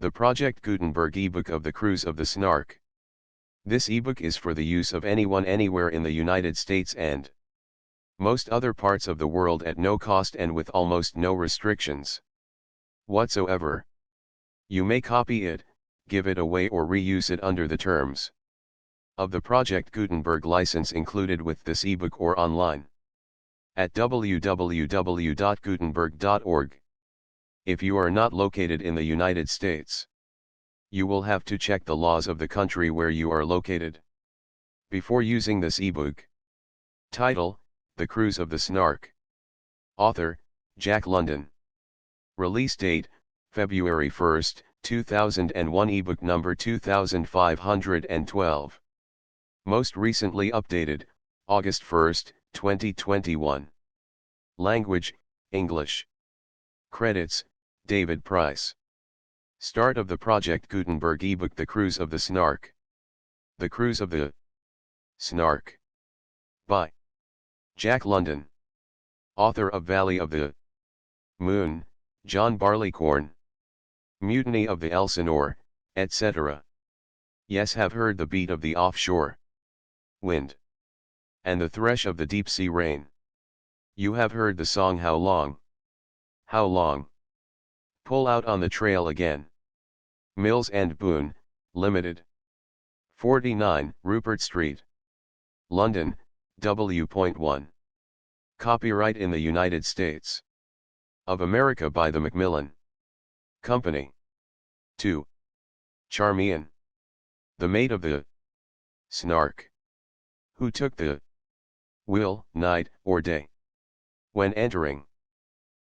The Project Gutenberg ebook of The Cruise of the Snark. This ebook is for the use of anyone anywhere in the United States and most other parts of the world at no cost and with almost no restrictions whatsoever. You may copy it, give it away or reuse it under the terms of the Project Gutenberg license included with this ebook or online at www.gutenberg.org. If you are not located in the United States, you will have to check the laws of the country where you are located before using this ebook. Title: The Cruise of the Snark. Author: Jack London. Release date: February 1, 2001. Ebook number 2512. Most recently updated, August 1, 2021. Language: English. Credits: David Price. Start of the Project Gutenberg ebook. The Cruise of the Snark. The Cruise of the Snark. By Jack London. Author of Valley of the Moon, John Barleycorn. Mutiny of the Elsinore, etc. Yes, have heard the beat of the offshore wind and the thresh of the deep sea rain. You have heard the song How Long? How Long? Pull out on the trail again. Mills and Boon, Limited. 49 Rupert Street, London, W.1. Copyright in the United States of America by the Macmillan Company. 2. Charmian, the mate of the Snark, who took the wheel, night or day, when entering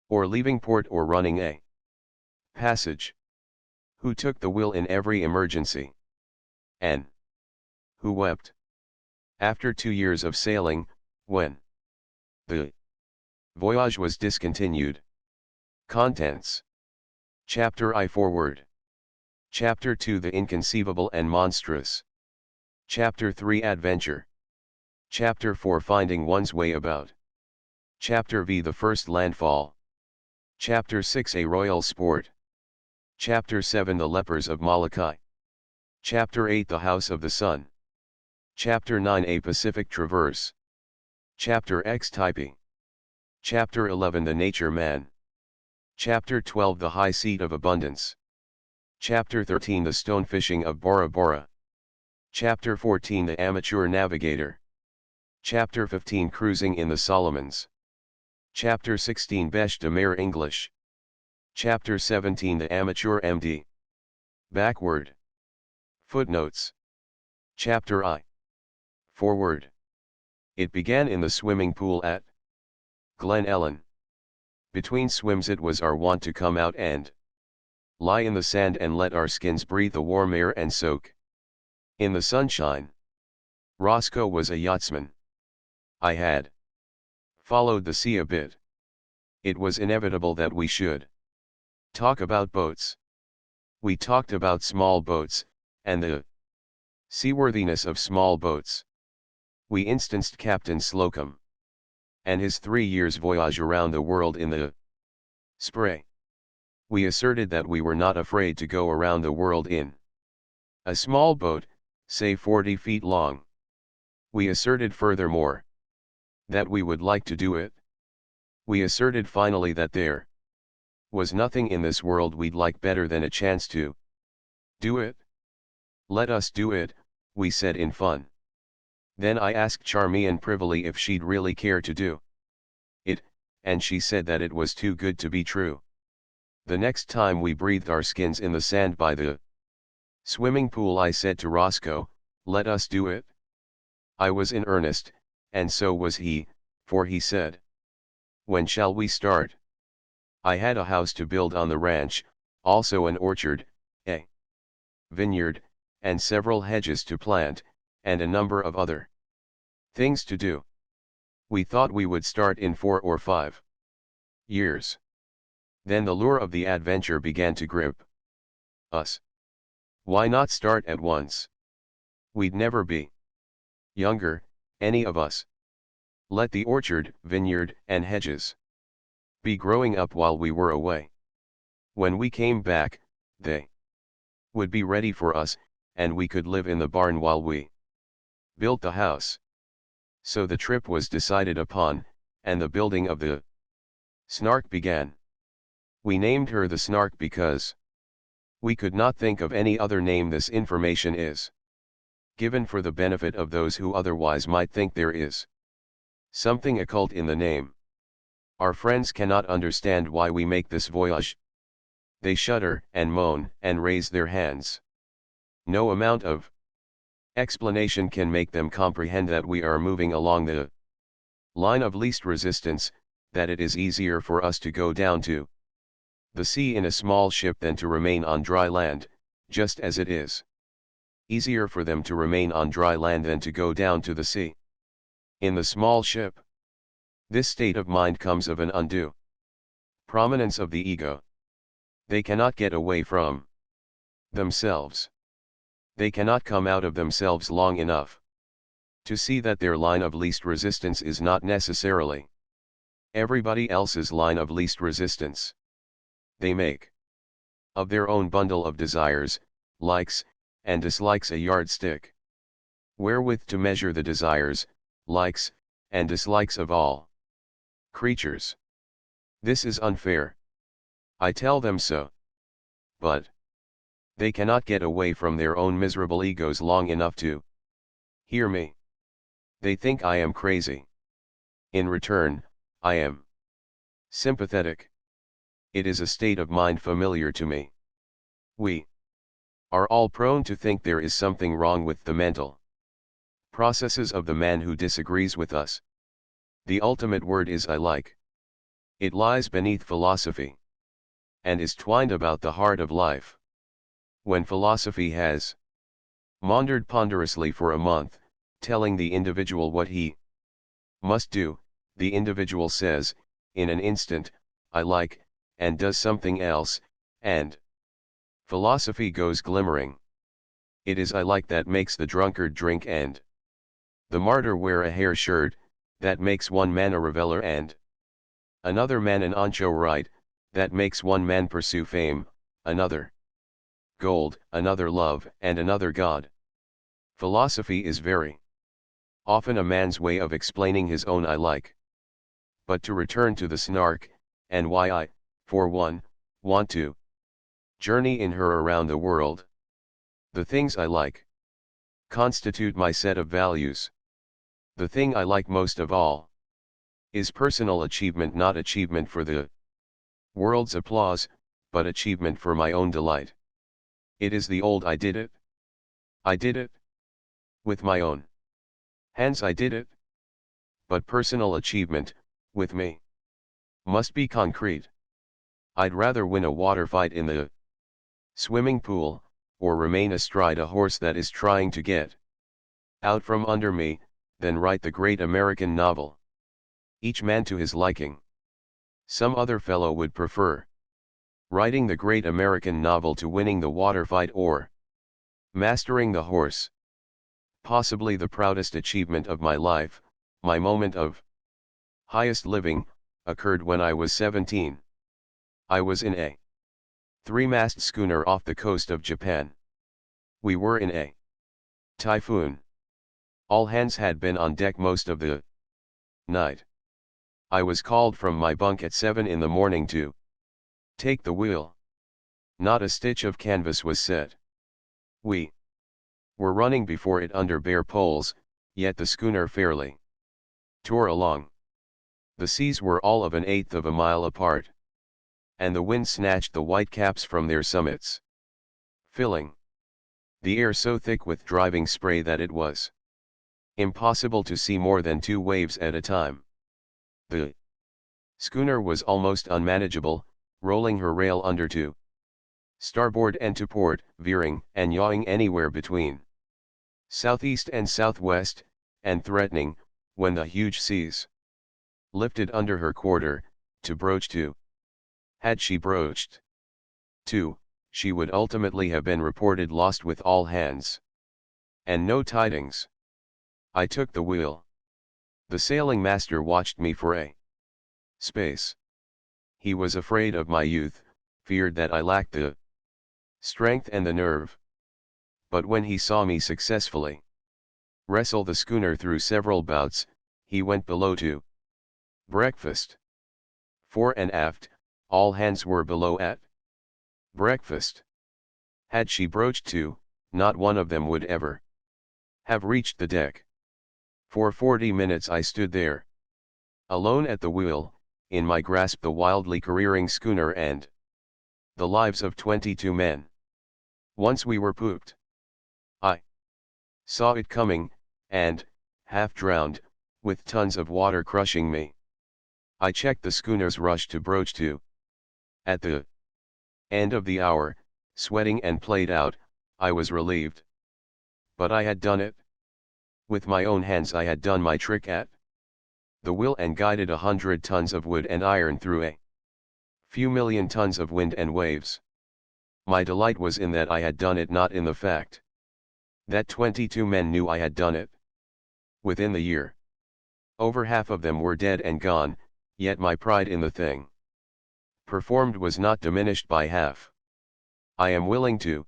or leaving port or running a passage, who took the wheel in every emergency, and who wept after 2 years of sailing, when the voyage was discontinued. Contents: Chapter I Foreword. Chapter 2 The Inconceivable and Monstrous. Chapter 3 Adventure. Chapter 4 Finding One's Way About. Chapter V The First Landfall. Chapter 6 A Royal Sport. Chapter 7 The Lepers of Molokai. Chapter 8 The House of the Sun. Chapter 9 A Pacific Traverse. Chapter X Type. Chapter 11 The Nature Man. Chapter 12 The High Seat of Abundance. Chapter 13 The Stone Fishing of Bora Bora. Chapter 14 The Amateur Navigator. Chapter 15 Cruising in the Solomons. Chapter 16 Beche de Mer English. Chapter 17 The Amateur MD. Backward. Footnotes. Chapter I. Forward. It began in the swimming pool at Glen Ellen. Between swims it was our wont to come out and lie in the sand and let our skins breathe the warm air and soak in the sunshine. Roscoe was a yachtsman. I had followed the sea a bit. It was inevitable that we should talk about boats. We talked about small boats, and the seaworthiness of small boats. We instanced Captain Slocum and his 3 years' voyage around the world in the Spray. We asserted that we were not afraid to go around the world in a small boat, say 40 feet long. We asserted furthermore that we would like to do it. We asserted finally that there was nothing in this world we'd like better than a chance to do it. Let us do it, we said in fun. Then I asked Charmian privily if she'd really care to do it, and she said that it was too good to be true. The next time we breathed our skins in the sand by the swimming pool, I said to Roscoe, "Let us do it." I was in earnest, and so was he, for he said, "When shall we start?" I had a house to build on the ranch, also an orchard, a vineyard, and several hedges to plant, and a number of other things to do. We thought we would start in 4 or 5 years. Then the lure of the adventure began to grip us. Why not start at once? We'd never be younger, any of us. Let the orchard, vineyard, and hedges be growing up while we were away. When we came back, they would be ready for us, and we could live in the barn while we built the house. So the trip was decided upon, and the building of the Snark began. We named her the Snark because we could not think of any other name. This information is given for the benefit of those who otherwise might think there is something occult in the name. Our friends cannot understand why we make this voyage. They shudder and moan and raise their hands. No amount of explanation can make them comprehend that we are moving along the line of least resistance, that it is easier for us to go down to the sea in a small ship than to remain on dry land, just as it is easier for them to remain on dry land than to go down to the sea in the small ship. This state of mind comes of an undue prominence of the ego. They cannot get away from themselves. They cannot come out of themselves long enough to see that their line of least resistance is not necessarily everybody else's line of least resistance. They make of their own bundle of desires, likes, and dislikes a yardstick wherewith to measure the desires, likes, and dislikes of all creatures. This is unfair. I tell them so. But they cannot get away from their own miserable egos long enough to hear me. They think I am crazy. In return, I am sympathetic. It is a state of mind familiar to me. We are all prone to think there is something wrong with the mental processes of the man who disagrees with us. The ultimate word is I like. It lies beneath philosophy and is twined about the heart of life. When philosophy has maundered ponderously for a month, telling the individual what he must do, the individual says, in an instant, I like, and does something else, and philosophy goes glimmering. It is I like that makes the drunkard drink and the martyr wear a hair shirt, that makes one man a reveler and another man an anchorite, that makes one man pursue fame, another gold, another love, and another God. Philosophy is very often a man's way of explaining his own I like. But to return to the Snark, and why I, for one, want to journey in her around the world. The things I like constitute my set of values. The thing I like most of all is personal achievement, not achievement for the world's applause, but achievement for my own delight. It is the old I did it. I did it. With my own hands I did it. But personal achievement, with me, must be concrete. I'd rather win a water fight in the swimming pool, or remain astride a horse that is trying to get out from under me, than write the great American novel. Each man to his liking. Some other fellow would prefer writing the great American novel to winning the water fight or mastering the horse. Possibly the proudest achievement of my life, my moment of highest living, occurred when I was 17. I was in a three-mast schooner off the coast of Japan. We were in a typhoon. All hands had been on deck most of the night. I was called from my bunk at 7 in the morning to take the wheel. Not a stitch of canvas was set. We were running before it under bare poles, yet the schooner fairly tore along. The seas were all of 1/8 of a mile apart, and the wind snatched the white caps from their summits, filling the air so thick with driving spray that it was impossible to see more than 2 waves at a time. The schooner was almost unmanageable, rolling her rail under to starboard and to port, veering and yawing anywhere between southeast and southwest, and threatening, when the huge seas lifted under her quarter, to broach to. Had she broached to, she would ultimately have been reported lost with all hands and no tidings. I took the wheel. The sailing master watched me for a space. He was afraid of my youth, feared that I lacked the strength and the nerve. But when he saw me successfully wrestle the schooner through several bouts, he went below to breakfast. Fore and aft, all hands were below at breakfast. Had she broached to, not one of them would ever have reached the deck. For 40 minutes I stood there, alone at the wheel, in my grasp the wildly careering schooner and the lives of 22 men. Once we were pooped. I saw it coming, and, half drowned, with tons of water crushing me, I checked the schooner's rush to broach to. At the end of the hour, sweating and played out, I was relieved. But I had done it. With my own hands I had done my trick at the wheel and guided 100 tons of wood and iron through a few million tons of wind and waves. My delight was in that I had done it, not in the fact that 22 men knew I had done it. Within the year, over half of them were dead and gone, yet my pride in the thing performed was not diminished by half. I am willing to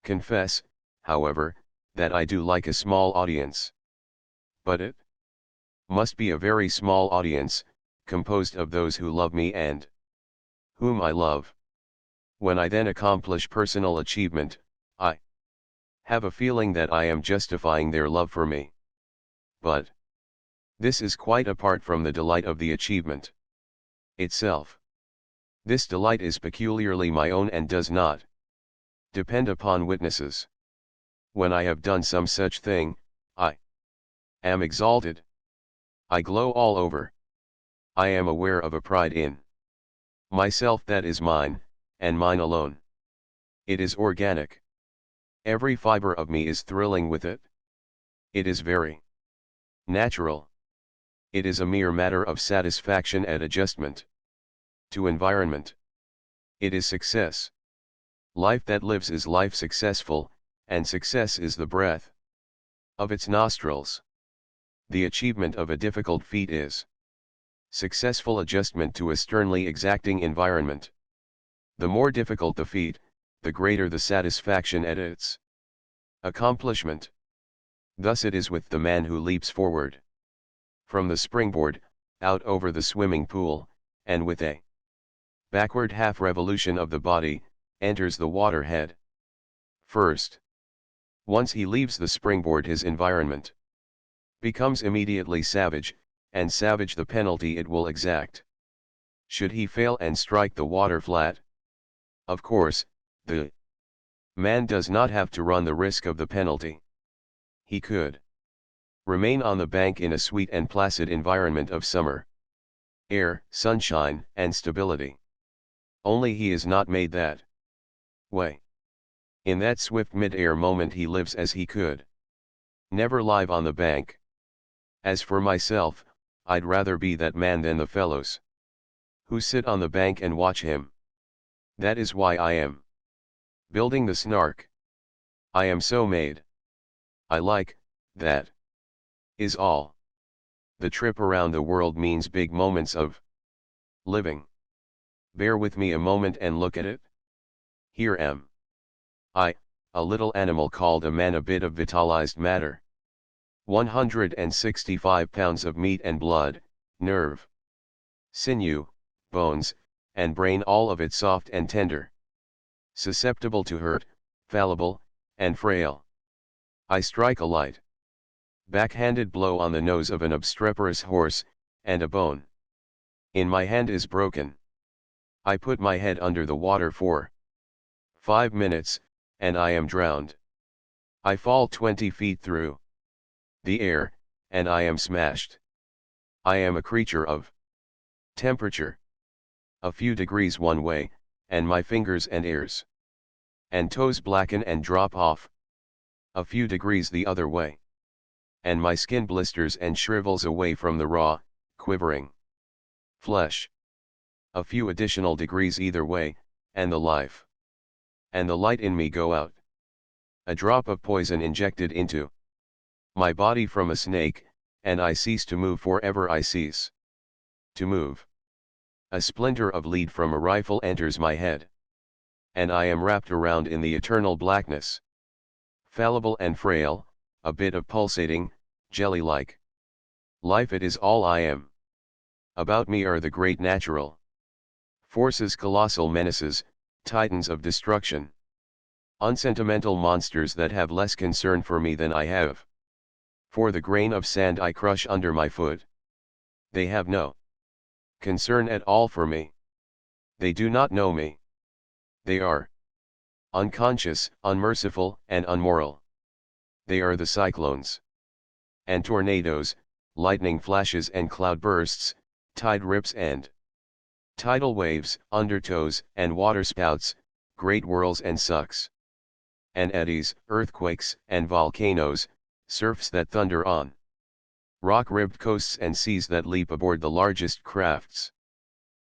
confess, however, that I do like a small audience. But it must be a very small audience, composed of those who love me and whom I love. When I then accomplish personal achievement, I have a feeling that I am justifying their love for me. But this is quite apart from the delight of the achievement itself. This delight is peculiarly my own and does not depend upon witnesses. When I have done some such thing, I am exalted. I glow all over. I am aware of a pride in myself that is mine, and mine alone. It is organic. Every fiber of me is thrilling with it. It is very natural. It is a mere matter of satisfaction and adjustment to environment. It is success. Life that lives is life successful, and success is the breath of its nostrils. The achievement of a difficult feat is successful adjustment to a sternly exacting environment. The more difficult the feat, the greater the satisfaction at its accomplishment. Thus it is with the man who leaps forward from the springboard, out over the swimming pool, and with a backward half revolution of the body, enters the water head first. Once he leaves the springboard, his environment becomes immediately savage, and savage the penalty it will exact. Should he fail and strike the water flat? Of course, the man does not have to run the risk of the penalty. He could remain on the bank in a sweet and placid environment of summer air, sunshine, and stability. Only he is not made that way. In that swift mid-air moment he lives as he could never live on the bank. As for myself, I'd rather be that man than the fellows who sit on the bank and watch him. That is why I am building the Snark. I am so made. I like that. Is all. The trip around the world means big moments of living. Bear with me a moment and look at it. Here am I, a little animal called a man, a bit of vitalized matter. 165 pounds of meat and blood, nerve, sinew, bones, and brain, all of it soft and tender. Susceptible to hurt, fallible, and frail. I strike a light backhanded blow on the nose of an obstreperous horse, and a bone in my hand is broken. I put my head under the water for 5 minutes, and I am drowned. I fall 20 feet through the air, and I am smashed. I am a creature of temperature. A few degrees one way, and my fingers and ears and toes blacken and drop off. A few degrees the other way, and my skin blisters and shrivels away from the raw, quivering flesh. A few additional degrees either way, and the life and the light in me go out. A drop of poison injected into my body from a snake, and I cease to move forever. I cease to move. A splinter of lead from a rifle enters my head. and I am wrapped around in the eternal blackness. Fallible and frail, a bit of pulsating, jelly-like life, it is all I am. About me are the great natural forces, colossal menaces, titans of destruction. Unsentimental monsters that have less concern for me than I have. For the grain of sand I crush under my foot. They have no concern at all for me. They do not know me. They are unconscious, unmerciful, and unmoral. They are the cyclones and tornadoes, lightning flashes and cloudbursts, tide rips and tidal waves, undertows and waterspouts, great whirls and sucks and eddies, earthquakes and volcanoes, surfs that thunder on rock-ribbed coasts, and seas that leap aboard the largest crafts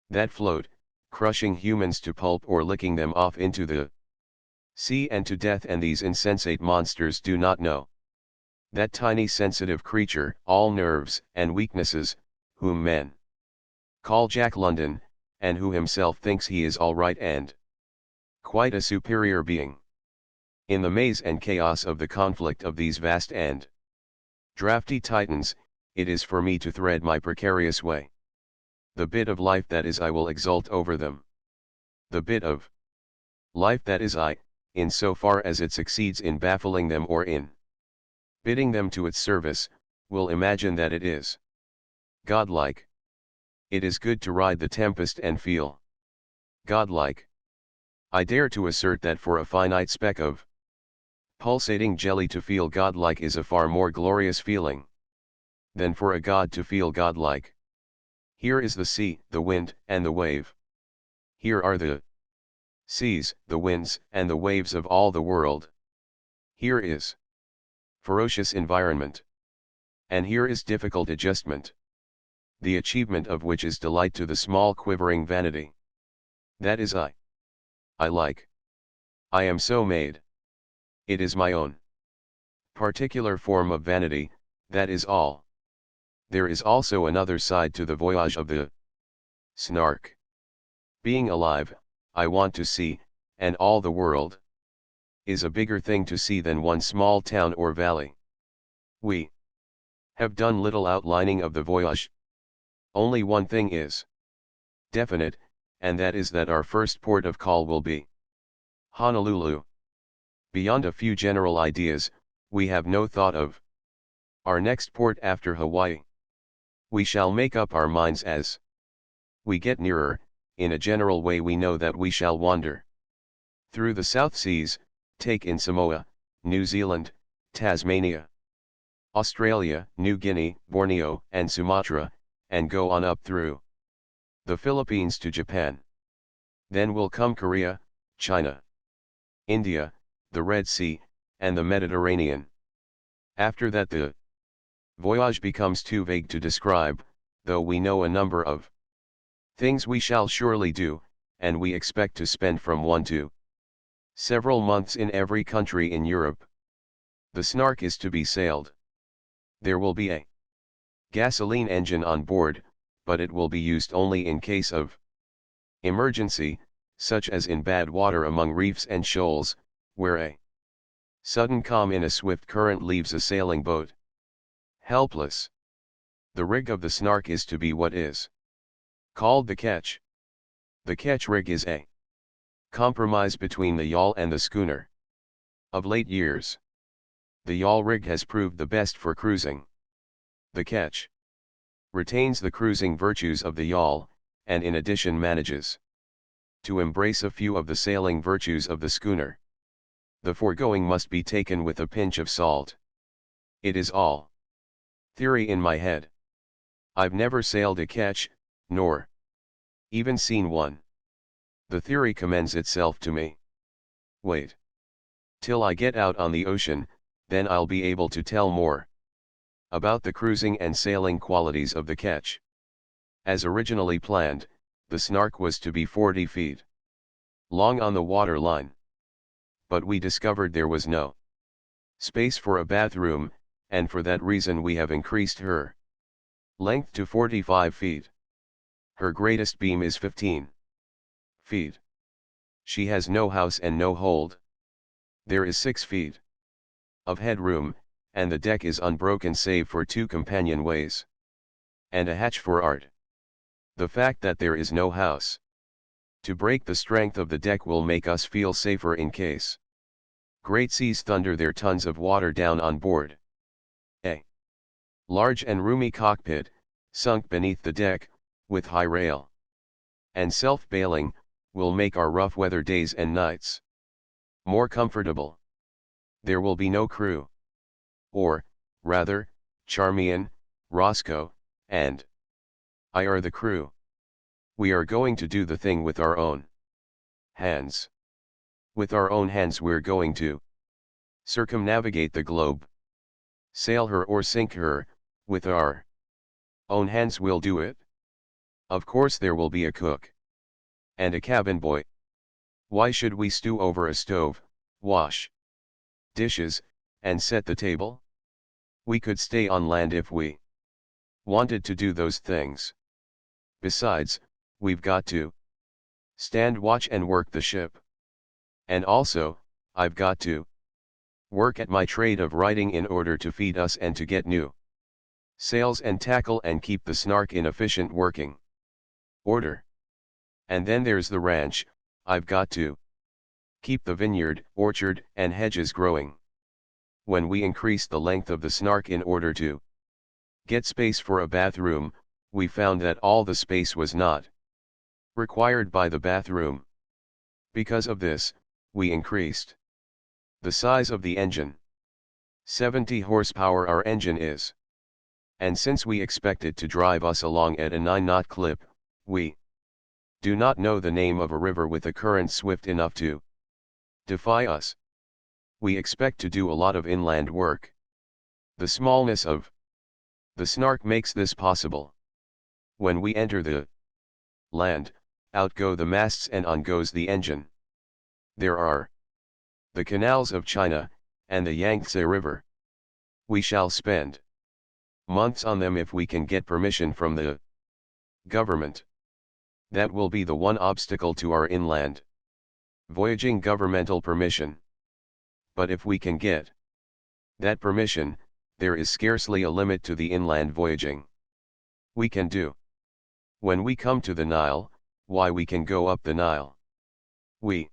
that float, crushing humans to pulp or licking them off into the sea and to death. And these insensate monsters do not know that tiny sensitive creature, all nerves and weaknesses, whom men call Jack London, and who himself thinks he is all right and quite a superior being. In the maze and chaos of the conflict of these vast and drafty titans, it is for me to thread my precarious way. The bit of life that is I will exult over them. The bit of life that is I, in so far as it succeeds in baffling them or in bidding them to its service, will imagine that it is godlike. It is good to ride the tempest and feel godlike. I dare to assert that for a finite speck of pulsating jelly to feel godlike is a far more glorious feeling than for a god to feel godlike. Here is the sea, the wind, and the wave. Here are the seas, the winds, and the waves of all the world. Here is ferocious environment. And here is difficult adjustment, the achievement of which is delight to the small quivering vanity. That is I. I like. I am so made. It is my own particular form of vanity, that is all. There is also another side to the voyage of the Snark. Being alive, I want to see, and all the world is a bigger thing to see than one small town or valley. We have done little outlining of the voyage. Only one thing is definite, and that is that our first port of call will be Honolulu. Beyond a few general ideas, we have no thought of our next port after Hawaii. We shall make up our minds as we get nearer. In a general way we know that we shall wander through the South Seas, take in Samoa, New Zealand, Tasmania, Australia, New Guinea, Borneo, and Sumatra, and go on up through the Philippines to Japan. Then will come Korea, China, India, the Red Sea, and the Mediterranean. After that the voyage becomes too vague to describe, though we know a number of things we shall surely do, and we expect to spend from 1 to several months in every country in Europe. The Snark is to be sailed. There will be a gasoline engine on board, but it will be used only in case of emergency, such as in bad water among reefs and shoals, where a sudden calm in a swift current leaves a sailing boat helpless. The rig of the Snark is to be what is called the ketch. The ketch rig is a compromise between the yawl and the schooner. Of late years, the yawl rig has proved the best for cruising. The ketch retains the cruising virtues of the yawl, and in addition manages to embrace a few of the sailing virtues of the schooner. The foregoing must be taken with a pinch of salt. It is all theory in my head. I've never sailed a ketch, nor even seen one. The theory commends itself to me. Wait till I get out on the ocean, then I'll be able to tell more about the cruising and sailing qualities of the ketch. As originally planned, the Snark was to be 40 feet long on the water line. But we discovered there was no space for a bathroom, and for that reason we have increased her length to 45 feet. Her greatest beam is 15 feet. She has no house and no hold. There is 6 feet of headroom, and the deck is unbroken save for 2 companionways. And a hatch for art. The fact that there is no house to break the strength of the deck will make us feel safer in case great seas thunder their tons of water down on board. A large and roomy cockpit, sunk beneath the deck, with high rail and self-bailing, will make our rough weather days and nights more comfortable. There will be no crew. Or, rather, Charmian, Roscoe, and I are the crew. We are going to do the thing with our own hands. With our own hands we're going to circumnavigate the globe. Sail her or sink her, with our own hands we'll do it. Of course there will be a cook. And a cabin boy. Why should we stew over a stove, wash dishes, and set the table? We could stay on land if we wanted to do those things. Besides, we've got to stand watch and work the ship. And also, I've got to work at my trade of writing in order to feed us and to get new sails and tackle and keep the Snark in efficient working order. And then there's the ranch. I've got to keep the vineyard, orchard, and hedges growing. When we increased the length of the Snark in order to get space for a bathroom, we found that all the space was not required by the bathroom. Because of this, we increased the size of the engine. 70 horsepower our engine is. And since we expect it to drive us along at a 9-knot clip, we do not know the name of a river with a current swift enough to defy us. We expect to do a lot of inland work. The smallness of the Snark makes this possible. When we enter the land, out go the masts and on goes the engine. There are the canals of China, and the Yangtze River. We shall spend months on them if we can get permission from the government. That will be the one obstacle to our inland voyaging, governmental permission. But if we can get that permission, there is scarcely a limit to the inland voyaging we can do. When we come to the Nile, why we can go up the Nile. We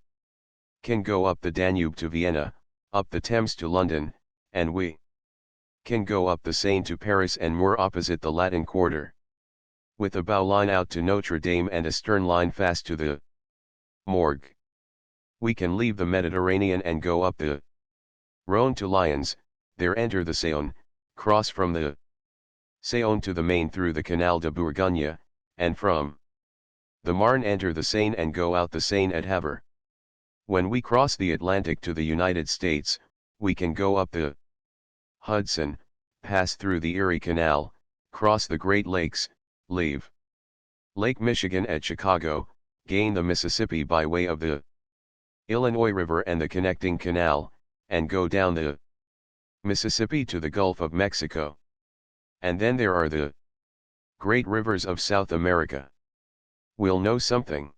can go up the Danube to Vienna, up the Thames to London, and we can go up the Seine to Paris and moor opposite the Latin Quarter. With a bow line out to Notre Dame and a stern line fast to the Morgue. We can leave the Mediterranean and go up the Rhône to Lyons, there enter the Saône, cross from the Saône to the Main through the Canal de Bourgogne, and from the Marne enter the Seine and go out the Seine at Havre. When we cross the Atlantic to the United States, we can go up the Hudson, pass through the Erie Canal, cross the Great Lakes, leave Lake Michigan at Chicago, gain the Mississippi by way of the Illinois River and the connecting canal, and go down the Mississippi to the Gulf of Mexico. And then there are the great rivers of South America. We'll know something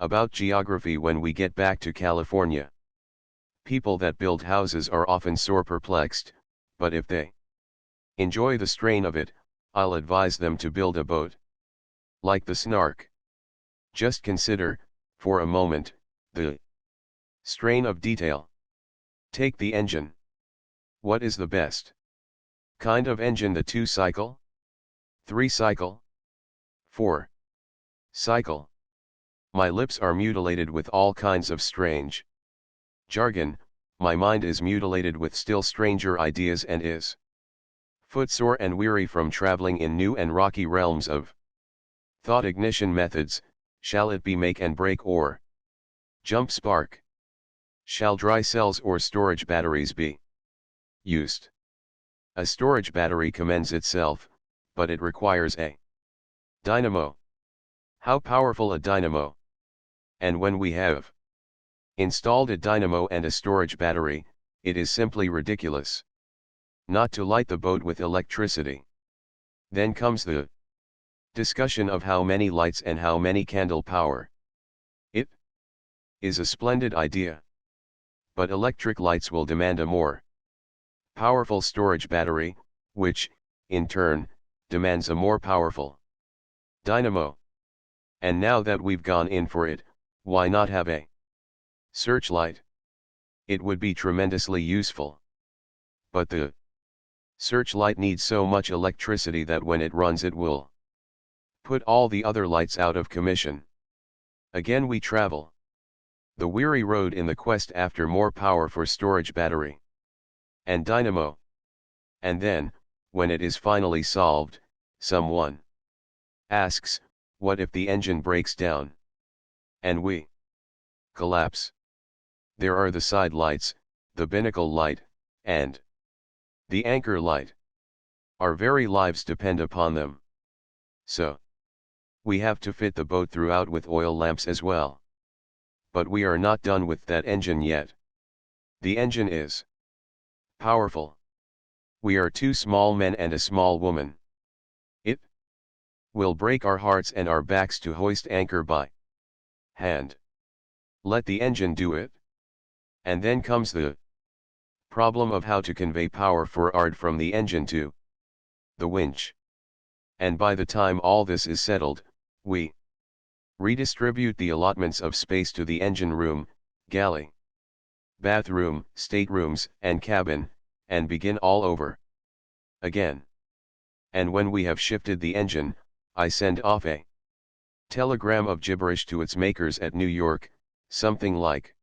about geography when we get back to California. People that build houses are often sore perplexed, but if they enjoy the strain of it, I'll advise them to build a boat like the Snark. Just consider, for a moment, the strain of detail. Take the engine. What is the best kind of engine? The 2-cycle? 3-cycle? 4-cycle? My lips are mutilated with all kinds of strange jargon, my mind is mutilated with still stranger ideas and is footsore and weary from traveling in new and rocky realms of thought. Ignition methods, shall it be make and break or jump spark? Shall dry cells or storage batteries be used? A storage battery commends itself, but it requires a dynamo. How powerful a dynamo? And when we have installed a dynamo and a storage battery, it is simply ridiculous not to light the boat with electricity. Then comes the discussion of how many lights and how many candle power it is a splendid idea. But electric lights will demand a more powerful storage battery, which, in turn, demands a more powerful dynamo. And now that we've gone in for it, why not have a searchlight? It would be tremendously useful. But the searchlight needs so much electricity that when it runs it will put all the other lights out of commission. Again we travel the weary road in the quest after more power for storage battery and dynamo. And then, when it is finally solved, someone asks, what if the engine breaks down? And we collapse. There are the side lights, the binnacle light, and the anchor light. Our very lives depend upon them. So, we have to fit the boat throughout with oil lamps as well. But we are not done with that engine yet. The engine is powerful. We are two small men and a small woman. It will break our hearts and our backs to hoist anchor by hand. Let the engine do it. And then comes the problem of how to convey power forward from the engine to the winch. And by the time all this is settled, we redistribute the allotments of space to the engine room, galley, bathroom, staterooms, and cabin, and begin all over again. And when we have shifted the engine, I send off a telegram of gibberish to its makers at New York, something like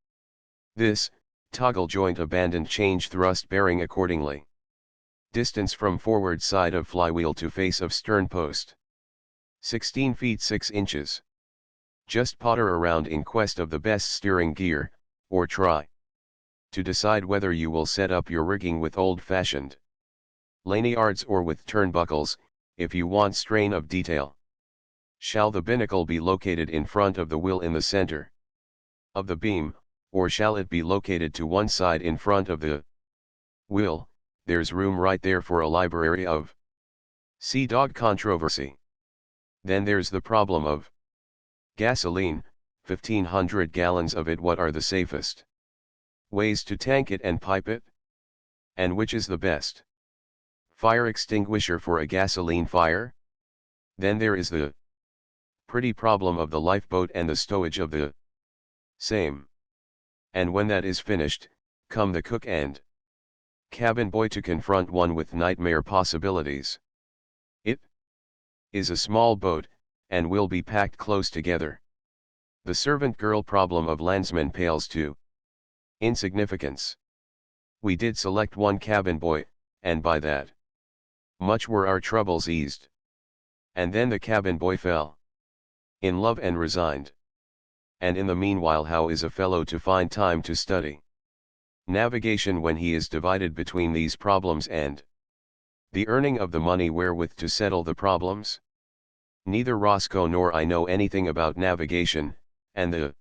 this: toggle joint abandoned, change thrust bearing accordingly. Distance from forward side of flywheel to face of stern post 16 feet 6 inches. Just potter around in quest of the best steering gear, or try to decide whether you will set up your rigging with old-fashioned lanyards or with turnbuckles, if you want strain of detail. Shall the binnacle be located in front of the wheel in the center of the beam, or shall it be located to one side in front of the wheel? There's room right there for a library of sea dog controversy. Then there's the problem of gasoline, 1,500 gallons of it. What are the safest ways to tank it and pipe it? And which is the best fire extinguisher for a gasoline fire? Then there is the pretty problem of the lifeboat and the stowage of the same. And when that is finished, come the cook and cabin boy to confront one with nightmare possibilities. It is a small boat, and will be packed close together. The servant girl problem of landsmen pales to insignificance. We did select one cabin boy, and by that much were our troubles eased. And then the cabin boy fell in love and resigned. And in the meanwhile, how is a fellow to find time to study navigation when he is divided between these problems and the earning of the money wherewith to settle the problems? Neither Roscoe nor I know anything about navigation, and the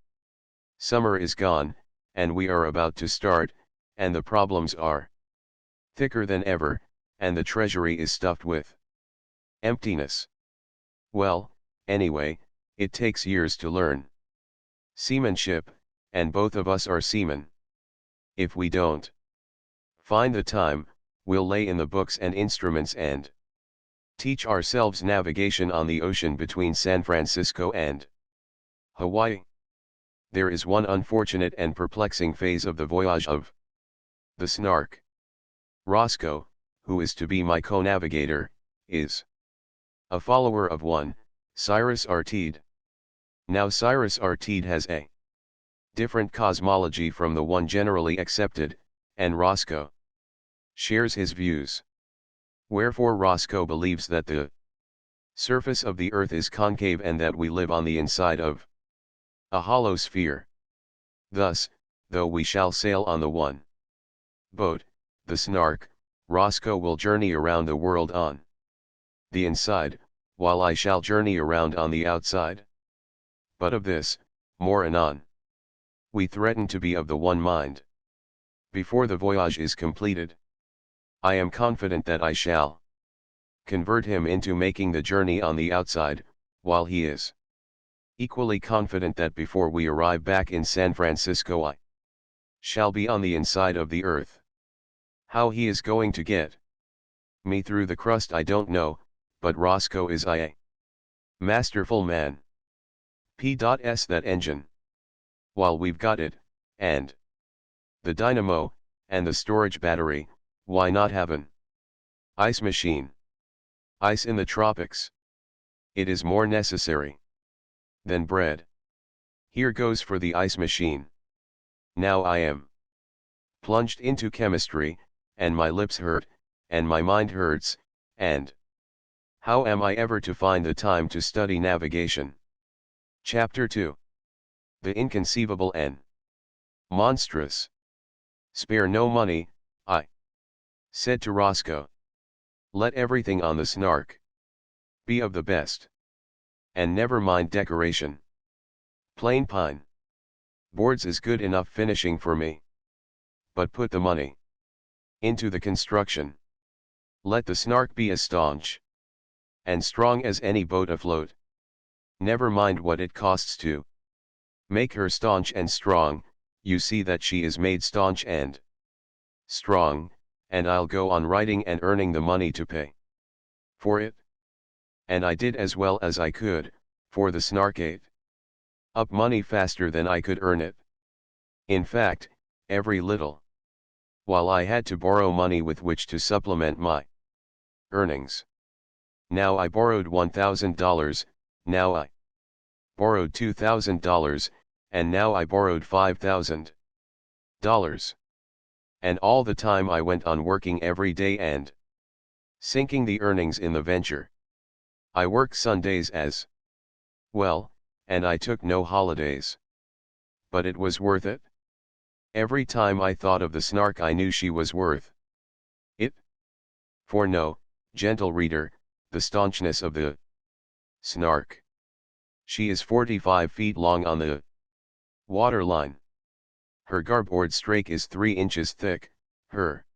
summer is gone, and we are about to start, and the problems are thicker than ever, and the treasury is stuffed with emptiness. Well, anyway, it takes years to learn seamanship, and both of us are seamen. If we don't find the time, we'll lay in the books and instruments and teach ourselves navigation on the ocean between San Francisco and Hawaii. There is one unfortunate and perplexing phase of the voyage of the Snark. Roscoe, who is to be my co-navigator, is a follower of one, Cyrus Artide. Now Cyrus Artide has a different cosmology from the one generally accepted, and Roscoe shares his views. Wherefore Roscoe believes that the surface of the earth is concave and that we live on the inside of a hollow sphere. Thus, though we shall sail on the one boat, the Snark, Roscoe will journey around the world on the inside, while I shall journey around on the outside. But of this, more anon. We threaten to be of the one mind before the voyage is completed. I am confident that I shall convert him into making the journey on the outside, while he is Equally confident that before we arrive back in San Francisco I shall be on the inside of the earth. How he is going to get me through the crust I don't know, but Roscoe is a masterful man. P.S. That engine. While we've got it, and the dynamo, and the storage battery, why not have an ice machine? Ice in the tropics. It is more necessary than bread. Here goes for the ice machine. Now I am plunged into chemistry, and my lips hurt, and my mind hurts, and how am I ever to find the time to study navigation? Chapter 2. The inconceivable and monstrous. Spare no money, I said to Roscoe. Let everything on the Snark be of the best. And never mind decoration. Plain pine boards is good enough finishing for me. But put the money into the construction. Let the Snark be as staunch and strong as any boat afloat. Never mind what it costs to make her staunch and strong. You see that she is made staunch and strong, and I'll go on writing and earning the money to pay for it. And I did as well as I could, for the Snark ate up money faster than I could earn it. In fact, every little while I had to borrow money with which to supplement my earnings. Now I borrowed $1,000, now I borrowed $2,000, and now I borrowed $5,000. And all the time I went on working every day and sinking the earnings in the venture. I worked Sundays as well, and I took no holidays. But it was worth it. Every time I thought of the Snark I knew she was worth it. For know, gentle reader, the staunchness of the Snark. She is 45 feet long on the waterline. Her garboard strake is 3 inches thick, her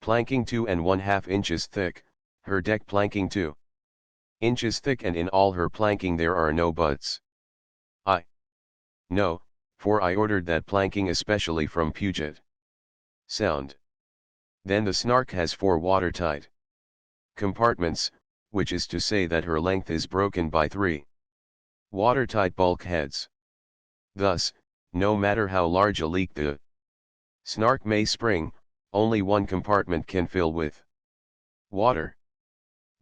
planking 2½ inches thick, her deck planking 2 inches thick, and in all her planking there are no buts. I know, for I ordered that planking especially from Puget Sound. Then the Snark has 4 watertight compartments, which is to say that her length is broken by 3 watertight bulkheads. Thus, no matter how large a leak the Snark may spring, only one compartment can fill with water.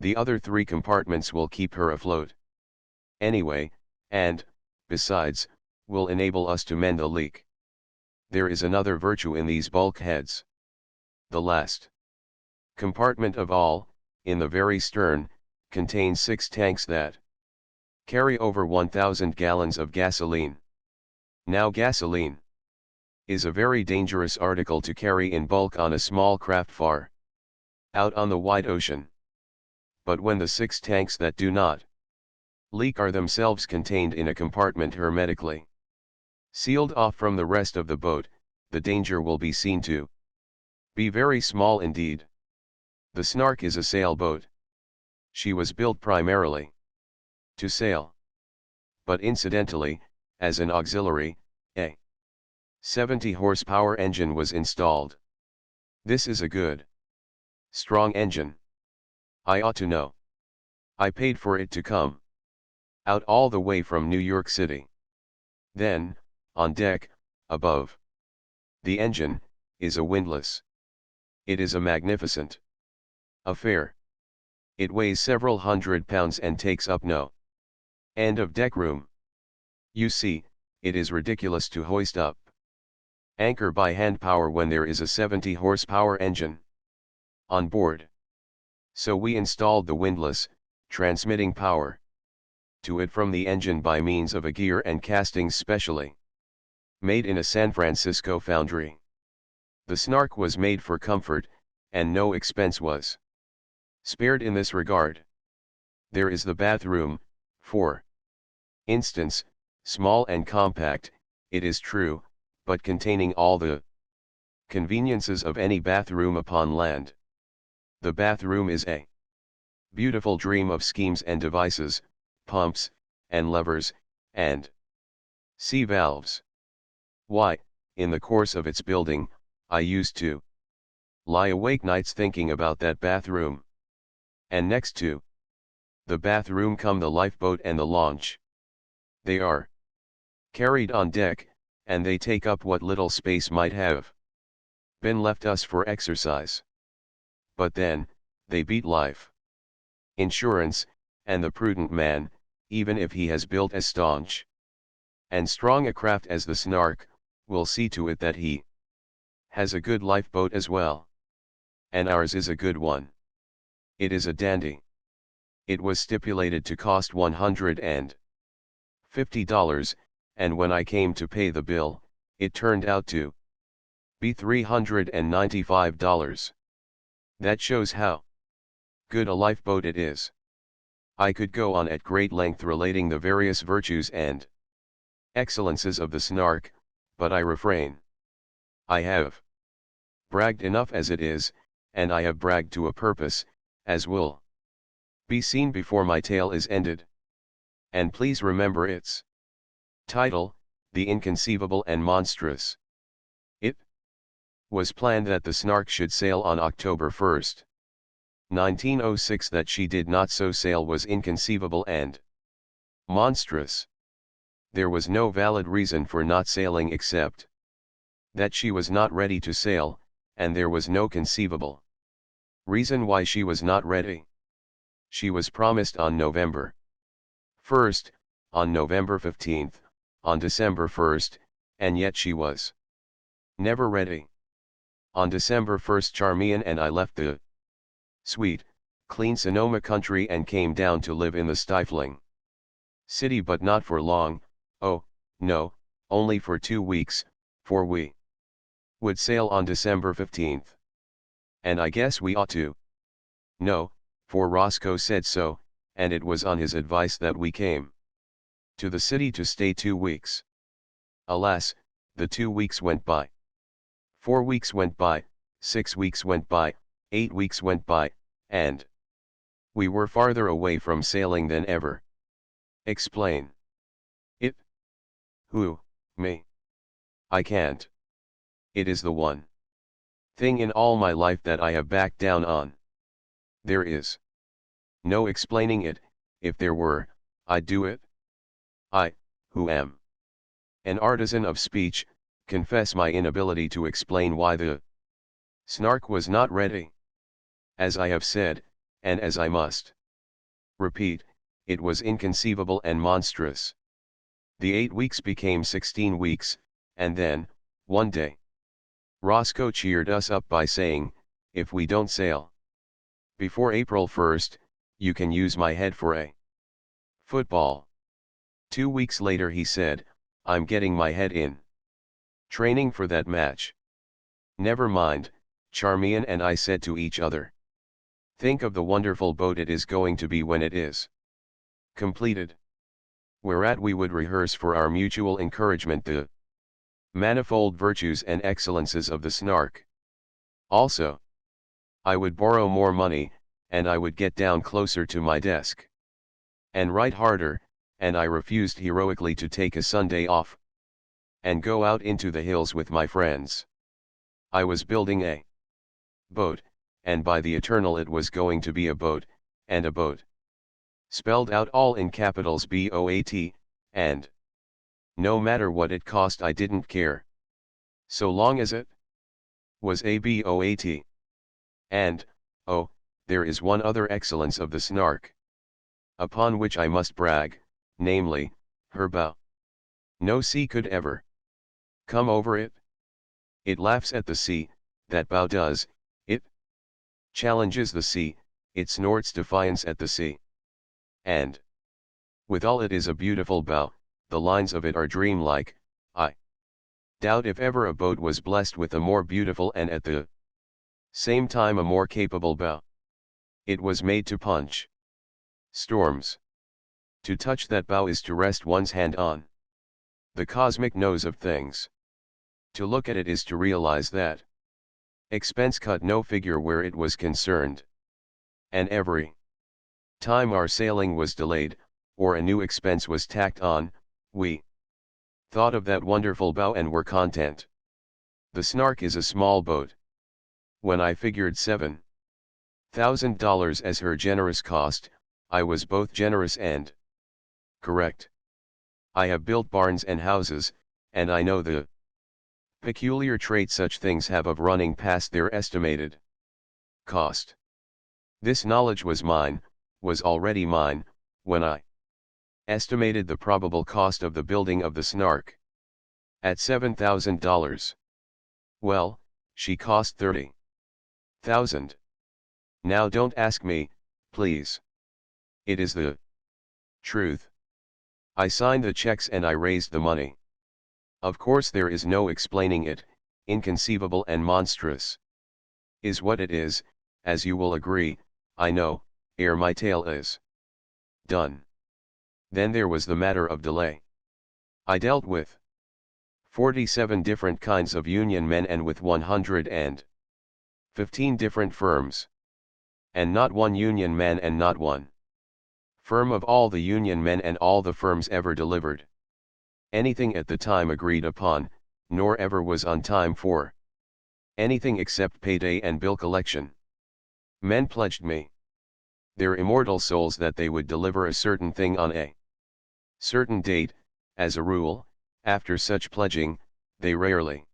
The other 3 compartments will keep her afloat anyway, and, besides, will enable us to mend the leak. There is another virtue in these bulkheads. The last compartment of all, in the very stern, contains 6 tanks that carry over 1,000 gallons of gasoline. Now gasoline is a very dangerous article to carry in bulk on a small craft far out on the wide ocean. But when the 6 tanks that do not leak are themselves contained in a compartment hermetically sealed off from the rest of the boat, the danger will be seen to be very small indeed. The Snark is a sailboat. She was built primarily to sail. But incidentally, as an auxiliary, a 70 horsepower engine was installed. This is a good, strong engine. I ought to know. I paid for it to come out all the way from New York City. Then, on deck, above the engine, is a windlass. It is a magnificent affair. It weighs several hundred pounds and takes up no end of deck room. You see, it is ridiculous to hoist up anchor by hand power when there is a 70 horsepower engine on board. So we installed the windlass, transmitting power to it from the engine by means of a gear and castings specially made in a San Francisco foundry. The Snark was made for comfort, and no expense was spared in this regard. There is the bathroom, for instance, small and compact, it is true, but containing all the conveniences of any bathroom upon land. The bathroom is a beautiful dream of schemes and devices, pumps, and levers, and sea valves. Why, in the course of its building, I used to lie awake nights thinking about that bathroom. And next to the bathroom come the lifeboat and the launch. They are carried on deck, and they take up what little space might have been left us for exercise. But then, they beat life, insurance, and the prudent man, even if he has built as staunch and strong a craft as the Snark, will see to it that he has a good lifeboat as well. And ours is a good one. It is a dandy. It was stipulated to cost $150, and when I came to pay the bill, it turned out to be $395. That shows how good a lifeboat it is. I could go on at great length relating the various virtues and excellences of the Snark, but I refrain. I have bragged enough as it is, and I have bragged to a purpose, as will be seen before my tale is ended. And please remember its title, The Inconceivable and Monstrous. It was planned that the Snark should sail on October 1st, 1906. That she did not so sail was inconceivable and monstrous. There was no valid reason for not sailing except that she was not ready to sail, and there was no conceivable reason why she was not ready. She was promised on November 1st, on November 15th, on December 1st, and yet she was never ready. On December 1st Charmian and I left the sweet, clean Sonoma country and came down to live in the stifling city, but not for long. Oh, no, only for 2 weeks, for we would sail on December 15th. And I guess we ought to know, for Roscoe said so, and it was on his advice that we came to the city to stay 2 weeks. Alas, the 2 weeks went by. 4 weeks went by, 6 weeks went by, 8 weeks went by, and we were farther away from sailing than ever. Explain. It? Who, me? I can't. It is the one thing in all my life that I have backed down on. There is no explaining it. If there were, I'd do it. I, who am an artisan of speech, confess my inability to explain why the Snark was not ready. As I have said, and as I must repeat, it was inconceivable and monstrous. The 8 weeks became 16 weeks, and then, one day, Roscoe cheered us up by saying, if we don't sail before April 1st, you can use my head for a football. 2 weeks later he said, I'm getting my head in training for that match. Never mind, Charmian and I said to each other. Think of the wonderful boat it is going to be when it is completed. Whereat we would rehearse for our mutual encouragement the manifold virtues and excellences of the Snark. Also, I would borrow more money, and I would get down closer to my desk and write harder, and I refused heroically to take a Sunday off and go out into the hills with my friends. I was building a boat, and by the eternal it was going to be a boat, and a boat. Spelled out all in capitals BOAT, and no matter what it cost I didn't care. So long as it was a BOAT. And, oh, there is one other excellence of the Snark, upon which I must brag, namely, her bow. No sea could ever come over it. It laughs at the sea, that bow does. It challenges the sea, it snorts defiance at the sea. And withal it is a beautiful bow, the lines of it are dreamlike. I doubt if ever a boat was blessed with a more beautiful and at the same time a more capable bow. It was made to punch storms. To touch that bow is to rest one's hand on the cosmic nose of things. To look at it is to realize that expense cut no figure where it was concerned. And every time our sailing was delayed, or a new expense was tacked on, We thought of that wonderful bow and were content. The Snark is a small boat. When I figured $7,000 as her generous cost, I was both generous and correct. I have built barns and houses, and I know the peculiar trait such things have of running past their estimated cost. This knowledge was already mine, when I estimated the probable cost of the building of the Snark at $7,000. Well, she cost $30,000. Now don't ask me, please. It is the truth. I signed the checks and I raised the money. Of course there is no explaining it, inconceivable and monstrous. Is what it is, as you will agree, I know, ere my tale is done. Then there was the matter of delay. I dealt with 47 different kinds of union men and with 115 different firms. And not one union man and not one firm of all the union men and all the firms ever delivered anything at the time agreed upon, nor ever was on time for anything except payday and bill collection. Men pledged me their immortal souls that they would deliver a certain thing on a certain date. As a rule, after such pledging, they rarely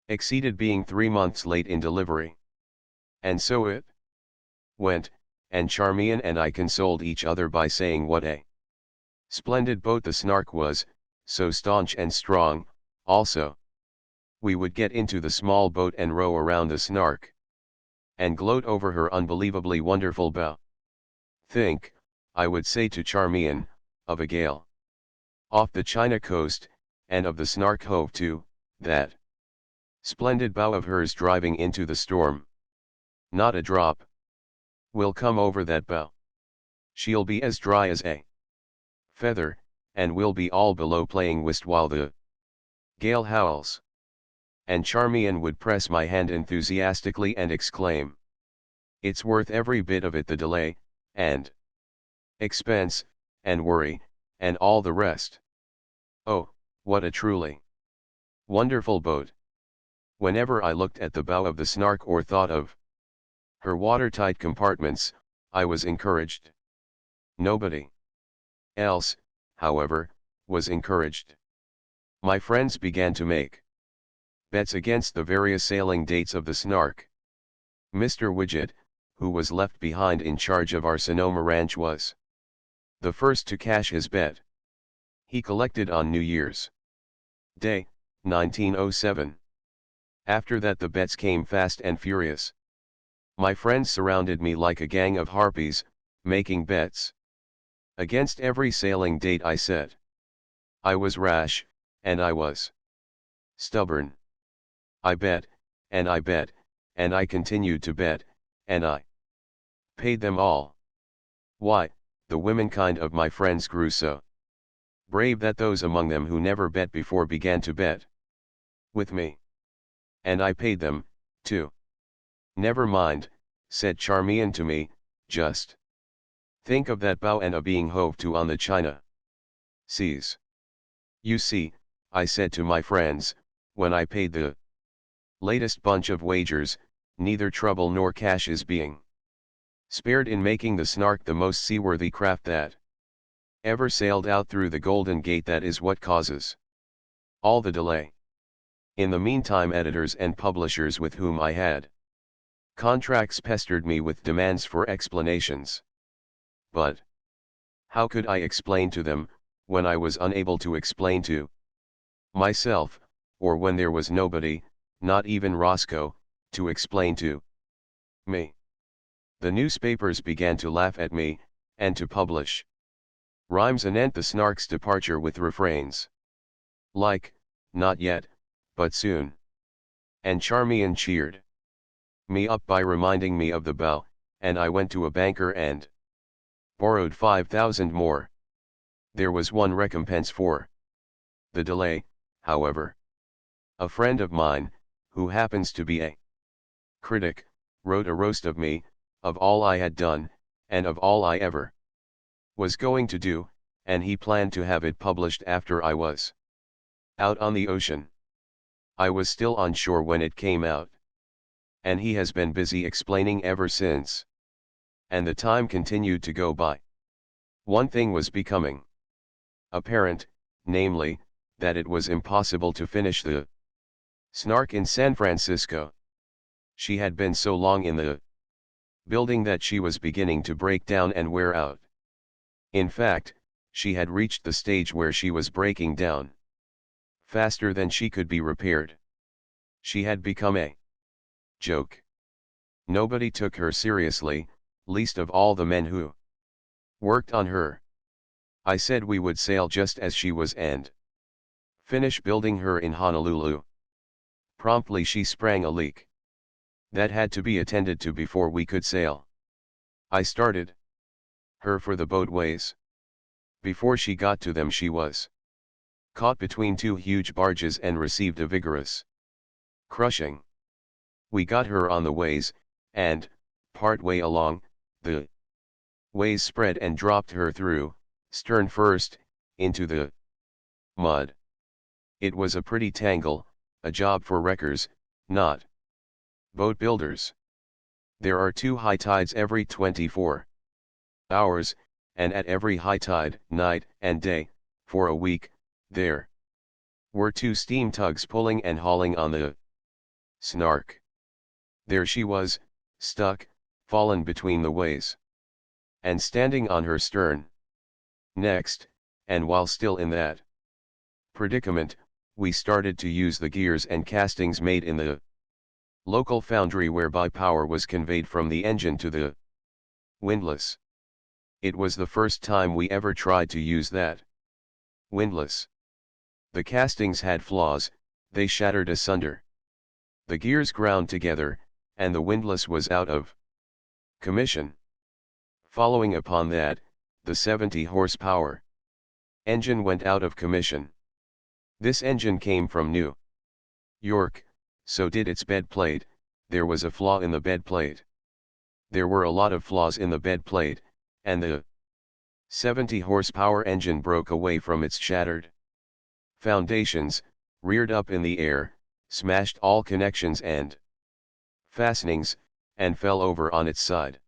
exceeded being 3 months late in delivery. And so it went, and Charmian and I consoled each other by saying what a splendid boat the Snark was, so staunch and strong. Also, we would get into the small boat and row around the Snark and gloat over her unbelievably wonderful bow. Think, I would say to Charmian, of a gale off the China coast, and of the Snark hove to, that splendid bow of hers driving into the storm. Not a drop will come over that bow. She'll be as dry as a feather, and we'll be all below playing whist while the gale howls. And Charmian would press my hand enthusiastically and exclaim, "It's worth every bit of it, the delay, and expense, and worry, and all the rest. Oh, what a truly wonderful boat." Whenever I looked at the bow of the Snark or thought of her watertight compartments, I was encouraged. Nobody else, however, was encouraged. My friends began to make bets against the various sailing dates of the Snark. Mr. Widget, who was left behind in charge of our Sonoma ranch, was the first to cash his bet. He collected on New Year's Day, 1907. After that the bets came fast and furious. My friends surrounded me like a gang of harpies, making bets against every sailing date I set. I was rash, and I was stubborn. I bet, and I bet, and I continued to bet, and I paid them all. Why, the womenkind of my friends grew so brave that those among them who never bet before began to bet with me. And I paid them, too. "Never mind," said Charmian to me, "just think of that bow and a being hove to on the China seas." "You see," I said to my friends, when I paid the latest bunch of wagers, "neither trouble nor cash is being spared in making the Snark the most seaworthy craft that ever sailed out through the Golden Gate. That is what causes all the delay." In the meantime editors and publishers with whom I had contracts pestered me with demands for explanations. But how could I explain to them, when I was unable to explain to myself, or when there was nobody, not even Roscoe, to explain to me? The newspapers began to laugh at me, and to publish rhymes anent the Snark's departure with refrains like, "Not yet, but soon." And Charmian cheered me up by reminding me of the bow, and I went to a banker and borrowed 5,000 more. There was one recompense for the delay, however. A friend of mine, who happens to be a critic, wrote a roast of me, of all I had done, and of all I ever was going to do, and he planned to have it published after I was out on the ocean. I was still on shore when it came out. And he has been busy explaining ever since. And the time continued to go by. One thing was becoming apparent, namely, that it was impossible to finish the Snark in San Francisco. She had been so long in the building that she was beginning to break down and wear out. In fact, she had reached the stage where she was breaking down faster than she could be repaired. She had become a joke. Nobody took her seriously, least of all the men who worked on her. I said we would sail just as she was and finish building her in Honolulu. Promptly she sprang a leak that had to be attended to before we could sail. I started her for the boatways. Before she got to them she was caught between two huge barges and received a vigorous crushing. We got her on the ways, and, part way along, the ways spread and dropped her through, stern first, into the mud. It was a pretty tangle, a job for wreckers, not boat builders. There are 2 high tides every 24 hours, and at every high tide, night and day, for a week, there were 2 steam tugs pulling and hauling on the Snark. There she was, stuck, fallen between the ways, and standing on her stern. Next, and while still in that predicament, we started to use the gears and castings made in the local foundry whereby power was conveyed from the engine to the windlass. It was the first time we ever tried to use that windlass. The castings had flaws, they shattered asunder. The gears ground together, and the windlass was out of commission. Following upon that, the 70 horsepower engine went out of commission. This engine came from New York, so did its bed plate. There was a flaw in the bed plate. There were a lot of flaws in the bed plate, and the 70 horsepower engine broke away from its shattered foundations, reared up in the air, smashed all connections and fastenings, and fell over on its side.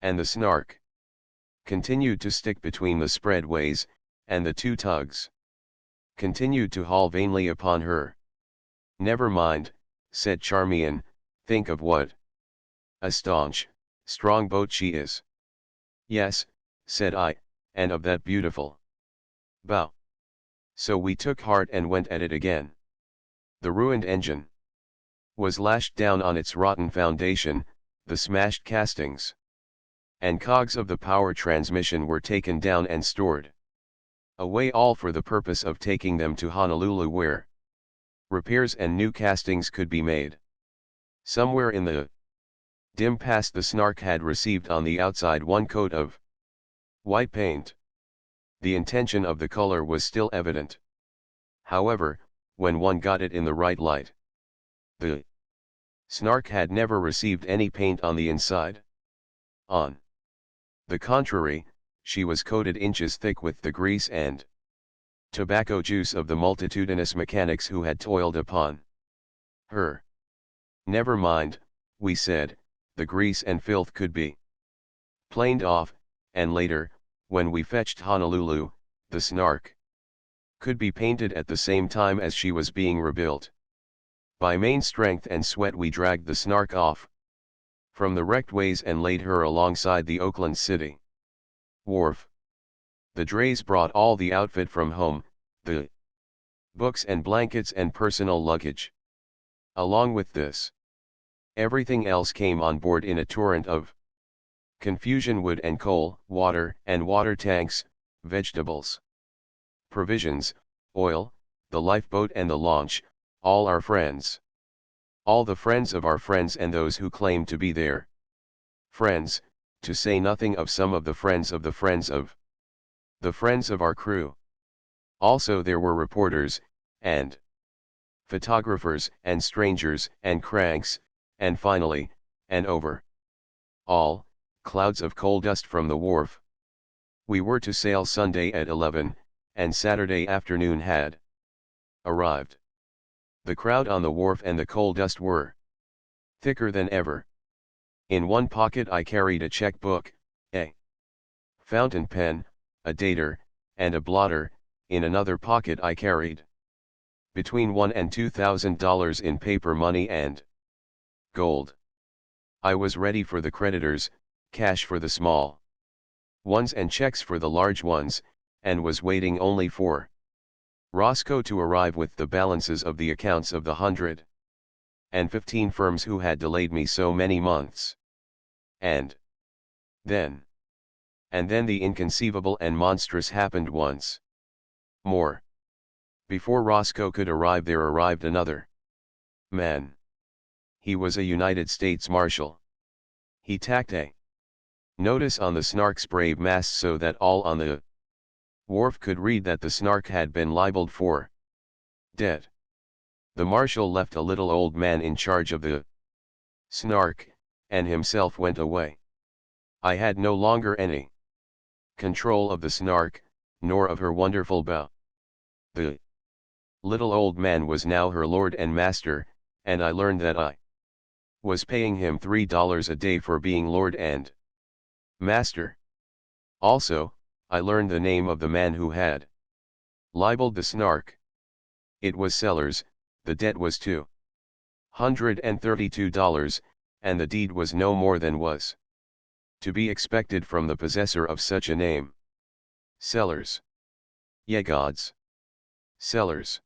And the Snark continued to stick between the spread ways, and the 2 tugs continued to haul vainly upon her. "Never mind," said Charmian, "think of what a staunch, strong boat she is." "Yes," said I, "and of that beautiful bow." So we took heart and went at it again. The ruined engine was lashed down on its rotten foundation, the smashed castings and cogs of the power transmission were taken down and stored away, all for the purpose of taking them to Honolulu where repairs and new castings could be made. Somewhere in the dim past the Snark had received on the outside 1 coat of white paint. The intention of the color was still evident. However, when one got it in the right light, the Snark had never received any paint on the inside. On the contrary, she was coated inches thick with the grease and tobacco juice of the multitudinous mechanics who had toiled upon her. "Never mind," we said, "the grease and filth could be planed off, and later, when we fetched Honolulu, the Snark could be painted at the same time as she was being rebuilt." By main strength and sweat we dragged the Snark off from the wrecked ways and laid her alongside the Oakland City wharf. The drays brought all the outfit from home, the books and blankets and personal luggage. Along with this, everything else came on board in a torrent of confusion: wood and coal, water and water tanks, vegetables, provisions, oil, the lifeboat and the launch, all our friends. All the friends of our friends and those who claimed to be their friends, to say nothing of some of the friends of the friends of the friends of our crew. Also there were reporters, and photographers, and strangers, and cranks, and finally, and over all, clouds of coal dust from the wharf. We were to sail Sunday at 11, and Saturday afternoon had arrived. The crowd on the wharf and the coal dust were thicker than ever. In one pocket I carried a checkbook, a fountain pen, a dater, and a blotter. In another pocket I carried between $1,000 and $2,000 in paper money and gold. I was ready for the creditors, cash for the small ones and checks for the large ones, and was waiting only for Roscoe to arrive with the balances of the accounts of the 115 firms who had delayed me so many months. And then the inconceivable and monstrous happened once more. Before Roscoe could arrive, there arrived another man. He was a United States Marshal. He tacked a notice on the Snark's brave mast so that all on the wharf could read that the Snark had been libeled for debt. The Marshal left a little old man in charge of the Snark, and himself went away. I had no longer any control of the Snark, nor of her wonderful bow. The little old man was now her lord and master, and I learned that I was paying him $3 a day for being lord and master. Also, I learned the name of the man who had libeled the Snark. It was Sellers. The debt was $232, and the deed was no more than was to be expected from the possessor of such a name. Sellers. Ye gods! Sellers.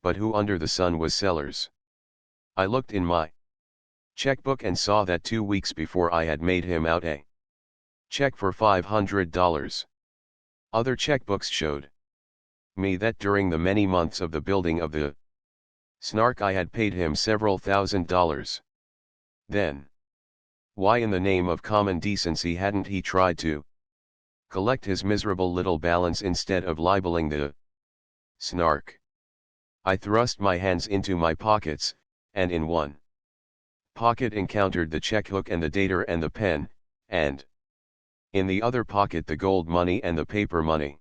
But who under the sun was Sellers? I looked in my checkbook and saw that 2 weeks before I had made him out a check for $500. Other checkbooks showed me that during the many months of the building of the Snark I had paid him several $1,000s. Then, why in the name of common decency hadn't he tried to collect his miserable little balance instead of libeling the Snark? I thrust my hands into my pockets, and in one pocket encountered the checkbook and the dater and the pen, and in the other pocket the gold money and the paper money.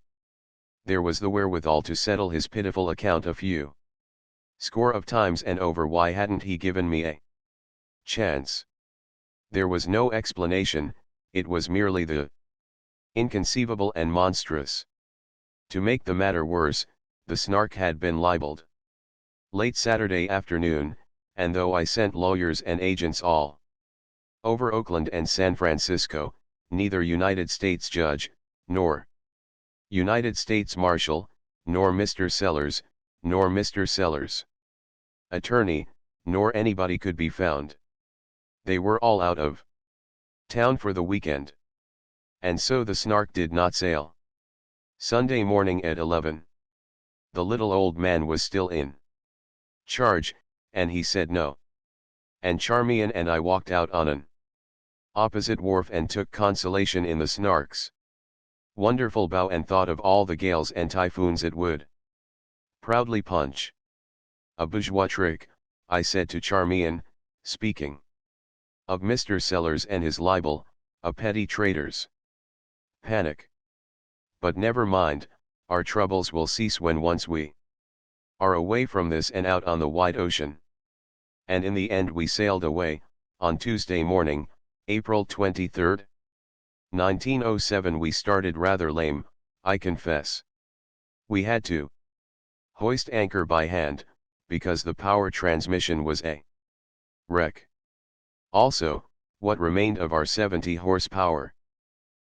There was the wherewithal to settle his pitiful account a few score of times and over. Why hadn't he given me a chance? There was no explanation, it was merely the inconceivable and monstrous. To make the matter worse, the Snark had been libeled late Saturday afternoon, and though I sent lawyers and agents all over Oakland and San Francisco, neither United States Judge, nor United States Marshal, nor Mr. Sellers, nor Mr. Sellers' attorney, nor anybody could be found. They were all out of town for the weekend. And so the Snark did not sail. Sunday morning at 11. The little old man was still in charge, and he said no. And Charmian and I walked out on an opposite wharf and took consolation in the Snark's wonderful bow and thought of all the gales and typhoons it would proudly punch. A bourgeois trick, I said to Charmian, speaking of Mr. Sellers and his libel, a petty trader's panic. But never mind, our troubles will cease when once we are away from this and out on the wide ocean. And in the end we sailed away, on Tuesday morning, April 23, 1907. We started rather lame, I confess. We had to hoist anchor by hand, because the power transmission was a wreck. Also, what remained of our 70 horsepower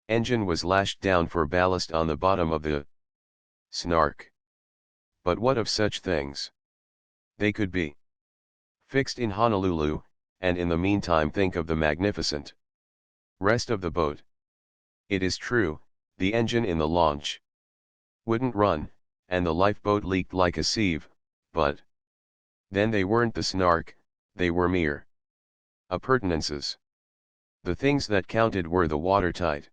engine was lashed down for ballast on the bottom of the Snark. But what of such things? They could be fixed in Honolulu, and in the meantime think of the magnificent rest of the boat. It is true, the engine in the launch wouldn't run, and the lifeboat leaked like a sieve, but then they weren't the Snark, they were mere appurtenances. The things that counted were the watertight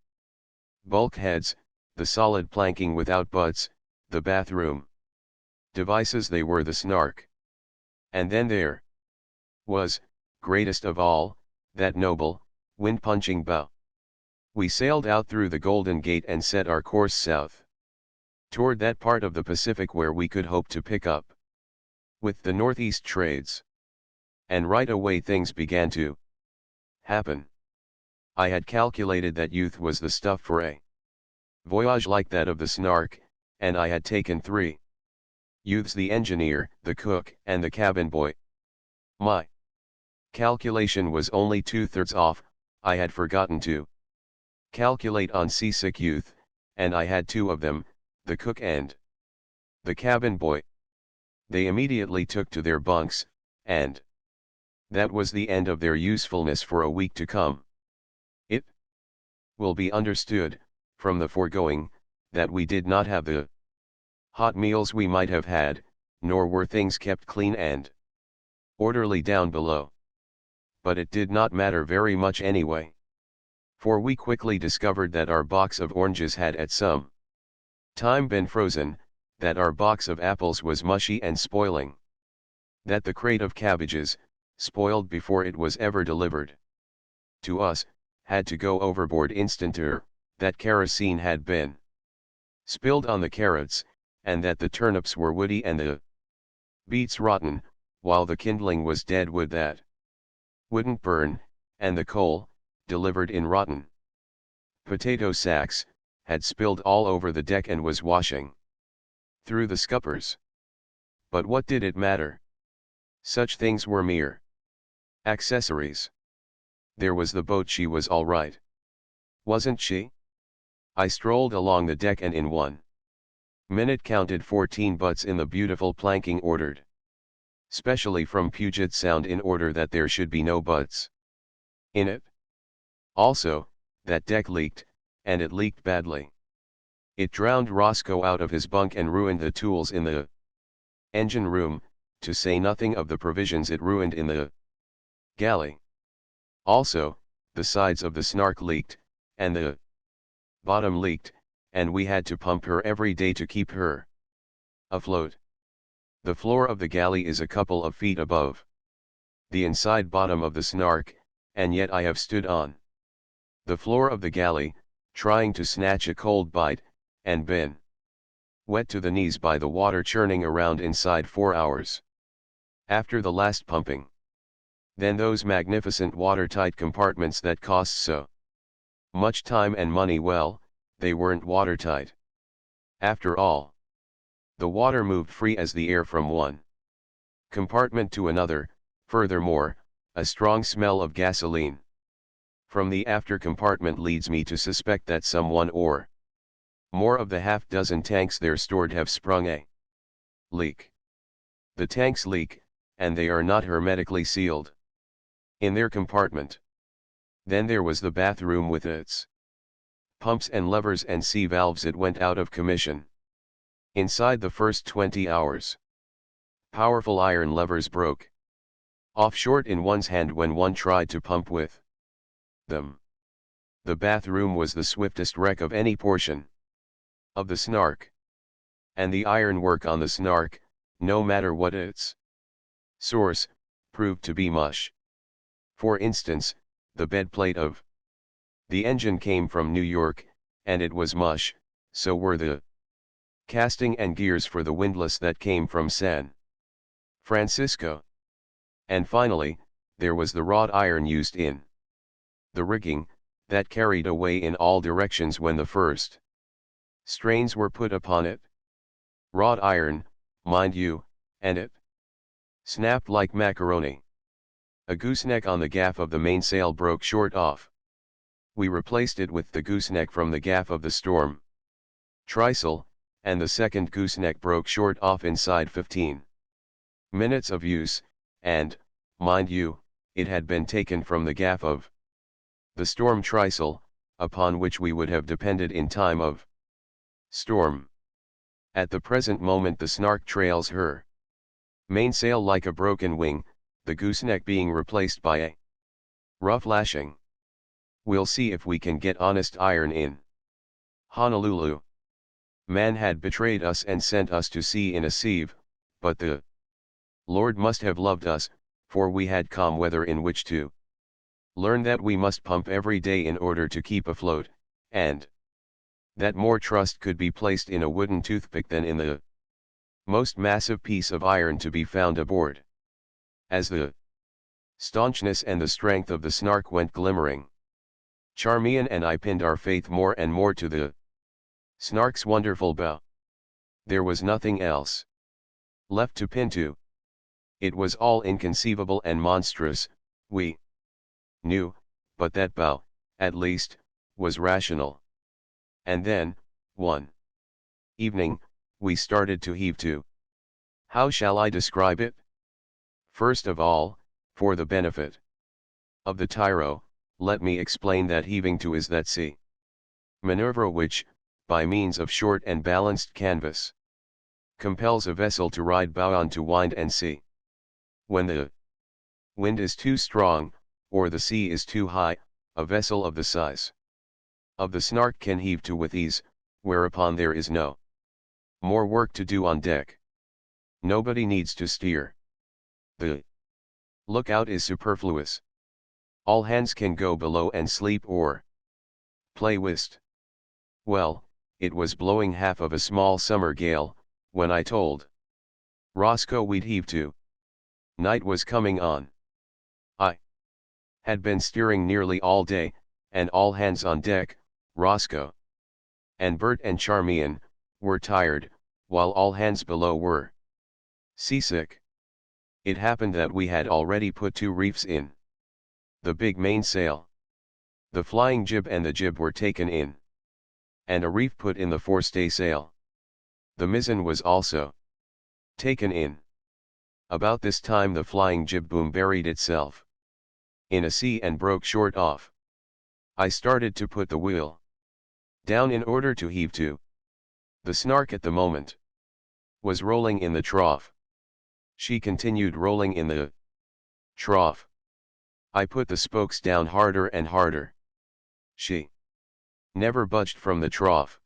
bulkheads, the solid planking without butts, the bathroom devices. They were the Snark. And then there was, greatest of all, that noble, wind-punching bow. We sailed out through the Golden Gate and set our course south, toward that part of the Pacific where we could hope to pick up with the northeast trades. And right away things began to happen. I had calculated that youth was the stuff for a voyage like that of the Snark, and I had taken 3 youths: the engineer, the cook, and the cabin boy. My calculation was only 2/3 off. I had forgotten to calculate on seasick youth, and I had 2 of them, the cook and the cabin boy. They immediately took to their bunks, and that was the end of their usefulness for a week to come. It will be understood, from the foregoing, that we did not have the hot meals we might have had, nor were things kept clean and orderly down below. But it did not matter very much anyway. For we quickly discovered that our box of oranges had at some time been frozen, that our box of apples was mushy and spoiling, that the crate of cabbages, spoiled before it was ever delivered to us, had to go overboard instanter, that kerosene had been spilled on the carrots, and that the turnips were woody and the beets rotten, while the kindling was dead wood that wouldn't burn, and the coal, delivered in rotten potato sacks, had spilled all over the deck and was washing through the scuppers. But what did it matter? Such things were mere accessories. There was the boat. She was all right, wasn't she? I strolled along the deck and in 1 minute counted 14 butts in the beautiful planking ordered specially from Puget Sound in order that there should be no butts in it. Also, that deck leaked, and it leaked badly. It drowned Roscoe out of his bunk and ruined the tools in the engine room, to say nothing of the provisions it ruined in the galley. Also, the sides of the Snark leaked, and the bottom leaked, and we had to pump her every day to keep her afloat. The floor of the galley is a couple of feet above the inside bottom of the Snark, and yet I have stood on the floor of the galley, trying to snatch a cold bite, and been wet to the knees by the water churning around inside 4 hours after the last pumping. Then those magnificent watertight compartments that cost so much time and money, well, they weren't watertight after all. The water moved free as the air from one compartment to another. Furthermore, a strong smell of gasoline from the after compartment leads me to suspect that someone or more of the half-dozen tanks there stored have sprung a leak. The tanks leak, and they are not hermetically sealed in their compartment. Then there was the bathroom with its pumps and levers and sea valves. It went out of commission inside the first 20 hours. Powerful iron levers broke off short in one's hand when one tried to pump with them. The bathroom was the swiftest wreck of any portion of the Snark. And the ironwork on the Snark, no matter what its source, proved to be mush. For instance, the bedplate of the engine came from New York, and it was mush, so were the casting and gears for the windlass that came from San Francisco. And finally, there was the wrought iron used in the rigging, that carried away in all directions when the first strains were put upon it. Wrought iron, mind you, and it snapped like macaroni. A gooseneck on the gaff of the mainsail broke short off. We replaced it with the gooseneck from the gaff of the storm trysail, and the second gooseneck broke short off inside 15 minutes of use, and, mind you, it had been taken from the gaff of the storm trysail, upon which we would have depended in time of storm. At the present moment the Snark trails her mainsail like a broken wing, the gooseneck being replaced by a rough lashing. We'll see if we can get honest iron in Honolulu. Man had betrayed us and sent us to sea in a sieve, but the Lord must have loved us, for we had calm weather in which to Learn that we must pump every day in order to keep afloat, and that more trust could be placed in a wooden toothpick than in the most massive piece of iron to be found aboard. As the staunchness and the strength of the Snark went glimmering, Charmian and I pinned our faith more and more to the Snark's wonderful bow. There was nothing else left to pin to. It was all inconceivable and monstrous, we knew, but that bow, at least, was rational. And then, one evening, we started to heave to. How shall I describe it? First of all, for the benefit of the tyro, let me explain that heaving to is that sea maneuver which, by means of short and balanced canvas, compels a vessel to ride bow on to wind and sea. When the wind is too strong, or the sea is too high, a vessel of the size of the Snark can heave to with ease, whereupon there is no more work to do on deck. Nobody needs to steer. The lookout is superfluous. All hands can go below and sleep or play whist. Well, it was blowing half of a small summer gale, when I told Roscoe we'd heave to. Night was coming on. I had been steering nearly all day, and all hands on deck, Roscoe and Bert and Charmian, were tired, while all hands below were seasick. It happened that we had already put 2 reefs in. The big mainsail, the flying jib and the jib were taken in, and a reef put in the forestaysail. The mizzen was also taken in. About this time the flying jib boom buried itself in a sea and broke short off. I started to put the wheel down in order to heave to. The Snark at the moment was rolling in the trough. She continued rolling in the trough. I put the spokes down harder and harder. She never budged from the trough.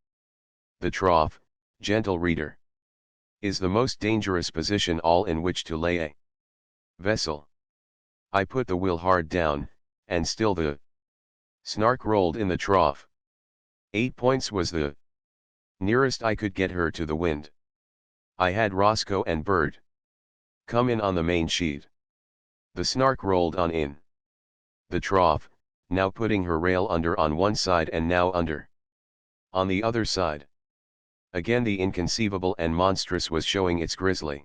The trough, gentle reader, is the most dangerous position all in which to lay a vessel. I put the wheel hard down, and still the Snark rolled in the trough. 8 points was the nearest I could get her to the wind. I had Roscoe and Bert come in on the main sheet. The Snark rolled on in the trough, now putting her rail under on one side and now under on the other side. Again the inconceivable and monstrous was showing its grisly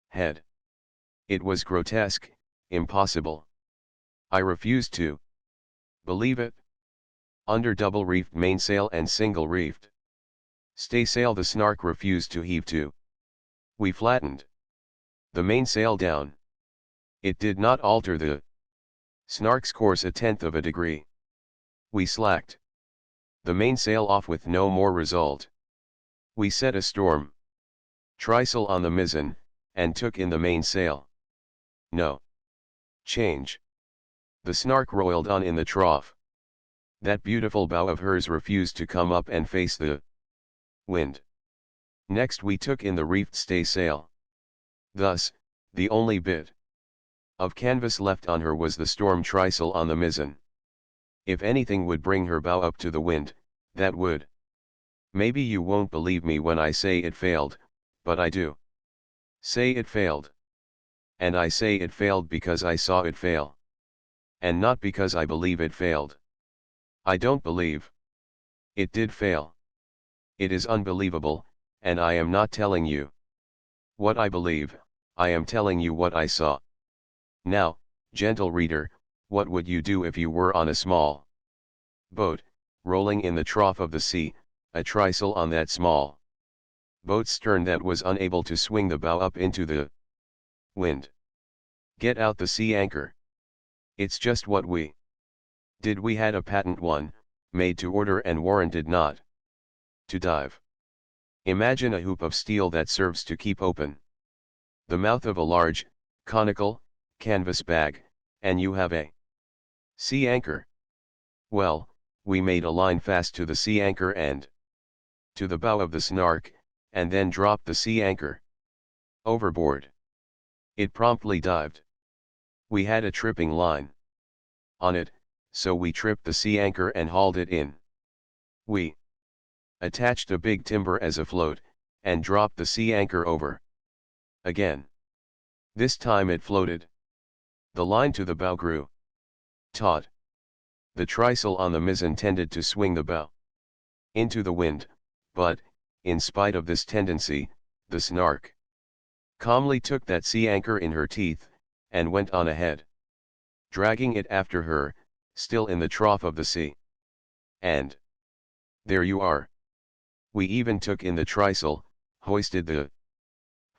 head. It was grotesque, impossible. I refused to believe it. Under double-reefed mainsail and single-reefed staysail the Snark refused to heave to. We flattened the mainsail down. It did not alter the Snark's course 1/10 of a degree. We slacked the mainsail off with no more result. We set a storm trysail on the mizzen, and took in the mainsail. No change. The Snark roiled on in the trough. That beautiful bow of hers refused to come up and face the wind. Next we took in the reefed staysail. Thus, the only bit of canvas left on her was the storm trysail on the mizzen. If anything would bring her bow up to the wind, that would. Maybe you won't believe me when I say it failed, but I do say it failed. And I say it failed because I saw it fail. And not because I believe it failed. I don't believe it did fail. It is unbelievable, and I am not telling you what I believe, I am telling you what I saw. Now, gentle reader, what would you do if you were on a small boat, rolling in the trough of the sea, a trysail on that small boat's stern that was unable to swing the bow up into the wind? Get out the sea anchor. It's just what we did. We had a patent one, made to order and warranted not to dive. Imagine a hoop of steel that serves to keep open the mouth of a large, conical, canvas bag, and you have a sea anchor. Well, we made a line fast to the sea anchor and to the bow of the Snark, and then dropped the sea anchor overboard. It promptly dived. We had a tripping line on it, so we tripped the sea anchor and hauled it in. We attached a big timber as a float, and dropped the sea anchor over. Again. This time it floated. The line to the bow grew taut. The trysail on the mizzen tended to swing the bow into the wind, but, in spite of this tendency, the Snark calmly took that sea anchor in her teeth, and went on ahead, dragging it after her, still in the trough of the sea. And there you are. We even took in the trysail, hoisted the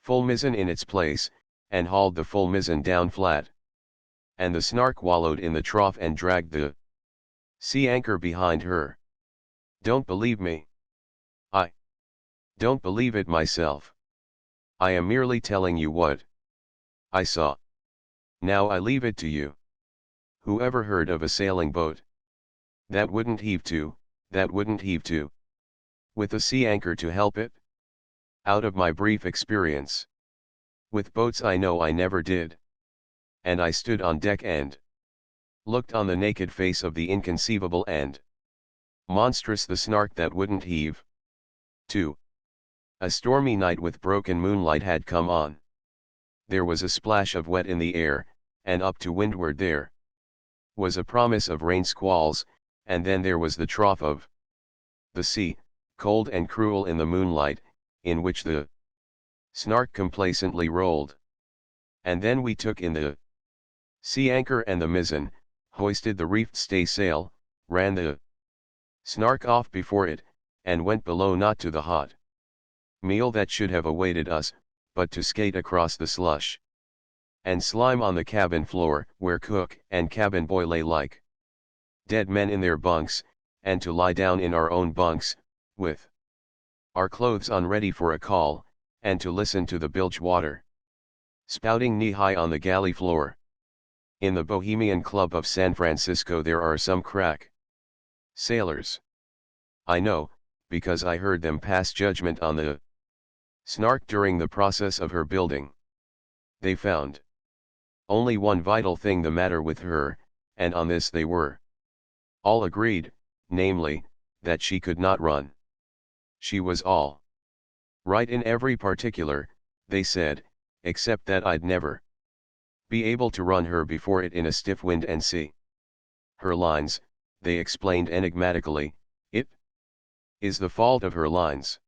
full mizzen in its place, and hauled the full mizzen down flat. And the Snark wallowed in the trough and dragged the sea anchor behind her. Don't believe me? I don't believe it myself. I am merely telling you what I saw. Now I leave it to you. Whoever heard of a sailing boat that wouldn't heave to, with a sea anchor to help it? Out of my brief experience with boats, I know I never did. And I stood on deck and looked on the naked face of the inconceivable and monstrous the Snark that wouldn't heave. 2. A stormy night with broken moonlight had come on. There was a splash of wet in the air, and up to windward there was a promise of rain squalls, and then there was the trough of the sea, cold and cruel in the moonlight, in which the Snark complacently rolled. And then we took in the sea anchor and the mizzen, hoisted the reefed staysail, ran the Snark off before it, and went below, not to the hot meal that should have awaited us, but to skate across the slush and slime on the cabin floor, where cook and cabin boy lay like dead men in their bunks, and to lie down in our own bunks, with our clothes on ready for a call, and to listen to the bilge water spouting knee-high on the galley floor. In the Bohemian Club of San Francisco there are some crack sailors. I know, because I heard them pass judgment on the Snark during the process of her building. They found only one vital thing the matter with her, and on this they were all agreed, namely, that she could not run. She was all right in every particular, they said, except that I'd never be able to run her before it in a stiff wind and sea. Her lines, they explained enigmatically, it is the fault of her lines.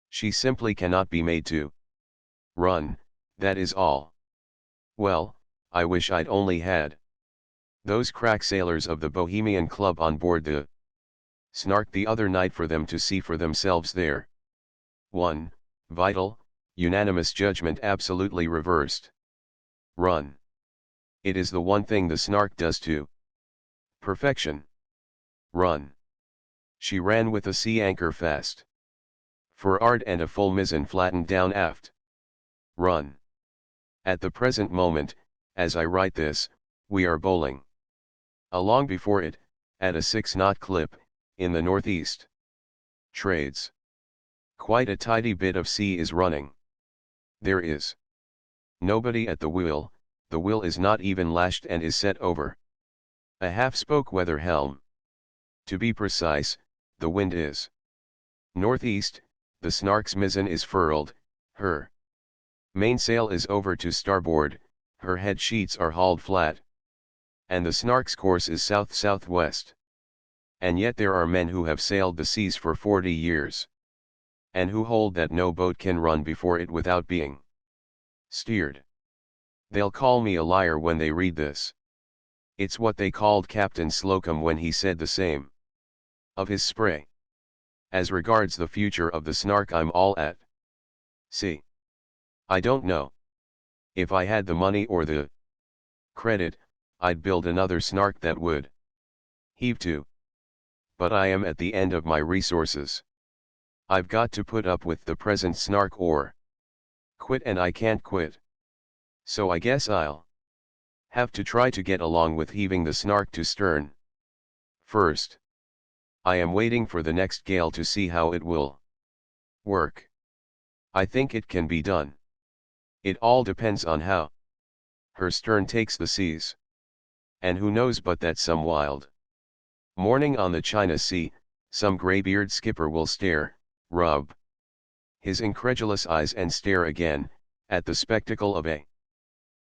She simply cannot be made to run, that is all. Well, I wish I'd only had those crack sailors of the Bohemian Club on board the Snark the other night for them to see for themselves their 1. Vital, unanimous judgment absolutely reversed. Run. It is the one thing the Snark does to perfection. Run. She ran with a sea anchor fast for'ard and a full mizzen flattened down aft. Run. At the present moment, as I write this, we are bowling along before it, at a 6-knot clip, in the northeast trades. Quite a tidy bit of sea is running. There is nobody at the wheel is not even lashed and is set over a half-spoke weather helm. To be precise, the wind is northeast, the Snark's mizzen is furled, her mainsail is over to starboard, her head sheets are hauled flat, and the Snark's course is south-southwest. And yet there are men who have sailed the seas for 40 years. And who hold that no boat can run before it without being steered. They'll call me a liar when they read this. It's what they called Captain Slocum when he said the same of his Spray. As regards the future of the Snark, I'm all at sea. I don't know. If I had the money or the credit, I'd build another Snark that would heave to. But I am at the end of my resources. I've got to put up with the present Snark or quit, and I can't quit. So I guess I'll have to try to get along with heaving the Snark to stern. First, I am waiting for the next gale to see how it will work. I think it can be done. It all depends on how her stern takes the seas. and who knows but that some wild morning on the China Sea, some greybeard skipper will stare, rub his incredulous eyes and stare again, at the spectacle of a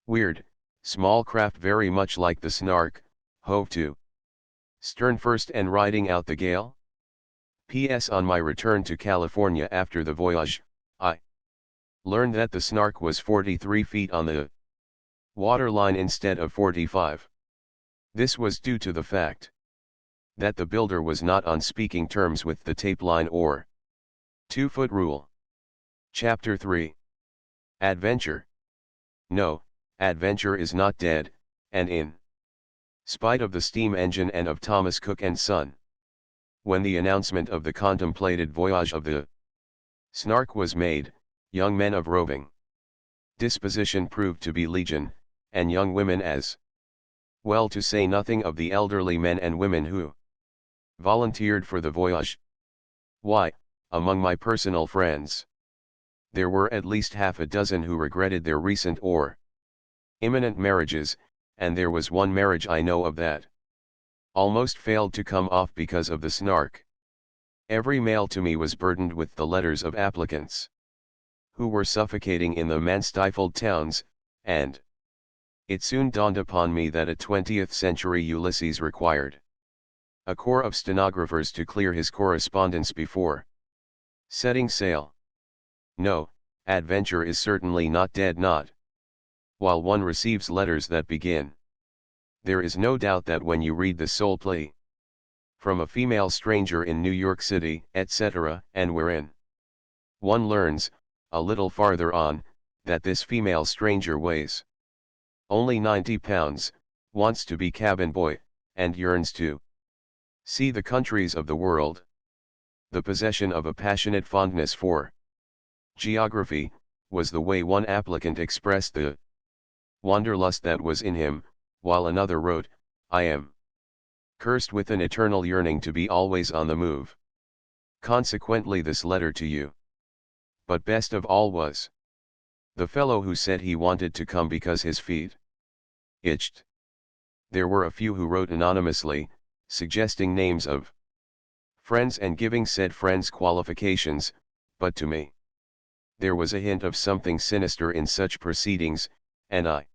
weird, small craft very much like the Snark, hove to stern first and riding out the gale. P.S. On my return to California after the voyage, I learned that the Snark was 43 feet on the waterline instead of 45. This was due to the fact that the builder was not on speaking terms with the tape line or 2-foot rule. Chapter 3. Adventure. No, adventure is not dead, and in spite of the steam engine and of Thomas Cook and Son, when the announcement of the contemplated voyage of the Snark was made, young men of roving disposition proved to be legion, and young women as well, to say nothing of the elderly men and women who volunteered for the voyage. Why, among my personal friends, there were at least half a dozen who regretted their recent or imminent marriages, and there was one marriage I know of that almost failed to come off because of the Snark. Every mail to me was burdened with the letters of applicants who were suffocating in the man-stifled towns, and it soon dawned upon me that a 20th century Ulysses required a corps of stenographers to clear his correspondence before setting sail. No, adventure is certainly not dead, not while one receives letters that begin. There is no doubt that when you read the soul plea from a female stranger in New York City, etc., and wherein one learns, a little farther on, that this female stranger weighs only 90 pounds, wants to be cabin boy, and yearns to see the countries of the world. The possession of a passionate fondness for geography was the way one applicant expressed the wanderlust that was in him, while another wrote, I am cursed with an eternal yearning to be always on the move. Consequently this letter to you. But best of all was the fellow who said he wanted to come because his feet itched. There were a few who wrote anonymously, suggesting names of friends and giving said friends qualifications, but to me there was a hint of something sinister in such proceedings, and I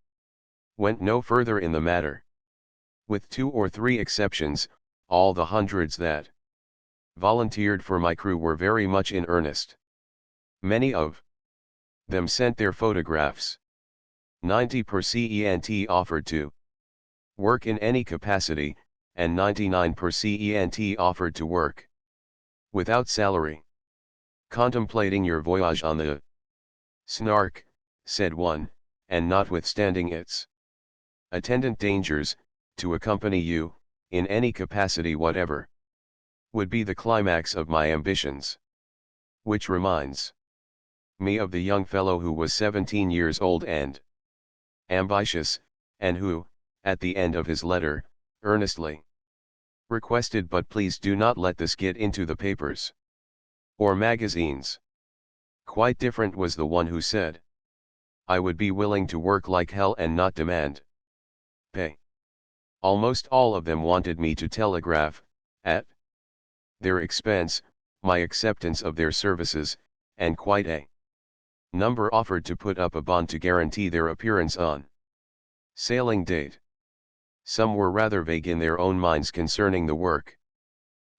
went no further in the matter. With 2 or 3 exceptions, all the hundreds that volunteered for my crew were very much in earnest. Many of them sent their photographs. 90% offered to work in any capacity, and 99% offered to work without salary. Contemplating your voyage on the Snark, said one, and notwithstanding its attendant dangers, to accompany you, in any capacity whatever, would be the climax of my ambitions. Which reminds me of the young fellow who was 17 years old and ambitious, and who, at the end of his letter, earnestly requested, but please do not let this get into the papers or magazines. Quite different was the one who said, I would be willing to work like hell and not demand pay. Almost all of them wanted me to telegraph, at their expense, my acceptance of their services, and quite a number offered to put up a bond to guarantee their appearance on sailing date. Some were rather vague in their own minds concerning the work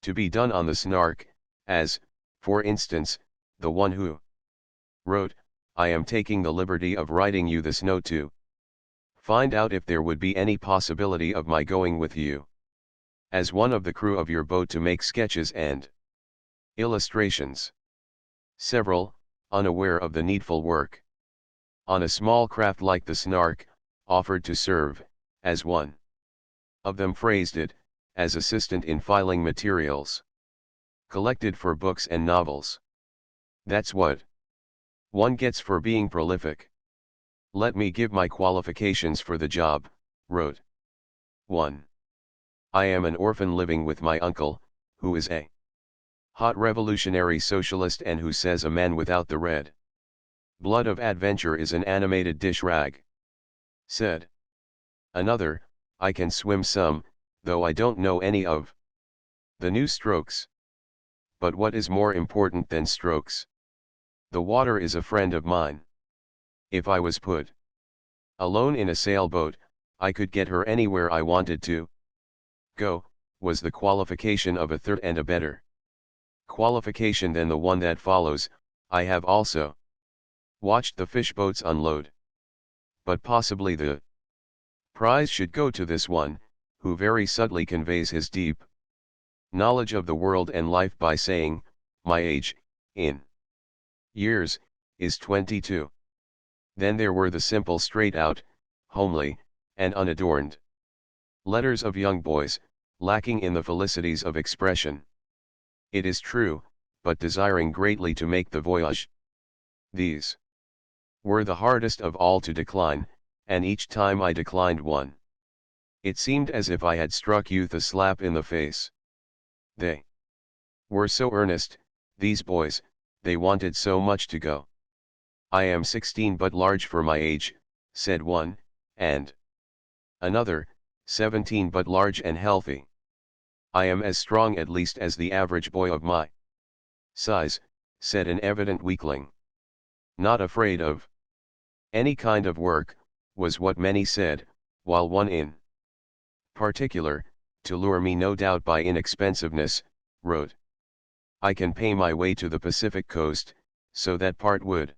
to be done on the Snark, as, for instance, the one who wrote, I am taking the liberty of writing you this note to find out if there would be any possibility of my going with you as one of the crew of your boat to make sketches and illustrations. Several, unaware of the needful work on a small craft like the Snark, offered to serve, as one of them phrased it, as assistant in filing materials collected for books and novels. That's what one gets for being prolific. Let me give my qualifications for the job, wrote 1. I am an orphan living with my uncle, who is a hot revolutionary socialist and who says a man without the red blood of adventure is an animated dish rag. Said another, I can swim some, though I don't know any of the new strokes. But what is more important than strokes? The water is a friend of mine. If I was put alone in a sailboat, I could get her anywhere I wanted to go, was the qualification of a third and a better qualification than the one that follows. I have also watched the fish boats unload. But possibly the prize should go to this one, who very subtly conveys his deep knowledge of the world and life by saying, my age, in years, is 22. Then there were the simple straight-out, homely, and unadorned letters of young boys, lacking in the felicities of expression. It is true, but desiring greatly to make the voyage. These were the hardest of all to decline, and each time I declined one, it seemed as if I had struck youth a slap in the face. They were so earnest, these boys, they wanted so much to go. I am 16 but large for my age, said one, and another, 17 but large and healthy. I am as strong at least as the average boy of my size, said an evident weakling. Not afraid of any kind of work, was what many said, while one in particular, to lure me no doubt by inexpensiveness, wrote, I can pay my way to the Pacific coast, so that part would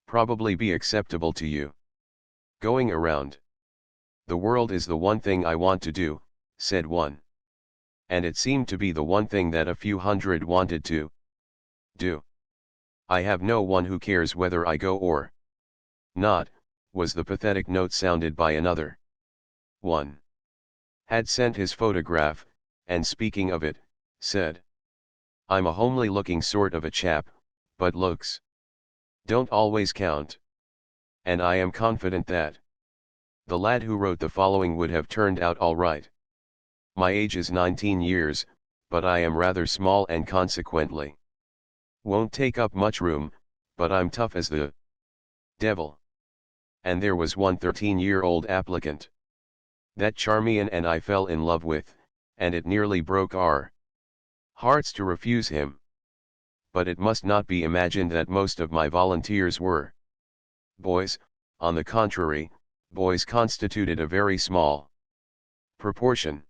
probably be acceptable to you. Going around the world is the one thing I want to do, said one. And it seemed to be the one thing that a few hundred wanted to do. I have no one who cares whether I go or not, was the pathetic note sounded by another. One had sent his photograph, and speaking of it, said, I'm a homely looking sort of a chap, but looks don't always count. And I am confident that the lad who wrote the following would have turned out all right. My age is 19 years, but I am rather small and consequently won't take up much room, but I'm tough as the devil. And there was one 13-year-old applicant that Charmian and I fell in love with, and it nearly broke our hearts to refuse him. But it must not be imagined that most of my volunteers were boys. On the contrary, boys constituted a very small proportion.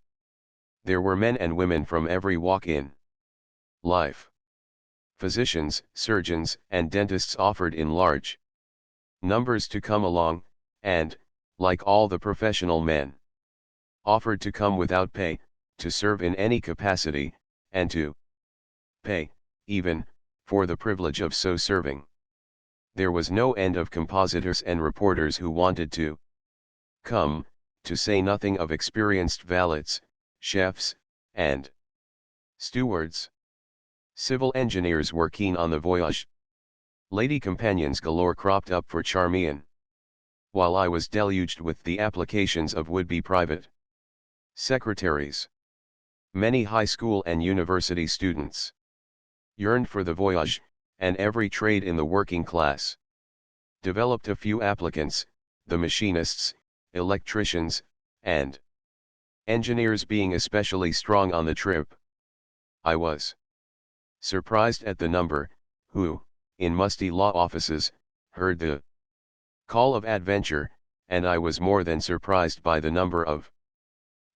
There were men and women from every walk in life. Physicians, surgeons, and dentists offered in large numbers to come along, and, like all the professional men, offered to come without pay, to serve in any capacity, and to pay, even, for the privilege of so serving. There was no end of compositors and reporters who wanted to come, to say nothing of experienced valets, chefs, and stewards. Civil engineers were keen on the voyage. Lady companions galore cropped up for Charmian, while I was deluged with the applications of would-be private secretaries. Many high school and university students yearned for the voyage, and every trade in the working class developed a few applicants, the machinists, electricians, and engineers being especially strong on the trip. I was surprised at the number, who, in musty law offices, heard the call of adventure, and I was more than surprised by the number of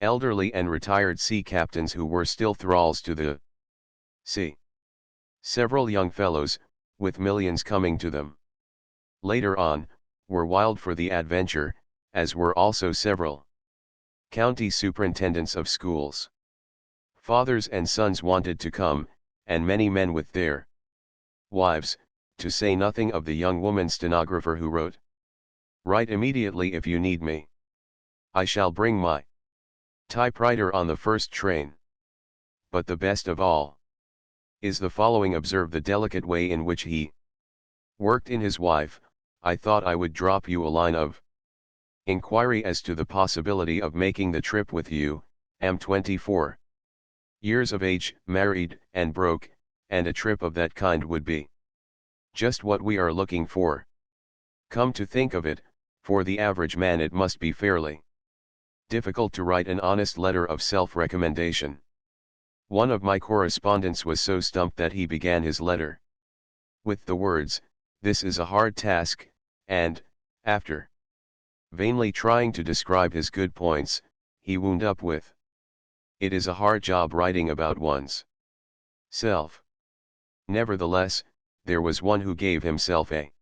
elderly and retired sea captains who were still thralls to the sea. Several young fellows, with millions coming to them later on, were wild for the adventure, as were also several county superintendents of schools. Fathers and sons wanted to come, and many men with their wives, to say nothing of the young woman stenographer who wrote, "Write immediately if you need me. I shall bring my typewriter on the first train." But the best of all is the following. Observe the delicate way in which he worked in his wife. I thought I would drop you a line of inquiry as to the possibility of making the trip with you. Am 24 years of age, married, and broke, and a trip of that kind would be just what we are looking for. Come to think of it, for the average man it must be fairly Difficult to write an honest letter of self-recommendation. One of my correspondents was so stumped that he began his letter with the words, "This is a hard task," and, after vainly trying to describe his good points, he wound up with, "It is a hard job writing about one's self." Nevertheless, there was one who gave himself a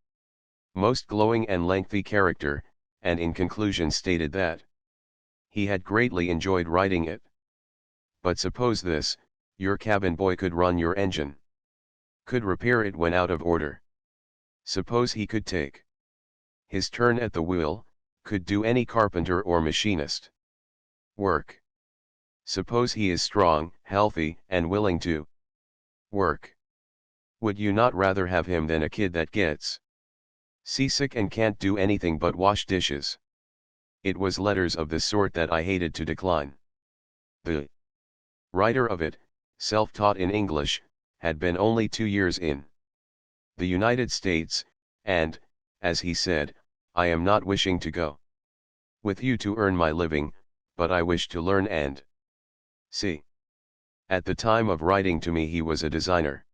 most glowing and lengthy character, and in conclusion stated that he had greatly enjoyed writing it. But suppose this, your cabin boy could run your engine, could repair it when out of order. Suppose he could take his turn at the wheel, could do any carpenter or machinist work. Suppose he is strong, healthy, and willing to work. Would you not rather have him than a kid that gets seasick and can't do anything but wash dishes? It was letters of this sort that I hated to decline. The writer of it, self-taught in English, had been only 2 years in the United States, and, as he said, "I am not wishing to go with you to earn my living, but I wish to learn and see." At the time of writing to me he was a designer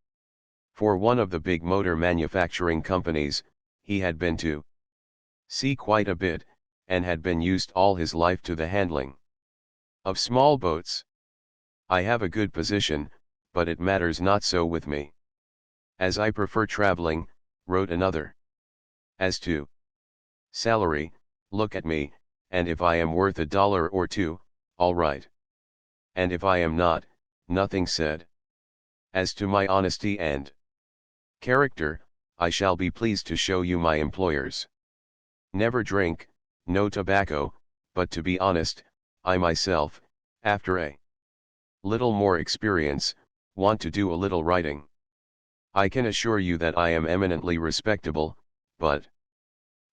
for one of the big motor manufacturing companies. He had been to sea quite a bit, and had been used all his life to the handling of small boats. "I have a good position, but it matters not so with me, as I prefer traveling," wrote another. "As to salary, look at me, and if I am worth $1 or $2, all right. And if I am not, nothing said. As to my honesty and character, I shall be pleased to show you my employers. Never drink, no tobacco, but to be honest, I myself, after a little more experience, want to do a little writing. I can assure you that I am eminently respectable, but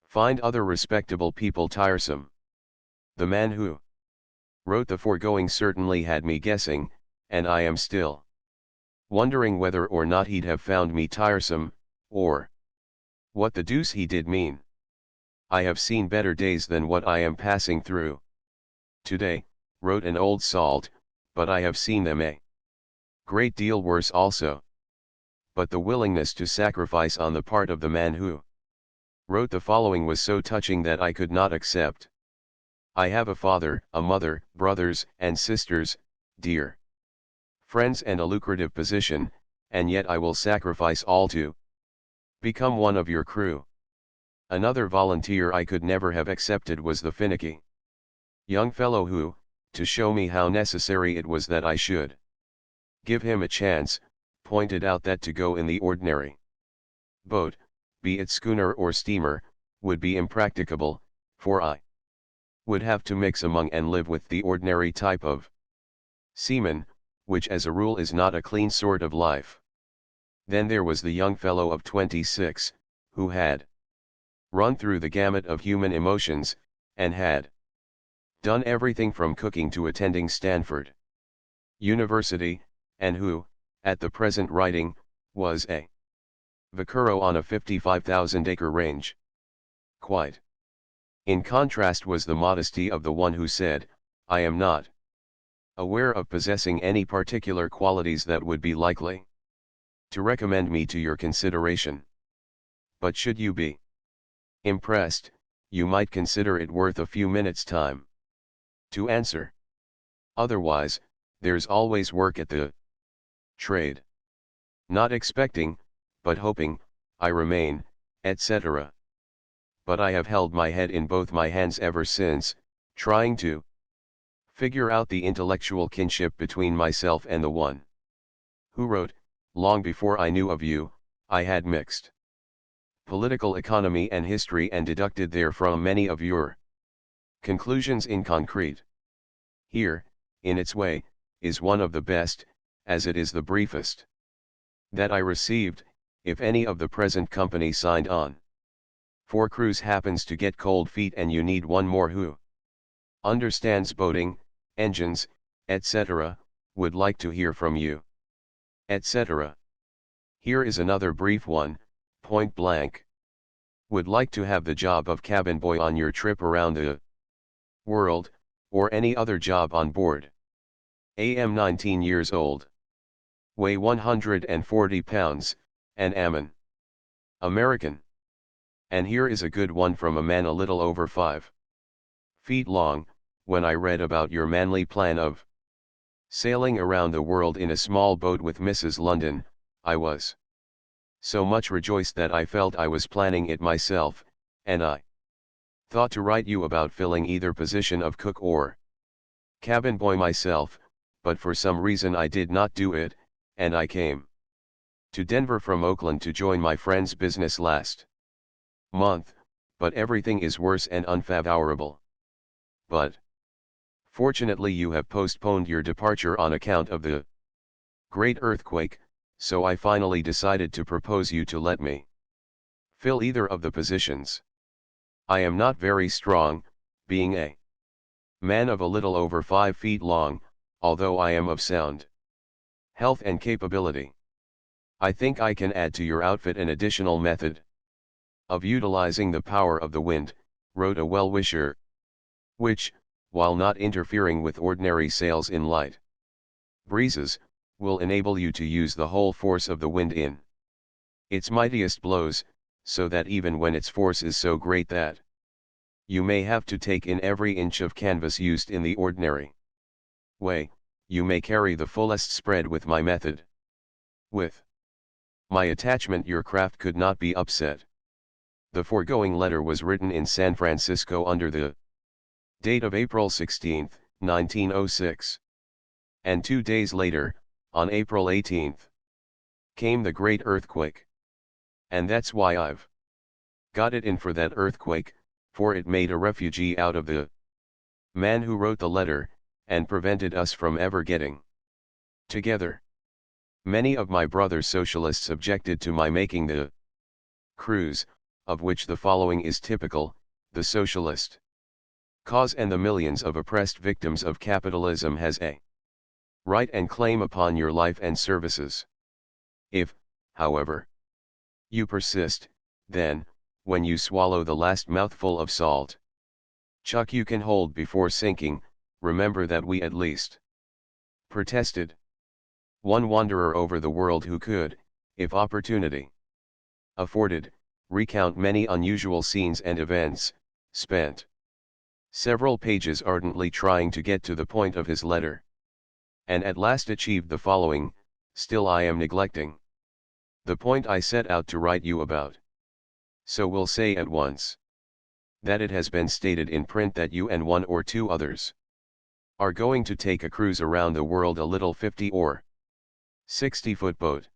find other respectable people tiresome." The man who wrote the foregoing certainly had me guessing, and I am still wondering whether or not he'd have found me tiresome, or what the deuce he did mean. "I have seen better days than what I am passing through today," wrote an old salt, "but I have seen them a great deal worse also." But the willingness to sacrifice on the part of the man who wrote the following was so touching that I could not accept. "I have a father, a mother, brothers and sisters, dear friends, and a lucrative position, and yet I will sacrifice all to become one of your crew." Another volunteer I could never have accepted was the finicky young fellow who, to show me how necessary it was that I should give him a chance, pointed out that to go in the ordinary boat, be it schooner or steamer, would be impracticable, for I would have to mix among and live with the ordinary type of seaman, which as a rule is not a clean sort of life. Then there was the young fellow of 26, who had run through the gamut of human emotions, and had done everything from cooking to attending Stanford University, and who, at the present writing, was a vaquero on a 55,000-acre range. Quite in contrast was the modesty of the one who said, "I am not aware of possessing any particular qualities that would be likely to recommend me to your consideration. But should you be impressed, you might consider it worth a few minutes' time to answer. Otherwise, there's always work at the trade. Not expecting, but hoping, I remain, etc." But I have held my head in both my hands ever since, trying to figure out the intellectual kinship between myself and the one who wrote. Long before I knew of you, I had mixed political economy and history and deducted therefrom many of your conclusions in concrete. Here, in its way, is one of the best, as it is the briefest that I received. "If any of the present company signed on for cruise happens to get cold feet and you need one more who understands boating, engines, etc., would like to hear from you, etc." Here is another brief one, point blank. "Would like to have the job of cabin boy on your trip around the world, or any other job on board. Am 19 years old. Weigh 140 pounds, and am an American. And here is a good one from a man a little over 5 feet long. When I read about your manly plan of sailing around the world in a small boat with Mrs. London, I was so much rejoiced that I felt I was planning it myself, and I thought to write you about filling either position of cook or cabin boy myself, but for some reason I did not do it, and I came to Denver from Oakland to join my friend's business last month, but everything is worse and unfavorable. But fortunately you have postponed your departure on account of the great earthquake, so I finally decided to propose you to let me fill either of the positions. I am not very strong, being a man of a little over 5 feet long, although I am of sound health and capability. I think I can add to your outfit an additional method of utilizing the power of the wind, wrote a well-wisher, which, while not interfering with ordinary sails in light breezes, will enable you to use the whole force of the wind in its mightiest blows, so that even when its force is so great that you may have to take in every inch of canvas used in the ordinary way, you may carry the fullest spread with my method. With my attachment your craft could not be upset. The foregoing letter was written in San Francisco under the date of April 16, 1906. And 2 days later, on April 18, came the great earthquake. And that's why I've got it in for that earthquake, for it made a refugee out of the man who wrote the letter, and prevented us from ever getting together. Many of my brother socialists objected to my making the cruise, of which the following is typical: the socialist cause and the millions of oppressed victims of capitalism has a right and claim upon your life and services. If, however, you persist, then, when you swallow the last mouthful of salt chuck you can hold before sinking, remember that we at least protested. One wanderer over the world who could, if opportunity afforded, recount many unusual scenes and events, spent several pages ardently trying to get to the point of his letter, and at last achieved the following: still I am neglecting the point I set out to write you about. So we'll say at once that it has been stated in print that you and 1 or 2 others are going to take a cruise around the world, a little 50 or 60-foot boat.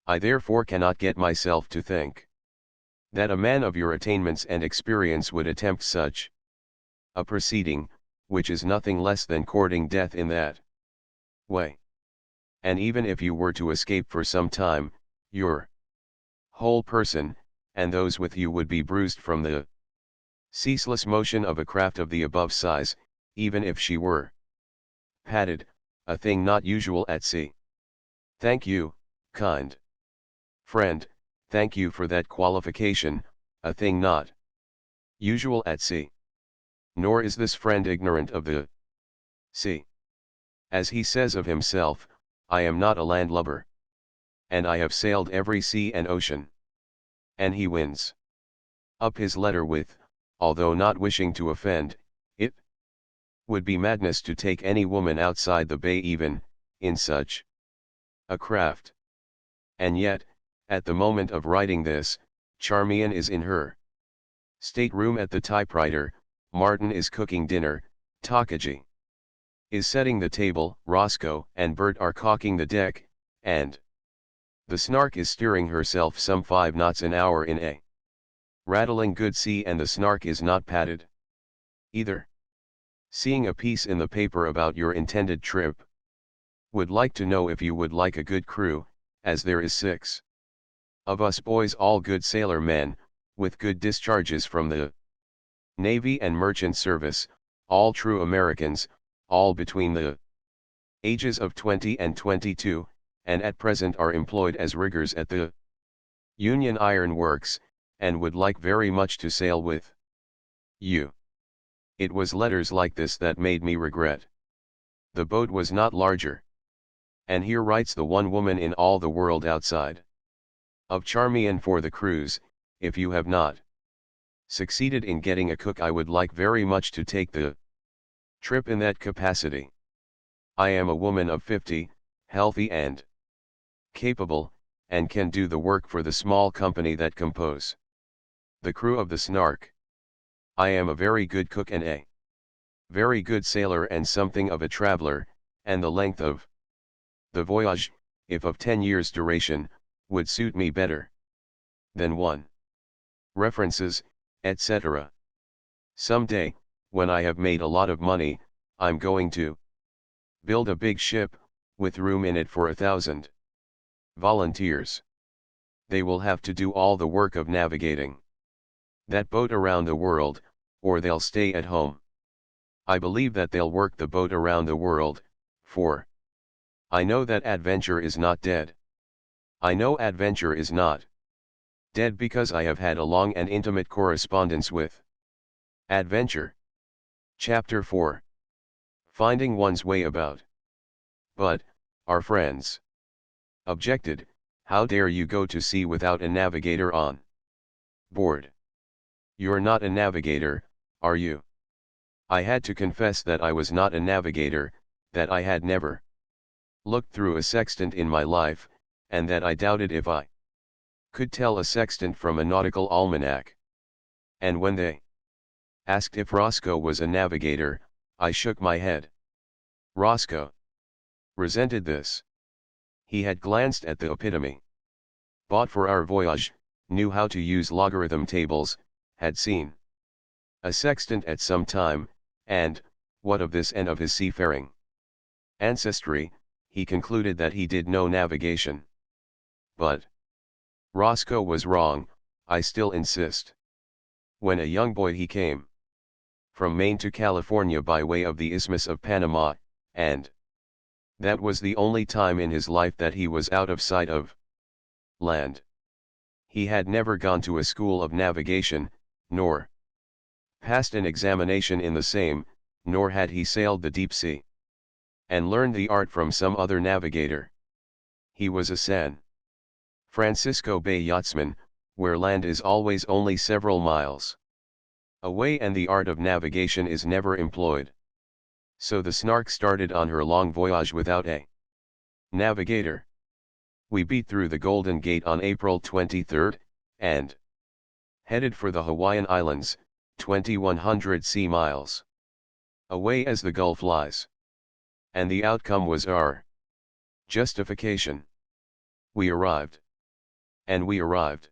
I therefore cannot get myself to think that a man of your attainments and experience would attempt such a proceeding, which is nothing less than courting death in that way. And even if you were to escape for some time, your whole person, and those with you, would be bruised from the ceaseless motion of a craft of the above size, even if she were padded, a thing not usual at sea. Thank you, kind friend, thank you for that qualification, a thing not usual at sea. Nor is this friend ignorant of the sea. As he says of himself, I am not a landlubber, and I have sailed every sea and ocean. And he wins up his letter with, although not wishing to offend, it would be madness to take any woman outside the bay even, in such a craft. And yet, at the moment of writing this, Charmian is in her stateroom at the typewriter, Martin is cooking dinner, Takagi is setting the table, Roscoe and Bert are caulking the deck, and the Snark is steering herself some 5 knots an hour in a rattling good sea, and the Snark is not padded either. Seeing a piece in the paper about your intended trip. Would like to know if you would like a good crew, as there is 6 of us boys, all good sailor men, with good discharges from the Navy and merchant service, all true Americans, all between the ages of 20 and 22, and at present are employed as riggers at the Union Iron Works, and would like very much to sail with you. It was letters like this that made me regret. The boat was not larger. And here writes the one woman in all the world outside of Charmian for the cruise. If you have not succeeded in getting a cook, I would like very much to take the trip in that capacity. I am a woman of 50, healthy and capable, and can do the work for the small company that compose the crew of the Snark. I am a very good cook and a very good sailor and something of a traveler, and the length of the voyage, if of 10 years' duration, would suit me better than one. References, etc. Someday, when I have made a lot of money, I'm going to build a big ship, with room in it for 1,000 volunteers. They will have to do all the work of navigating that boat around the world, or they'll stay at home. I believe that they'll work the boat around the world, for I know that adventure is not dead. I know adventure is not dead because I have had a long and intimate correspondence with adventure. Chapter 4. Finding one's way about. But, our friends objected, how dare you go to sea without a navigator on board? You're not a navigator, are you? I had to confess that I was not a navigator, that I had never looked through a sextant in my life, and that I doubted if I could tell a sextant from a nautical almanac. And when they asked if Roscoe was a navigator, I shook my head. Roscoe resented this. He had glanced at the epitome bought for our voyage, knew how to use logarithm tables, had seen a sextant at some time, and, what of this and of his seafaring ancestry, he concluded that he did no navigation. But Roscoe was wrong, I still insist. When a young boy he came from Maine to California by way of the Isthmus of Panama, and that was the only time in his life that he was out of sight of land. He had never gone to a school of navigation, nor passed an examination in the same, nor had he sailed the deep sea and learned the art from some other navigator. He was a San Francisco Bay yachtsman, where land is always only several miles away and the art of navigation is never employed. So the Snark started on her long voyage without a navigator. We beat through the Golden Gate on April 23, and headed for the Hawaiian Islands, 2,100 sea miles away as the Gulf lies. And the outcome was our justification. We arrived. And we arrived.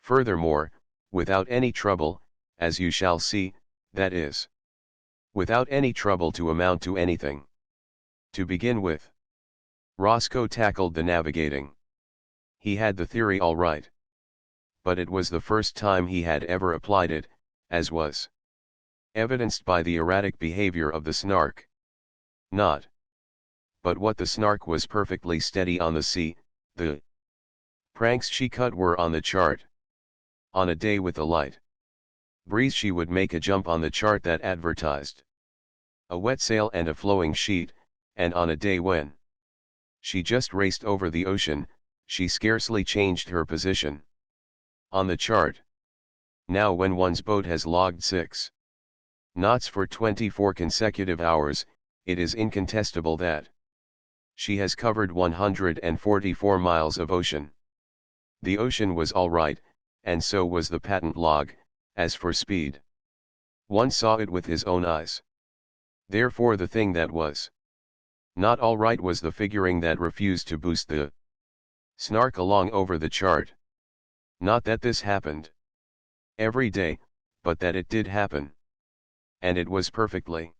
Furthermore, without any trouble, as you shall see, that is, without any trouble to amount to anything. To begin with, Roscoe tackled the navigating. He had the theory all right. But it was the first time he had ever applied it, as was evidenced by the erratic behavior of the Snark. Not but what the Snark was perfectly steady on the sea, the pranks she cut were on the chart. On a day with a light breeze she would make a jump on the chart that advertised a wet sail and a flowing sheet, and on a day when she just raced over the ocean, she scarcely changed her position on the chart. Now when one's boat has logged 6 knots for 24 consecutive hours, it is incontestable that she has covered 144 miles of ocean. The ocean was all right, and so was the patent log. As for speed, one saw it with his own eyes. Therefore the thing that was not all right was the figuring that refused to boost the Snark along over the chart. Not that this happened every day, but that it did happen. And it was perfectly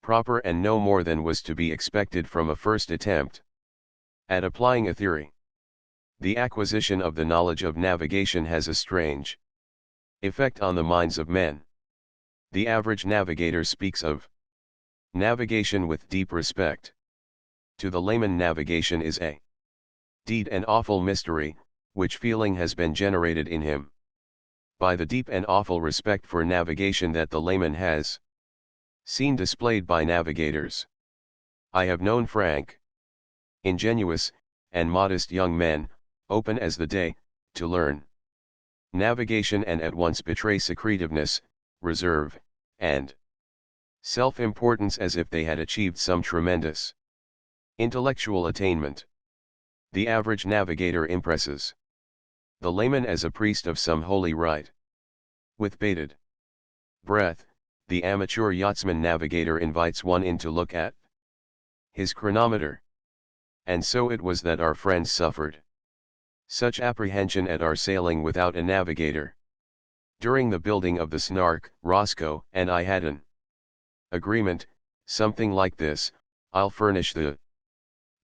proper and no more than was to be expected from a first attempt at applying a theory. The acquisition of the knowledge of navigation has a strange effect on the minds of men. The average navigator speaks of navigation with deep respect. To the layman, navigation is a deed and awful mystery, which feeling has been generated in him by the deep and awful respect for navigation that the layman has seen displayed by navigators. I have known frank, ingenuous, and modest young men, open as the day, to learn navigation and at once betray secretiveness, reserve, and self-importance as if they had achieved some tremendous intellectual attainment. The average navigator impresses the layman as a priest of some holy rite. With bated breath, the amateur yachtsman navigator invites one in to look at his chronometer. And so it was that our friends suffered such apprehension at our sailing without a navigator. During the building of the Snark, Roscoe and I had an agreement, something like this: I'll furnish the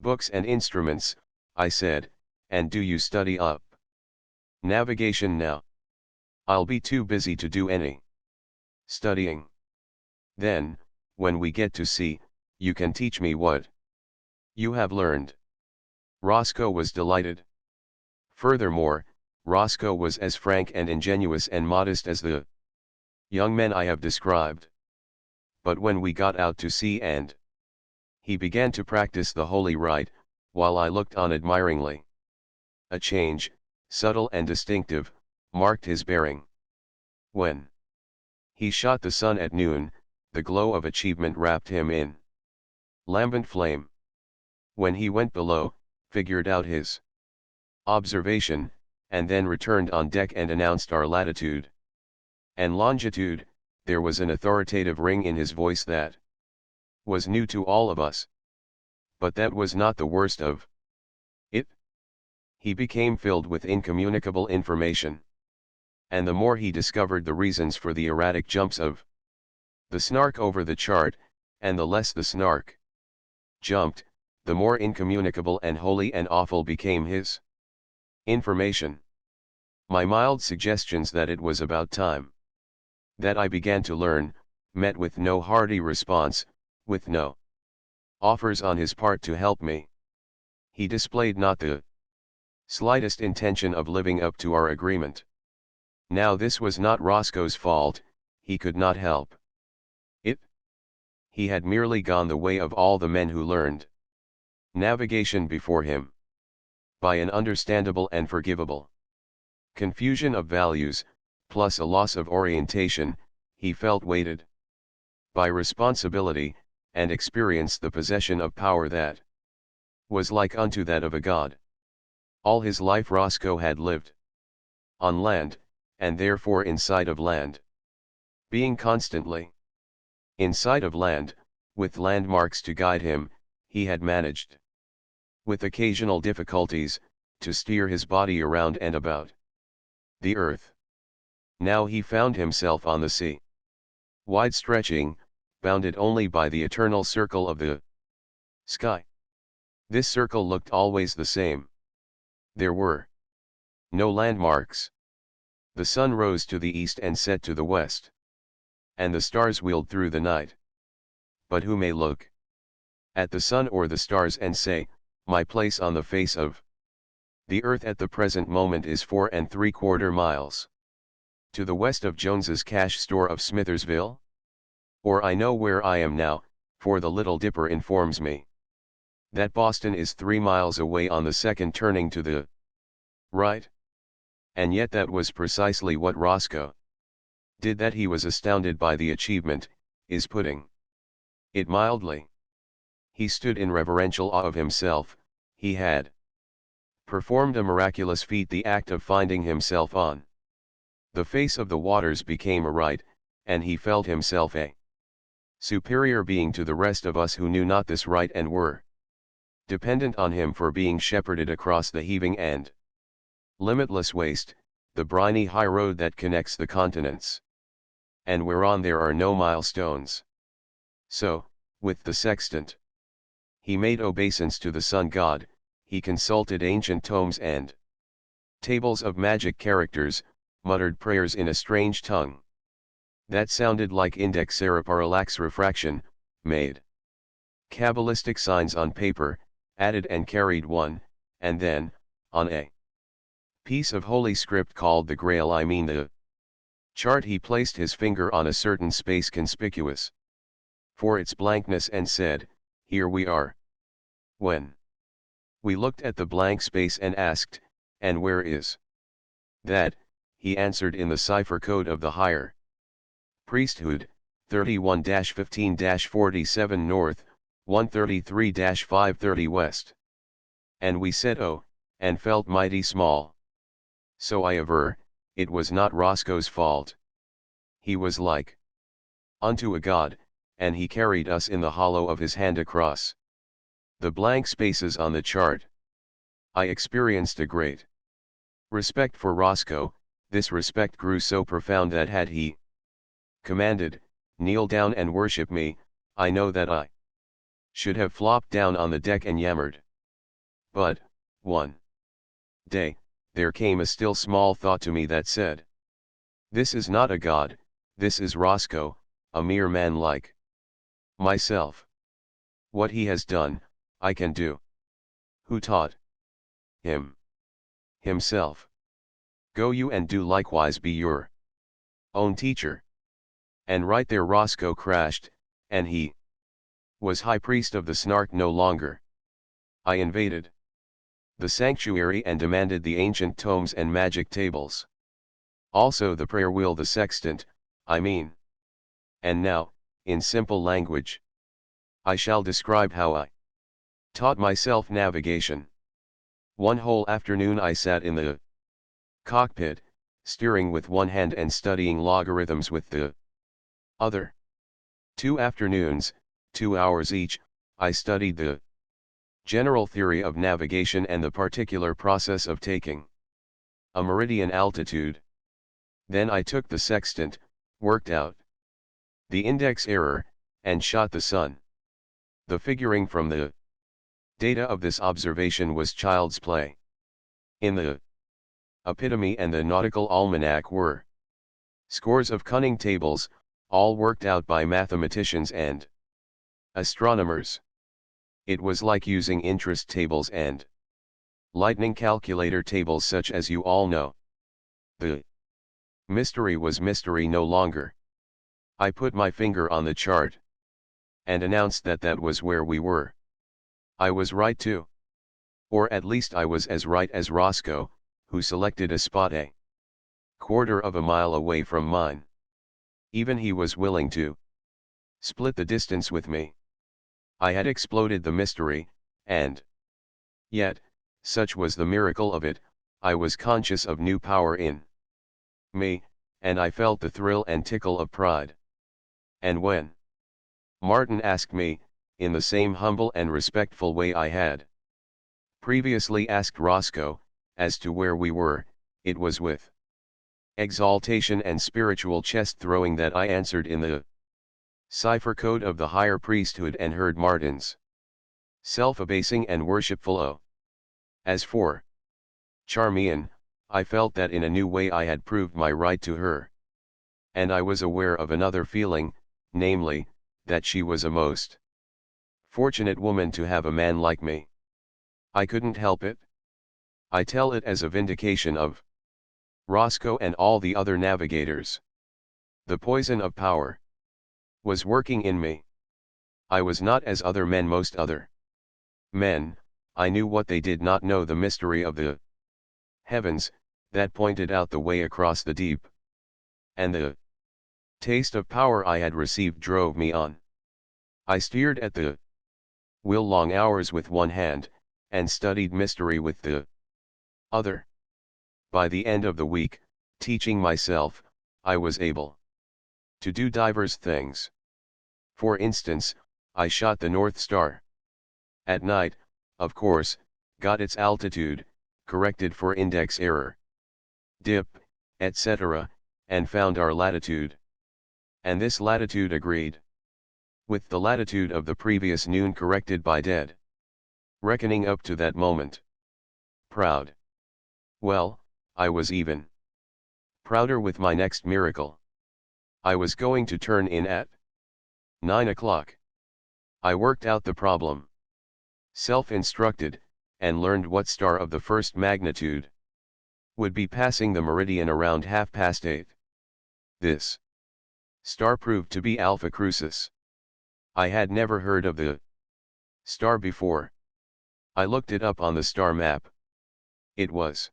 books and instruments, I said, and do you study up navigation now. I'll be too busy to do any studying. Then, when we get to sea, you can teach me what you have learned. Roscoe was delighted. Furthermore, Roscoe was as frank and ingenuous and modest as the young men I have described. But when we got out to sea and he began to practice the holy rite, while I looked on admiringly, a change, subtle and distinctive, marked his bearing. When he shot the sun at noon, the glow of achievement wrapped him in lambent flame. When he went below, figured out his observation, and then returned on deck and announced our latitude and longitude, there was an authoritative ring in his voice that was new to all of us. But that was not the worst of it. He became filled with incommunicable information. And the more he discovered the reasons for the erratic jumps of the Snark over the chart, and the less the Snark jumped, the more incommunicable and holy and awful became his information. My mild suggestions that it was about time that I began to learn, met with no hearty response, with no offers on his part to help me. He displayed not the slightest intention of living up to our agreement. Now this was not Roscoe's fault, he could not help it. He had merely gone the way of all the men who learned navigation before him. By an understandable and forgivable confusion of values, plus a loss of orientation, he felt weighted by responsibility, and experienced the possession of power that was like unto that of a god. All his life Roscoe had lived on land, and therefore in sight of land. Being constantly in sight of land, with landmarks to guide him, he had managed, with occasional difficulties, to steer his body around and about the earth. Now he found himself on the sea, wide-stretching, bounded only by the eternal circle of the sky. This circle looked always the same. There were no landmarks. The sun rose to the east and set to the west, and the stars wheeled through the night. But who may look at the sun or the stars and say, my place on the face of the earth at the present moment is 4 3/4 miles to the west of Jones's cash store of Smithersville? Or I know where I am now, for the Little Dipper informs me that Boston is 3 miles away on the second turning to the right. And yet that was precisely what Roscoe did. That he was astounded by the achievement, is putting it mildly. He stood in reverential awe of himself. He had performed a miraculous feat. The act of finding himself on the face of the waters became a right, and he felt himself a superior being to the rest of us who knew not this right and were dependent on him for being shepherded across the heaving and limitless waste, the briny high road that connects the continents, and whereon there are no milestones. So, with the sextant, he made obeisance to the sun god. He consulted ancient tomes and tables of magic characters, muttered prayers in a strange tongue that sounded like index parallax refraction, made Kabbalistic signs on paper, added and carried one, and then, on a piece of holy script called the Grail, I mean the Chart. He placed his finger on a certain space conspicuous for its blankness and said, "Here we are." When we looked at the blank space and asked, "And where is that?" he answered in the cipher code of the higher priesthood, 31-15-47 north, 133-530 west. And we said oh, and felt mighty small. So I aver, it was not Roscoe's fault. He was like unto a god, and he carried us in the hollow of his hand across the blank spaces on the chart. I experienced a great respect for Roscoe. This respect grew so profound that had he commanded, "Kneel down and worship me," I know that I should have flopped down on the deck and yammered. But, one day, there came a still small thought to me that said, "This is not a god, this is Roscoe, a mere man like myself. What he has done, I can do." Who taught him? Himself. Go you and do likewise, be your own teacher. And right there Roscoe crashed, and he was high priest of the Snark no longer. I invaded the sanctuary and demanded the ancient tomes and magic tables. Also the prayer wheel, the sextant, I mean. And now, in simple language, I shall describe how I taught myself navigation. One whole afternoon I sat in the cockpit, steering with one hand and studying logarithms with the other. 2 afternoons, 2 hours each, I studied the general theory of navigation and the particular process of taking a meridian altitude. Then I took the sextant, worked out the index error, and shot the sun. The figuring from the data of this observation was child's play. In the epitome and the nautical almanac were scores of cunning tables, all worked out by mathematicians and astronomers. It was like using interest tables and lightning calculator tables such as you all know. The mystery was mystery no longer. I put my finger on the chart and announced that that was where we were. I was right too. Or at least I was as right as Roscoe, who selected a spot a quarter of a mile away from mine. Even he was willing to split the distance with me. I had exploded the mystery, and yet, such was the miracle of it, I was conscious of new power in me, and I felt the thrill and tickle of pride. And when Martin asked me, in the same humble and respectful way I had previously asked Roscoe, as to where we were, it was with exaltation and spiritual chest-throwing that I answered in the cipher code of the higher priesthood and heard Martin's self-abasing and worshipful "Oh." As for Charmian, I felt that in a new way I had proved my right to her. And I was aware of another feeling, namely, that she was a most fortunate woman to have a man like me. I couldn't help it. I tell it as a vindication of Roscoe and all the other navigators. The poison of power was working in me. I was not as other men, most other men. I knew what they did not know, the mystery of the heavens, that pointed out the way across the deep. And the taste of power I had received drove me on. I steered at the wheel long hours with one hand, and studied mystery with the other. By the end of the week, teaching myself, I was able to do divers things. For instance, I shot the North Star. At night, of course, got its altitude, corrected for index error, dip, etc., and found our latitude. And this latitude agreed with the latitude of the previous noon, corrected by dead reckoning up to that moment. Proud. Well, I was even prouder with my next miracle. I was going to turn in at 9 o'clock. I worked out the problem, self-instructed, and learned what star of the first magnitude would be passing the meridian around 8:30. This star proved to be Alpha Crucis. I had never heard of the star before. I looked it up on the star map. It was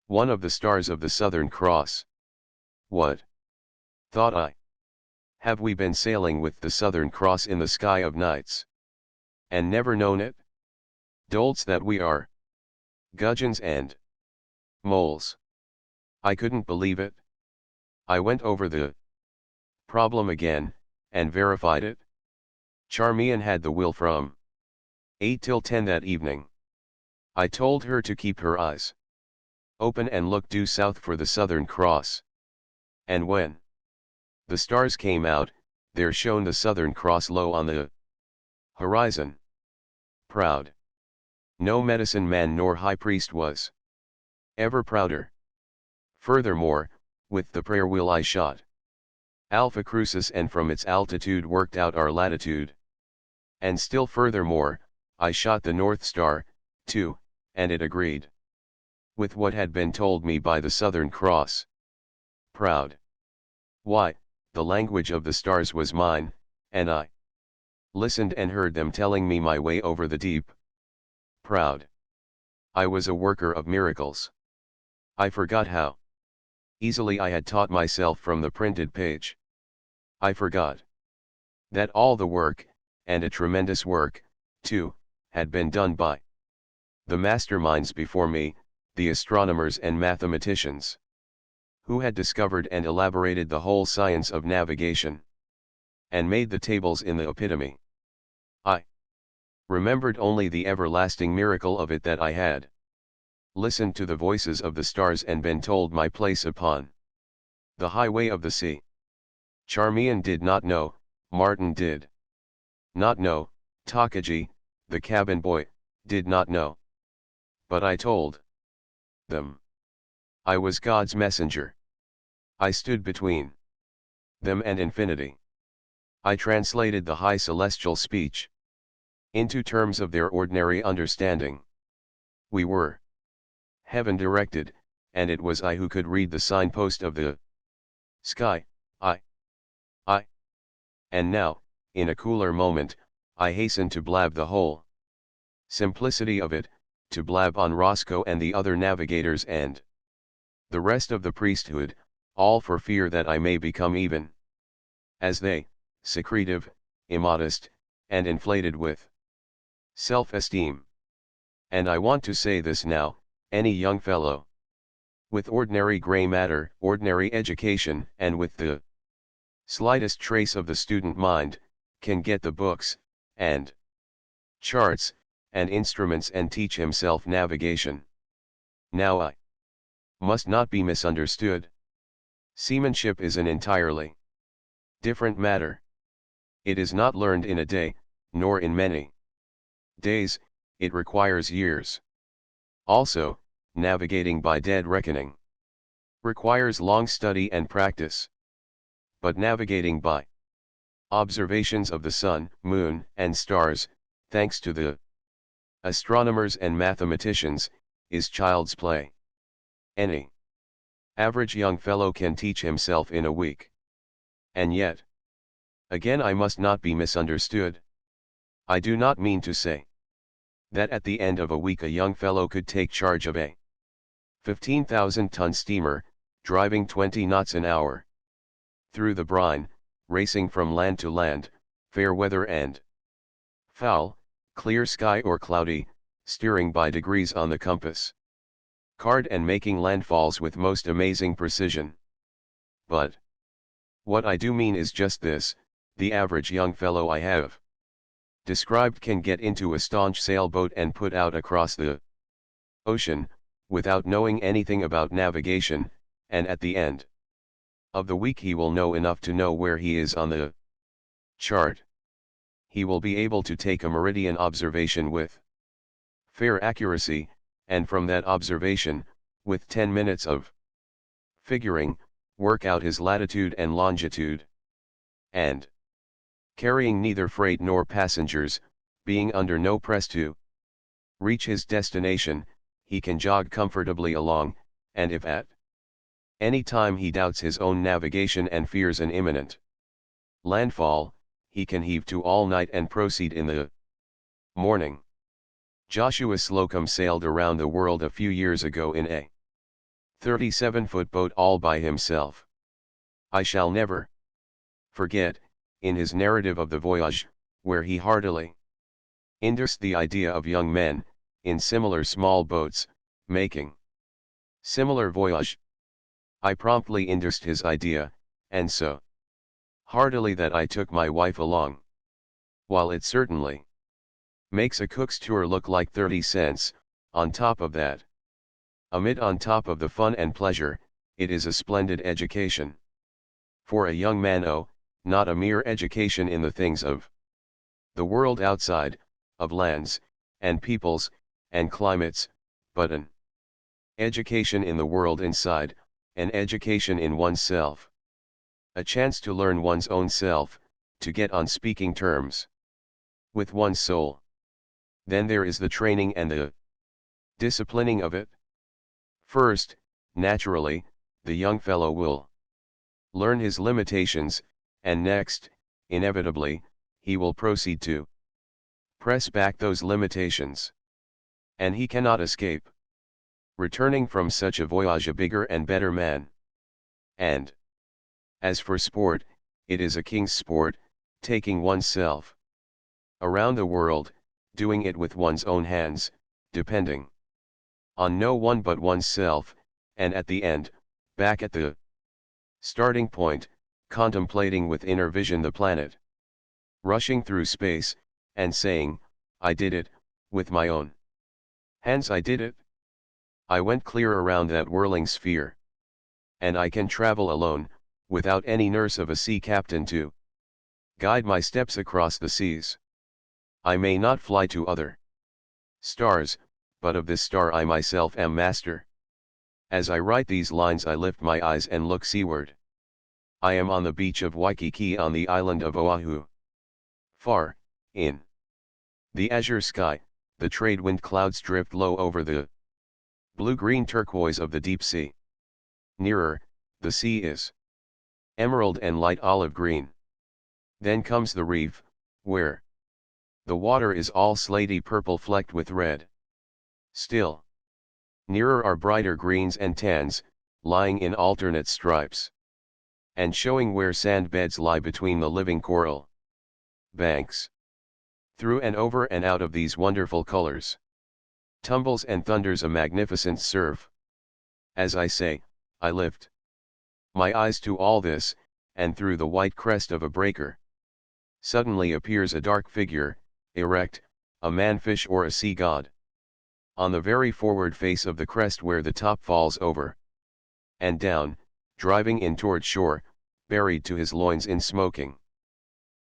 one of the stars of the Southern Cross. What? Thought I. Have we been sailing with the Southern Cross in the sky of nights? And never known it? Dolts that we are. Gudgeons and moles. I couldn't believe it. I went over the problem again, and verified it. Charmian had the will from 8 till 10 that evening. I told her to keep her eyes open and look due south for the Southern Cross. And when the stars came out, there shone the Southern Cross low on the horizon. Proud. No medicine man nor high priest was ever prouder. Furthermore, with the prayer wheel I shot Alpha Crucis and from its altitude worked out our latitude. And still furthermore, I shot the North Star, too, and it agreed with what had been told me by the Southern Cross. Proud. Why, the language of the stars was mine, and I listened and heard them telling me my way over the deep. Proud. I was a worker of miracles. I forgot how easily I had taught myself from the printed page. I forgot that all the work, and a tremendous work, too, had been done by the masterminds before me, the astronomers and mathematicians, who had discovered and elaborated the whole science of navigation, and made the tables in the epitome. I remembered only the everlasting miracle of it that I had listened to the voices of the stars and been told my place upon the highway of the sea. Charmian did not know, Martin did not know, Takagi, the cabin boy, did not know. But I told them. I was God's messenger. I stood between them and infinity. I translated the high celestial speech into terms of their ordinary understanding. We were heaven directed, and it was I who could read the signpost of the sky. I. And now, in a cooler moment, I hasten to blab the whole simplicity of it, to blab on Roscoe and the other navigators and the rest of the priesthood, all for fear that I may become even as they, secretive, immodest, and inflated with self-esteem. And I want to say this now, any young fellow with ordinary gray matter, ordinary education, and with the slightest trace of the student mind, can get the books, and charts, and instruments and teach himself navigation. Now I must not be misunderstood. Seamanship is an entirely different matter. It is not learned in a day, nor in many days, it requires years. Also, navigating by dead reckoning requires long study and practice. But navigating by observations of the sun, moon, and stars, thanks to the astronomers and mathematicians, is child's play. Any average young fellow can teach himself in a week. And yet, again, I must not be misunderstood. I do not mean to say that at the end of a week a young fellow could take charge of a 15,000-ton steamer, driving 20 knots an hour through the brine, racing from land to land, fair weather and foul, clear sky or cloudy, steering by degrees on the compass card and making landfalls with most amazing precision. But what I do mean is just this: the average young fellow I have described can get into a staunch sailboat and put out across the ocean, without knowing anything about navigation, and at the end of the week he will know enough to know where he is on the chart. He will be able to take a meridian observation with fair accuracy, and from that observation, with 10 minutes of figuring, work out his latitude and longitude. And carrying neither freight nor passengers, being under no press to reach his destination, he can jog comfortably along, and if at Any time he doubts his own navigation and fears an imminent landfall, he can heave to all night and proceed in the morning. Joshua Slocum sailed around the world a few years ago in a 37-foot boat all by himself. I shall never forget, in his narrative of the voyage, where he heartily endorsed the idea of young men, in similar small boats, making similar voyage. I promptly endorsed his idea, and so heartily that I took my wife along. While it certainly makes a cook's tour look like 30 cents, on top of that, on top of the fun and pleasure, it is a splendid education. For a young man, not a mere education in the things of the world outside, of lands, and peoples, and climates, but an education in the world inside, an education in oneself. A chance to learn one's own self, to get on speaking terms with one's soul. Then there is the training and the disciplining of it. First, naturally, the young fellow will learn his limitations, and next, inevitably, he will proceed to press back those limitations. And he cannot escape returning from such a voyage a bigger and better man. And as for sport, it is a king's sport, taking oneself around the world, doing it with one's own hands, depending on no one but oneself, and at the end, back at the starting point, contemplating with inner vision the planet rushing through space, and saying, I did it, with my own hands I did it. I went clear around that whirling sphere. And I can travel alone, without any nurse of a sea captain to guide my steps across the seas. I may not fly to other stars, but of this star I myself am master. As I write these lines I lift my eyes and look seaward. I am on the beach of Waikiki on the island of Oahu. Far, in the azure sky, the trade wind clouds drift low over the blue-green turquoise of the deep sea. Nearer, the sea is emerald and light olive green. Then comes the reef, where the water is all slaty purple flecked with red. Still nearer are brighter greens and tans, lying in alternate stripes, and showing where sand beds lie between the living coral banks. Through and over and out of these wonderful colors tumbles and thunders a magnificent surf. As I say, I lift my eyes to all this, and through the white crest of a breaker suddenly appears a dark figure, erect, a man-fish or a sea god. On the very forward face of the crest where the top falls over and down, driving in toward shore, buried to his loins in smoking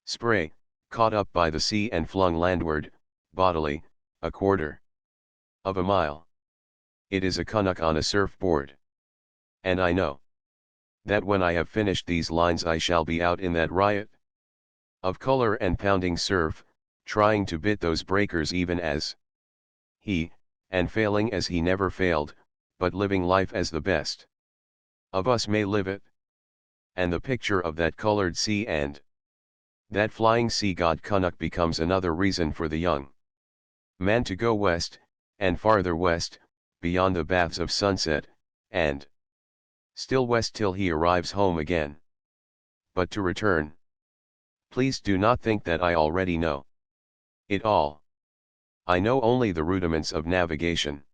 spray, caught up by the sea and flung landward, bodily, a quarter of a mile. It is a Canuck on a surfboard. And I know that when I have finished these lines I shall be out in that riot of color and pounding surf, trying to bit those breakers even as he, and failing as he never failed, but living life as the best of us may live it. And the picture of that colored sea and that flying sea god Canuck becomes another reason for the young man to go west, and farther west, beyond the baths of sunset, and still west till he arrives home again. But to return. Please do not think that I already know it all. I know only the rudiments of navigation.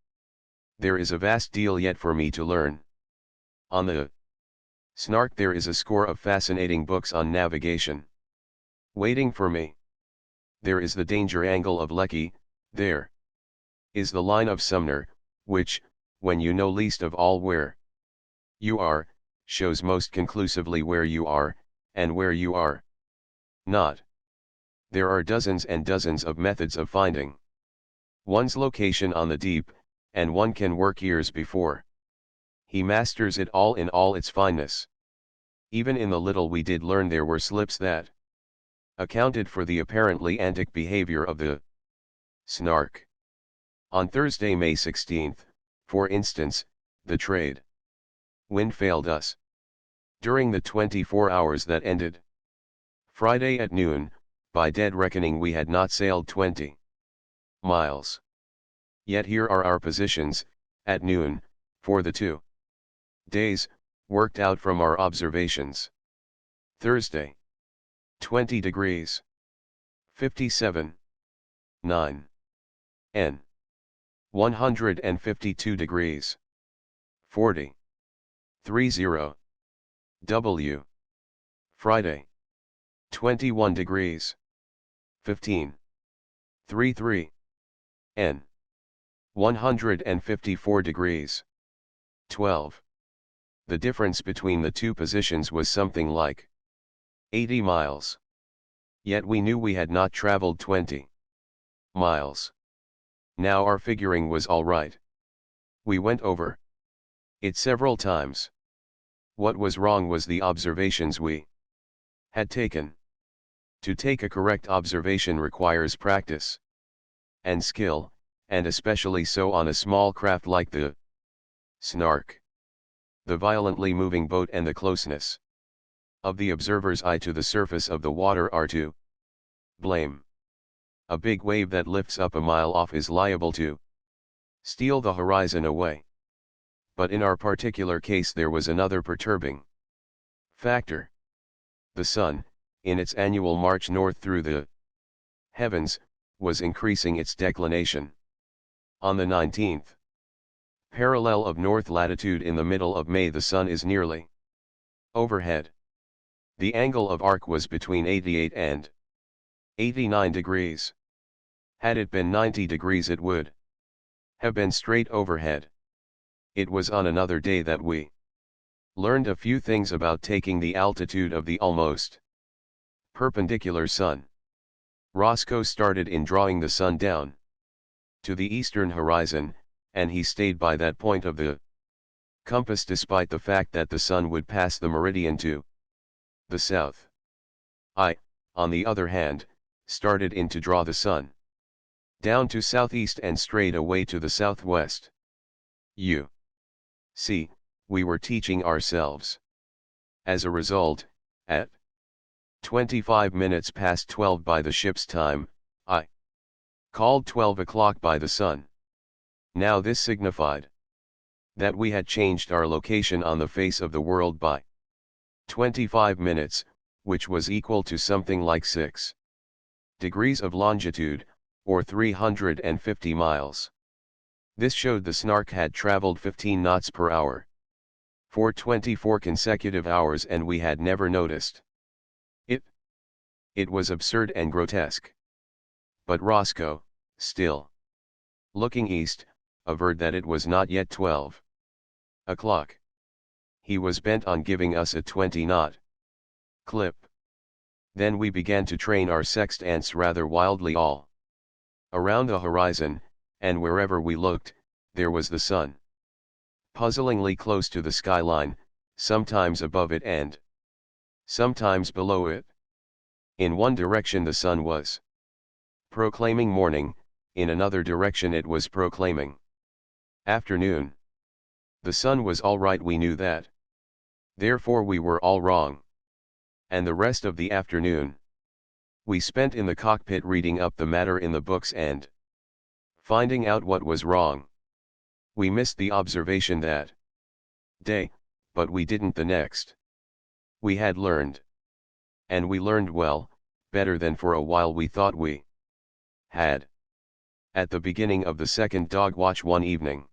There is a vast deal yet for me to learn. On the Snark there is a score of fascinating books on navigation waiting for me. There is the danger angle of Lecky, there is the line of Sumner, which, when you know least of all where you are, shows most conclusively where you are, and where you are not. There are dozens and dozens of methods of finding one's location on the deep, and one can work years before he masters it all in all its fineness. Even in the little we did learn there were slips that accounted for the apparently antic behavior of the Snark. On Thursday, May 16, for instance, the trade Wind failed us. During the 24 hours that ended Friday at noon, by dead reckoning we had not sailed 20 miles. Yet here are our positions, at noon, for the 2 days, worked out from our observations. Thursday. 20 degrees. 57. 9. N. 152 degrees. 40. 30. W. Friday. 21 degrees. 15. 33. N. 154 degrees. 12. The difference between the two positions was something like 80 miles. Yet we knew we had not traveled 20 miles. Now our figuring was all right. We went over it several times. What was wrong was the observations we had taken. To take a correct observation requires practice and skill, and especially so on a small craft like the Snark. The violently moving boat and the closeness of the observer's eye to the surface of the water are to blame. A big wave that lifts up a mile off is liable to steal the horizon away. But in our particular case there was another perturbing factor. The sun, in its annual march north through the heavens, was increasing its declination. On the 19th parallel of north latitude in the middle of May the sun is nearly overhead. The angle of arc was between 88 and 89 degrees. Had it been 90 degrees it would have been straight overhead. It was on another day that we learned a few things about taking the altitude of the almost perpendicular sun. Roscoe started in drawing the sun down to the eastern horizon, and he stayed by that point of the compass despite the fact that the sun would pass the meridian to the south. I, on the other hand, started in to draw the sun down to southeast and straight away to the southwest. You see, we were teaching ourselves. As a result, at 25 minutes past 12 by the ship's time, I called 12 o'clock by the sun. Now this signified that we had changed our location on the face of the world by 25 minutes, which was equal to something like 6 degrees of longitude, or 350 miles. This showed the Snark had traveled 15 knots per hour for 24 consecutive hours, and we had never noticed it. It was absurd and grotesque. But Roscoe, still looking east, averred that it was not yet 12 o'clock. He was bent on giving us a 20-knot clip. Then we began to train our sextants rather wildly all around the horizon, and wherever we looked, there was the sun, puzzlingly close to the skyline, sometimes above it and sometimes below it. In one direction the sun was proclaiming morning, in another direction it was proclaiming afternoon. The sun was all right, we knew that. Therefore we were all wrong. And the rest of the afternoon we spent in the cockpit reading up the matter in the books and finding out what was wrong. We missed the observation that day, but we didn't the next. We had learned. And we learned well, better than for a while we thought we had. At the beginning of the second dog watch one evening,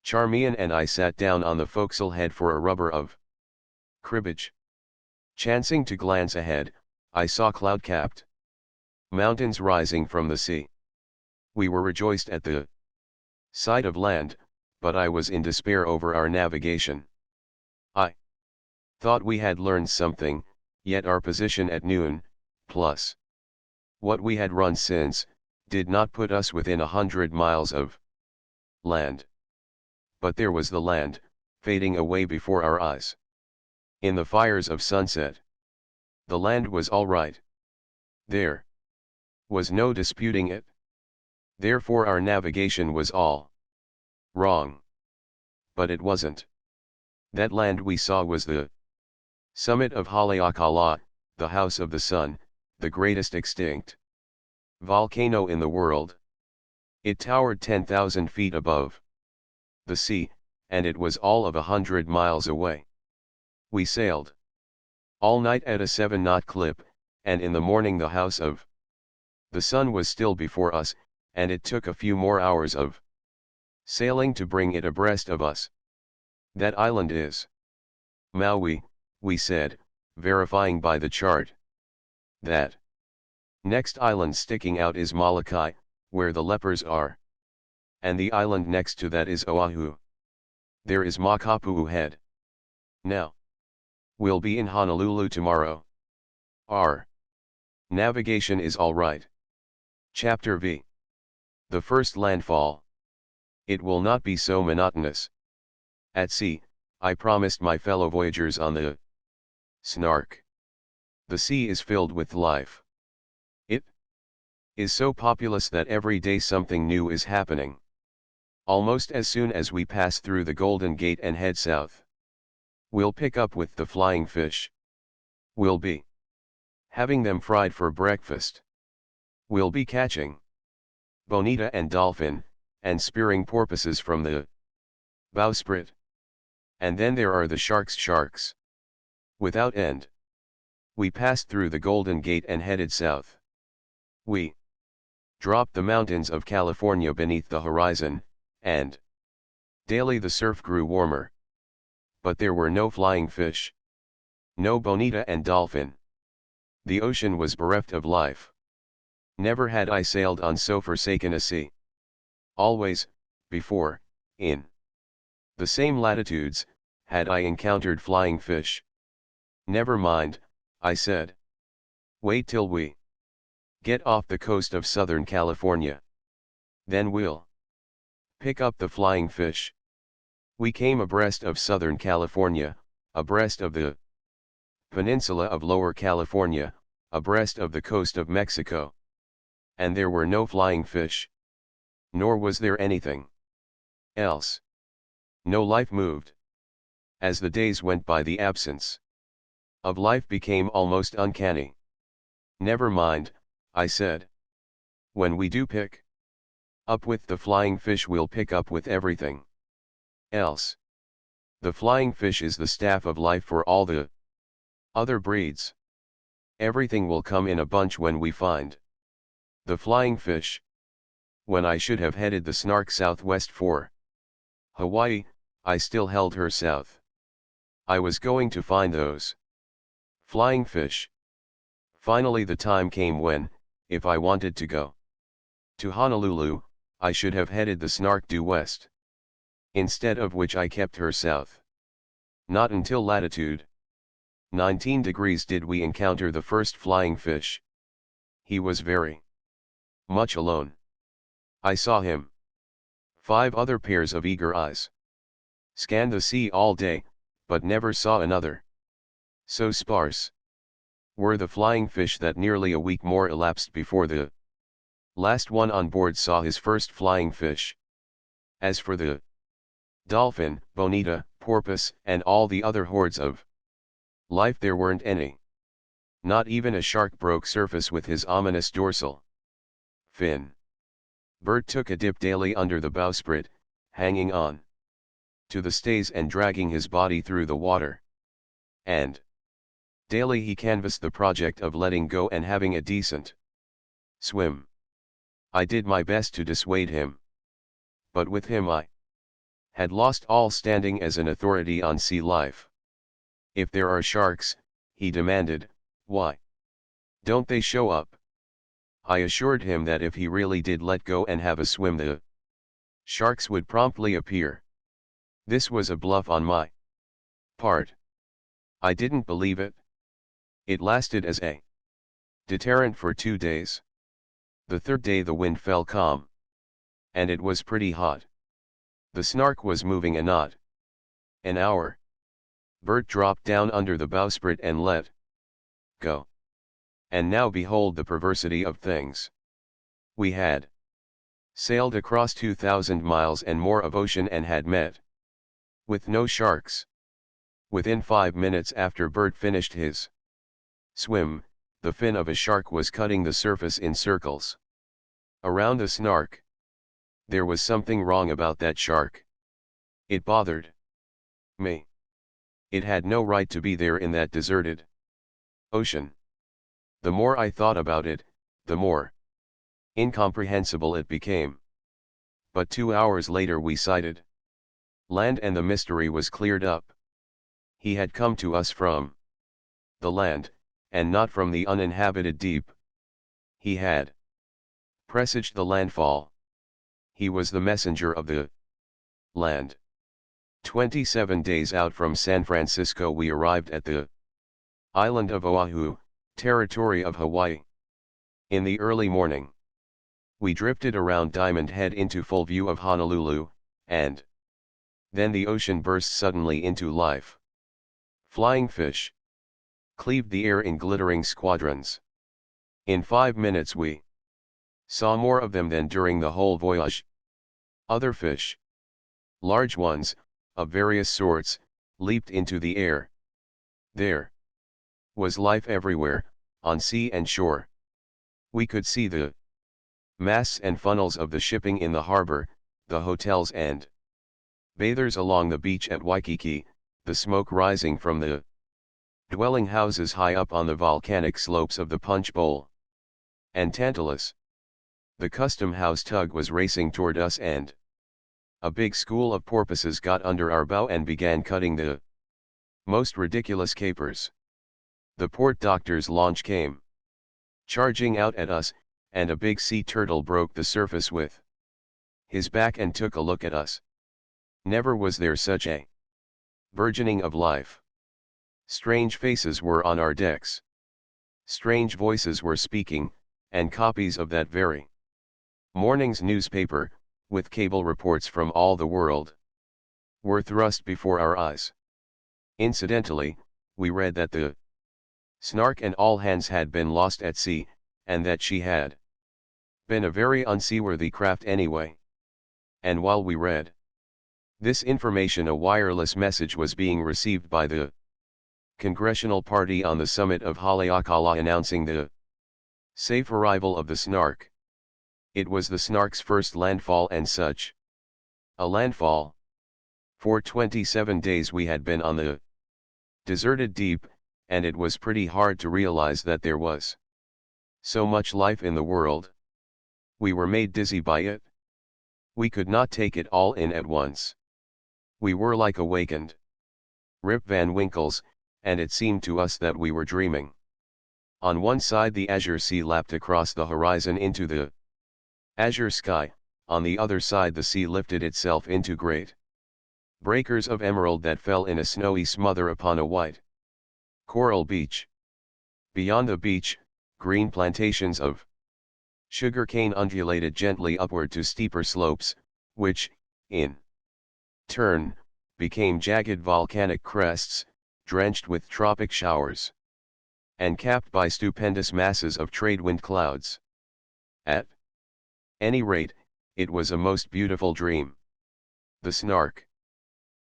Charmian and I sat down on the forecastle head for a rubber of cribbage. Chancing to glance ahead, I saw cloud-capped mountains rising from the sea. We were rejoiced at the sight of land, but I was in despair over our navigation. I thought we had learned something, yet our position at noon, plus what we had run since, did not put us within 100 miles of land. But there was the land, fading away before our eyes in the fires of sunset. The land was all right. There was no disputing it. Therefore our navigation was all wrong. But it wasn't. That land we saw was the summit of Haleakala, the House of the Sun, the greatest extinct volcano in the world. It towered 10,000 feet above the sea, and it was all of 100 miles away. We sailed all night at a 7-knot clip, and in the morning the House of the Sun was still before us, and it took a few more hours of sailing to bring it abreast of us. That island is Maui, we said, verifying by the chart. That next island sticking out is Molokai, where the lepers are. And the island next to that is Oahu. There is Makapuu Head. Now we'll be in Honolulu tomorrow. Our navigation is all right. Chapter V. The first landfall. It will not be so monotonous. At sea, I promised my fellow voyagers on the Snark. The sea is filled with life. It is so populous that every day something new is happening. Almost as soon as we pass through the Golden Gate and head south, we'll pick up with the flying fish. We'll be having them fried for breakfast. We'll be catching bonita and dolphin, and spearing porpoises from the bowsprit. And then there are the sharks. Without end. We passed through the Golden Gate and headed south. We dropped the mountains of California beneath the horizon, and daily the surf grew warmer. But there were no flying fish. No bonita and dolphin. The ocean was bereft of life. Never had I sailed on so forsaken a sea. Always, before, in the same latitudes, had I encountered flying fish. Never mind, I said. Wait till we get off the coast of Southern California. Then we'll pick up the flying fish. We came abreast of Southern California, abreast of the peninsula of Lower California, abreast of the coast of Mexico. And there were no flying fish. Nor was there anything else. No life moved. As the days went by, the absence of life became almost uncanny. Never mind, I said. When we do pick up with the flying fish, we'll pick up with everything else. The flying fish is the staff of life for all the other breeds. Everything will come in a bunch when we find the flying fish. When I should have headed the Snark southwest for Hawaii, I still held her south. I was going to find those flying fish. Finally the time came when, if I wanted to go to Honolulu, I should have headed the Snark due west. Instead of which I kept her south. Not until latitude 19 degrees did we encounter the first flying fish. He was very much alone. I saw him. 5 other pairs of eager eyes scanned the sea all day, but never saw another. So sparse were the flying fish that nearly a week more elapsed before the last one on board saw his first flying fish. As for the dolphin, bonita, porpoise, and all the other hordes of life, there weren't any. Not even a shark broke surface with his ominous dorsal fin. Bert took a dip daily under the bowsprit, hanging on to the stays and dragging his body through the water. And daily he canvassed the project of letting go and having a decent swim. I did my best to dissuade him. But with him I had lost all standing as an authority on sea life. If there are sharks, he demanded, why don't they show up? I assured him that if he really did let go and have a swim, the sharks would promptly appear. This was a bluff on my part. I didn't believe it. It lasted as a deterrent for 2 days. The 3rd day the wind fell calm. And it was pretty hot. The Snark was moving a knot an hour. Bert dropped down under the bowsprit and let go. And now behold the perversity of things. We had sailed across 2,000 miles and more of ocean and had met with no sharks. Within 5 minutes after Bert finished his swim, the fin of a shark was cutting the surface in circles around the Snark. There was something wrong about that shark. It bothered me. It had no right to be there in that deserted ocean. The more I thought about it, the more incomprehensible it became. But 2 hours later we sighted land and the mystery was cleared up. He had come to us from the land, and not from the uninhabited deep. He had presaged the landfall. He was the messenger of the land. 27 days out from San Francisco we arrived at the island of Oahu, territory of Hawaii. In the early morning, we drifted around Diamond Head into full view of Honolulu, and then the ocean burst suddenly into life. Flying fish cleaved the air in glittering squadrons. In 5 minutes we saw more of them than during the whole voyage. Other fish, large ones, of various sorts, leaped into the air. There was life everywhere, on sea and shore. We could see the masts and funnels of the shipping in the harbor, the hotels and bathers along the beach at Waikiki, the smoke rising from the dwelling houses high up on the volcanic slopes of the Punch Bowl. And Tantalus, the custom house tug, was racing toward us, and a big school of porpoises got under our bow and began cutting the most ridiculous capers. The port doctor's launch came charging out at us, and a big sea turtle broke the surface with his back and took a look at us. Never was there such a burgeoning of life. Strange faces were on our decks. Strange voices were speaking, and copies of that very morning's newspaper, with cable reports from all the world, were thrust before our eyes. Incidentally, we read that the Snark and all hands had been lost at sea, and that she had been a very unseaworthy craft anyway. And while we read this information, a wireless message was being received by the Congressional Party on the summit of Haleakala announcing the safe arrival of the Snark. It was the Snark's first landfall, and such a landfall. For 27 days we had been on the deserted deep, and it was pretty hard to realize that there was so much life in the world. We were made dizzy by it. We could not take it all in at once. We were like awakened Rip Van Winkles, and it seemed to us that we were dreaming. On one side the azure sea lapped across the horizon into the azure sky, on the other side the sea lifted itself into great breakers of emerald that fell in a snowy smother upon a white coral beach. Beyond the beach, green plantations of sugar cane undulated gently upward to steeper slopes, which, in turn, became jagged volcanic crests, drenched with tropic showers, and capped by stupendous masses of tradewind clouds. At any rate, it was a most beautiful dream. The Snark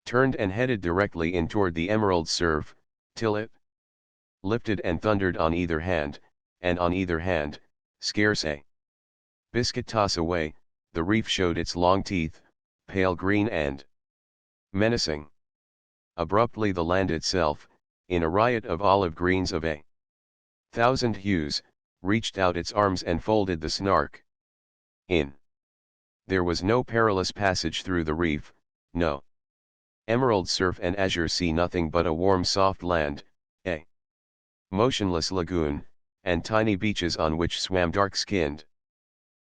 turned and headed directly in toward the emerald surf, till it lifted and thundered on either hand, and on either hand, scarce a biscuit toss away, the reef showed its long teeth, pale green and menacing. Abruptly the land itself, in a riot of olive greens of a thousand hues, reached out its arms and folded the Snark in. There was no perilous passage through the reef, no emerald surf and azure sea, nothing but a warm soft land, a motionless lagoon, and tiny beaches on which swam dark-skinned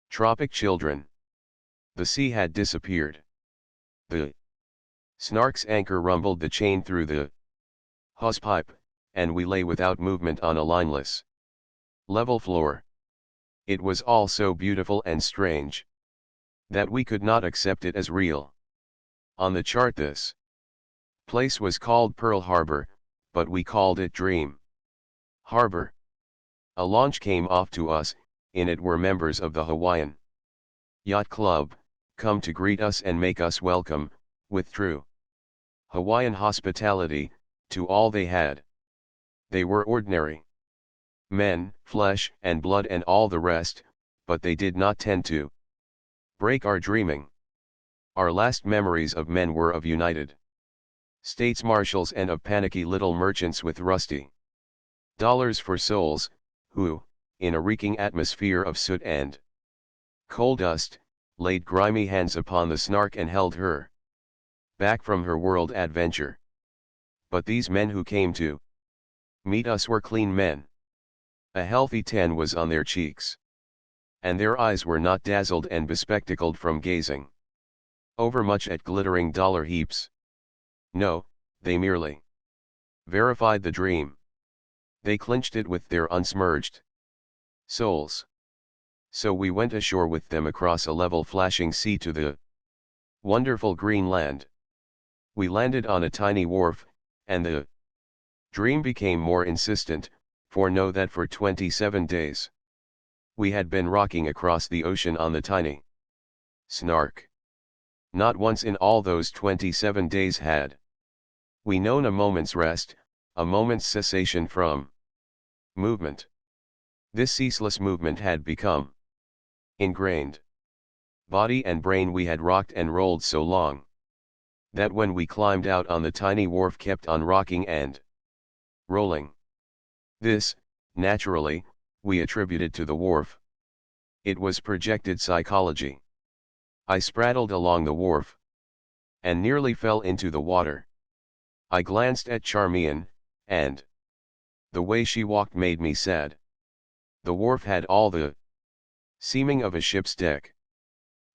tropic children. The sea had disappeared. The Snark's anchor rumbled the chain through the hawse-pipe, and we lay without movement on a lineless, level floor. It was all so beautiful and strange that we could not accept it as real. On the chart this place was called Pearl Harbor, but we called it Dream Harbor. A launch came off to us, in it were members of the Hawaiian Yacht Club, come to greet us and make us welcome, with true Hawaiian hospitality, to all they had. They were ordinary men, flesh and blood and all the rest, but they did not tend to break our dreaming. Our last memories of men were of united states marshals and of panicky little merchants with rusty dollars for souls, who, in a reeking atmosphere of soot and coal dust, laid grimy hands upon the Snark and held her back from her world adventure. But these men who came to meet us were clean men. A healthy tan was on their cheeks, and their eyes were not dazzled and bespectacled from gazing overmuch at glittering dollar heaps. No, they merely verified the dream. They clinched it with their unsmirched souls. So we went ashore with them across a level flashing sea to the wonderful green land. We landed on a tiny wharf, and the dream became more insistent, for know that for 27 days we had been rocking across the ocean on the tiny Snark. Not once in all those 27 days had we known a moment's rest, a moment's cessation from movement. This ceaseless movement had become ingrained. Body and brain we had rocked and rolled so long that when we climbed out on the tiny wharf kept on rocking and rolling. This, naturally, we attributed to the wharf. It was projected psychology. I spraddled along the wharf and nearly fell into the water. I glanced at Charmian, and the way she walked made me sad. The wharf had all the seeming of a ship's deck.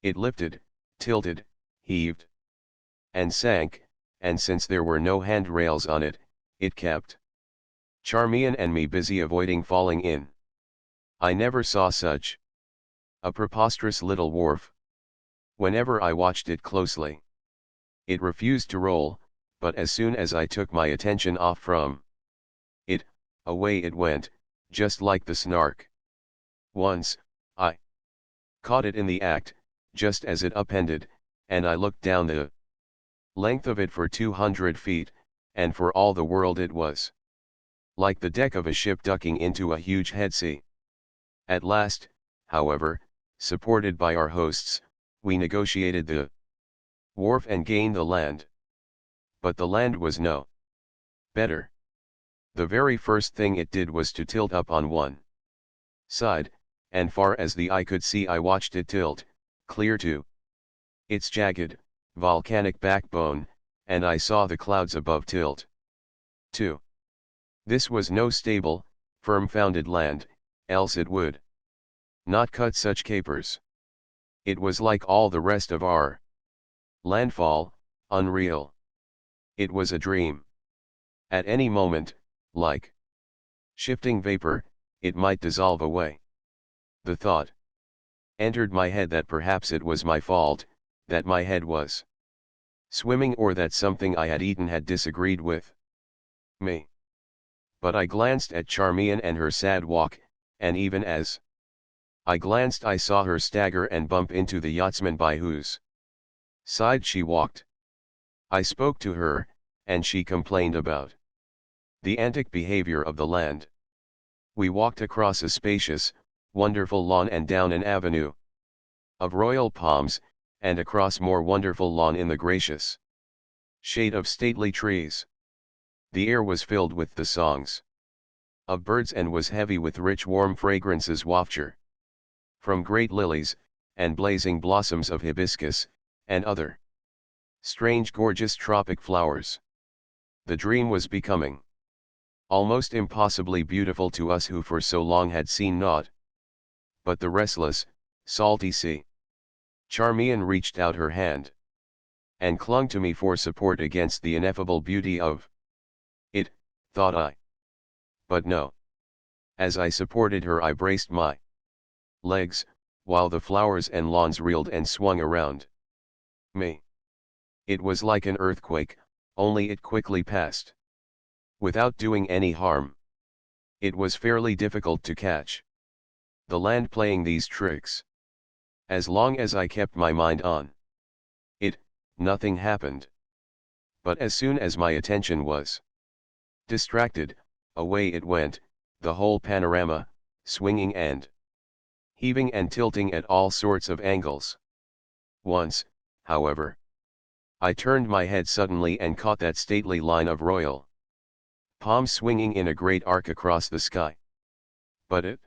It lifted, tilted, heaved, and sank, and since there were no handrails on it, it kept Charmian and me busy avoiding falling in. I never saw such a preposterous little wharf. Whenever I watched it closely, it refused to roll, but as soon as I took my attention off from it, away it went, just like the Snark. Once, I caught it in the act, just as it upended, and I looked down the length of it for 200 feet, and for all the world it was like the deck of a ship ducking into a huge head sea. At last, however, supported by our hosts, we negotiated the wharf and gained the land. But the land was no better. The very first thing it did was to tilt up on one side, and far as the eye could see I watched it tilt, clear to its jagged, volcanic backbone, and I saw the clouds above tilt too. This was no stable, firm-founded land, else it would not cut such capers. It was like all the rest of our landfall, unreal. It was a dream. At any moment, like shifting vapor, it might dissolve away. The thought entered my head that perhaps it was my fault, that my head was swimming or that something I had eaten had disagreed with me. But I glanced at Charmian and her sad walk, and even as I glanced I saw her stagger and bump into the yachtsman by whose side she walked. I spoke to her, and she complained about the antic behavior of the land. We walked across a spacious, wonderful lawn and down an avenue of royal palms, and across more wonderful lawn in the gracious shade of stately trees. The air was filled with the songs of birds and was heavy with rich warm fragrances wafture from great lilies, and blazing blossoms of hibiscus, and other strange gorgeous tropic flowers. The dream was becoming almost impossibly beautiful to us who for so long had seen naught but the restless, salty sea. Charmian reached out her hand and clung to me for support against the ineffable beauty of it, thought I. But no. As I supported her I braced my legs, while the flowers and lawns reeled and swung around me. It was like an earthquake, only it quickly passed without doing any harm. It was fairly difficult to catch the land playing these tricks. As long as I kept my mind on it, nothing happened. But as soon as my attention was Distracted, away it went, the whole panorama, swinging and heaving and tilting at all sorts of angles. Once, however, I turned my head suddenly and caught that stately line of royal palms swinging in a great arc across the sky. But it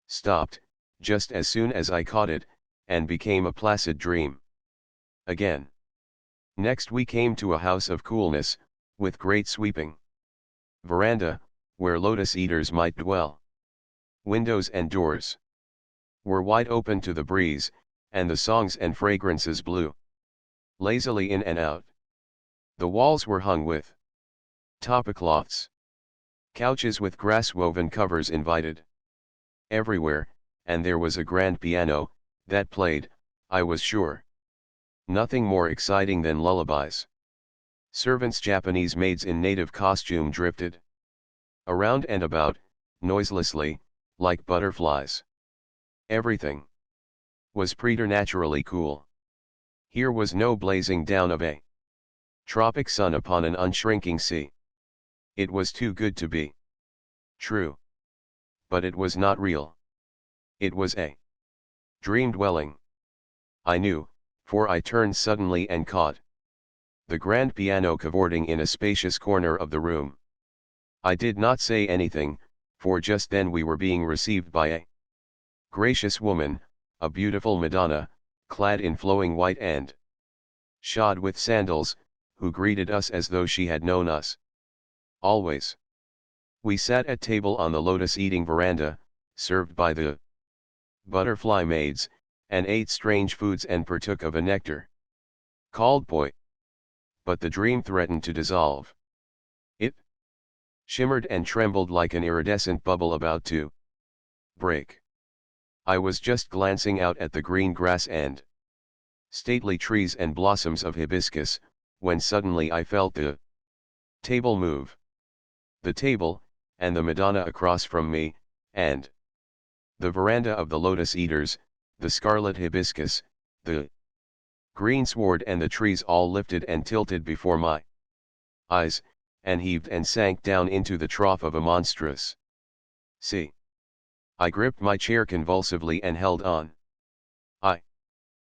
stopped, just as soon as I caught it, and became a placid dream. Again. Next we came to a house of coolness, with great sweeping veranda, where lotus eaters might dwell. Windows and doors were wide open to the breeze, and the songs and fragrances blew lazily in and out. The walls were hung with topicloths. Couches with grass-woven covers invited everywhere, and there was a grand piano, that played, I was sure, nothing more exciting than lullabies. Servants, Japanese maids in native costume drifted around and about, noiselessly, like butterflies. Everything was preternaturally cool. Here was no blazing down of a tropic sun upon an unshrinking sea. It was too good to be true. But it was not real. It was a dream dwelling. I knew, for I turned suddenly and caught the grand piano cavorting in a spacious corner of the room. I did not say anything, for just then we were being received by a gracious woman, a beautiful Madonna, clad in flowing white and shod with sandals, who greeted us as though she had known us always. We sat at table on the lotus-eating veranda, served by the butterfly maids, and ate strange foods and partook of a nectar called poi. But the dream threatened to dissolve. It shimmered and trembled like an iridescent bubble about to break. I was just glancing out at the green grass and stately trees and blossoms of hibiscus, when suddenly I felt the table move. The table, and the Madonna across from me, and the veranda of the lotus eaters, the scarlet hibiscus, the greensward and the trees all lifted and tilted before my eyes, and heaved and sank down into the trough of a monstrous sea. I gripped my chair convulsively and held on. I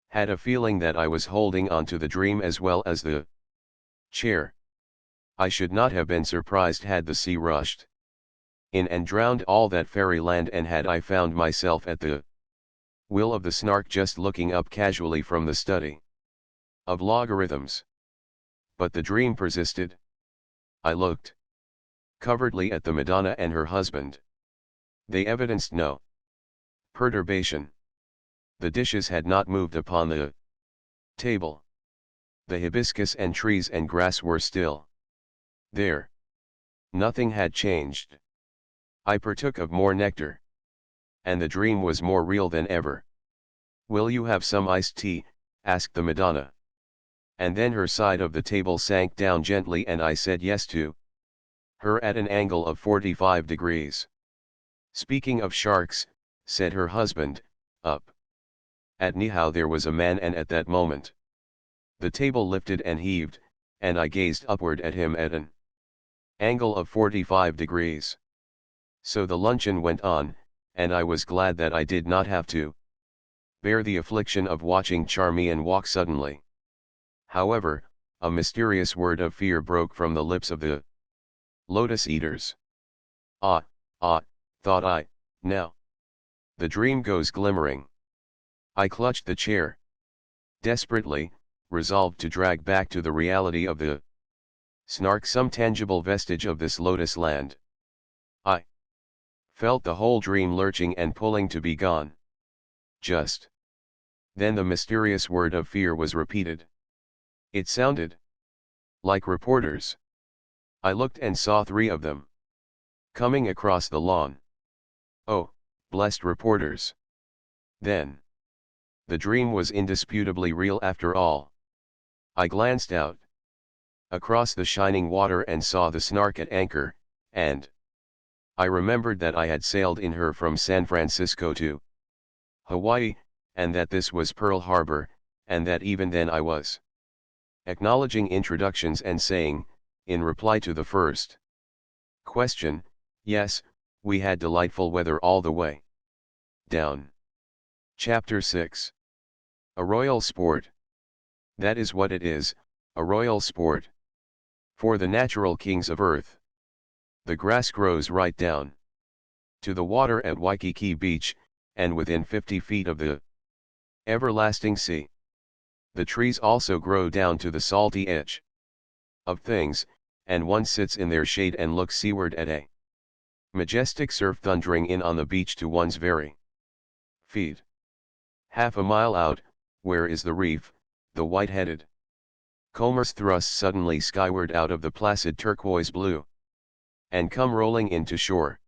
had a feeling that I was holding on to the dream as well as the chair. I should not have been surprised had the sea rushed in and drowned all that fairyland, and had I found myself at the will of the Snark just looking up casually from the study of logarithms. But the dream persisted. I looked covertly at the Madonna and her husband. They evidenced no perturbation. The dishes had not moved upon the table. The hibiscus and trees and grass were still there. Nothing had changed. I partook of more nectar, and the dream was more real than ever. "Will you have some iced tea?" asked the Madonna. And then her side of the table sank down gently, and I said yes to her at an angle of 45 degrees. "Speaking of sharks," said her husband, up at Nihao there was a man, and at that moment the table lifted and heaved, and I gazed upward at him at an angle of 45 degrees. So the luncheon went on, and I was glad that I did not have to bear the affliction of watching Charmian walk suddenly. However, a mysterious word of fear broke from the lips of the lotus eaters. Ah, thought I, now the dream goes glimmering. I clutched the chair desperately, resolved to drag back to the reality of the Snark some tangible vestige of this lotus land. I felt the whole dream lurching and pulling to be gone. Just then the mysterious word of fear was repeated. It sounded like reporters. I looked and saw 3 of them coming across the lawn. Oh, blessed reporters! Then the dream was indisputably real after all. I glanced out across the shining water and saw the Snark at anchor, and I remembered that I had sailed in her from San Francisco to Hawaii, and that this was Pearl Harbor, and that even then I was acknowledging introductions and saying, in reply to the first, Question, yes, we had delightful weather all the way down. Chapter 6. A royal sport. That is what it is, a royal sport. For the natural kings of earth. The grass grows right down to the water at Waikiki Beach, and within 50 feet of the everlasting sea. The trees also grow down to the salty edge of things, and one sits in their shade and looks seaward at a majestic surf thundering in on the beach to one's very feet. Half a mile out, where is the reef, the white-headed combers thrust suddenly skyward out of the placid turquoise blue, and come rolling into shore.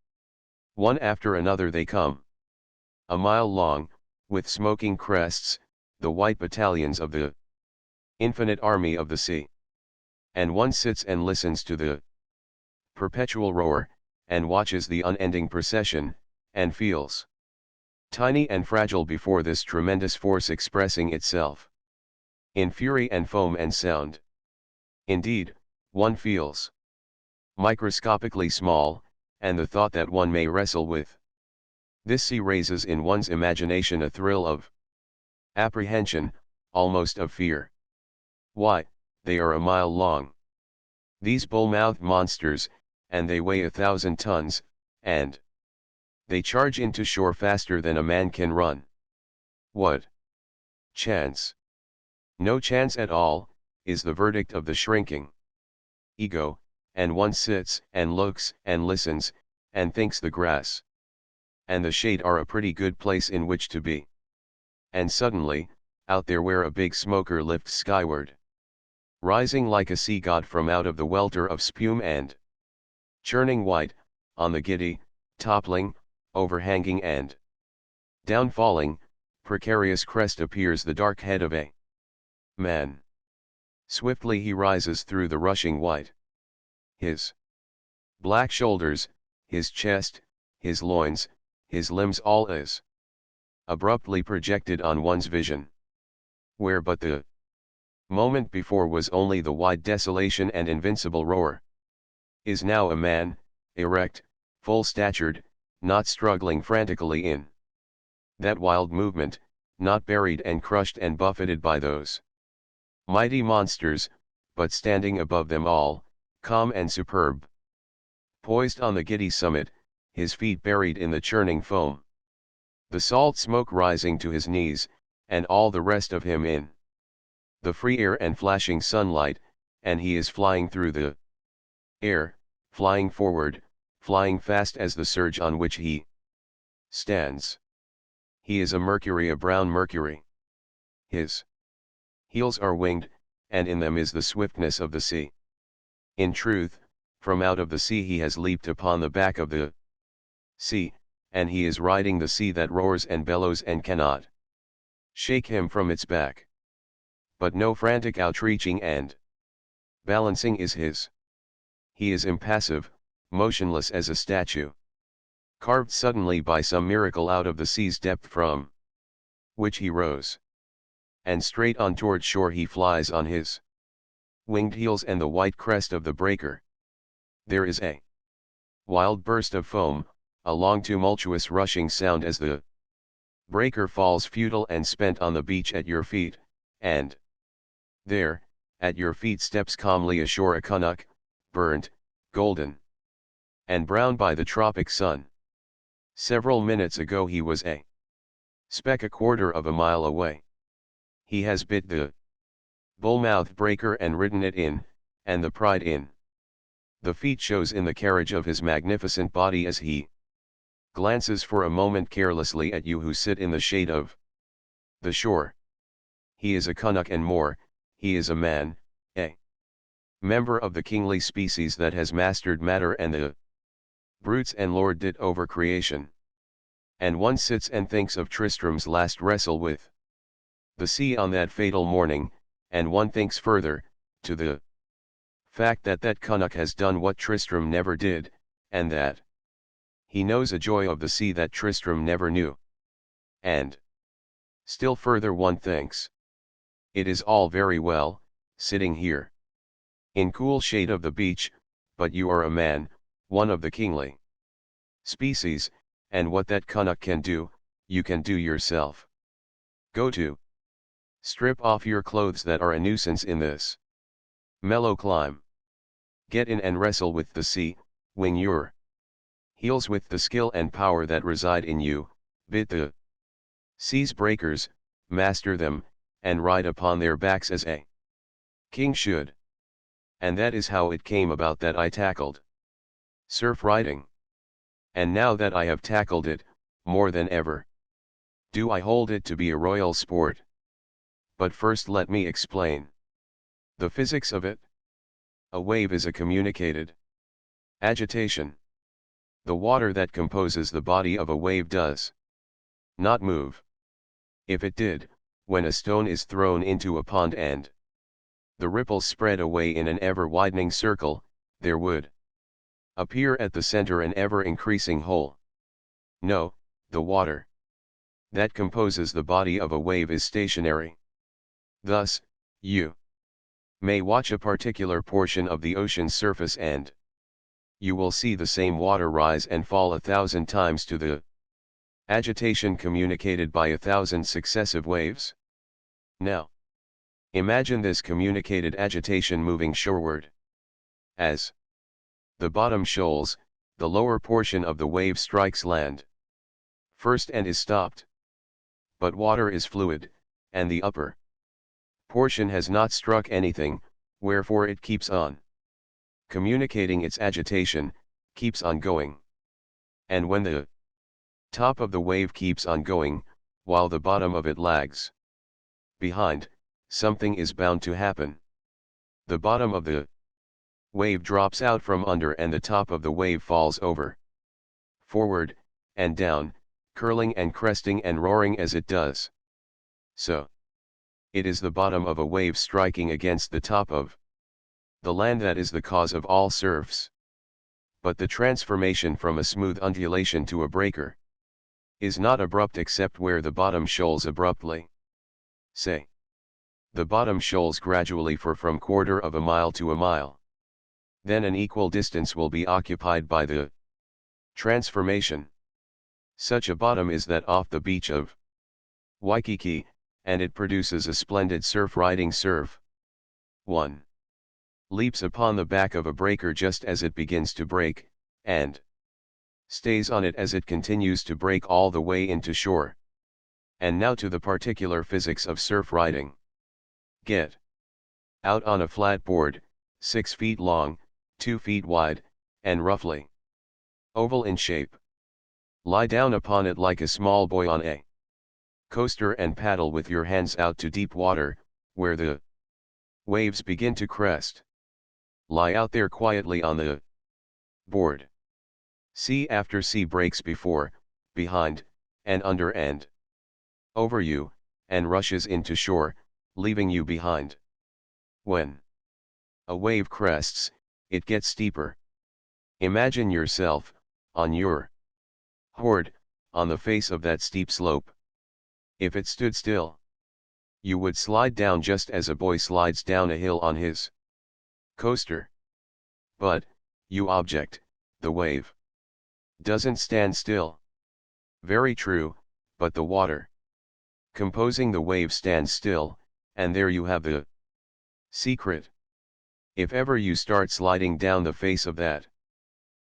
One after another they come. A mile long, with smoking crests, the white battalions of the infinite army of the sea. And one sits and listens to the perpetual roar, and watches the unending procession, and feels tiny and fragile before this tremendous force expressing itself in fury and foam and sound. Indeed, one feels microscopically small, and the thought that one may wrestle with this sea raises in one's imagination a thrill of apprehension, almost of fear. Why, they are a mile long, these bull-mouthed monsters, and they weigh 1,000 tons, and they charge into shore faster than a man can run. What chance? No chance at all, is the verdict of the shrinking ego, and one sits, and looks, and listens, and thinks the grass and the shade are a pretty good place in which to be. And suddenly, out there where a big smoker lifts skyward, rising like a sea god from out of the welter of spume and churning white, on the giddy, toppling, overhanging and downfalling, precarious crest appears the dark head of a man. Swiftly he rises through the rushing white. His black shoulders, his chest, his loins, his limbs all is abruptly projected on one's vision. Where but the moment before was only the wide desolation and invincible roar, is now a man, erect, full-statured, not struggling frantically in that wild movement, not buried and crushed and buffeted by those mighty monsters, but standing above them all, calm and superb. Poised on the giddy summit, his feet buried in the churning foam. The salt smoke rising to his knees, and all the rest of him in the free air and flashing sunlight, and he is flying through the air, flying forward, flying fast as the surge on which he stands. He is a brown mercury. His heels are winged, and in them is the swiftness of the sea. In truth, from out of the sea he has leaped upon the back of the sea, and he is riding the sea that roars and bellows and cannot shake him from its back. But no frantic outreaching and balancing is his. He is impassive, motionless as a statue, carved suddenly by some miracle out of the sea's depth from which he rose. And straight on toward shore he flies on his winged heels and the white crest of the breaker. There is a wild burst of foam, a long tumultuous rushing sound as the breaker falls futile and spent on the beach at your feet, and there, at your feet steps calmly ashore a Canuck, burnt, golden, and brown by the tropic sun. Several minutes ago he was a speck a quarter of a mile away. He has bit the bull-mouthed breaker and ridden it in, and the pride in the feat shows in the carriage of his magnificent body as he glances for a moment carelessly at you who sit in the shade of the shore. He is a Canuck and more, he is a man, a member of the kingly species that has mastered matter and the brutes and lorded it over creation. And one sits and thinks of Tristram's last wrestle with the sea on that fatal morning, and one thinks further, to the fact that that Canuck has done what Tristram never did, and that he knows a joy of the sea that Tristram never knew. And still further one thinks, it is all very well, sitting here in cool shade of the beach, but you are a man, one of the kingly species, and what that Canuck can do, you can do yourself. Go to. Strip off your clothes that are a nuisance in this mellow climb. Get in and wrestle with the sea, wing your heels with the skill and power that reside in you, bid the sea's breakers, master them, and ride upon their backs as a king should. And that is how it came about that I tackled surf riding. And now that I have tackled it, more than ever, do I hold it to be a royal sport. But first let me explain the physics of it. A wave is a communicated agitation. The water that composes the body of a wave does not move. If it did, when a stone is thrown into a pond and the ripples spread away in an ever-widening circle, there would appear at the center an ever-increasing hole. No, the water that composes the body of a wave is stationary. Thus, you may watch a particular portion of the ocean's surface and you will see the same water rise and fall 1,000 times to the agitation communicated by 1,000 successive waves. Now, imagine this communicated agitation moving shoreward. As the bottom shoals, the lower portion of the wave strikes land first and is stopped. But water is fluid, and the upper portion has not struck anything, wherefore it keeps on communicating its agitation, keeps on going. And when the top of the wave keeps on going, while the bottom of it lags behind, something is bound to happen. The bottom of the wave drops out from under and the top of the wave falls over, forward, and down, curling and cresting and roaring as it does. So, it is the bottom of a wave striking against the top of the land that is the cause of all surfs. But the transformation from a smooth undulation to a breaker is not abrupt except where the bottom shoals abruptly. Say, the bottom shoals gradually for from quarter of a mile to a mile. Then an equal distance will be occupied by the transformation. Such a bottom is that off the beach of Waikiki, and it produces a splendid surf riding surf. 1. Leaps upon the back of a breaker just as it begins to break, and stays on it as it continues to break all the way into shore. And now to the particular physics of surf riding. Get out on a flat board, 6 feet long, 2 feet wide, and roughly oval in shape. Lie down upon it like a small boy on a coaster and paddle with your hands out to deep water, where the waves begin to crest. Lie out there quietly on the board. Sea after sea breaks before, behind, and under and over you, and rushes into shore, leaving you behind. When a wave crests, it gets steeper. Imagine yourself, on your hoard, on the face of that steep slope. If it stood still, you would slide down just as a boy slides down a hill on his coaster. But, you object, the wave doesn't stand still. Very true, but the water composing the wave stands still, and there you have the secret. If ever you start sliding down the face of that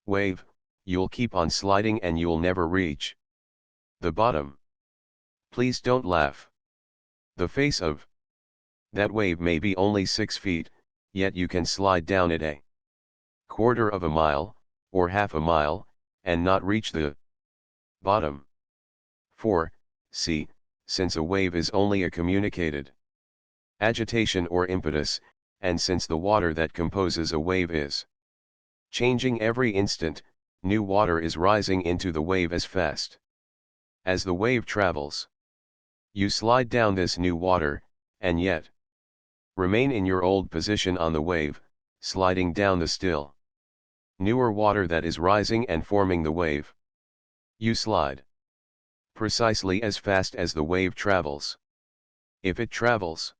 wave, you'll keep on sliding and you'll never reach the bottom. Please don't laugh. The face of that wave may be only 6 feet, yet you can slide down it a quarter of a mile, or half a mile, and not reach the bottom. 4. See, since a wave is only a communicated agitation or impetus, and since the water that composes a wave is changing every instant, new water is rising into the wave as fast as the wave travels. You slide down this new water, and yet remain in your old position on the wave, sliding down the still newer water that is rising and forming the wave. You slide precisely as fast as the wave travels. If it travels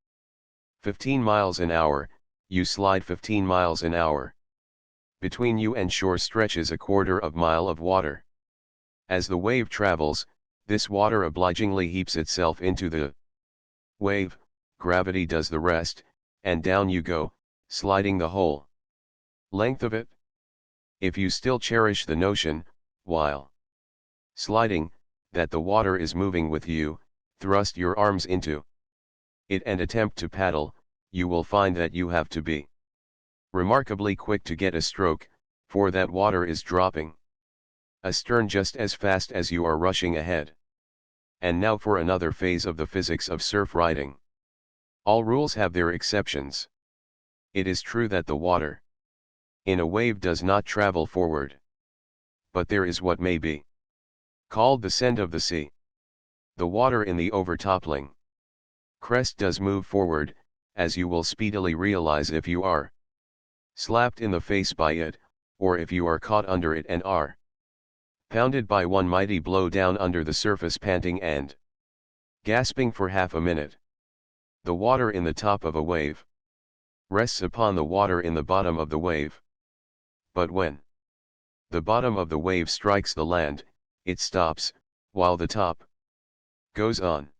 15 miles an hour, you slide 15 miles an hour. Between you and shore stretches a quarter of mile of water. As the wave travels, this water obligingly heaps itself into the wave, gravity does the rest, and down you go, sliding the whole length of it. If you still cherish the notion, while sliding, that the water is moving with you, thrust your arms into it and attempt to paddle, you will find that you have to be remarkably quick to get a stroke, for that water is dropping astern just as fast as you are rushing ahead. And now for another phase of the physics of surf riding. All rules have their exceptions. It is true that the water in a wave does not travel forward. But there is what may be called the send of the sea. The water in the overtoppling crest does move forward, as you will speedily realize if you are slapped in the face by it, or if you are caught under it and are pounded by one mighty blow down under the surface panting and gasping for half a minute. The water in the top of a wave rests upon the water in the bottom of the wave. But when the bottom of the wave strikes the land, it stops, while the top goes on.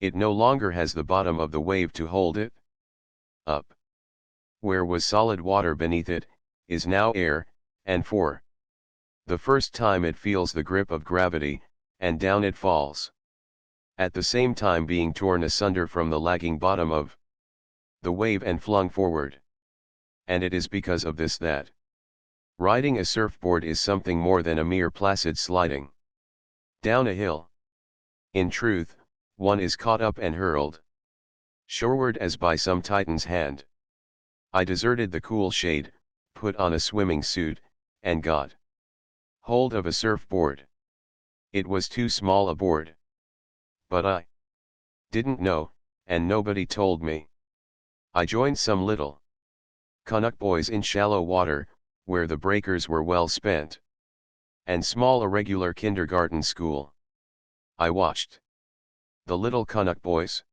It no longer has the bottom of the wave to hold it up. Where was solid water beneath it, is now air, and for the first time it feels the grip of gravity, and down it falls. At the same time being torn asunder from the lagging bottom of the wave and flung forward. And it is because of this that riding a surfboard is something more than a mere placid sliding down a hill. In truth, one is caught up and hurled shoreward as by some titan's hand. I deserted the cool shade, put on a swimming suit, and got hold of a surfboard. It was too small a board. But I didn't know, and nobody told me. I joined some little Canuck boys in shallow water, where the breakers were well spent, and small irregular kindergarten school. I watched the little Canuck boys.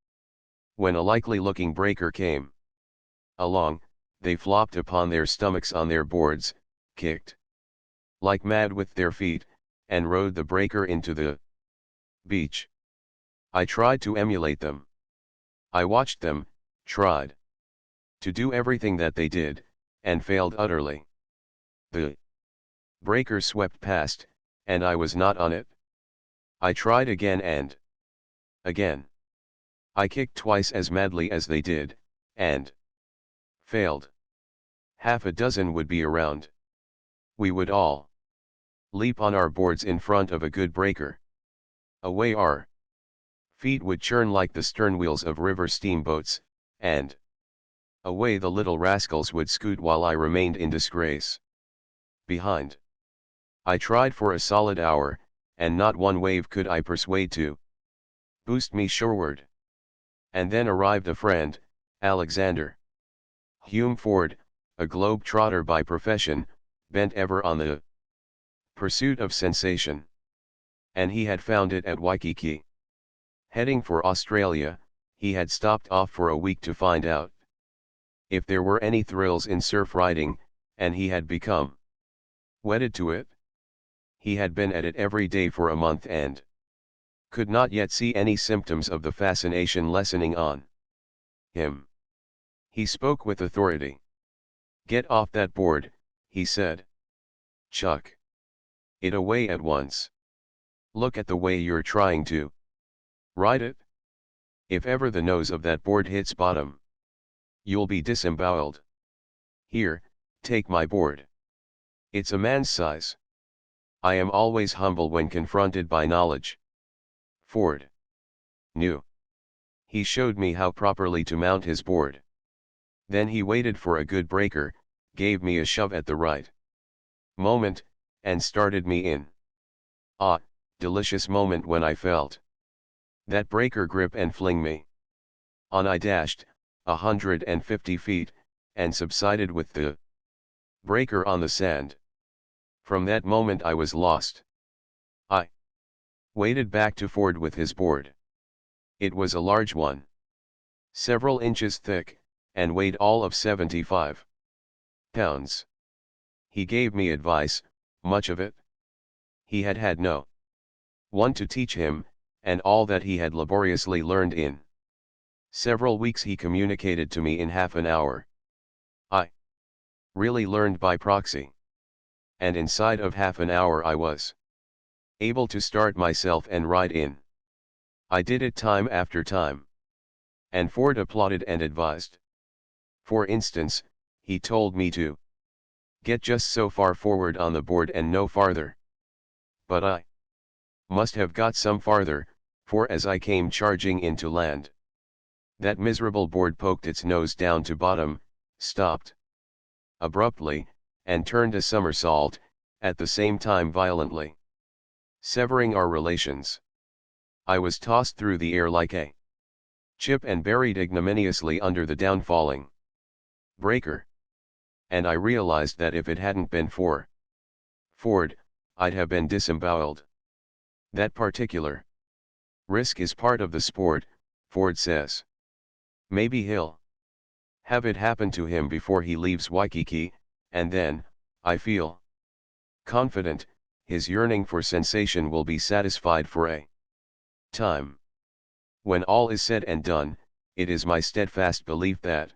When a likely-looking breaker came along, they flopped upon their stomachs on their boards, kicked like mad with their feet, and rode the breaker into the beach. I tried to emulate them. I watched them, tried to do everything that they did, and failed utterly. The breaker swept past, and I was not on it. I tried again and again. I kicked twice as madly as they did, and failed. Half a dozen would be around. We would all leap on our boards in front of a good breaker. Away our feet would churn like the stern wheels of river steamboats, and away the little rascals would scoot while I remained in disgrace behind. I tried for a solid hour, and not one wave could I persuade to boost me shoreward. And then arrived a friend, Alexander Hume Ford, a globe-trotter by profession, bent ever on the pursuit of sensation. And he had found it at Waikiki. Heading for Australia, he had stopped off for a week to find out if there were any thrills in surf riding, and he had become wedded to it. He had been at it every day for a month and could not yet see any symptoms of the fascination lessening on him. He spoke with authority. "Get off that board," he said. "Chuck it away at once. Look at the way you're trying to ride it. If ever the nose of that board hits bottom, you'll be disemboweled. Here, take my board. It's a man's size." I am always humble when confronted by knowledge. Ford knew. He showed me how properly to mount his board. Then he waited for a good breaker, gave me a shove at the right moment, and started me in. Ah, delicious moment when I felt that breaker grip and fling me. On I dashed, 150 feet, and subsided with the breaker on the sand. From that moment I was lost. I waded back to Ford with his board. It was a large one, several inches thick, and weighed all of 75 pounds. He gave me advice, much of it he had had no one to teach him, and all that he had laboriously learned in several weeks he communicated to me in half an hour. I really learned by proxy. And inside of half an hour I was able to start myself and ride in. I did it time after time. And Ford applauded and advised. For instance, he told me to get just so far forward on the board and no farther. But I must have got some farther, for as I came charging into land, that miserable board poked its nose down to bottom, stopped abruptly, and turned a somersault, at the same time violently severing our relations. I was tossed through the air like a chip and buried ignominiously under the downfalling breaker. And I realized that if it hadn't been for Ford, I'd have been disemboweled. That particular risk is part of the sport, Ford says. Maybe he'll have it happen to him before he leaves Waikiki, and then, I feel confident, his yearning for sensation will be satisfied for a time. When all is said and done, it is my steadfast belief that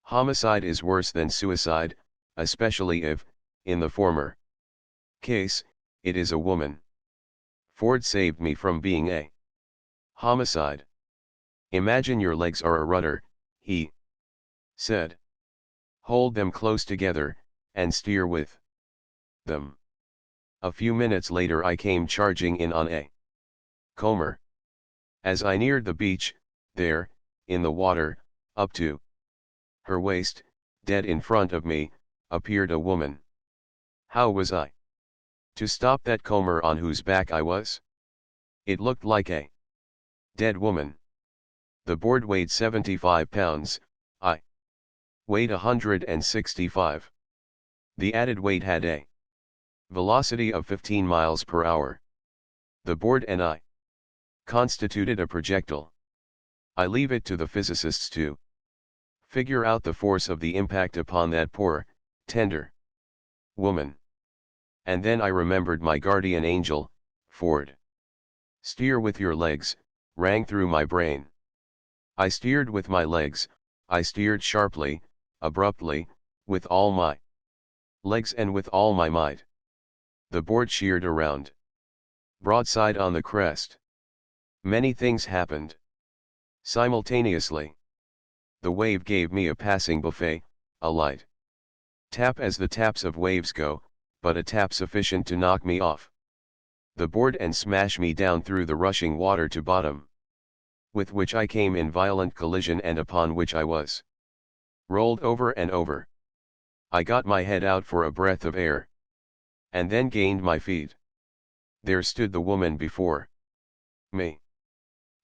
homicide is worse than suicide, especially if, in the former case, it is a woman. Ford saved me from being a homicide. Imagine your legs are a rudder, he said. Hold them close together, and steer with them. A few minutes later I came charging in on a comber. As I neared the beach, there, in the water, up to her waist, dead in front of me, appeared a woman. How was I to stop that comber on whose back I was? It looked like a dead woman. The board weighed 75 pounds, I weighed 165. The added weight had a velocity of 15 miles per hour. The board and I constituted a projectile. I leave it to the physicists to figure out the force of the impact upon that poor, tender woman. And then I remembered my guardian angel, Ford. Steer with your legs, rang through my brain. I steered with my legs, I steered sharply, abruptly, with all my legs and with all my might. The board sheered around, broadside on the crest. Many things happened simultaneously. The wave gave me a passing buffet, a light tap as the taps of waves go, but a tap sufficient to knock me off the board and smash me down through the rushing water to bottom, with which I came in violent collision and upon which I was rolled over and over. I got my head out for a breath of air, and then gained my feet. There stood the woman before me.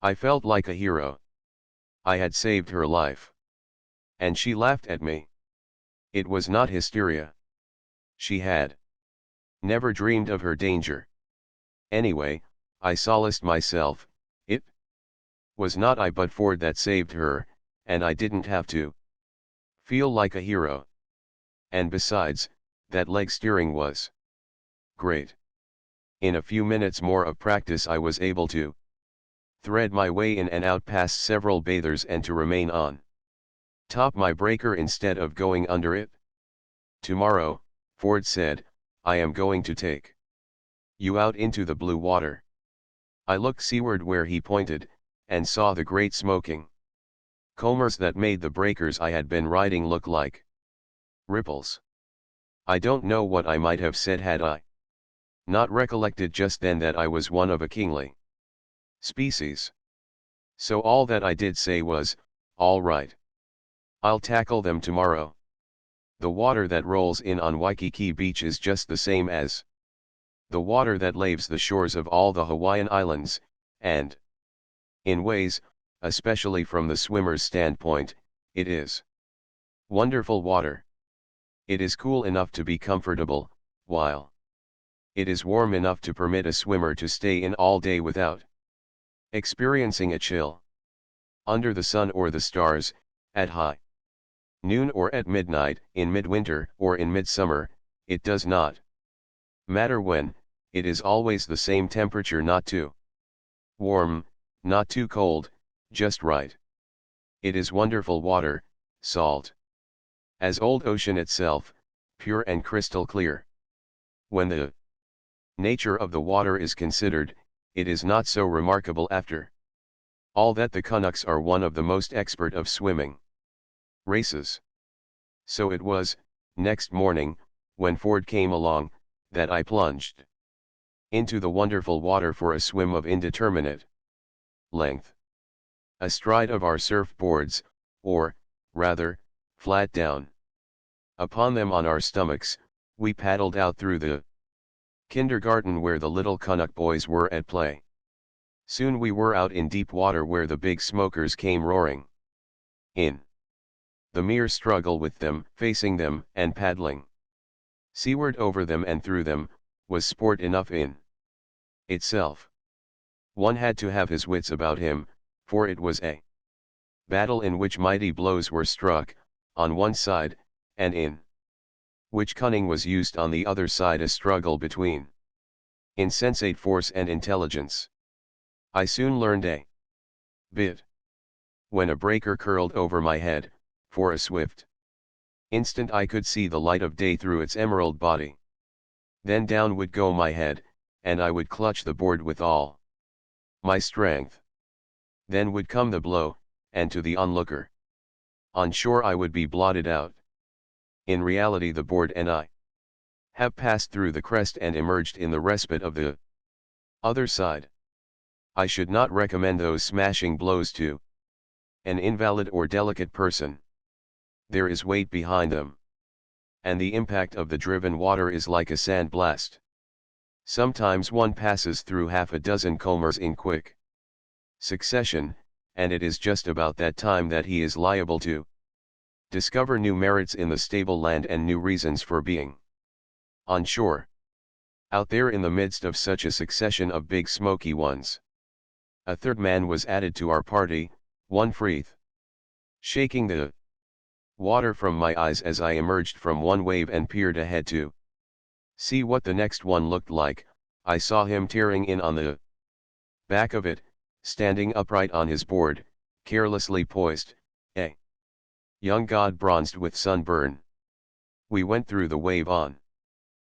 I felt like a hero. I had saved her life. And she laughed at me. It was not hysteria. She had never dreamed of her danger. Anyway, I solaced myself, it was not I but Ford that saved her, and I didn't have to feel like a hero. And besides, that leg steering was great. In a few minutes more of practice I was able to thread my way in and out past several bathers and to remain on top my breaker instead of going under it. Tomorrow, Ford said, I am going to take you out into the blue water. I looked seaward where he pointed, and saw the great smoking combers that made the breakers I had been riding look like ripples. I don't know what I might have said had I not recollected just then that I was one of a kingly species. So all that I did say was, all right. I'll tackle them tomorrow. The water that rolls in on Waikiki Beach is just the same as the water that laves the shores of all the Hawaiian Islands, and in ways, especially from the swimmer's standpoint, it is wonderful water. It is cool enough to be comfortable, while it is warm enough to permit a swimmer to stay in all day without experiencing a chill. Under the sun or the stars, at high noon or at midnight, in midwinter or in midsummer, It does not matter when, it is always the same temperature, not too warm, not too cold, just right. It is wonderful water, salt. As old ocean itself, pure and crystal clear. When the nature of the water is considered, it is not so remarkable after all that the Canucks are one of the most expert of swimming races. So it was, next morning, when Ford came along, that I plunged into the wonderful water for a swim of indeterminate length. Astride of our surfboards, or, rather, flat down upon them on our stomachs, we paddled out through the kindergarten where the little Canuck boys were at play. Soon we were out in deep water where the big smokers came roaring in. The mere struggle with them, facing them, and paddling seaward over them and through them, was sport enough in itself. One had to have his wits about him, for it was a battle in which mighty blows were struck, on one side, and in which cunning was used on the other side, a struggle between insensate force and intelligence. I soon learned a bit. When a breaker curled over my head, for a swift instant I could see the light of day through its emerald body. Then down would go my head, and I would clutch the board with all my strength. Then would come the blow, and to the onlooker on shore I would be blotted out. In reality the board and I have passed through the crest and emerged in the respite of the other side. I should not recommend those smashing blows to an invalid or delicate person. There is weight behind them, and the impact of the driven water is like a sand blast. Sometimes one passes through half a dozen combers in quick succession, and it is just about that time that he is liable to discover new merits in the stable land and new reasons for being on shore. Out there in the midst of such a succession of big smoky ones, a third man was added to our party, one Freeth. Shaking the water from my eyes as I emerged from one wave and peered ahead to see what the next one looked like, I saw him tearing in on the back of it, standing upright on his board, carelessly poised, a young god bronzed with sunburn. We went through the wave on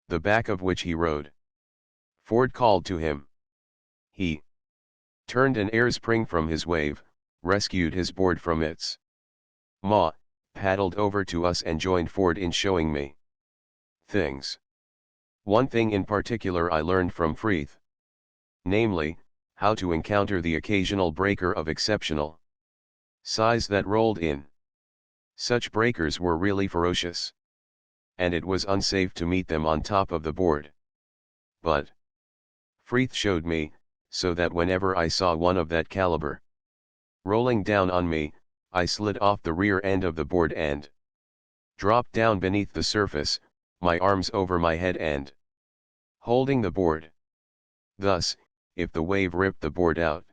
the back of which he rode. Ford called to him. He turned an air spring from his wave, rescued his board from its maw, paddled over to us and joined Ford in showing me things. One thing in particular I learned from Freeth. Namely, how to encounter the occasional breaker of exceptional size that rolled in. Such breakers were really ferocious, and it was unsafe to meet them on top of the board. But Freeth showed me, so that whenever I saw one of that caliber rolling down on me, I slid off the rear end of the board and dropped down beneath the surface, my arms over my head and holding the board. Thus, if the wave ripped the board out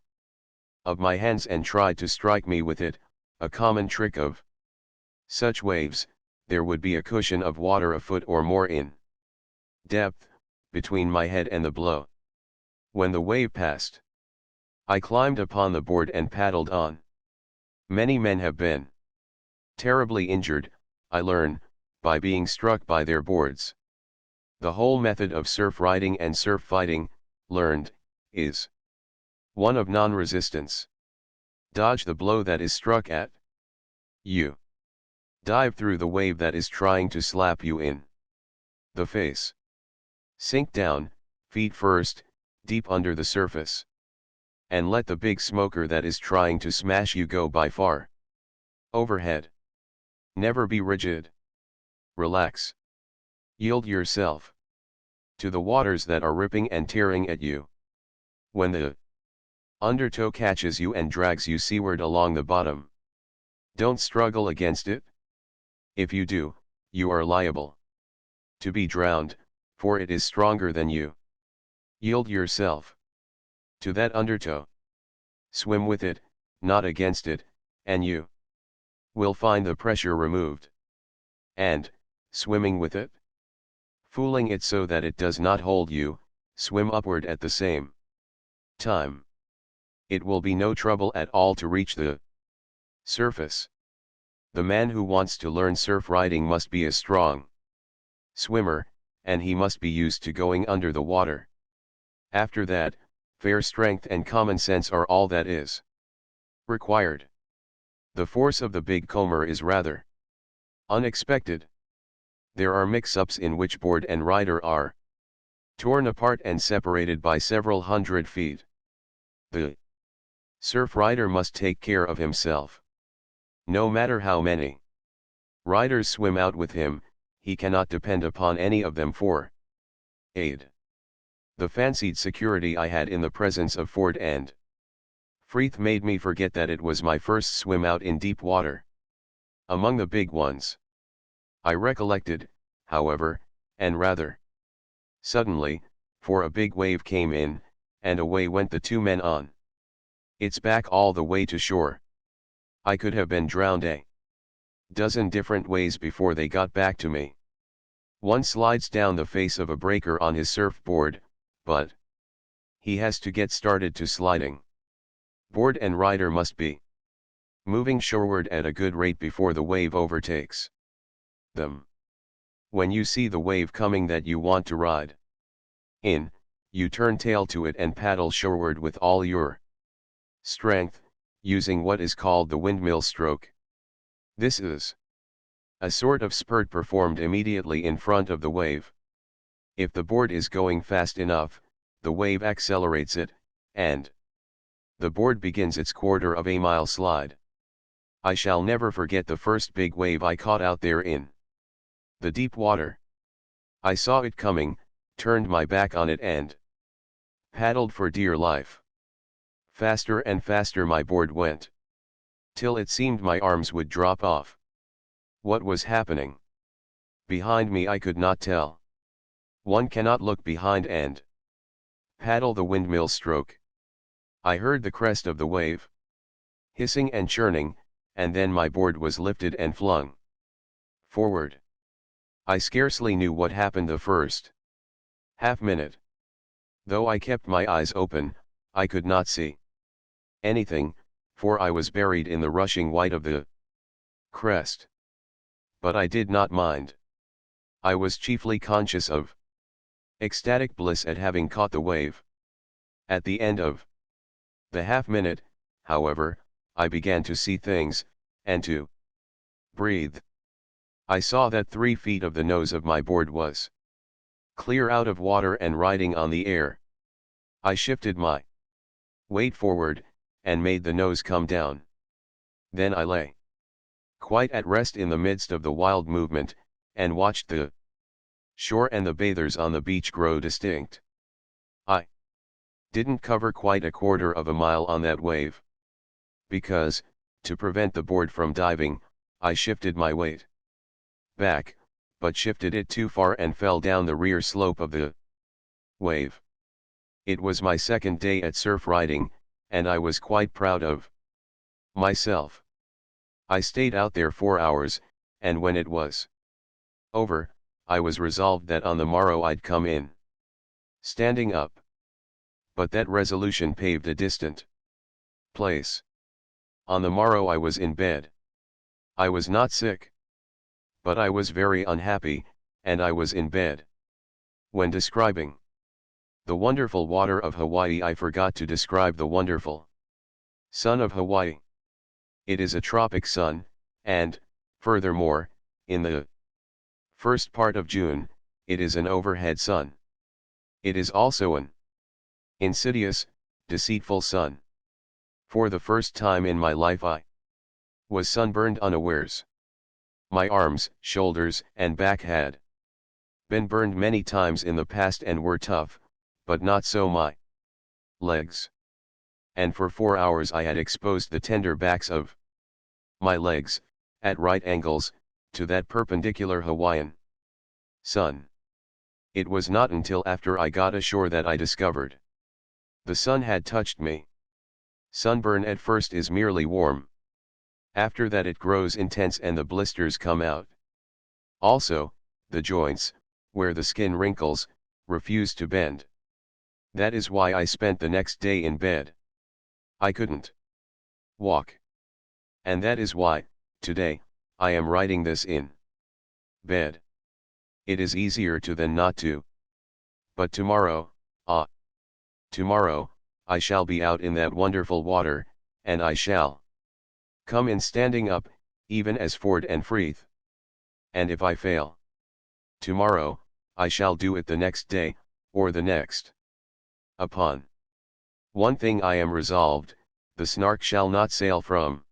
of my hands and tried to strike me with it, a common trick of such waves, there would be a cushion of water a foot or more in depth, between my head and the blow. When the wave passed, I climbed upon the board and paddled on. Many men have been terribly injured, I learn, by being struck by their boards. The whole method of surf riding and surf fighting, learned, is one of non-resistance. Dodge the blow that is struck at you. Dive through the wave that is trying to slap you in the face. Sink down, feet first, deep under the surface. And let the big smoker that is trying to smash you go by far overhead. Never be rigid. Relax. Yield yourself to the waters that are ripping and tearing at you. When the undertow catches you and drags you seaward along the bottom, don't struggle against it. If you do, you are liable to be drowned, for it is stronger than you. Yield yourself to that undertow. Swim with it, not against it, and you will find the pressure removed. And, swimming with it, fooling it so that it does not hold you, swim upward at the same time. It will be no trouble at all to reach the surface. The man who wants to learn surf riding must be a strong swimmer, and he must be used to going under the water. After that, fair strength and common sense are all that is required. The force of the big comber is rather unexpected. There are mix-ups in which board and rider are torn apart and separated by several hundred feet. The surf rider must take care of himself. No matter how many riders swim out with him, he cannot depend upon any of them for aid. The fancied security I had in the presence of Ford and Freeth made me forget that it was my first swim out in deep water. Among the big ones. I recollected, however, and rather suddenly, for a big wave came in, and away went the two men on its back all the way to shore. I could have been drowned a dozen different ways before they got back to me. One slides down the face of a breaker on his surfboard, but he has to get started to sliding. Board and rider must be moving shoreward at a good rate before the wave overtakes them. When you see the wave coming that you want to ride in, you turn tail to it and paddle shoreward with all your strength, using what is called the windmill stroke. This is a sort of spurt performed immediately in front of the wave. If the board is going fast enough, the wave accelerates it, and the board begins its quarter of a mile slide. I shall never forget the first big wave I caught out there in the deep water. I saw it coming, turned my back on it and paddled for dear life. Faster and faster my board went, till it seemed my arms would drop off. What was happening behind me I could not tell. One cannot look behind and paddle the windmill stroke. I heard the crest of the wave hissing and churning, and then my board was lifted and flung forward. I scarcely knew what happened the first half-minute. Though I kept my eyes open, I could not see anything, for I was buried in the rushing white of the crest. But I did not mind. I was chiefly conscious of ecstatic bliss at having caught the wave. At the end of the half-minute, however, I began to see things, and to breathe. I saw that 3 feet of the nose of my board was clear out of water and riding on the air. I shifted my weight forward, and made the nose come down. Then I lay quite at rest in the midst of the wild movement, and watched the shore and the bathers on the beach grow distinct. I didn't cover quite a quarter of a mile on that wave. Because, to prevent the board from diving, I shifted my weight back, but shifted it too far and fell down the rear slope of the wave. It was my second day at surf riding, and I was quite proud of myself. I stayed out there 4 hours, and when it was over, I was resolved that on the morrow I'd come in standing up. But that resolution paved a distant place. On the morrow I was in bed. I was not sick. But I was very unhappy, and I was in bed. When describing the wonderful water of Hawaii, I forgot to describe the wonderful sun of Hawaii. It is a tropic sun, and, furthermore, in the first part of June, it is an overhead sun. It is also an insidious, deceitful sun. For the first time in my life I was sunburned unawares. My arms, shoulders, and back had been burned many times in the past and were tough, but not so my legs. And for 4 hours I had exposed the tender backs of my legs, at right angles, to that perpendicular Hawaiian sun. It was not until after I got ashore that I discovered the sun had touched me. Sunburn at first is merely warm. After that it grows intense and the blisters come out. Also, the joints, where the skin wrinkles, refuse to bend. That is why I spent the next day in bed. I couldn't walk. And that is why, today, I am writing this in bed. It is easier to than not to. But tomorrow, tomorrow, I shall be out in that wonderful water, and I shall come in standing up, even as Ford and Freeth. And if I fail tomorrow, I shall do it the next day, or the next. Upon one thing I am resolved, the Snark shall not sail from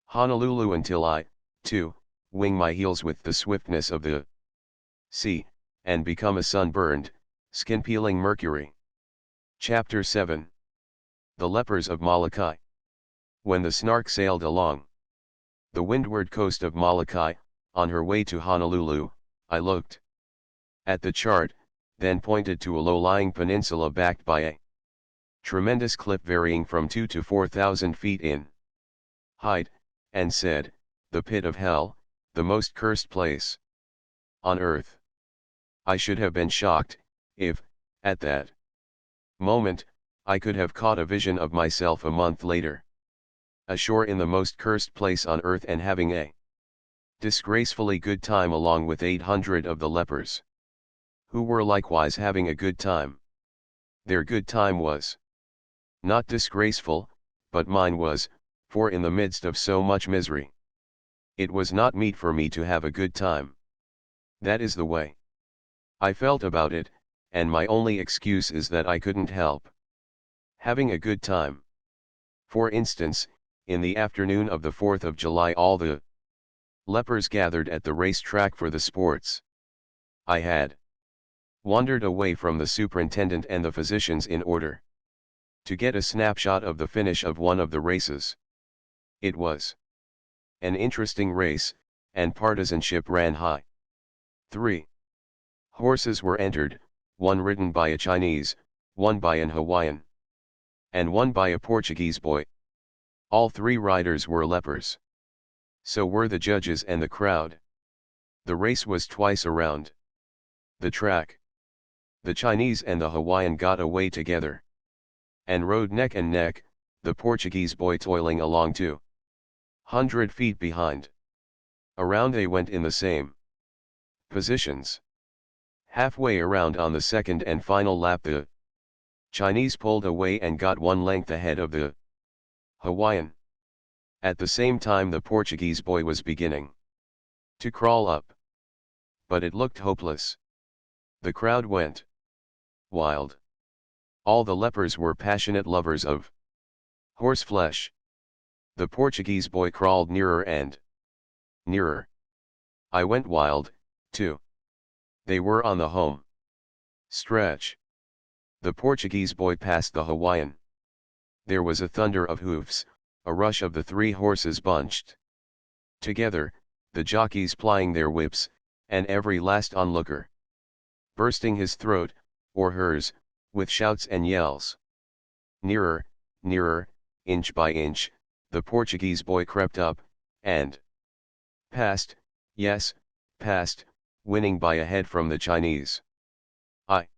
Honolulu until I, too, wing my heels with the swiftness of the sea, and become a sunburned, skin-peeling Mercury. Chapter 7. The Lepers of Molokai. When the Snark sailed along the windward coast of Molokai, on her way to Honolulu, I looked at the chart, then pointed to a low-lying peninsula backed by a tremendous cliff varying from 2 to 4,000 feet in height, and said, "The pit of hell, the most cursed place on earth." I should have been shocked, if, at that moment, I could have caught a vision of myself a month later, ashore in the most cursed place on earth and having a disgracefully good time along with 800 of the lepers, who were likewise having a good time. Their good time was not disgraceful, but mine was, for in the midst of so much misery, it was not meet for me to have a good time. That is the way I felt about it, and my only excuse is that I couldn't help having a good time. For instance, in the afternoon of the 4th of July all the lepers gathered at the race track for the sports. I had wandered away from the superintendent and the physicians in order to get a snapshot of the finish of one of the races. It was an interesting race, and partisanship ran high. 3 horses were entered, one ridden by a Chinese, one by an Hawaiian, and one by a Portuguese boy. All 3 riders were lepers. So were the judges and the crowd. The race was twice around the track. The Chinese and the Hawaiian got away together and rode neck and neck, the Portuguese boy toiling along 200 feet behind. Around they went in the same positions. Halfway around on the second and final lap the Chinese pulled away and got one length ahead of the Hawaiian. At the same time the Portuguese boy was beginning to crawl up. But it looked hopeless. The crowd went wild. All the lepers were passionate lovers of horseflesh. The Portuguese boy crawled nearer and nearer. I went wild, too. They were on the home stretch. The Portuguese boy passed the Hawaiian. There was a thunder of hoofs, a rush of the 3 horses bunched together, the jockeys plying their whips, and every last onlooker bursting his throat, or hers, with shouts and yells. Nearer, nearer, inch by inch, the Portuguese boy crept up, and passed, yes, passed, winning by a head from the Chinese. I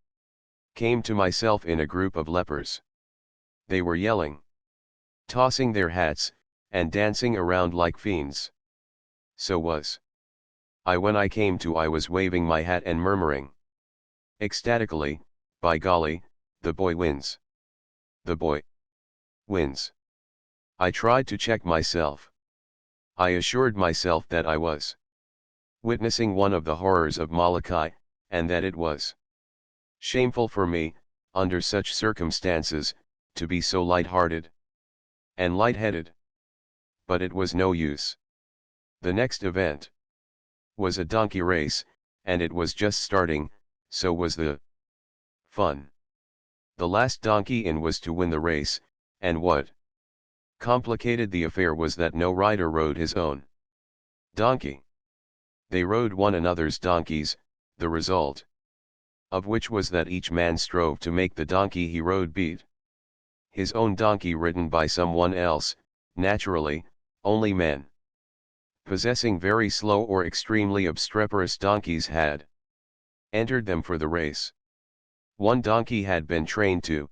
came to myself in a group of lepers. They were yelling, tossing their hats, and dancing around like fiends. So was I when I came to. I was waving my hat and murmuring ecstatically, "By golly, the boy wins. The boy wins." I tried to check myself. I assured myself that I was witnessing one of the horrors of Molokai, and that it was shameful for me, under such circumstances, to be so light-hearted and light-headed. But it was no use. The next event was a donkey race, and it was just starting, so was the fun. The last donkey in was to win the race, and what complicated the affair was that no rider rode his own donkey. They rode one another's donkeys, the result of which was that each man strove to make the donkey he rode beat his own donkey ridden by someone else. Naturally, only men possessing very slow or extremely obstreperous donkeys had entered them for the race. One donkey had been trained to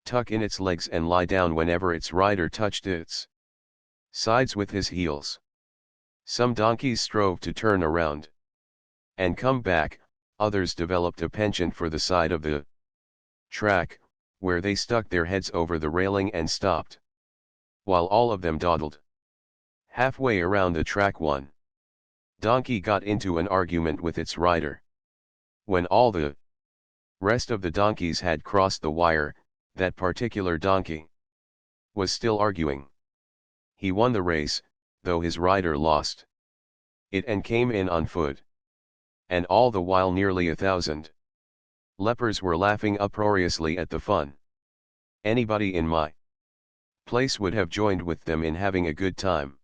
tuck in its legs and lie down whenever its rider touched its sides with his heels. Some donkeys strove to turn around and come back, others developed a penchant for the side of the track, where they stuck their heads over the railing and stopped, while all of them dawdled. Halfway around the track, one donkey got into an argument with its rider. When all the rest of the donkeys had crossed the wire, that particular donkey was still arguing. He won the race, though his rider lost it and came in on foot. And all the while nearly 1,000 lepers were laughing uproariously at the fun. Anybody in my place would have joined with them in having a good time.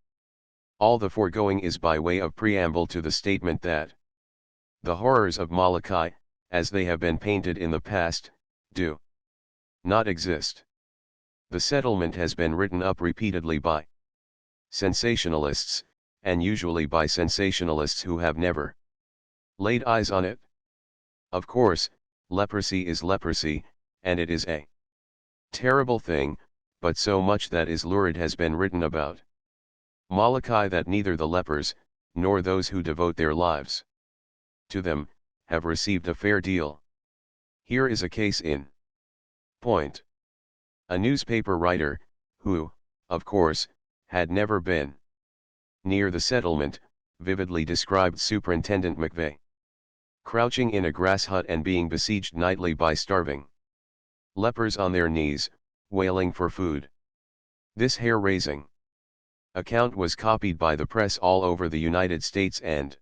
All the foregoing is by way of preamble to the statement that the horrors of Molokai, as they have been painted in the past, do not exist. The settlement has been written up repeatedly by sensationalists, and usually by sensationalists who have never laid eyes on it. Of course, leprosy is leprosy, and it is a terrible thing, but so much that is lurid has been written about Molokai that neither the lepers, nor those who devote their lives to them, have received a fair deal. Here is a case in point. A newspaper writer, who, of course, had never been near the settlement, vividly described Superintendent McVeigh crouching in a grass hut and being besieged nightly by starving lepers on their knees, wailing for food. This hair-raising account was copied by the press all over the United States and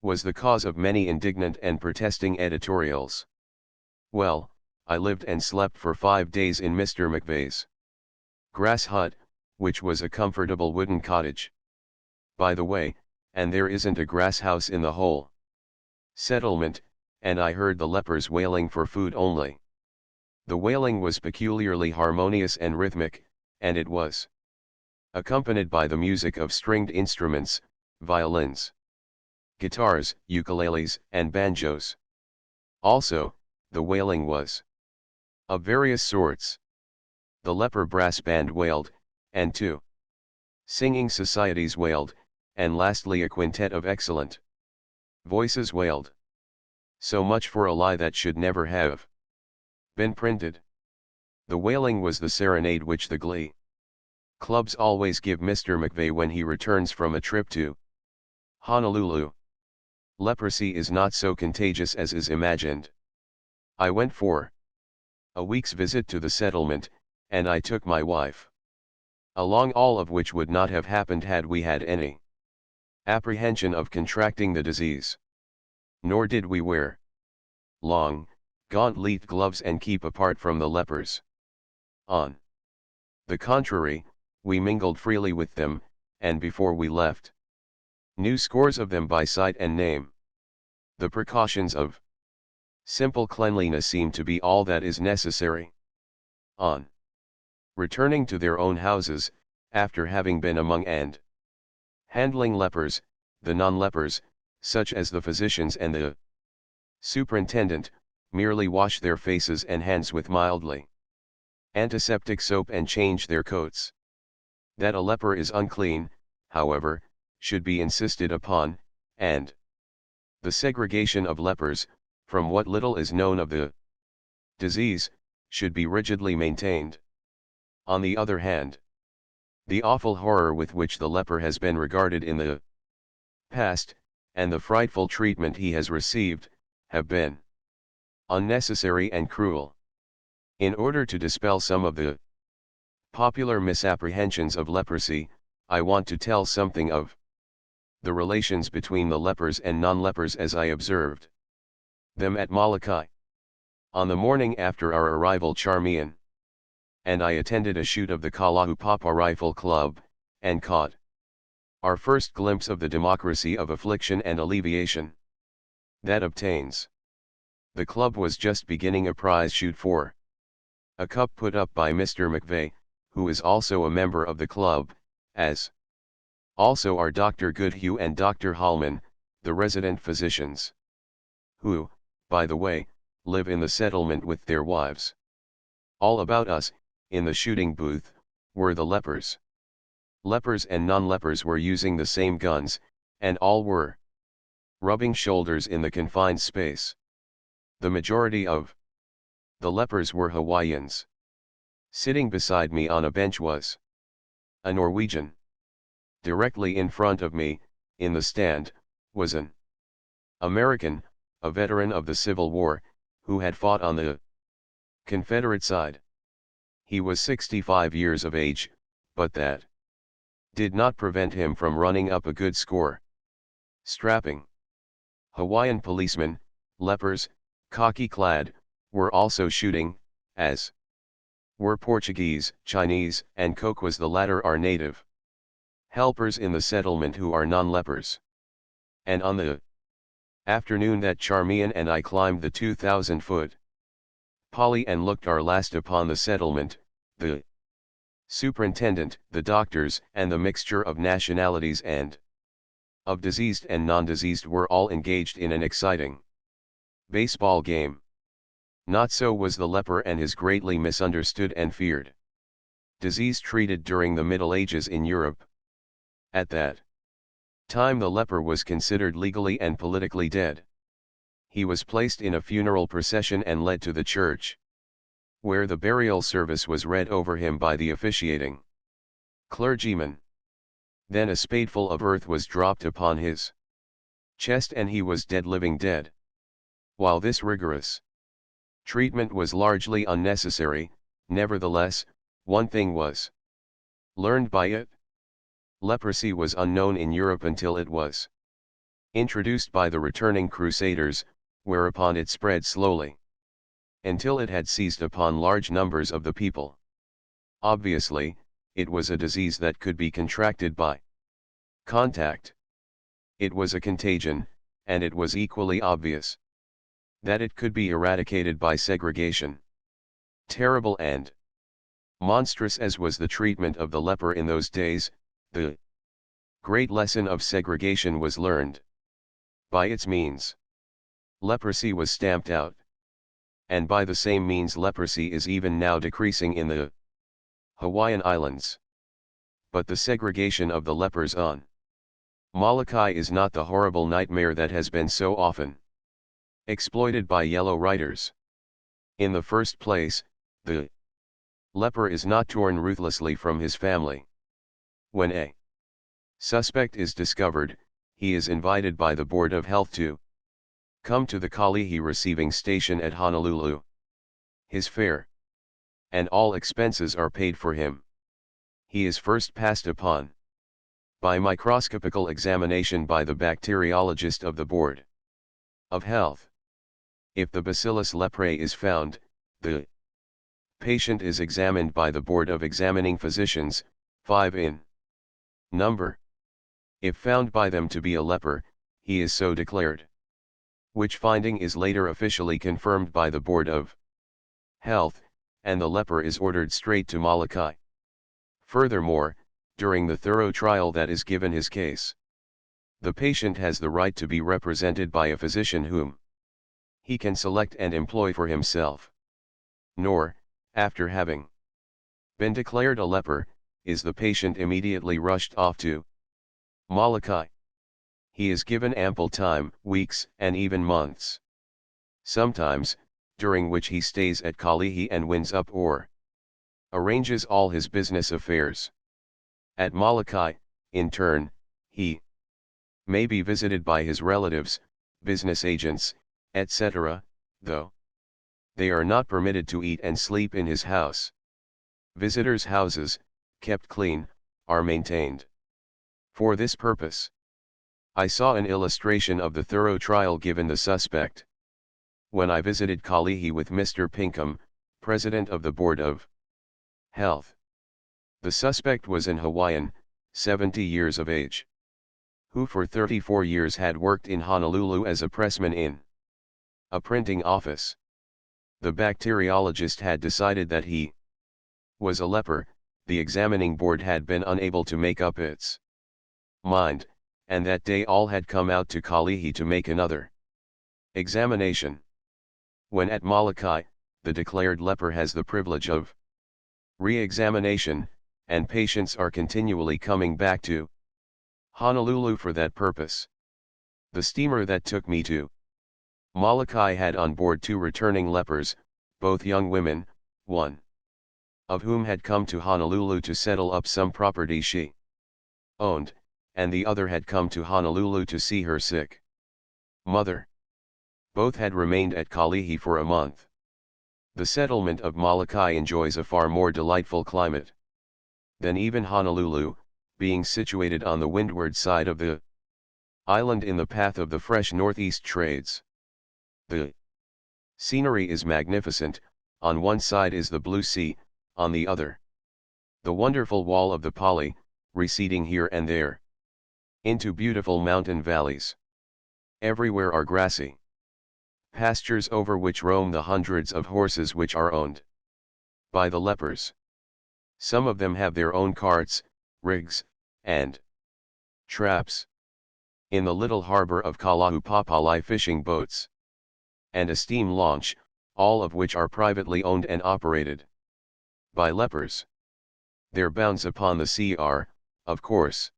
was the cause of many indignant and protesting editorials. Well, I lived and slept for 5 days in Mr. McVeigh's grass hut, which was a comfortable wooden cottage, by the way, and there isn't a grass house in the whole settlement, and I heard the lepers wailing for food only. The wailing was peculiarly harmonious and rhythmic, and it was accompanied by the music of stringed instruments, violins, guitars, ukuleles, and banjos. Also, the wailing was of various sorts. The leper brass band wailed, and 2 singing societies wailed, and lastly a quintet of excellent voices wailed. So much for a lie that should never have been printed. The wailing was the serenade which the glee clubs always give Mr. McVeigh when he returns from a trip to Honolulu. Leprosy is not so contagious as is imagined. I went for a week's visit to the settlement, and I took my wife along, all of which would not have happened had we had any apprehension of contracting the disease. Nor did we wear long, gauntlet gloves and keep apart from the lepers. On the contrary, we mingled freely with them, and before we left, knew scores of them by sight and name. The precautions of simple cleanliness seem to be all that is necessary. On returning to their own houses, after having been among and handling lepers, the non-lepers, such as the physicians and the superintendent, merely wash their faces and hands with mildly antiseptic soap and change their coats. That a leper is unclean, however, should be insisted upon, and the segregation of lepers, from what little is known of the disease, should be rigidly maintained. On the other hand, the awful horror with which the leper has been regarded in the past, and the frightful treatment he has received, have been unnecessary and cruel. In order to dispel some of the popular misapprehensions of leprosy, I want to tell something of the relations between the lepers and non-lepers as I observed them at Molokai. On the morning after our arrival, Charmian and I attended a shoot of the Kalahupapa Rifle Club, and caught our first glimpse of the democracy of affliction and alleviation that obtains. The club was just beginning a prize shoot for a cup put up by Mr. McVeigh, who is also a member of the club, as also are Dr. Goodhue and Dr. Hallman, the resident physicians, who, by the way, live in the settlement with their wives. All about us, in the shooting booth, were the lepers. Lepers and non-lepers were using the same guns, and all were rubbing shoulders in the confined space. The majority of the lepers were Hawaiians. Sitting beside me on a bench was a Norwegian. Directly in front of me, in the stand, was an American, a veteran of the Civil War, who had fought on the Confederate side. He was 65 years of age, but that did not prevent him from running up a good score. Strapping Hawaiian policemen, lepers, khaki-clad, were also shooting, as were Portuguese, Chinese, and Kokwas, the latter are native helpers in the settlement who are non-lepers. And on the afternoon that Charmian and I climbed the 2,000-foot Polly and looked our last upon the settlement, the superintendent, the doctors, and the mixture of nationalities and of diseased and non-diseased were all engaged in an exciting baseball game. Not so was the leper and his greatly misunderstood and feared disease treated during the Middle Ages in Europe. At that time the leper was considered legally and politically dead. He was placed in a funeral procession and led to the church, where the burial service was read over him by the officiating clergyman. Then a spadeful of earth was dropped upon his chest and he was dead, living dead. While this rigorous treatment was largely unnecessary, nevertheless, one thing was learned by it. Leprosy was unknown in Europe until it was introduced by the returning Crusaders, whereupon it spread slowly, until it had seized upon large numbers of the people. Obviously, it was a disease that could be contracted by contact. It was a contagion, and it was equally obvious that it could be eradicated by segregation. Terrible and monstrous as was the treatment of the leper in those days, the great lesson of segregation was learned. By its means, leprosy was stamped out. And by the same means leprosy is even now decreasing in the Hawaiian Islands. But the segregation of the lepers on Molokai is not the horrible nightmare that has been so often exploited by yellow writers. In the first place, the leper is not torn ruthlessly from his family. When a suspect is discovered, he is invited by the Board of Health to come to the Kalihi receiving station at Honolulu. His fare and all expenses are paid for him. He is first passed upon by microscopical examination by the bacteriologist of the Board of Health. If the Bacillus leprae is found, the patient is examined by the Board of Examining Physicians, 5 in number. If found by them to be a leper, he is so declared, which finding is later officially confirmed by the Board of Health, and the leper is ordered straight to Molokai. Furthermore, during the thorough trial that is given his case, the patient has the right to be represented by a physician whom he can select and employ for himself. Nor, after having been declared a leper, is the patient immediately rushed off to Molokai. He is given ample time, weeks, and even months, sometimes, during which he stays at Kalihi and winds up or arranges all his business affairs. At Molokai, in turn, he may be visited by his relatives, business agents, etc., though they are not permitted to eat and sleep in his house. Visitors' houses, kept clean, are maintained for this purpose. I saw an illustration of the thorough trial given the suspect when I visited Kalihi with Mr. Pinkham, president of the Board of Health. The suspect was an Hawaiian, 70 years of age, who for 34 years had worked in Honolulu as a pressman in a printing office. The bacteriologist had decided that he was a leper. The examining board had been unable to make up its mind, and that day all had come out to Kalihi to make another Examination. When at Molokai, the declared leper has the privilege of re-examination, and patients are continually coming back to Honolulu for that purpose. The steamer that took me to Molokai had on board 2 returning lepers, both young women, one of whom had come to Honolulu to settle up some property she owned, and the other had come to Honolulu to see her sick mother. Both had remained at Kalihi for a month. The settlement of Molokai enjoys a far more delightful climate than even Honolulu, being situated on the windward side of the island in the path of the fresh northeast trades. The scenery is magnificent, on one side is the blue sea, on the other the wonderful wall of the Pali, receding here and there into beautiful mountain valleys. Everywhere are grassy pastures over which roam the hundreds of horses which are owned by the lepers. Some of them have their own carts, rigs, and traps. In the little harbor of Kalahupapa lie fishing boats and a steam launch, all of which are privately owned and operated by lepers. Their bounds upon the sea are, of course,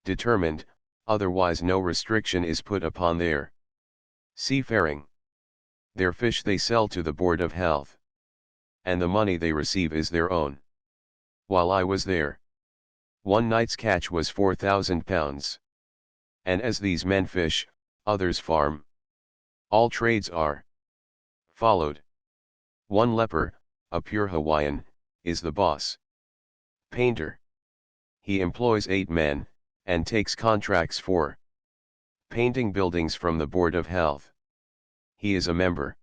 determined, otherwise no restriction is put upon their seafaring. Their fish they sell to the Board of Health, and the money they receive is their own. While I was there, one night's catch was £4,000. And as these men fish, others farm. All trades are followed. One leper, a pure Hawaiian, is the boss painter. He employs 8 men, and takes contracts for painting buildings from the Board of Health. He is a member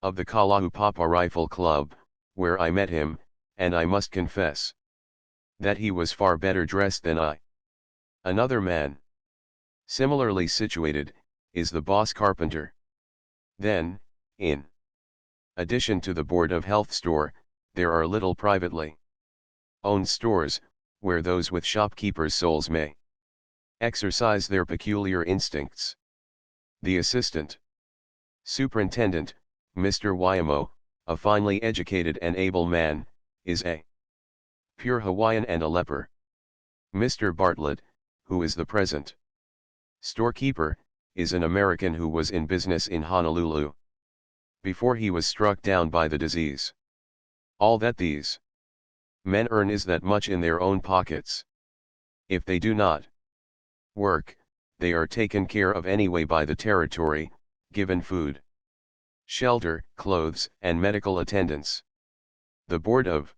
of the Kalahupapa Rifle Club, where I met him, and I must confess that he was far better dressed than I. Another man, similarly situated, is the boss carpenter. Then, in addition to the Board of Health store, there are little privately owned stores, where those with shopkeepers' souls may exercise their peculiar instincts. The assistant superintendent, Mr. Wyamo, a finely educated and able man, is a pure Hawaiian and a leper. Mr. Bartlett, who is the present storekeeper, is an American who was in business in Honolulu before he was struck down by the disease. All that these men earn is that much in their own pockets. If they do not work, they are taken care of anyway by the territory, given food, shelter, clothes, and medical attendance. The Board of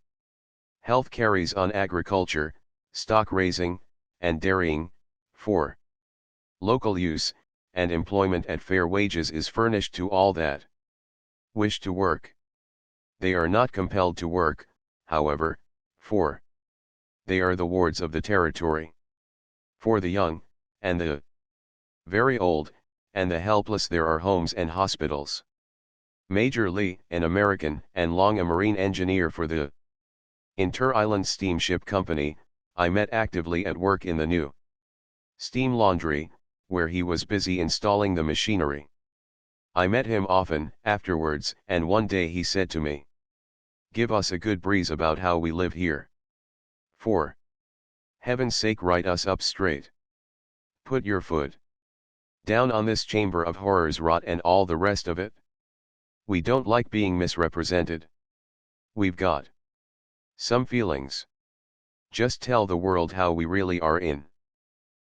Health carries on agriculture, stock raising, and dairying, for local use, and employment at fair wages is furnished to all that wish to work. They are not compelled to work, however, for they are the wards of the territory. For the young, and the very old, and the helpless there are homes and hospitals. Major Lee, an American and long a marine engineer for the Inter-Island Steamship Company, I met actively at work in the new steam laundry, where he was busy installing the machinery. I met him often afterwards, and one day he said to me, "Give us a good breeze about how we live here. For heaven's sake, write us up straight. Put your foot down on this chamber of horrors rot and all the rest of it. We don't like being misrepresented. We've got some feelings. Just tell the world how we really are in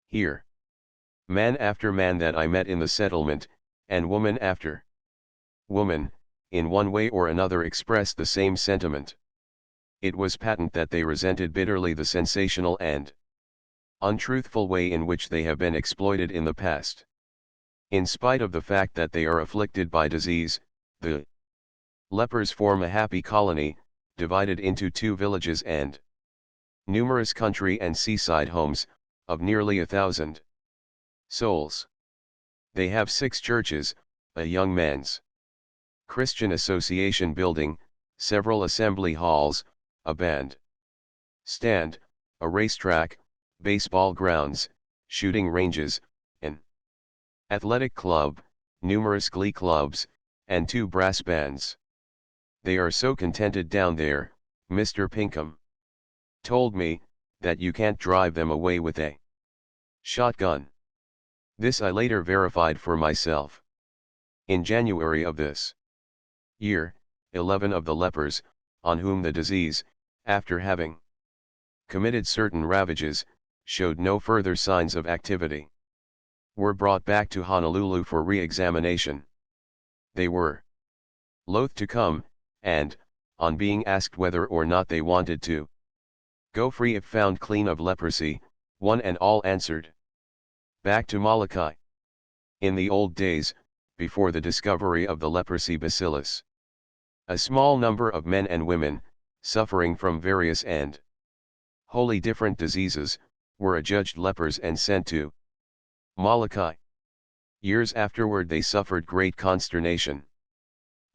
here." Man after man that I met in the settlement, and woman after woman, in one way or another expressed the same sentiment. It was patent that they resented bitterly the sensational and untruthful way in which they have been exploited in the past. In spite of the fact that they are afflicted by disease, the lepers form a happy colony, divided into 2 villages and numerous country and seaside homes, of nearly 1,000 souls. They have 6 churches, a young men's Christian association building, several assembly halls, a band stand, a racetrack, baseball grounds, shooting ranges, an athletic club, numerous glee clubs, and 2 brass bands. They are so contented down there, Mr. Pinkham told me, that you can't drive them away with a shotgun. This I later verified for myself. In January of this year, 11 of the lepers, on whom the disease, after having committed certain ravages, showed no further signs of activity, were brought back to Honolulu for re-examination. They were loath to come, and, on being asked whether or not they wanted to go free if found clean of leprosy, one and all answered, "Back to Molokai." In the old days, before the discovery of the leprosy bacillus, a small number of men and women, suffering from various and wholly different diseases, were adjudged lepers and sent to Molokai. Years afterward they suffered great consternation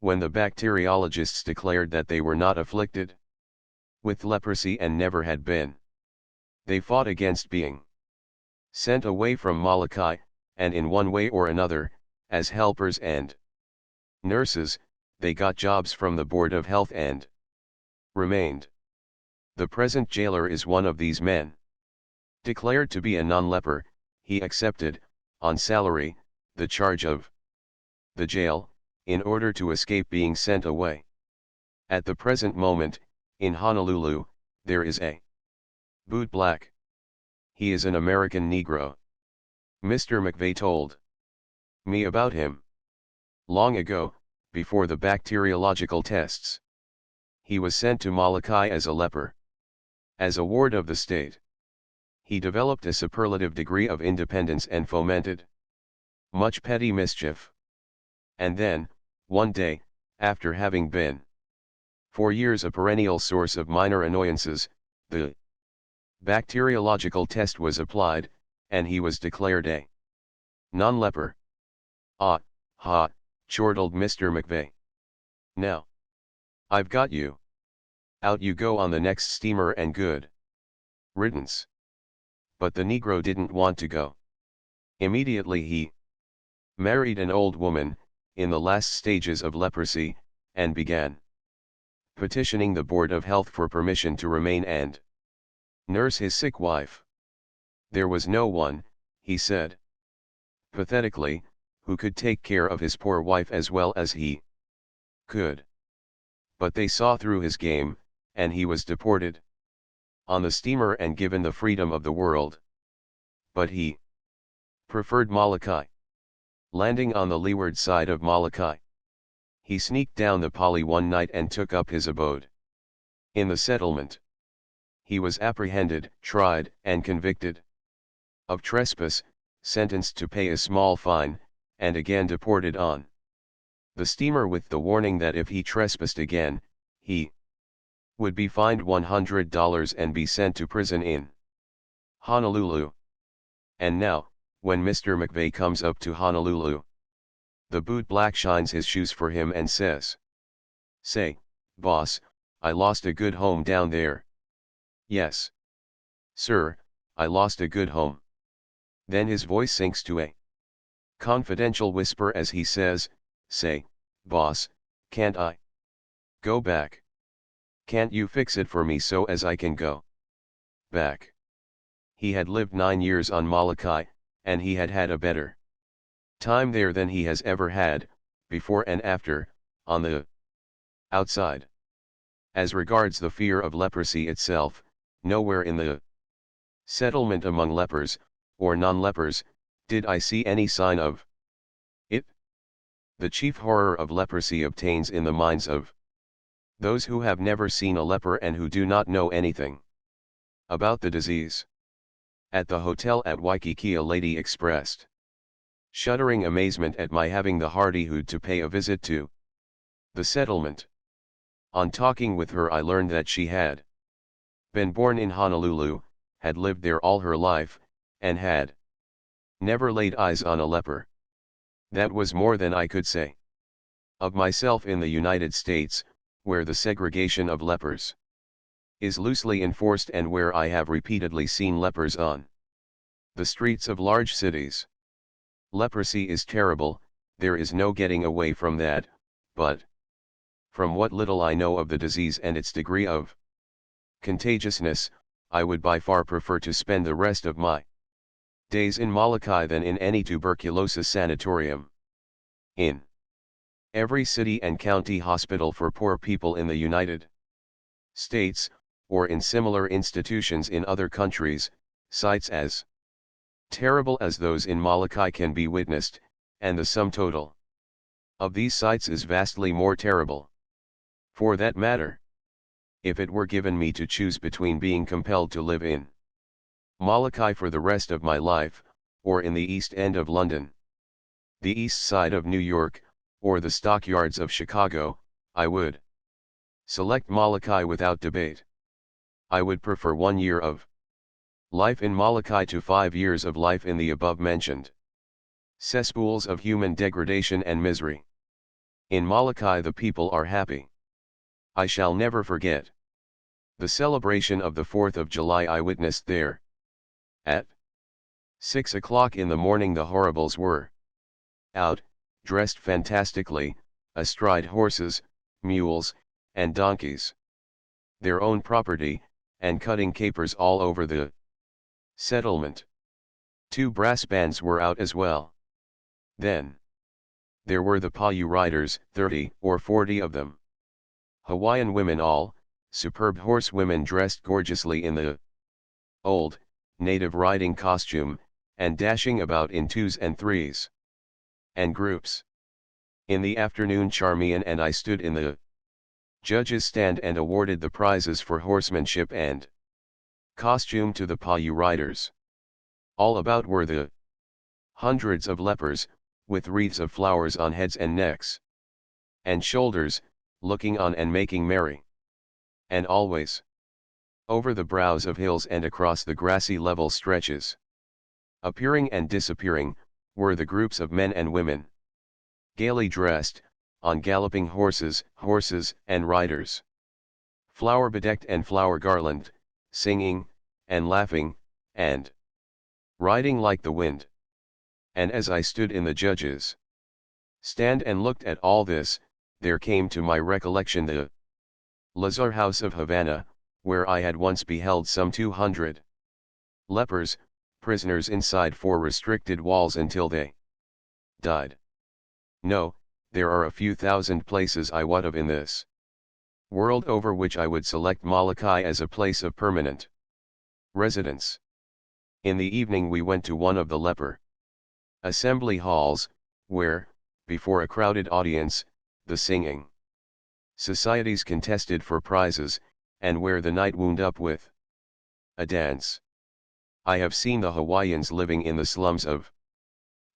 when the bacteriologists declared that they were not afflicted with leprosy and never had been. They fought against being sent away from Molokai, and in one way or another, as helpers and nurses, they got jobs from the Board of Health and remained. The present jailer is one of these men. Declared to be a non-leper, he accepted, on salary, the charge of the jail, in order to escape being sent away. At the present moment, in Honolulu, there is a boot black. He is an American Negro. Mr. McVeigh told me about him. Long ago, before the bacteriological tests, he was sent to Molokai as a leper. As a ward of the state, he developed a superlative degree of independence and fomented much petty mischief. And then, one day, after having been for years a perennial source of minor annoyances, the bacteriological test was applied, and he was declared a non-leper. "Ah, ha," chortled Mr. McVeigh. "Now I've got you. Out you go on the next steamer and good riddance." But the Negro didn't want to go. Immediately he married an old woman, in the last stages of leprosy, and began petitioning the Board of Health for permission to remain and nurse his sick wife. There was no one, he said pathetically, who could take care of his poor wife as well as he could. But they saw through his game, and he was deported on the steamer and given the freedom of the world. But he preferred Molokai. Landing on the leeward side of Molokai, he sneaked down the Pali one night and took up his abode in the settlement. He was apprehended, tried, and convicted of trespass, sentenced to pay a small fine, and again deported on the steamer with the warning that if he trespassed again, he would be fined $100 and be sent to prison in Honolulu. And now, when Mr. McVeigh comes up to Honolulu, the boot black shines his shoes for him and says, "Say, boss, I lost a good home down there." "Yes, sir, I lost a good home." Then his voice sinks to a confidential whisper as he says, "Say, boss, can't I go back? Can't you fix it for me so as I can go back?" He had lived 9 years on Molokai, and he had had a better time there than he has ever had, before and after, on the outside. As regards the fear of leprosy itself, nowhere in the settlement among lepers, or non-lepers, did I see any sign of it. The chief horror of leprosy obtains in the minds of those who have never seen a leper and who do not know anything about the disease. At the hotel at Waikiki a lady expressed shuddering amazement at my having the hardihood to pay a visit to the settlement. On talking with her I learned that she had been born in Honolulu, had lived there all her life, and had never laid eyes on a leper. That was more than I could say of myself in the United States, where the segregation of lepers is loosely enforced and where I have repeatedly seen lepers on the streets of large cities. Leprosy is terrible, there is no getting away from that, but from what little I know of the disease and its degree of contagiousness, I would by far prefer to spend the rest of my days in Molokai than in any tuberculosis sanatorium. In every city and county hospital for poor people in the United States, or in similar institutions in other countries, sights as terrible as those in Molokai can be witnessed, and the sum total of these sights is vastly more terrible. For that matter, if it were given me to choose between being compelled to live in Molokai for the rest of my life, or in the East End of London, the East Side of New York, or the stockyards of Chicago, I would select Molokai without debate. I would prefer 1 year of life in Molokai to 5 years of life in the above-mentioned cesspools of human degradation and misery. In Molokai the people are happy. I shall never forget the celebration of the 4th of July I witnessed there. At 6 o'clock in the morning the horribles were out, dressed fantastically, astride horses, mules, and donkeys, their own property, and cutting capers all over the settlement. 2 brass bands were out as well. Then there were the Paiute riders, 30 or 40 of them. Hawaiian women all, superb horsewomen dressed gorgeously in the old, native riding costume, and dashing about in 2s and 3s. And groups. In the afternoon Charmian and I stood in the judges' stand and awarded the prizes for horsemanship and costume to the Paiute riders. All about were the hundreds of lepers, with wreaths of flowers on heads and necks and shoulders, looking on and making merry. And always, over the brows of hills and across the grassy level stretches, appearing and disappearing, were the groups of men and women, gaily dressed, on galloping horses, and riders, flower-bedecked and flower-garlanded, singing, and laughing, and riding like the wind. And as I stood in the judges' stand and looked at all this, there came to my recollection the Lazar House of Havana, where I had once beheld some 200 lepers, prisoners inside 4 restricted walls until they died. No, there are a few thousand places I wot of in this world over which I would select Molokai as a place of permanent residence. In the evening we went to one of the leper assembly halls, where, before a crowded audience, the singing societies contested for prizes, and where the night wound up with a dance. I have seen the Hawaiians living in the slums of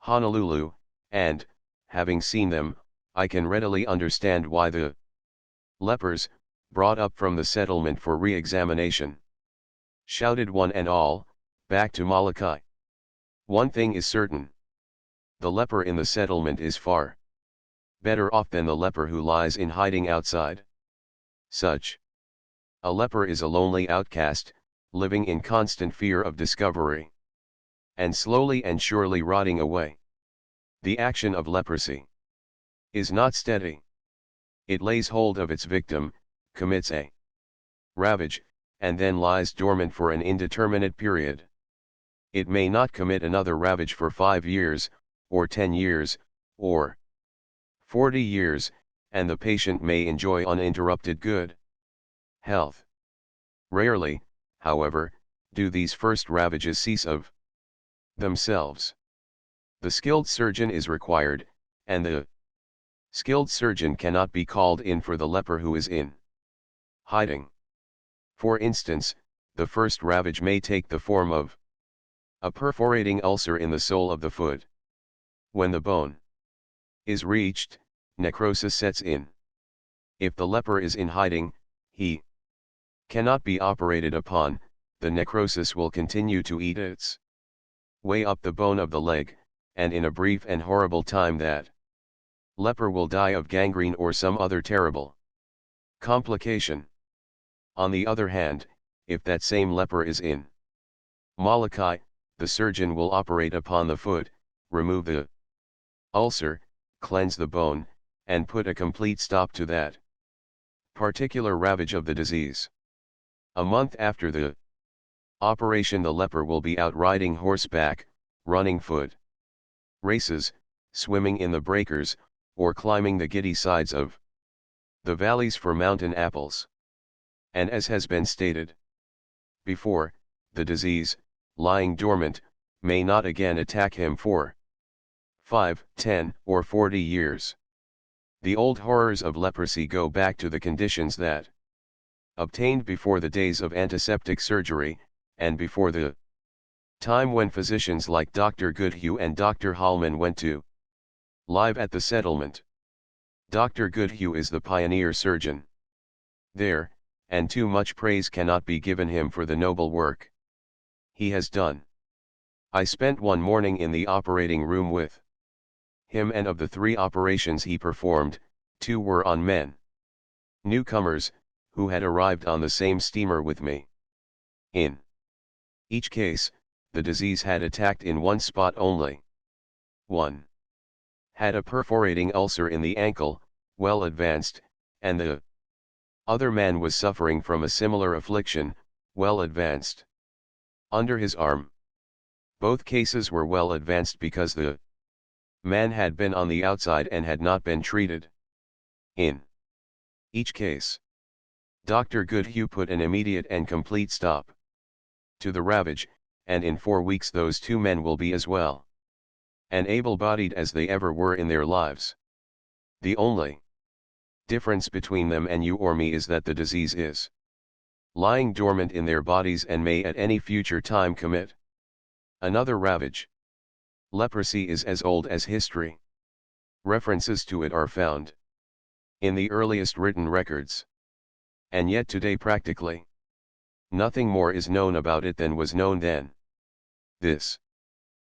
Honolulu, and, having seen them, I can readily understand why the lepers, brought up from the settlement for re-examination, shouted one and all, back to Molokai. One thing is certain. The leper in the settlement is far better off than the leper who lies in hiding outside. Such a leper is a lonely outcast, living in constant fear of discovery, and slowly and surely rotting away. The action of leprosy is not steady. It lays hold of its victim, commits a ravage, and then lies dormant for an indeterminate period. It may not commit another ravage for 5 years, or 10 years, or 40 years, and the patient may enjoy uninterrupted good health. Rarely, however, do these first ravages cease of themselves. The skilled surgeon is required, and the skilled surgeon cannot be called in for the leper who is in hiding. For instance, the first ravage may take the form of a perforating ulcer in the sole of the foot. When the bone is reached, necrosis sets in. If the leper is in hiding, he cannot be operated upon, the necrosis will continue to eat its way up the bone of the leg, and in a brief and horrible time that leper will die of gangrene or some other terrible complication. On the other hand, if that same leper is in Molokai, the surgeon will operate upon the foot, remove the ulcer, cleanse the bone, and put a complete stop to that particular ravage of the disease. A month after the operation, the leper will be out riding horseback, running foot races, swimming in the breakers, or climbing the giddy sides of the valleys for mountain apples. And as has been stated before, the disease, lying dormant, may not again attack him for 5, 10, or 40 years. The old horrors of leprosy go back to the conditions that obtained before the days of antiseptic surgery, and before the time when physicians like Dr. Goodhue and Dr. Hallman went to live at the settlement. Dr. Goodhue is the pioneer surgeon there, and too much praise cannot be given him for the noble work he has done. I spent one morning in the operating room with him, and of the 3 operations he performed, 2 were on men, newcomers, who had arrived on the same steamer with me. In each case, the disease had attacked in one spot only. One had a perforating ulcer in the ankle, well advanced, and the other man was suffering from a similar affliction, well advanced, under his arm. Both cases were well advanced because the man had been on the outside and had not been treated. In each case, Dr. Goodhue put an immediate and complete stop to the ravage, and in 4 weeks those 2 men will be as well and able-bodied as they ever were in their lives. The only difference between them and you or me is that the disease is lying dormant in their bodies and may at any future time commit another ravage. Leprosy is as old as history. References to it are found in the earliest written records. And yet today practically nothing more is known about it than was known then. This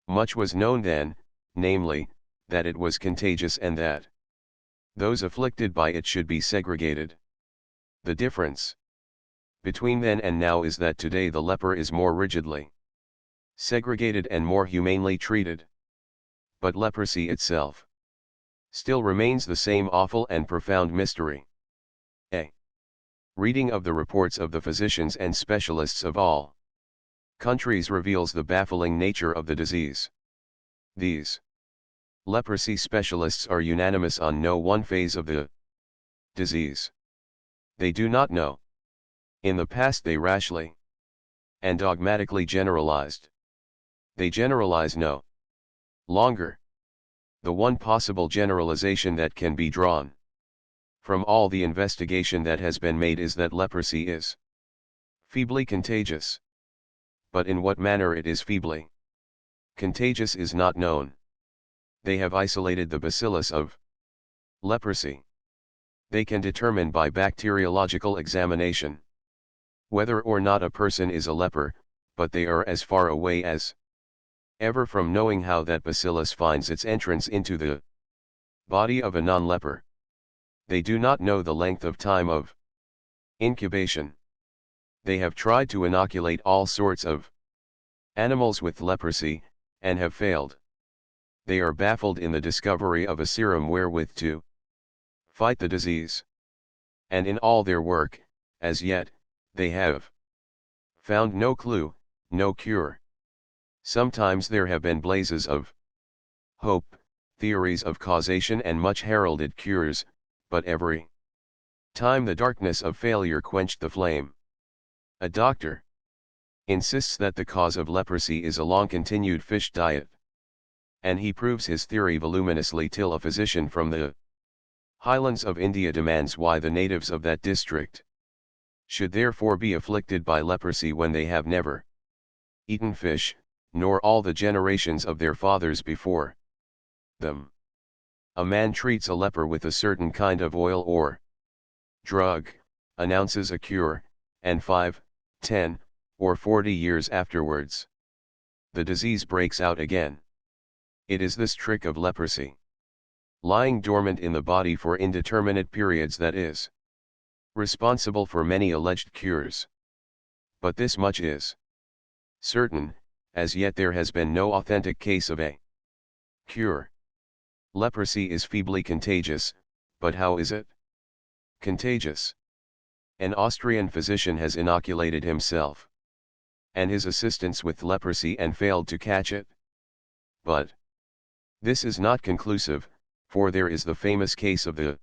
much was known then, namely, that it was contagious and that those afflicted by it should be segregated. The difference between then and now is that today the leper is more rigidly segregated and more humanely treated. But leprosy itself still remains the same awful and profound mystery. A reading of the reports of the physicians and specialists of all countries reveals the baffling nature of the disease. These leprosy specialists are unanimous on no one phase of the disease. They do not know. In the past they rashly and dogmatically generalized. They generalize no longer. The one possible generalization that can be drawn from all the investigation that has been made is that leprosy is feebly contagious. But in what manner it is feebly contagious is not known. They have isolated the bacillus of leprosy. They can determine by bacteriological examination whether or not a person is a leper, but they are as far away as ever from knowing how that bacillus finds its entrance into the body of a non-leper. They do not know the length of time of incubation. They have tried to inoculate all sorts of animals with leprosy, and have failed. They are baffled in the discovery of a serum wherewith to fight the disease. And in all their work, as yet, they have found no clue, no cure. Sometimes there have been blazes of hope, theories of causation and much heralded cures, but every time the darkness of failure quenched the flame. A doctor insists that the cause of leprosy is a long-continued fish diet. And he proves his theory voluminously till a physician from the highlands of India demands why the natives of that district should therefore be afflicted by leprosy when they have never eaten fish, nor all the generations of their fathers before them. A man treats a leper with a certain kind of oil or drug, announces a cure, and 5, 10, or 40 years afterwards, the disease breaks out again. It is this trick of leprosy, lying dormant in the body for indeterminate periods, that is responsible for many alleged cures. But this much is certain, as yet there has been no authentic case of a cure. Leprosy is feebly contagious, but how is it contagious? An Austrian physician has inoculated himself and his assistants with leprosy and failed to catch it. But this is not conclusive, for there is the famous case of the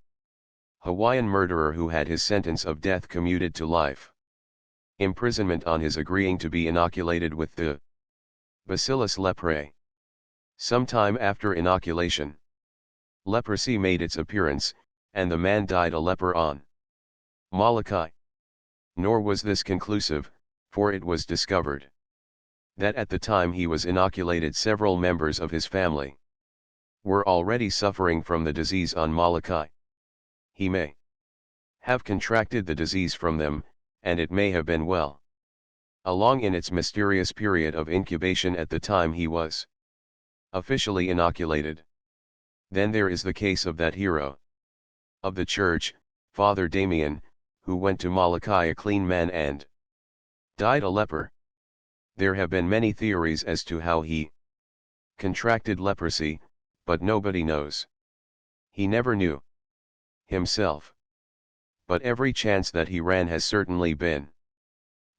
Hawaiian murderer who had his sentence of death commuted to life imprisonment on his agreeing to be inoculated with the Bacillus leprae. Some time after inoculation, leprosy made its appearance, and the man died a leper on Molokai. Nor was this conclusive, for it was discovered that at the time he was inoculated several members of his family were already suffering from the disease on Molokai. He may have contracted the disease from them, and it may have been well along in its mysterious period of incubation at the time he was officially inoculated. Then there is the case of that hero of the church, Father Damien, who went to Molokai a clean man and died a leper. There have been many theories as to how he contracted leprosy, but nobody knows. He never knew himself. But every chance that he ran has certainly been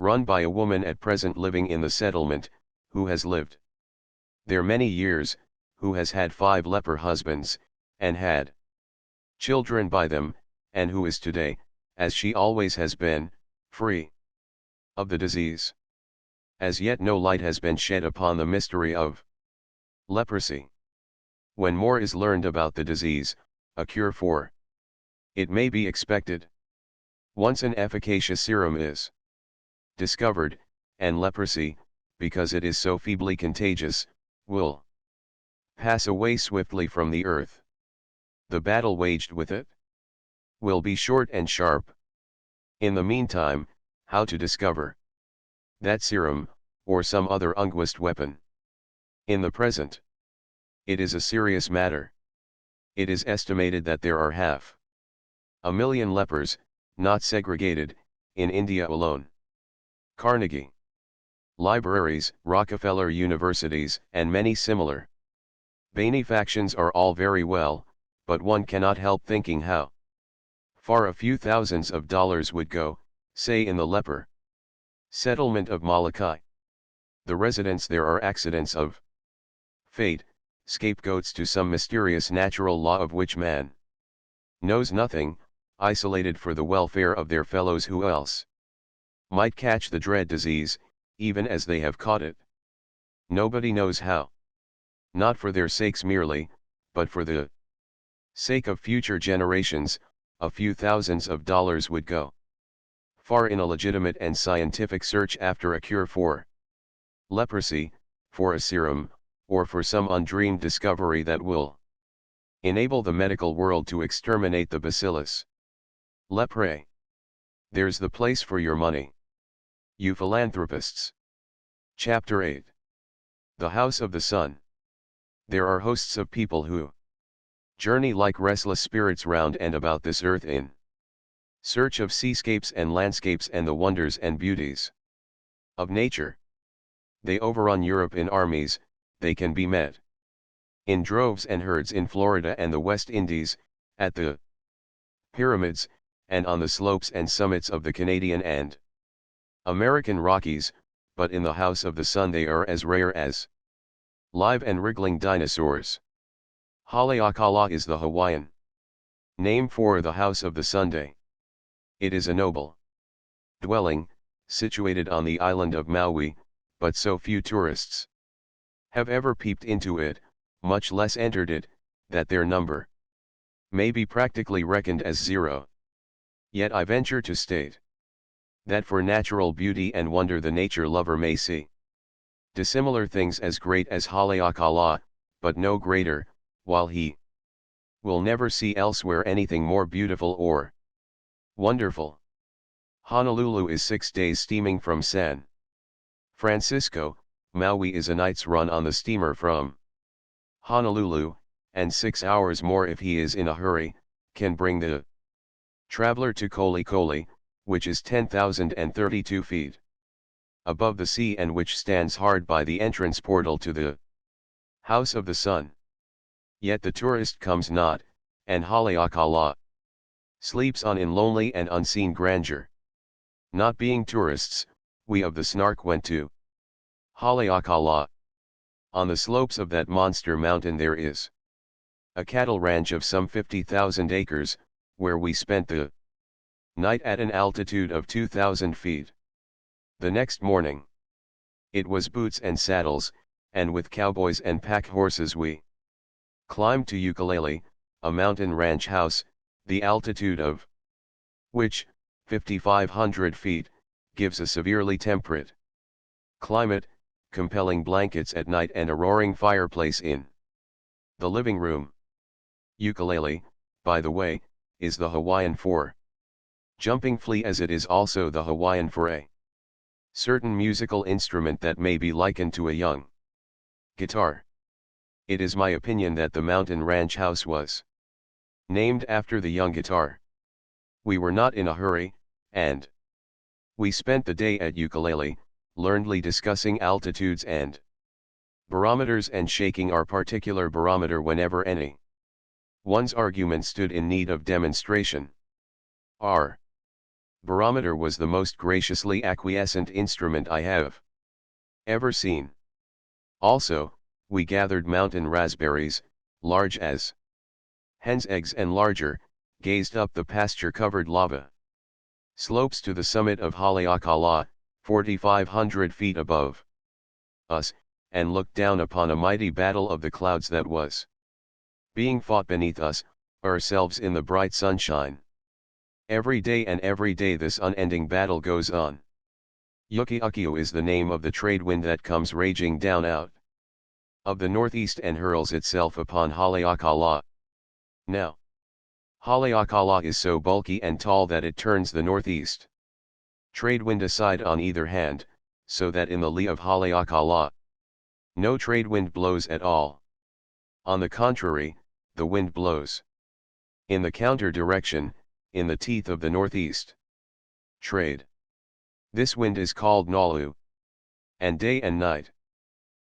run by a woman at present living in the settlement, who has lived there many years, who has had 5 leper husbands, and had children by them, and who is today, as she always has been, free of the disease. As yet no light has been shed upon the mystery of leprosy. When more is learned about the disease, a cure for it may be expected. Once an efficacious serum is discovered, and leprosy, because it is so feebly contagious, will pass away swiftly from the earth. The battle waged with it will be short and sharp. In the meantime, how to discover that serum, or some other unguist weapon? In the present, it is a serious matter. It is estimated that there are 500,000 lepers, not segregated, in India alone. Carnegie libraries, Rockefeller universities, and many similar benefactions are all very well, but one cannot help thinking how far a few thousands of dollars would go, say in the leper settlement of Molokai. The residents there are accidents of fate, scapegoats to some mysterious natural law of which man knows nothing, isolated for the welfare of their fellows who else might catch the dread disease, even as they have caught it. Nobody knows how. Not for their sakes merely, but for the sake of future generations, a few thousands of dollars would go far in a legitimate and scientific search after a cure for leprosy, for a serum, or for some undreamed discovery that will enable the medical world to exterminate the bacillus leprae. There's the place for your money, you philanthropists. Chapter 8. The House of the Sun. There are hosts of people who journey like restless spirits round and about this earth in search of seascapes and landscapes and the wonders and beauties of nature. They overrun Europe in armies, they can be met in droves and herds in Florida and the West Indies, at the pyramids, and on the slopes and summits of the Canadian and American Rockies, but in the House of the Sun they are as rare as live and wriggling dinosaurs. Haleakala is the Hawaiian name for the House of the Sunday. It is a noble dwelling, situated on the island of Maui, but so few tourists have ever peeped into it, much less entered it, that their number may be practically reckoned as 0. Yet I venture to state that for natural beauty and wonder the nature lover may see dissimilar things as great as Haleakala, but no greater, while he will never see elsewhere anything more beautiful or wonderful. Honolulu is 6 days steaming from San Francisco. Maui is a night's run on the steamer from Honolulu, and 6 hours more if he is in a hurry, can bring the traveler to Koli Koli, which is 10,032 feet above the sea and which stands hard by the entrance portal to the House of the Sun. Yet the tourist comes not, and Haleakala sleeps on in lonely and unseen grandeur. Not being tourists, we of the Snark went to Haleakala. On the slopes of that monster mountain there is a cattle ranch of some 50,000 acres, where we spent the night at an altitude of 2,000 feet. The next morning, it was boots and saddles, and with cowboys and pack horses we climbed to Ukulele, a mountain ranch house, the altitude of which, 5,500 feet, gives a severely temperate climate, compelling blankets at night and a roaring fireplace in the living room. Ukulele, by the way, is the Hawaiian for jumping flea, as it is also the Hawaiian for a certain musical instrument that may be likened to a young guitar. It is my opinion that the mountain ranch house was named after the young guitar. We were not in a hurry, and we spent the day at Ukulele, learnedly discussing altitudes and barometers and shaking our particular barometer whenever any one's argument stood in need of demonstration. Our barometer was the most graciously acquiescent instrument I have ever seen. Also, we gathered mountain raspberries, large as hen's eggs and larger, gazed up the pasture-covered lava slopes to the summit of Haleakala, 4,500 feet above us, and looked down upon a mighty battle of the clouds that was being fought beneath us, ourselves in the bright sunshine. Every day this unending battle goes on. Yuki-Ukiyo is the name of the trade wind that comes raging down out of the northeast and hurls itself upon Haleakala. Now, Haleakala is so bulky and tall that it turns the northeast trade wind aside on either hand, so that in the lee of Haleakala, no trade wind blows at all. On the contrary, the wind blows in the counter direction, in the teeth of the northeast trade. This wind is called Nalu. And day and night,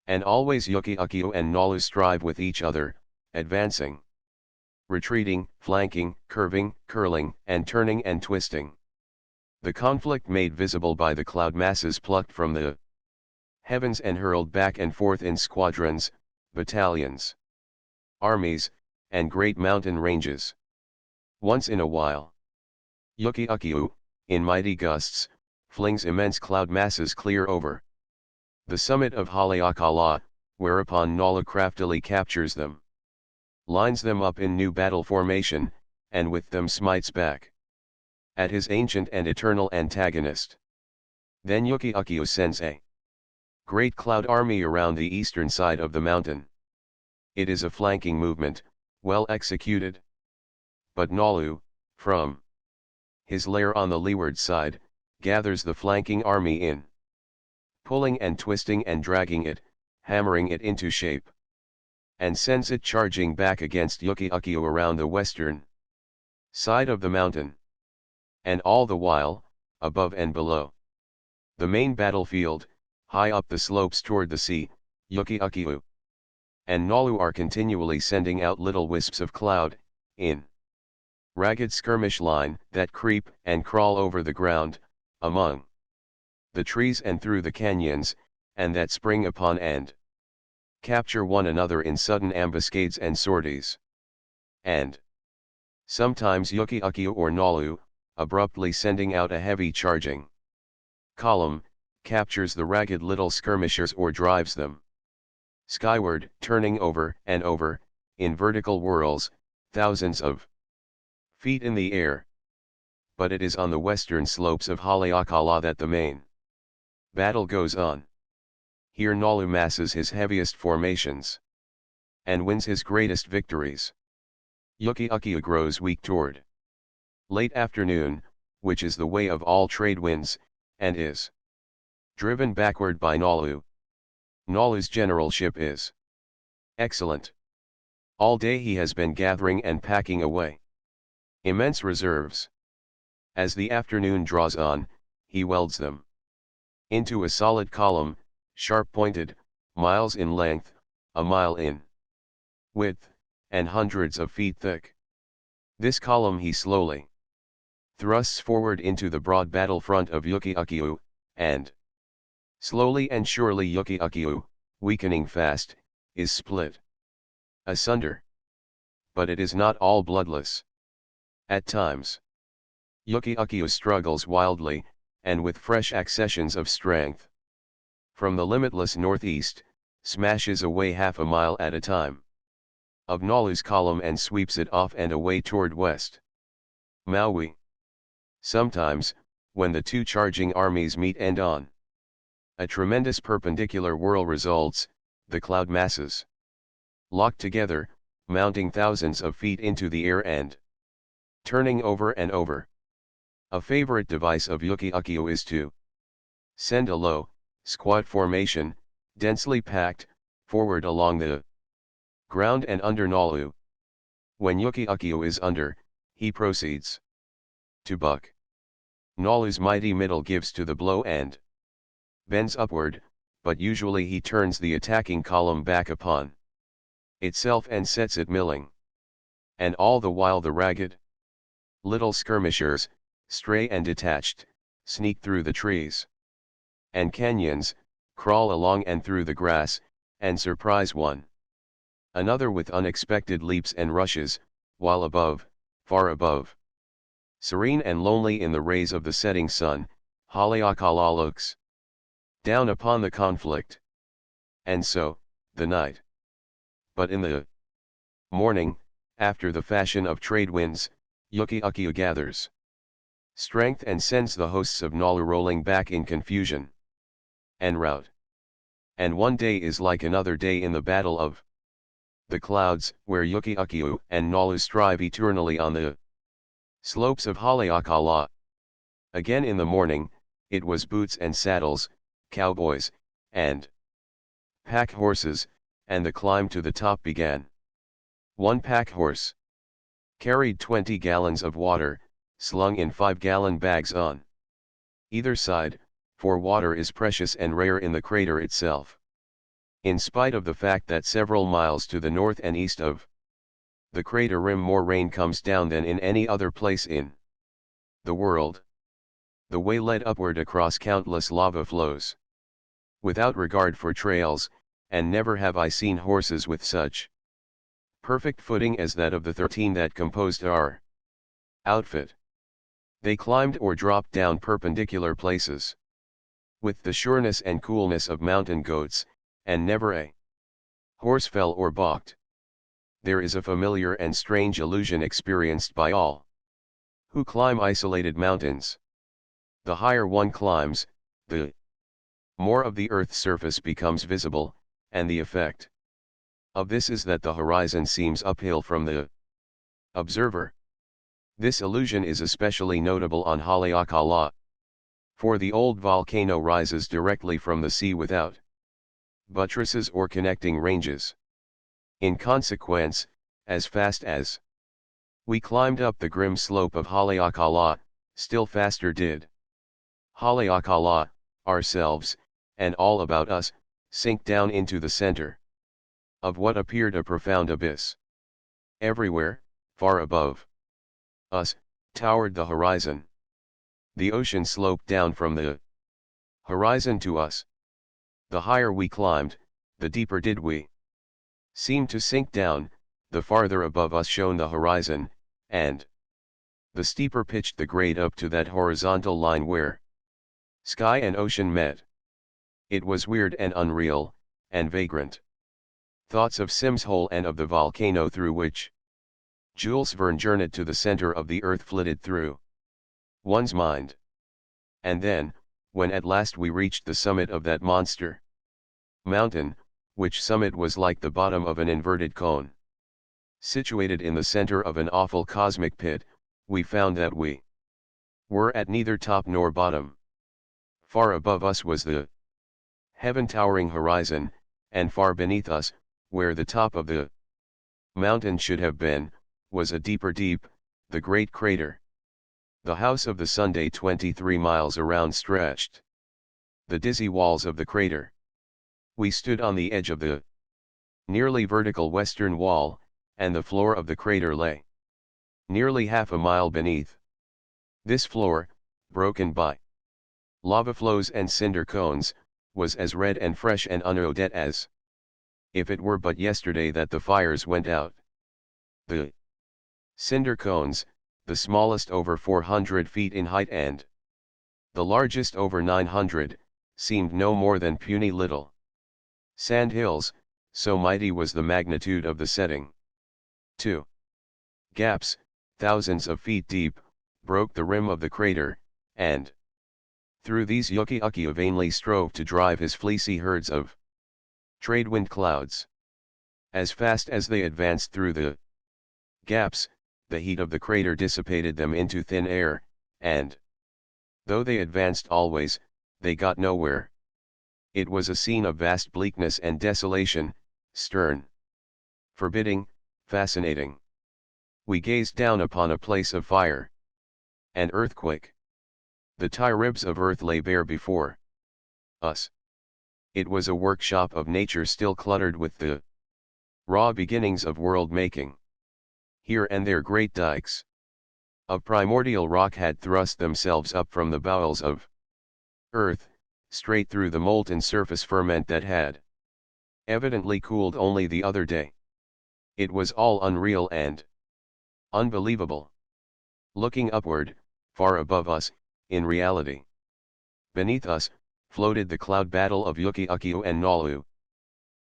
and always Yuki-Ukiyo and Nalu strive with each other, advancing, retreating, flanking, curving, curling, and turning and twisting. The conflict made visible by the cloud masses plucked from the heavens and hurled back and forth in squadrons, battalions, armies, and great mountain ranges. Once in a while, Yuki-Ukiyo, in mighty gusts, flings immense cloud masses clear over the summit of Haleakala, whereupon Nalu craftily captures them, lines them up in new battle formation, and with them smites back at his ancient and eternal antagonist. Then Yuki-Ukiyo sends a great cloud army around the eastern side of the mountain. It is a flanking movement, well executed. But Nalu, from his lair on the leeward side, gathers the flanking army in, pulling and twisting and dragging it, hammering it into shape, and sends it charging back against Yuki-Ukiyo around the western side of the mountain. And all the while, above and below the main battlefield, high up the slopes toward the sea, Yuki-Ukiyo and Nalu are continually sending out little wisps of cloud, in ragged skirmish line, that creep and crawl over the ground, among the trees and through the canyons, and that spring upon and capture one another in sudden ambuscades and sorties. And sometimes Yuki-Ukiyo or Nalu, abruptly sending out a heavy charging column, captures the ragged little skirmishers or drives them skyward, turning over and over, in vertical whirls, thousands of feet in the air. But it is on the western slopes of Haleakala that the main battle goes on. Here Nalu masses his heaviest formations, and wins his greatest victories. Yuki-Ukiyo grows weak toward late afternoon, which is the way of all trade winds, and is driven backward by Nalu. Nalu's generalship is excellent. All day he has been gathering and packing away immense reserves. As the afternoon draws on, he welds them into a solid column, sharp-pointed, miles in length, a mile in width, and hundreds of feet thick. This column he slowly thrusts forward into the broad battlefront of Yuki-Ukiu, and slowly and surely Yuki-Ukiu, weakening fast, is split asunder. But it is not all bloodless. At times, Yuki-Ukiu struggles wildly, and with fresh accessions of strength, from the limitless northeast, smashes away half a mile at a time of Nalu's column and sweeps it off and away toward west Maui. Sometimes, when the two charging armies meet and on a tremendous perpendicular whirl results, the cloud masses lock together, mounting thousands of feet into the air and turning over and over. A favorite device of Yuki-Ukiu is to send a low, squat formation, densely packed, forward along the ground and under Nalu. When Yuki-Ukiu is under, he proceeds to buck. Nalu's mighty middle gives to the blow and bends upward, but usually he turns the attacking column back upon itself and sets it milling. And all the while the ragged little skirmishers, stray and detached, sneak through the trees and canyons, crawl along and through the grass, and surprise one another with unexpected leaps and rushes, while above, far above, serene and lonely in the rays of the setting sun, Haleakala looks down upon the conflict. And so, the night. But in the morning, after the fashion of trade winds, Yuki-Ukiu gathers strength and sends the hosts of Nalu rolling back in confusion and rout. And one day is like another day in the battle of the clouds, where Yuki-Ukiu and Nalu strive eternally on the slopes of Haleakala. Again in the morning, it was boots and saddles, cowboys, and pack horses, and the climb to the top began. One pack horse carried 20 gallons of water, slung in 5-gallon bags on either side, for water is precious and rare in the crater itself. In spite of the fact that several miles to the north and east of the crater rim more rain comes down than in any other place in the world, the way led upward across countless lava flows, without regard for trails, and never have I seen horses with such perfect footing as that of the 13 that composed our outfit. They climbed or dropped down perpendicular places with the sureness and coolness of mountain goats, and never a horse fell or balked. There is a familiar and strange illusion experienced by all who climb isolated mountains. The higher one climbs, the more of the earth's surface becomes visible, and the effect of this is that the horizon seems uphill from the observer. This illusion is especially notable on Haleakala, for the old volcano rises directly from the sea without buttresses or connecting ranges. In consequence, as fast as we climbed up the grim slope of Haleakala, still faster did Haleakala, ourselves, and all about us, sink down into the center of what appeared a profound abyss. Everywhere, far above us, towered the horizon. The ocean sloped down from the horizon to us. The higher we climbed, the deeper did we seem to sink down, the farther above us shone the horizon, and the steeper pitched the grade up to that horizontal line where sky and ocean met. It was weird and unreal, and vagrant. Thoughts of Sims Hole and of the volcano through which Jules Verne journeyed to the center of the earth flitted through one's mind. And then, when at last we reached the summit of that monster mountain, which summit was like the bottom of an inverted cone, situated in the center of an awful cosmic pit, we found that we were at neither top nor bottom. Far above us was the heaven-towering horizon, and far beneath us, where the top of the mountain should have been, was a deeper deep, the great crater. The house of the Sunday 23 miles around stretched the dizzy walls of the crater. We stood on the edge of the nearly vertical western wall, and the floor of the crater lay nearly half a mile beneath. This floor, broken by lava flows and cinder cones, was as red and fresh and unodette as if it were but yesterday that the fires went out. The cinder cones, the smallest over 400 feet in height and the largest over 900, seemed no more than puny little sand hills, so mighty was the magnitude of the setting. 2. Gaps, thousands of feet deep, broke the rim of the crater, and through these Yuki-Uki vainly strove to drive his fleecy herds of trade wind clouds. As fast as they advanced through the gaps, the heat of the crater dissipated them into thin air, and though they advanced always, they got nowhere. It was a scene of vast bleakness and desolation, stern, forbidding, fascinating. We gazed down upon a place of fire. An earthquake. The tie-ribs of earth lay bare before us. It was a workshop of nature still cluttered with the raw beginnings of world-making. Here and there great dikes of primordial rock had thrust themselves up from the bowels of earth, straight through the molten surface ferment that had evidently cooled only the other day. It was all unreal and unbelievable. Looking upward, far above us, in reality, beneath us, floated the cloud battle of Yuki-Uki and Nalu.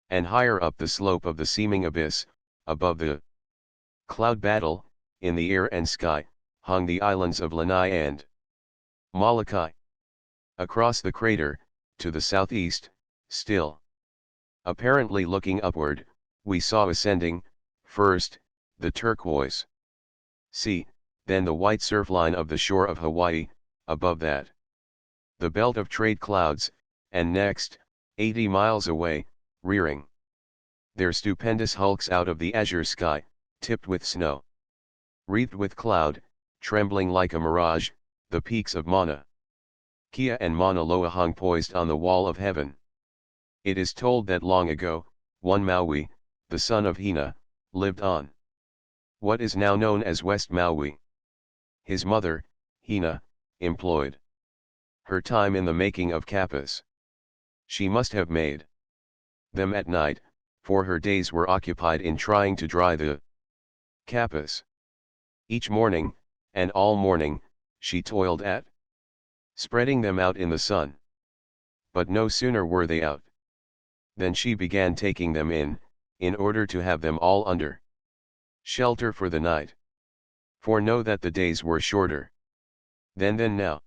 And higher up the slope of the seeming abyss, above the cloud battle, in the air and sky, hung the islands of Lanai and Molokai. Across the crater, to the southeast, still apparently looking upward, we saw ascending, first, the turquoise sea, then the white surf line of the shore of Hawaii, above that, the belt of trade clouds, and next, 80 miles away, rearing their stupendous hulks out of the azure sky, tipped with snow, wreathed with cloud, trembling like a mirage, the peaks of Mauna Kea and Mauna Loa hung poised on the wall of heaven. It is told that long ago, one Maui, the son of Hina, lived on what is now known as West Maui. His mother, Hina, employed her time in the making of kapas. She must have made them at night, for her days were occupied in trying to dry the kapas. Each morning, and all morning, she toiled at spreading them out in the sun. But no sooner were they out than she began taking them in order to have them all under shelter for the night. For know that the days were shorter then than now.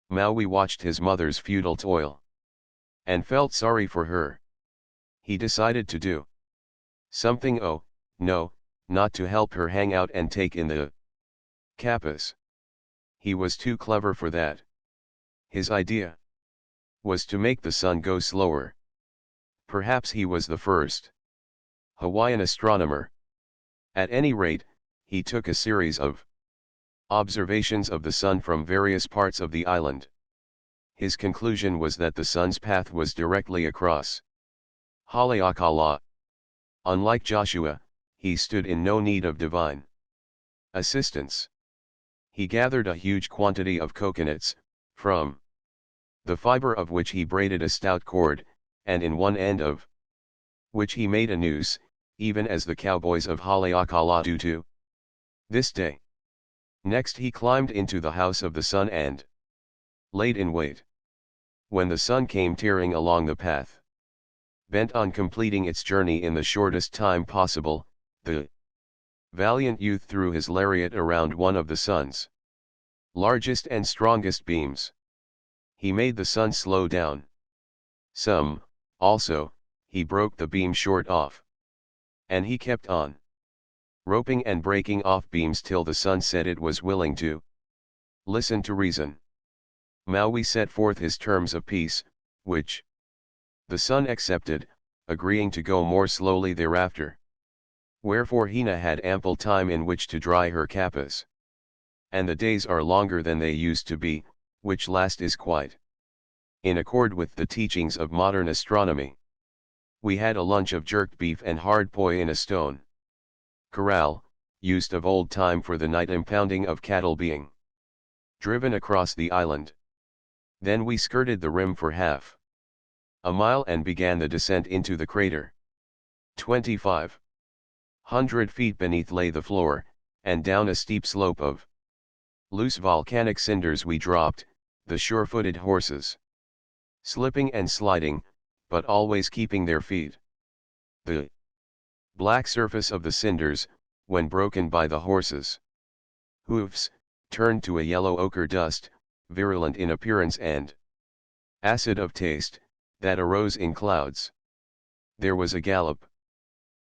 Maui watched his mother's futile toil and felt sorry for her. He decided to do something, oh, no, not to help her hang out and take in the kapas. He was too clever for that. His idea was to make the sun go slower. Perhaps he was the first Hawaiian astronomer. At any rate, he took a series of observations of the sun from various parts of the island. His conclusion was that the sun's path was directly across Haleakala. Unlike Joshua, he stood in no need of divine assistance. He gathered a huge quantity of coconuts, from the fiber of which he braided a stout cord, and in one end of which he made a noose, even as the cowboys of Haleakala do to this day. Next he climbed into the house of the sun and laid in wait. When the sun came tearing along the path, bent on completing its journey in the shortest time possible, the valiant youth threw his lariat around one of the sun's largest and strongest beams. He made the sun slow down some, also, he broke the beam short off. And he kept on roping and breaking off beams till the sun said it was willing to listen to reason. Maui set forth his terms of peace, which the sun accepted, agreeing to go more slowly thereafter. Wherefore Hina had ample time in which to dry her kapas. And the days are longer than they used to be, which last is quite in accord with the teachings of modern astronomy. We had a lunch of jerked beef and hard poi in a stone corral, used of old time for the night impounding of cattle being driven across the island. Then we skirted the rim for half a mile and began the descent into the crater. 2,500 feet beneath lay the floor, and down a steep slope of loose volcanic cinders we dropped, the sure-footed horses slipping and sliding, but always keeping their feet. The black surface of the cinders, when broken by the horses' hoofs, turned to a yellow ochre dust, virulent in appearance and acid of taste, that arose in clouds. There was a gallop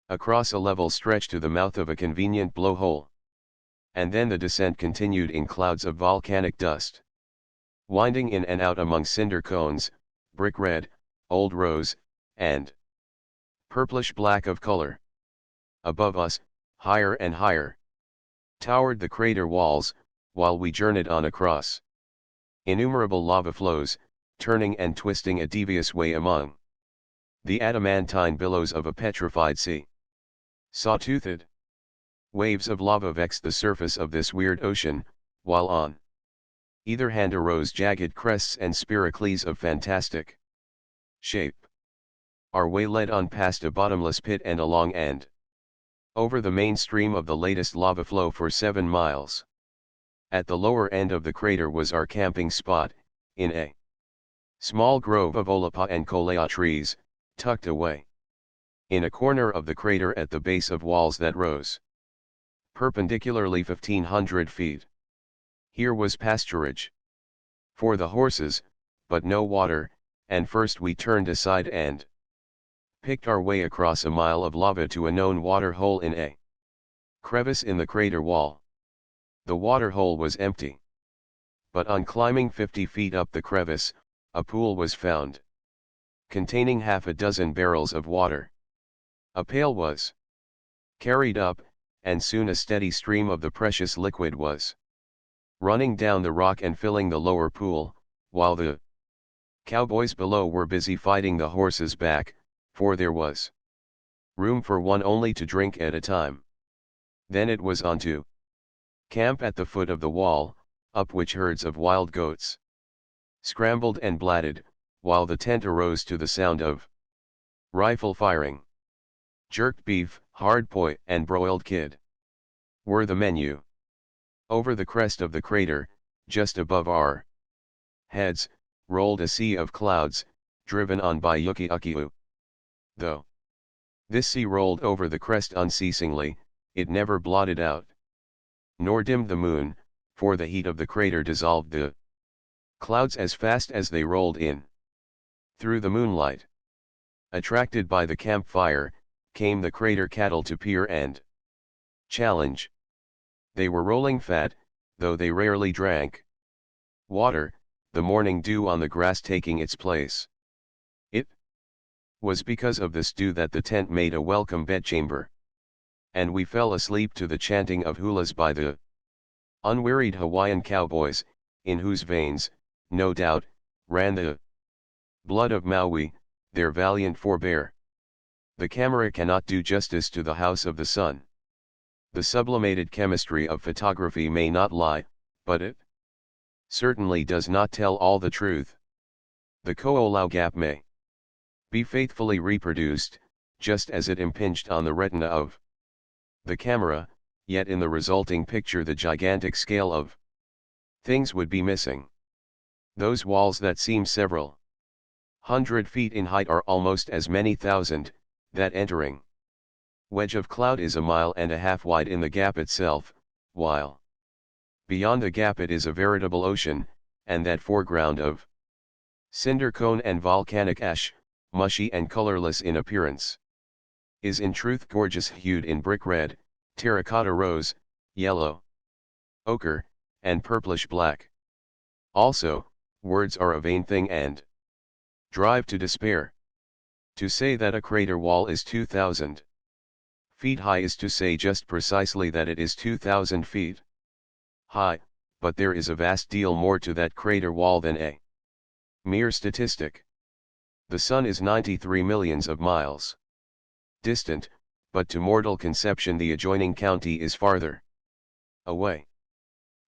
across a level stretch to the mouth of a convenient blowhole. And then the descent continued in clouds of volcanic dust, winding in and out among cinder cones, brick red, old rose, and purplish black of color. Above us, higher and higher, towered the crater walls, while we journeyed on across innumerable lava flows, turning and twisting a devious way among the adamantine billows of a petrified sea. Saw-toothed waves of lava vexed the surface of this weird ocean, while on either hand arose jagged crests and spiracles of fantastic shape. Our way led on past a bottomless pit and along and over the main stream of the latest lava flow for 7 miles. At the lower end of the crater was our camping spot, in a small grove of olapa and kolea trees, tucked away in a corner of the crater at the base of walls that rose perpendicularly 1,500 feet. Here was pasturage for the horses, but no water, and first we turned aside and picked our way across a mile of lava to a known water hole in a crevice in the crater wall. The water hole was empty. But on climbing 50 feet up the crevice, a pool was found, containing half a dozen barrels of water. A pail was carried up, and soon a steady stream of the precious liquid was running down the rock and filling the lower pool, while the cowboys below were busy fighting the horses back, for there was room for one only to drink at a time. Then it was on to camp at the foot of the wall, up which herds of wild goats scrambled and blatted, while the tent arose to the sound of rifle firing. Jerked beef, hard poi, and broiled kid were the menu. Over the crest of the crater, just above our heads, rolled a sea of clouds, driven on by Yuki-Ukiu. Though this sea rolled over the crest unceasingly, it never blotted out, nor dimmed the moon, for the heat of the crater dissolved the clouds as fast as they rolled in. Through the moonlight, attracted by the campfire, came the crater cattle to peer and challenge. They were rolling fat, though they rarely drank water, the morning dew on the grass taking its place. It was because of this dew that the tent made a welcome bedchamber, and we fell asleep to the chanting of hulas by the unwearied Hawaiian cowboys, in whose veins, no doubt, ran the blood of Maui, their valiant forebear. The camera cannot do justice to the House of the Sun. The sublimated chemistry of photography may not lie, but it certainly does not tell all the truth. The Ko'olau gap may be faithfully reproduced, just as it impinged on the retina of the camera, yet in the resulting picture the gigantic scale of things would be missing. Those walls that seem several 100 feet in height are almost as many thousand. That entering wedge of cloud is 1.5 miles wide in the gap itself, while beyond the gap it is a veritable ocean, and that foreground of cinder cone and volcanic ash, mushy and colorless in appearance, is in truth gorgeous, hued in brick red, terracotta rose, yellow, ochre, and purplish black. Also, words are a vain thing and drive to despair. To say that a crater wall is 2,000 feet high is to say just precisely that it is 2,000 feet high, but there is a vast deal more to that crater wall than a mere statistic. The Sun is 93 millions of miles distant, but to mortal conception the adjoining county is farther away.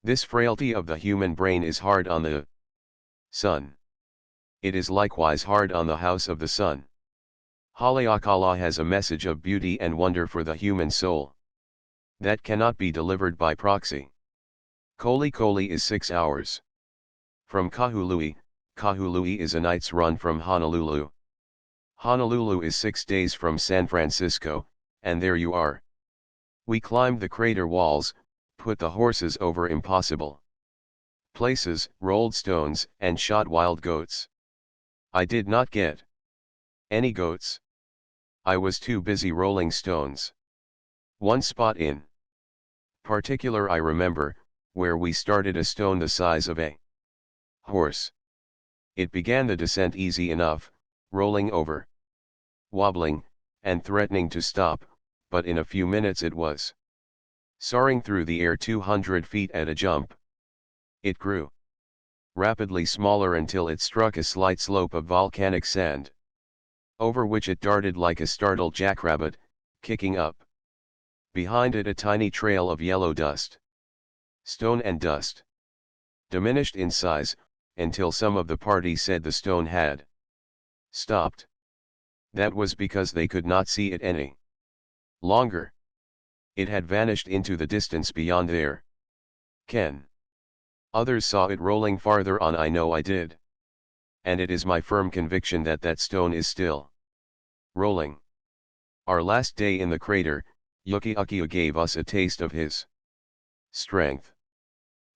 This frailty of the human brain is hard on the sun. It is likewise hard on the house of the sun. Haleakala has a message of beauty and wonder for the human soul that cannot be delivered by proxy. Koli Koli is 6 hours from Kahului. Kahului is a night's run from Honolulu. Honolulu is 6 days from San Francisco, and there you are. We climbed the crater walls, put the horses over impossible places, rolled stones, and shot wild goats. I did not get any goats. I was too busy rolling stones. One spot in particular I remember, where we started a stone the size of a horse. It began the descent easy enough, rolling over, wobbling, and threatening to stop, but in a few minutes it was soaring through the air 200 feet at a jump. It grew rapidly smaller until it struck a slight slope of volcanic sand, over which it darted like a startled jackrabbit, kicking up behind it a tiny trail of yellow dust. Stone and dust diminished in size, until some of the party said the stone had stopped. That was because they could not see it any longer. It had vanished into the distance beyond their ken. Others saw it rolling farther on. I know I did. And it is my firm conviction that that stone is still rolling. Our last day in the crater, Yuki Ukiya gave us a taste of his strength.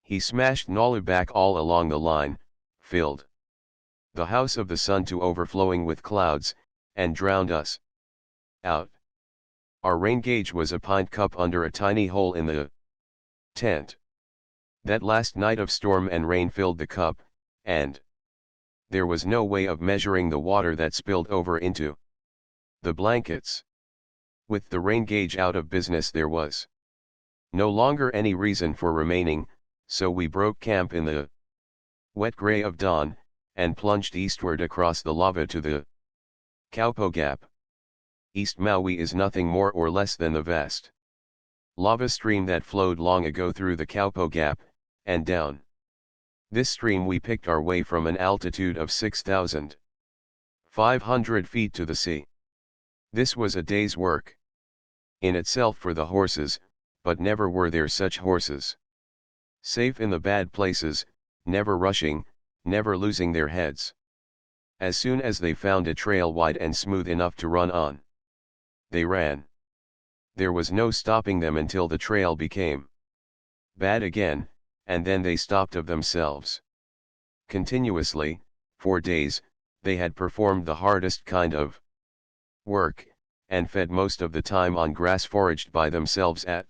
He smashed Nalu back all along the line, filled the house of the sun to overflowing with clouds, and drowned us out. Our rain gauge was a pint cup under a tiny hole in the tent. That last night of storm and rain filled the cup, and there was no way of measuring the water that spilled over into the blankets. With the rain gauge out of business, there was no longer any reason for remaining, so we broke camp in the wet gray of dawn, and plunged eastward across the lava to the Kaupo Gap. East Maui is nothing more or less than the vast lava stream that flowed long ago through the Kaupo Gap, and down this stream we picked our way from an altitude of 6,500 feet to the sea. This was a day's work in itself for the horses, but never were there such horses. Safe in the bad places, never rushing, never losing their heads. As soon as they found a trail wide and smooth enough to run on, they ran. There was no stopping them until the trail became bad again, and then they stopped of themselves. Continuously, for days, they had performed the hardest kind of work, and fed most of the time on grass foraged by themselves at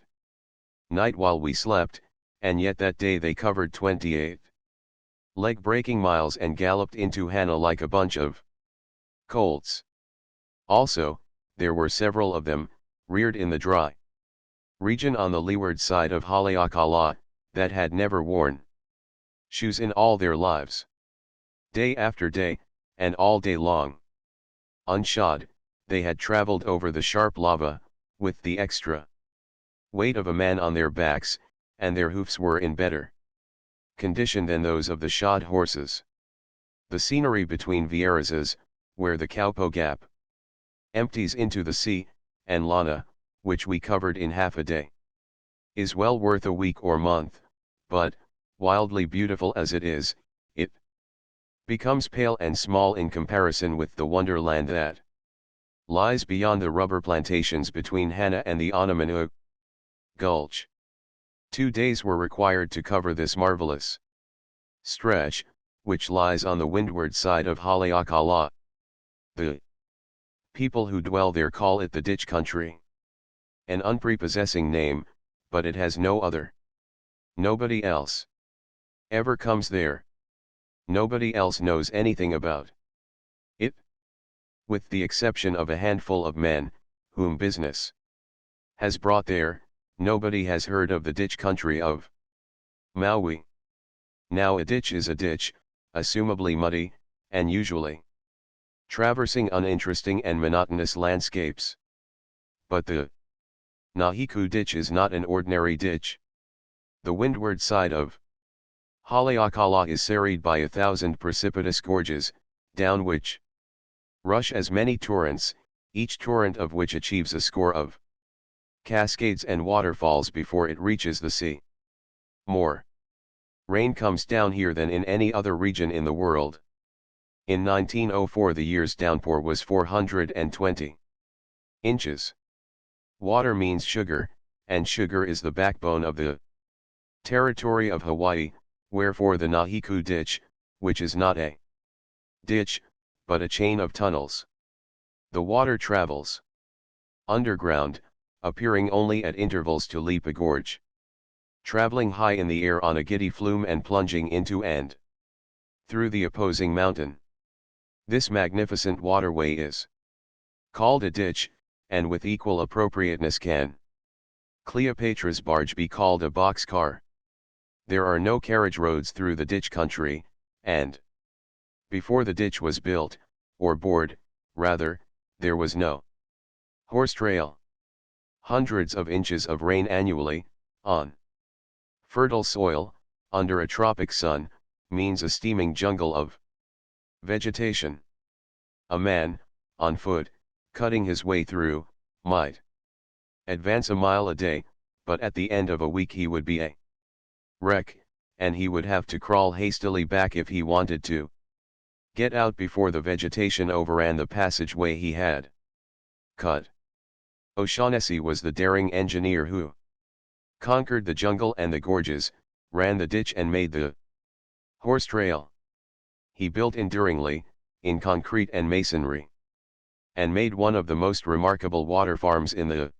night while we slept, and yet that day they covered 28 leg-breaking miles and galloped into Hana like a bunch of colts. Also, there were several of them, reared in the dry region on the leeward side of Haleakala, that had never worn shoes in all their lives. Day after day, and all day long, unshod, they had traveled over the sharp lava, with the extra weight of a man on their backs, and their hoofs were in better condition than those of the shod horses. The scenery between Vierazes, where the Kaupo Gap empties into the sea, and Lana, which we covered in half a day, is well worth a week or month, but, wildly beautiful as it is, it becomes pale and small in comparison with the wonderland that lies beyond the rubber plantations between Hana and the Onamanu Gulch. 2 days were required to cover this marvelous stretch, which lies on the windward side of Haleakala. The people who dwell there call it the Ditch Country. An unprepossessing name, but it has no other. Nobody else ever comes there. Nobody else knows anything about it, with the exception of a handful of men, whom business has brought there. Nobody has heard of the ditch country of Maui. Now a ditch is a ditch, assumably muddy, and usually traversing uninteresting and monotonous landscapes. But the Nahiku ditch is not an ordinary ditch. The windward side of Haleakala is serried by 1,000 precipitous gorges, down which rush as many torrents, each torrent of which achieves a score of cascades and waterfalls before it reaches the sea. More rain comes down here than in any other region in the world. In 1904 the year's downpour was 420 inches. Water means sugar, and sugar is the backbone of the territory of Hawaii, wherefore the Nahiku Ditch, which is not a ditch, but a chain of tunnels. The water travels underground, appearing only at intervals to leap a gorge, traveling high in the air on a giddy flume and plunging into and through the opposing mountain. This magnificent waterway is called a ditch, and with equal appropriateness can Cleopatra's barge be called a boxcar. There are no carriage roads through the ditch country, and before the ditch was built, or bored, rather, there was no horse trail. Hundreds of inches of rain annually, on fertile soil, under a tropic sun, means a steaming jungle of vegetation. A man, on foot, cutting his way through, might advance a mile a day, but at the end of a week he would be a wreck, and he would have to crawl hastily back if he wanted to get out before the vegetation overran the passageway he had cut. O'Shaughnessy was the daring engineer who conquered the jungle and the gorges, ran the ditch and made the horse trail. He built enduringly, in concrete and masonry, and made one of the most remarkable water farms in the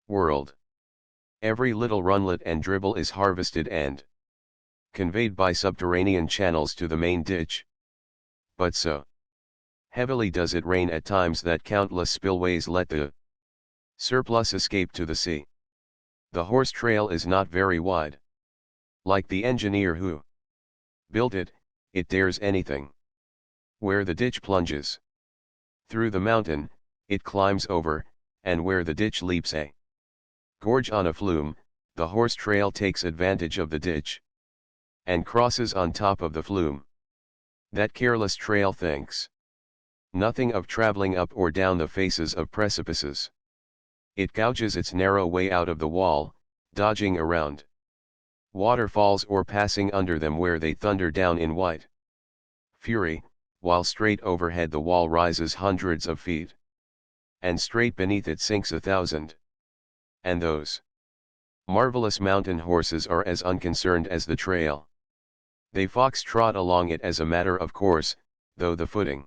world. Every little runlet and dribble is harvested and conveyed by subterranean channels to the main ditch. But so heavily does it rain at times that countless spillways let the surplus escape to the sea. The horse trail is not very wide. Like the engineer who built it, it dares anything. Where the ditch plunges through the mountain, it climbs over, and where the ditch leaps a gorge on a flume, the horse trail takes advantage of the ditch and crosses on top of the flume. That careless trail thinks nothing of traveling up or down the faces of precipices. It gouges its narrow way out of the wall, dodging around waterfalls or passing under them where they thunder down in white fury, while straight overhead the wall rises hundreds of feet, and straight beneath it sinks 1,000. And those marvelous mountain horses are as unconcerned as the trail. They fox-trot along it as a matter of course, though the footing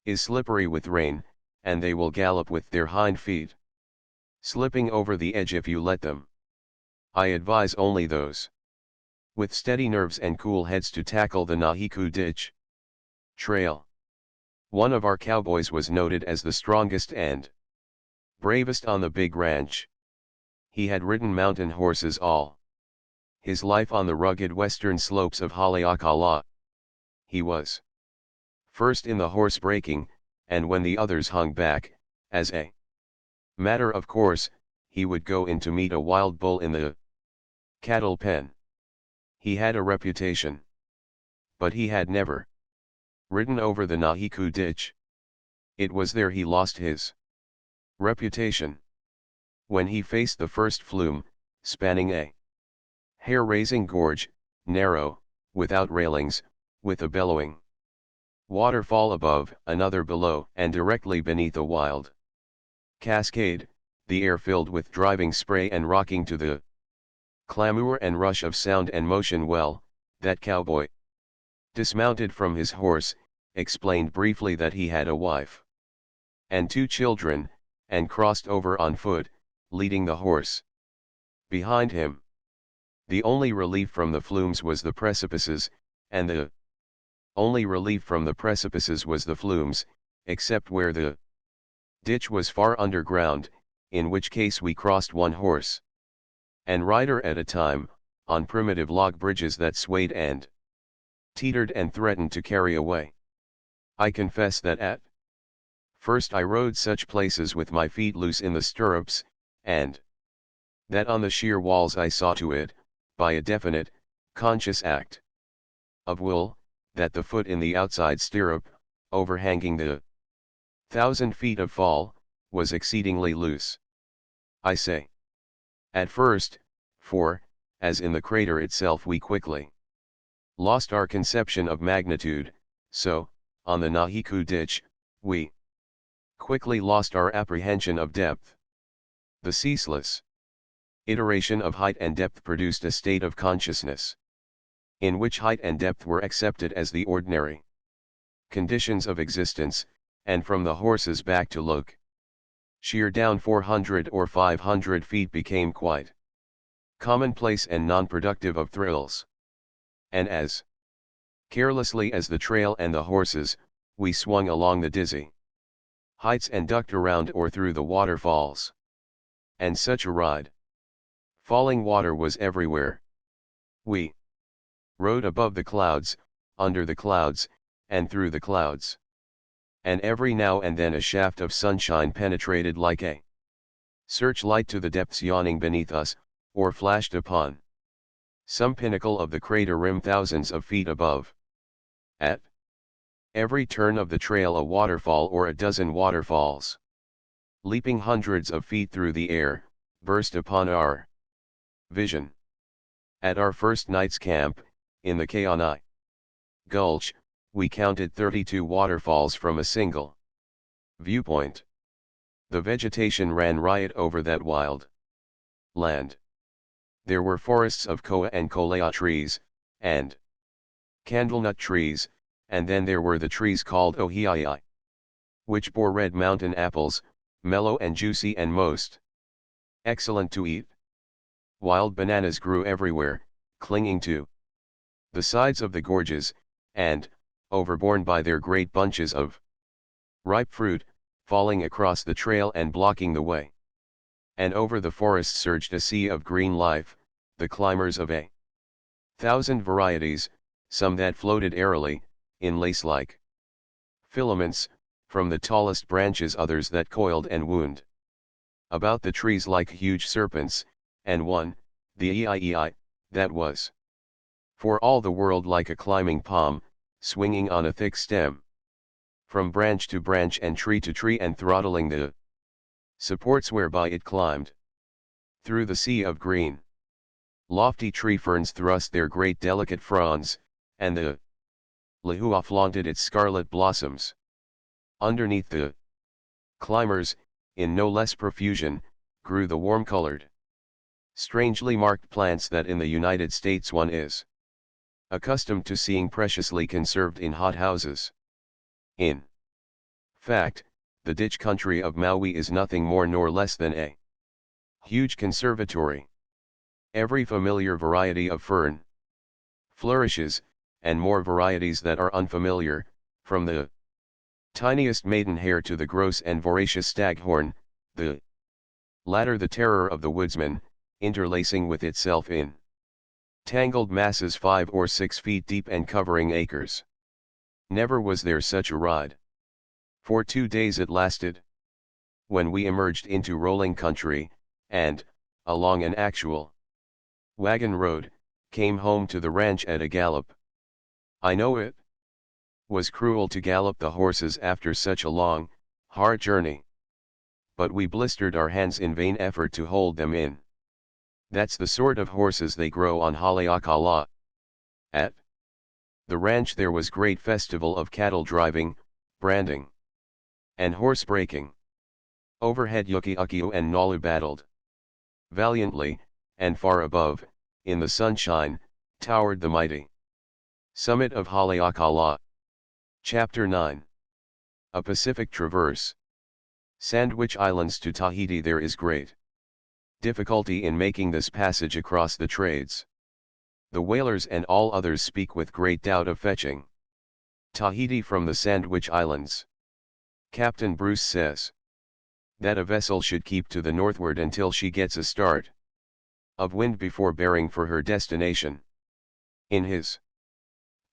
is slippery with rain, and they will gallop with their hind feet slipping over the edge if you let them. I advise only those with steady nerves and cool heads to tackle the Nahiku Ditch trail. One of our cowboys was noted as the strongest and bravest on the big ranch. He had ridden mountain horses all his life on the rugged western slopes of Haleakala. He was first in the horse breaking, and when the others hung back, as a matter of course, he would go in to meet a wild bull in the cattle pen. He had a reputation. But he had never ridden over the Nahiku Ditch. It was there he lost his reputation. When he faced the first flume, spanning a hair-raising gorge, narrow, without railings, with a bellowing waterfall above, another below, and directly beneath a wild cascade, the air filled with driving spray and rocking to the clamor and rush of sound and motion. Well, that cowboy dismounted from his horse, explained briefly that he had a wife and 2 children, and crossed over on foot, leading the horse behind him. The only relief from the flumes was the precipices, and the only relief from the precipices was the flumes, except where the ditch was far underground, in which case we crossed one horse and rider at a time, on primitive log bridges that swayed and teetered and threatened to carry away. I confess that at First I rode such places with my feet loose in the stirrups, and that on the sheer walls I saw to it, by a definite, conscious act of will, that the foot in the outside stirrup, overhanging the 1,000 feet of fall, was exceedingly loose. I say. At first, for, as in the crater itself we quickly lost our conception of magnitude, so, on the Nahiku ditch, we quickly lost our apprehension of depth. The ceaseless iteration of height and depth produced a state of consciousness, in which height and depth were accepted as the ordinary conditions of existence, and from the horse's back to look sheer down 400 or 500 feet became quite commonplace and non-productive of thrills. And as carelessly as the trail and the horses, we swung along the dizzy heights and ducked around or through the waterfalls. And such a ride! Falling water was everywhere. We rode above the clouds, under the clouds, and through the clouds. And every now and then a shaft of sunshine penetrated like a searchlight to the depths yawning beneath us, or flashed upon some pinnacle of the crater rim thousands of feet above. At every turn of the trail a waterfall or a dozen waterfalls, leaping hundreds of feet through the air, burst upon our vision. At our first night's camp, in the Kaonai Gulch, we counted 32 waterfalls from a single viewpoint. The vegetation ran riot over that wild land. There were forests of koa and kolea trees, and candlenut trees, and then there were the trees called ohiai, which bore red mountain apples, mellow and juicy and most excellent to eat. Wild bananas grew everywhere, clinging to the sides of the gorges, and, overborne by their great bunches of ripe fruit, falling across the trail and blocking the way. And over the forest surged a sea of green life, the climbers of 1,000 varieties, some that floated airily, in lace-like filaments, from the tallest branches, others that coiled and wound about the trees like huge serpents, and one, the eii, that was for all the world like a climbing palm, swinging on a thick stem from branch to branch and tree to tree and throttling the supports whereby it climbed. Through the sea of green, lofty tree ferns thrust their great delicate fronds, and the lehua flaunted its scarlet blossoms. Underneath the climbers, in no less profusion, grew the warm-colored, strangely marked plants that in the United States one is accustomed to seeing preciously conserved in hothouses. In fact, the ditch country of Maui is nothing more nor less than a huge conservatory. Every familiar variety of fern flourishes, and more varieties that are unfamiliar, from the tiniest maidenhair to the gross and voracious staghorn, the latter the terror of the woodsman, interlacing with itself in tangled masses 5 or 6 feet deep and covering acres. Never was there such a ride. For 2 days it lasted. When we emerged into rolling country, and, along an actual wagon road, came home to the ranch at a gallop. I know it was cruel to gallop the horses after such a long, hard journey. But we blistered our hands in vain effort to hold them in. That's the sort of horses they grow on Haleakala. At the ranch there was great festival of cattle driving, branding, and horse breaking. Overhead Yuki-Ukiu and Nalu battled valiantly, and far above, in the sunshine, towered the mighty summit of Haleakala. Chapter 9. A Pacific Traverse. Sandwich Islands to Tahiti. There is great difficulty in making this passage across the trades. The whalers and all others speak with great doubt of fetching Tahiti from the Sandwich Islands. Captain Bruce says that a vessel should keep to the northward until she gets a start of wind before bearing for her destination. In his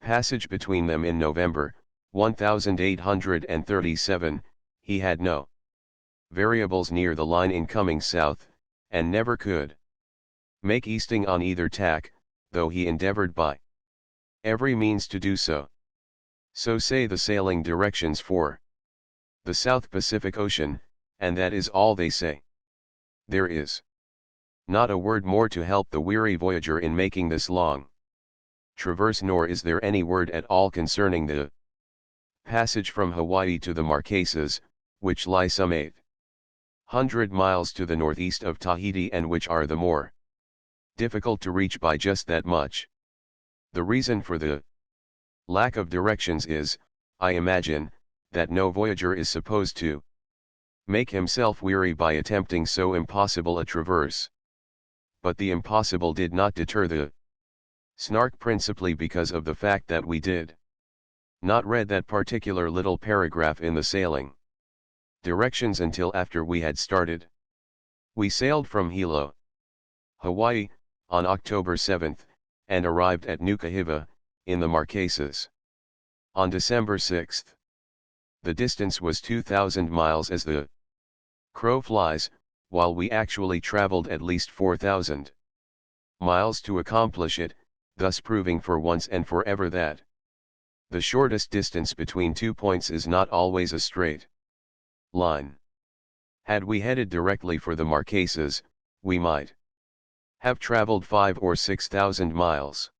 passage between them in November, 1837, he had no variables near the line incoming south, and never could make easting on either tack, though he endeavored by every means to do so. So say the sailing directions for the South Pacific Ocean, and that is all they say. There is not a word more to help the weary voyager in making this long traverse, nor is there any word at all concerning the passage from Hawaii to the Marquesas, which lie some 800 miles to the northeast of Tahiti and which are the more difficult to reach by just that much. The reason for the lack of directions is, I imagine, that no voyager is supposed to make himself weary by attempting so impossible a traverse. But the impossible did not deter the Snark, principally because of the fact that we did not read that particular little paragraph in the sailing directions until after we had started. We sailed from Hilo, Hawaii, on October 7th, and arrived at Nukuhiva, in the Marquesas, on December 6th. The distance was 2,000 miles as the crow flies, while we actually traveled at least 4,000 miles to accomplish it, thus proving for once and forever that the shortest distance between 2 points is not always a straight line. Had we headed directly for the Marquesas, we might have traveled 5 or 6,000 miles.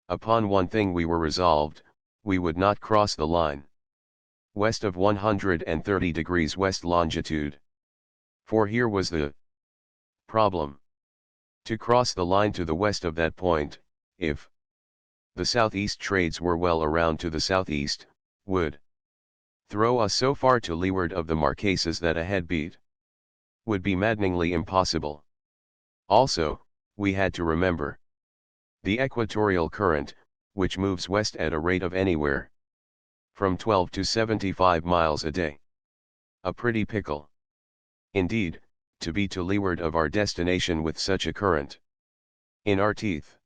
Upon one thing we were resolved: we would not cross the line west of 130 degrees west longitude. For here was the problem. To cross the line to the west of that point, if the southeast trades were well around to the southeast, would throw us so far to leeward of the Marquesas that a head beat would be maddeningly impossible. Also, we had to remember the equatorial current, which moves west at a rate of anywhere from 12 to 75 miles a day. A pretty pickle, indeed, to be to leeward of our destination with such a current in our teeth.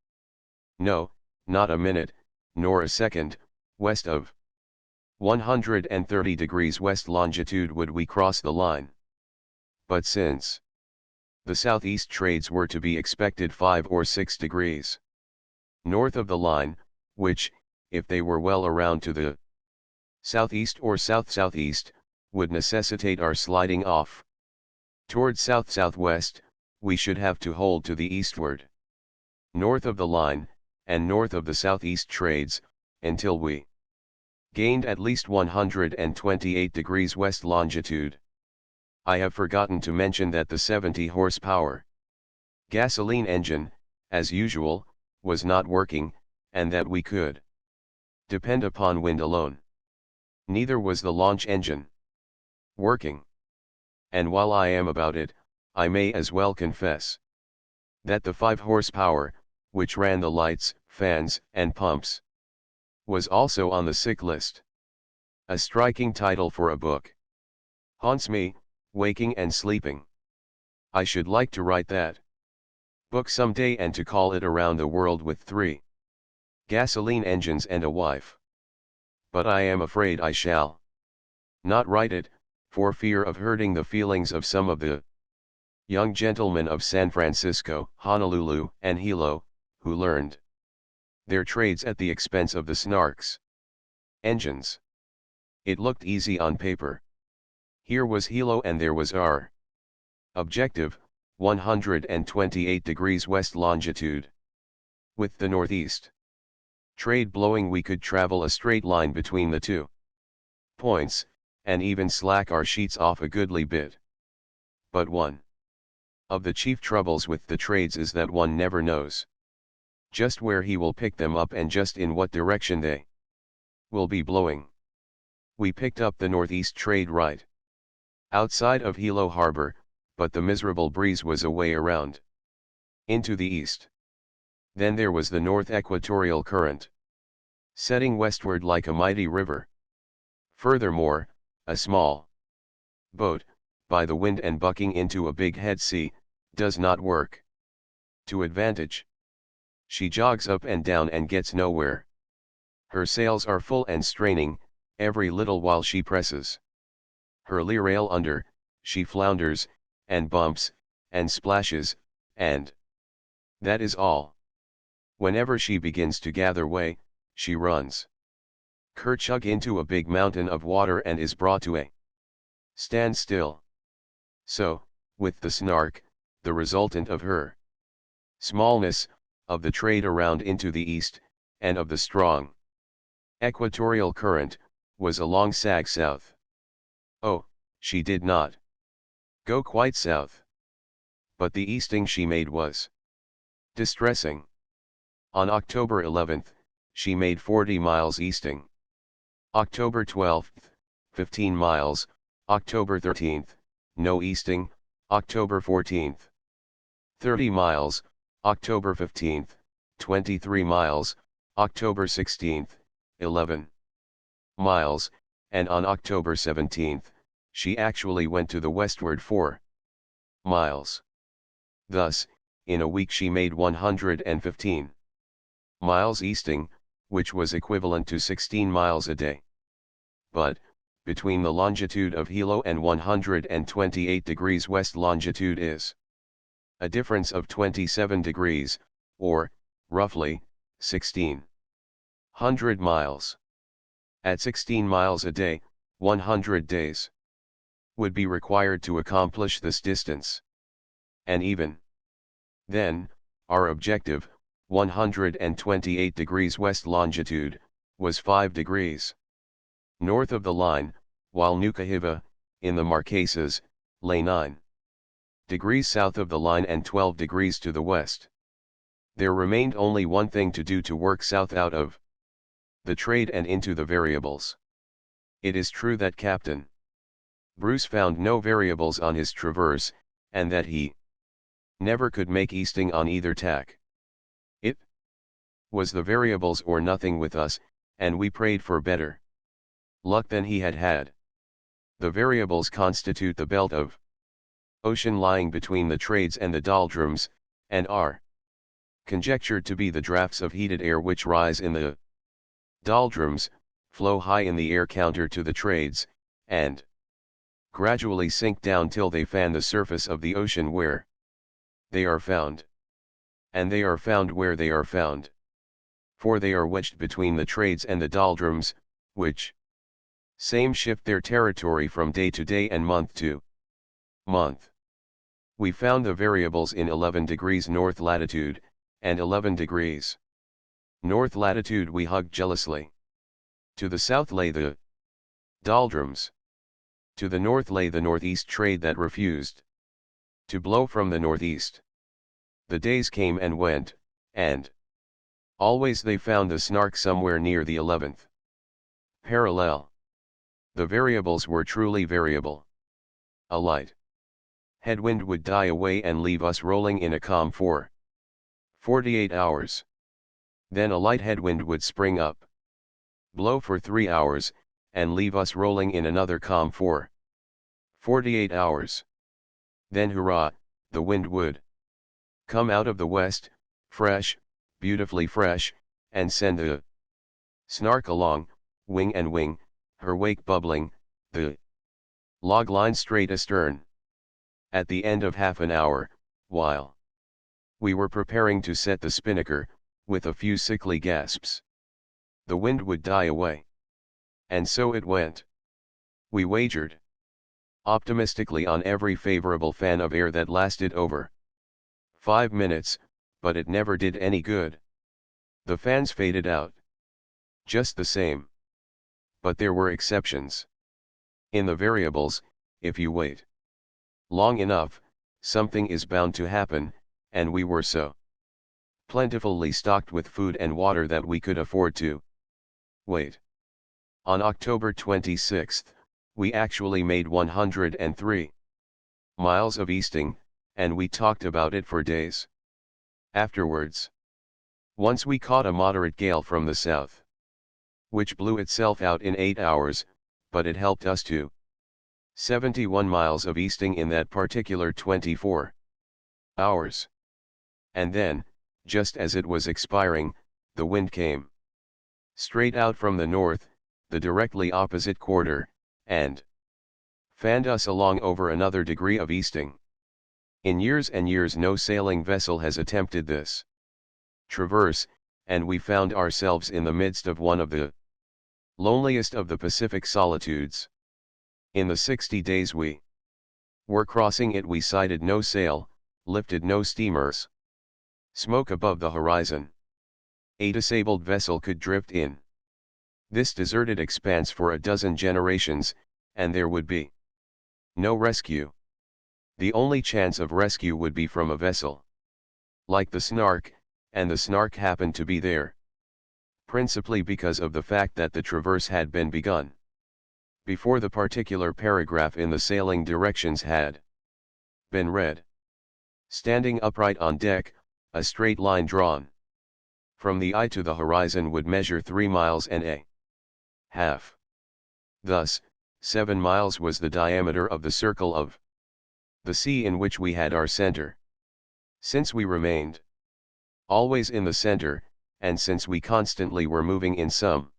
No, not a minute, nor a second, west of 130 degrees west longitude would we cross the line. But since the southeast trades were to be expected 5 or 6 degrees north of the line, which, if they were well around to the southeast or south-southeast, would necessitate our sliding off toward south-southwest, we should have to hold to the eastward, north of the line, and north of the southeast trades, until we gained at least 128 degrees west longitude. I have forgotten to mention that the 70 horsepower gasoline engine, as usual, was not working, and that we could depend upon wind alone. Neither was the launch engine working. And while I am about it, I may as well confess that the 5 horsepower, which ran the lights, fans, and pumps, was also on the sick list. A striking title for a book. Haunts me, waking and sleeping. I should like to write that book someday and to call it Around the World with 3 gasoline engines and a wife. But I am afraid I shall not write it, for fear of hurting the feelings of some of the young gentlemen of San Francisco, Honolulu, and Hilo, who learned their trades at the expense of the Snark's engines. It looked easy on paper. Here was Hilo and there was our objective, 128 degrees west longitude. With the northeast trade blowing, we could travel a straight line between the 2 points, and even slack our sheets off a goodly bit. But one of the chief troubles with the trades is that one never knows just where he will pick them up and just in what direction they will be blowing. We picked up the northeast trade right outside of Hilo Harbor, but the miserable breeze was away around into the east. Then there was the north equatorial current, setting westward like a mighty river. Furthermore, a small boat, by the wind and bucking into a big head sea, does not work to advantage. She jogs up and down and gets nowhere. Her sails are full and straining, every little while she presses her lee rail under, she flounders, and bumps, and splashes, and that is all. Whenever she begins to gather way, she runs kerchug into a big mountain of water and is brought to a standstill. So, with the Snark, the resultant of her smallness, of the trade around into the east, and of the strong equatorial current, was along sag south. Oh, she did not go quite south. But the easting she made was distressing. On October 11th, she made 40 miles easting. October 12th, 15 miles, October 13th, no easting, October 14th, 30 miles, October 15th, 23 miles, October 16th, 11 miles, and on October 17th, she actually went to the westward 4 miles. Thus, in a week she made 115 miles easting, which was equivalent to 16 miles a day. But, between the longitude of Hilo and 128 degrees west longitude is a difference of 27 degrees, or, roughly, 1,600 miles. At 16 miles a day, 100 days would be required to accomplish this distance. And even then, our objective, 128 degrees west longitude, was 5 degrees north of the line, while Nukahiva, in the Marquesas, lay 9 degrees south of the line and 12 degrees to the west. There remained only one thing to do to work south out of the trade and into the variables. It is true that Captain Bruce found no variables on his traverse, and that he never could make easting on either tack. It was the variables or nothing with us, and we prayed for better luck than he had had. The variables constitute the belt of ocean lying between the trades and the doldrums, and are conjectured to be the drafts of heated air which rise in the doldrums, flow high in the air counter to the trades, and gradually sink down till they fan the surface of the ocean where they are found. And they are found where they are found. For they are wedged between the trades and the doldrums, which same shift their territory from day to day and month to month. We found the variables in 11 degrees north latitude, and 11 degrees north latitude we hugged jealously. To the south lay the doldrums. To the north lay the northeast trade that refused to blow from the northeast. The days came and went, and always they found the Snark somewhere near the 11th parallel. The variables were truly variable. A light headwind would die away and leave us rolling in a calm for 48 hours. Then a light headwind would spring up, blow for 3 hours, and leave us rolling in another calm for 48 hours. Then hurrah, the wind would come out of the west, fresh, beautifully fresh, and send the Snark along, wing and wing, her wake bubbling, the log line straight astern. At the end of half an hour, while we were preparing to set the spinnaker, with a few sickly gasps, the wind would die away. And so it went. We wagered optimistically on every favorable fan of air that lasted over 5 minutes, but it never did any good. The fans faded out just the same. But there were exceptions. In the variables, if you wait long enough, something is bound to happen, and we were so plentifully stocked with food and water that we could afford to wait. On October 26th, we actually made 103 miles of easting, and we talked about it for days afterwards. Once we caught a moderate gale from the south, which blew itself out in 8 hours, but it helped us to 71 miles of easting in that particular 24 hours. And then, just as it was expiring, the wind came straight out from the north, the directly opposite quarter, and fanned us along over another degree of easting. In years and years no sailing vessel has attempted this traverse, and we found ourselves in the midst of one of the loneliest of the Pacific solitudes. In the 60 days we were crossing it we sighted no sail, lifted no steamers. Smoke above the horizon. A disabled vessel could drift in this deserted expanse for a dozen generations, and there would be no rescue. The only chance of rescue would be from a vessel like the Snark, and the Snark happened to be there. Principally because of the fact that the traverse had been begun before the particular paragraph in the sailing directions had been read. Standing upright on deck, a straight line drawn from the eye to the horizon would measure 3 miles and a half. Thus, 7 miles was the diameter of the circle of the sea in which we had our center. Since we remained always in the center, and since we constantly were moving in some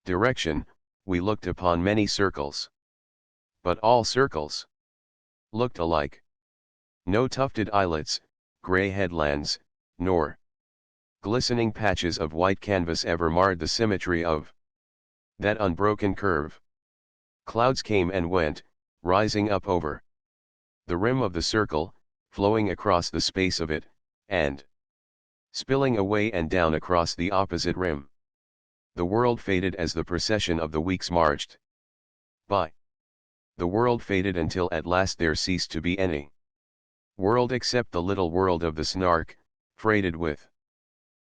direction, we looked upon many circles. But all circles looked alike. No tufted islets, gray headlands, nor glistening patches of white canvas ever marred the symmetry of that unbroken curve. Clouds came and went, rising up over the rim of the circle, flowing across the space of it, and spilling away and down across the opposite rim. The world faded as the procession of the weeks marched by. The world faded until at last there ceased to be any world except the little world of the Snark, freighted with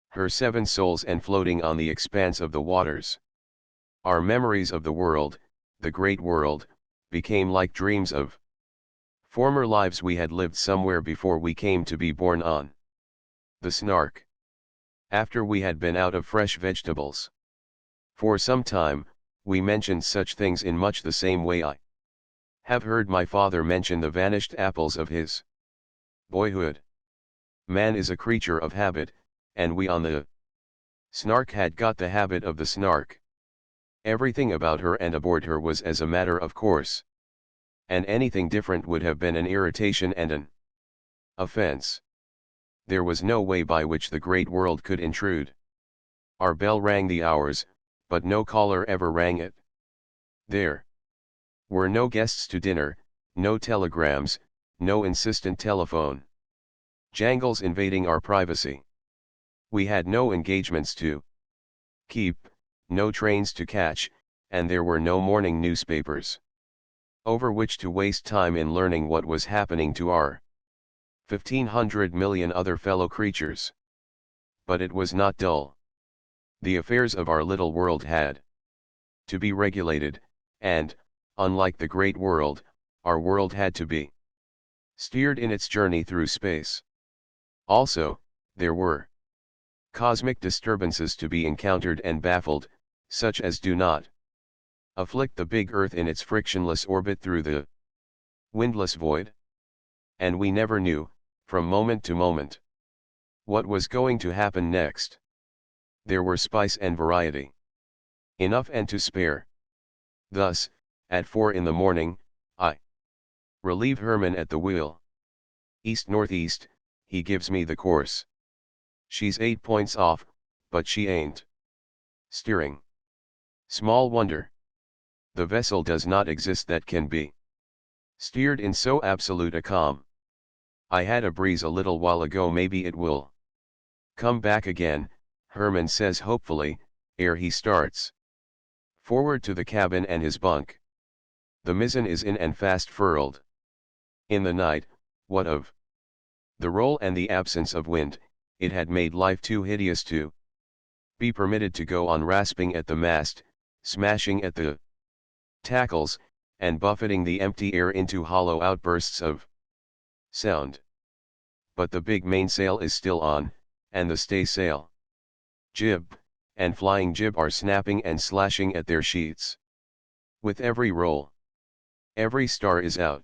her 7 souls and floating on the expanse of the waters. Our memories of the world, the great world, became like dreams of former lives we had lived somewhere before we came to be born on the Snark. After we had been out of fresh vegetables for some time, we mentioned such things in much the same way I have heard my father mention the vanished apples of his boyhood. Man is a creature of habit, and we on the Snark had got the habit of the Snark. Everything about her and aboard her was as a matter of course. And anything different would have been an irritation and an offense. There was no way by which the great world could intrude. Our bell rang the hours, but no caller ever rang it. There were no guests to dinner, no telegrams, no insistent telephone jangles invading our privacy. We had no engagements to keep, no trains to catch, and there were no morning newspapers over which to waste time in learning what was happening to our 1,500 million other fellow creatures. But it was not dull. The affairs of our little world had to be regulated, and, unlike the great world, our world had to be steered in its journey through space. Also, there were cosmic disturbances to be encountered and baffled, such as do not afflict the big Earth in its frictionless orbit through the windless void. And we never knew, from moment to moment, what was going to happen next. There were spice and variety enough and to spare. Thus, at 4 in the morning, I relieve Herman at the wheel. East-northeast, he gives me the course. She's 8 points off, but she ain't steering. Small wonder. The vessel does not exist that can be steered in so absolute a calm. I had a breeze a little while ago, maybe it will come back again, Herman says hopefully, ere he starts forward to the cabin and his bunk. The mizzen is in and fast furled. In the night, what of the roll and the absence of wind, it had made life too hideous to be permitted to go on rasping at the mast, smashing at the tackles, and buffeting the empty air into hollow outbursts of sound. But the big mainsail is still on, and the staysail, jib, and flying jib are snapping and slashing at their sheets. With every roll, every star is out.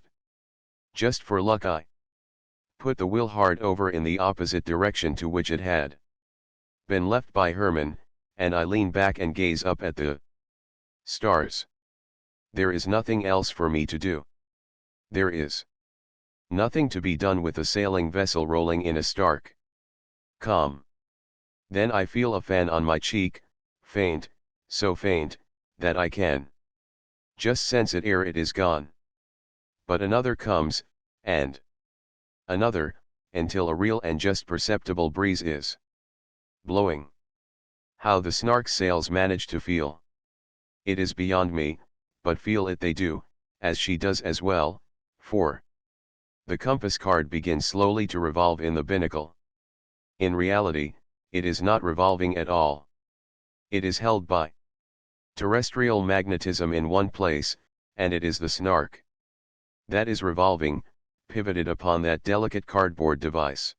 Just for luck I put the wheel hard over in the opposite direction to which it had been left by Herman, and I lean back and gaze up at the stars. There is nothing else for me to do. There is nothing to be done with a sailing vessel rolling in a stark calm. Then I feel a fan on my cheek, faint, so faint, that I can just sense it ere it is gone. But another comes, and another, until a real and just perceptible breeze is blowing. How the Snark sails manage to feel it is beyond me, but feel it they do, as she does as well, for the compass card begins slowly to revolve in the binnacle. In reality, it is not revolving at all. It is held by terrestrial magnetism in one place, and it is the Snark that is revolving, pivoted upon that delicate cardboard device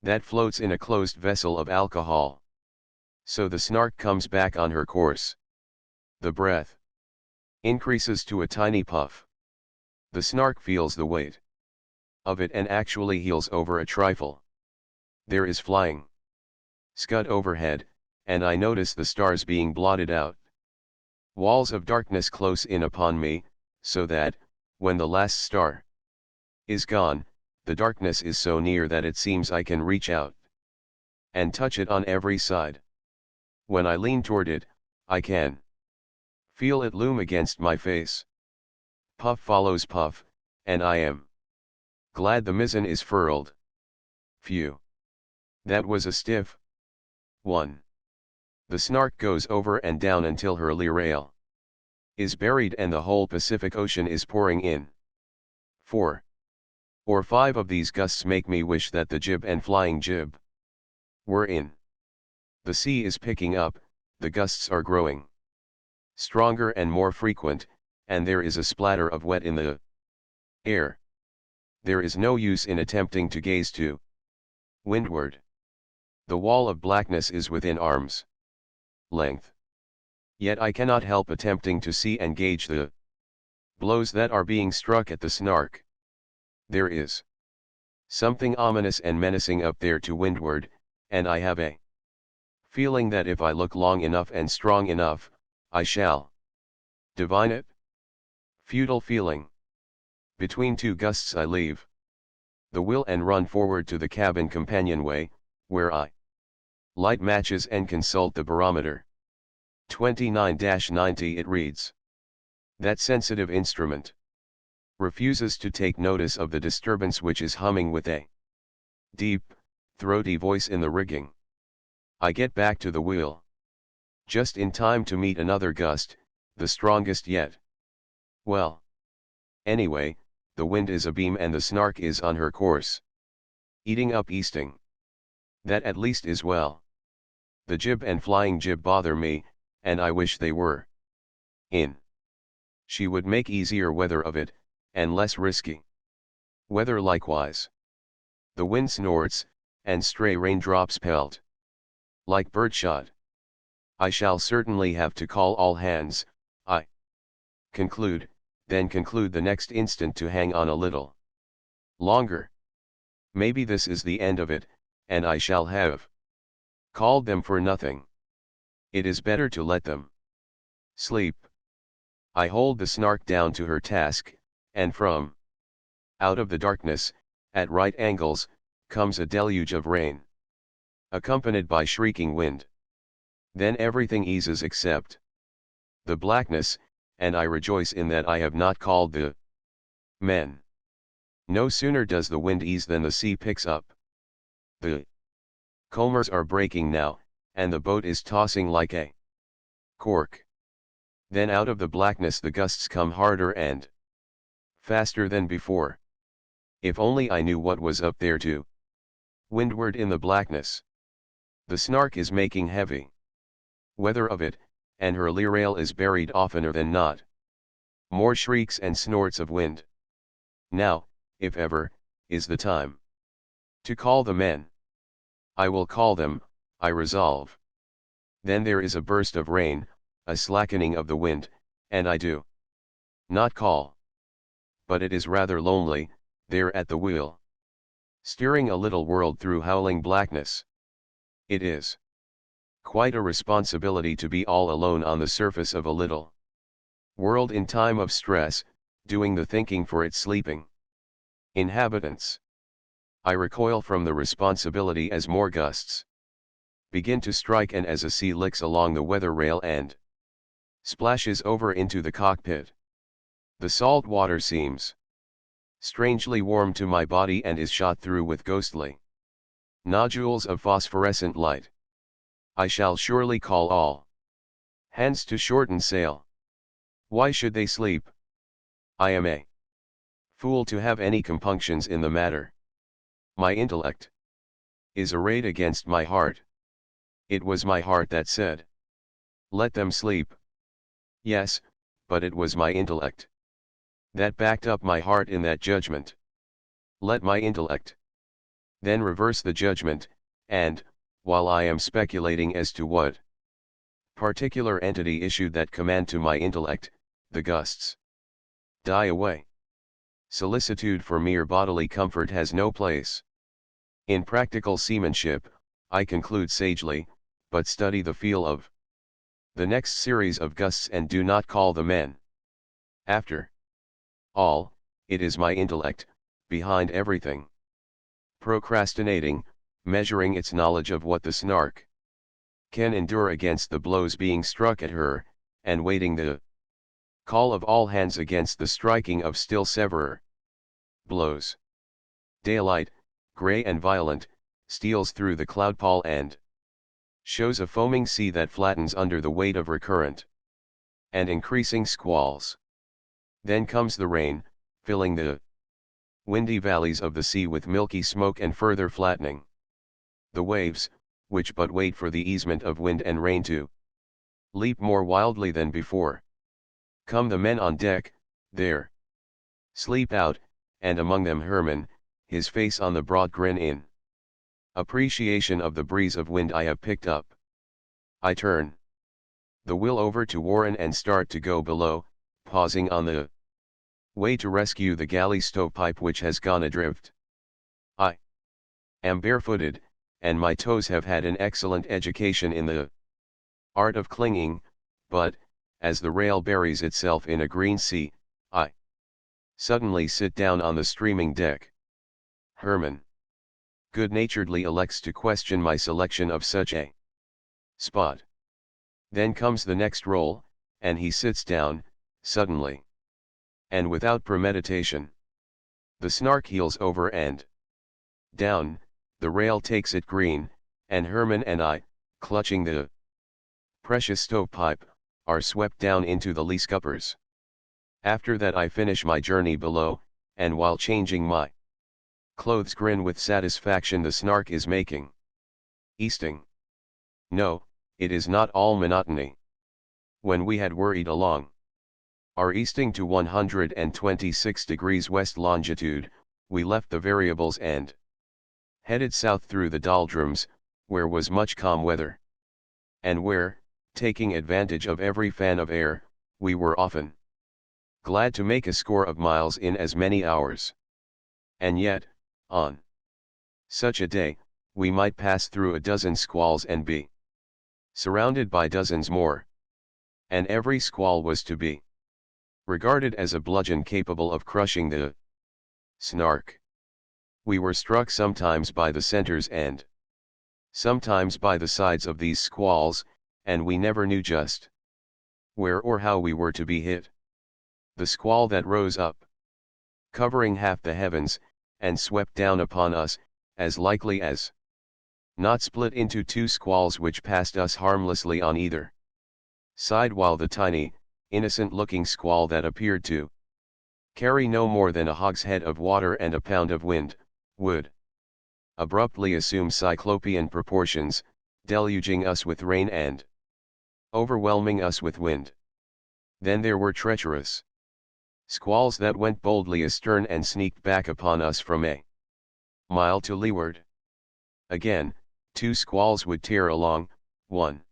that floats in a closed vessel of alcohol. So the Snark comes back on her course. The breath increases to a tiny puff. The Snark feels the weight of it and actually heels over a trifle. There is flying scud overhead, and I notice the stars being blotted out. Walls of darkness close in upon me, so that, when the last star is gone, the darkness is so near that it seems I can reach out and touch it on every side. When I lean toward it, I can feel it loom against my face. Puff follows puff, and I am glad the mizzen is furled. Phew! That was a stiff one. The Snark goes over and down until her lee rail is buried and the whole Pacific Ocean is pouring in. 4 or 5 of these gusts make me wish that the jib and flying jib were in. The sea is picking up, the gusts are growing stronger and more frequent, and there is a splatter of wet in the air. There is no use in attempting to gaze to windward. The wall of blackness is within arm's length. Yet I cannot help attempting to see and gauge the blows that are being struck at the Snark. There is something ominous and menacing up there to windward, and I have a feeling that if I look long enough and strong enough, I shall divine it. Futile feeling. Between 2 gusts I leave the wheel and run forward to the cabin companionway, where I light matches and consult the barometer. 29-90 it reads. That sensitive instrument refuses to take notice of the disturbance which is humming with a deep, throaty voice in the rigging. I get back to the wheel just in time to meet another gust, the strongest yet. Well, anyway, the wind is abeam and the Snark is on her course, eating up easting. That at least is well. The jib and flying jib bother me, and I wish they were in. She would make easier weather of it, and less risky weather likewise. The wind snorts, and stray raindrops pelt like birdshot. I shall certainly have to call all hands, I conclude, then conclude the next instant to hang on a little longer. Maybe this is the end of it, and I shall have called them for nothing. It is better to let them sleep. I hold the Snark down to her task, and from out of the darkness, at right angles, comes a deluge of rain, accompanied by shrieking wind. Then everything eases except the blackness, and I rejoice in that I have not called the men. No sooner does the wind ease than the sea picks up. The combers are breaking now, and the boat is tossing like a cork. Then out of the blackness the gusts come harder and faster than before. If only I knew what was up there to windward in the blackness. The Snark is making heavy weather of it, and her lee rail is buried oftener than not. More shrieks and snorts of wind. Now, if ever, is the time to call the men. I will call them, I resolve. Then there is a burst of rain, a slackening of the wind, and I do not call. But it is rather lonely, there at the wheel, steering a little world through howling blackness. It is quite a responsibility to be all alone on the surface of a little world in time of stress, doing the thinking for its sleeping inhabitants. I recoil from the responsibility as more gusts begin to strike, and as a sea licks along the weather rail and splashes over into the cockpit. The salt water seems strangely warm to my body and is shot through with ghostly nodules of phosphorescent light. I shall surely call all hands to shorten sail. Why should they sleep? I am a fool to have any compunctions in the matter. My intellect is arrayed against my heart. It was my heart that said, "Let them sleep." Yes, but it was my intellect that backed up my heart in that judgment. Let my intellect then reverse the judgment, and, while I am speculating as to what particular entity issued that command to my intellect, the gusts die away. Solicitude for mere bodily comfort has no place in practical seamanship, I conclude sagely, but study the feel of the next series of gusts and do not call the men. After all, it is my intellect, behind everything. Procrastinating, measuring its knowledge of what the Snark can endure against the blows being struck at her, and waiting the call of all hands against the striking of still severer blows. Daylight, grey and violent, steals through the cloud pall and shows a foaming sea that flattens under the weight of recurrent and increasing squalls. Then comes the rain, filling the windy valleys of the sea with milky smoke and further flattening the waves, which but wait for the easement of wind and rain to leap more wildly than before. Come the men on deck, their sleep out, and among them Hermann, his face on the broad grin in appreciation of the breeze of wind I have picked up. I turn the wheel over to Warren and start to go below, pausing on the way to rescue the galley stovepipe which has gone adrift. I am barefooted, and my toes have had an excellent education in the art of clinging, but, as the rail buries itself in a green sea, I suddenly sit down on the streaming deck. Hermann good-naturedly elects to question my selection of such a spot. Then comes the next roll, and he sits down, suddenly and without premeditation. The Snark heels over and down, the rail takes it green, and Hermann and I, clutching the precious stovepipe, are swept down into the lee scuppers. After that I finish my journey below, and while changing my clothes grin with satisfaction the Snark is making easting. No, it is not all monotony. When we had worried along our easting to 126 degrees west longitude, we left the variables and headed south through the doldrums, where was much calm weather, and where, taking advantage of every fan of air, we were often glad to make a score of miles in as many hours. And yet, on such a day, we might pass through a dozen squalls and be surrounded by dozens more. And every squall was to be regarded as a bludgeon capable of crushing the Snark. We were struck sometimes by the centers and sometimes by the sides of these squalls, and we never knew just where or how we were to be hit. The squall that rose up, covering half the heavens, and swept down upon us, as likely as not split into two squalls which passed us harmlessly on either side, while the tiny, innocent-looking squall that appeared to carry no more than a hogshead of water and a pound of wind, would abruptly assume cyclopean proportions, deluging us with rain and overwhelming us with wind. Then there were treacherous squalls that went boldly astern and sneaked back upon us from a mile to leeward. Again, two squalls would tear along, one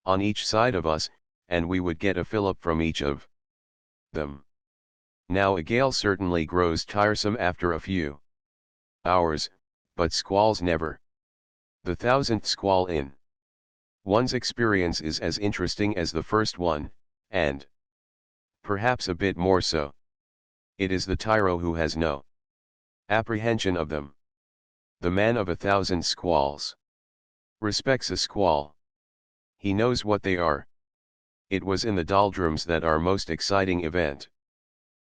on each side of us, and we would get a fillip from each of them. Now a gale certainly grows tiresome after a few hours, but squalls never. The 1000th squall in one's experience is as interesting as the first one, and perhaps a bit more so. It is the tyro who has no apprehension of them. The man of 1,000 squalls respects a squall. He knows what they are. It was in the doldrums that our most exciting event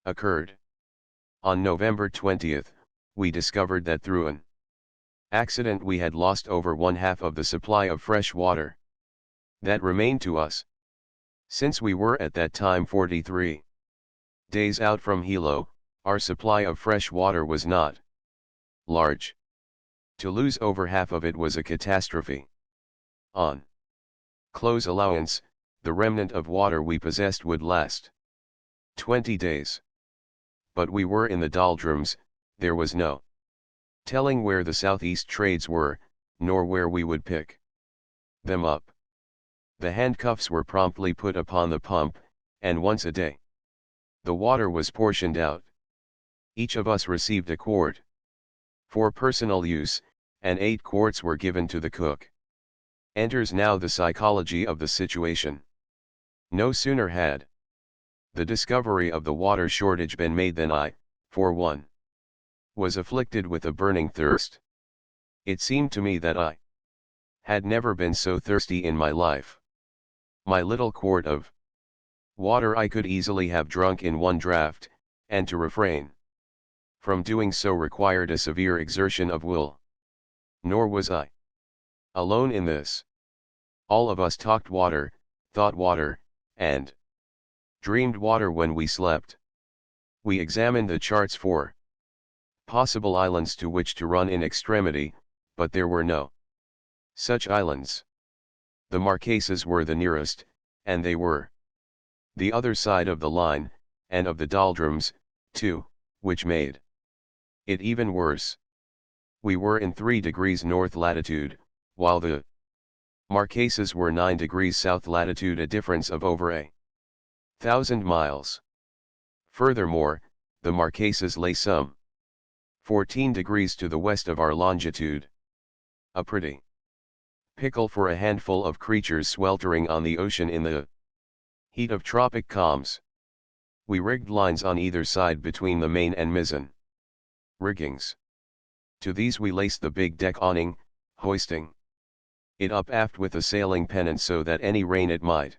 occurred. On November 20th, we discovered that through an accident we had lost over one half of the supply of fresh water that remained to us. Since we were at that time 43 days out from Hilo, our supply of fresh water was not large. To lose over half of it was a catastrophe. On close allowance, the remnant of water we possessed would last 20 days. But we were in the doldrums, there was no telling where the southeast trades were, nor where we would pick them up. The handcuffs were promptly put upon the pump, and once a day the water was portioned out. Each of us received a quart for personal use, and 8 quarts were given to the cook. Enters now the psychology of the situation. No sooner had the discovery of the water shortage been made than I, for one, was afflicted with a burning thirst. It seemed to me that I had never been so thirsty in my life. My little quart of water I could easily have drunk in one draught, and to refrain from doing so required a severe exertion of will. Nor was I alone in this. All of us talked water, thought water, and dreamed water when we slept. We examined the charts for possible islands to which to run in extremity, but there were no such islands. The Marquesas were the nearest, and they were the other side of the line, and of the doldrums, too, which made it even worse. We were in 3 degrees north latitude, while the Marquesas were 9 degrees south latitude, a difference of over 1,000 miles. Furthermore, the Marquesas lay some 14 degrees to the west of our longitude. A pretty pickle for a handful of creatures sweltering on the ocean in the heat of tropic calms. We rigged lines on either side between the main and mizzen riggings. To these we laced the big deck awning, hoisting it up aft with a sailing pennant so that any rain it might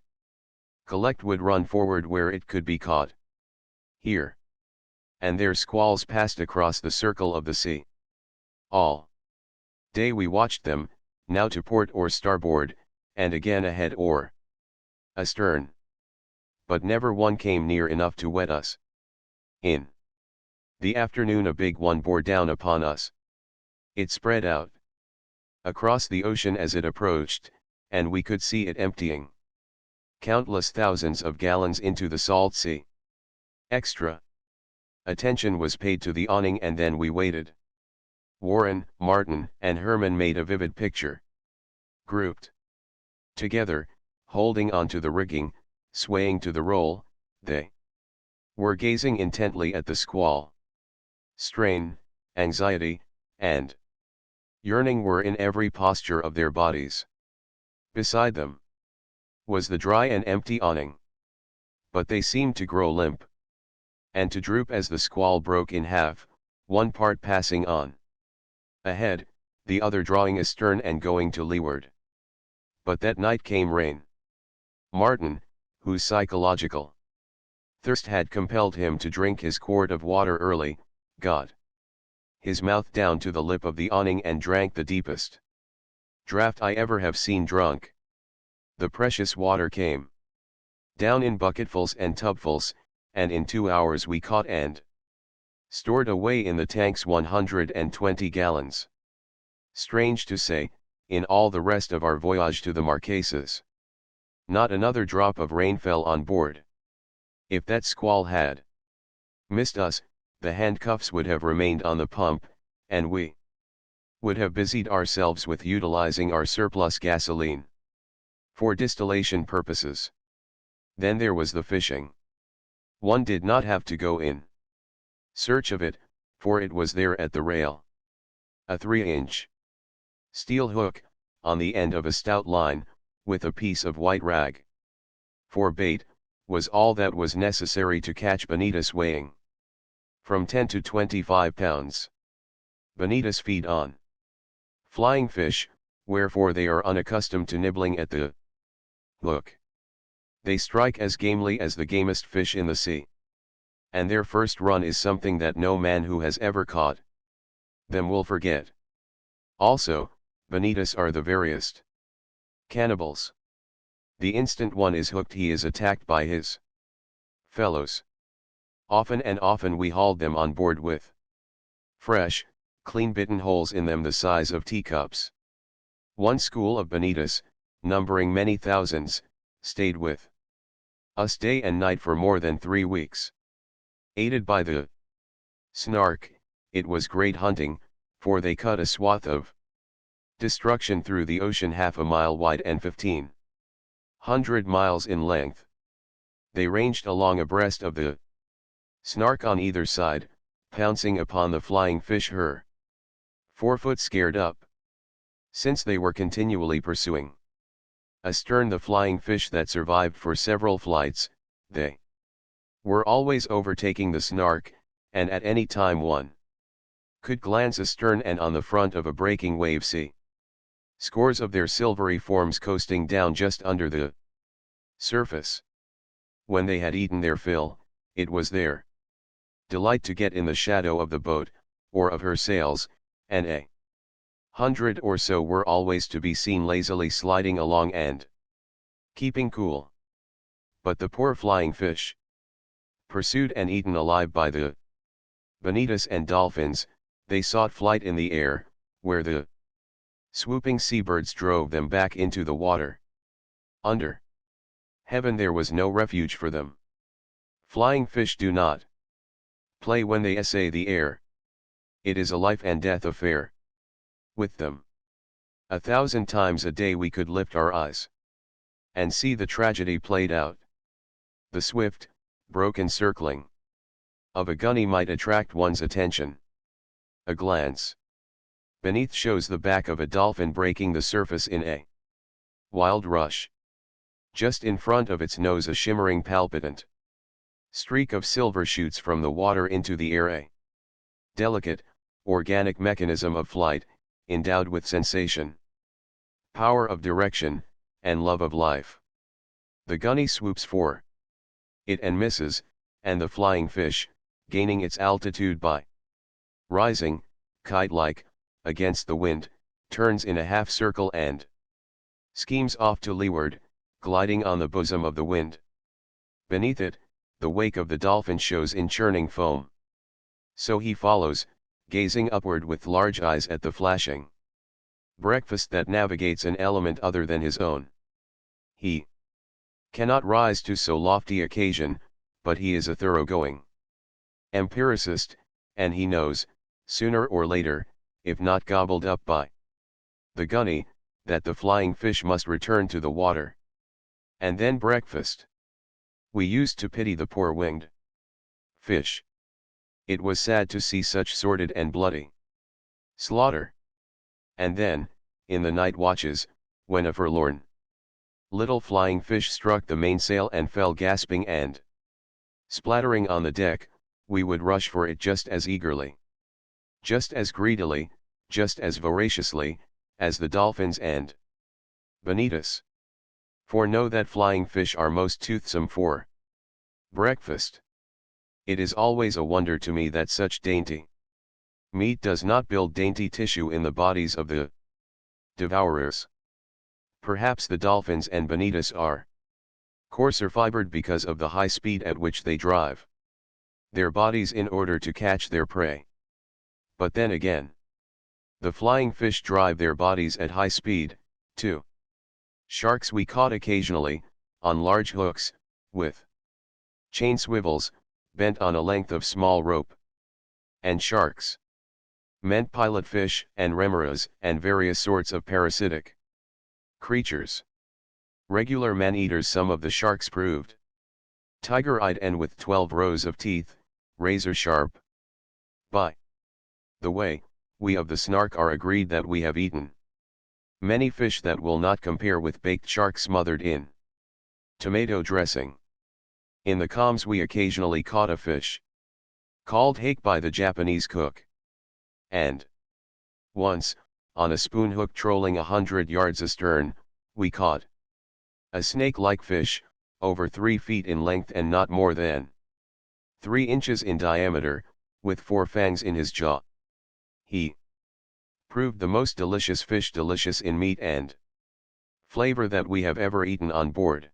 collect would run forward where it could be caught. Here and there squalls passed across the circle of the sea. All day we watched them, now to port or starboard, and again ahead or astern. But never one came near enough to wet us. In the afternoon a big one bore down upon us. It spread out across the ocean as it approached, and we could see it emptying countless thousands of gallons into the salt sea. Extra attention was paid to the awning, and then we waited. Warren, Martin, and Herman made a vivid picture. Grouped together, holding on to the rigging, swaying to the roll, they were gazing intently at the squall. Strain, anxiety, and yearning were in every posture of their bodies. Beside them was the dry and empty awning. But they seemed to grow limp and to droop as the squall broke in half, one part passing on ahead, the other drawing astern and going to leeward. But that night came rain. Martin, whose psychological thirst had compelled him to drink his quart of water early, got his mouth down to the lip of the awning and drank the deepest draught I ever have seen drunk. The precious water came down in bucketfuls and tubfuls, and in 2 hours we caught and stored away in the tanks 120 gallons. Strange to say, in all the rest of our voyage to the Marquesas, not another drop of rain fell on board. If that squall had missed us, the handcuffs would have remained on the pump, and we would have busied ourselves with utilizing our surplus gasoline for distillation purposes. Then there was the fishing. One did not have to go in search of it, for it was there at the rail. A 3-inch steel hook, on the end of a stout line, with a piece of white rag for bait, was all that was necessary to catch bonita swaying from 10 to 25 pounds. Bonitas feed on flying fish, wherefore they are unaccustomed to nibbling at the hook. They strike as gamely as the gamest fish in the sea. And their first run is something that no man who has ever caught them will forget. Also, bonitas are the veriest cannibals. The instant one is hooked he is attacked by his fellows. Often and often we hauled them on board with fresh, clean-bitten holes in them the size of teacups. One school of bonitas, numbering many thousands, stayed with us day and night for more than 3 weeks. Aided by the Snark, it was great hunting, for they cut a swath of destruction through the ocean half a mile wide and 1,500 miles in length. They ranged along abreast of the Snark on either side, pouncing upon the flying fish her forefoot scared up. Since they were continually pursuing astern the flying fish that survived for several flights, they were always overtaking the Snark, and at any time one could glance astern and on the front of a breaking wave see scores of their silvery forms coasting down just under the surface. When they had eaten their fill, it was their delight to get in the shadow of the boat, or of her sails, and 100 or so were always to be seen lazily sliding along and keeping cool. But the poor flying fish, pursued and eaten alive by the bonitas and dolphins, they sought flight in the air, where the swooping seabirds drove them back into the water. Under heaven there was no refuge for them. Flying fish do not play when they essay the air. It is a life and death affair with them. 1,000 times a day we could lift our eyes and see the tragedy played out. The swift, broken circling of a gunny might attract one's attention. A glance beneath shows the back of a dolphin breaking the surface in a wild rush. Just in front of its nose a shimmering palpitant streak of silver shoots from the water into the air, a delicate, organic mechanism of flight, endowed with sensation, power of direction, and love of life. The gunny swoops for it and misses, and the flying fish, gaining its altitude by rising, kite-like, against the wind, turns in a half circle and schemes off to leeward, gliding on the bosom of the wind. Beneath it, the wake of the dolphin shows in churning foam. So he follows, gazing upward with large eyes at the flashing breakfast that navigates an element other than his own. He cannot rise to so lofty occasion, but he is a thoroughgoing empiricist, and he knows, sooner or later, if not gobbled up by the gunny, that the flying fish must return to the water and then breakfast. We used to pity the poor winged fish. It was sad to see such sordid and bloody slaughter. And then, in the night watches, when a forlorn little flying fish struck the mainsail and fell gasping and splattering on the deck, we would rush for it just as eagerly, just as greedily, just as voraciously, as the dolphins and bonitas. For know that flying fish are most toothsome for breakfast. It is always a wonder to me that such dainty meat does not build dainty tissue in the bodies of the devourers. Perhaps the dolphins and bonitas are coarser fibered because of the high speed at which they drive their bodies in order to catch their prey. But then again, the flying fish drive their bodies at high speed, too. Sharks we caught occasionally, on large hooks, with chain swivels, bent on a length of small rope. And sharks meant pilotfish and remoras and various sorts of parasitic creatures. Regular man-eaters some of the sharks proved. Tiger-eyed and with 12 rows of teeth, razor-sharp. By the way, we of the Snark are agreed that we have eaten many fish that will not compare with baked shark smothered in tomato dressing. In the calms we occasionally caught a fish called hake by the Japanese cook. And once, on a spoon hook trolling 100 yards astern, we caught a snake-like fish, over 3 feet in length and not more than 3 inches in diameter, with 4 fangs in his jaw. He proved the most delicious fish, delicious in meat and flavor, that we have ever eaten on board.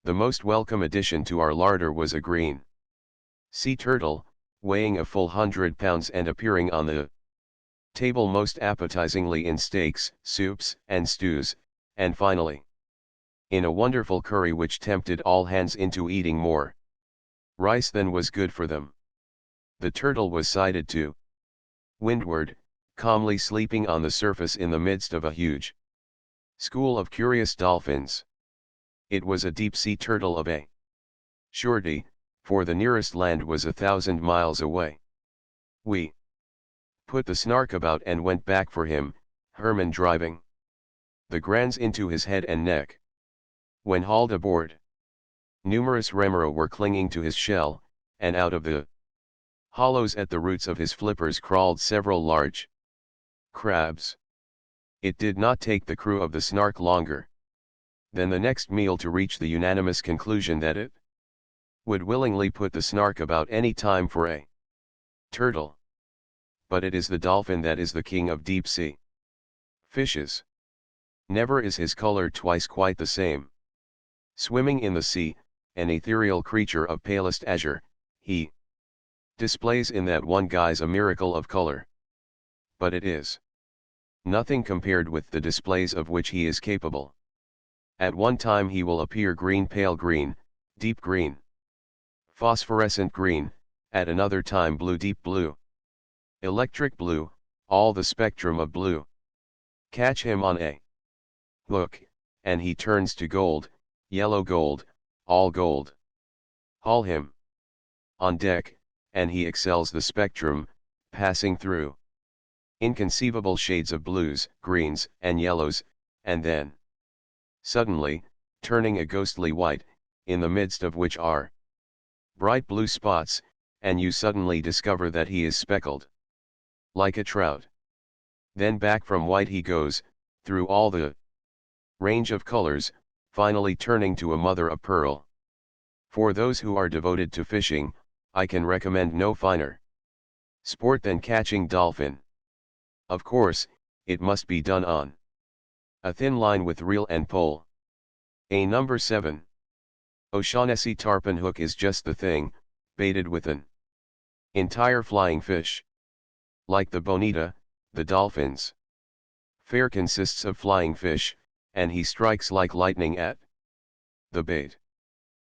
The most welcome addition to our larder was a green sea turtle, weighing a full 100 pounds and appearing on the table most appetizingly in steaks, soups, and stews, and finally in a wonderful curry which tempted all hands into eating more rice than was good for them. The turtle was sighted to windward, calmly sleeping on the surface in the midst of a huge school of curious dolphins. It was a deep-sea turtle of a surety, for the nearest land was 1,000 miles away. We put the Snark about and went back for him, Herman driving the grands into his head and neck. When hauled aboard, numerous remora were clinging to his shell, and out of the hollows at the roots of his flippers crawled several large crabs. It did not take the crew of the Snark longer than the next meal to reach the unanimous conclusion that it would willingly put the Snark about any time for a turtle. But it is the dolphin that is the king of deep-sea fishes. Never is his color twice quite the same. Swimming in the sea, an ethereal creature of palest azure, he displays in that one guise a miracle of color. But it is nothing compared with the displays of which he is capable. At one time he will appear green, pale green, deep green, phosphorescent green, at another time blue, deep blue, electric blue, all the spectrum of blue. Catch him on a hook, and he turns to gold, yellow gold, all gold. Haul him on deck, and he excels the spectrum, passing through inconceivable shades of blues, greens, and yellows, and then suddenly turning a ghostly white, in the midst of which are bright blue spots, and you suddenly discover that he is speckled like a trout. Then back from white he goes, through all the range of colors, finally turning to a mother of pearl. For those who are devoted to fishing, I can recommend no finer sport than catching dolphin. Of course, it must be done on a thin line with reel and pole. A number 7 O'Shaughnessy tarpon hook is just the thing, baited with an entire flying fish. Like the bonita, the dolphin's fare consists of flying fish, and he strikes like lightning at the bait.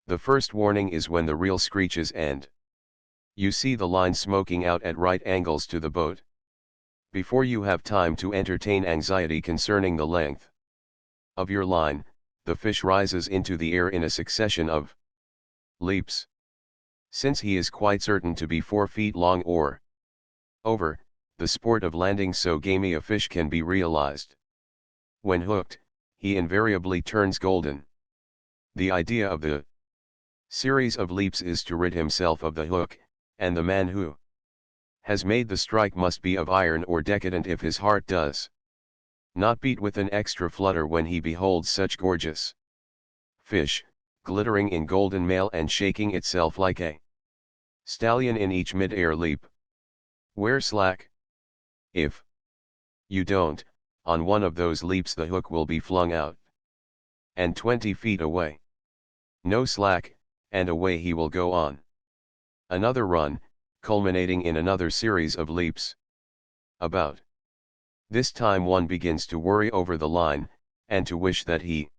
The first warning is when the reel screeches and you see the line smoking out at right angles to the boat. Before you have time to entertain anxiety concerning the length of your line, the fish rises into the air in a succession of leaps. Since he is quite certain to be 4 feet long or over, the sport of landing so gamey a fish can be realized. When hooked, he invariably turns golden. The idea of the series of leaps is to rid himself of the hook, and the man who has made the strike must be of iron or decadent if his heart does not beat with an extra flutter when he beholds such gorgeous fish, glittering in golden mail and shaking itself like a stallion in each mid-air leap. Wear slack. If you don't, on one of those leaps the hook will be flung out and 20 feet away. No slack, and away he will go on another run, culminating in another series of leaps. About this time one begins to worry over the line, and to wish that he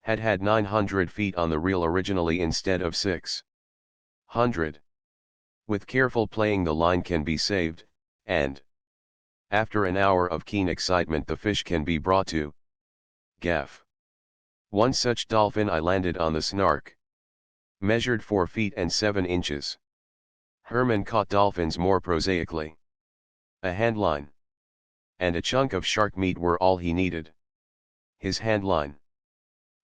had had 900 feet on the reel originally instead of 600. With careful playing the line can be saved, and after an hour of keen excitement the fish can be brought to gaff. One such dolphin I landed on the Snark. Measured 4 feet and 7 inches. Herman caught dolphins more prosaically. A handline and a chunk of shark meat were all he needed. His handline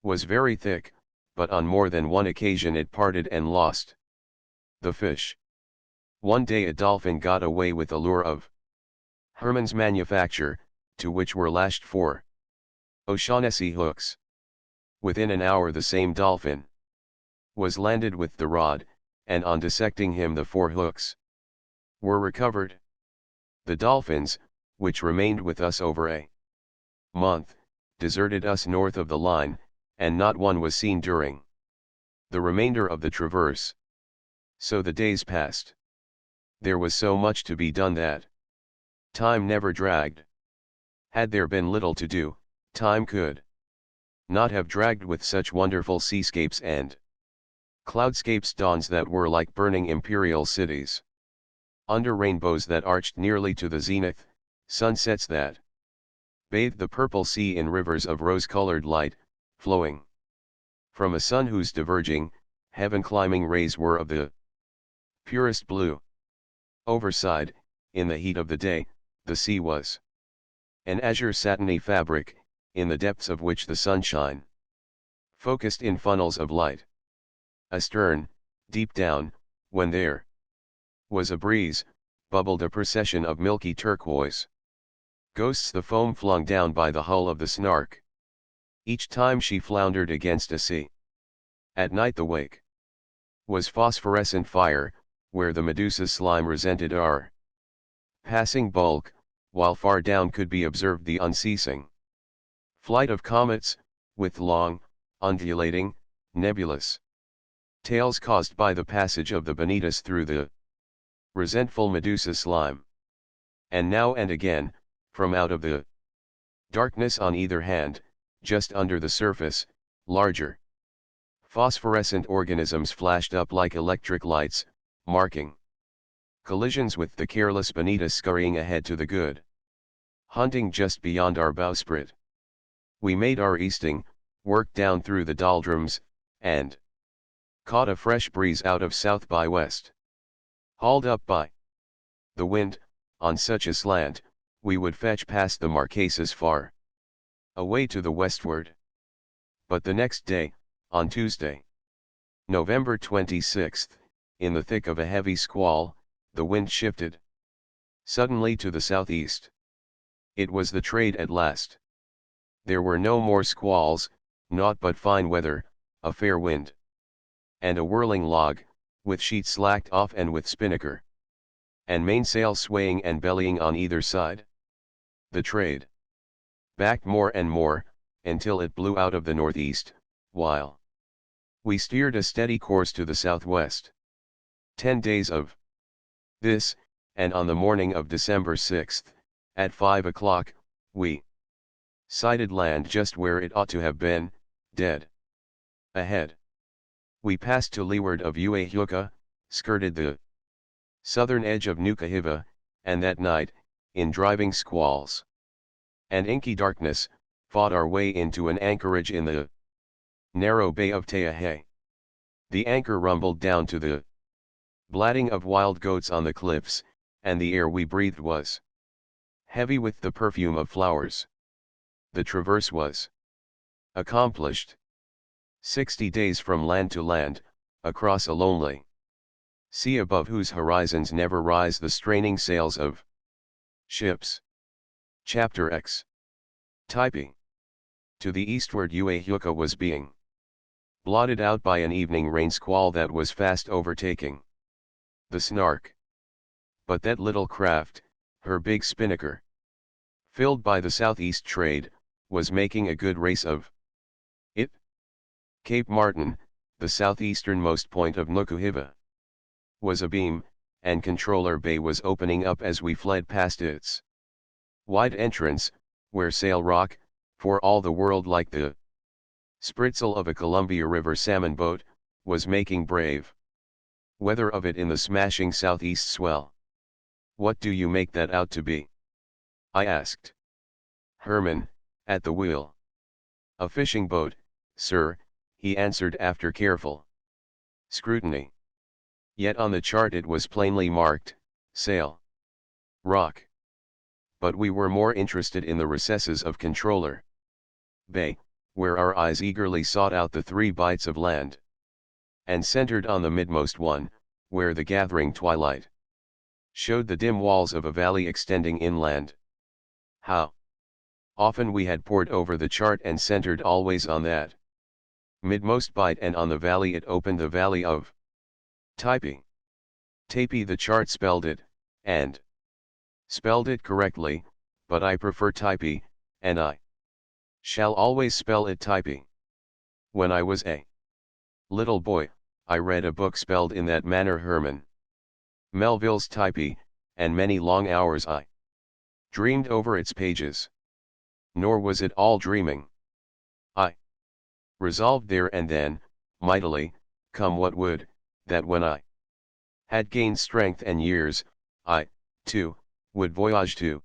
was very thick, but on more than one occasion it parted and lost the fish. One day a dolphin got away with a lure of Herman's manufacture, to which were lashed 4 O'Shaughnessy hooks. Within an hour the same dolphin was landed with the rod, and on dissecting him the 4 hooks were recovered. The dolphins, which remained with us over a month, deserted us north of the line, and not one was seen during the remainder of the traverse. So the days passed. There was so much to be done that time never dragged. Had there been little to do, time could not have dragged with such wonderful seascapes and cloudscapes, dawns that were like burning imperial cities, under rainbows that arched nearly to the zenith, sunsets that bathed the purple sea in rivers of rose-colored light, flowing from a sun whose diverging, heaven-climbing rays were of the purest blue. Overside, in the heat of the day, the sea was an azure satiny fabric, in the depths of which the sunshine focused in funnels of light. Astern, deep down, when there was a breeze, bubbled a procession of milky turquoise ghosts, the foam flung down by the hull of the Snark, each time she floundered against a sea. At night the wake was phosphorescent fire, where the Medusa's slime resented our passing bulk, while far down could be observed the unceasing flight of comets, with long, undulating, nebulous tails caused by the passage of the Bonitas through the resentful Medusa slime. And now and again, from out of the darkness on either hand, just under the surface, larger phosphorescent organisms flashed up like electric lights, marking collisions with the careless bonita scurrying ahead to the good hunting just beyond our bowsprit. We made our easting, worked down through the doldrums, and caught a fresh breeze out of south by west. Hauled up by the wind, on such a slant, we would fetch past the Marquesas far away to the westward. But the next day, on Tuesday, November 26th, in the thick of a heavy squall, the wind shifted suddenly to the southeast. It was the trade at last. There were no more squalls, naught but fine weather, a fair wind, and a whirling log, with sheets slacked off and with spinnaker and mainsail swaying and bellying on either side. The trade backed more and more, until it blew out of the northeast, while we steered a steady course to the southwest. 10 days of this, and on the morning of December 6th, at 5 o'clock, we sighted land just where it ought to have been, dead ahead. We passed to leeward of Uahuka, skirted the southern edge of Nukahiva, and that night, in driving squalls and inky darkness, fought our way into an anchorage in the narrow bay of Teahe. The anchor rumbled down to the blatting of wild goats on the cliffs, and the air we breathed was heavy with the perfume of flowers. The traverse was accomplished. 60 days from land to land, across a lonely sea above whose horizons never rise the straining sails of ships. Chapter X. Typing. To the eastward Uahuka was being blotted out by an evening rain squall that was fast overtaking the Snark. But that little craft, her big spinnaker, filled by the southeast trade, was making a good race of it. Cape Martin, the southeasternmost point of Nukuhiva, was abeam, and Controller Bay was opening up as we fled past its wide entrance, where Sail Rock, for all the world like the spritzel of a Columbia River salmon boat, was making brave weather of it in the smashing southeast swell. "What do you make that out to be?" I asked Herman, at the wheel. "A fishing boat, sir," he answered after careful scrutiny. Yet on the chart it was plainly marked, Sail Rock. But we were more interested in the recesses of Controller Bay, where our eyes eagerly sought out the 3 bights of land, and centered on the midmost one, where the gathering twilight showed the dim walls of a valley extending inland. How often we had pored over the chart and centered always on that midmost bight, and on the valley it opened, the valley of Typing. Tapy, the chart spelled it, and spelled it correctly, but I prefer Typy, and I shall always spell it Typy. When I was a little boy, I read a book spelled in that manner, Herman Melville's Typy, and many long hours I dreamed over its pages. Nor was it all dreaming. I resolved there and then, mightily, come what would, that when I had gained strength and years, I, too, would voyage to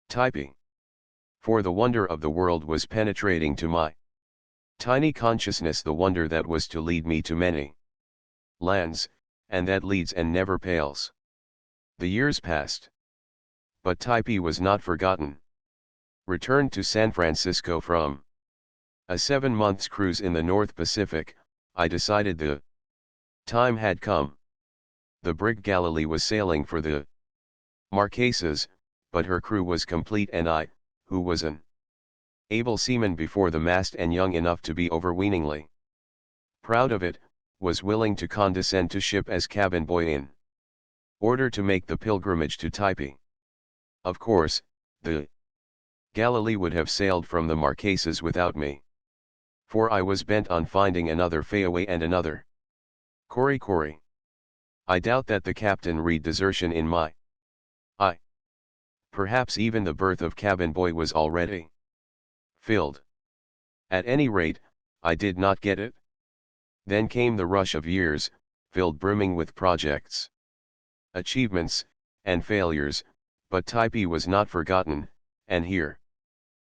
Typing. For the wonder of the world was penetrating to my tiny consciousness, the wonder that was to lead me to many lands, and that leads and never fails. The years passed. But Typee was not forgotten. Returned to San Francisco from a 7-month cruise in the North Pacific, I decided the time had come. The brig Galilee was sailing for the Marquesas, but her crew was complete, and I, who was an able seaman before the mast and young enough to be overweeningly proud of it, was willing to condescend to ship as cabin boy in order to make the pilgrimage to Typee. Of course, the Galilee would have sailed from the Marquesas without me, for I was bent on finding another Fayaway and another Corrie. I doubt that the captain read desertion in my eye. Perhaps even the berth of cabin boy was already filled. At any rate, I did not get it. Then came the rush of years, filled brimming with projects, achievements, and failures, but Typee was not forgotten, and here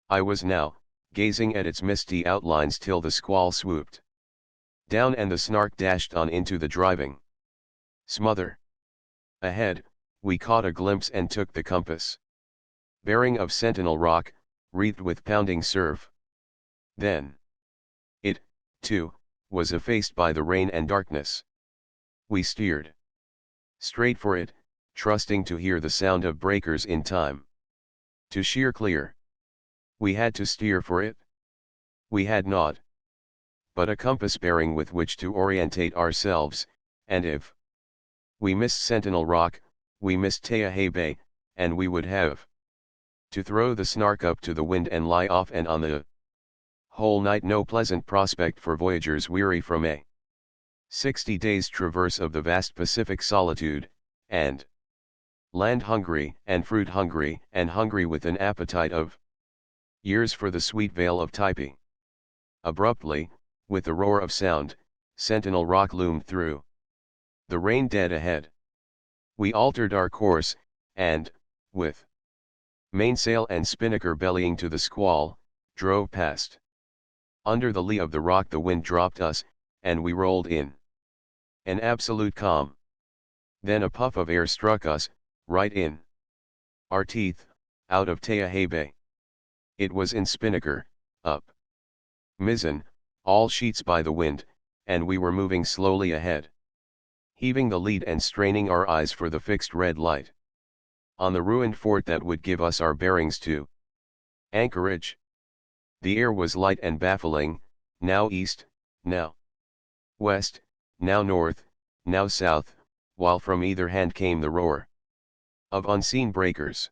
I was now, gazing at its misty outlines till the squall swooped down and the Snark dashed on into the driving smother. Ahead, we caught a glimpse and took the compass bearing of Sentinel Rock, wreathed with pounding surf. Then it, too, was effaced by the rain and darkness. We steered straight for it, trusting to hear the sound of breakers in time to sheer clear. We had to steer for it. We had not but a compass bearing with which to orientate ourselves, and if we missed Sentinel Rock, we missed Tayahae Bay, and we would have to throw the Snark up to the wind and lie off, and on the whole night no pleasant prospect for voyagers weary from a 60 days' traverse of the vast Pacific solitude, and land hungry and fruit hungry, and hungry with an appetite of years for the sweet vale of Typee. Abruptly, with a roar of sound, Sentinel Rock loomed through the rain dead ahead. We altered our course, and, with mainsail and spinnaker bellying to the squall, drove past. Under the lee of the rock the wind dropped us, and we rolled in an absolute calm. Then a puff of air struck us, right in our teeth, out of Tayahae Bay. It was in spinnaker, up mizzen, all sheets by the wind, and we were moving slowly ahead, heaving the lead and straining our eyes for the fixed red light on the ruined fort that would give us our bearings to anchorage. The air was light and baffling, now east, now west, now north, now south, while from either hand came the roar of unseen breakers.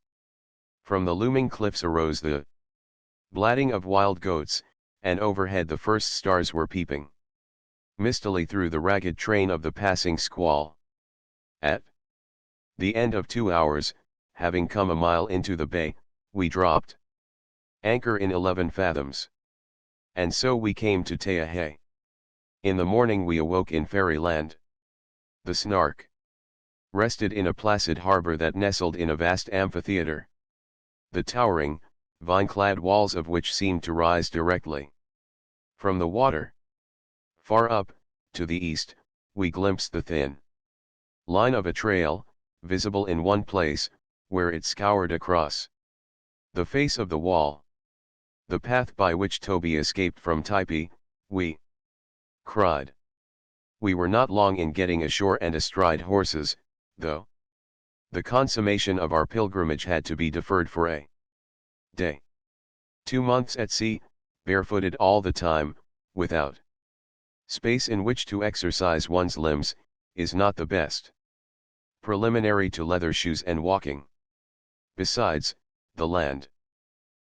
From the looming cliffs arose the blatting of wild goats, and overhead the first stars were peeping mistily through the ragged train of the passing squall. At the end of 2 hours, having come a mile into the bay, we dropped anchor in 11 fathoms. And so we came to Tayahae. In the morning we awoke in fairyland. The Snark rested in a placid harbor that nestled in a vast amphitheater, the towering, vine-clad walls of which seemed to rise directly from the water. Far up, to the east, we glimpsed the thin line of a trail, visible in one place, where it scoured across the face of the wall. The path by which Toby escaped from Typee, we cried. We were not long in getting ashore and astride horses, though The consummation of our pilgrimage had to be deferred for a day. 2 months at sea, barefooted all the time, without space in which to exercise one's limbs, is not the best preliminary to leather shoes and walking. Besides, the land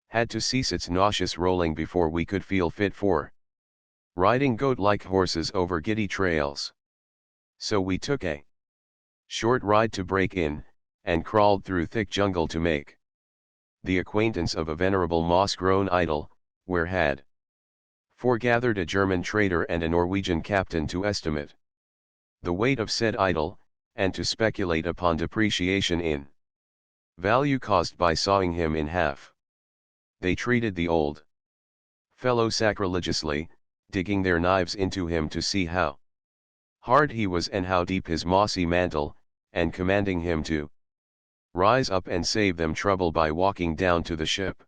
had to cease its nauseous rolling before we could feel fit for riding goat-like horses over giddy trails. So we took a short ride to break in, and crawled through thick jungle to make the acquaintance of a venerable moss-grown idol, where had foregathered a German trader and a Norwegian captain to estimate the weight of said idol, and to speculate upon depreciation in value caused by sawing him in half. They treated the old fellow sacrilegiously, digging their knives into him to see how hard he was and how deep his mossy mantle, and commanding him to rise up and save them trouble by walking down to the ship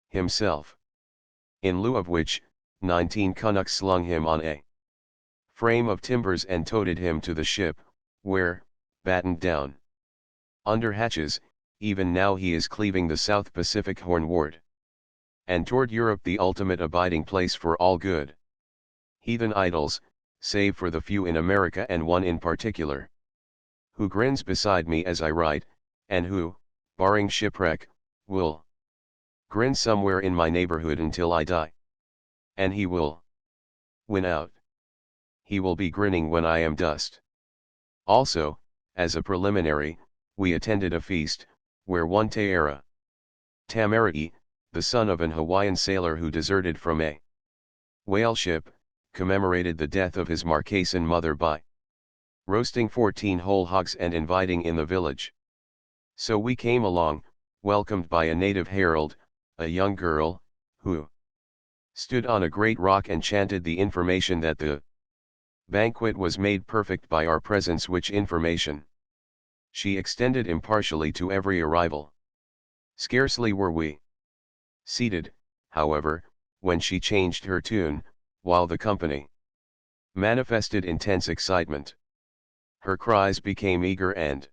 himself. In lieu of which, 19 Canucks slung him on a frame of timbers and toted him to the ship, where, battened down under hatches, even now he is cleaving the South Pacific Hornward and toward Europe, the ultimate abiding place for all good heathen idols, save for the few in America and one in particular, who grins beside me as I write, and who, barring shipwreck, will grin somewhere in my neighborhood until I die. And he will win out. He will be grinning when I am dust. Also, as a preliminary, we attended a feast, where one Teara Tamara'i, the son of an Hawaiian sailor who deserted from a whale ship, commemorated the death of his Marquesan mother by roasting 14 whole hogs and inviting in the village. So we came along, welcomed by a native herald, a young girl, who stood on a great rock and chanted the information that the banquet was made perfect by our presence, which information she extended impartially to every arrival. Scarcely were we seated, however, when she changed her tune, while the company manifested intense excitement. Her cries became eager and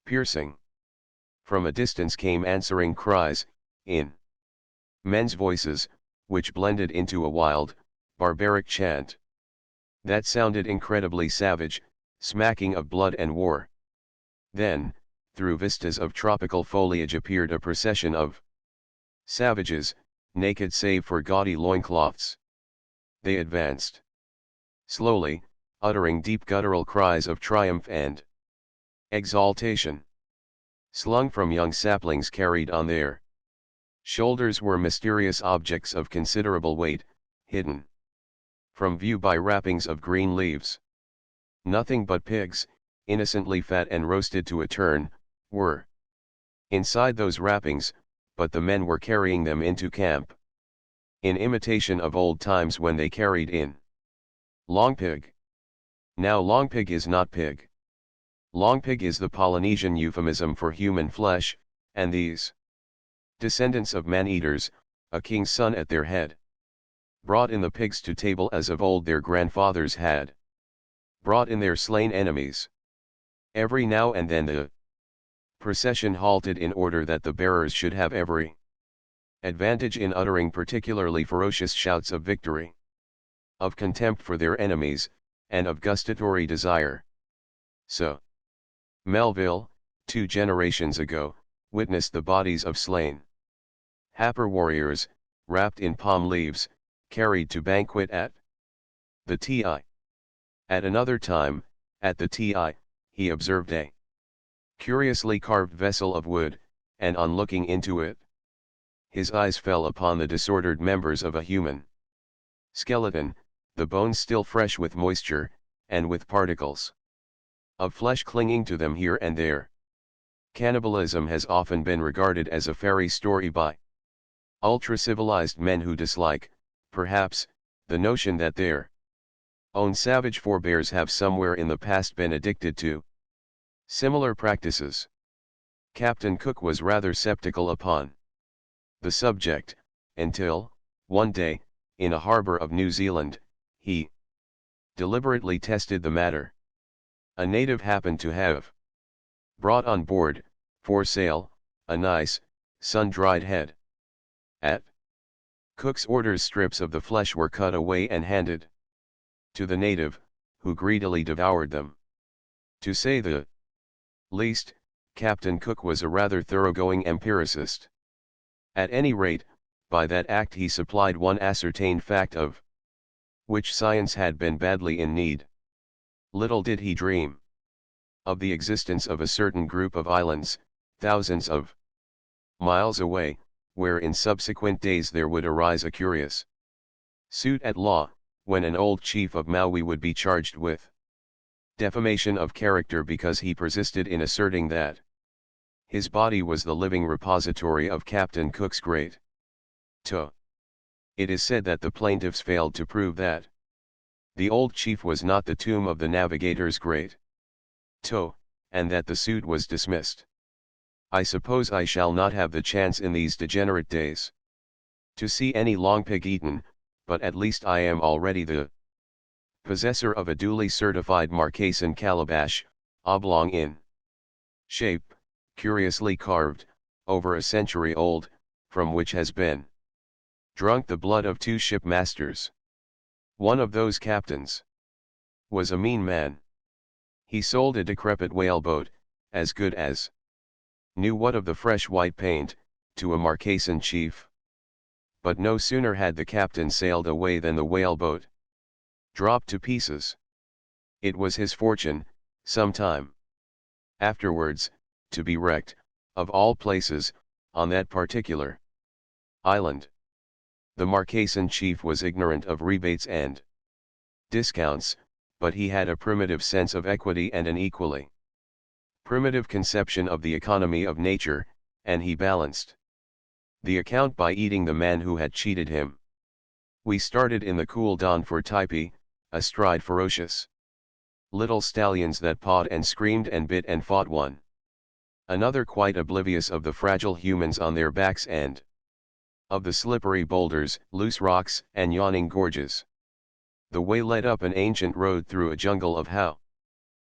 piercing. From a distance came answering cries, in men's voices, which blended into a wild, barbaric chant that sounded incredibly savage, smacking of blood and war. Then, through vistas of tropical foliage appeared a procession of savages, naked save for gaudy loincloths. They advanced slowly, uttering deep guttural cries of triumph and exaltation. Slung from young saplings carried on their shoulders were mysterious objects of considerable weight, hidden from view by wrappings of green leaves. Nothing but pigs, innocently fat and roasted to a turn, were inside those wrappings, but the men were carrying them into camp, in imitation of old times when they carried in long pig. Now long pig is not pig. Long pig is the Polynesian euphemism for human flesh, and these descendants of man-eaters, a king's son at their head, brought in the pigs to table as of old their grandfathers had brought in their slain enemies. Every now and then the procession halted in order that the bearers should have every advantage in uttering particularly ferocious shouts of victory, of contempt for their enemies, and of gustatory desire. So, Melville, 2 generations ago, witnessed the bodies of slain Happer warriors, wrapped in palm leaves, carried to banquet at the Ti. At another time, at the Ti, he observed a curiously carved vessel of wood, and on looking into it, his eyes fell upon the disordered members of a human skeleton, the bones still fresh with moisture, and with particles of flesh clinging to them here and there. Cannibalism has often been regarded as a fairy story by ultra-civilized men who dislike, perhaps, the notion that their own savage forebears have somewhere in the past been addicted to similar practices. Captain Cook was rather skeptical upon the subject, until, one day, in a harbour of New Zealand, he deliberately tested the matter. A native happened to have Brought on board, for sale, a nice, sun-dried head. At Cook's orders, strips of the flesh were cut away and handed to the native, who greedily devoured them. To say the least, Captain Cook was a rather thoroughgoing empiricist. At any rate, by that act he supplied one ascertained fact of which science had been badly in need. Little did he dream of the existence of a certain group of islands, thousands of miles away, where in subsequent days there would arise a curious suit at law, when an old chief of Maui would be charged with defamation of character because he persisted in asserting that his body was the living repository of Captain Cook's great toe. It is said that the plaintiffs failed to prove that the old chief was not the tomb of the navigator's great toe, and that the suit was dismissed. I suppose I shall not have the chance in these degenerate days to see any long pig eaten, but at least I am already the possessor of a duly certified Marquesan calabash, oblong in shape, curiously carved, over a century old, from which has been drunk the blood of 2 shipmasters. One of those captains was a mean man. He sold a decrepit whaleboat, as good as new what of the fresh white paint, to a Marquesan chief. But no sooner had the captain sailed away than the whaleboat dropped to pieces. It was his fortune, some time afterwards, to be wrecked, of all places, on that particular island. The Marquesan chief was ignorant of rebates and discounts, but he had a primitive sense of equity and an equally primitive conception of the economy of nature, and he balanced the account by eating the man who had cheated him. We started in the cool dawn for Taipei, astride ferocious little stallions that pawed and screamed and bit and fought one another, quite oblivious of the fragile humans on their backs and of the slippery boulders, loose rocks, and yawning gorges. The way led up an ancient road through a jungle of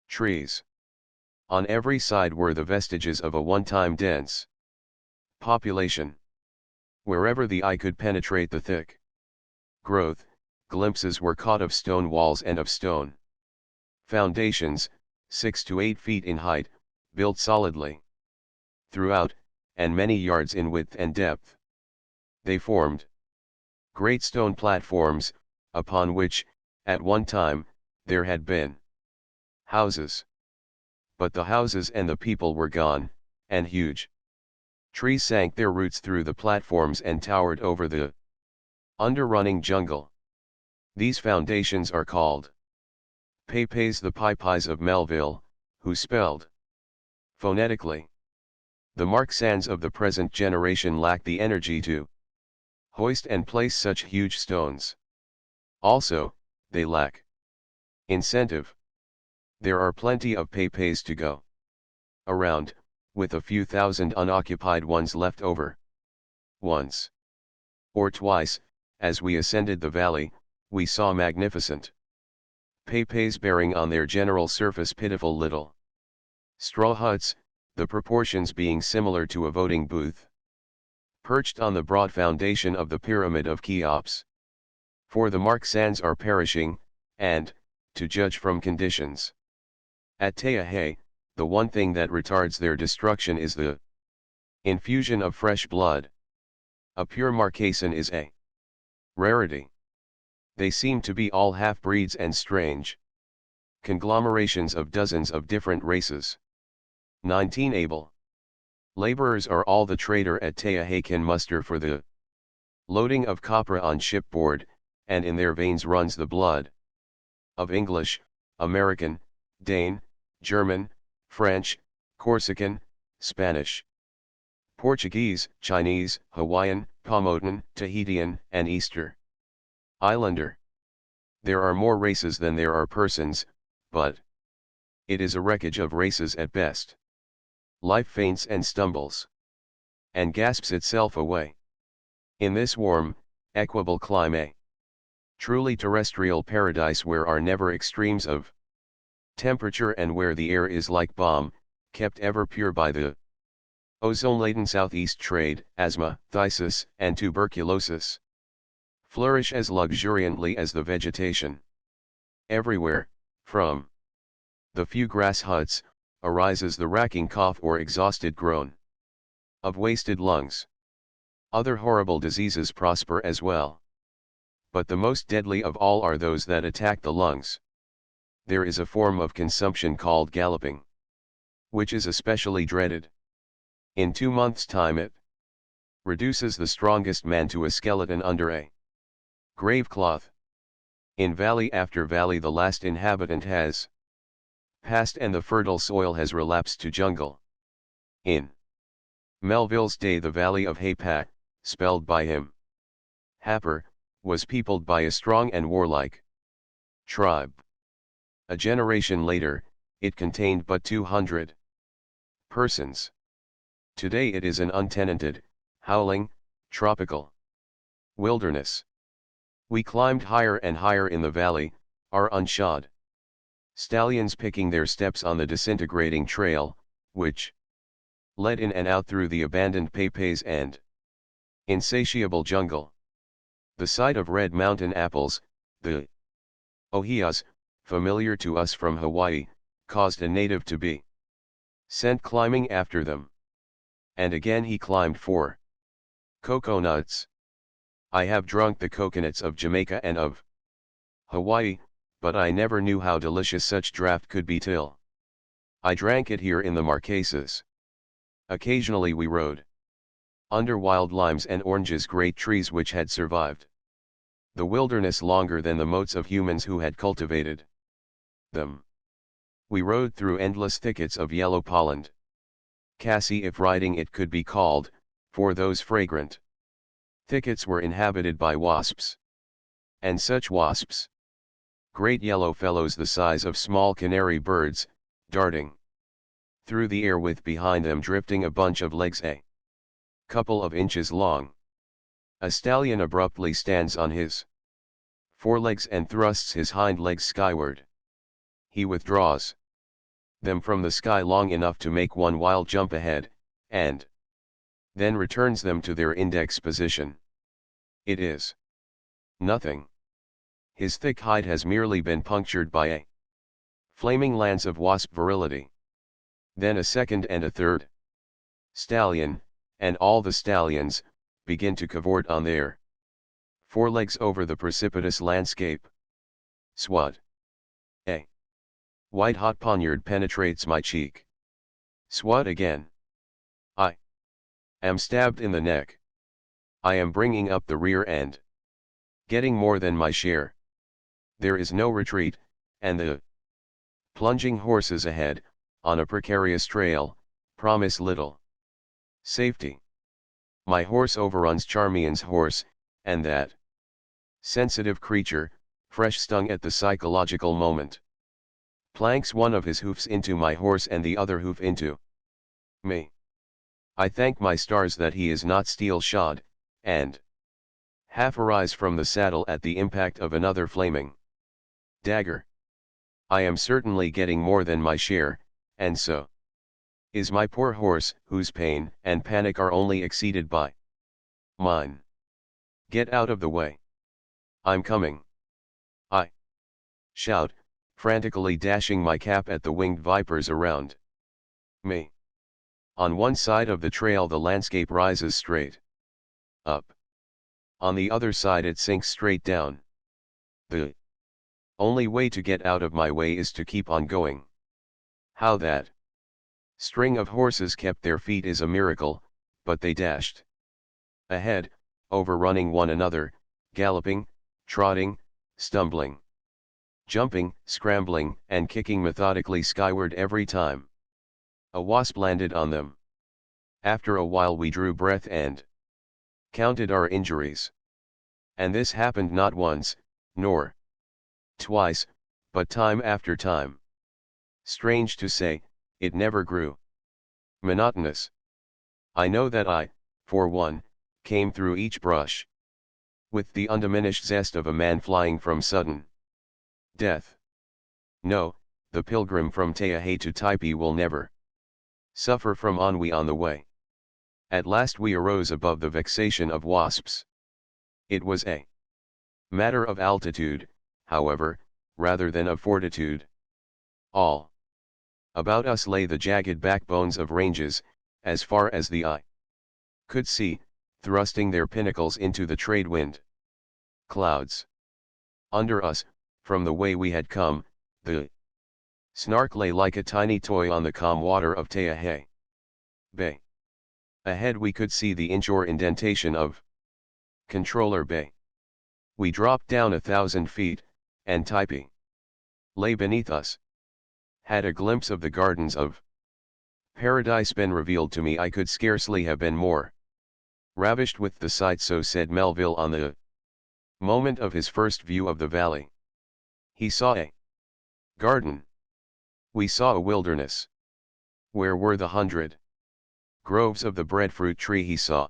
trees. On every side were the vestiges of a one-time dense population. Wherever the eye could penetrate the thick growth, glimpses were caught of stone walls and of stone foundations, 6 to 8 feet in height, built solidly throughout, and many yards in width and depth. They formed great stone platforms, upon which, at one time, there had been houses. But the houses and the people were gone, and huge trees sank their roots through the platforms and towered over the underrunning jungle. These foundations are called Peipes, the Pipis of Melville, who spelled phonetically. The Marquesans of the present generation lack the energy to hoist and place such huge stones. Also, they lack incentive. There are plenty of Peipes to go around, with a few thousand unoccupied ones left over. Once or twice, as we ascended the valley, we saw magnificent Peipes bearing on their general surface pitiful little straw huts, the proportions being similar to a voting booth, perched on the broad foundation of the pyramid of Cheops. For the Marquesans are perishing, and, to judge from conditions at Taiohae, the one thing that retards their destruction is the infusion of fresh blood. A pure Marquesan is a rarity. They seem to be all half-breeds and strange conglomerations of dozens of different races. 19 able laborers are all the trader at Taiohae can muster for the loading of copra on shipboard, and in their veins runs the blood of English, American, Dane, German, French, Corsican, Spanish, Portuguese, Chinese, Hawaiian, Paumotan, Tahitian, and Easter Islander. There are more races than there are persons, but it is a wreckage of races at best. Life faints and stumbles, and gasps itself away. In this warm, equable climate, truly terrestrial paradise where are never extremes of temperature and where the air is like balm, kept ever pure by the ozone-laden southeast trade, asthma, phthisis, and tuberculosis, flourish as luxuriantly as the vegetation. Everywhere, from the few grass huts, arises the racking cough or exhausted groan of wasted lungs. Other horrible diseases prosper as well. But the most deadly of all are those that attack the lungs. There is a form of consumption called galloping, which is especially dreaded. In 2 months' time it reduces the strongest man to a skeleton under a grave cloth. In valley after valley the last inhabitant has passed and the fertile soil has relapsed to jungle. In Melville's day the valley of Haypak, spelled by him Happer, was peopled by a strong and warlike tribe. A generation later, it contained but 200 persons. Today it is an untenanted, howling, tropical wilderness. We climbed higher and higher in the valley, our unshod stallions picking their steps on the disintegrating trail, which led in and out through the abandoned pepes and insatiable jungle. The sight of red mountain apples, the ohias, familiar to us from Hawaii, caused a native to be sent climbing after them. And again he climbed for coconuts. I have drunk the coconuts of Jamaica and of Hawaii, but I never knew how delicious such draught could be till I drank it here in the Marquesas. Occasionally we rode under wild limes and oranges, great trees which had survived the wilderness longer than the motes of humans who had cultivated them. We rode through endless thickets of yellow pollen cassie, if riding it could be called, for those fragrant thickets were inhabited by wasps. And such wasps! Great yellow fellows the size of small canary birds, darting through the air with behind them drifting a bunch of legs a couple of inches long. A stallion abruptly stands on his forelegs and thrusts his hind legs skyward. He withdraws them from the sky long enough to make one wild jump ahead, and then returns them to their index position. It is nothing. His thick hide has merely been punctured by a flaming lance of wasp virility. Then a second and a third stallion, and all the stallions, begin to cavort on their forelegs over the precipitous landscape. Swat! A white-hot poniard penetrates my cheek. Swat again! I am stabbed in the neck. I am bringing up the rear end, getting more than my share. There is no retreat, and the plunging horses ahead, on a precarious trail, promise little safety. My horse overruns Charmian's horse, and that sensitive creature, fresh stung at the psychological moment, planks one of his hoofs into my horse and the other hoof into me. I thank my stars that he is not steel-shod, and half arise from the saddle at the impact of another flaming dagger. I am certainly getting more than my share, and so is my poor horse, whose pain and panic are only exceeded by mine. Get out of the way. I'm coming. I shout, frantically dashing my cap at the winged vipers around me. On one side of the trail the landscape rises straight up. On the other side it sinks straight down. The only way to get out of my way is to keep on going. How that string of horses kept their feet is a miracle, but they dashed ahead, overrunning one another, galloping, trotting, stumbling, jumping, scrambling, and kicking methodically skyward every time a wasp landed on them. After a while we drew breath and counted our injuries. And this happened not once, nor twice, but time after time. Strange to say, it never grew monotonous. I know that I, for one, came through each brush with the undiminished zest of a man flying from sudden death. No, the pilgrim from Taipei to Taipei will never suffer from ennui on the way. At last we arose above the vexation of wasps. It was a matter of altitude, however, rather than of fortitude. All about us lay the jagged backbones of ranges, as far as the eye could see, thrusting their pinnacles into the trade wind. Clouds. Under us, from the way we had come, the Snark lay like a tiny toy on the calm water of Tayahe Bay. Ahead we could see the inshore indentation of Controller Bay. We dropped down 1,000 feet, and Taipei lay beneath us. Had a glimpse of the gardens of paradise been revealed to me, I could scarcely have been more ravished with the sight, so said Melville on the moment of his first view of the valley. He saw a garden. We saw a wilderness. Where were the 100 groves of the breadfruit tree he saw?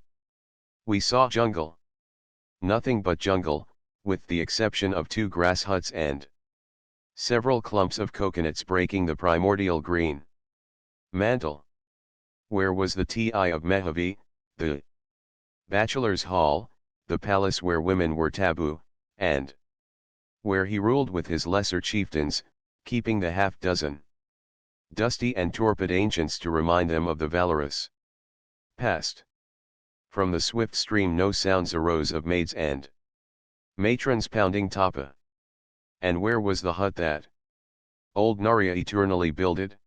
We saw jungle. Nothing but jungle, with the exception of 2 grass huts and several clumps of coconuts breaking the primordial green mantle. Where was the Ti of Mehavi, the bachelor's hall, the palace where women were taboo, and where he ruled with his lesser chieftains, keeping the half-dozen dusty and torpid ancients to remind them of the valorous past? From the swift stream no sounds arose of maids and matrons pounding tapa. And where was the hut that old Narya eternally builded?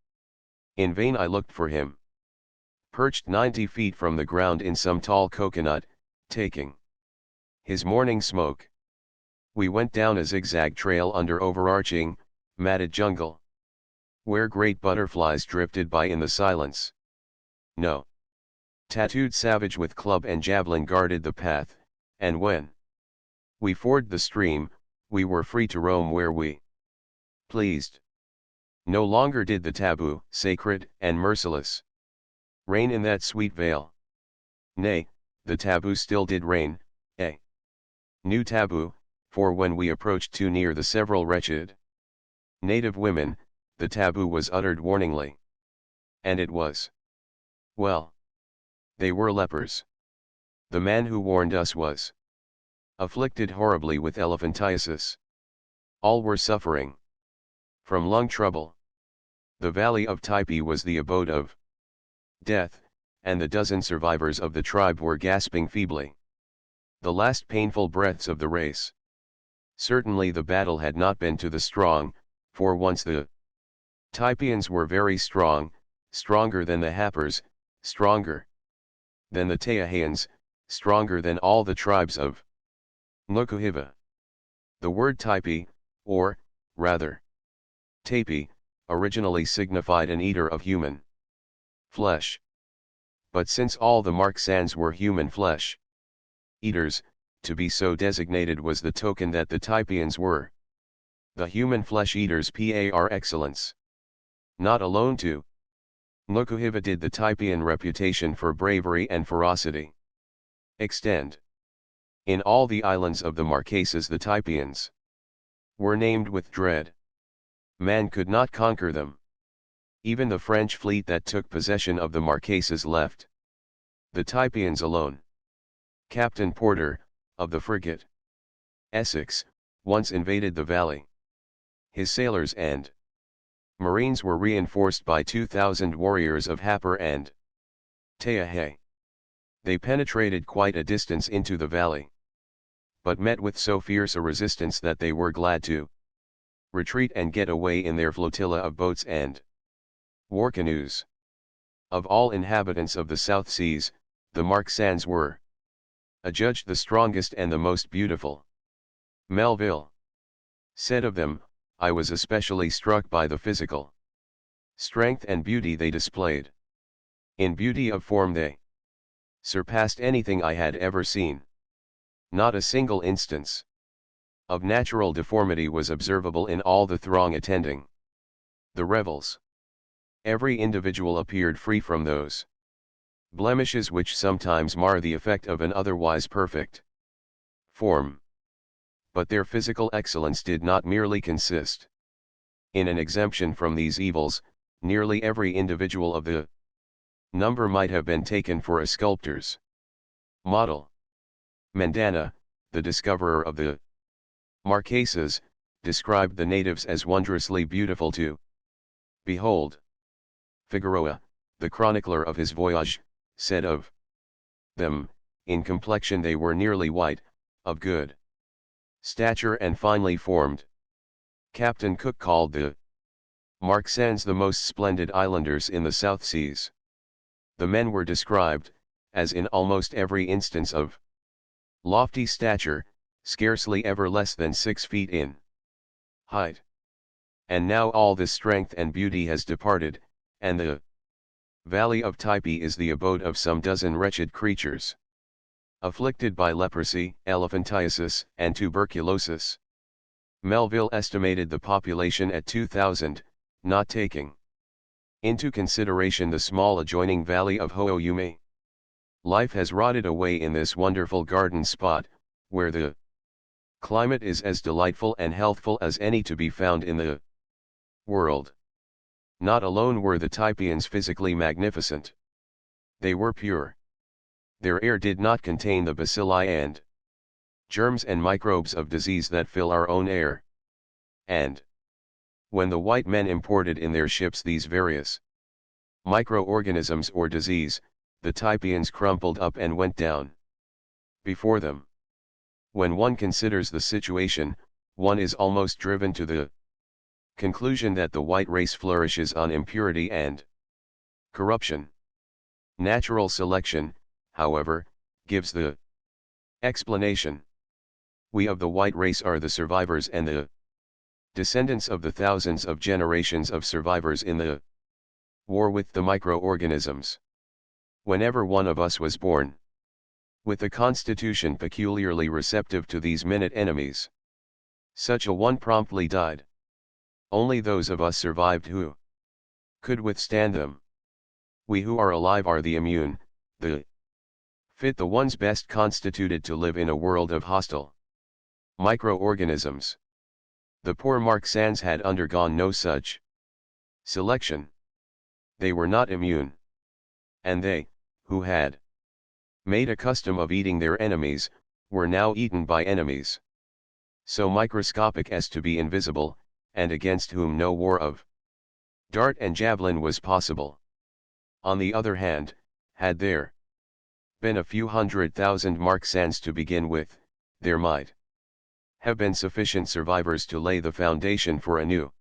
In vain I looked for him. Perched 90 feet from the ground in some tall coconut, taking his morning smoke. We went down a zigzag trail under overarching, matted jungle, where great butterflies drifted by in the silence. No tattooed savage with club and javelin guarded the path, and when we forded the stream, we were free to roam where we pleased. No longer did the taboo, sacred and merciless, reign in that sweet vale. Nay, the taboo still did reign, a new taboo, for when we approached too near the several wretched native women, the taboo was uttered warningly. And it was well. They were lepers. The man who warned us was afflicted horribly with elephantiasis. All were suffering from lung trouble. The valley of Taipei was the abode of death, and the dozen survivors of the tribe were gasping feebly the last painful breaths of the race. Certainly the battle had not been to the strong, for once the Taipeians were very strong, stronger than the Happers, stronger than the Tayaheans, stronger than all the tribes of Nukuhiva. The word Taipei, or, rather, Taipei, originally signified an eater of human flesh. But since all the Marksans were human flesh eaters, to be so designated was the token that the Taipeians were the human flesh eaters par excellence. Not alone to Nukuhiva did the Taipeian reputation for bravery and ferocity extend. In all the islands of the Marquesas the Taipeians were named with dread. Man could not conquer them. Even the French fleet that took possession of the Marquesas left the Taipeians alone. Captain Porter, of the frigate Essex, once invaded the valley. His sailors and Marines were reinforced by 2,000 warriors of Happer and Tayahe. They penetrated quite a distance into the valley, but met with so fierce a resistance that they were glad to retreat and get away in their flotilla of boats and war canoes. Of all inhabitants of the South Seas, the Marksans were adjudged the strongest and the most beautiful. Melville said of them, I was especially struck by the physical strength and beauty they displayed. In beauty of form they surpassed anything I had ever seen. Not a single instance of natural deformity was observable in all the throng attending the revels. Every individual appeared free from those blemishes which sometimes mar the effect of an otherwise perfect form. But their physical excellence did not merely consist in an exemption from these evils. Nearly every individual of the Number might have been taken for a sculptor's model. Mendana, the discoverer of the Marquesas, described the natives as wondrously beautiful to behold. Figueroa, the chronicler of his voyage, said of them, in complexion they were nearly white, of good stature and finely formed. Captain Cook called the Marquesans the most splendid islanders in the South Seas. The men were described, as in almost every instance of lofty stature, scarcely ever less than 6 feet in height. And now all this strength and beauty has departed, and the valley of Typee is the abode of some dozen wretched creatures, afflicted by leprosy, elephantiasis, and tuberculosis. Melville estimated the population at 2,000, not taking into consideration the small adjoining valley of Ho'oume. Life has rotted away in this wonderful garden spot, where the climate is as delightful and healthful as any to be found in the world. Not alone were the Typeans physically magnificent. They were pure. Their air did not contain the bacilli and germs and microbes of disease that fill our own air. And when the white men imported in their ships these various microorganisms or disease, the Typeans crumpled up and went down before them. When one considers the situation, one is almost driven to the conclusion that the white race flourishes on impurity and corruption. Natural selection, however, gives the explanation. We of the white race are the survivors and the descendants of the thousands of generations of survivors in the war with the microorganisms. Whenever one of us was born with a constitution peculiarly receptive to these minute enemies, such a one promptly died. Only those of us survived who could withstand them. We who are alive are the immune, the fit, the ones best constituted to live in a world of hostile microorganisms. The poor Marquesans had undergone no such selection. They were not immune. And they, who had made a custom of eating their enemies, were now eaten by enemies so microscopic as to be invisible, and against whom no war of dart and javelin was possible. On the other hand, had there been a few 100,000 Marquesans to begin with, there might have been sufficient survivors to lay the foundation for a new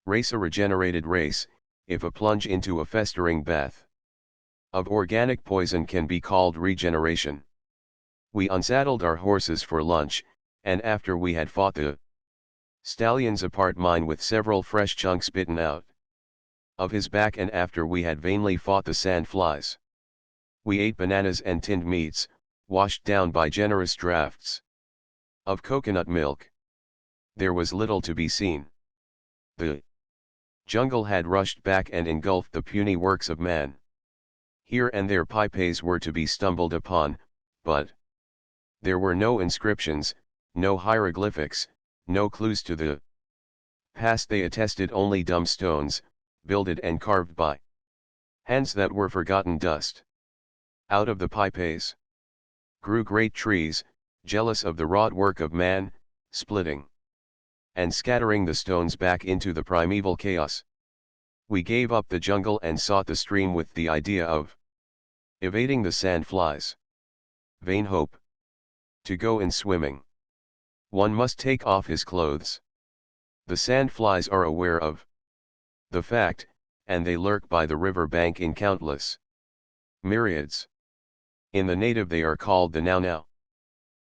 race, a regenerated race, if a plunge into a festering bath of organic poison can be called regeneration. We unsaddled our horses for lunch, and after we had fought the stallions apart, mine with several fresh chunks bitten out of his back, and after we had vainly fought the sandflies, we ate bananas and tinned meats, washed down by generous draughts of coconut milk. There was little to be seen. The jungle had rushed back and engulfed the puny works of man. Here and there pipes were to be stumbled upon, but there were no inscriptions, no hieroglyphics, no clues to the past. They attested only dumb stones, builded and carved by hands that were forgotten dust. Out of the pipes grew great trees, jealous of the wrought work of man, splitting and scattering the stones back into the primeval chaos. We gave up the jungle and sought the stream with the idea of evading the sandflies. Vain hope. To go in swimming, one must take off his clothes. The sandflies are aware of the fact, and they lurk by the river bank in countless myriads. In the native they are called the now-now,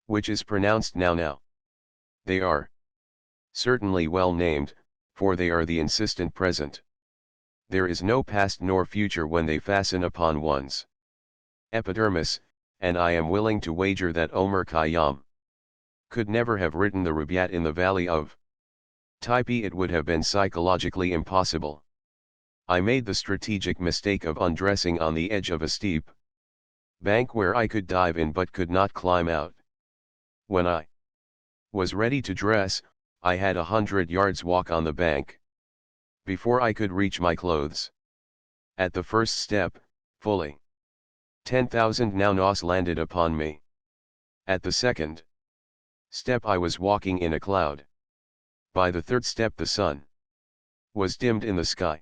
which is pronounced now-now. They are certainly well named, for they are the insistent present. There is no past nor future when they fasten upon one's epidermis, and I am willing to wager that Omar Khayyam could never have written the Rubaiyat in the valley of Typee. It would have been psychologically impossible. I made the strategic mistake of undressing on the edge of a steep bank where I could dive in but could not climb out. When I was ready to dress, I had 100 yards walk on the bank before I could reach my clothes. At the first step, fully 10,000 now-nos landed upon me. At the second step I was walking in a cloud. By the third step the sun was dimmed in the sky.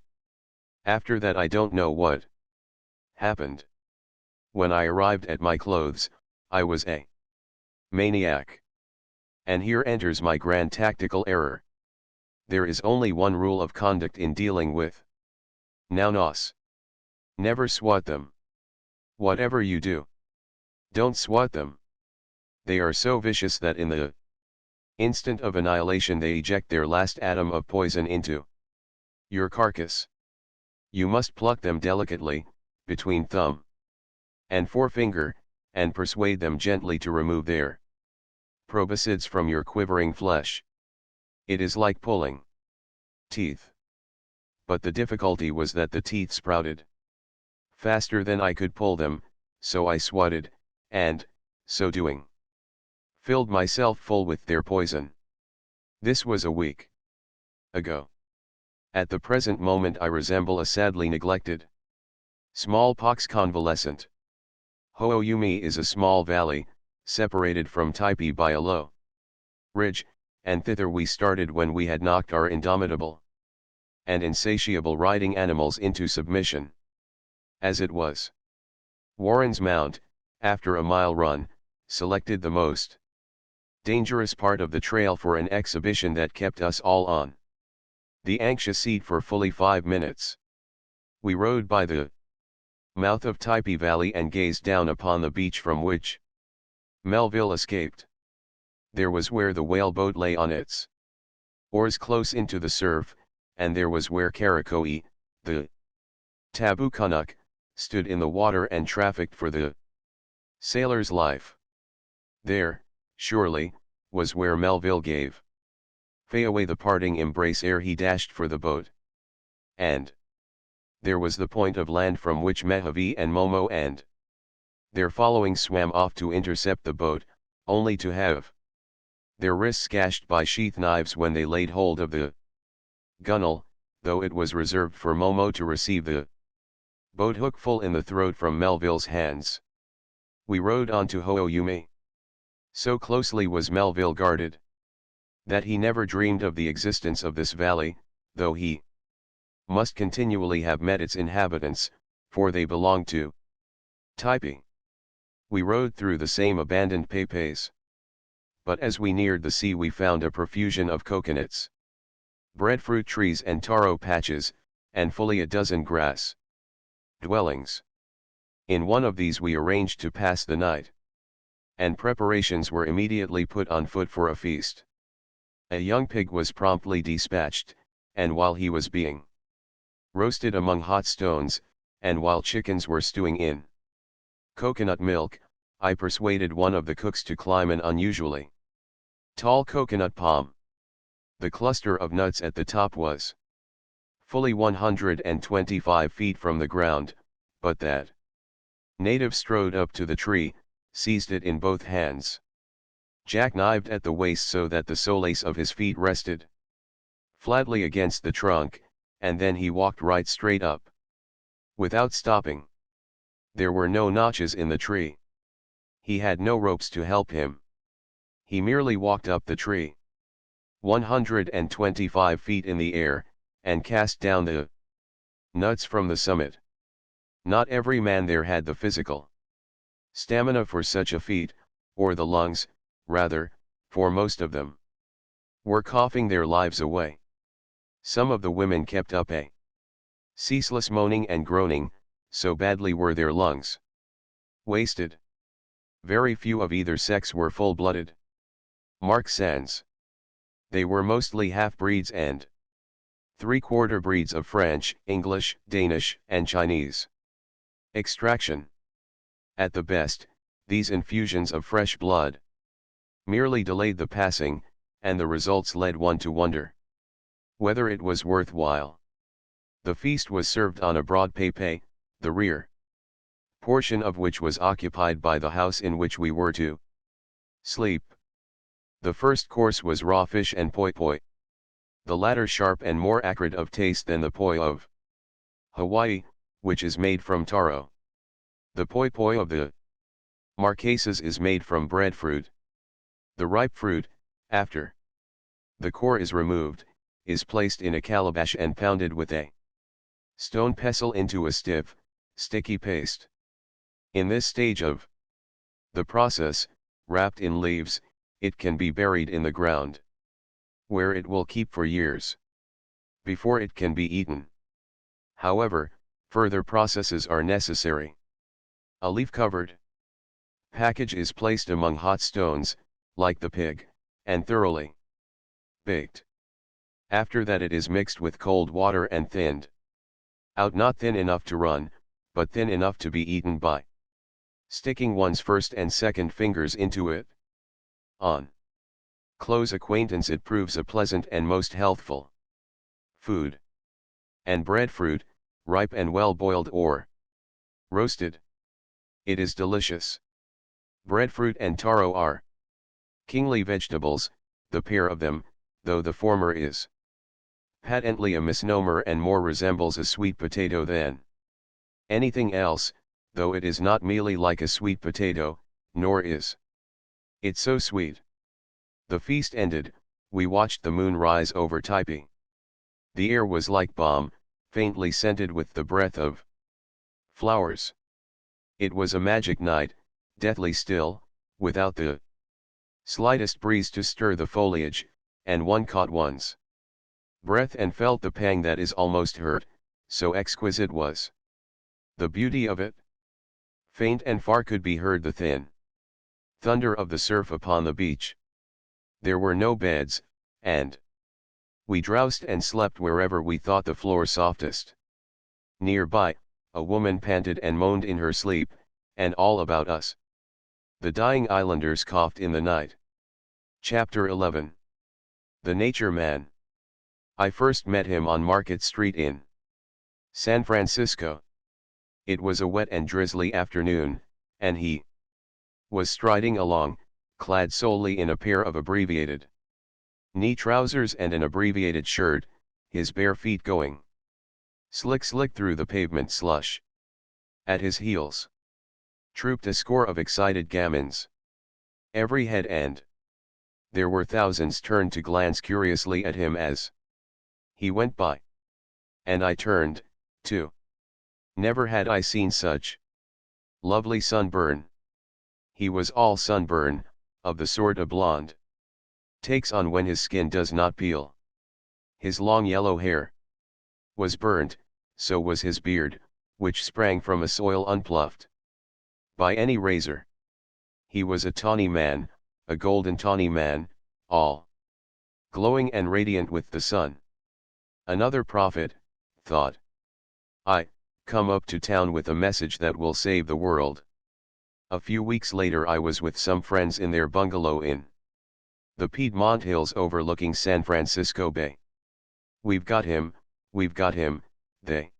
After that I don't know what happened. When I arrived at my clothes, I was a maniac. And here enters my grand tactical error. There is only one rule of conduct in dealing with now-nos. Never swat them. Whatever you do, don't swat them. They are so vicious that in the instant of annihilation they eject their last atom of poison into your carcass. You must pluck them delicately, between thumb and forefinger, and persuade them gently to remove their proboscides from your quivering flesh. It is like pulling teeth. But the difficulty was that the teeth sprouted faster than I could pull them, so I swatted, and, so doing, filled myself full with their poison. This was a week ago. At the present moment I resemble a sadly neglected smallpox convalescent. Ho'oyumi is a small valley, separated from Taipei by a low ridge, and thither we started when we had knocked our indomitable and insatiable riding animals into submission. As it was, Warren's mount, after a mile run, selected the most dangerous part of the trail for an exhibition that kept us all on the anxious seat for fully 5 minutes. We rode by the mouth of Taipei Valley and gazed down upon the beach from which Melville escaped. There was where the whale boat lay on its oars close into the surf, and there was where Karakoi, the taboo Canuck, stood in the water and trafficked for the sailor's life. There, surely, was where Melville gave Fayaway the parting embrace ere he dashed for the boat. And there was the point of land from which Mehavi and Momo and their following swam off to intercept the boat, only to have their wrists gashed by sheath knives when they laid hold of the gunwale, though it was reserved for Momo to receive the boat hook full in the throat from Melville's hands. We rode on to Ho'oyumi. So closely was Melville guarded that he never dreamed of the existence of this valley, though he must continually have met its inhabitants, for they belonged to Taipei. We rode through the same abandoned pepes. But as we neared the sea we found a profusion of coconuts, breadfruit trees and taro patches, and fully a dozen grass dwellings. In one of these we arranged to pass the night, and preparations were immediately put on foot for a feast. A young pig was promptly dispatched, and while he was being roasted among hot stones, and while chickens were stewing in coconut milk, I persuaded one of the cooks to climb an unusually tall coconut palm. The cluster of nuts at the top was fully 125 feet from the ground, but that native strode up to the tree, seized it in both hands, jackknived at the waist so that the soles of his feet rested flatly against the trunk, and then he walked right straight up, without stopping. There were no notches in the tree. He had no ropes to help him. He merely walked up the tree, 125 feet in the air, and cast down the nuts from the summit. Not every man there had the physical stamina for such a feat, or the lungs, rather, for most of them were coughing their lives away. Some of the women kept up a ceaseless moaning and groaning, so badly were their lungs wasted. Very few of either sex were full-blooded Mark Sans. They were mostly half-breeds and three-quarter breeds of French, English, Danish, and Chinese extraction. At the best, these infusions of fresh blood merely delayed the passing, and the results led one to wonder whether it was worthwhile. The feast was served on a broad pepe, the rear portion of which was occupied by the house in which we were to sleep. The first course was raw fish and poi poi, the latter sharp and more acrid of taste than the poi of Hawaii, which is made from taro. The poi poi of the Marquesas is made from breadfruit. The ripe fruit, after the core is removed, is placed in a calabash and pounded with a stone pestle into a stiff, sticky paste. In this stage of the process, wrapped in leaves, it can be buried in the ground, where it will keep for years before it can be eaten. However, further processes are necessary. A leaf-covered package is placed among hot stones, like the pig, and thoroughly baked. After that it is mixed with cold water and thinned out, not thin enough to run, but thin enough to be eaten by sticking one's first and second fingers into it. On close acquaintance it proves a pleasant and most healthful food. And breadfruit, ripe and well boiled or roasted, it is delicious. Breadfruit and taro are kingly vegetables, the pair of them, though the former is patently a misnomer and more resembles a sweet potato than anything else, though it is not merely like a sweet potato, nor is it so sweet. The feast ended, we watched the moon rise over Taipei. The air was like balm, faintly scented with the breath of flowers. It was a magic night, deathly still, without the slightest breeze to stir the foliage, and one caught one's breath and felt the pang that is almost hurt, so exquisite was the beauty of it. Faint and far could be heard the thin thunder of the surf upon the beach. There were no beds, and we drowsed and slept wherever we thought the floor softest. Nearby, a woman panted and moaned in her sleep, and all about us the dying islanders coughed in the night. Chapter 11. The Nature Man. I first met him on Market Street in San Francisco. It was a wet and drizzly afternoon, and he was striding along, clad solely in a pair of abbreviated knee trousers and an abbreviated shirt, his bare feet going slick through the pavement slush. At his heels trooped a score of excited gamins. Every head and there were thousands turned to glance curiously at him as he went by. And I turned, too. Never had I seen such lovely sunburn. He was all sunburn, of the sort a blonde takes on when his skin does not peel. His long yellow hair was burnt, so was his beard, which sprang from a soil unplucked by any razor. He was a tawny man, a golden tawny man, all glowing and radiant with the sun. Another prophet, thought I, come up to town with a message that will save the world. A few weeks later I was with some friends in their bungalow in the Piedmont Hills overlooking San Francisco Bay. We've got him, they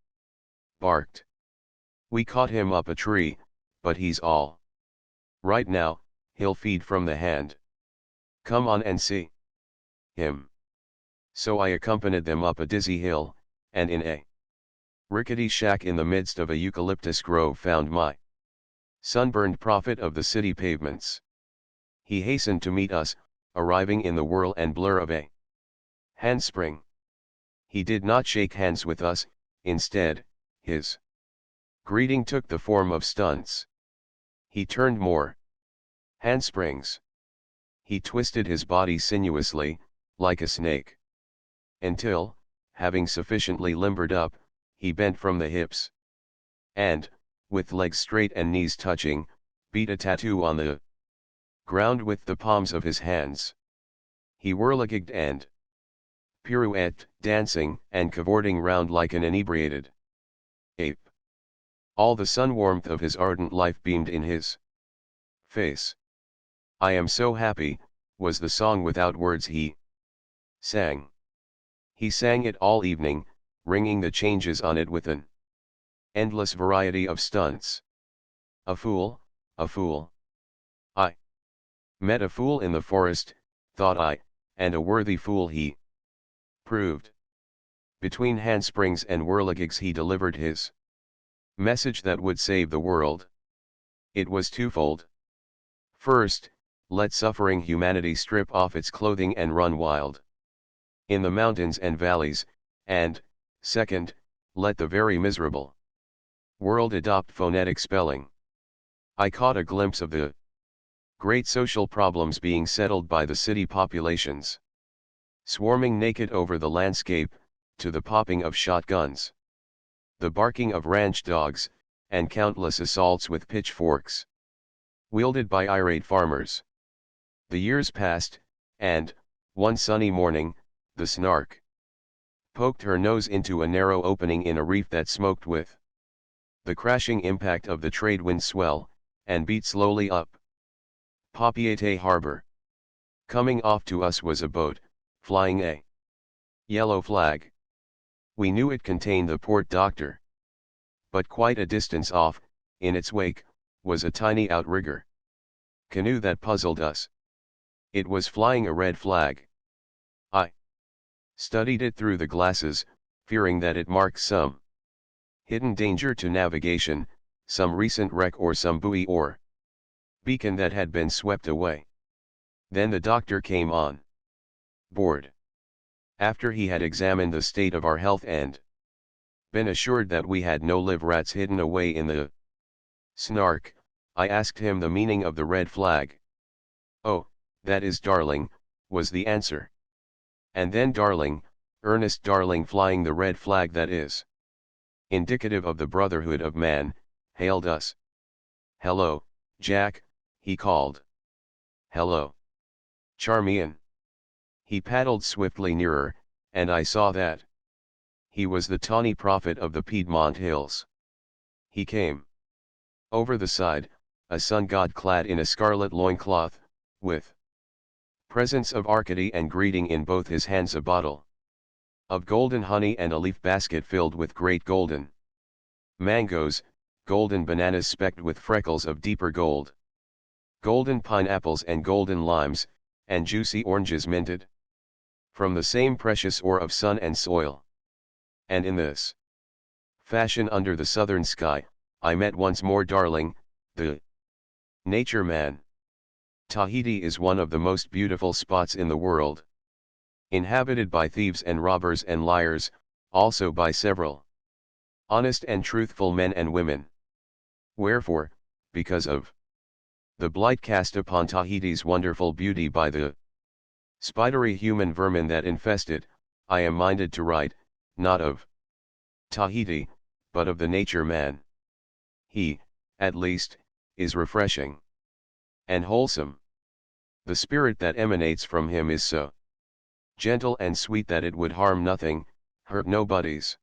barked. We caught him up a tree, but he's all right now, he'll feed from the hand. Come on and see him. So I accompanied them up a dizzy hill, and in a rickety shack in the midst of a eucalyptus grove found my sunburned prophet of the city pavements. He hastened to meet us, arriving in the whirl and blur of a handspring. He did not shake hands with us, instead, his greeting took the form of stunts. He turned more handsprings. He twisted his body sinuously, like a snake, until, having sufficiently limbered up, he bent from the hips, and, with legs straight and knees touching, beat a tattoo on the ground with the palms of his hands. He whirligigged and pirouetted, dancing and cavorting round like an inebriated ape. All the sun warmth of his ardent life beamed in his face. I am so happy, was the song without words he sang. He sang it all evening, ringing the changes on it with an endless variety of stunts. A fool, a fool. I met a fool in the forest, thought I, and a worthy fool he proved. Between handsprings and whirligigs he delivered his message that would save the world. It was twofold. First, let suffering humanity strip off its clothing and run wild in the mountains and valleys, and, second, let the very miserable world adopt phonetic spelling. I caught a glimpse of the great social problems being settled by the city populations, swarming naked over the landscape, to the popping of shotguns, the barking of ranch dogs, and countless assaults with pitchforks, wielded by irate farmers. The years passed, and, one sunny morning, the Snark poked her nose into a narrow opening in a reef that smoked with the crashing impact of the trade wind swell, and beat slowly up Papeete harbor. Coming off to us was a boat, flying a yellow flag. We knew it contained the port doctor. But quite a distance off, in its wake, was a tiny outrigger canoe that puzzled us. It was flying a red flag. I studied it through the glasses, fearing that it marked some hidden danger to navigation, some recent wreck or some buoy or beacon that had been swept away. Then the doctor came on board. After he had examined the state of our health and been assured that we had no live rats hidden away in the Snark, I asked him the meaning of the red flag. "Oh, that is Darling," was the answer. And then Darling, Ernest Darling, flying the red flag that is indicative of the brotherhood of man, hailed us. "Hello, Jack," he called. "Hello, Charmian." He paddled swiftly nearer, and I saw that he was the tawny prophet of the Piedmont hills. He came over the side, a sun god clad in a scarlet loincloth, with presents of Arcady and greeting in both his hands, a bottle of golden honey and a leaf basket filled with great golden mangoes, golden bananas specked with freckles of deeper gold, golden pineapples and golden limes, and juicy oranges minted from the same precious ore of sun and soil. And in this fashion, under the southern sky, I met once more Darling, the nature man. Tahiti is one of the most beautiful spots in the world, inhabited by thieves and robbers and liars, also by several honest and truthful men and women. Wherefore, because of the blight cast upon Tahiti's wonderful beauty by the spidery human vermin that infest it, I am minded to write, not of Tahiti, but of the nature man. He, at least, is refreshing and wholesome. The spirit that emanates from him is so gentle and sweet that it would harm nothing, hurt nobody's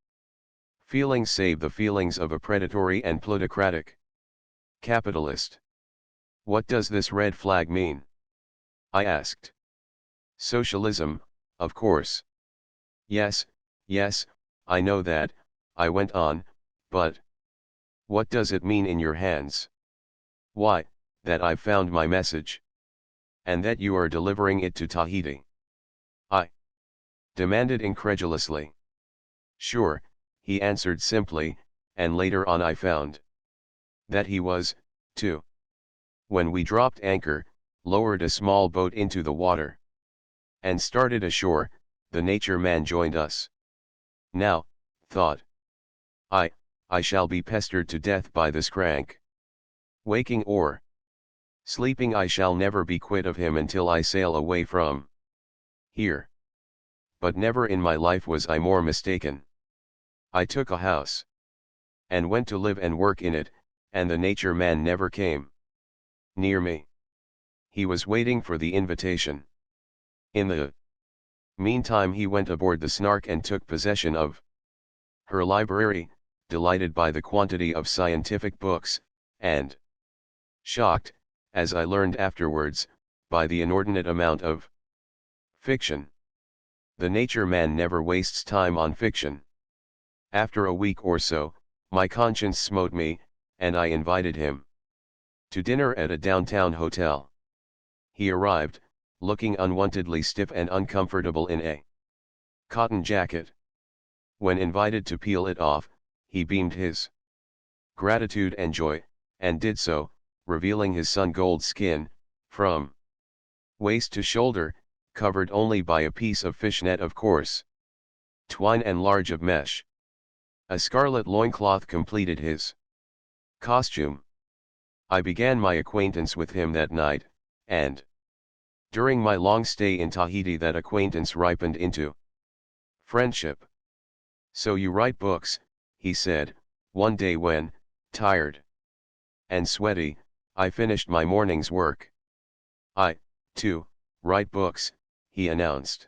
feelings save the feelings of a predatory and plutocratic capitalist. "What does this red flag mean?" I asked. "Socialism, of course." Yes, I know that," I went on, "but what does it mean in your hands?" "Why, that I've found my message." "And that you are delivering it to Tahiti?" I demanded incredulously. "Sure," he answered simply, and later on I found that he was, too. When we dropped anchor, lowered a small boat into the water, and started ashore, the nature man joined us. Now, thought I shall be pestered to death by this crank. Waking or sleeping, I shall never be quit of him until I sail away from here. But never in my life was I more mistaken. I took a house and went to live and work in it, and the nature man never came near me. He was waiting for the invitation. In the meantime, he went aboard the Snark and took possession of her library, delighted by the quantity of scientific books, and shocked, as I learned afterwards, by the inordinate amount of fiction. The nature man never wastes time on fiction. After a week or so, my conscience smote me, and I invited him to dinner at a downtown hotel. He arrived, looking unwontedly stiff and uncomfortable in a cotton jacket. When invited to peel it off, he beamed his gratitude and joy, and did so, revealing his sun-gold skin, from waist to shoulder, covered only by a piece of fishnet of coarse twine and large of mesh. A scarlet loincloth completed his costume. I began my acquaintance with him that night, and during my long stay in Tahiti that acquaintance ripened into friendship. "So you write books," he said, one day when, tired and sweaty, I finished my morning's work. "I, too, write books," he announced.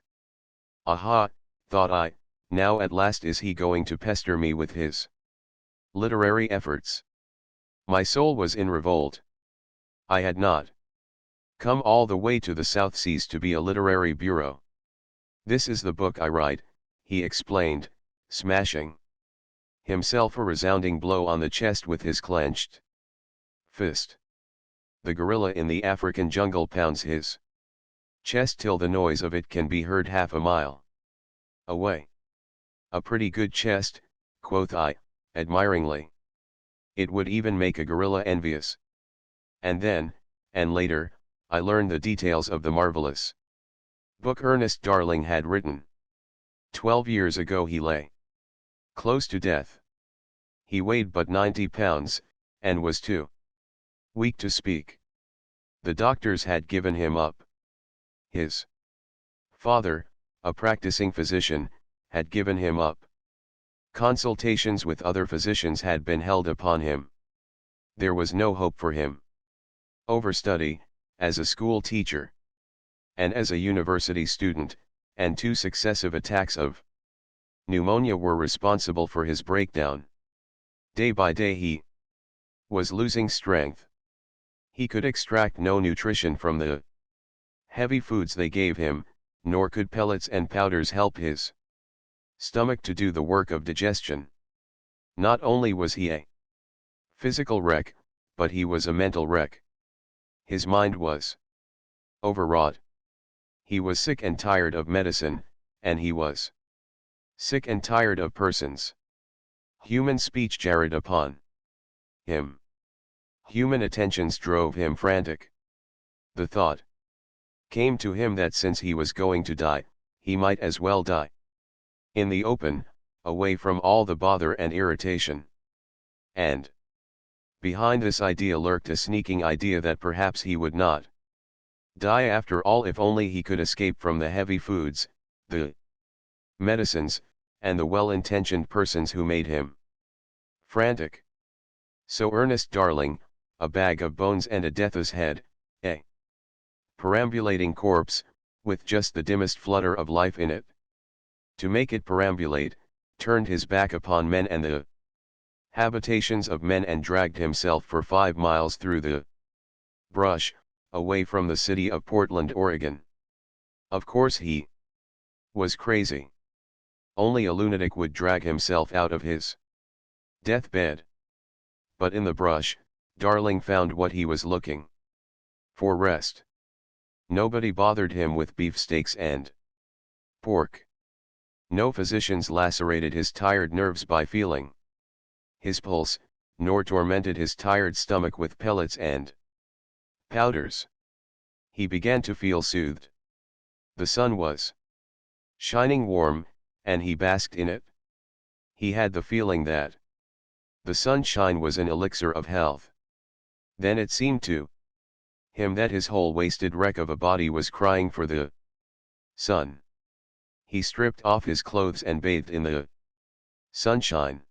"Aha," thought I, now at last is he going to pester me with his literary efforts. My soul was in revolt. I had not come all the way to the South Seas to be a literary bureau. "This is the book I write," he explained, smashing himself a resounding blow on the chest with his clenched fist. The gorilla in the African jungle pounds his chest till the noise of it can be heard half a mile away. "A pretty good chest," quoth I, admiringly. "It would even make a gorilla envious." And then, and later, I learned the details of the marvelous book Ernest Darling had written. 12 years ago he lay close to death. He weighed but 90 pounds, and was too weak to speak. The doctors had given him up. His father, a practicing physician, had given him up. Consultations with other physicians had been held upon him. There was no hope for him. Overstudy, as a school teacher, and as a university student, and 2 successive attacks of pneumonia were responsible for his breakdown. Day by day he was losing strength. He could extract no nutrition from the heavy foods they gave him, nor could pellets and powders help his stomach to do the work of digestion. Not only was he a physical wreck, but he was a mental wreck. His mind was overwrought. He was sick and tired of medicine, and he was sick and tired of persons. Human speech jarred upon him. Human attentions drove him frantic. The thought came to him that since he was going to die, he might as well die in the open, away from all the bother and irritation. And behind this idea lurked a sneaking idea that perhaps he would not die after all if only he could escape from the heavy foods, the medicines, and the well-intentioned persons who made him frantic. So Ernest Darling, a bag of bones and a death's head, a perambulating corpse, with just the dimmest flutter of life in it to make it perambulate, turned his back upon men and the habitations of men and dragged himself for 5 miles through the brush, away from the city of Portland, Oregon. Of course he was crazy. Only a lunatic would drag himself out of his deathbed. But in the brush, Darling found what he was looking for: rest. Nobody bothered him with beefsteaks and pork. No physicians lacerated his tired nerves by feeling his pulse, nor tormented his tired stomach with pellets and powders. He began to feel soothed. The sun was shining warm, and he basked in it. He had the feeling that the sunshine was an elixir of health. Then it seemed to him that his whole wasted wreck of a body was crying for the sun. He stripped off his clothes and bathed in the sunshine.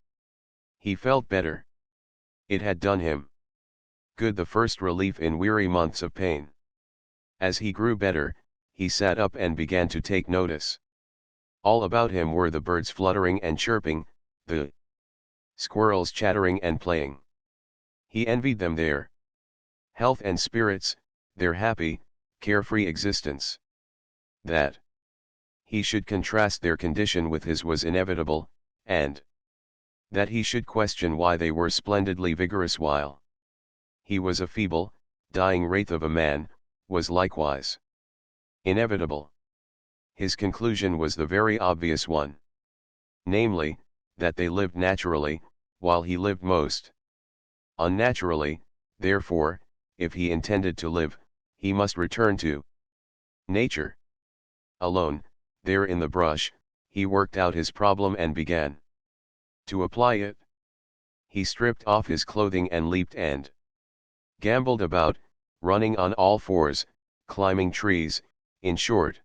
He felt better. It had done him good, the first relief in weary months of pain. As he grew better, he sat up and began to take notice. All about him were the birds fluttering and chirping, the squirrels chattering and playing. He envied them their health and spirits, their happy, carefree existence. That he should contrast their condition with his was inevitable, and that he should question why they were splendidly vigorous while he was a feeble, dying wraith of a man, was likewise inevitable. His conclusion was the very obvious one. Namely, that they lived naturally, while he lived most unnaturally, therefore, if he intended to live, he must return to nature. Alone, there in the brush, he worked out his problem and began to apply it. He stripped off his clothing and leaped and gambled about, running on all fours, climbing trees, in short,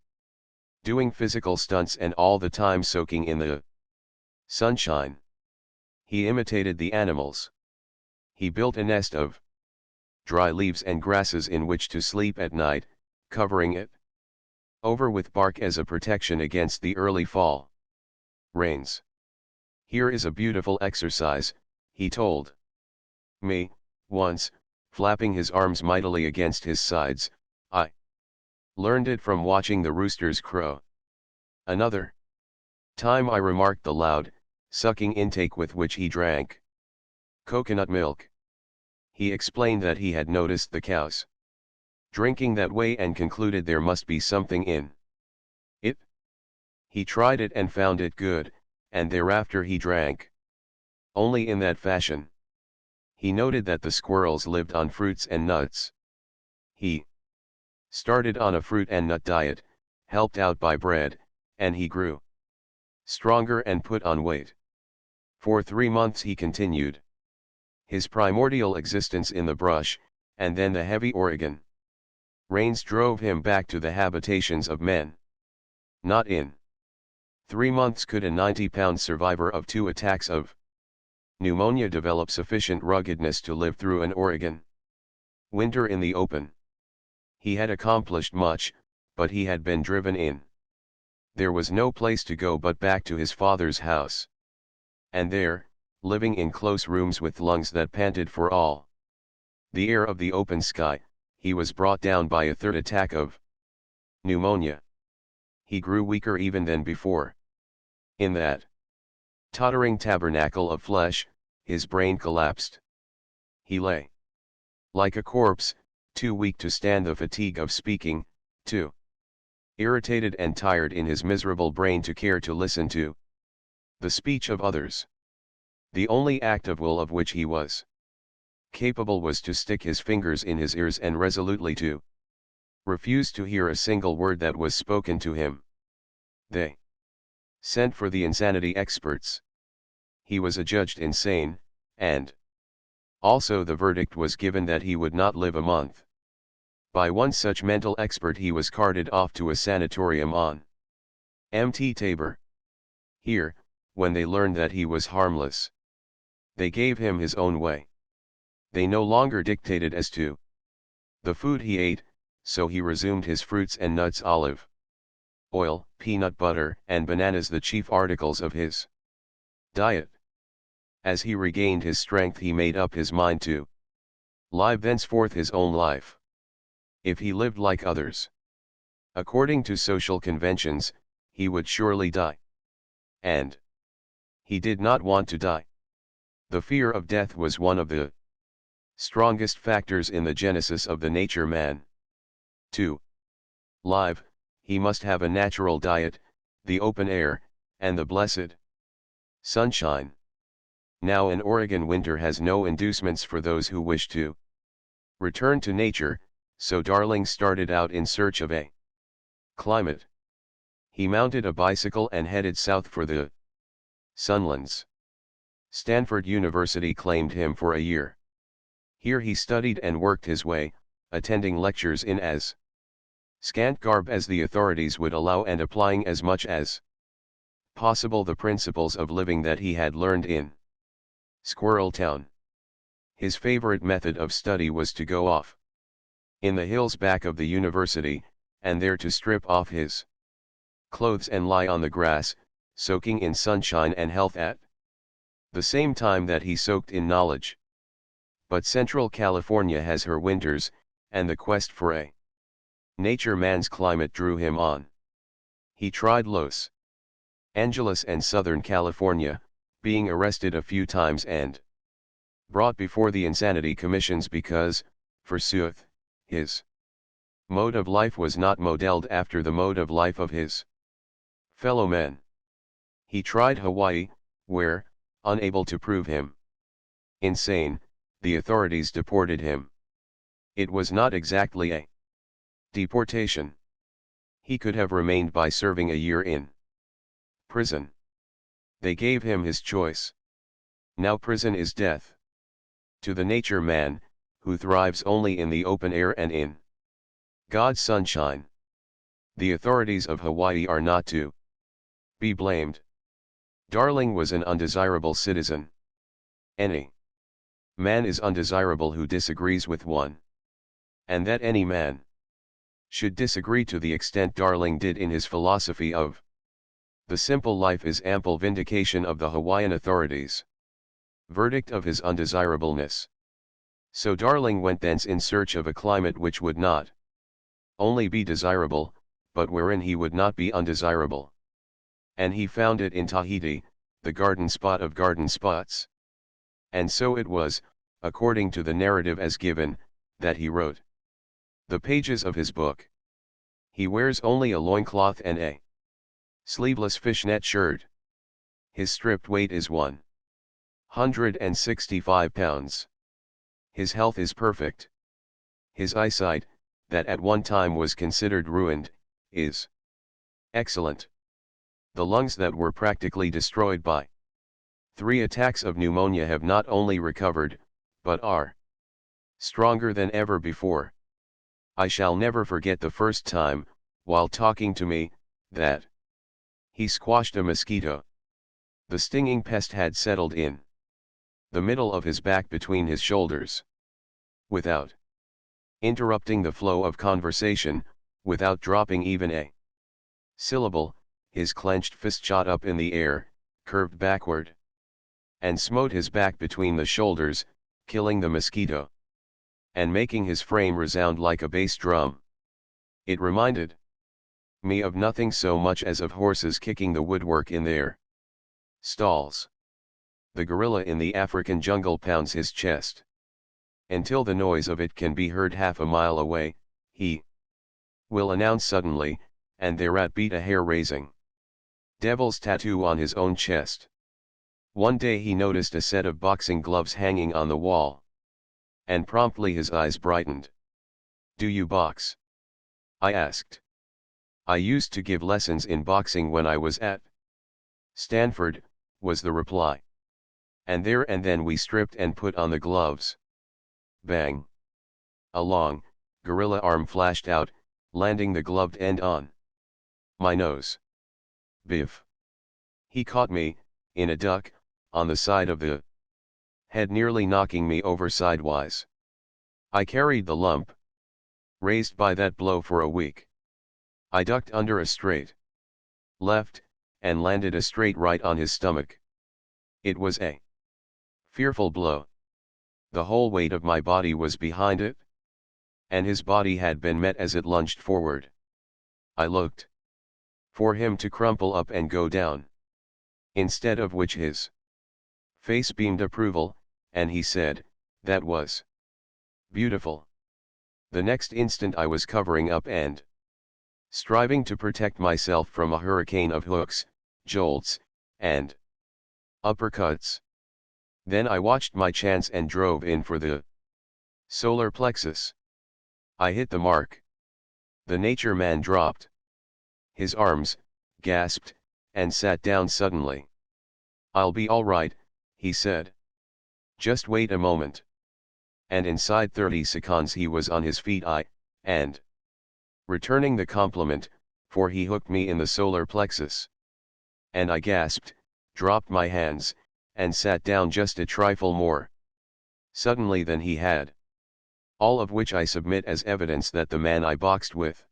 doing physical stunts and all the time soaking in the sunshine. He imitated the animals. He built a nest of dry leaves and grasses in which to sleep at night, covering it over with bark as a protection against the early fall rains. Here is a beautiful exercise, he told me, once, flapping his arms mightily against his sides. I learned it from watching the roosters crow. Another time I remarked the loud, sucking intake with which he drank coconut milk. He explained that he had noticed the cows drinking that way and concluded there must be something in it. He tried it and found it good, and thereafter he drank only in that fashion. He noted that the squirrels lived on fruits and nuts. He started on a fruit and nut diet, helped out by bread, and he grew stronger and put on weight. For 3 months he continued his primordial existence in the brush, and then the heavy Oregon rains drove him back to the habitations of men. Not in 3 months could a 90-pound survivor of 2 attacks of pneumonia develop sufficient ruggedness to live through an Oregon winter in the open. He had accomplished much, but he had been driven in. There was no place to go but back to his father's house. And there, living in close rooms with lungs that panted for all the air of the open sky, he was brought down by a 3rd attack of pneumonia. He grew weaker even than before. In that tottering tabernacle of flesh, his brain collapsed. He lay like a corpse, too weak to stand the fatigue of speaking, too irritated and tired in his miserable brain to care to listen to the speech of others. The only act of will of which he was capable was to stick his fingers in his ears and resolutely to refuse to hear a single word that was spoken to him. They sent for the insanity experts. He was adjudged insane, and also the verdict was given that he would not live a month. By one such mental expert he was carted off to a sanatorium on Mt. Tabor. Here, when they learned that he was harmless, they gave him his own way. They no longer dictated as to the food he ate, so he resumed his fruits and nuts, olive oil, peanut butter, and bananas, the chief articles of his diet. As he regained his strength he made up his mind to live thenceforth his own life. If he lived like others, according to social conventions, he would surely die. And he did not want to die. The fear of death was one of the strongest factors in the genesis of the nature man. To live, he must have a natural diet, the open air, and the blessed sunshine. Now an Oregon winter has no inducements for those who wish to return to nature, so Darling started out in search of a climate. He mounted a bicycle and headed south for the Sunlands. Stanford University claimed him for a year. Here he studied and worked his way, attending lectures in as scant garb as the authorities would allow and applying as much as possible the principles of living that he had learned in Squirrel Town. His favorite method of study was to go off in the hills back of the university, and there to strip off his clothes and lie on the grass, soaking in sunshine and health at the same time that he soaked in knowledge. But Central California has her winters, and the quest for a nature man's climate drew him on. He tried Los Angeles and Southern California, being arrested a few times and brought before the insanity commissions because, forsooth, his mode of life was not modeled after the mode of life of his fellow men. He tried Hawaii, where, unable to prove him insane, the authorities deported him. It was not exactly a deportation. He could have remained by serving a year in prison. They gave him his choice. Now prison is death. To the nature man, who thrives only in the open air and in God's sunshine, the authorities of Hawaii are not to be blamed. Darling was an undesirable citizen. Any man is undesirable who disagrees with one. And that any man should disagree to the extent Darling did in his philosophy of the simple life is ample vindication of the Hawaiian authorities' verdict of his undesirableness. So Darling went thence in search of a climate which would not only be desirable, but wherein he would not be undesirable. And he found it in Tahiti, the garden spot of garden spots. And so it was, according to the narrative as given, that he wrote the pages of his book. He wears only a loincloth and a sleeveless fishnet shirt. His stripped weight is 165 pounds. His health is perfect. His eyesight, that at one time was considered ruined, is excellent. The lungs that were practically destroyed by 3 attacks of pneumonia have not only recovered, but are stronger than ever before. I shall never forget the first time, while talking to me, that he squashed a mosquito. The stinging pest had settled in the middle of his back between his shoulders. Without interrupting the flow of conversation, without dropping even a syllable, his clenched fist shot up in the air, curved backward, and smote his back between the shoulders, killing the mosquito, and making his frame resound like a bass drum. It reminded me of nothing so much as of horses kicking the woodwork in their stalls. The gorilla in the African jungle pounds his chest until the noise of it can be heard half a mile away. He will announce suddenly, and thereat beat a hair-raising devil's tattoo on his own chest. One day he noticed a set of boxing gloves hanging on the wall, and promptly his eyes brightened. "Do you box?" I asked. "I used to give lessons in boxing when I was at Stanford," was the reply. And there and then we stripped and put on the gloves. Bang! A long, gorilla arm flashed out, landing the gloved end on my nose. Biff! He caught me, in a duck, on the side of the head, nearly knocking me over sidewise. I carried the lump raised by that blow for a week. I ducked under a straight left, and landed a straight right on his stomach. It was a fearful blow. The whole weight of my body was behind it, and his body had been met as it lunged forward. I looked for him to crumple up and go down, instead of which his face beamed approval, and he said, "That was beautiful." The next instant I was covering up and striving to protect myself from a hurricane of hooks, jolts, and uppercuts. Then I watched my chance and drove in for the solar plexus. I hit the mark. The nature man dropped his arms, gasped, and sat down suddenly. "I'll be all right," he said. "Just wait a moment." And inside 30 seconds he was on his feet, and returning the compliment, for he hooked me in the solar plexus. And I gasped, dropped my hands, and sat down just a trifle more suddenly than he had. All of which I submit as evidence that the man I boxed with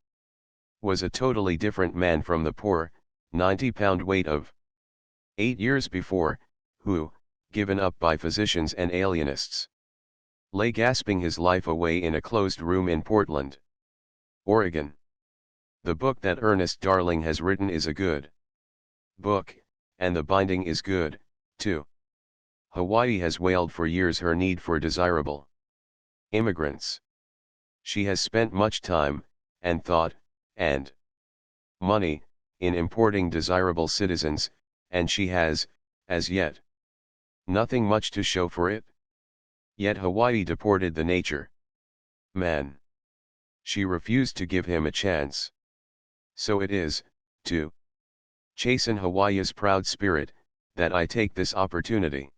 was a totally different man from the poor, 90-pound weight of 8 years before, who, given up by physicians and alienists, lay gasping his life away in a closed room in Portland, Oregon. The book that Ernest Darling has written is a good book, and the binding is good, too. Hawaii has wailed for years her need for desirable immigrants. She has spent much time, and thought, and money, in importing desirable citizens, and she has, as yet, nothing much to show for it. Yet Hawaii deported the nature Man. She refused to give him a chance. So it is, to chasten Hawaii's proud spirit, that I take this opportunity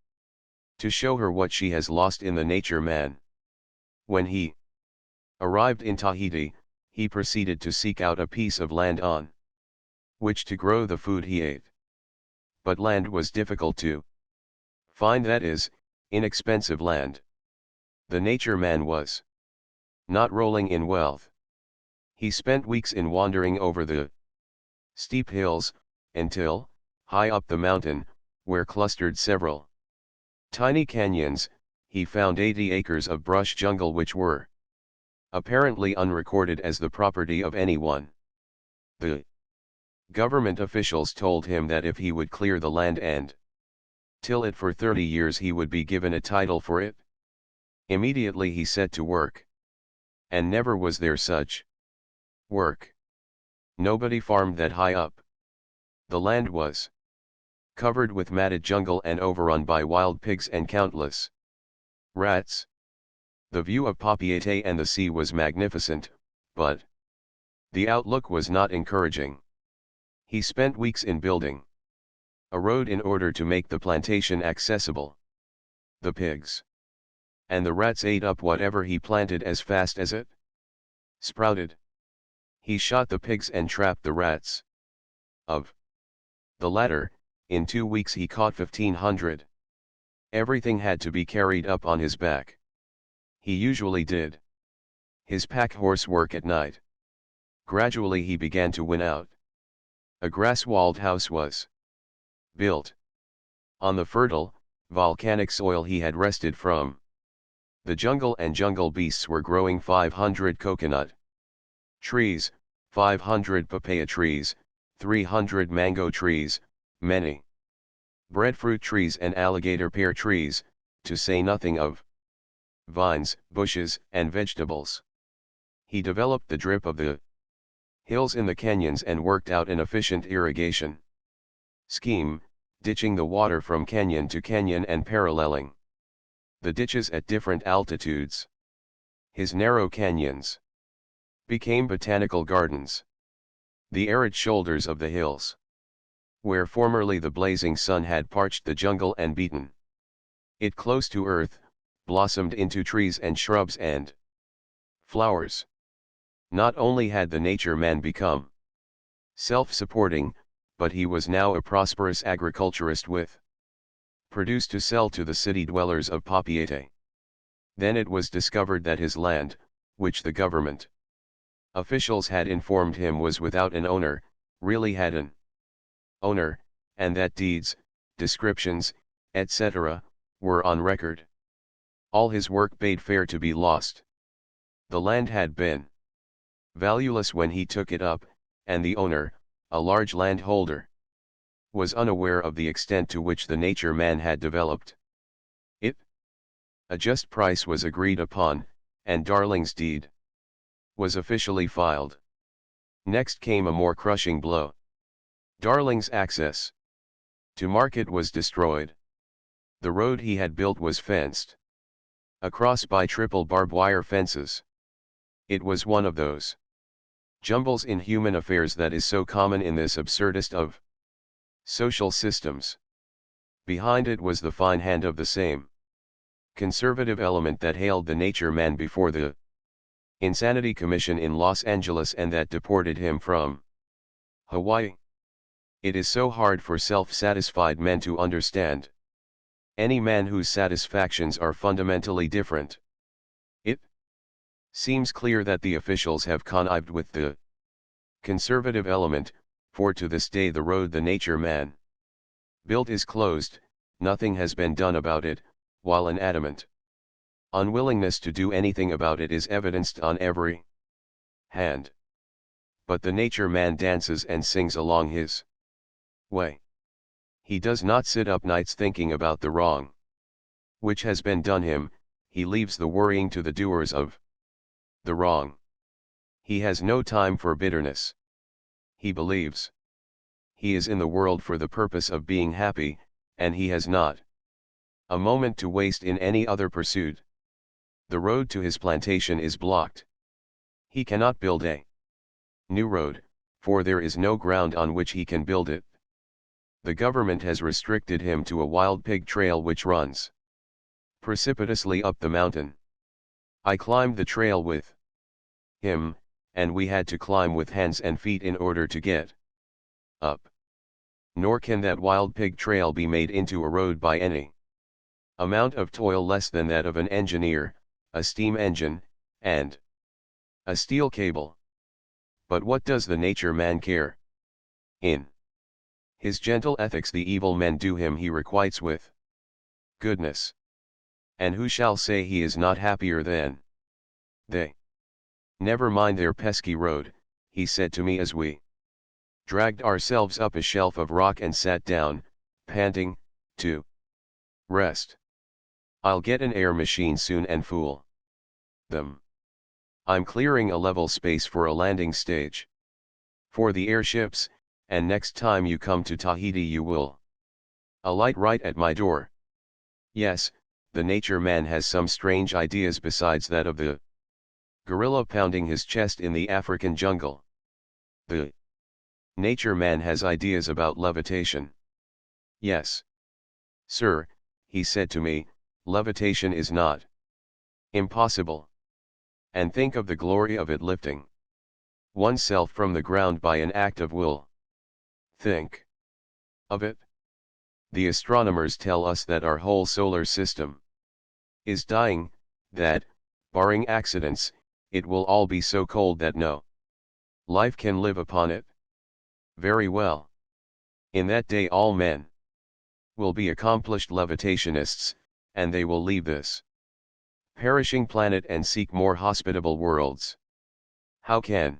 to show her what she has lost in the nature man. When he arrived in Tahiti, he proceeded to seek out a piece of land on which to grow the food he ate. But land was difficult to find, that is, inexpensive land. The nature man was not rolling in wealth. He spent weeks in wandering over the steep hills, until, high up the mountain, where clustered several tiny canyons, he found 80 acres of brush jungle which were apparently unrecorded as the property of anyone. The government officials told him that if he would clear the land and till it for 30 years he would be given a title for it. Immediately he set to work. And never was there such work. Nobody farmed that high up. The land was covered with matted jungle and overrun by wild pigs and countless rats. The view of Papeete and the sea was magnificent, but the outlook was not encouraging. He spent weeks in building a road in order to make the plantation accessible. The pigs and the rats ate up whatever he planted as fast as it sprouted. He shot the pigs and trapped the rats. Of the latter, in 2 weeks he caught 1,500. Everything had to be carried up on his back. He usually did his pack horse work at night. Gradually he began to win out. A grass-walled house was built on the fertile, volcanic soil he had wrested from the jungle, and jungle beasts were growing 500 coconut trees, 500 papaya trees, 300 mango trees, many breadfruit trees and alligator pear trees, to say nothing of vines, bushes, and vegetables. He developed the drip of the hills in the canyons and worked out an efficient irrigation scheme, ditching the water from canyon to canyon and paralleling the ditches at different altitudes. His narrow canyons became botanical gardens. The arid shoulders of the hills, where formerly the blazing sun had parched the jungle and beaten it close to earth, blossomed into trees and shrubs and flowers. Not only had the nature man become self-supporting, but he was now a prosperous agriculturist with produce to sell to the city dwellers of Papeete. Then it was discovered that his land, which the government officials had informed him was without an owner, really had an owner, and that deeds, descriptions, etc., were on record. All his work bade fair to be lost. The land had been valueless when he took it up, and the owner, a large landholder, was unaware of the extent to which the nature man had developed it. A just price was agreed upon, and Darling's deed was officially filed. Next came a more crushing blow. Darling's access to market was destroyed. The road he had built was fenced across by triple barbed wire fences. It was one of those jumbles in human affairs that is so common in this absurdest of social systems. Behind it was the fine hand of the same conservative element that hailed the nature man before the Insanity Commission in Los Angeles and that deported him from Hawaii. It is so hard for self-satisfied men to understand any man whose satisfactions are fundamentally different. It seems clear that the officials have connived with the conservative element, for to this day the road the nature man built is closed. Nothing has been done about it, while an adamant unwillingness to do anything about it is evidenced on every hand. But the nature man dances and sings along his way. He does not sit up nights thinking about the wrong which has been done him. He leaves the worrying to the doers of the wrong. He has no time for bitterness. He believes he is in the world for the purpose of being happy, and he has not a moment to waste in any other pursuit. The road to his plantation is blocked. He cannot build a new road, for there is no ground on which he can build it. The government has restricted him to a wild pig trail which runs precipitously up the mountain. I climbed the trail with him, and we had to climb with hands and feet in order to get up. Nor can that wild pig trail be made into a road by any amount of toil less than that of an engineer, a steam engine, and a steel cable. But what does the nature man care? In his gentle ethics the evil men do him he requites with goodness. And who shall say he is not happier than they? Never mind their pesky road, he said to me as we dragged ourselves up a shelf of rock and sat down, panting, to rest. I'll get an air machine soon and fool them. I'm clearing a level space for a landing stage for the airships, and next time you come to Tahiti you will alight right at my door. Yes, the nature man has some strange ideas besides that of the gorilla pounding his chest in the African jungle. The nature man has ideas about levitation. Yes, sir, he said to me, levitation is not impossible. And think of the glory of it lifting oneself from the ground by an act of will. Think of it. The astronomers tell us that our whole solar system is dying, that, barring accidents, it will all be so cold that no life can live upon it. Very well. In that day all men will be accomplished levitationists, and they will leave this perishing planet and seek more hospitable worlds. How can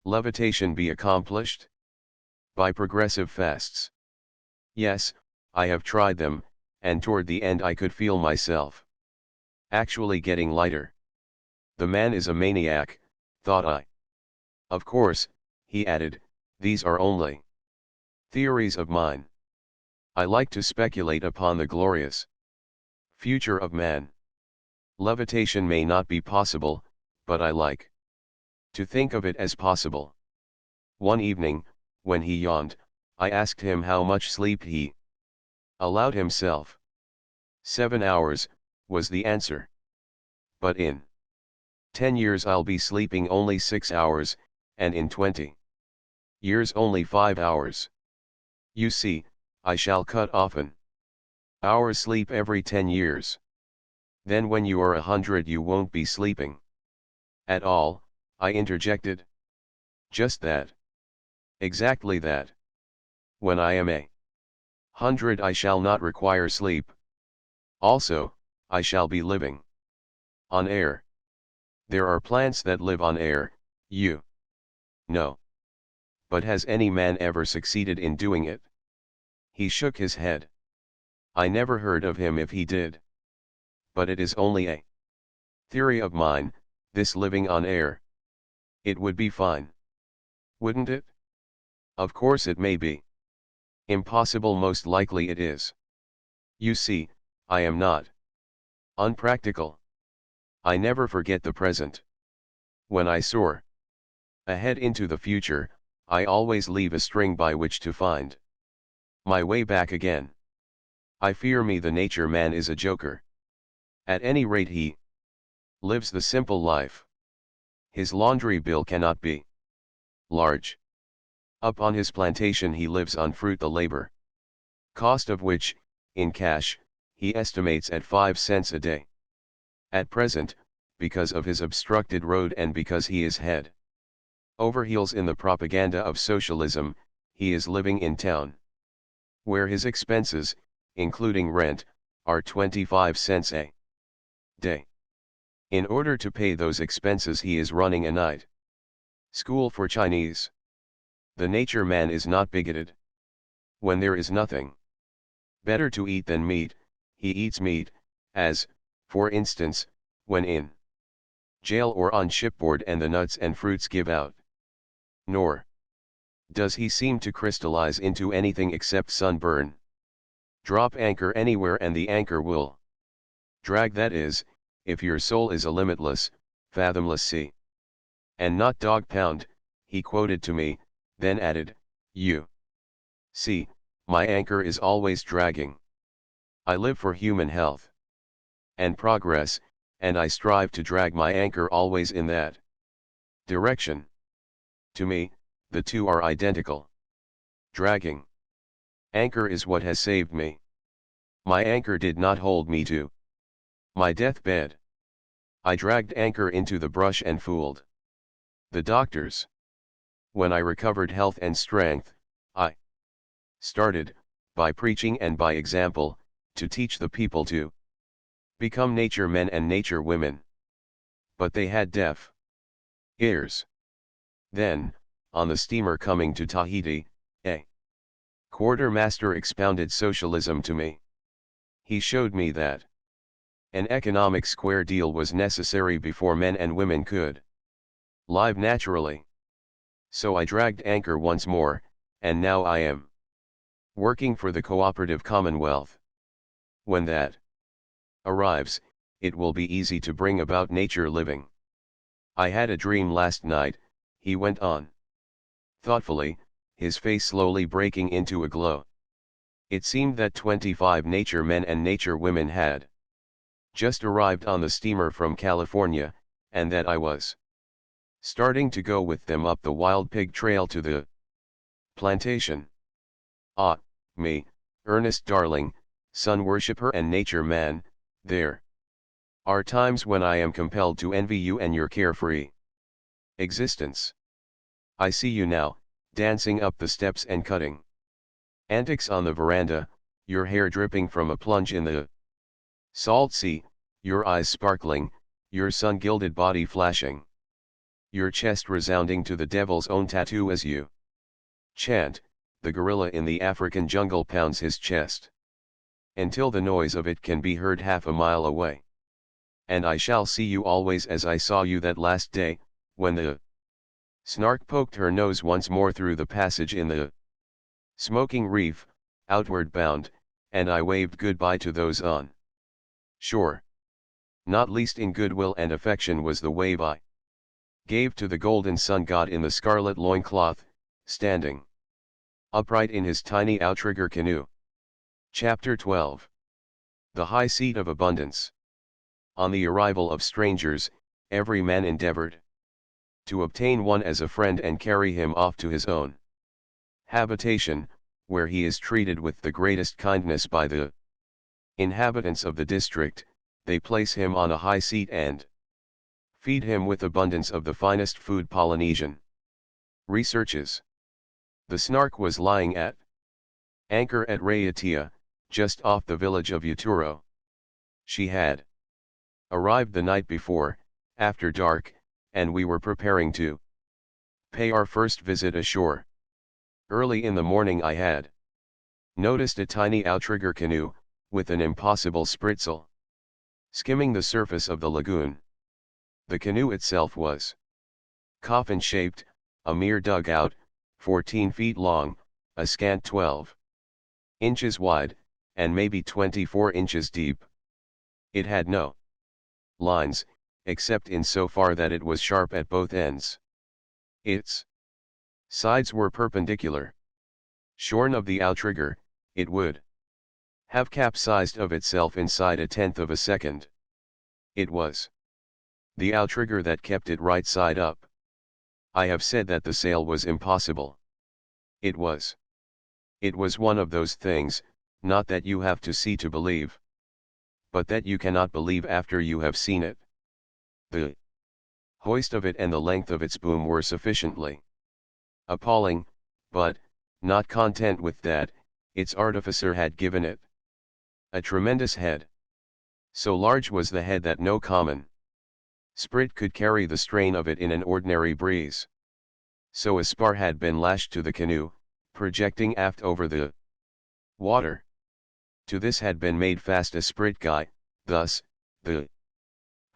levitation be accomplished? By progressive fasts. Yes, I have tried them, and toward the end I could feel myself actually getting lighter. The man is a maniac, thought I. Of course, he added, these are only theories of mine. I like to speculate upon the glorious future of man. Levitation may not be possible, but I like to think of it as possible. One evening, when he yawned, I asked him how much sleep he allowed himself. 7 hours, was the answer. But in 10 years I'll be sleeping only 6 hours, and in 20 years only 5 hours. You see, I shall cut off an hour's sleep every 10 years. Then when you are 100 you won't be sleeping at all, I interjected. Just that. Exactly that. When I am 100 I shall not require sleep. Also, I shall be living on air. There are plants that live on air, you know. But has any man ever succeeded in doing it? He shook his head. I never heard of him if he did. But it is only a theory of mine, this living on air. It would be fine. Wouldn't it? Of course it may be. Impossible, most likely it is. You see, I am not unpractical. I never forget the present. When I soar ahead into the future, I always leave a string by which to find my way back again. I fear me the nature man is a joker. At any rate he lives the simple life. His laundry bill cannot be large. Up on his plantation he lives on fruit, the labor cost of which, in cash, he estimates at 5 cents a day. At present, because of his obstructed road and because he is head over heels in the propaganda of socialism, he is living in town, where his expenses, including rent, are 25 cents a day. In order to pay those expenses he is running a night school for Chinese. The nature man is not bigoted. When there is nothing better to eat than meat, he eats meat, as, for instance, when in jail or on shipboard and the nuts and fruits give out. Nor does he seem to crystallize into anything except sunburn. Drop anchor anywhere and the anchor will drag, that is, if your soul is a limitless, fathomless sea. And not dog pound, he quoted to me, then added, you see, my anchor is always dragging. I live for human health and progress, and I strive to drag my anchor always in that direction. To me, the two are identical. Dragging anchor is what has saved me. My anchor did not hold me to my deathbed. I dragged anchor into the brush and fooled the doctors. When I recovered health and strength, I started, by preaching and by example, to teach the people to become nature men and nature women. But they had deaf ears. Then, on the steamer coming to Tahiti, a quartermaster expounded socialism to me. He showed me that an economic square deal was necessary before men and women could live naturally. So I dragged anchor once more, and now I am working for the cooperative commonwealth. When that arrives, it will be easy to bring about nature living. I had a dream last night, he went on thoughtfully, his face slowly breaking into a glow. It seemed that 25 nature men and nature women had just arrived on the steamer from California, and that I was starting to go with them up the wild pig trail to the plantation. Ah, me, Ernest darling, sun worshipper and nature man, there are times when I am compelled to envy you and your carefree existence. I see you now, dancing up the steps and cutting antics on the veranda, your hair dripping from a plunge in the salt sea, your eyes sparkling, your sun-gilded body flashing, your chest resounding to the devil's own tattoo as you chant. The gorilla in the African jungle pounds his chest until the noise of it can be heard half a mile away. And I shall see you always as I saw you that last day, when the Snark poked her nose once more through the passage in the smoking reef, outward bound, and I waved goodbye to those on shore. Not least in goodwill and affection was the wave I gave to the golden sun god in the scarlet loincloth, standing upright in his tiny outrigger canoe. Chapter 12. The High Seat of Abundance. On the arrival of strangers, every man endeavored to obtain one as a friend and carry him off to his own habitation, where he is treated with the greatest kindness by the inhabitants of the district. They place him on a high seat and feed him with abundance of the finest food Polynesian researches. The Snark was lying at anchor at Raiatea, just off the village of Uturo. She had arrived the night before, after dark, and we were preparing to pay our first visit ashore. Early in the morning I had noticed a tiny outrigger canoe, with an impossible spritsail, skimming the surface of the lagoon. The canoe itself was coffin-shaped, a mere dugout, 14 feet long, a scant 12 inches wide, and maybe 24 inches deep. It had no lines, except in so far that it was sharp at both ends. Its sides were perpendicular. Shorn of the outrigger, it would have capsized of itself inside a tenth of a second. It was the outrigger that kept it right side up. I have said that the sail was impossible. It was. It was one of those things, not that you have to see to believe, but that you cannot believe after you have seen it. The hoist of it and the length of its boom were sufficiently appalling, but, not content with that, its artificer had given it a tremendous head. So large was the head that no common sprit could carry the strain of it in an ordinary breeze. So a spar had been lashed to the canoe, projecting aft over the water. To this had been made fast a sprit guy. Thus, the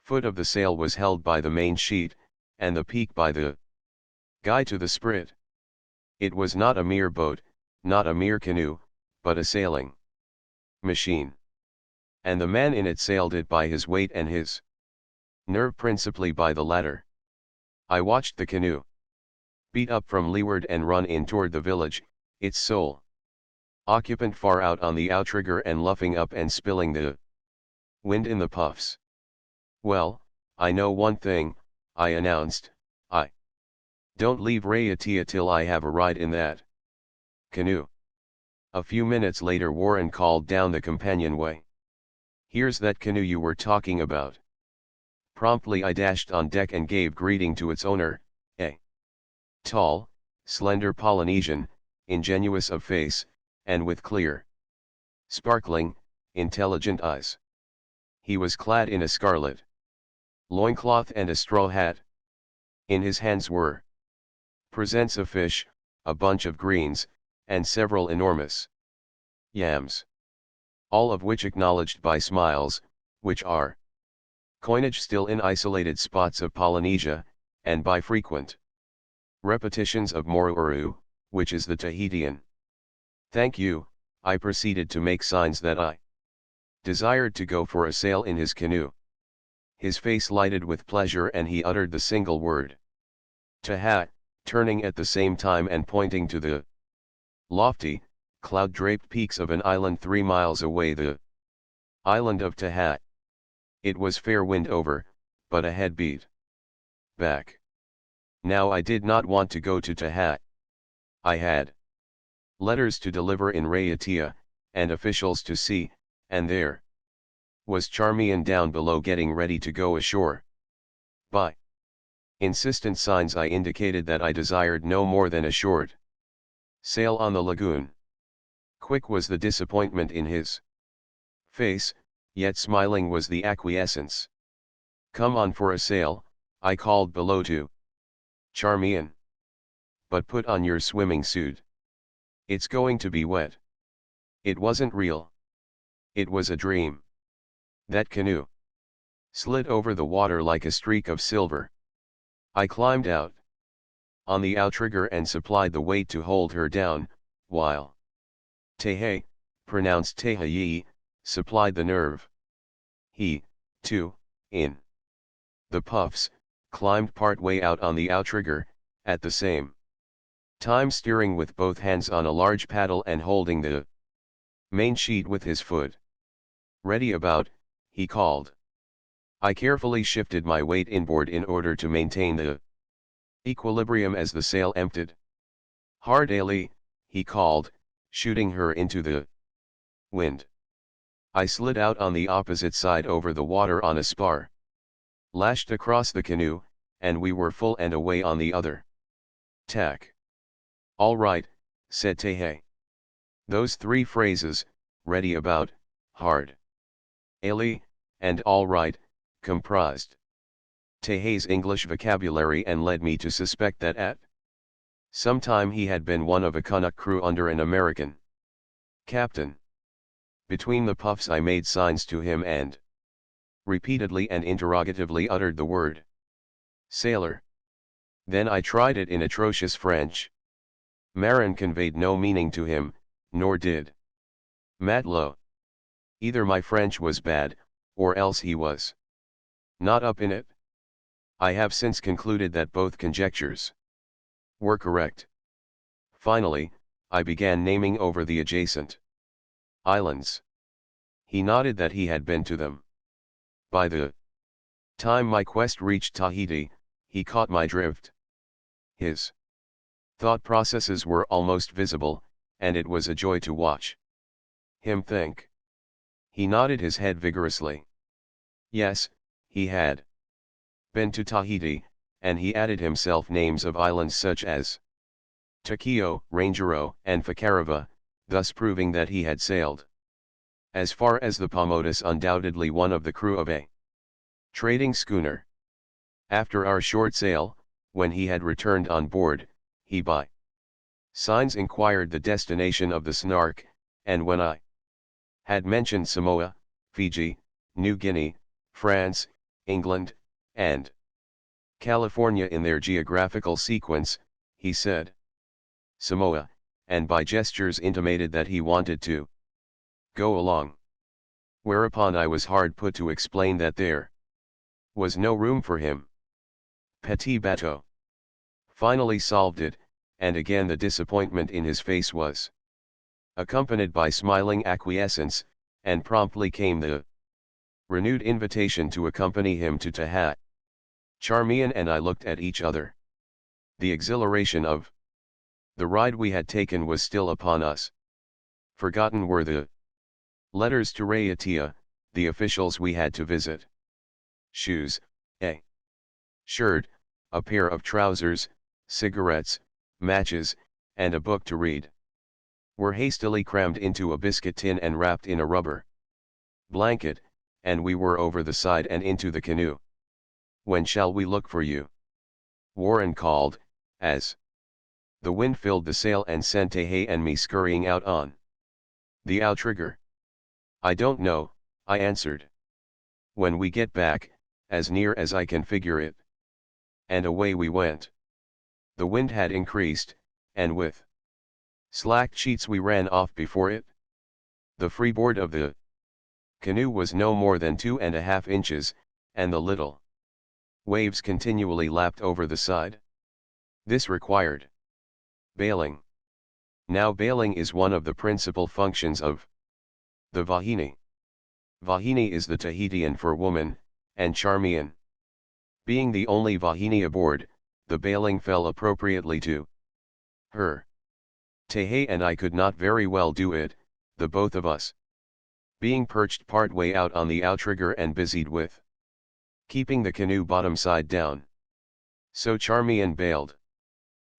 foot of the sail was held by the main sheet, and the peak by the guy to the sprit. It was not a mere boat, not a mere canoe, but a sailing machine. And the man in it sailed it by his weight and his nerve principally by the latter. I watched the canoe beat up from leeward and run in toward the village, its sole occupant far out on the outrigger and luffing up and spilling the wind in the puffs. "Well, I know one thing," I announced, "I don't leave Raiatea till I have a ride in that canoe." A few minutes later Warren called down the companionway, "Here's that canoe you were talking about." Promptly I dashed on deck and gave greeting to its owner, a tall, slender Polynesian, ingenuous of face, and with clear, sparkling, intelligent eyes. He was clad in a scarlet loincloth and a straw hat. In his hands were presents of fish, a bunch of greens, and several enormous yams, all of which acknowledged by smiles, which are coinage still in isolated spots of Polynesia, and by frequent repetitions of Morouru, which is the Tahitian "thank you." I proceeded to make signs that I desired to go for a sail in his canoe. His face lighted with pleasure and he uttered the single word, "Tahat," turning at the same time and pointing to the lofty, cloud-draped peaks of an island 3 miles away, the island of Tahat. It was fair wind over, but a head beat back. Now I did not want to go to Tahat. I had letters to deliver in Raiatea, and officials to see, and there was Charmian down below getting ready to go ashore. By insistent signs I indicated that I desired no more than a short sail on the lagoon. Quick was the disappointment in his face, yet smiling was the acquiescence. "Come on for a sail," I called below to Charmian. "But put on your swimming suit. It's going to be wet." It wasn't real. It was a dream. That canoe slid over the water like a streak of silver. I climbed out on the outrigger and supplied the weight to hold her down, while Tehe, pronounced Tehayi, supplied the nerve. He, too, in the puffs, climbed part way out on the outrigger, at the same time steering with both hands on a large paddle and holding the main sheet with his foot. "Ready about," he called. I carefully shifted my weight inboard in order to maintain the equilibrium as the sail emptied. "Hard Ailey," he called, shooting her into the wind. I slid out on the opposite side over the water on a spar, lashed across the canoe, and we were full and away on the other tack. "All right," said Tehe. Those 3 phrases, "ready about," "hard Ailey," and "all right," comprised Tehe's English vocabulary and led me to suspect that at some time he had been one of a Canuck crew under an American captain. Between the puffs I made signs to him and repeatedly and interrogatively uttered the word "sailor." Then I tried it in atrocious French. Marin conveyed no meaning to him, nor did Matelot. Either my French was bad, or else he was not up in it. I have since concluded that both conjectures were correct. Finally, I began naming over the adjacent islands. He nodded that he had been to them. By the time my quest reached Tahiti, he caught my drift. His thought processes were almost visible, and it was a joy to watch him think. He nodded his head vigorously. Yes, he had been to Tahiti, and he added himself names of islands such as Takio, Rangero, and Fakarava, thus proving that he had sailed as far as the Paumotus, undoubtedly one of the crew of a trading schooner. After our short sail, when he had returned on board, he by signs inquired the destination of the Snark, and when I had mentioned Samoa, Fiji, New Guinea, France, England, and California in their geographical sequence, he said Samoa, and by gestures intimated that he wanted to go along. Whereupon I was hard put to explain that there Was no room for him. Petit bateau. Finally solved it, and again the disappointment in his face was accompanied by smiling acquiescence, and promptly came the renewed invitation to accompany him to Tahat. Charmian and I looked at each other. The exhilaration of the ride we had taken was still upon us. Forgotten were the letters to Raiatea, the officials we had to visit. Shoes, a shirt, a pair of trousers, cigarettes, matches, and a book to read were hastily crammed into a biscuit tin and wrapped in a rubber blanket, and we were over the side and into the canoe. "When shall we look for you?" Warren called, as the wind filled the sail and sent Tehe and me scurrying out on the outrigger. "I don't know," I answered. "When we get back, as near as I can figure it." And away we went. The wind had increased, and with slacked sheets we ran off before it. The freeboard of the canoe was no more than 2.5 inches, and the little waves continually lapped over the side. This required bailing. Now bailing is one of the principal functions of the Vahini. Vahini is the Tahitian for woman, and Charmian. Being the only Vahini aboard, the bailing fell appropriately to her. Tehe and I could not very well do it, the both of us being perched partway out on the outrigger and busied with keeping the canoe bottom side down. So Charmian bailed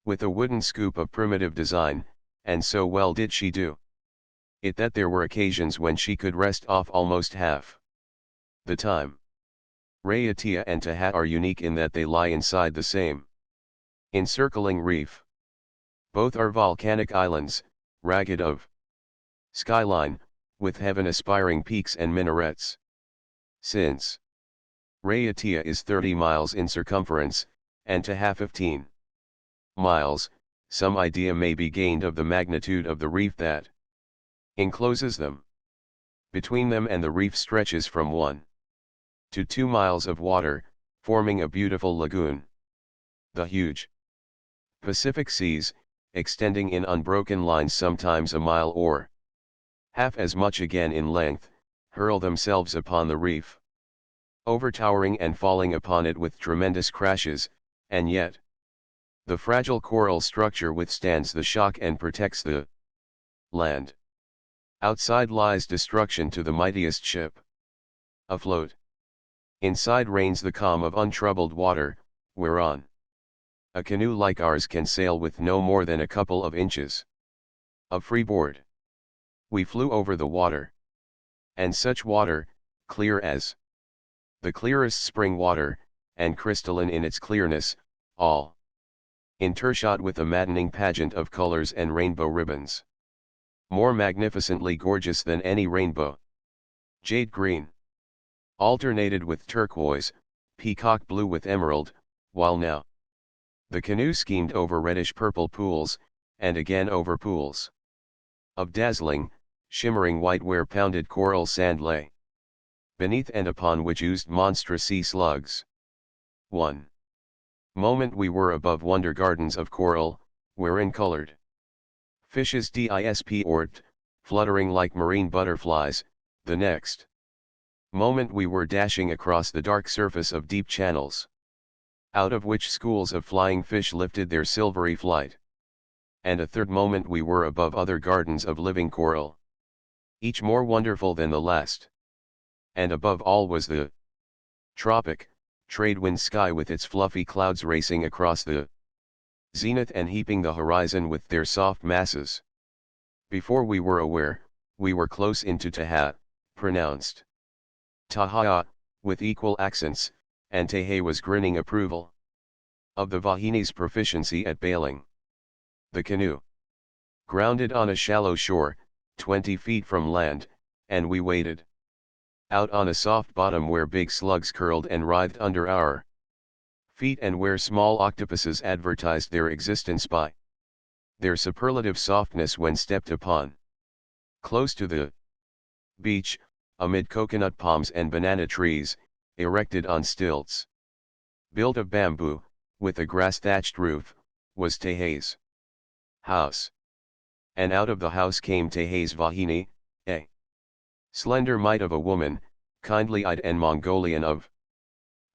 with a wooden scoop of primitive design, and so well did she do it that there were occasions when she could rest off almost half the time. Raiatea and Tahat are unique in that they lie inside the same encircling reef. Both are volcanic islands, ragged of skyline, with heaven-aspiring peaks and minarets. Since Raiatea is 30 miles in circumference, and Tahat 15 miles, some idea may be gained of the magnitude of the reef that encloses them. Between them and the reef stretches from 1 to 2 miles of water, forming a beautiful lagoon. The huge Pacific seas, extending in unbroken lines sometimes a mile or half as much again in length, hurl themselves upon the reef, overtowering and falling upon it with tremendous crashes, and yet the fragile coral structure withstands the shock and protects the land. Outside lies destruction to the mightiest ship afloat. Inside reigns the calm of untroubled water, whereon a canoe like ours can sail with no more than a couple of inches of freeboard. We flew over the water. And such water, clear as the clearest spring water, and crystalline in its clearness, all intershot with a maddening pageant of colors and rainbow ribbons. More magnificently gorgeous than any rainbow. Jade green alternated with turquoise, peacock blue with emerald, while now the canoe schemed over reddish-purple pools, and again over pools of dazzling, shimmering white where pounded coral sand lay beneath and upon which oozed monstrous sea slugs. One moment we were above wonder gardens of coral, wherein colored fishes disp orped, fluttering like marine butterflies, the next moment we were dashing across the dark surface of deep channels, out of which schools of flying fish lifted their silvery flight. And a third moment we were above other gardens of living coral, each more wonderful than the last. And above all was the tropic, trade-wind sky with its fluffy clouds racing across the zenith and heaping the horizon with their soft masses. Before we were aware, we were close into Tahat, pronounced Tahaa, with equal accents, and Tehe was grinning approval of the Vahini's proficiency at bailing. The canoe grounded on a shallow shore, 20 feet from land, and we waded out on a soft bottom where big slugs curled and writhed under our feet and where small octopuses advertised their existence by their superlative softness when stepped upon. Close to the beach, amid coconut palms and banana trees, erected on stilts. Built of bamboo, with a grass-thatched roof, was Tehei's house. And out of the house came Tehei's Vahini, a slender mite of a woman, kindly-eyed and Mongolian of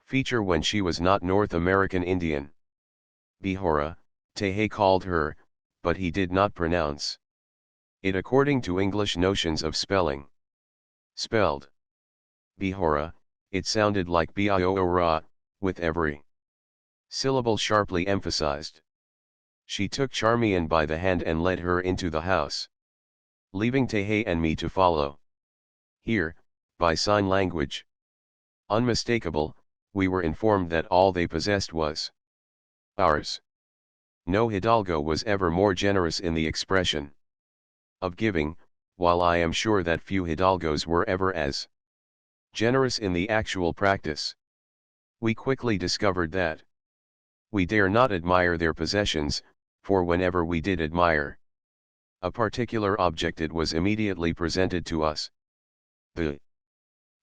feature when she was not North American Indian. Bihora, Tehei called her, but he did not pronounce it according to English notions of spelling. Spelled Bihora, it sounded like Biora, with every syllable sharply emphasized. She took Charmian by the hand and led her into the house, leaving Tehei and me to follow. Here, by sign language unmistakable, we were informed that all they possessed was ours. No hidalgo was ever more generous in the expression of giving, while I am sure that few hidalgos were ever as generous in the actual practice. We quickly discovered that we dare not admire their possessions, for whenever we did admire a particular object, it was immediately presented to us. The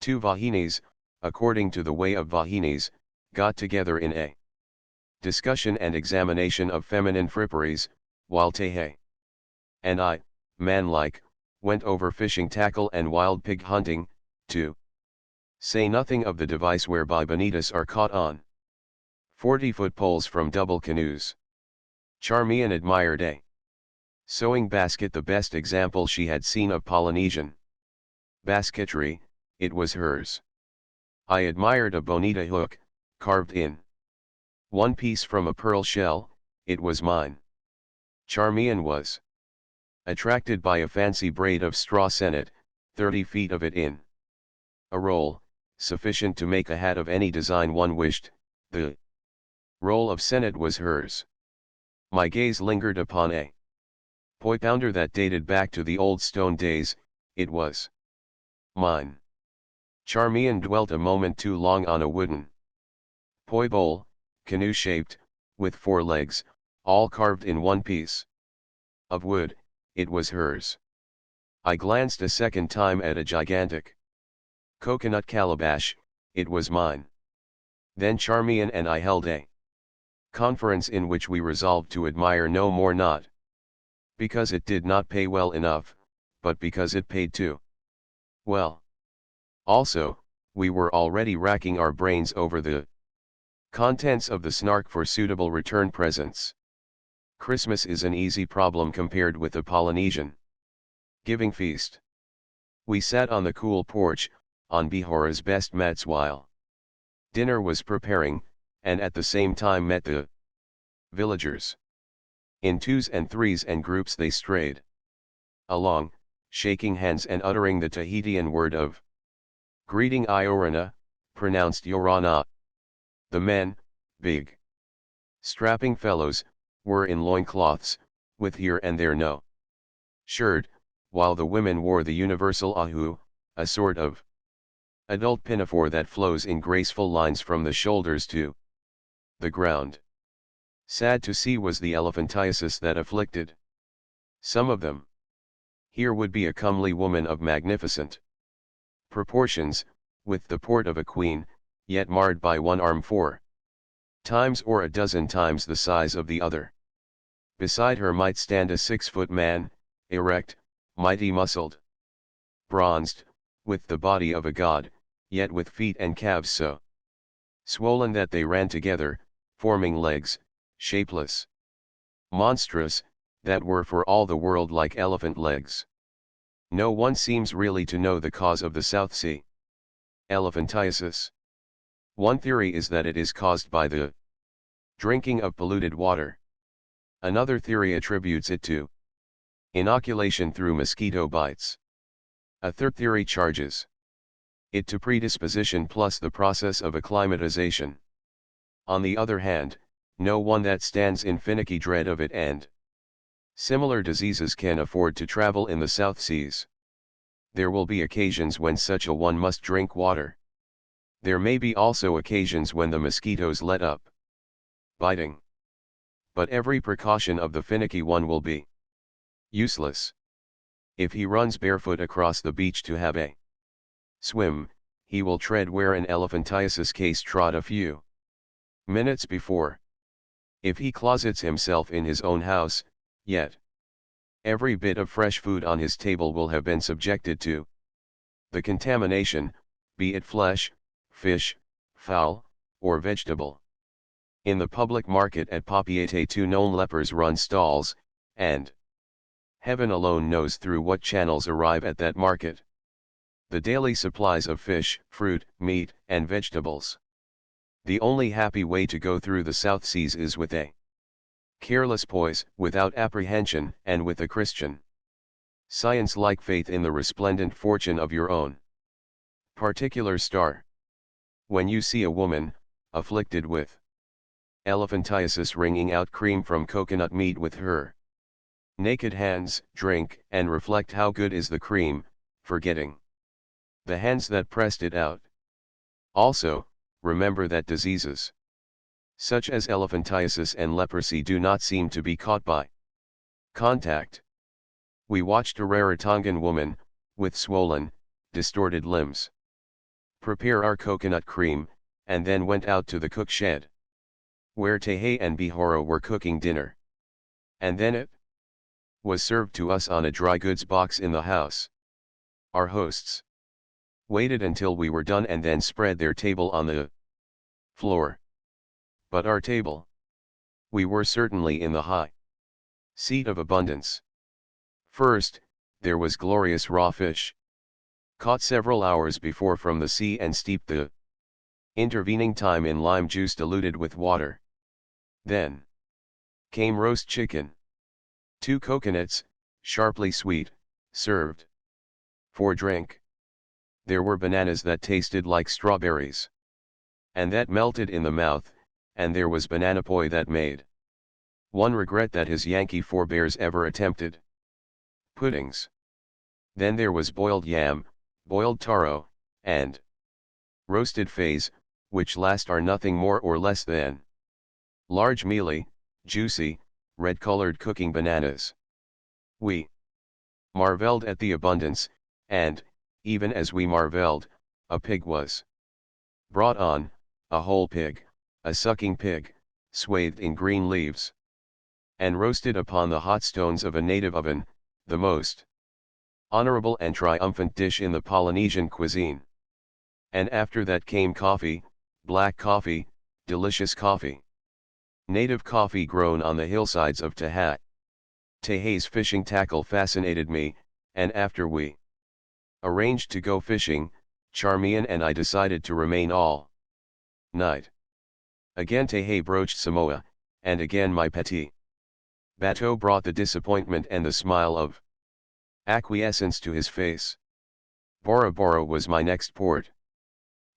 two Vahinis, according to the way of Vahinis, got together in a discussion and examination of feminine fripperies, while Tehei and I, manlike, went over fishing tackle and wild pig hunting, to say nothing of the device whereby bonitas are caught on 40-foot poles from double canoes. Charmian admired a sewing basket, the best example she had seen of Polynesian basketry. It was hers. I admired a bonita hook, carved in one piece from a pearl shell. It was mine. Charmian was attracted by a fancy braid of straw senet, 30 feet of it in a roll, sufficient to make a hat of any design one wished. The roll of senet was hers. My gaze lingered upon a poi pounder that dated back to the old stone days. It was mine. Charmian dwelt a moment too long on a wooden poi bowl, canoe-shaped, with 4 legs, all carved in one piece of wood. It was hers. I glanced a second time at a gigantic coconut calabash. It was mine. Then Charmian and I held a conference in which we resolved to admire no more, not because it did not pay well enough, but because it paid too well. Also, we were already racking our brains over the contents of the Snark for suitable return presents. Christmas is an easy problem compared with a Polynesian giving feast. We sat on the cool porch, on Bihora's best mats while dinner was preparing, and at the same time met the villagers. In 2s and 3s and groups they strayed along, shaking hands and uttering the Tahitian word of greeting Iorana, pronounced Yorana. The men, big, strapping fellows, were in loincloths, with here and there no shirt, while the women wore the universal ahu, a sort of adult pinafore that flows in graceful lines from the shoulders to the ground. Sad to see was the elephantiasis that afflicted some of them. Here would be a comely woman of magnificent proportions, with the port of a queen, yet marred by one arm 4 times or a dozen times the size of the other. Beside her might stand a 6-foot man, erect, mighty muscled, bronzed, with the body of a god, yet with feet and calves so swollen that they ran together, forming legs, shapeless, monstrous, that were for all the world like elephant legs. No one seems really to know the cause of the South Sea elephantiasis. One theory is that it is caused by the drinking of polluted water. Another theory attributes it to inoculation through mosquito bites. A third theory charges it to predisposition plus the process of acclimatization. On the other hand, no one that stands in finicky dread of it and similar diseases can afford to travel in the South Seas. There will be occasions when such a one must drink water. There may be also occasions when the mosquitoes let up biting. But every precaution of the finicky one will be useless. If he runs barefoot across the beach to have a swim, he will tread where an elephantiasis case trod a few minutes before. If he closets himself in his own house, yet every bit of fresh food on his table will have been subjected to the contamination, be it flesh, fish, fowl, or vegetable. In the public market at Papeete 2 known lepers run stalls, and heaven alone knows through what channels arrive at that market the daily supplies of fish, fruit, meat, and vegetables. The only happy way to go through the South Seas is with a careless poise, without apprehension, and with a Christian science-like faith in the resplendent fortune of your own particular star. When you see a woman, afflicted with elephantiasis, wringing out cream from coconut meat with her naked hands, drink, and reflect how good is the cream, forgetting the hands that pressed it out. Also, remember that diseases such as elephantiasis and leprosy do not seem to be caught by contact. We watched a Rarotongan woman, with swollen, distorted limbs, prepare our coconut cream, and then went out to the cook shed, where Tehe and Bihoro were cooking dinner. And then it was served to us on a dry goods box in the house. Our hosts waited until we were done and then spread their table on the floor. But our table, we were certainly in the high seat of abundance. First, there was glorious raw fish, caught several hours before from the sea and steeped the intervening time in lime juice diluted with water. Then came roast chicken, 2 coconuts, sharply sweet, served. For drink, there were bananas that tasted like strawberries, and that melted in the mouth, and there was banana poi that made one regret that his Yankee forebears ever attempted puddings. Then there was boiled yam, boiled taro, and roasted feies, which last are nothing more or less than large mealy, juicy, red-colored cooking bananas. We marveled at the abundance, and, even as we marveled, a pig was brought on, a whole pig, a sucking pig, swathed in green leaves, and roasted upon the hot stones of a native oven, the most honorable and triumphant dish in the Polynesian cuisine. And after that came coffee, black coffee, delicious coffee. Native coffee grown on the hillsides of Tahat. Tehe's fishing tackle fascinated me, and after we arranged to go fishing, Charmian and I decided to remain all night. Again Tehe broached Samoa, and again my petit bateau brought the disappointment and the smile of acquiescence to his face. Bora Bora was my next port.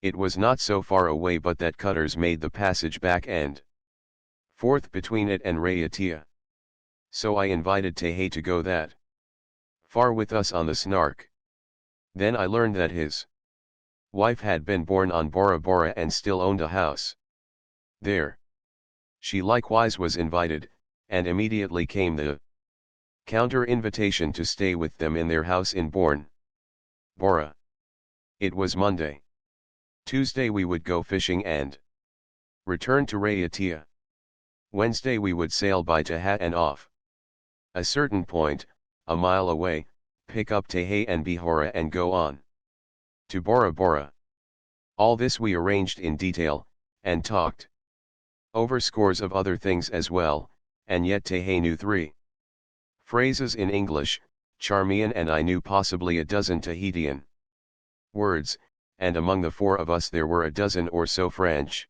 It was not so far away but that cutters made the passage back and forth between it and Raiatea. So I invited Tehe to go that far with us on the Snark. Then I learned that his wife had been born on Bora Bora and still owned a house there. She likewise was invited, and immediately came the counter-invitation to stay with them in their house in Bora Bora. It was Monday. Tuesday we would go fishing and return to Raiatea. Wednesday we would sail by Tahat and off a certain point, a mile away, pick up Tehe and Bihora and go on to Bora Bora. All this we arranged in detail, and talked over scores of other things as well, and yet Tehe knew 3 phrases in English, Charmian and I knew possibly a dozen Tahitian words, and among the 4 of us there were a dozen or so French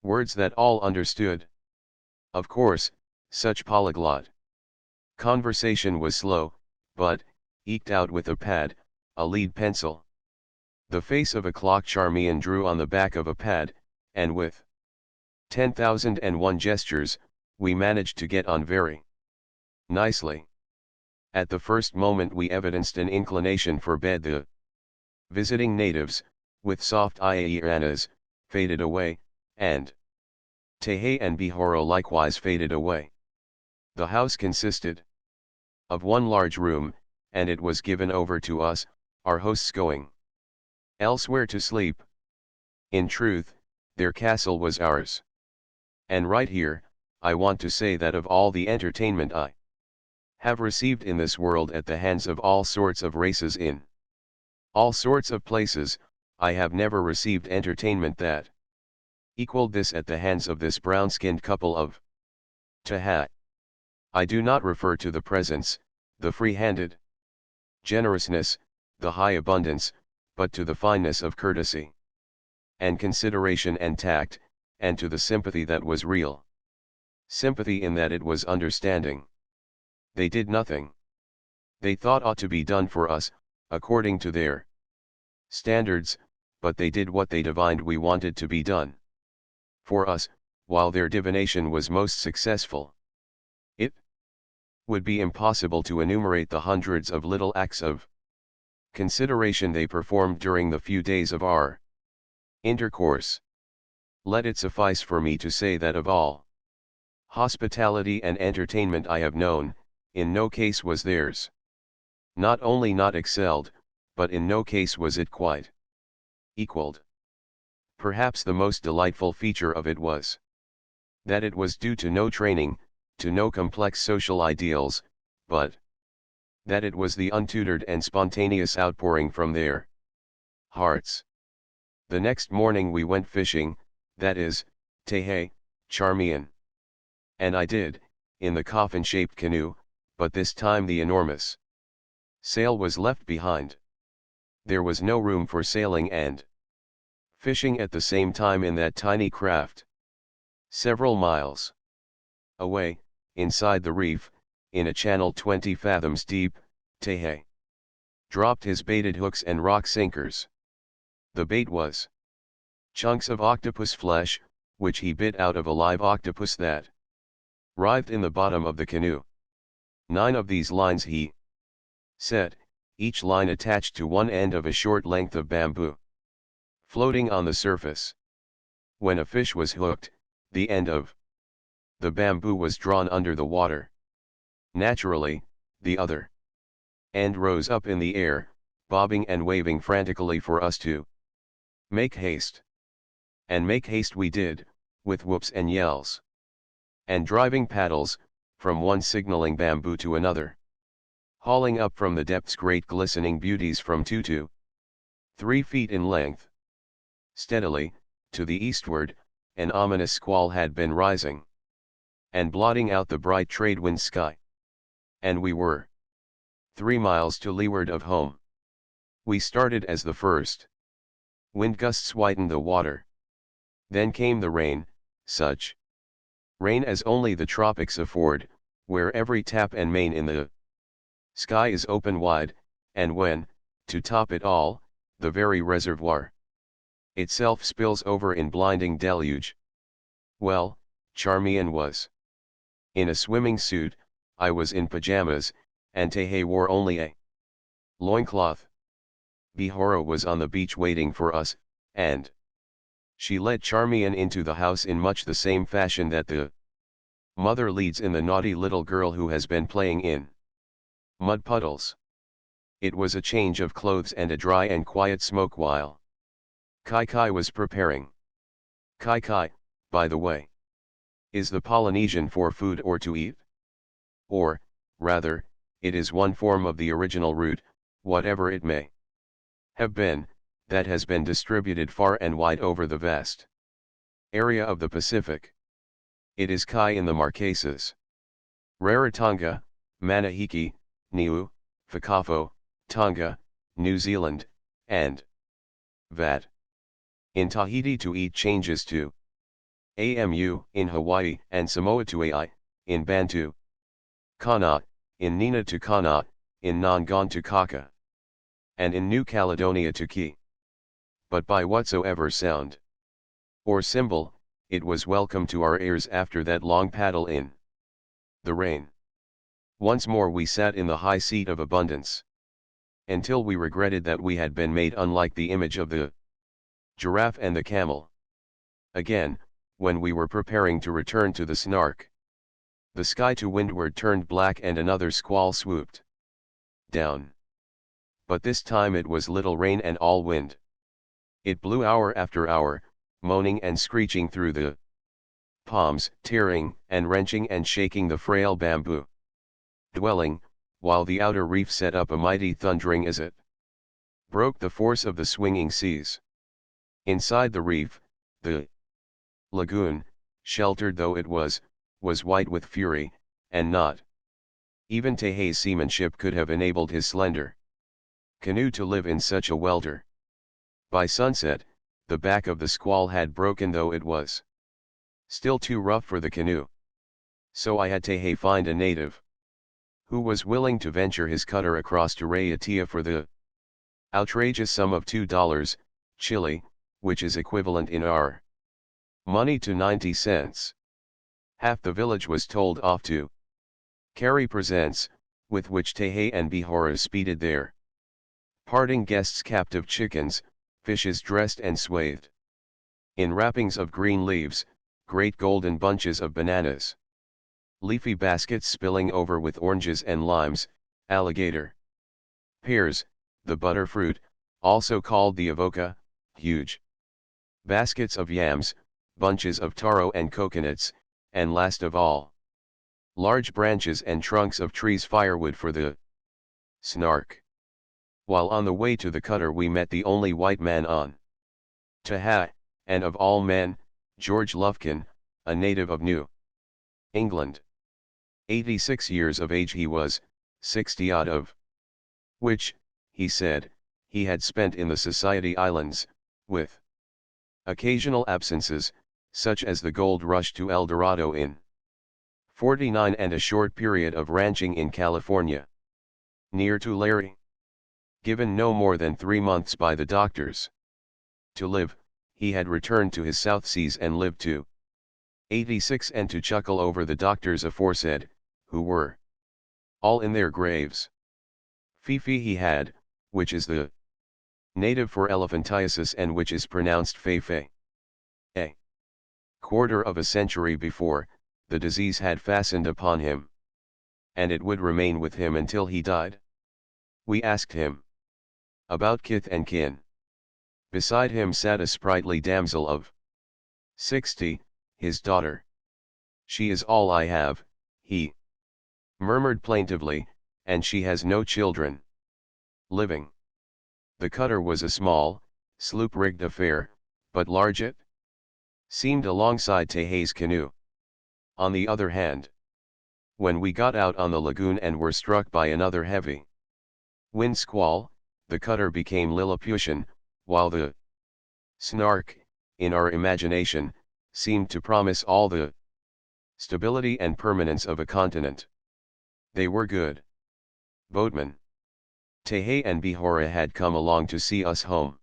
words that all understood. Of course, such polyglot conversation was slow, but, eked out with a pad, a lead pencil, the face of a clock Charmian drew on the back of a pad, and with 10,001 gestures, we managed to get on very nicely. At the first moment we evidenced an inclination for bed. The visiting natives, with soft iaianas, faded away, and Tehe and Bihoro likewise faded away. The house consisted of one large room, and it was given over to us, our hosts going elsewhere to sleep. In truth, their castle was ours. And right here, I want to say that of all the entertainment I have received in this world at the hands of all sorts of races in all sorts of places, I have never received entertainment that equaled this at the hands of this brown-skinned couple of Tahat. I do not refer to the presents, the free-handed generousness, the high abundance, but to the fineness of courtesy and consideration and tact, and to the sympathy that was real. Sympathy in that it was understanding. They did nothing they thought ought to be done for us, according to their standards, but they did what they divined we wanted to be done for us, while their divination was most successful. It would be impossible to enumerate the hundreds of little acts of consideration they performed during the few days of our intercourse. Let it suffice for me to say that of all hospitality and entertainment I have known, in no case was theirs not only not excelled, but in no case was it quite equaled. Perhaps the most delightful feature of it was that it was due to no training, to no complex social ideals, but that it was the untutored and spontaneous outpouring from their hearts. The next morning we went fishing, that is, Tehe, Charmian and I did, in the coffin-shaped canoe, but this time the enormous sail was left behind. There was no room for sailing and fishing at the same time in that tiny craft. Several miles away, inside the reef, in a channel 20 fathoms deep, Tehe dropped his baited hooks and rock sinkers. The bait was chunks of octopus flesh, which he bit out of a live octopus that writhed in the bottom of the canoe. 9 of these lines he set, each line attached to one end of a short length of bamboo, floating on the surface. When a fish was hooked, the end of the bamboo was drawn under the water. Naturally, the other end rose up in the air, bobbing and waving frantically for us to make haste. And make haste we did, with whoops and yells and driving paddles, from one signaling bamboo to another, hauling up from the depths great glistening beauties from 2 to 3 feet in length. Steadily, to the eastward, an ominous squall had been rising and blotting out the bright trade-wind sky. And we were 3 miles to leeward of home. We started as the first wind gusts whitened the water. Then came the rain, such rain as only the tropics afford, where every tap and main in the sky is open wide, and when, to top it all, the very reservoir itself spills over in blinding deluge. Well, Charmian was in a swimming suit, I was in pajamas, and Tehe wore only a loincloth. Bihoro was on the beach waiting for us, and she led Charmian into the house in much the same fashion that the mother leads in the naughty little girl who has been playing in mud puddles. It was a change of clothes and a dry and quiet smoke while Kai Kai was preparing. Kai Kai, by the way, is the Polynesian for food or to eat. Or, rather, it is one form of the original root, whatever it may have been, that has been distributed far and wide over the vast area of the Pacific. It is Kai in the Marquesas, Rarotonga, Manahiki, Niue, Whakafo, Tonga, New Zealand, and Vat. In Tahiti to eat changes to Amu in Hawaii and Samoa to Ai, in Bantu. Kana, in Nina to Kana, in Nangon to Kaka. And in New Caledonia to Ki. But by whatsoever sound or symbol, it was welcome to our ears after that long paddle in the rain. Once more we sat in the high seat of abundance, until we regretted that we had been made unlike the image of the giraffe and the camel. Again, when we were preparing to return to the Snark, the sky to windward turned black and another squall swooped down. But this time it was little rain and all wind. It blew hour after hour, moaning and screeching through the palms, tearing and wrenching and shaking the frail bamboo dwelling, while the outer reef set up a mighty thundering as it broke the force of the swinging seas. Inside the reef, the lagoon, sheltered though it was white with fury, and not even Tehei's seamanship could have enabled his slender canoe to live in such a welter. By sunset, the back of the squall had broken, though it was still too rough for the canoe. So I had Tehei find a native who was willing to venture his cutter across to Raiatea for the outrageous sum of $2, Chile, which is equivalent in our money to 90 cents. Half the village was told off to carry presents, with which Tehei and Bihora speeded their parting guests captive chickens, fishes dressed and swathed in wrappings of green leaves, great golden bunches of bananas, leafy baskets spilling over with oranges and limes, alligator pears, the butter fruit, also called the avoca, huge baskets of yams, bunches of taro and coconuts, and last of all, large branches and trunks of trees, firewood for the Snark. While on the way to the cutter we met the only white man on Taha, and of all men, George Lufkin, a native of New England. 86 years of age he was, 60-odd of which, he said, he had spent in the Society Islands, with occasional absences, such as the gold rush to El Dorado in '49 and a short period of ranching in California, near Tulare. Given no more than 3 months by the doctors to live, he had returned to his South Seas and lived to 86 and to chuckle over the doctors aforesaid, who were all in their graves. Fifi he had, which is the native for elephantiasis and which is pronounced Feifei. A quarter of a century before, the disease had fastened upon him, and it would remain with him until he died. We asked him about kith and kin. Beside him sat a sprightly damsel of 60, his daughter. She is all I have, he murmured plaintively, and she has no children living. The cutter was a small, sloop-rigged affair, but large it seemed alongside Tehei's canoe. On the other hand, when we got out on the lagoon and were struck by another heavy wind squall, the cutter became Lilliputian, while the Snark, in our imagination, seemed to promise all the stability and permanence of a continent. They were good boatmen. Tehei and Bihora had come along to see us home,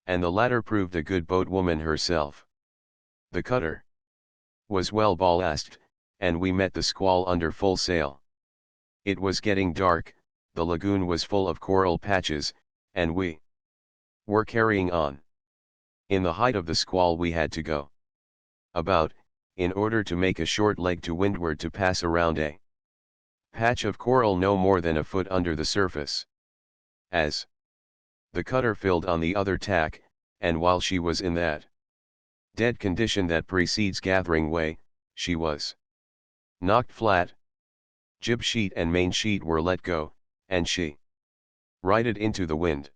and the latter proved a good boatwoman herself. The cutter was well ballasted, and we met the squall under full sail. It was getting dark, the lagoon was full of coral patches, and we were carrying on. In the height of the squall we had to go about, in order to make a short leg to windward to pass around a patch of coral no more than a foot under the surface. As the cutter filled on the other tack, and while she was in that dead condition that precedes gathering way, she was knocked flat. Jib sheet and main sheet were let go, and she righted into the wind.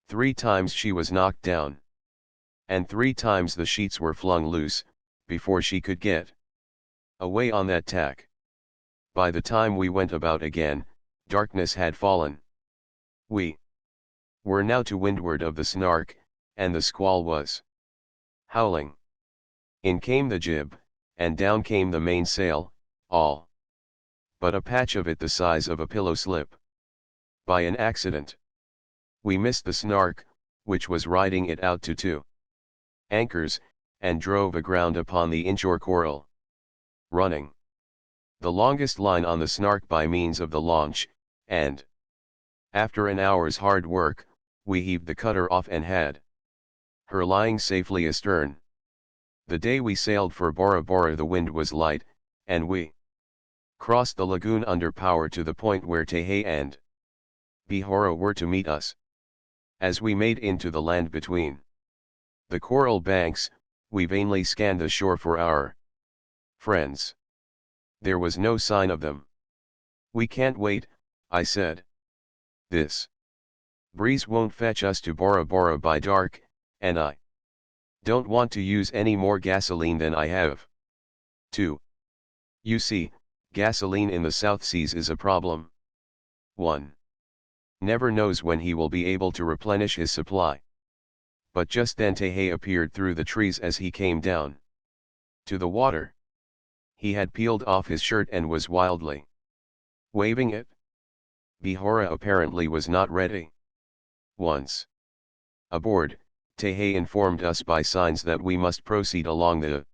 3 times she was knocked down, and 3 times the sheets were flung loose, before she could get away on that tack. By the time we went about again, darkness had fallen. We were now to windward of the Snark, and the squall was howling. In came the jib, and down came the mainsail, all but a patch of it the size of a pillow slip. By an accident, we missed the Snark, which was riding it out to 2 anchors, and drove aground upon the inshore coral, running the longest line on the Snark by means of the launch, and after an hour's hard work, we heaved the cutter off and had her lying safely astern. The day we sailed for Bora Bora the wind was light, and we crossed the lagoon under power to the point where Tehei and Bihora were to meet us. As we made into the land between the coral banks, we vainly scanned the shore for our friends. There was no sign of them. "We can't wait," I said. "This breeze won't fetch us to Bora Bora by dark, and I don't want to use any more gasoline than I have to. You see, gasoline in the South Seas is a problem. One never knows when he will be able to replenish his supply." But just then Tehei appeared through the trees as he came down to the water. He had peeled off his shirt and was wildly waving it. Bihora apparently was not ready. Once aboard, Tehei informed us by signs that we must proceed along the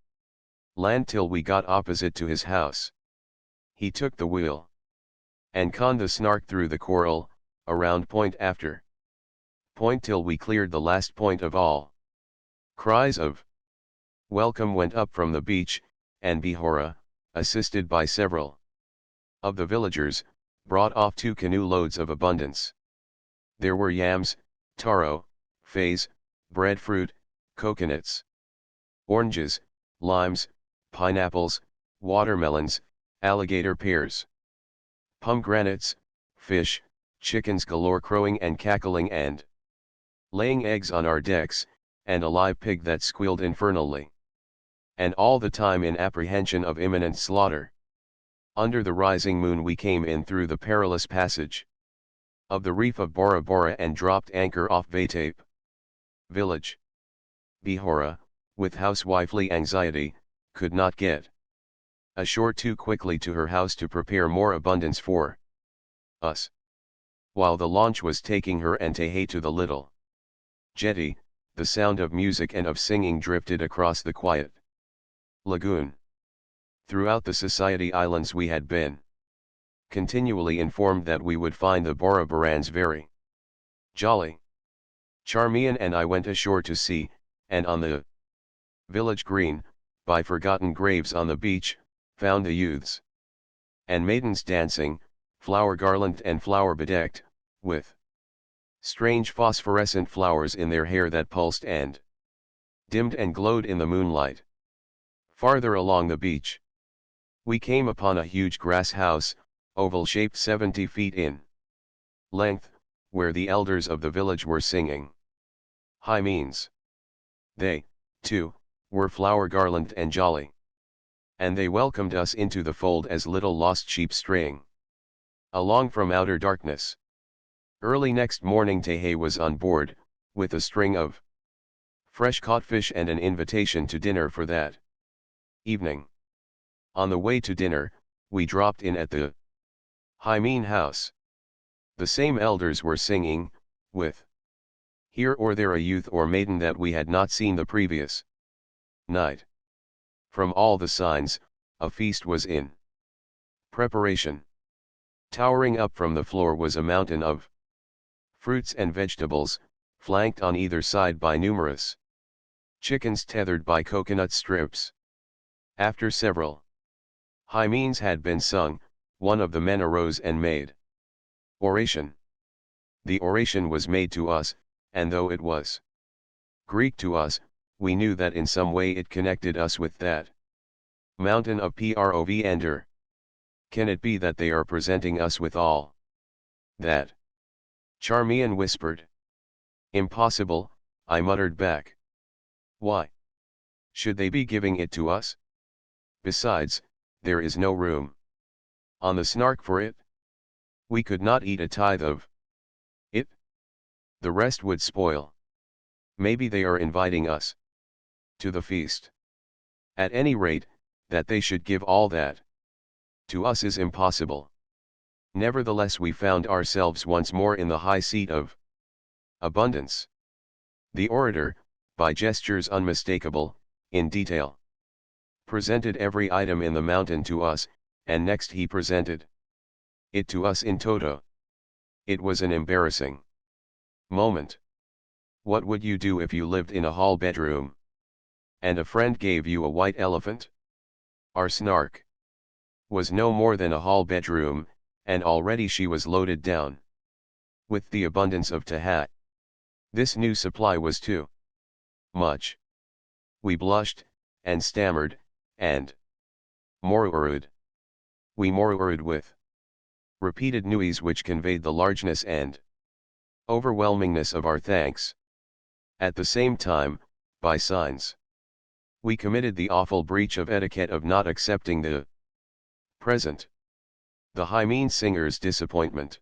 land till we got opposite to his house. He took the wheel and conned the Snark through the coral, around point after point till we cleared the last point of all. Cries of welcome went up from the beach, and Bihora, assisted by several of the villagers, brought off 2 canoe loads of abundance. There were yams, taro, feies, breadfruit, coconuts, oranges, limes, pineapples, watermelons, alligator pears, pomegranates, fish, chickens galore crowing and cackling and laying eggs on our decks, and a live pig that squealed infernally. And all the time in apprehension of imminent slaughter. Under the rising moon we came in through the perilous passage of the reef of Bora Bora and dropped anchor off Vaitape village. Bihora, with housewifely anxiety, could not get ashore too quickly to her house to prepare more abundance for us. While the launch was taking her and Tehei to the little jetty, the sound of music and of singing drifted across the quiet lagoon. Throughout the Society Islands we had been continually informed that we would find the Bora Borans very jolly. Charmian and I went ashore to see, and on the village green, by forgotten graves on the beach, found the youths and maidens dancing, flower garlanded and flower bedecked, with strange phosphorescent flowers in their hair that pulsed and dimmed and glowed in the moonlight. Farther along the beach, we came upon a huge grass house, oval-shaped 70 feet in length, where the elders of the village were singing high means. They, too, were flower garlanded and jolly. And they welcomed us into the fold as little lost sheep straying along from outer darkness. Early next morning Tehei was on board, with a string of fresh caught fish and an invitation to dinner for that evening. On the way to dinner, we dropped in at the Hymen house. The same elders were singing, with here or there a youth or maiden that we had not seen the previous night. From all the signs, a feast was in preparation. Towering up from the floor was a mountain of fruits and vegetables, flanked on either side by numerous chickens tethered by coconut strips. After several hymens had been sung, one of the men arose and made oration. The oration was made to us, and though it was Greek to us, we knew that in some way it connected us with that mountain of Prov ender. Can it be that they are presenting us with all that? Charmian whispered. Impossible, I muttered back. Why should they be giving it to us? Besides, there is no room on the Snark for it. We could not eat a tithe of it. The rest would spoil. Maybe they are inviting us to the feast. At any rate, that they should give all that to us is impossible. Nevertheless we found ourselves once more in the high seat of abundance. The orator, by gestures unmistakable, in detail, presented every item in the mountain to us, and next he presented it to us in toto. It was an embarrassing moment. What would you do if you lived in a hall bedroom, and a friend gave you a white elephant? Our Snark was no more than a hall bedroom, and already she was loaded down with the abundance of tahat. This new supply was too much. We blushed, and stammered, and morurued. We morurued with repeated nuis which conveyed the largeness and overwhelmingness of our thanks. At the same time, by signs, we committed the awful breach of etiquette of not accepting the present. The Hymen singer's disappointment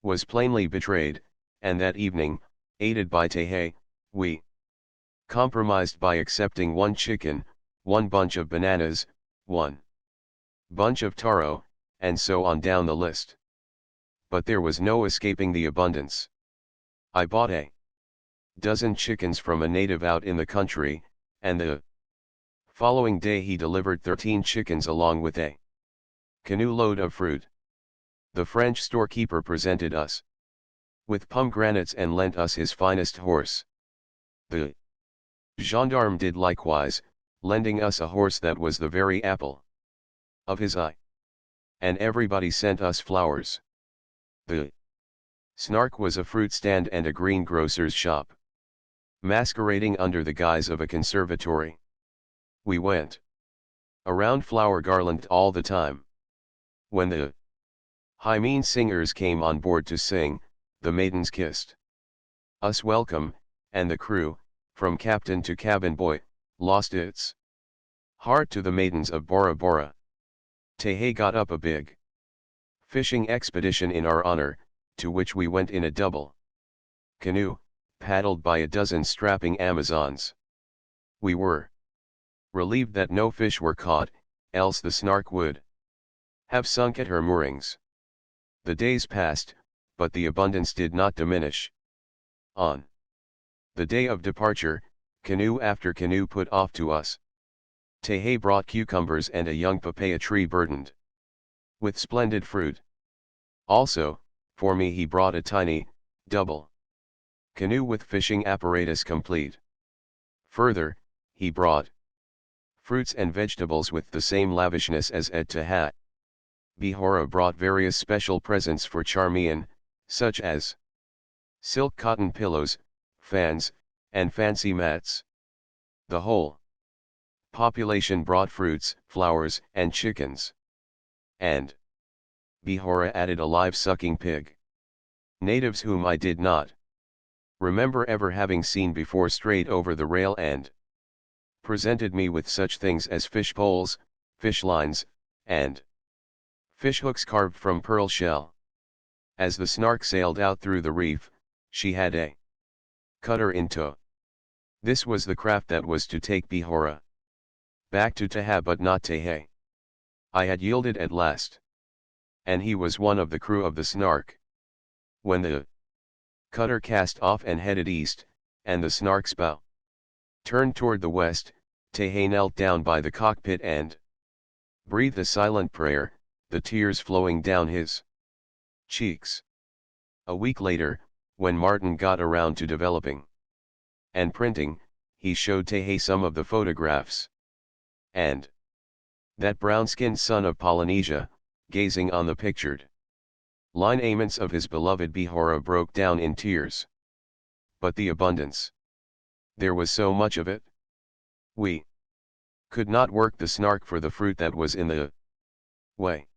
was plainly betrayed, and that evening, aided by Tehe, we compromised by accepting 1 chicken, 1 bunch of bananas, 1 bunch of taro, and so on down the list. But there was no escaping the abundance. I bought a dozen chickens from a native out in the country, and the following day he delivered 13 chickens along with a canoe load of fruit. The French storekeeper presented us with pomegranates and lent us his finest horse. The gendarme did likewise, lending us a horse that was the very apple of his eye. And everybody sent us flowers. The Snark was a fruit stand and a greengrocer's shop, masquerading under the guise of a conservatory. We went around flower garlanded all the time. When the Hymen singers came on board to sing, the maidens kissed us welcome, and the crew, from captain to cabin boy, lost its heart to the maidens of Bora Bora. Tehe got up a big fishing expedition in our honor, to which we went in a double canoe, paddled by a dozen strapping Amazons. We were relieved that no fish were caught, else the Snark would have sunk at her moorings. The days passed, but the abundance did not diminish. On the day of departure, canoe after canoe put off to us. Tehe brought cucumbers and a young papaya tree burdened with splendid fruit. Also, for me he brought a tiny, double canoe with fishing apparatus complete. Further, he brought fruits and vegetables with the same lavishness as Ed Tahat. Bihora brought various special presents for Charmian, such as silk cotton pillows, fans, and fancy mats. The whole population brought fruits, flowers, and chickens. And Bihora added a live-sucking pig. Natives whom I did not remember ever having seen before strayed over the rail and presented me with such things as fish poles, fish lines, and fish hooks carved from pearl shell. As the Snark sailed out through the reef, she had a cutter in tow. This was the craft that was to take Bihora back to Taha but not Tehe. I had yielded at last. And he was one of the crew of the Snark. When the cutter cast off and headed east, and the Snark's bow turned toward the west, Tehe knelt down by the cockpit and breathed a silent prayer, the tears flowing down his cheeks. A week later, when Martin got around to developing and printing, he showed Tehe some of the photographs. And that brown-skinned son of Polynesia, gazing on the pictured lineaments of his beloved Bihora, broke down in tears. But the abundance! There was so much of it. We could not work the Snark for the fruit that was in the way.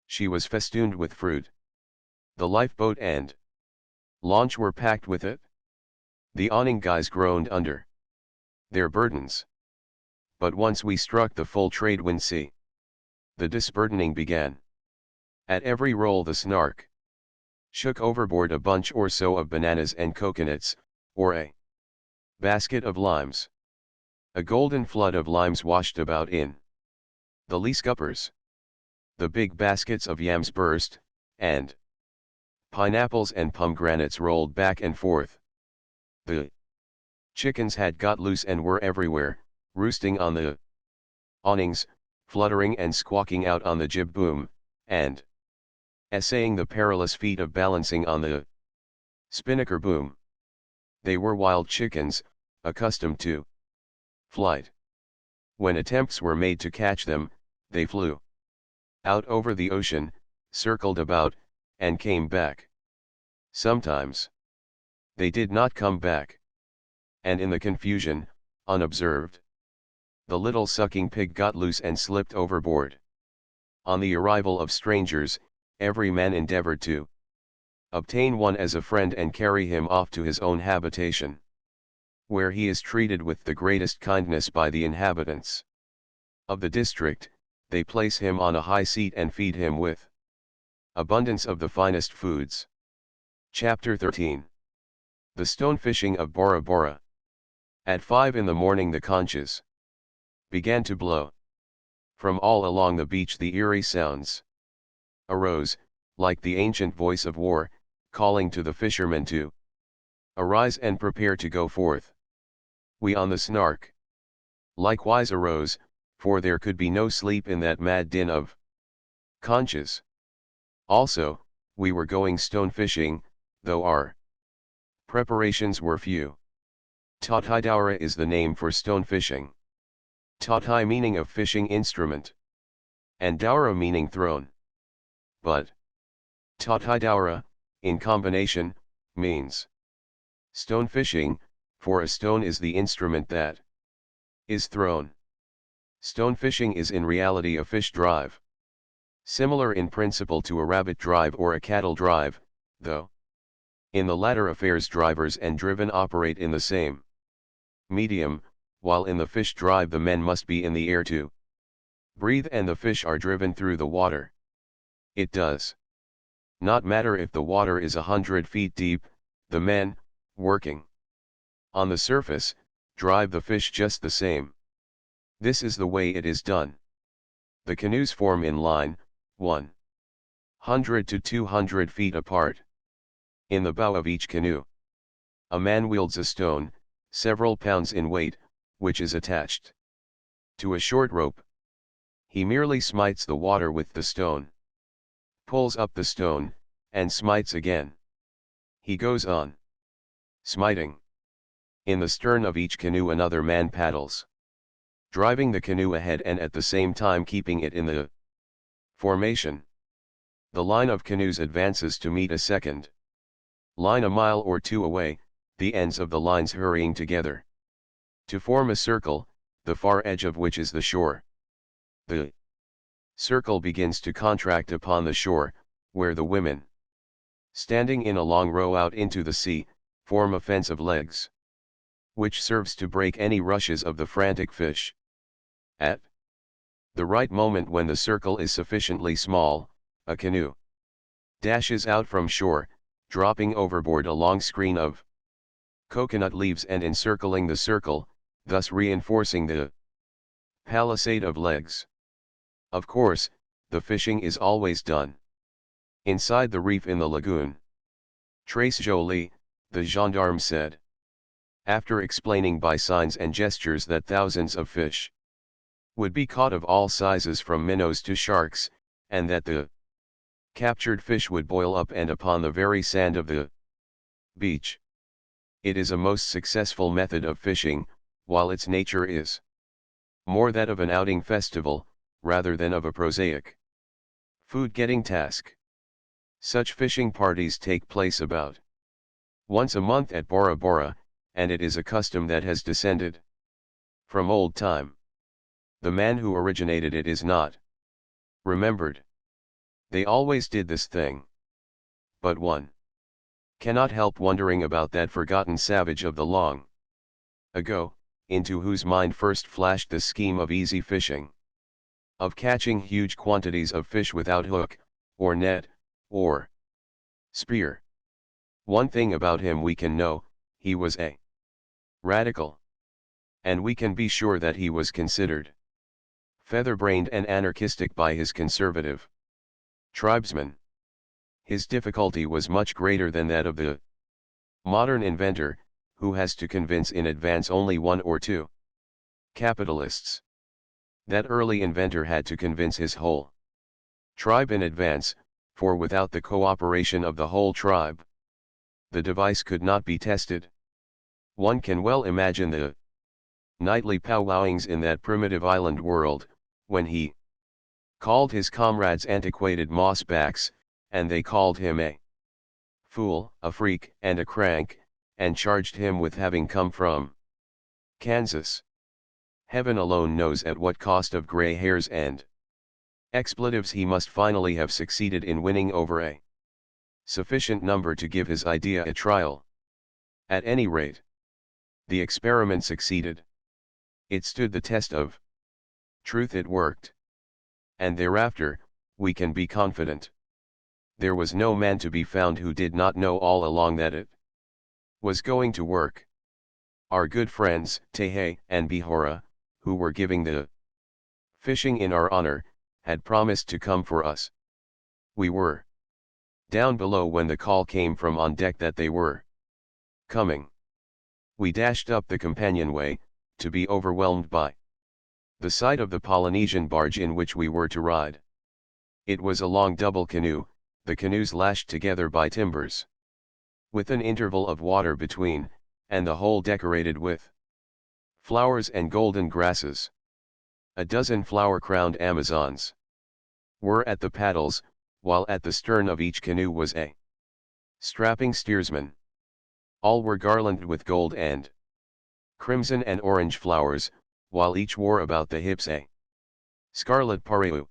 She was festooned with fruit. The lifeboat and launch were packed with it. The awning guys groaned under their burdens. But once we struck the full trade wind sea, the disburdening began. At every roll the Snark shook overboard a bunch or so of bananas and coconuts, or a basket of limes. A golden flood of limes washed about in the lee scuppers. The big baskets of yams burst, and pineapples and pomegranates rolled back and forth. The chickens had got loose and were everywhere, roosting on the awnings, fluttering and squawking out on the jib boom, and essaying the perilous feat of balancing on the spinnaker boom. They were wild chickens, accustomed to flight. When attempts were made to catch them, they flew out over the ocean, circled about, and came back. Sometimes They did not come back. And in the confusion, unobserved, the little sucking pig got loose and slipped overboard. On the arrival of strangers, every man endeavored to obtain one as a friend and carry him off to his own habitation, where he is treated with the greatest kindness by the inhabitants of the district. They place him on a high seat and feed him with abundance of the finest foods. Chapter 13. The Stone Fishing of Bora Bora. At 5 in the morning the conches began to blow. From all along the beach the eerie sounds arose, like the ancient voice of war, calling to the fishermen to arise and prepare to go forth. We on the Snark likewise arose, for there could be no sleep in that mad din of conches. Also, we were going stone fishing, though our preparations were few. Tathai is the name for stone fishing. Tathai meaning of fishing instrument, and daura meaning thrown. But Tathai in combination, means stone fishing, for a stone is the instrument that is thrown. Stone fishing is in reality a fish drive. Similar in principle to a rabbit drive or a cattle drive, though in the latter affairs drivers and driven operate in the same medium, while in the fish drive the men must be in the air to breathe and the fish are driven through the water. It does not matter if the water is 100 feet deep, the men, working on the surface, drive the fish just the same. This is the way it is done. The canoes form in line, 100 to 200 feet apart. In the bow of each canoe, a man wields a stone, several pounds in weight, which is attached to a short rope. He merely smites the water with the stone, pulls up the stone, and smites again. He goes on smiting. In the stern of each canoe another man paddles, driving the canoe ahead and at the same time keeping it in the formation. The line of canoes advances to meet a second line a mile or two away, the ends of the lines hurrying together to form a circle, the far edge of which is the shore. The circle begins to contract upon the shore, where the women, standing in a long row out into the sea, form a fence of legs, which serves to break any rushes of the frantic fish. At the right moment when the circle is sufficiently small, a canoe dashes out from shore, dropping overboard a long screen of coconut leaves and encircling the circle, thus reinforcing the palisade of legs. Of course, the fishing is always done inside the reef in the lagoon. Trace Jolie, the gendarme said, after explaining by signs and gestures that thousands of fish would be caught of all sizes from minnows to sharks, and that the captured fish would boil up and upon the very sand of the beach. It is a most successful method of fishing, while its nature is more that of an outing festival, rather than of a prosaic food-getting task. Such fishing parties take place about once a month at Bora Bora, and it is a custom that has descended from old time. The man who originated it is not remembered. They always did this thing. But one cannot help wondering about that forgotten savage of the long ago, into whose mind first flashed the scheme of easy fishing, of catching huge quantities of fish without hook, or net, or spear. One thing about him we can know, he was a radical. And we can be sure that he was considered feather-brained and anarchistic by his conservative tribesmen. His difficulty was much greater than that of the modern inventor, who has to convince in advance only one or two capitalists. That early inventor had to convince his whole tribe in advance, for without the cooperation of the whole tribe, the device could not be tested. One can well imagine the nightly powwowings in that primitive island world, when he called his comrades antiquated mossbacks, and they called him a fool, a freak, and a crank, and charged him with having come from Kansas. Heaven alone knows at what cost of gray hairs and expletives he must finally have succeeded in winning over a sufficient number to give his idea a trial. At any rate, the experiment succeeded. It stood the test of truth, it worked. And thereafter, we can be confident. There was no man to be found who did not know all along that it was going to work. Our good friends, Tehe and Bihora, who were giving the fishing in our honor, had promised to come for us. We were down below when the call came from on deck that they were coming. We dashed up the companionway, to be overwhelmed by the sight of the Polynesian barge in which we were to ride. It was a long double canoe, the canoes lashed together by timbers, with an interval of water between, and the whole decorated with flowers and golden grasses. A dozen flower-crowned Amazons were at the paddles, while at the stern of each canoe was a strapping steersman. All were garlanded with gold and crimson and orange flowers, while each wore about the hips a scarlet pareu.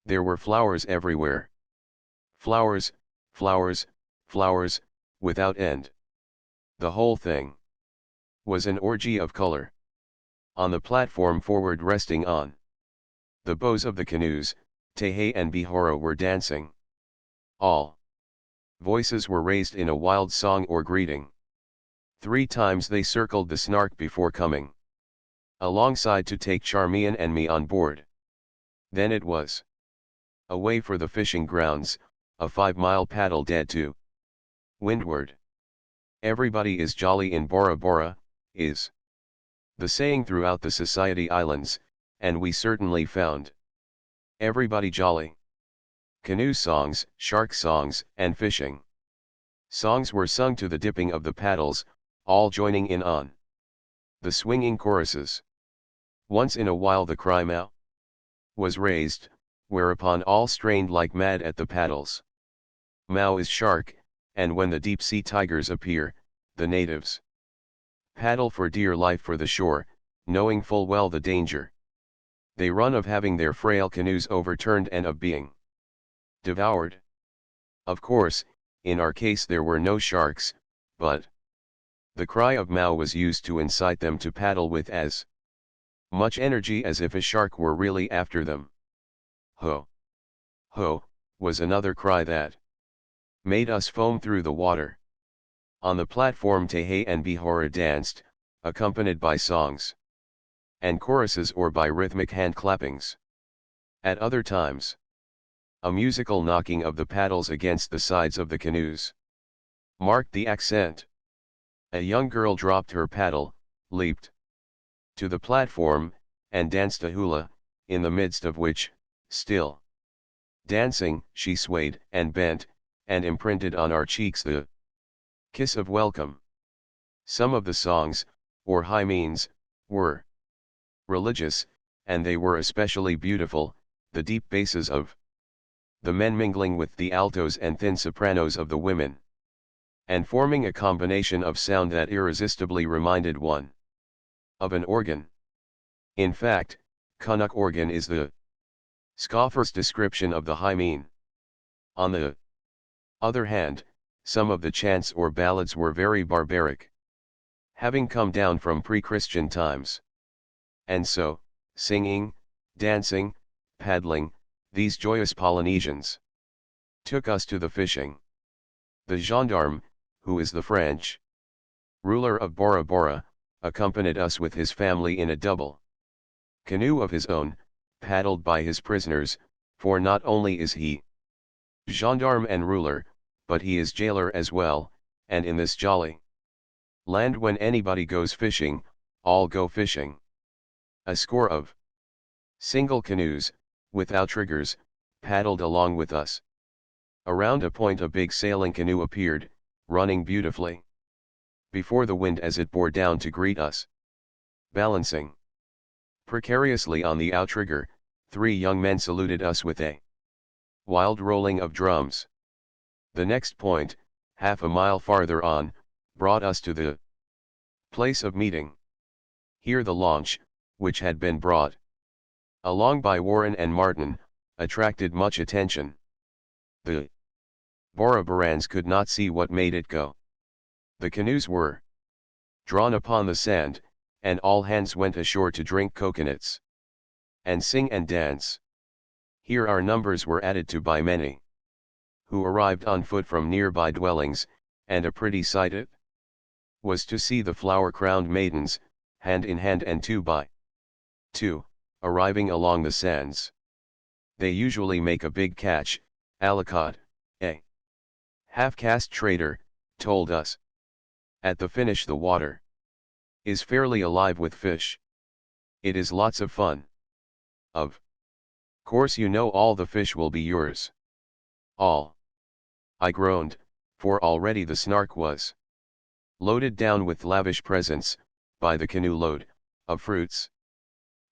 There were flowers everywhere. Flowers, flowers, flowers, without end. The whole thing was an orgy of color. On the platform forward, resting on the bows of the canoes, Tehe and Bihora were dancing. All voices were raised in a wild song or greeting. 3 times they circled the Snark before coming alongside to take Charmian and me on board. Then it was away for the fishing grounds, a 5-mile paddle dead to windward. Everybody is jolly in Bora Bora, is the saying throughout the Society Islands, and we certainly found everybody jolly. Canoe songs, shark songs, and fishing songs were sung to the dipping of the paddles, all joining in on the swinging choruses. Once in a while the cry "Mao" was raised, whereupon all strained like mad at the paddles. Mao is shark, and when the deep-sea tigers appear, the natives paddle for dear life for the shore, knowing full well the danger they run of having their frail canoes overturned and of being devoured. Of course, in our case there were no sharks, but the cry of Mao was used to incite them to paddle with as much energy as if a shark were really after them. Ho! Ho! Was another cry that made us foam through the water. On the platform Tehe and Bihora danced, accompanied by songs and choruses or by rhythmic hand clappings. At other times, a musical knocking of the paddles against the sides of the canoes marked the accent. A young girl dropped her paddle, leaped to the platform, and danced a hula, in the midst of which, still dancing, she swayed and bent, and imprinted on our cheeks the kiss of welcome. Some of the songs, or hymnes, were religious, and they were especially beautiful, the deep basses of the men mingling with the altos and thin sopranos of the women, and forming a combination of sound that irresistibly reminded one of an organ. In fact, Kanak organ is the scoffer's description of the hymn. On the other hand, some of the chants or ballads were very barbaric, having come down from pre-Christian times. And so, singing, dancing, paddling, these joyous Polynesians took us to the fishing. The gendarme, who is the French ruler of Bora Bora, accompanied us with his family in a double canoe of his own, paddled by his prisoners, for not only is he gendarme and ruler, but he is jailer as well, and in this jolly land when anybody goes fishing, all go fishing. A score of single canoes, with outriggers, paddled along with us. Around a point a big sailing canoe appeared, running beautifully before the wind as it bore down to greet us. Balancing precariously on the outrigger, 3 young men saluted us with a wild rolling of drums. The next point, half a mile farther on, brought us to the place of meeting. Here the launch, which had been brought along by Warren and Martin, attracted much attention. The Borobarans could not see what made it go. The canoes were drawn upon the sand, and all hands went ashore to drink coconuts, and sing and dance. Here our numbers were added to by many, who arrived on foot from nearby dwellings, and a pretty sight it was to see the flower-crowned maidens, hand in hand and two by two, arriving along the sands. They usually make a big catch. Alicott, a half-caste trader, told us. At the finish the water is fairly alive with fish. It is lots of fun. Of course you know all the fish will be yours. All. I groaned, for already the Snark was loaded down with lavish presents, by the canoe load, of fruits,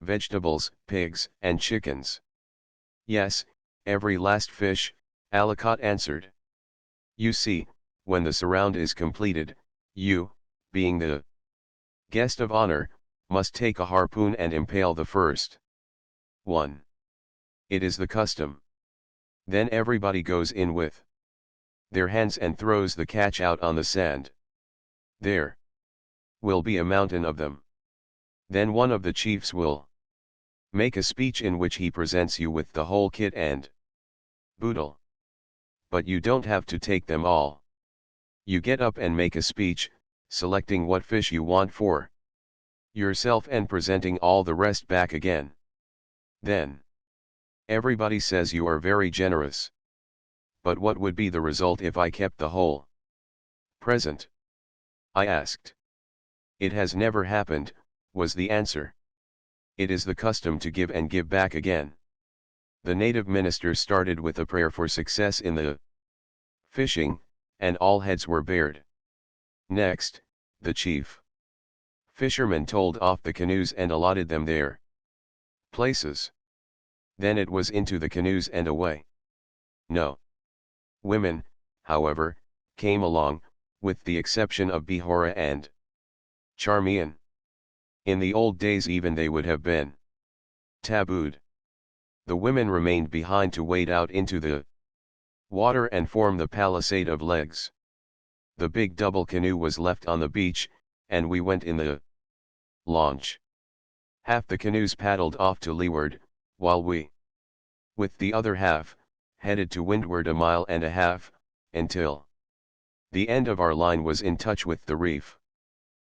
vegetables, pigs, and chickens. Yes, every last fish, Alicott answered. You see, when the surround is completed, you, being the guest of honor, must take a harpoon and impale the first one. It is the custom. Then everybody goes in with their hands and throws the catch out on the sand. There will be a mountain of them. Then one of the chiefs will make a speech in which he presents you with the whole kit and boodle. But you don't have to take them all. You get up and make a speech, selecting what fish you want for yourself and presenting all the rest back again. Then everybody says you are very generous. But what would be the result if I kept the whole present? I asked. It has never happened, was the answer. It is the custom to give and give back again. The native minister started with a prayer for success in the fishing, and all heads were bared. Next, the chief fisherman told off the canoes and allotted them their places. Then it was into the canoes and away. No women, however, came along, with the exception of Bihora and Charmian. In the old days even they would have been tabooed. The women remained behind to wade out into the water and form the palisade of legs. The big double canoe was left on the beach, and we went in the launch. Half the canoes paddled off to leeward, while we, with the other half, headed to windward a mile and a half, until the end of our line was in touch with the reef.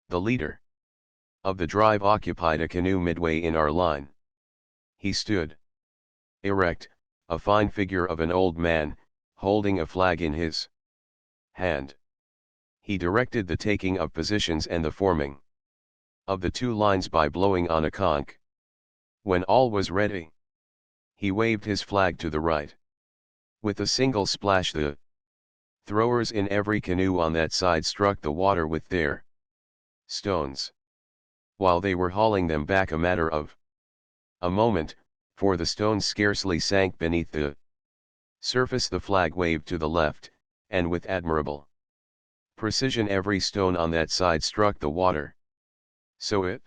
The leader of the drive occupied a canoe midway in our line. He stood erect, a fine figure of an old man, holding a flag in his hand. He directed the taking of positions and the forming of the two lines by blowing on a conch. When all was ready, he waved his flag to the right. With a single splash the throwers in every canoe on that side struck the water with their stones. While they were hauling them back a matter of a moment, for the stones scarcely sank beneath the surface, the flag waved to the left, and with admirable precision every stone on that side struck the water. So it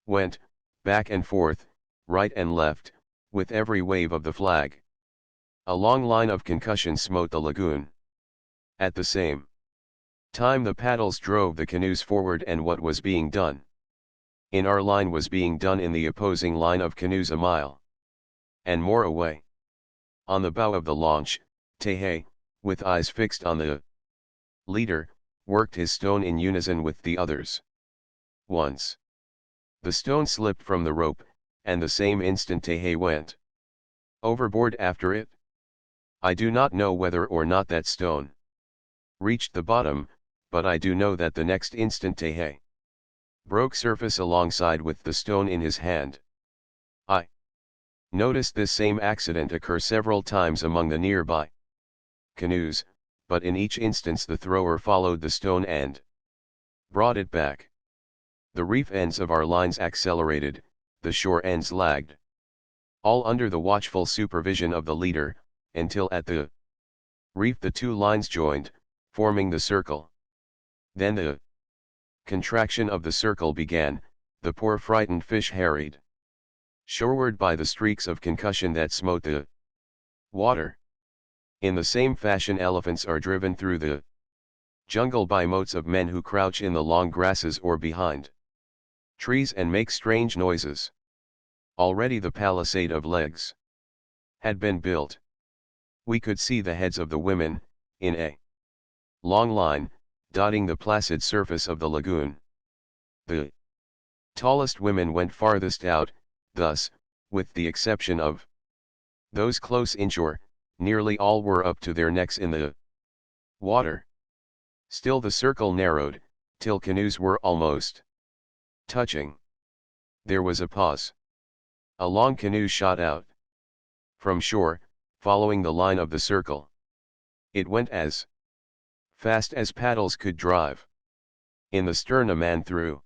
went, back and forth, right and left, with every wave of the flag. A long line of concussion smote the lagoon. At the same time the paddles drove the canoes forward, and what was being done in our line was being done in the opposing line of canoes a mile and more away. On the bow of the launch, Tehe, with eyes fixed on the leader, worked his stone in unison with the others. Once the stone slipped from the rope, and the same instant Tehe went overboard after it. I do not know whether or not that stone reached the bottom, but I do know that the next instant Tehe broke surface alongside with the stone in his hand. I noticed this same accident occur several times among the nearby canoes, but in each instance the thrower followed the stone and brought it back. The reef ends of our lines accelerated, the shore ends lagged. All under the watchful supervision of the leader, until at the reef the two lines joined, forming the circle. Then the contraction of the circle began, the poor frightened fish harried shoreward by the streaks of concussion that smote the water. In the same fashion elephants are driven through the jungle by motes of men who crouch in the long grasses or behind trees and make strange noises. Already the palisade of legs had been built. We could see the heads of the women, in a long line, dotting the placid surface of the lagoon. The tallest women went farthest out, thus, with the exception of those close inshore, nearly all were up to their necks in the water. Still the circle narrowed, till canoes were almost touching. There was a pause. A long canoe shot out from shore, following the line of the circle. It went as fast as paddles could drive. In the stern a man threw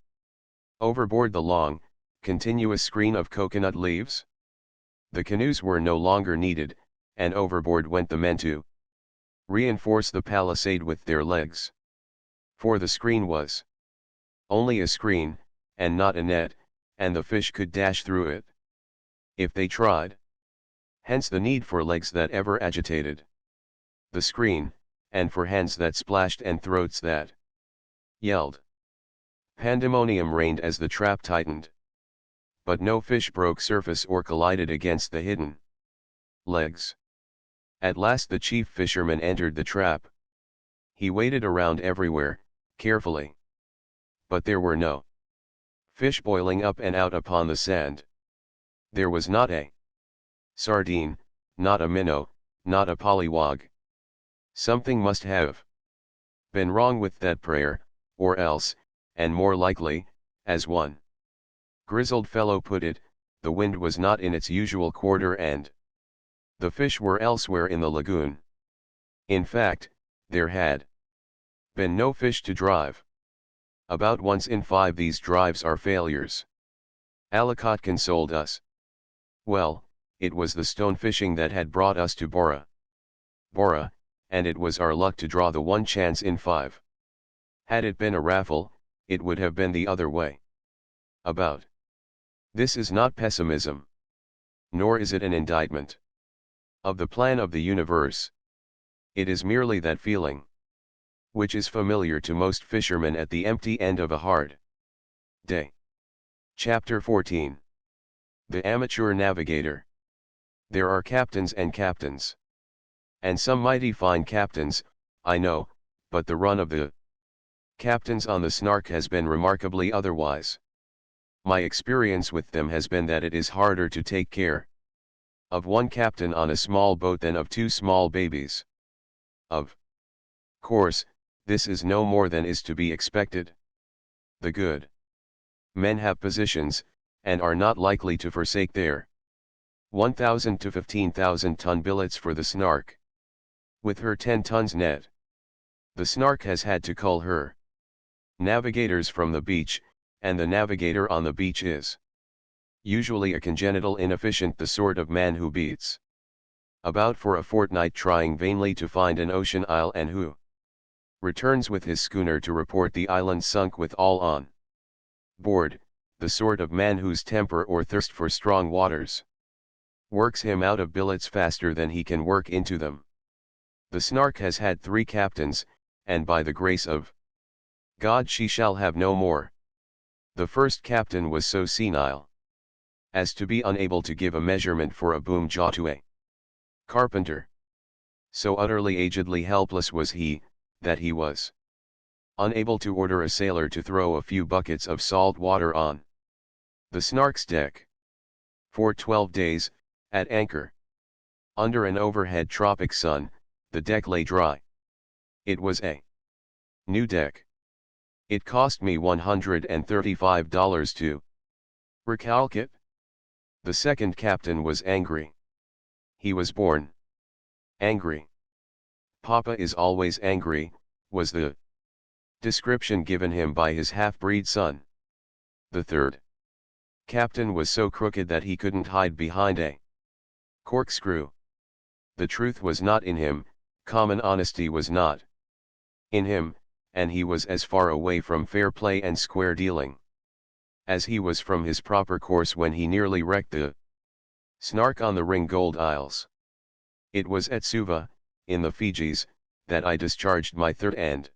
overboard the long, continuous screen of coconut leaves. The canoes were no longer needed, and overboard went the men to reinforce the palisade with their legs. For the screen was only a screen, and not a net, and the fish could dash through it if they tried. Hence the need for legs that ever agitated the screen, and for hands that splashed and throats that yelled. Pandemonium reigned as the trap tightened. But no fish broke surface or collided against the hidden legs. At last the chief fisherman entered the trap. He waded around everywhere, carefully. But there were no fish boiling up and out upon the sand. There was not a sardine, not a minnow, not a pollywog. Something must have been wrong with that prayer, or else, and more likely, as one grizzled fellow put it, the wind was not in its usual quarter and the fish were elsewhere in the lagoon. In fact, there had been no fish to drive. About once in 5 these drives are failures. Alicott consoled us. Well, it was the stone fishing that had brought us to Bora Bora, and it was our luck to draw the one chance in 5. Had it been a raffle, it would have been the other way about. This is not pessimism. Nor is it an indictment of the plan of the universe. It is merely that feeling which is familiar to most fishermen at the empty end of a hard day. Chapter 14. The Amateur Navigator. There are captains and captains. And some mighty fine captains, I know, but the run of the captains on the Snark has been remarkably otherwise. My experience with them has been that it is harder to take care of one captain on a small boat than of 2 small babies. Of course, this is no more than is to be expected. The good men have positions, and are not likely to forsake their 1,000 to 15,000 ton billets for the Snark. With her 10 tons net, the Snark has had to cull her navigators from the beach, and the navigator on the beach is usually a congenital inefficient, the sort of man who beats about for a fortnight trying vainly to find an ocean isle and who returns with his schooner to report the island sunk with all on board, the sort of man whose temper or thirst for strong waters works him out of billets faster than he can work into them. The Snark has had 3 captains, and by the grace of God she shall have no more. The first captain was so senile as to be unable to give a measurement for a boom jaw to a carpenter. So utterly agedly helpless was he, that he was unable to order a sailor to throw a few buckets of salt water on the Snark's deck. For 12 days, at anchor, under an overhead tropic sun, the deck lay dry. It was a new deck. It cost me $135 to recalc it. The second captain was angry. He was born angry. Papa is always angry, was the description given him by his half-breed son. The third captain was so crooked that he couldn't hide behind a corkscrew. The truth was not in him, common honesty was not in him, and he was as far away from fair play and square dealing as he was from his proper course when he nearly wrecked the Snark on the Ringgold Isles. It was at Suva, in the Fijis, that I discharged my third and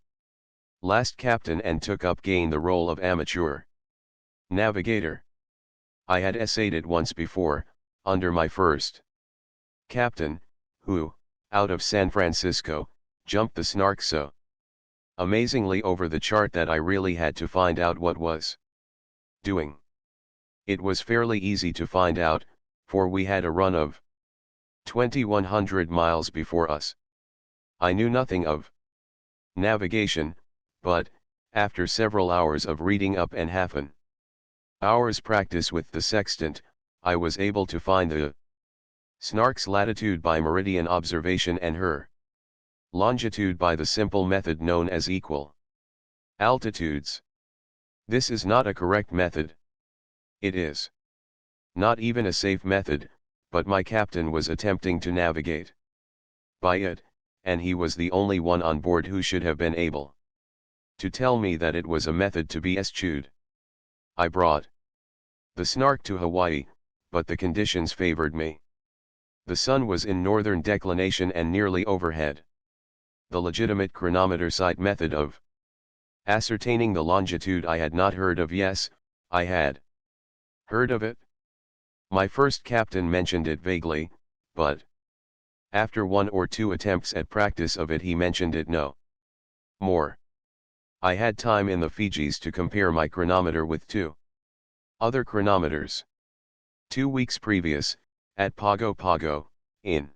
last captain and took up again the role of amateur navigator. I had essayed it once before, under my first captain, who, out of San Francisco, jumped the Snark so amazingly over the chart that I really had to find out what was doing. It was fairly easy to find out, for we had a run of 2,100 miles before us. I knew nothing of navigation, but, after several hours of reading up and half an hour's practice with the sextant, I was able to find the Snark's latitude by meridian observation and her longitude by the simple method known as equal altitudes. This is not a correct method. It is not even a safe method, but my captain was attempting to navigate by it, and he was the only one on board who should have been able to tell me that it was a method to be eschewed. I brought the Snark to Hawaii, but the conditions favored me. The sun was in northern declination and nearly overhead. The legitimate chronometer sight method of ascertaining the longitude I had not heard of. Yes, I had heard of it. My first captain mentioned it vaguely, but after one or two attempts at practice of it he mentioned it no more. I had time in the Fijis to compare my chronometer with two other chronometers. 2 weeks previous, at Pago Pago, in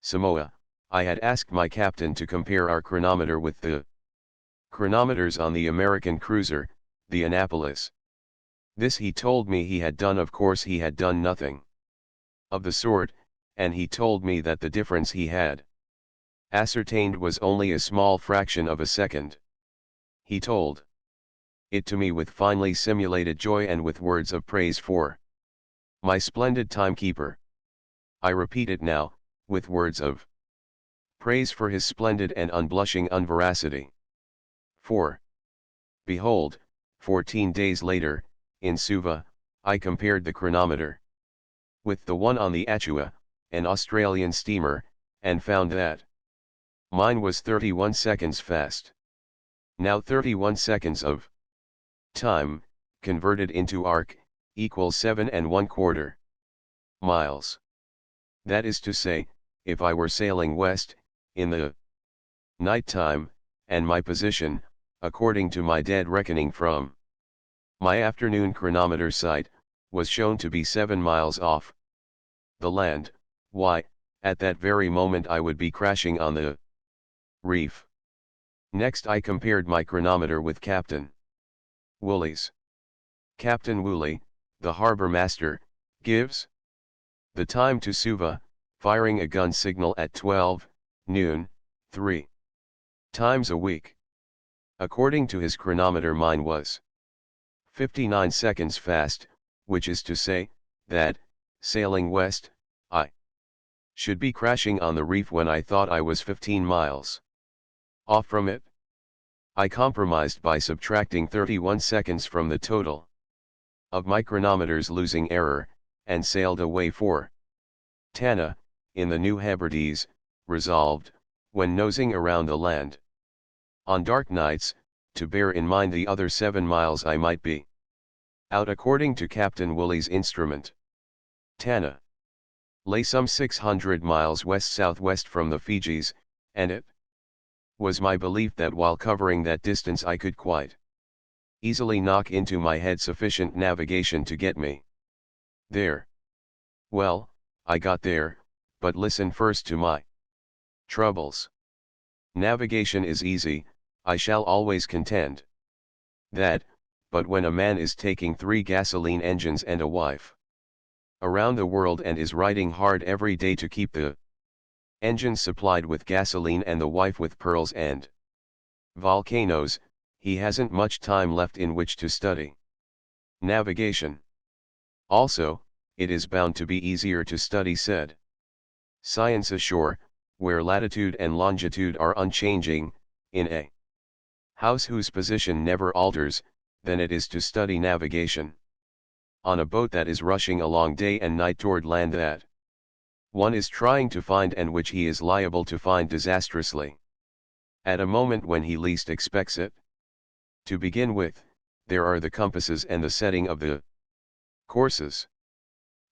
Samoa, I had asked my captain to compare our chronometer with the chronometers on the American cruiser, the Annapolis. This he told me he had done. Of course he had done nothing of the sort, and he told me that the difference he had ascertained was only a small fraction of a second. He told it to me with finely simulated joy and with words of praise for my splendid timekeeper. I repeat it now, with words of praise for his splendid and unblushing unveracity. For, behold, 14 days later, in Suva, I compared the chronometer with the one on the Achua, an Australian steamer, and found that mine was 31 seconds fast. Now 31 seconds of time, converted into arc, equals 7¼ miles. That is to say, if I were sailing west, in the night time, and my position, according to my dead reckoning from my afternoon chronometer sight, was shown to be 7 miles off the land, why, at that very moment I would be crashing on the reef. Next I compared my chronometer with Captain Woolley's. Captain Woolley, the harbor master, gives the time to Suva, firing a gun signal at 12 noon, 3 times a week. According to his chronometer mine was 59 seconds fast, which is to say, that, sailing west, I should be crashing on the reef when I thought I was 15 miles off from it. I compromised by subtracting 31 seconds from the total of my chronometer's losing error, and sailed away for Tanna, in the New Hebrides, resolved, when nosing around the land on dark nights, to bear in mind the other 7 miles I might be out. According to Captain Woolley's instrument, Tanna lay some 600 miles west-southwest from the Fijis, and it was my belief that while covering that distance I could quite easily knock into my head sufficient navigation to get me there. Well, I got there, but listen first to my troubles. Navigation is easy, I shall always contend that, but when a man is taking 3 gasoline engines and a wife around the world and is riding hard every day to keep the engines supplied with gasoline and the wife with pearls and volcanoes, he hasn't much time left in which to study navigation. Also, it is bound to be easier to study said science ashore, where latitude and longitude are unchanging, in a house whose position never alters, than it is to study navigation. On a boat that is rushing along day and night toward land that one is trying to find and which he is liable to find disastrously at a moment when he least expects it. To begin with, there are the compasses and the setting of the courses.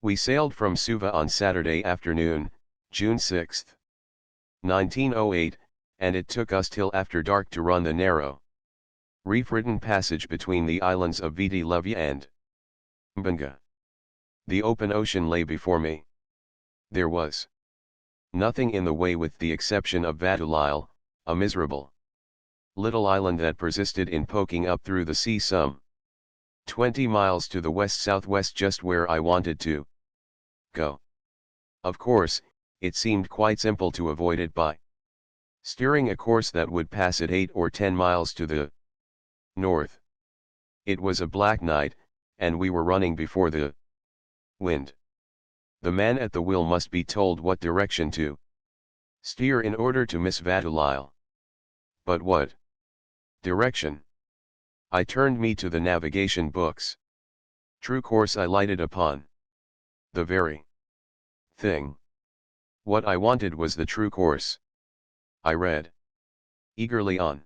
We sailed from Suva on Saturday afternoon, June 6, 1908, and it took us till after dark to run the narrow, reef-ridden passage between the islands of Viti Levu and Mbanga. The open ocean lay before me. There was nothing in the way with the exception of Vatulile, a miserable little island that persisted in poking up through the sea some 20 miles to the west-southwest, just where I wanted to go. Of course, it seemed quite simple to avoid it by steering a course that would pass it 8 or 10 miles to the north. It was a black night, and we were running before the wind. The man at the wheel must be told what direction to steer in order to miss Vatulile. But what direction? I turned me to the navigation books. True course I lighted upon. The very thing. What I wanted was the true course. I read eagerly on.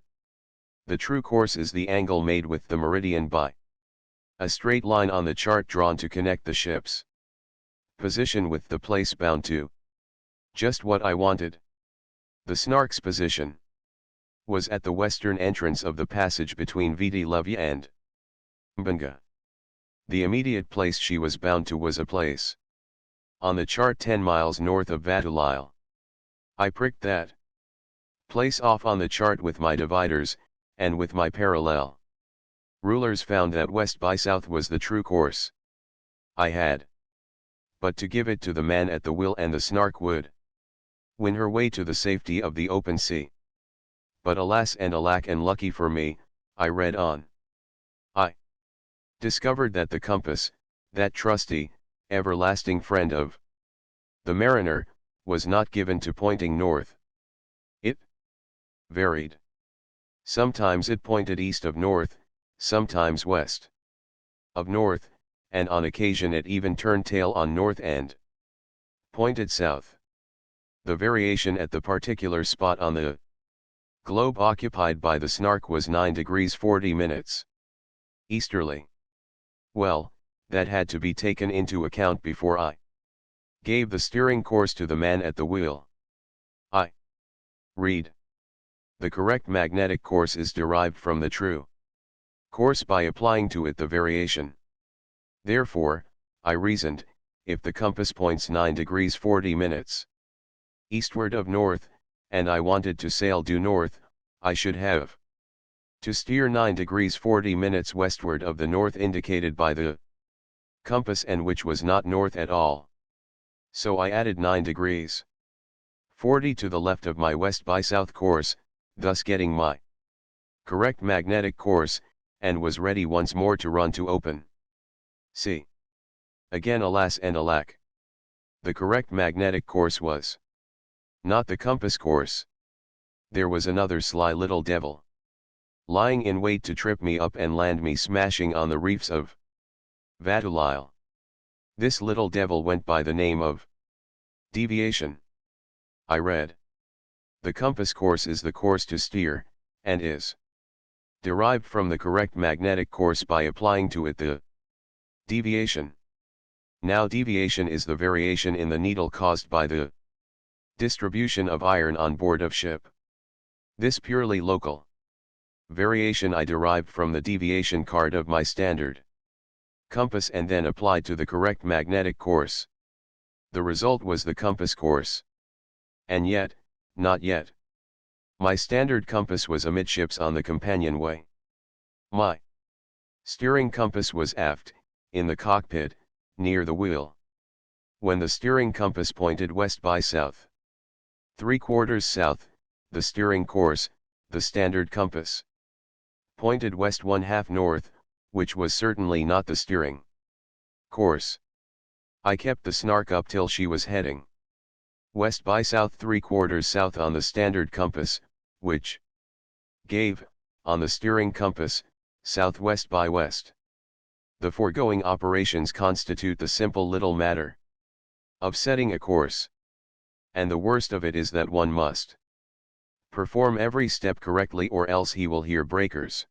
The true course is the angle made with the meridian by a straight line on the chart drawn to connect the ship's position with the place bound to. Just what I wanted. The Snark's position was at the western entrance of the passage between Viti Levu and Mbanga. The immediate place she was bound to was a place on the chart 10 miles north of Vatulile. I pricked that place off on the chart with my dividers, and with my parallel rulers found that west by south was the true course. I had but to give it to the man at the wheel, and the Snark would win her way to the safety of the open sea. But alas and alack, and lucky for me, I read on. I discovered that the compass, that trusty, everlasting friend of the mariner, was not given to pointing north. It varied. Sometimes it pointed east of north, sometimes west of north, and on occasion it even turned tail on north and pointed south. The variation at the particular spot on the globe occupied by the Snark was 9 degrees 40 minutes easterly. Well, that had to be taken into account before I gave the steering course to the man at the wheel. I read. The correct magnetic course is derived from the true course by applying to it the variation. Therefore, I reasoned, if the compass points 9 degrees 40 minutes eastward of north, and I wanted to sail due north, I should have to steer 9 degrees 40 minutes westward of the north indicated by the compass, and which was not north at all. So I added 9 degrees 40 to the left of my west by south course, thus getting my correct magnetic course, and was ready once more to run to open sea. Again alas and alack. The correct magnetic course was not the compass course. There was another sly little devil lying in wait to trip me up and land me smashing on the reefs of Vatulile. This little devil went by the name of deviation. I read. The compass course is the course to steer, and is derived from the correct magnetic course by applying to it the deviation. Now deviation is the variation in the needle caused by the distribution of iron on board of ship. This purely local variation I derived from the deviation card of my standard compass and then applied to the correct magnetic course. The result was the compass course. And yet, not yet. My standard compass was amidships on the companionway. My steering compass was aft, in the cockpit, near the wheel. When the steering compass pointed west by south, 3/4 south, the steering course, the standard compass, pointed west 1/2 north, which was certainly not the steering course. I kept the Snark up till she was heading west by south 3/4 south on the standard compass, which gave, on the steering compass, southwest by west. The foregoing operations constitute the simple little matter of setting a course. And the worst of it is that one must perform every step correctly, or else he will hear breakers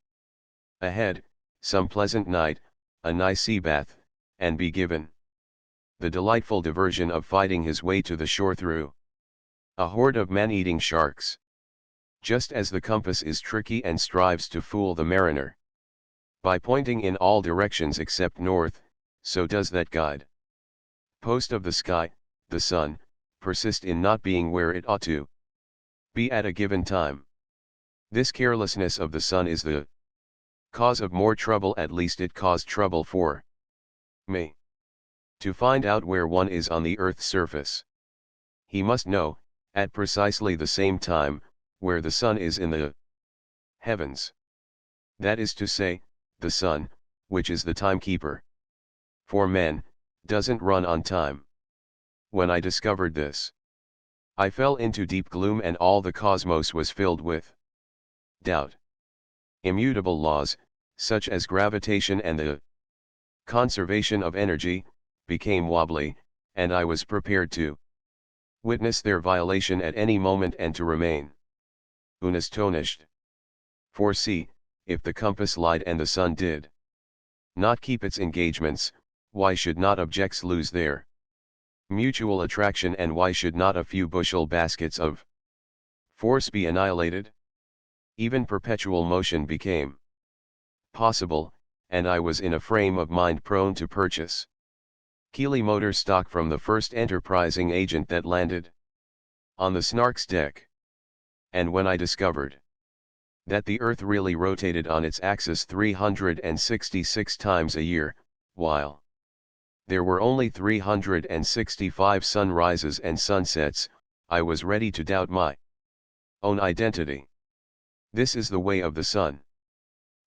ahead, some pleasant night, a nice sea bath, and be given the delightful diversion of fighting his way to the shore through a horde of man-eating sharks. Just as the compass is tricky and strives to fool the mariner by pointing in all directions except north, so does that guide post of the sky, the sun, persist in not being where it ought to be at a given time. This carelessness of the sun is the cause of more trouble, at least it caused trouble for me. To find out where one is on the earth's surface, he must know, at precisely the same time, where the sun is in the heavens. That is to say, the sun, which is the timekeeper for men, doesn't run on time. When I discovered this, I fell into deep gloom, and all the cosmos was filled with doubt. Immutable laws, such as gravitation and the conservation of energy, became wobbly, and I was prepared to witness their violation at any moment and to remain unastonished. For see, if the compass lied and the sun did not keep its engagements, why should not objects lose their mutual attraction, and why should not a few bushel baskets of force be annihilated? Even perpetual motion became possible, and I was in a frame of mind prone to purchase Keeley motor stock from the first enterprising agent that landed on the Snark's deck. And when I discovered that the Earth really rotated on its axis 366 times a year, while there were only 365 sunrises and sunsets, I was ready to doubt my own identity. This is the way of the sun.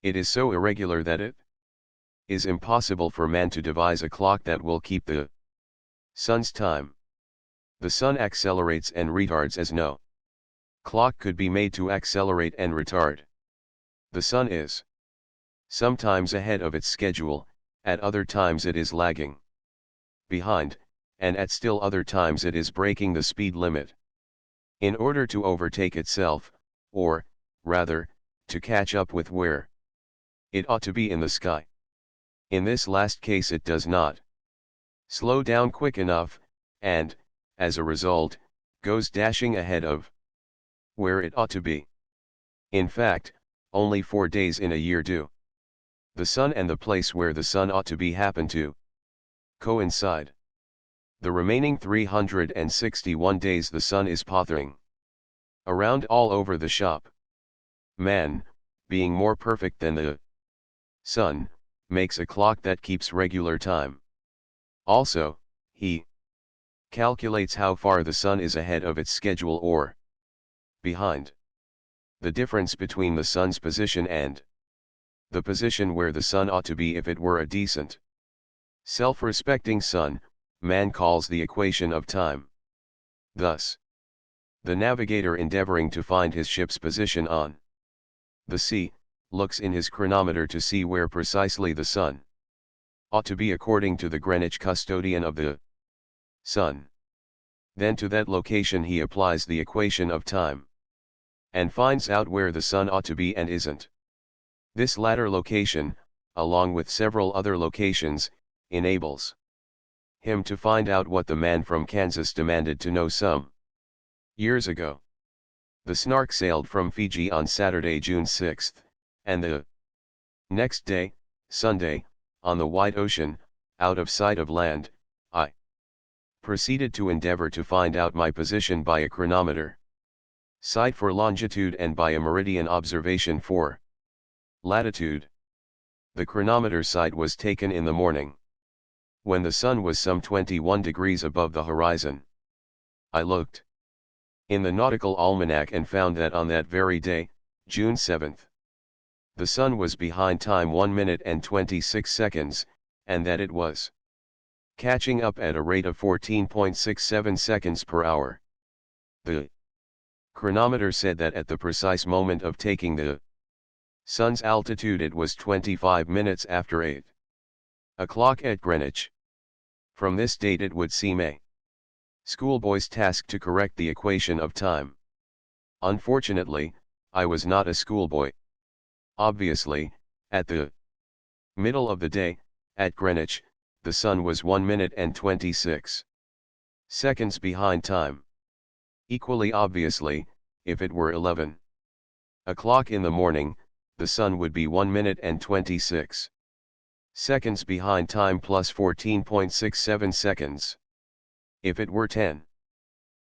It is so irregular that it is impossible for man to devise a clock that will keep the sun's time. The sun accelerates and retards as no clock could be made to accelerate and retard. The sun is sometimes ahead of its schedule, at other times it is lagging behind, and at still other times it is breaking the speed limit in order to overtake itself, or, rather, to catch up with where it ought to be in the sky. In this last case it does not slow down quick enough, and, as a result, goes dashing ahead of where it ought to be. In fact, only 4 days in a year do the sun and the place where the sun ought to be happen to coincide. The remaining 361 days the sun is pottering around all over the shop. Man, being more perfect than the sun, makes a clock that keeps regular time. Also, he calculates how far the sun is ahead of its schedule or behind. The difference between the sun's position and the position where the sun ought to be if it were a decent, self-respecting sun, man calls the equation of time. Thus, the navigator endeavoring to find his ship's position on the sea, looks in his chronometer to see where precisely the sun ought to be according to the Greenwich custodian of the sun. Then to that location he applies the equation of time, and finds out where the sun ought to be and isn't. This latter location, along with several other locations, enables him to find out what the man from Kansas demanded to know some years ago. The Snark sailed from Fiji on Saturday, June 6th, and the next day, Sunday, on the wide ocean, out of sight of land, I proceeded to endeavor to find out my position by a chronometer sight for longitude and by a meridian observation for latitude. The chronometer sight was taken in the morning, when the sun was some 21 degrees above the horizon. I looked in the nautical almanac and found that on that very day, June 7th, the sun was behind time 1 minute and 26 seconds, and that it was catching up at a rate of 14.67 seconds per hour. The chronometer said that at the precise moment of taking the Sun's altitude. It was 25 minutes after 8 o'clock at Greenwich. From this date it would seem a schoolboy's task to correct the equation of time. Unfortunately, I was not a schoolboy. Obviously, at the middle of the day, at Greenwich, the sun was 1 minute and 26 seconds behind time. Equally obviously, if it were 11 o'clock in the morning, the sun would be 1 minute and 26 seconds behind time plus 14.67 seconds. If it were 10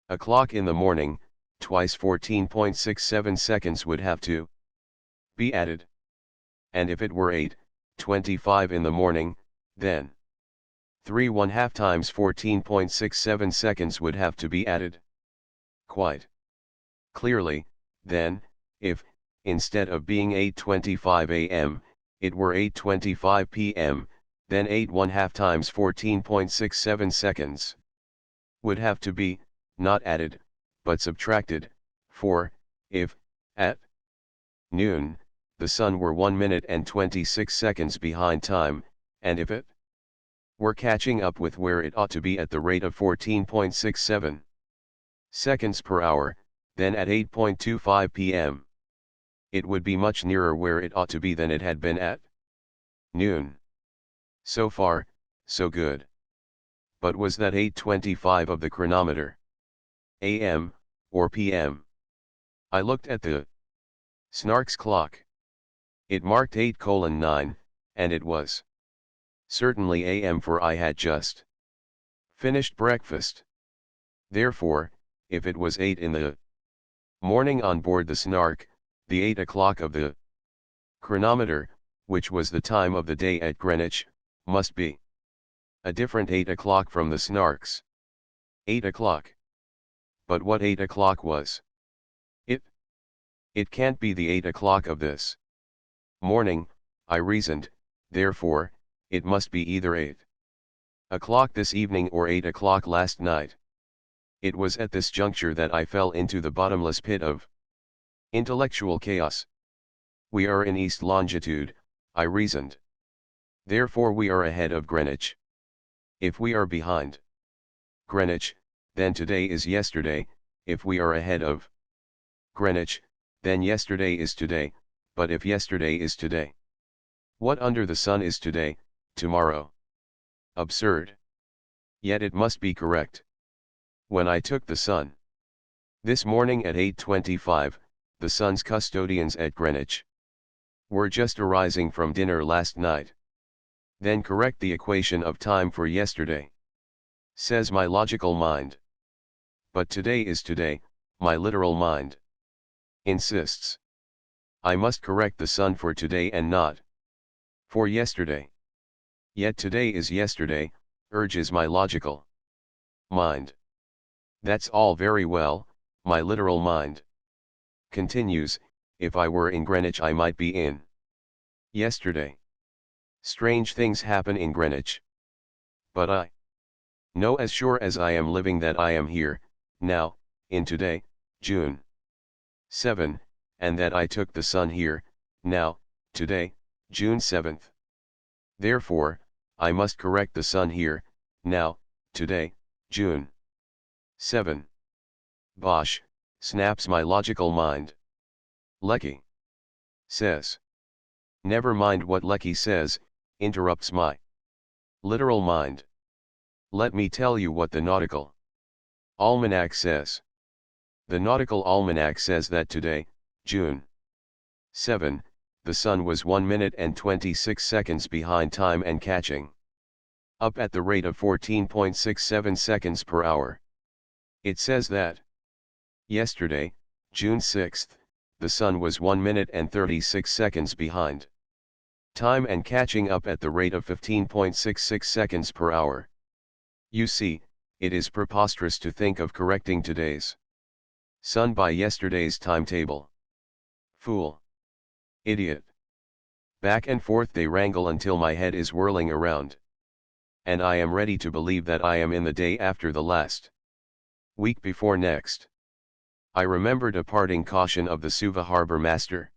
o'clock in the morning, twice 14.67 seconds would have to be added. And if it were 8:25 in the morning, then 3½ times 14.67 seconds would have to be added. Quite clearly, then, if, instead of being 8:25 am, it were 8:25 pm, then 8½ times 14.67 seconds would have to be, not added, but subtracted, for, if, at noon, the sun were 1 minute and 26 seconds behind time, and if it were catching up with where it ought to be at the rate of 14.67 seconds per hour, then at 8:25 pm, it would be much nearer where it ought to be than it had been at noon. So far, so good. But was that 8:25 of the chronometer AM, or PM? I looked at the Snark's clock. It marked 8:9, and it was certainly AM, for I had just finished breakfast. Therefore, if it was 8 in the morning on board the Snark, the 8 o'clock of the chronometer, which was the time of the day at Greenwich, must be a different 8 o'clock from the Snark's 8 o'clock. But what 8 o'clock was it? It can't be the 8 o'clock of this morning, I reasoned. Therefore, it must be either 8 o'clock this evening or 8 o'clock last night. It was at this juncture that I fell into the bottomless pit of intellectual chaos. We are in east longitude, I reasoned. Therefore we are ahead of Greenwich. If we are behind Greenwich, then today is yesterday. If we are ahead of Greenwich, then yesterday is today. But if yesterday is today, what under the sun is today, tomorrow? Absurd. Yet it must be correct. When I took the sun this morning at 8:25, the sun's custodians at Greenwich were just arising from dinner last night. Then correct the equation of time for yesterday, says my logical mind. But today is today, my literal mind insists. I must correct the sun for today and not for yesterday. Yet today is yesterday, urges my logical mind. That's all very well, my literal mind continues. If I were in Greenwich, I might be in yesterday. Strange things happen in Greenwich. But I know as sure as I am living that I am here, now, in today, June 7, and that I took the sun here, now, today, June 7th. Therefore, I must correct the sun here, now, today, June 7. Bosh, snaps my logical mind. Lecky says. Never mind what Lecky says, interrupts my literal mind. Let me tell you what the nautical almanac says. The nautical almanac says that today, June 7, the sun was 1 minute and 26 seconds behind time and catching up at the rate of 14.67 seconds per hour. It says that yesterday, June 6, the sun was 1 minute and 36 seconds behind time and catching up at the rate of 15.66 seconds per hour. You see, it is preposterous to think of correcting today's sun by yesterday's timetable. Fool. Idiot. Back and forth they wrangle until my head is whirling around. And I am ready to believe that I am in the day after the last week before next. I remembered a parting caution of the Suva harbor master.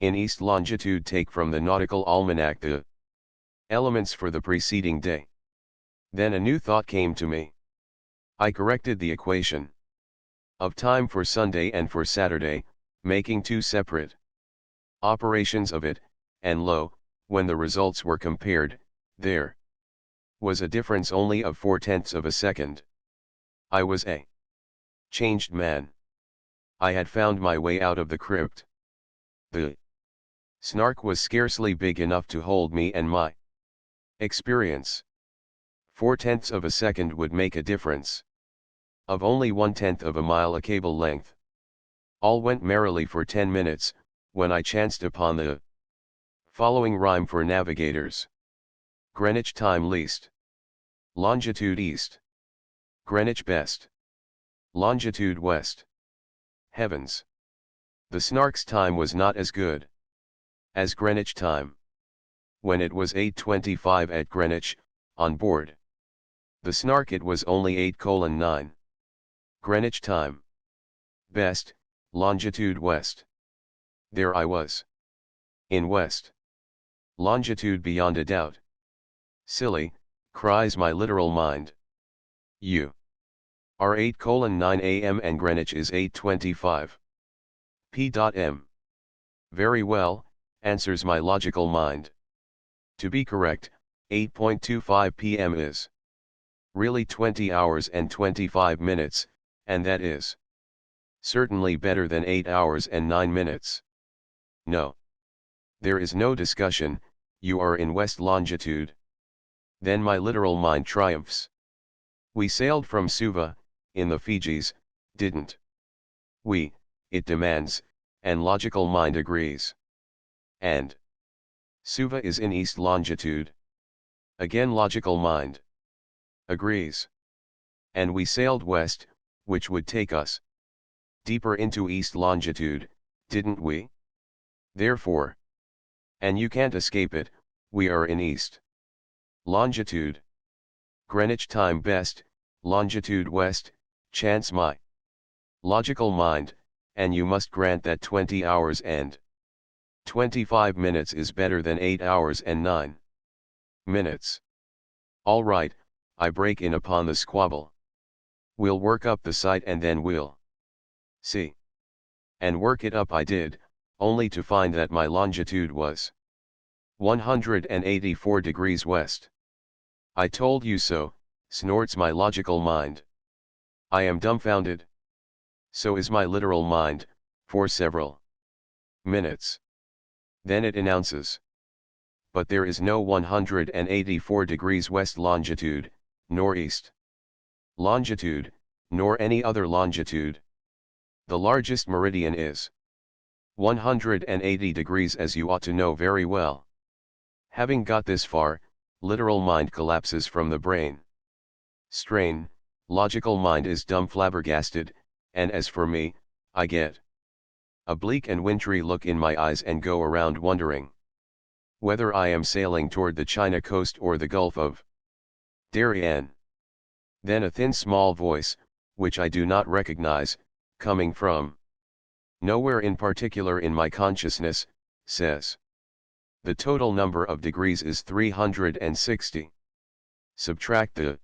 In east longitude, take from the nautical almanac the elements for the preceding day. Then a new thought came to me. I corrected the equation of time for Sunday and for Saturday, making two separate operations of it, and lo, when the results were compared, there was a difference only of 4/10 of a second. I was a changed man. I had found my way out of the crypt. The Snark was scarcely big enough to hold me and my experience. 4/10 of a second would make a difference of only 1/10 of a mile a cable length. All went merrily for 10 minutes, when I chanced upon the following rhyme for navigators. Greenwich time least. Longitude east. Greenwich best. Longitude west. Heavens! The Snark's time was not as good as Greenwich time. When it was 8:25 at Greenwich, on board the Snark it was only 8:9. Greenwich time. Best, longitude west. There I was. In west. Longitude beyond a doubt. Silly, cries my literal mind. You are 8:9 am and Greenwich is 8:25 p.m. Very well, answers my logical mind. To be correct, 8:25 p.m. is really 20 hours and 25 minutes, and that is certainly better than 8 hours and 9 minutes. No. There is no discussion, you are in west longitude. Then my literal mind triumphs. We sailed from Suva, in the Fijis, didn't we? It demands, and logical mind agrees. And Suva is in east longitude. Again logical mind agrees. And we sailed west, which would take us deeper into east longitude, didn't we? Therefore, and you can't escape it, we are in east longitude. Greenwich time best, longitude west, chance my logical mind, and you must grant that 20 hours and 25 minutes is better than 8 hours and 9 minutes. All right, I break in upon the squabble. We'll work up the site and then we'll see. And work it up I did, only to find that my longitude was 184 degrees west. I told you so, snorts my logical mind. I am dumbfounded. So is my literal mind, for several minutes. Then it announces. But there is no 184 degrees west longitude, nor east longitude, nor any other longitude. The largest meridian is 180 degrees, as you ought to know very well. Having got this far, literal mind collapses from the brain strain, logical mind is dumb flabbergasted, and as for me, I get a bleak and wintry look in my eyes and go around wondering whether I am sailing toward the China coast or the Gulf of Darien. Then a thin small voice, which I do not recognize, coming from nowhere in particular in my consciousness, says, the total number of degrees is 360. Subtract the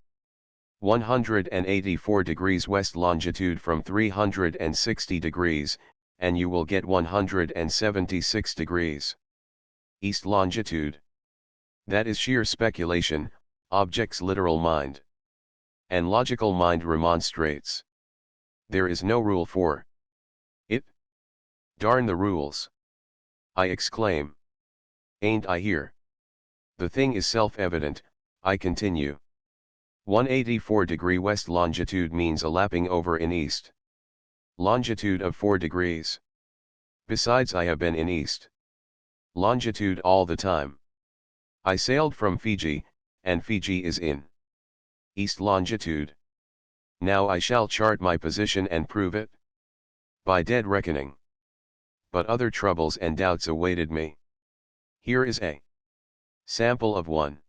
184 degrees west longitude from 360 degrees, and you will get 176 degrees east longitude. That is sheer speculation, objects literal mind. And logical mind remonstrates. There is no rule for it. Darn the rules! I exclaim. Ain't I here? The thing is self-evident, I continue. 184 degree west longitude means a lapping over in east longitude of 4 degrees. Besides, I have been in east longitude all the time. I sailed from Fiji, and Fiji is in east longitude. Now I shall chart my position and prove it by dead reckoning. But other troubles and doubts awaited me. Here is a sample of one.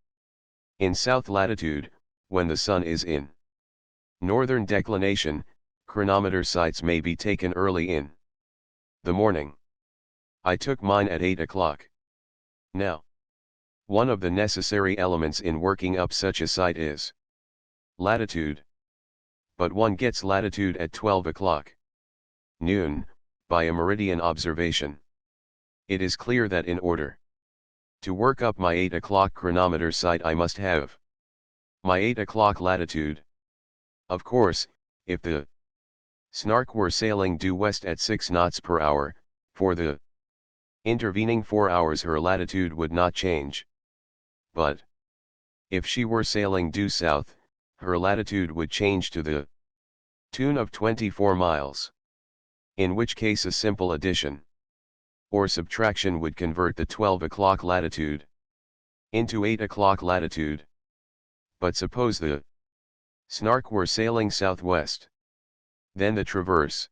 In south latitude, when the sun is in northern declination, chronometer sights may be taken early in the morning. I took mine at 8 o'clock. Now, one of the necessary elements in working up such a site is latitude. But one gets latitude at 12 o'clock. Noon, by a meridian observation. It is clear that in order to work up my 8 o'clock chronometer site I must have my 8 o'clock latitude. Of course, if the Snark were sailing due west at 6 knots per hour, for the intervening 4 hours her latitude would not change. But if she were sailing due south, her latitude would change to the tune of 24 miles. In which case a simple addition or subtraction would convert the 12 o'clock latitude into 8 o'clock latitude. But suppose the Snark were sailing southwest. Then the traverse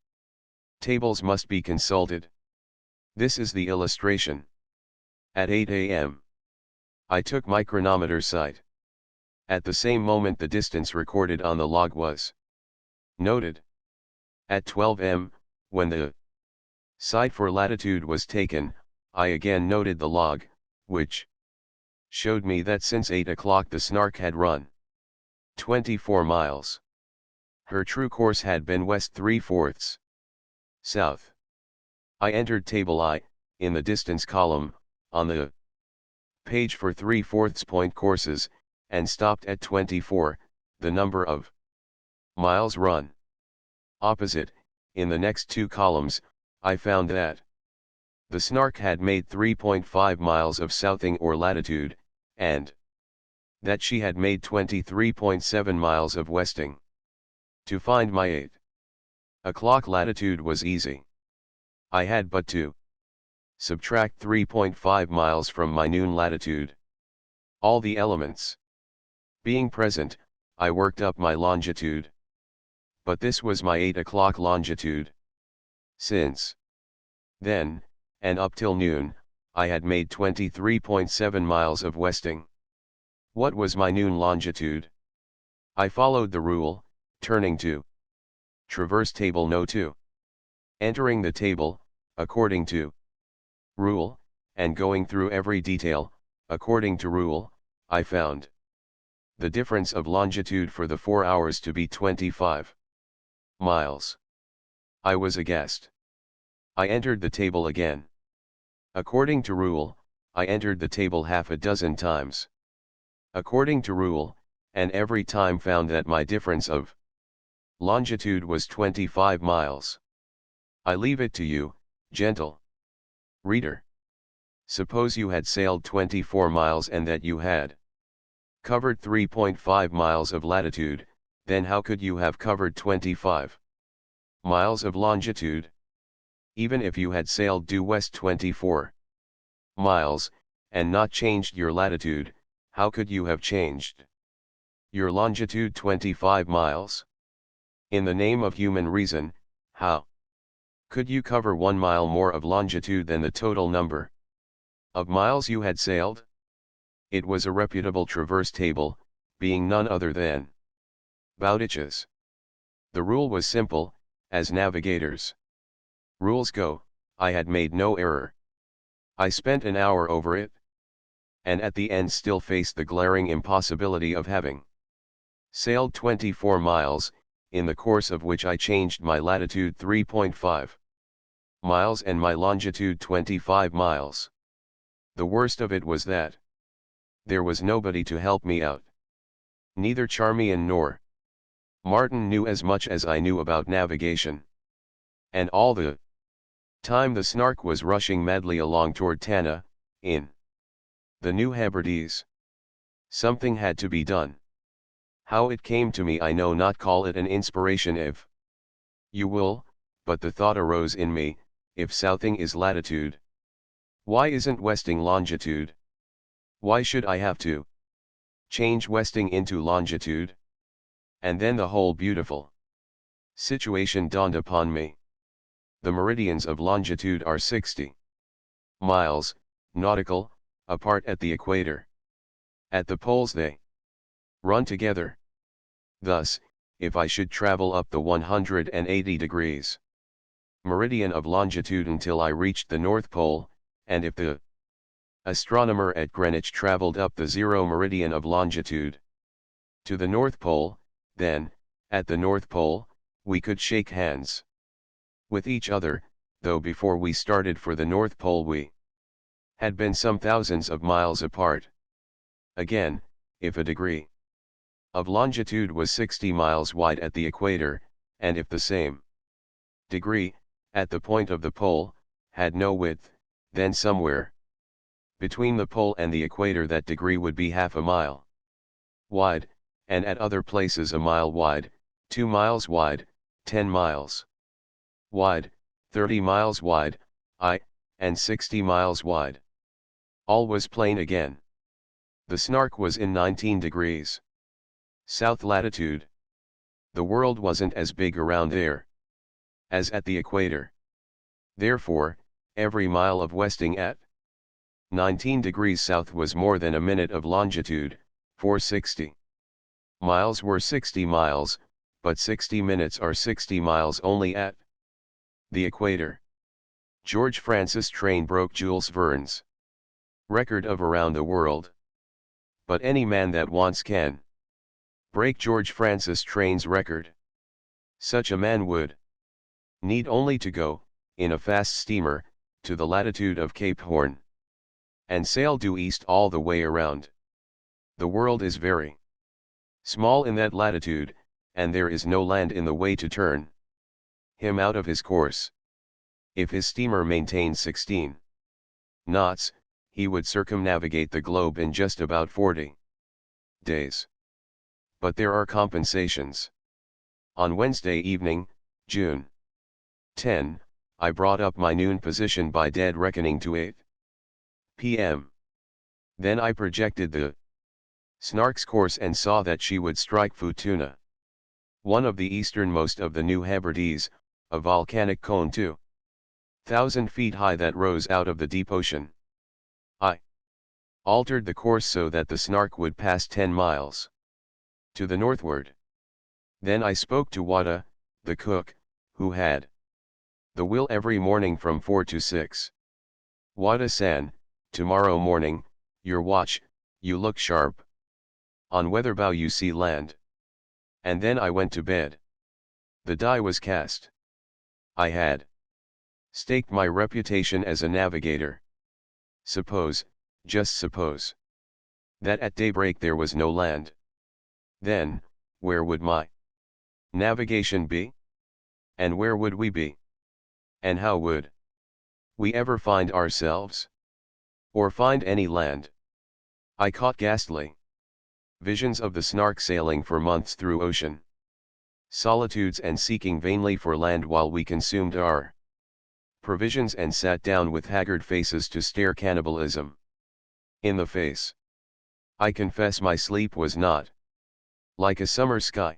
tables must be consulted. This is the illustration. At 8 a.m. I took my chronometer sight. At the same moment the distance recorded on the log was noted. At 12 m, when the sight for latitude was taken, I again noted the log, which showed me that since 8 o'clock the Snark had run 24 miles. Her true course had been west 3/4 south. I entered table I, in the distance column, on the page for 3/4 point courses, and stopped at 24, the number of miles run. Opposite, in the next two columns, I found that the Snark had made 3.5 miles of southing or latitude, and that she had made 23.7 miles of westing. To find my 8 o'clock latitude was easy. I had but to subtract 3.5 miles from my noon latitude. All the elements being present, I worked up my longitude. But this was my 8 o'clock longitude. Since then, and up till noon, I had made 23.7 miles of westing. What was my noon longitude? I followed the rule, turning to Traverse Table No. 2. Entering the table, according to rule, and going through every detail, according to rule, I found the difference of longitude for the 4 hours to be 25 miles. I was aghast. I entered the table again. According to rule, I entered the table half a dozen times. According to rule, and every time found that my difference of longitude was 25 miles. I leave it to you, gentle reader. Suppose you had sailed 24 miles and that you had covered 3.5 miles of latitude, then how could you have covered 25 miles of longitude? Even if you had sailed due west 24 miles, and not changed your latitude, how could you have changed your longitude 25 miles? In the name of human reason, how could you cover 1 mile more of longitude than the total number of miles you had sailed? It was a reputable traverse table, being none other than Bowditch's. The rule was simple, as navigators' rules go. I had made no error. I spent an hour over it, and at the end still faced the glaring impossibility of having sailed 24 miles, in the course of which I changed my latitude 3.5 miles and my longitude 25 miles. The worst of it was that there was nobody to help me out. Neither Charmian nor Martin knew as much as I knew about navigation. And all the time the Snark was rushing madly along toward Tanna, in the New Hebrides. Something had to be done. How it came to me I know not, call it an inspiration if you will, but the thought arose in me, if southing is latitude, why isn't westing longitude? Why should I have to change westing into longitude? And then the whole beautiful situation dawned upon me. The meridians of longitude are 60 miles, nautical, apart at the equator. At the poles they run together. Thus, if I should travel up the 180 degrees meridian of longitude until I reached the North Pole, and if the astronomer at Greenwich traveled up the 0 meridian of longitude to the North Pole, then, at the North Pole, we could shake hands with each other, though before we started for the North Pole we had been some thousands of miles apart. Again, if a degree of longitude was 60 miles wide at the equator, and if the same degree, at the point of the pole, had no width, then somewhere between the pole and the equator that degree would be half a mile wide, and at other places a mile wide, 2 miles wide, 10 miles wide, 30 miles wide, and 60 miles wide. All was plain again. The Snark was in 19 degrees south latitude. The world wasn't as big around there as at the equator. Therefore, every mile of westing at 19 degrees south was more than a minute of longitude, for 60 miles were 60 miles, but 60 minutes are 60 miles only at the equator. George Francis Train broke Jules Verne's record of around the world. But any man that wants can break George Francis Train's record. Such a man would need only to go, in a fast steamer, to the latitude of Cape Horn, and sail due east all the way around. The world is very small in that latitude, and there is no land in the way to turn him out of his course. If his steamer maintained 16 knots, he would circumnavigate the globe in just about 40 days. But there are compensations. On Wednesday evening, June 10, I brought up my noon position by dead reckoning to 8 p.m. Then I projected the Snark's course and saw that she would strike Futuna, one of the easternmost of the New Hebrides, a volcanic cone 2,000 feet high that rose out of the deep ocean. I altered the course so that the Snark would pass 10 miles to the northward. Then I spoke to Wada, the cook, who had the wheel every morning from 4 to 6. Wada-san, tomorrow morning, your watch, you look sharp. On weatherbow you see land. And then I went to bed. The die was cast. I had staked my reputation as a navigator. Suppose, just suppose, that at daybreak there was no land. Then, where would my navigation be? And where would we be? And how would we ever find ourselves? Or find any land? I caught ghastly visions of the Snark sailing for months through ocean solitudes and seeking vainly for land while we consumed our provisions and sat down with haggard faces to stare cannibalism in the face. I confess my sleep was not like a summer sky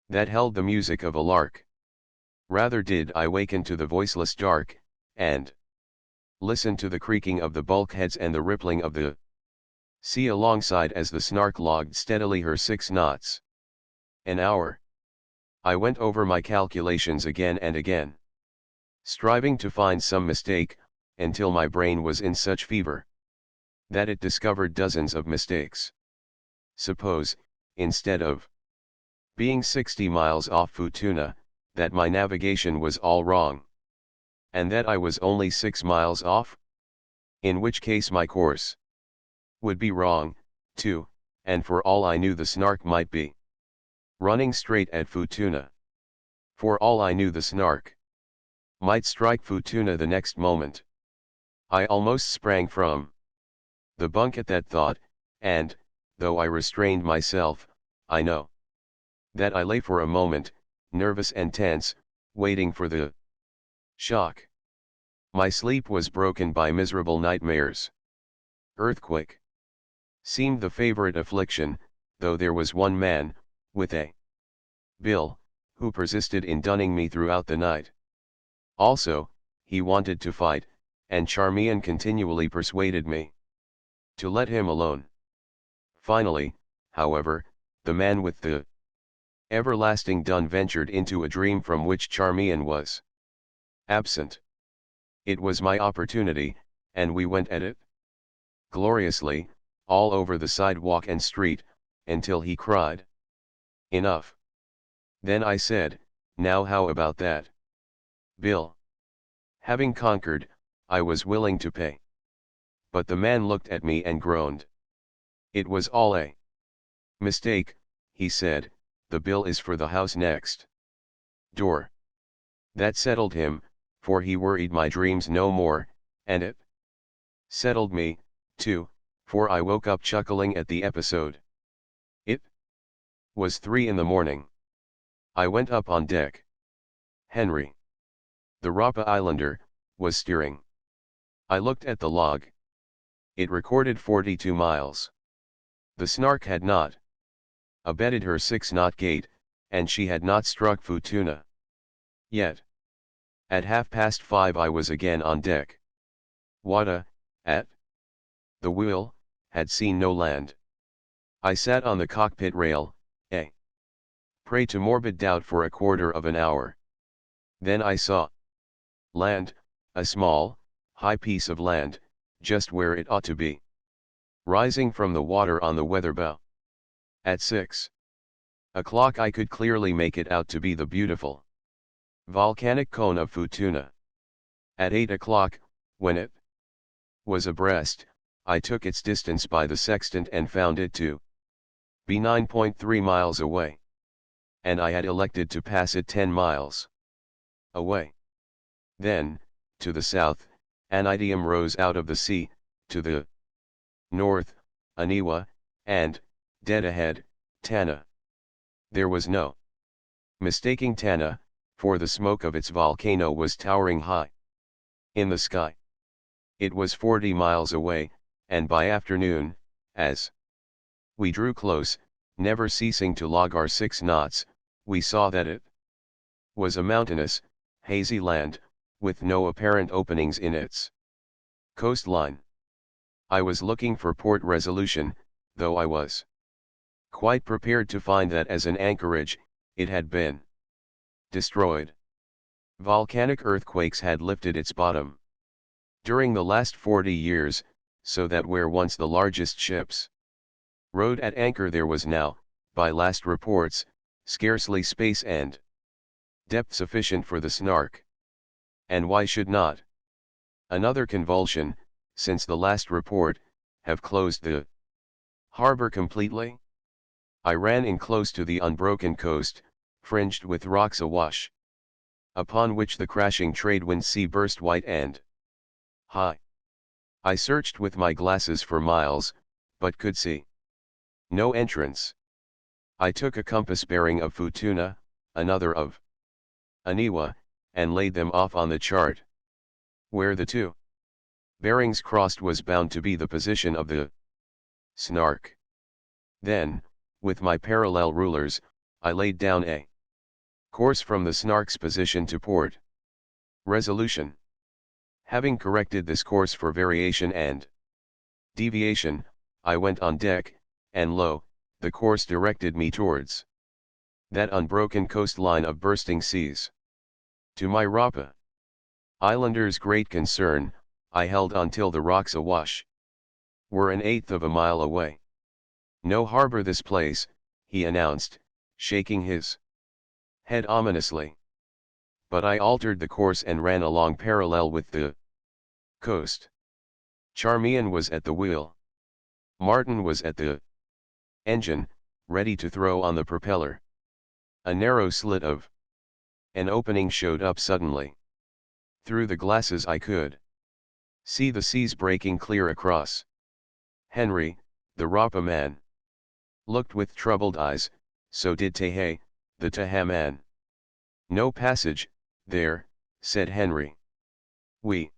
that held the music of a lark. Rather did I waken to the voiceless dark, and listen to the creaking of the bulkheads and the rippling of the sea alongside as the Snark logged steadily her 6 knots an hour. I went over my calculations again and again, striving to find some mistake, until my brain was in such fever that it discovered dozens of mistakes. Suppose, instead of being 60 miles off Futuna, that my navigation was all wrong, and that I was only 6 miles off? In which case my course would be wrong, too, and for all I knew the Snark might be running straight at Futuna. For all I knew the Snark might strike Futuna the next moment. I almost sprang from the bunk at that thought, and, though I restrained myself, I know that I lay for a moment, nervous and tense, waiting for the shock. My sleep was broken by miserable nightmares. Earthquake seemed the favorite affliction, though there was one man, with a bill, who persisted in dunning me throughout the night. Also, he wanted to fight, and Charmian continually persuaded me to let him alone. Finally, however, the man with the everlasting dun ventured into a dream from which Charmian was Absent. It was my opportunity, and we went at it gloriously, all over the sidewalk and street, until he cried, "Enough." Then I said, "Now how about that, Bill?" Having conquered, I was willing to pay. But the man looked at me and groaned. It was all a mistake, he said. The bill is for the house next door. That settled him, for he worried my dreams no more, and it settled me, too, for I woke up chuckling at the episode. It was 3 in the morning. I went up on deck. Henry, the Rapa Islander, was steering. I looked at the log. It recorded 42 miles. The Snark had not abetted her 6-knot gait, and she had not struck Futuna yet. At 5:30 I was again on deck. Wada, at the wheel, had seen no land. I sat on the cockpit rail, a prey to morbid doubt for a quarter of an hour. Then I saw land, a small, high piece of land, just where it ought to be, rising from the water on the weather bow. At 6 o'clock I could clearly make it out to be the beautiful volcanic cone of Futuna. At 8 o'clock, when it was abreast, I took its distance by the sextant and found it to be 9.3 miles away. And I had elected to pass it 10 miles away. Then, to the south, Anidium rose out of the sea, to the north, Aniwa, and, dead ahead, Tana. There was no mistaking Tana, for the smoke of its volcano was towering high in the sky. It was 40 miles away, and by afternoon, as we drew close, never ceasing to log our 6 knots, we saw that it was a mountainous, hazy land, with no apparent openings in its coastline. I was looking for Port Resolution, though I was quite prepared to find that as an anchorage, it had been destroyed. Volcanic earthquakes had lifted its bottom during the last 40 years, so that where once the largest ships rode at anchor there was now, by last reports, scarcely space and depth sufficient for the Snark. And why should not another convulsion, since the last report, have closed the harbor completely? I ran in close to the unbroken coast, fringed with rocks awash, upon which the crashing trade-wind sea burst white and high. I searched with my glasses for miles, but could see no entrance. I took a compass bearing of Futuna, another of Aniwa, and laid them off on the chart. Where the two bearings crossed was bound to be the position of the Snark. Then, with my parallel rulers, I laid down a course from the Snark's position to Port Resolution. Having corrected this course for variation and deviation, I went on deck, and lo, the course directed me towards that unbroken coastline of bursting seas. To my Rapa Islander's great concern, I held on till the rocks awash were an eighth of a mile away. No harbor this place, he announced, shaking his head ominously. But I altered the course and ran along parallel with the coast. Charmian was at the wheel. Martin was at the engine, ready to throw on the propeller. A narrow slit of an opening showed up suddenly. Through the glasses I could see the seas breaking clear across. Henry, the Rapa man, looked with troubled eyes, so did Tehe, the Taha man. "No passage, there," said Henry. "We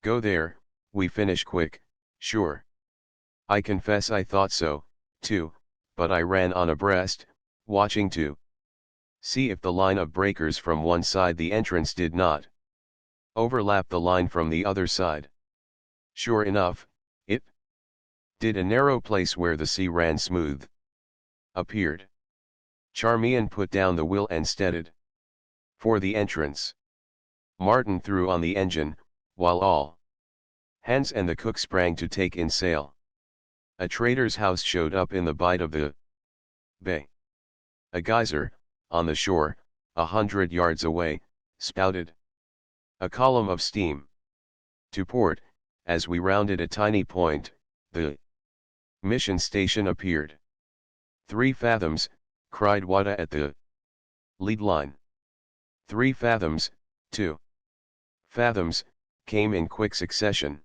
go there, we finish quick, sure." I confess I thought so, too, but I ran on abreast, watching to see if the line of breakers from one side the entrance did not overlap the line from the other side. Sure enough, it did. A narrow place where the sea ran smooth appeared. Charmian put down the wheel and steadied for the entrance. Martin threw on the engine, while all hands and the cook sprang to take in sail. A trader's house showed up in the bight of the bay. A geyser, on the shore, 100 yards away, spouted a column of steam. To port, as we rounded a tiny point, the mission station appeared. 3 fathoms, cried Wada at the lead line. 3 fathoms, 2 fathoms, came in quick succession.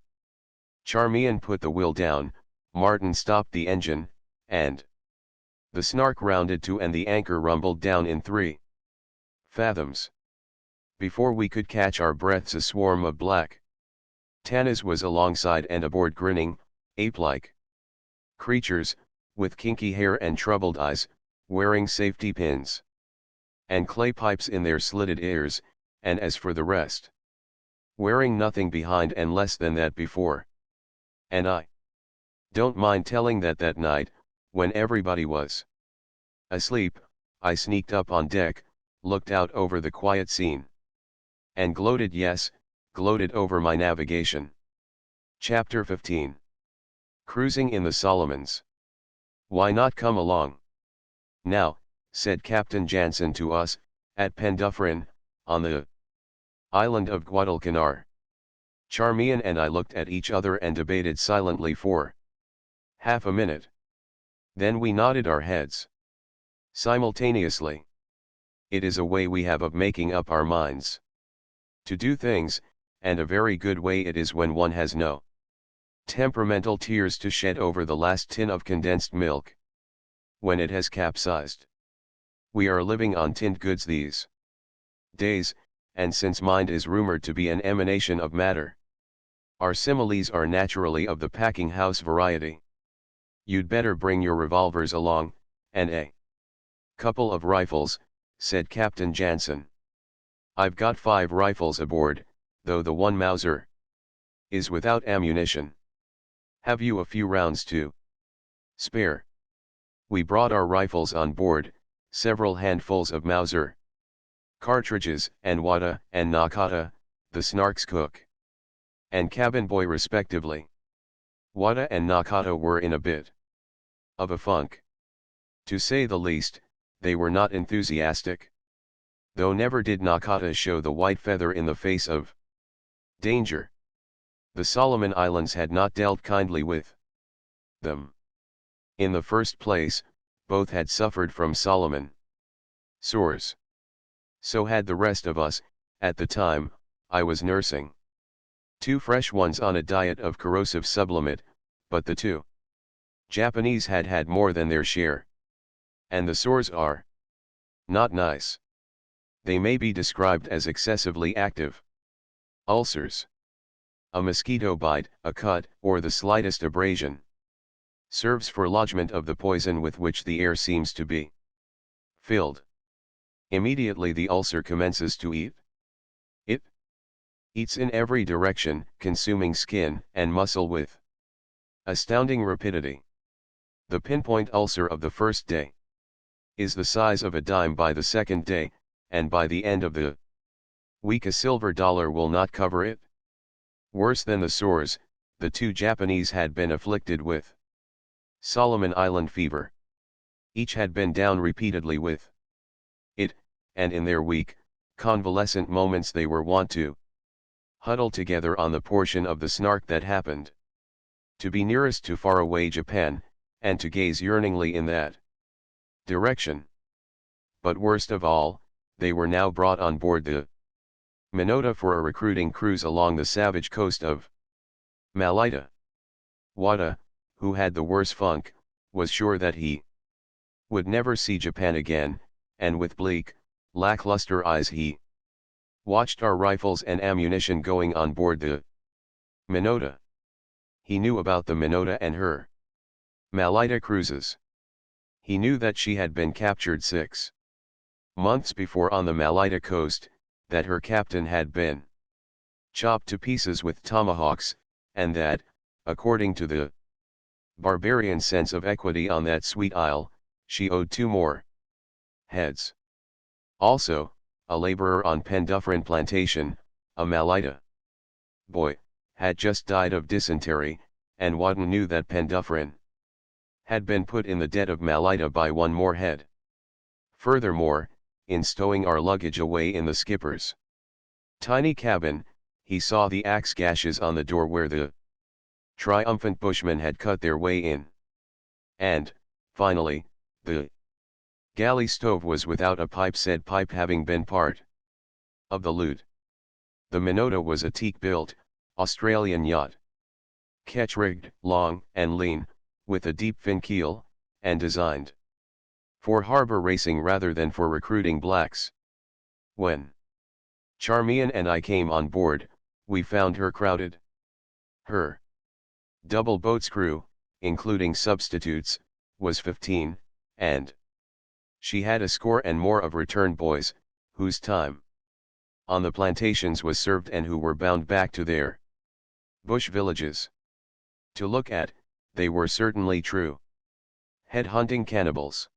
Charmian put the wheel down, Martin stopped the engine, and the Snark rounded to and the anchor rumbled down in 3 fathoms. Before we could catch our breaths a swarm of black Tannas was alongside and aboard grinning, ape-like creatures, with kinky hair and troubled eyes, wearing safety pins and clay pipes in their slitted ears, and as for the rest, wearing nothing behind and less than that before. And I don't mind telling that that night, when everybody was asleep, I sneaked up on deck, looked out over the quiet scene, and gloated, yes, gloated over my navigation. Chapter 15. Cruising in the Solomons. Why not come along? Now, said Captain Jansen to us, at Penduffryn, on the island of Guadalcanar. Charmian and I looked at each other and debated silently for half a minute. Then we nodded our heads simultaneously. It is a way we have of making up our minds to do things, and a very good way it is when one has no temperamental tears to shed over the last tin of condensed milk when it has capsized. We are living on tinned goods these days, and since mind is rumored to be an emanation of matter, our similes are naturally of the packing house variety. You'd better bring your revolvers along, and a couple of rifles, said Captain Jansen. I've got 5 rifles aboard, though the one Mauser is without ammunition. Have you a few rounds to spare? We brought our rifles on board, several handfuls of Mauser cartridges, and Wada and Nakata, the Snark's cook and cabin boy respectively. Wada and Nakata were in a bit of a funk. To say the least, they were not enthusiastic. Though never did Nakata show the white feather in the face of danger. The Solomon Islands had not dealt kindly with them. In the first place, both had suffered from Solomon sores. So had the rest of us. At the time, I was nursing 2 fresh ones on a diet of corrosive sublimate, but the 2 Japanese had had more than their share. And the sores are not nice. They may be described as excessively active ulcers. A mosquito bite, a cut, or the slightest abrasion serves for lodgment of the poison with which the air seems to be filled. Immediately the ulcer commences to eat. It eats in every direction, consuming skin and muscle with astounding rapidity. The pinpoint ulcer of the first day is the size of a dime by the second day, and by the end of the week a silver dollar will not cover it. Worse than the sores, the 2 Japanese had been afflicted with Solomon Island fever. Each had been down repeatedly with it, and in their weak, convalescent moments they were wont to huddle together on the portion of the Snark that happened to be nearest to faraway Japan, and to gaze yearningly in that direction. But worst of all, they were now brought on board the Minota for a recruiting cruise along the savage coast of Malaita. Wada, who had the worse funk, was sure that he would never see Japan again, and with bleak, lackluster eyes he watched our rifles and ammunition going on board the Minota. He knew about the Minota and her Malaita cruises. He knew that she had been captured 6 months before on the Malaita coast, that her captain had been chopped to pieces with tomahawks, and that, according to the barbarian sense of equity on that sweet isle, she owed 2 more heads. Also, a laborer on Penduffryn plantation, a Malaita boy, had just died of dysentery, and Wadden knew that Penduffrin had been put in the debt of Malaita by one more head. Furthermore, in stowing our luggage away in the skipper's tiny cabin, he saw the axe gashes on the door where the triumphant bushmen had cut their way in. And, finally, the galley stove was without a pipe, said pipe having been part of the loot. The Minota was a teak-built, Australian yacht. Ketch-rigged, long and lean, with a deep fin keel, and designed for harbor racing rather than for recruiting blacks. When Charmian and I came on board, we found her crowded. Her double boat's crew, including substitutes, was 15, and she had a score and more of return boys, whose time on the plantations was served and who were bound back to their bush villages. To look at, they were certainly true head-hunting cannibals.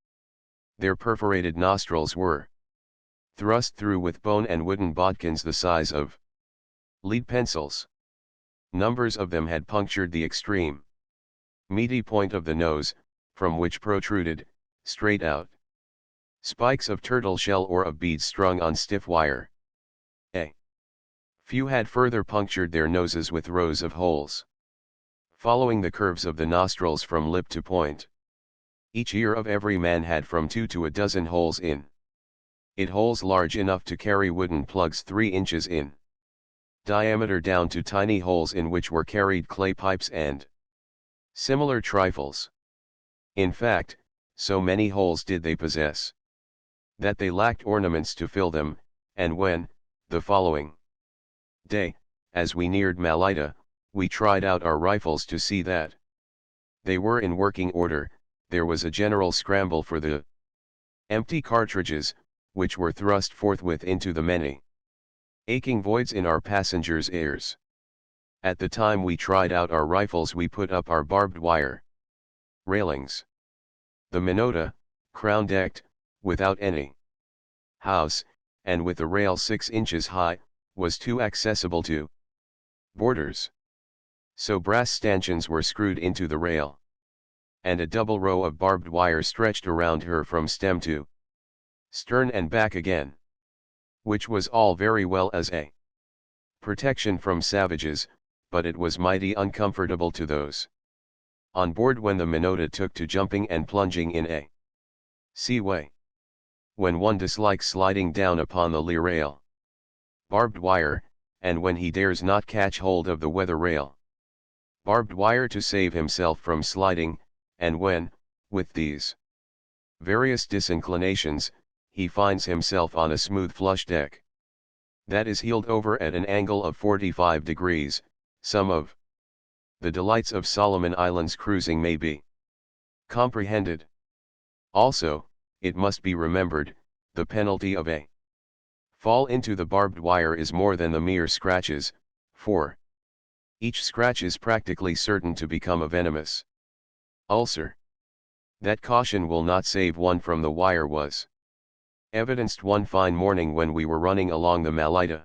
Their perforated nostrils were thrust through with bone and wooden bodkins the size of lead pencils. Numbers of them had punctured the extreme meaty point of the nose, from which protruded, straight out, spikes of turtle shell or of beads strung on stiff wire. A few had further punctured their noses with rows of holes, following the curves of the nostrils from lip to point. Each ear of every man had from 2 to a dozen holes in it, holes large enough to carry wooden plugs 3 inches in diameter down to tiny holes in which were carried clay pipes and similar trifles. In fact, so many holes did they possess that they lacked ornaments to fill them, and when, the following day, as we neared Malaita, we tried out our rifles to see that they were in working order, there was a general scramble for the empty cartridges, which were thrust forthwith into the many aching voids in our passengers' ears. At the time we tried out our rifles we put up our barbed wire railings. The Minota, crown-decked, without any house, and with a rail 6 inches high, was too accessible to boarders. So brass stanchions were screwed into the rail, and a double row of barbed wire stretched around her from stem to stern and back again, which was all very well as a protection from savages, but it was mighty uncomfortable to those on board when the Minota took to jumping and plunging in a seaway. When one dislikes sliding down upon the lee rail, barbed wire, and when he dares not catch hold of the weather rail, barbed wire to save himself from sliding, and when, with these various disinclinations, he finds himself on a smooth flush deck that is heeled over at an angle of 45 degrees, some of the delights of Solomon Islands cruising may be comprehended. Also, it must be remembered, the penalty of a fall into the barbed wire is more than the mere scratches, for each scratch is practically certain to become a venomous ulcer. That caution will not save one from the wire was evidenced one fine morning when we were running along the Malaita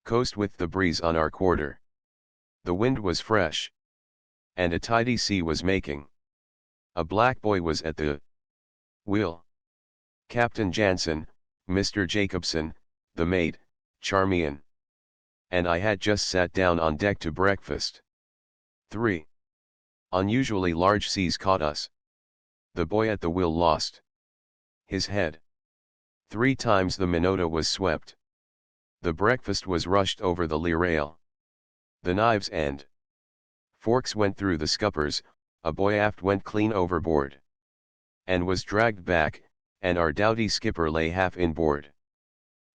coast with the breeze on our quarter. The wind was fresh, and a tidy sea was making. A black boy was at the wheel. Captain Jansen, Mr. Jacobson, the mate, Charmian, and I had just sat down on deck to breakfast. 3 unusually large seas caught us. The boy at the wheel lost his head. 3 times the Minota was swept. The breakfast was rushed over the lee rail. The knives and forks went through the scuppers, a boy aft went clean overboard, and was dragged back, and our doughty skipper lay half inboard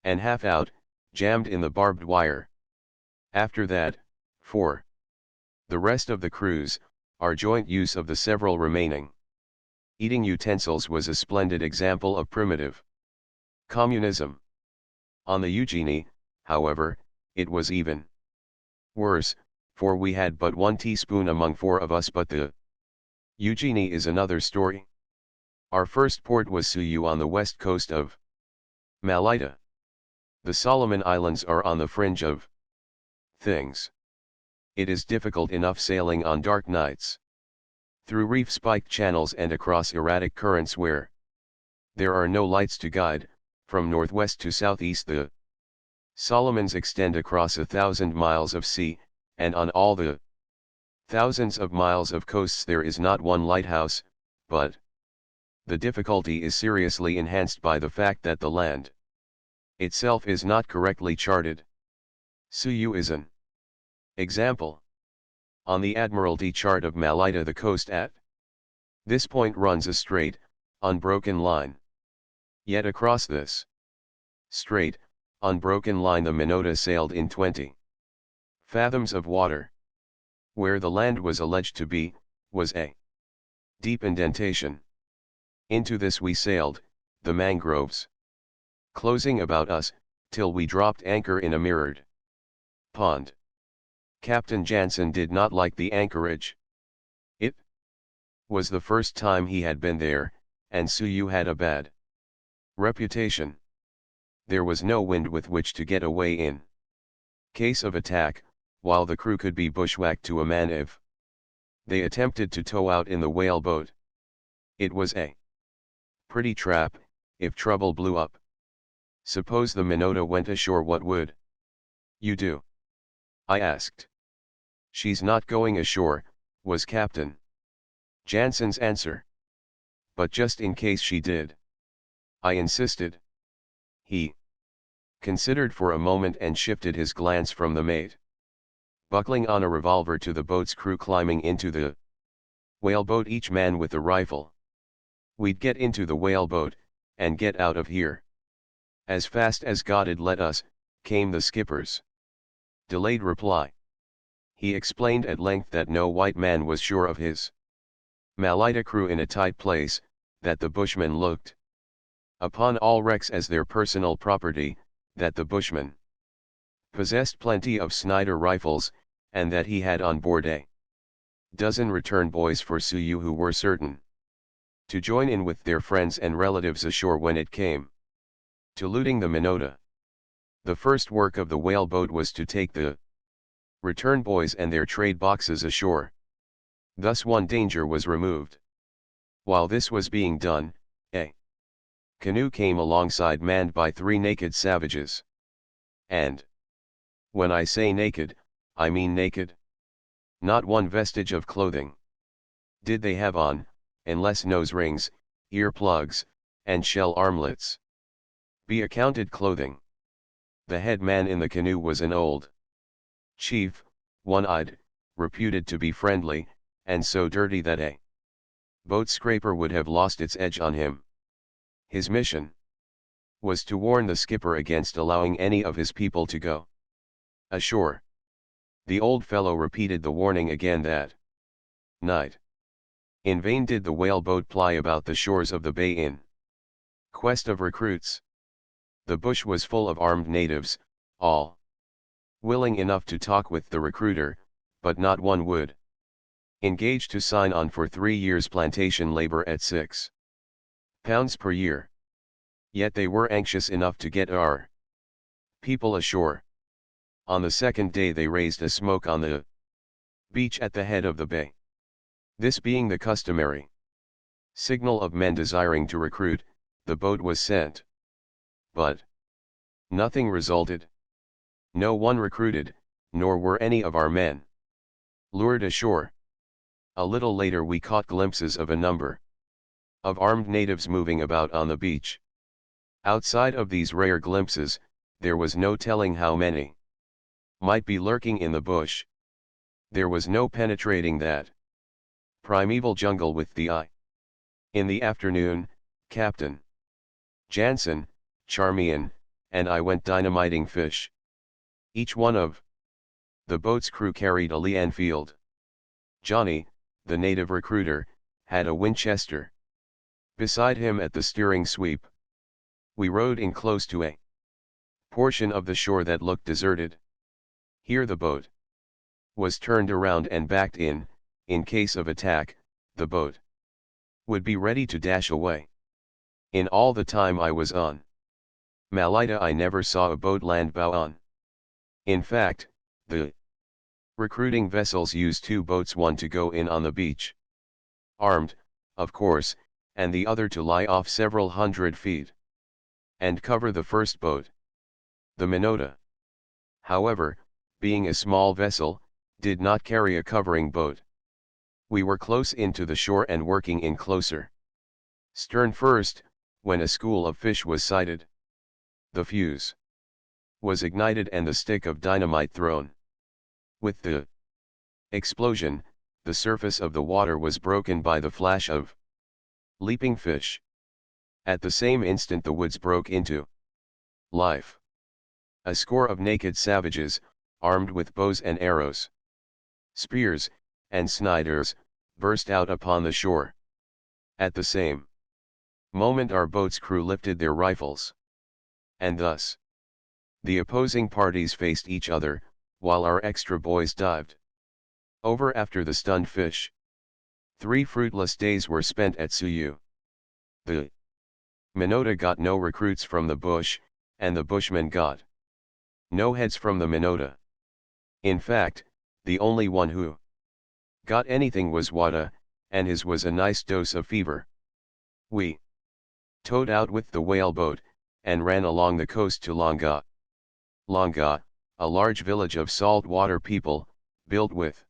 and half out, jammed in the barbed wire. After that, for the rest of the cruise, our joint use of the several remaining eating utensils was a splendid example of primitive communism. On the Eugenie, however, it was even worse, for we had but 1 teaspoon among 4 of us, but the Eugenie is another story. Our first port was Suyu on the west coast of Malaita. The Solomon Islands are on the fringe of things. It is difficult enough sailing on dark nights, through reef-spiked channels and across erratic currents where there are no lights to guide. From northwest to southeast the Solomons extend across 1,000 miles of sea, and on all the thousands of miles of coasts there is not one lighthouse, but the difficulty is seriously enhanced by the fact that the land itself is not correctly charted. Suyu is an example. On the Admiralty chart of Malaita, the coast at this point runs a straight, unbroken line. Yet across this straight, unbroken line the Minota sailed in 20 fathoms of water. Where the land was alleged to be, was a deep indentation. Into this we sailed, the mangroves closing about us, till we dropped anchor in a mirrored pond. Captain Jansen did not like the anchorage. It was the first time he had been there, and Suyu had a bad reputation. There was no wind with which to get away in case of attack, while the crew could be bushwhacked to a man if they attempted to tow out in the whale boat. It was a pretty trap, if trouble blew up. Suppose the Minota went ashore, what would you do? I asked. She's not going ashore, was Captain Jansen's answer. But just in case she did, I insisted. He considered for a moment and shifted his glance from the mate buckling on a revolver to the boat's crew climbing into the whaleboat, each man with a rifle. We'd get into the whaleboat, and get out of here as fast as God'd let us, came the skipper's delayed reply. He explained at length that no white man was sure of his Malaita crew in a tight place, that the Bushmen looked upon all wrecks as their personal property, that the Bushman possessed plenty of Snider rifles, and that he had on board a dozen return boys for Suyu who were certain to join in with their friends and relatives ashore when it came to looting the Minota. The first work of the whaleboat was to take the return boys and their trade boxes ashore. Thus one danger was removed. While this was being done, a canoe came alongside manned by 3 naked savages. And when I say naked, I mean naked. Not one vestige of clothing did they have on, unless nose rings, ear plugs, and shell armlets be accounted clothing. The head man in the canoe was an old chief, one-eyed, reputed to be friendly, and so dirty that a boat scraper would have lost its edge on him. His mission was to warn the skipper against allowing any of his people to go ashore. The old fellow repeated the warning again that night. In vain did the whaleboat ply about the shores of the bay in quest of recruits. The bush was full of armed natives, all willing enough to talk with the recruiter, but not one would engage to sign on for 3 years plantation labor at £6 per year. Yet they were anxious enough to get our people ashore. On the second day they raised a smoke on the beach at the head of the bay. This being the customary signal of men desiring to recruit, the boat was sent. But nothing resulted. No one recruited, nor were any of our men lured ashore. A little later we caught glimpses of a number of armed natives moving about on the beach. Outside of these rare glimpses, there was no telling how many might be lurking in the bush. There was no penetrating that primeval jungle with the eye. In the afternoon, Captain Jansen, Charmian, and I went dynamiting fish. Each one of the boat's crew carried a Lee Enfield. Johnny, the native recruiter, had a Winchester beside him at the steering sweep. We rowed in close to a portion of the shore that looked deserted. Here the boat was turned around and backed in case of attack, the boat would be ready to dash away. In all the time I was on Malita I never saw a boat land bow on. In fact, the recruiting vessels use two boats, one to go in on the beach, armed, of course, and the other to lie off several hundred feet and cover the first boat. The Minota, however, being a small vessel, did not carry a covering boat. We were close in to the shore and working in closer. Stern first, when a school of fish was sighted. The fuse was ignited and the stick of dynamite thrown. With the explosion, the surface of the water was broken by the flash of leaping fish. At the same instant the woods broke into life. A score of naked savages, armed with bows and arrows, spears, and Sniders, burst out upon the shore. At the same moment our boat's crew lifted their rifles. And thus, the opposing parties faced each other, while our extra boys dived over after the stunned fish. 3 fruitless days were spent at Suyu. The Minota got no recruits from the bush, and the bushmen got no heads from the Minota. In fact, the only one who got anything was Wada, and his was a nice dose of fever. We towed out with the whale boat, and ran along the coast to Langa. Langa, a large village of salt-water people, built with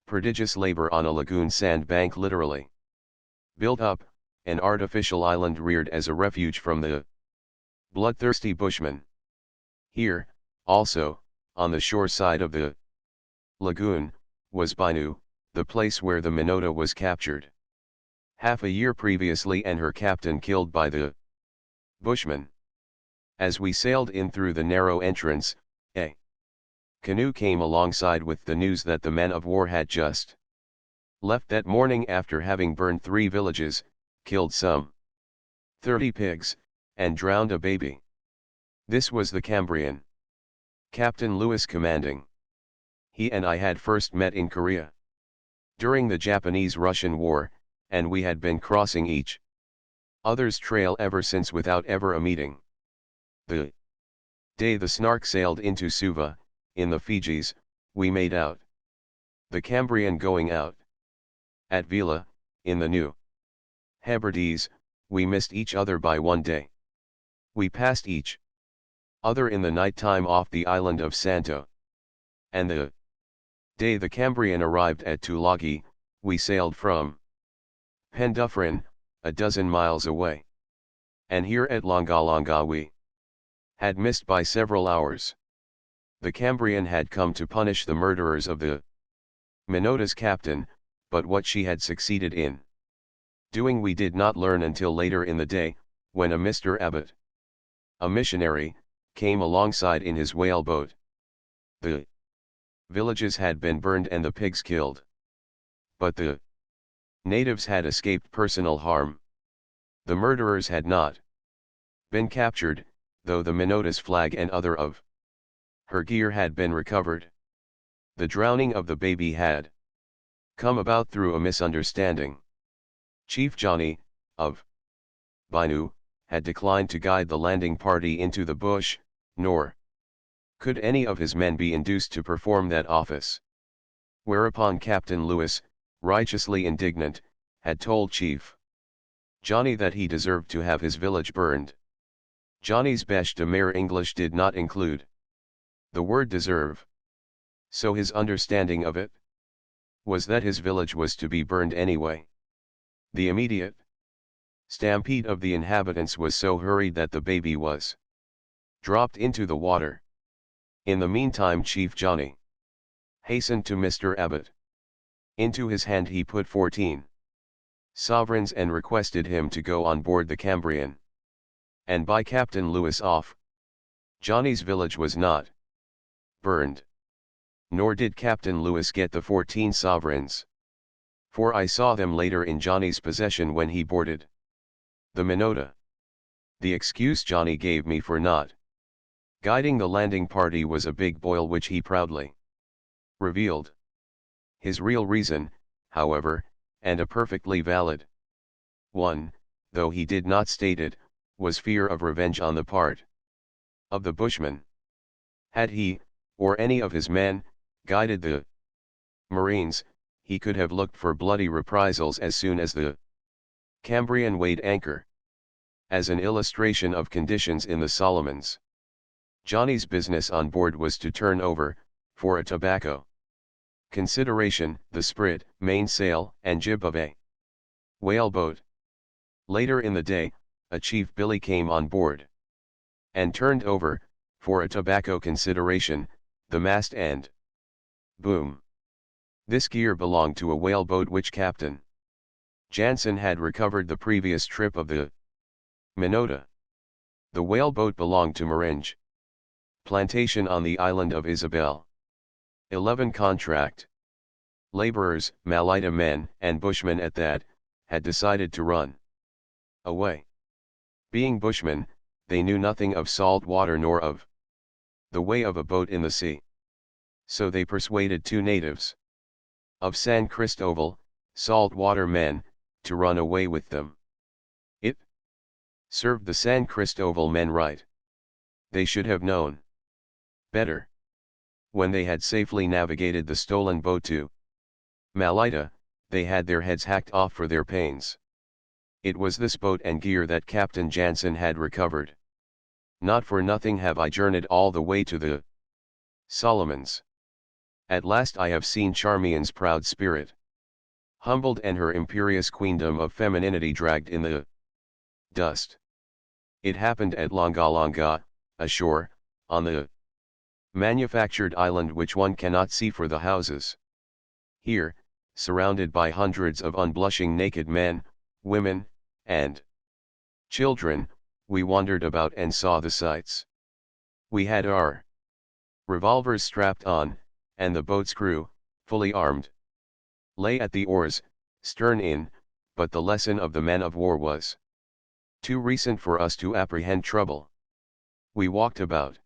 prodigious labor on a lagoon sandbank, literally built up, an artificial island reared as a refuge from the bloodthirsty bushmen. Here, also, on the shore side of the lagoon, was Bainu, the place where the Minota was captured half a year previously and her captain killed by the bushmen. As we sailed in through the narrow entrance, a canoe came alongside with the news that the men of war had just left that morning after having burned 3 villages, killed some 30 pigs, and drowned a baby. This was the Cambrian Captain Lewis commanding. He and I had first met in Korea during the Japanese-Russian War, and we had been crossing each other's trail ever since without ever a meeting. The day the Snark sailed into Suva, in the Fijis, we made out the Cambrian going out. At Vila, in the New Hebrides, we missed each other by 1 day. We passed each other in the night time off the island of Santo. And the day the Cambrian arrived at Tulagi, we sailed from Pendufferin, a dozen miles away. And here at Longalonga we had missed by several hours. The Cambrian had come to punish the murderers of the Minota's captain, but what she had succeeded in doing we did not learn until later in the day, when a Mr. Abbott, a missionary, came alongside in his whale boat. The villages had been burned and the pigs killed. But the natives had escaped personal harm. The murderers had not been captured, though the Minota's flag and other of her gear had been recovered. The drowning of the baby had come about through a misunderstanding. Chief Johnny, of Bainu, had declined to guide the landing party into the bush, nor could any of his men be induced to perform that office. Whereupon Captain Lewis, righteously indignant, had told Chief Johnny that he deserved to have his village burned. Johnny's bêche de mer English did not include the word deserve. So his understanding of it was that his village was to be burned anyway. The immediate stampede of the inhabitants was so hurried that the baby was dropped into the water. In the meantime Chief Johnny hastened to Mr. Abbott. Into his hand he put 14 sovereigns and requested him to go on board the Cambrian and buy Captain Lewis off. Johnny's village was not burned. Nor did Captain Lewis get the 14 sovereigns. For I saw them later in Johnny's possession when he boarded the Minota. The excuse Johnny gave me for not guiding the landing party was a big boil which he proudly revealed. His real reason, however, and a perfectly valid one, though he did not state it, was fear of revenge on the part of the Bushman. Had he, or any of his men, guided the Marines, he could have looked for bloody reprisals as soon as the Cambrian weighed anchor. As an illustration of conditions in the Solomons, Johnny's business on board was to turn over, for a tobacco consideration, the sprit, mainsail, and jib of a whaleboat. Later in the day, a Chief Billy came on board and turned over, for a tobacco consideration, the mast and boom. This gear belonged to a whaleboat which Captain Jansen had recovered the previous trip of the Minota. The whaleboat belonged to Maringe Plantation on the island of Isabel. 11 Contract laborers, Malaita men, and bushmen at that, had decided to run away. Being bushmen, they knew nothing of salt water nor of the way of a boat in the sea. So they persuaded 2 natives of San Cristobal, salt water men, to run away with them. It served the San Cristobal men right. They should have known better. When they had safely navigated the stolen boat to Malaita, they had their heads hacked off for their pains. It was this boat and gear that Captain Jansen had recovered. Not for nothing have I journeyed all the way to the Solomons. At last I have seen Charmian's proud spirit humbled and her imperious queendom of femininity dragged in the dust. It happened at Longa, ashore, on the manufactured island which one cannot see for the houses. Here, surrounded by hundreds of unblushing naked men, women, and children, we wandered about and saw the sights. We had our revolvers strapped on, and the boat's crew, fully armed, lay at the oars, stern in, but the lesson of the men of war was too recent for us to apprehend trouble. We walked about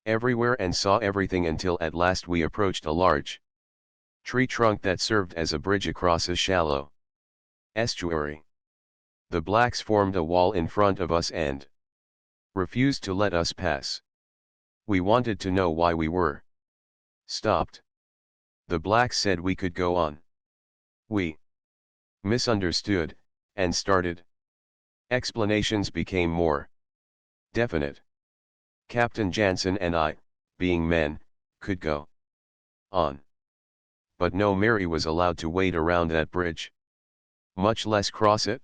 everywhere and saw everything until at last we approached a large tree trunk that served as a bridge across a shallow estuary. The blacks formed a wall in front of us and refused to let us pass. We wanted to know why we were stopped. The blacks said we could go on. We misunderstood, and started. Explanations became more definite. Captain Jansen and I, being men, could go on. But no Mary was allowed to wait around that bridge, much less cross it.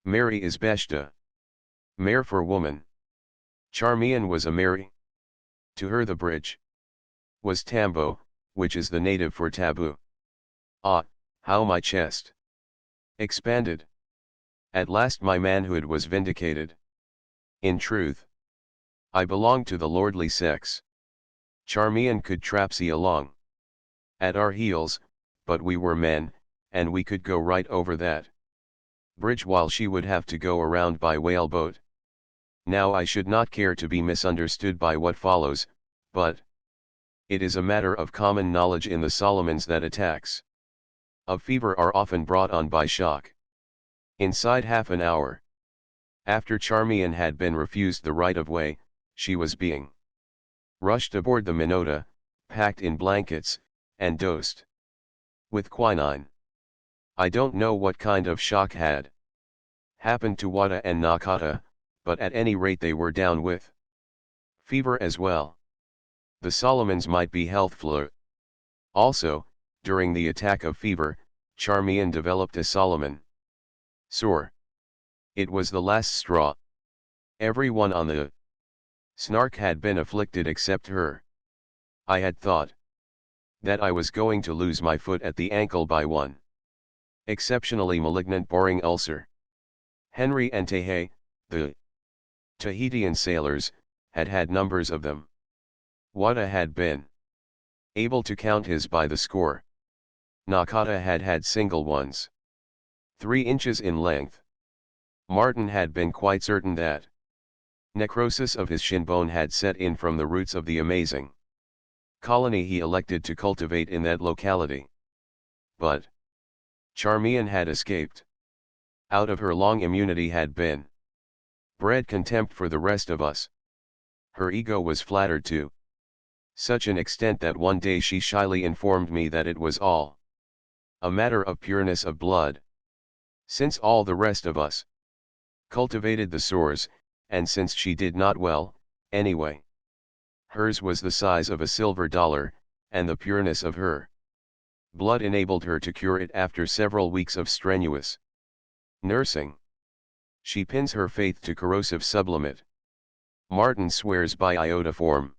Mary is Beshta. Mare for woman. Charmian was a Mary. To her the bridge was Tambo, which is the native for taboo. Ah, how my chest expanded. At last my manhood was vindicated. In truth, I belonged to the lordly sex. Charmian could trapsy along at our heels, but we were men, and we could go right over that bridge while she would have to go around by whaleboat. Now I should not care to be misunderstood by what follows, but it is a matter of common knowledge in the Solomons that attacks of fever are often brought on by shock. Inside half an hour after Charmian had been refused the right of way, she was being rushed aboard the Minota, packed in blankets, and dosed with quinine. I don't know what kind of shock had happened to Wada and Nakata, but at any rate they were down with fever as well. The Solomons might be health flu. Also, during the attack of fever, Charmian developed a Solomon sore. It was the last straw. Everyone on the Snark had been afflicted except her. I had thought that I was going to lose my foot at the ankle by one exceptionally malignant boring ulcer. Henry and Tehe, the Tahitian sailors, had had numbers of them. Wada had been able to count his by the score. Nakata had had single ones, 3 inches in length. Martin had been quite certain that necrosis of his shin bone had set in from the roots of the amazing colony he elected to cultivate in that locality. But Charmian had escaped. Out of her long immunity had been bred contempt for the rest of us. Her ego was flattered to such an extent that one day she shyly informed me that it was all a matter of pureness of blood. Since all the rest of us cultivated the sores, and since she did not well, anyway. Hers was the size of a silver dollar, and the pureness of her blood enabled her to cure it after several weeks of strenuous nursing. She pins her faith to corrosive sublimate. Martin swears by iodoform.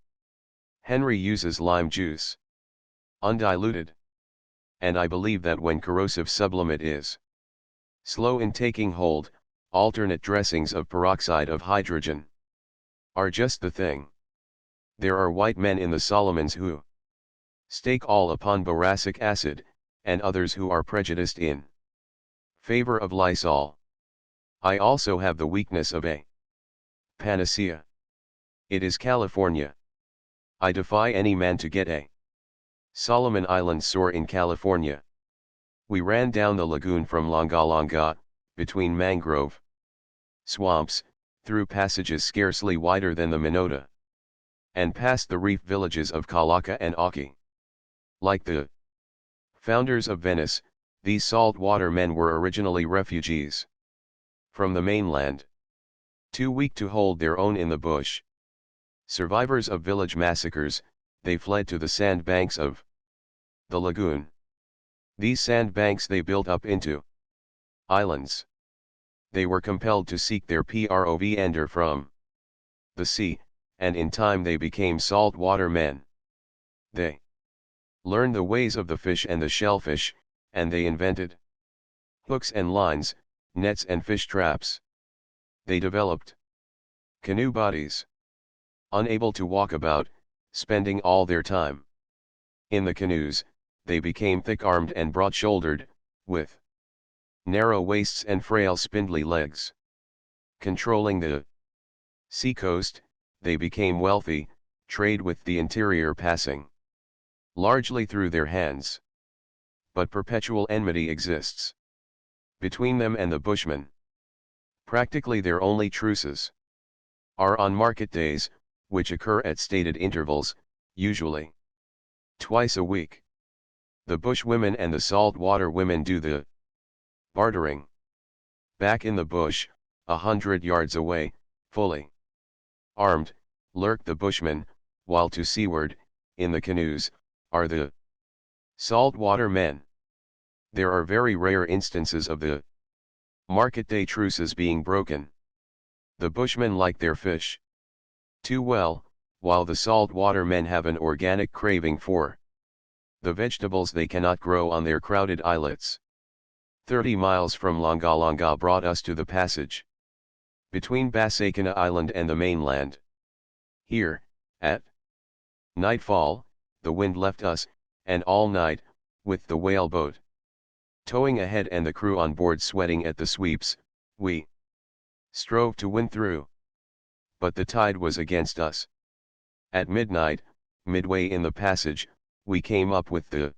Henry uses lime juice, undiluted. And I believe that when corrosive sublimate is slow in taking hold, alternate dressings of peroxide of hydrogen are just the thing. There are white men in the Solomons who stake all upon boracic acid, and others who are prejudiced in favor of Lysol. I also have the weakness of a panacea. It is California. I defy any man to get a Solomon Island sore in California. We ran down the lagoon from Longa, between mangrove swamps, through passages scarcely wider than the Minota, and past the reef villages of Kalaka and Aki. Like the founders of Venice, these saltwater men were originally refugees from the mainland, too weak to hold their own in the bush. Survivors of village massacres, they fled to the sandbanks of the lagoon. These sandbanks they built up into islands. They were compelled to seek their provender from the sea, and in time they became saltwater men. They learned the ways of the fish and the shellfish, and they invented hooks and lines, nets and fish traps. They developed canoe bodies. Unable to walk about, spending all their time in the canoes, they became thick-armed and broad-shouldered, with narrow waists and frail spindly legs. Controlling the sea-coast, they became wealthy, trade with the interior passing largely through their hands. But perpetual enmity exists between them and the Bushmen. Practically their only truces are on market days, which occur at stated intervals, usually twice a week. The bush women and the saltwater women do the bartering. Back in the bush, 100 yards away, fully armed, lurk the bushmen, while to seaward, in the canoes, are the saltwater men. There are very rare instances of the market day truces being broken. The bushmen like their fish too well, while the saltwater men have an organic craving for the vegetables they cannot grow on their crowded islets. 30 miles from Longa brought us to the passage between Basakina Island and the mainland. Here, at nightfall, the wind left us, and all night, with the whaleboat towing ahead and the crew on board sweating at the sweeps, we strove to win through. But the tide was against us. At midnight, midway in the passage, we came up with the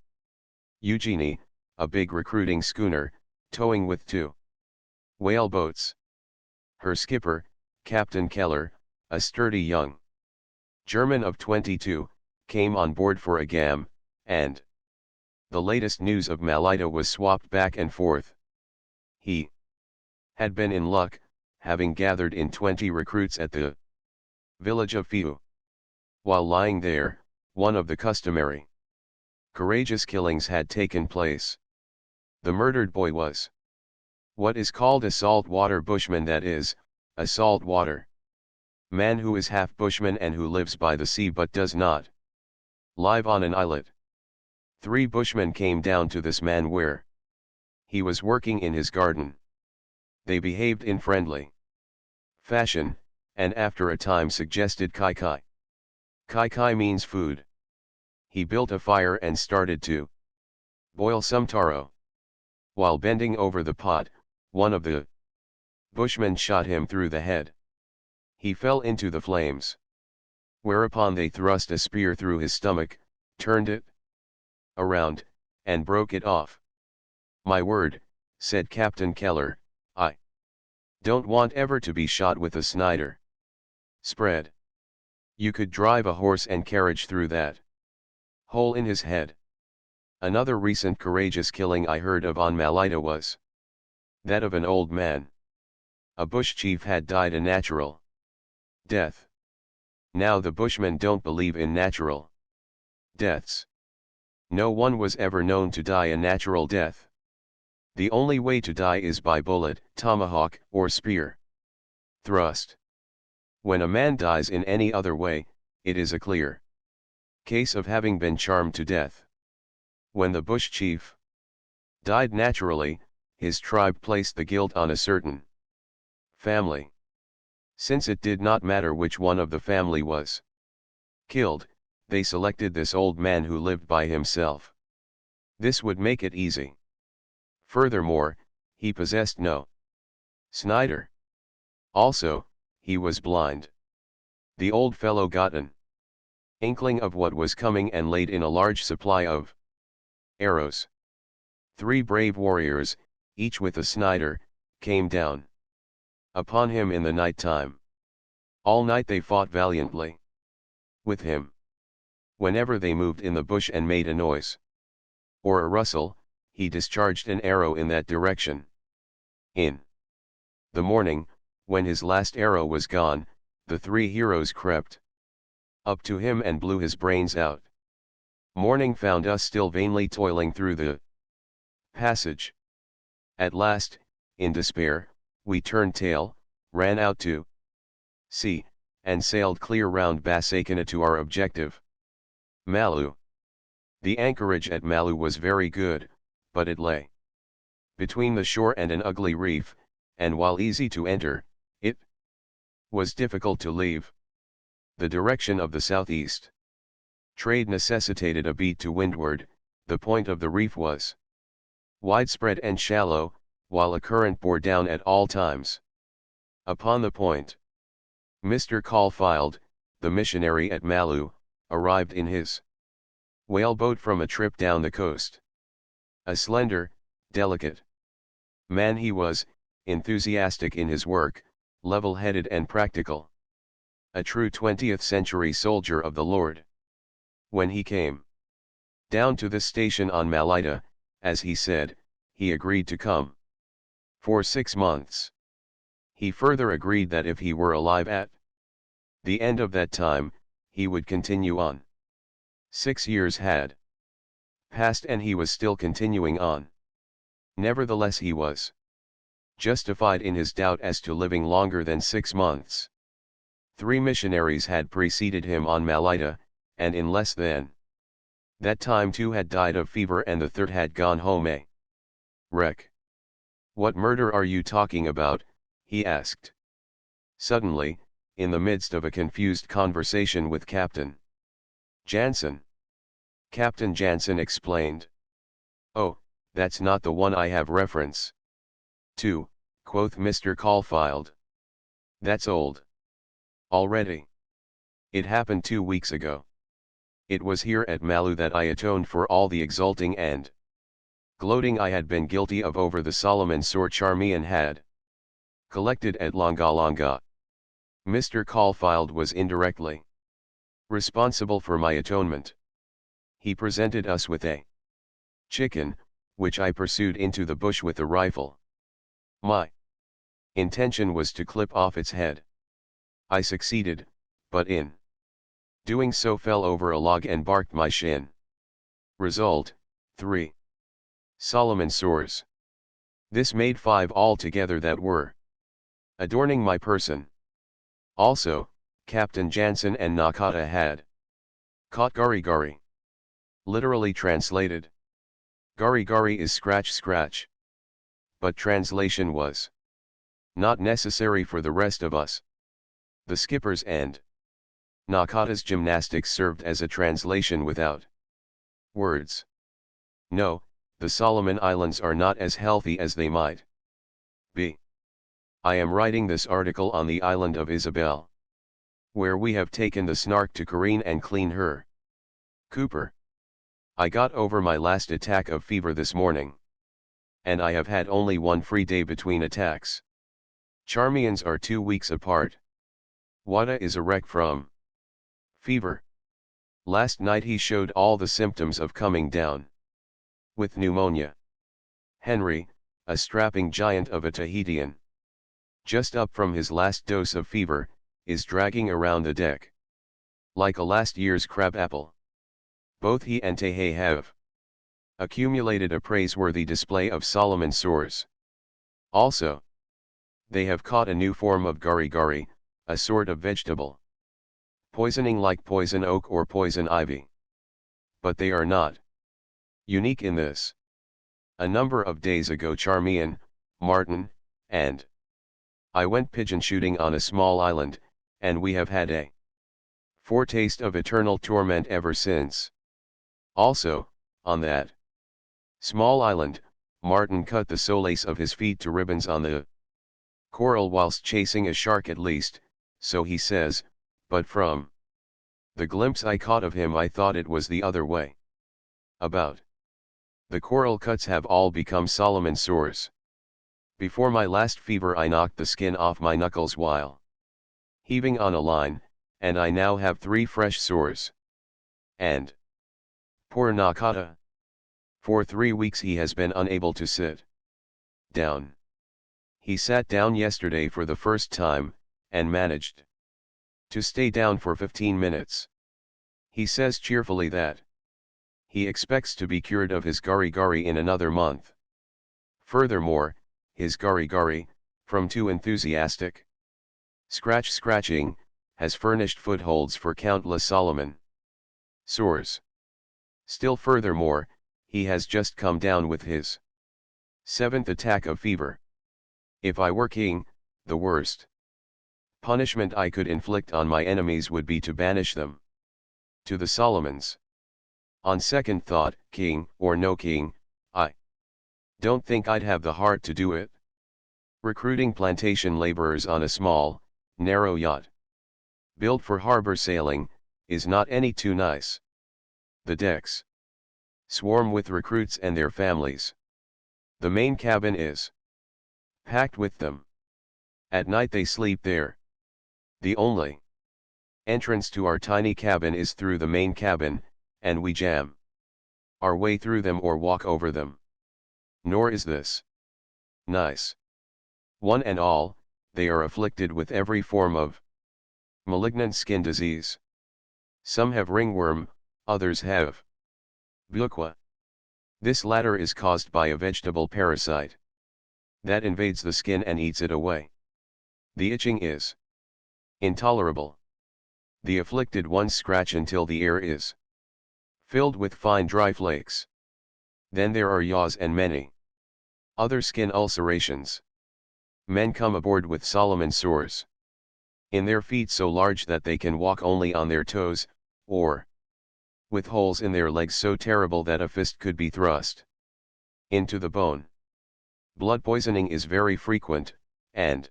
Eugenie, a big recruiting schooner, towing with 2 whaleboats. Her skipper, Captain Keller, a sturdy young German of 22, came on board for a gam, and the latest news of Malaita was swapped back and forth. He had been in luck, having gathered in 20 recruits at the village of Fiu. While lying there, one of the customary courageous killings had taken place. The murdered boy was what is called a saltwater bushman, that is, a saltwater man who is half bushman and who lives by the sea but does not live on an islet. 3 bushmen came down to this man where he was working in his garden. They behaved in friendly fashion, and after a time suggested kai kai. Kai kai means food. He built a fire and started to boil some taro. While bending over the pot, one of the bushmen shot him through the head. He fell into the flames. Whereupon they thrust a spear through his stomach, turned it around, and broke it off. My word, said Captain Keller, I don't want ever to be shot with a Snyder. Spread You could drive a horse and carriage through that hole in his head. Another recent courageous killing I heard of on Malaita was that of an old man. A bush chief had died a natural death. Now the Bushmen don't believe in natural deaths. No one was ever known to die a natural death. The only way to die is by bullet, tomahawk, or spear thrust. When a man dies in any other way, it is a clear case of having been charmed to death. When the bush chief died naturally, his tribe placed the guilt on a certain family. Since it did not matter which one of the family was killed, they selected this old man who lived by himself. This would make it easy. Furthermore, he possessed no Snyder. Also, he was blind. The old fellow got an inkling of what was coming and laid in a large supply of arrows. 3 brave warriors, each with a Snyder, came down upon him in the night time. All night they fought valiantly with him. Whenever they moved in the bush and made a noise or a rustle, he discharged an arrow in that direction. In the morning, when his last arrow was gone, the 3 heroes crept up to him and blew his brains out. Morning found us still vainly toiling through the passage. At last, in despair, we turned tail, ran out to sea, and sailed clear round Basakina to our objective, Malu. The anchorage at Malu was very good, but it lay between the shore and an ugly reef, and while easy to enter, it was difficult to leave the direction of the southeast. Trade necessitated a beat to windward. The point of the reef was widespread and shallow, while a current bore down at all times upon the point. Mr. Caulfield, the missionary at Malu, arrived in his whaleboat from a trip down the coast. A slender, delicate man he was, enthusiastic in his work, level-headed and practical. A true 20th century soldier of the Lord. When he came down to the station on Malaita, as he said, he agreed to come for 6 months. He further agreed that if he were alive at the end of that time, he would continue on. 6 years had passed and he was still continuing on. Nevertheless, he was justified in his doubt as to living longer than 6 months. 3 missionaries had preceded him on Malaita, and in less than that time 2 had died of fever and the 3rd had gone home a wreck. "What murder are you talking about?" he asked. Suddenly, in the midst of a confused conversation with Captain Jansen. Captain Jansen explained. "Oh, that's not the one I have reference to," quoth Mr. Caulfield. "That's old already. It happened 2 weeks ago. It was here at Malu that I atoned for all the exulting and gloating I had been guilty of over the Solomon sore Charmian had collected at Longa Longa. Mr. Caulfield was indirectly responsible for my atonement. He presented us with a chicken, which I pursued into the bush with a rifle. My intention was to clip off its head. I succeeded, but in doing so fell over a log and barked my shin. Result, 3 Solomon sores. This made 5 altogether that were adorning my person. Also, Captain Jansen and Nakata had caught gari gari. Literally translated, gari gari is scratch scratch. But translation was not necessary for the rest of us. The skipper's and Nakata's gymnastics served as a translation without words. No, the Solomon Islands are not as healthy as they might be. I am writing this article on the island of Isabel, where we have taken the Snark to careen and clean her. Cooper. I got over my last attack of fever this morning. And I have had only 1 free day between attacks. Charmians are 2 weeks apart. Wada is a wreck from Fever. Last night he showed all the symptoms of coming down with pneumonia. Henry, a strapping giant of a Tahitian, just up from his last dose of fever, is dragging around the deck like a last year's crab apple. Both he and Tehe have accumulated a praiseworthy display of Solomon sores. Also, they have caught a new form of gari-gari, a sort of vegetable poisoning like poison oak or poison ivy. But they are not unique in this. A number of days ago Charmian, Martin, and I went pigeon shooting on a small island, and we have had a foretaste of eternal torment ever since. Also, on that small island, Martin cut the solace of his feet to ribbons on the coral whilst chasing a shark at least, so he says, but from the glimpse I caught of him I thought it was the other way about. The coral cuts have all become Solomon sores. Before my last fever I knocked the skin off my knuckles while heaving on a line, and I now have 3 fresh sores. And poor Nakata. For 3 weeks he has been unable to sit down. He sat down yesterday for the first time, and managed to stay down for 15 minutes. He says cheerfully that he expects to be cured of his gari-gari in another month. Furthermore, his gari-gari, from too enthusiastic scratching, has furnished footholds for countless Solomon sores. Still furthermore, he has just come down with his 7th attack of fever. If I were king, the worst punishment I could inflict on my enemies would be to banish them to the Solomons. On second thought, king or no king, I don't think I'd have the heart to do it. Recruiting plantation laborers on a small, narrow yacht built for harbor sailing is not any too nice. The decks swarm with recruits and their families. The main cabin is packed with them. At night they sleep there. The only entrance to our tiny cabin is through the main cabin, and we jam our way through them or walk over them. Nor is this nice. One and all, they are afflicted with every form of malignant skin disease. Some have ringworm, others have buqua. This latter is caused by a vegetable parasite that invades the skin and eats it away. The itching is intolerable. The afflicted ones scratch until the air is filled with fine dry flakes. Then there are yaws and many other skin ulcerations. Men come aboard with Solomon sores in their feet so large that they can walk only on their toes, or with holes in their legs so terrible that a fist could be thrust into the bone. Blood poisoning is very frequent, and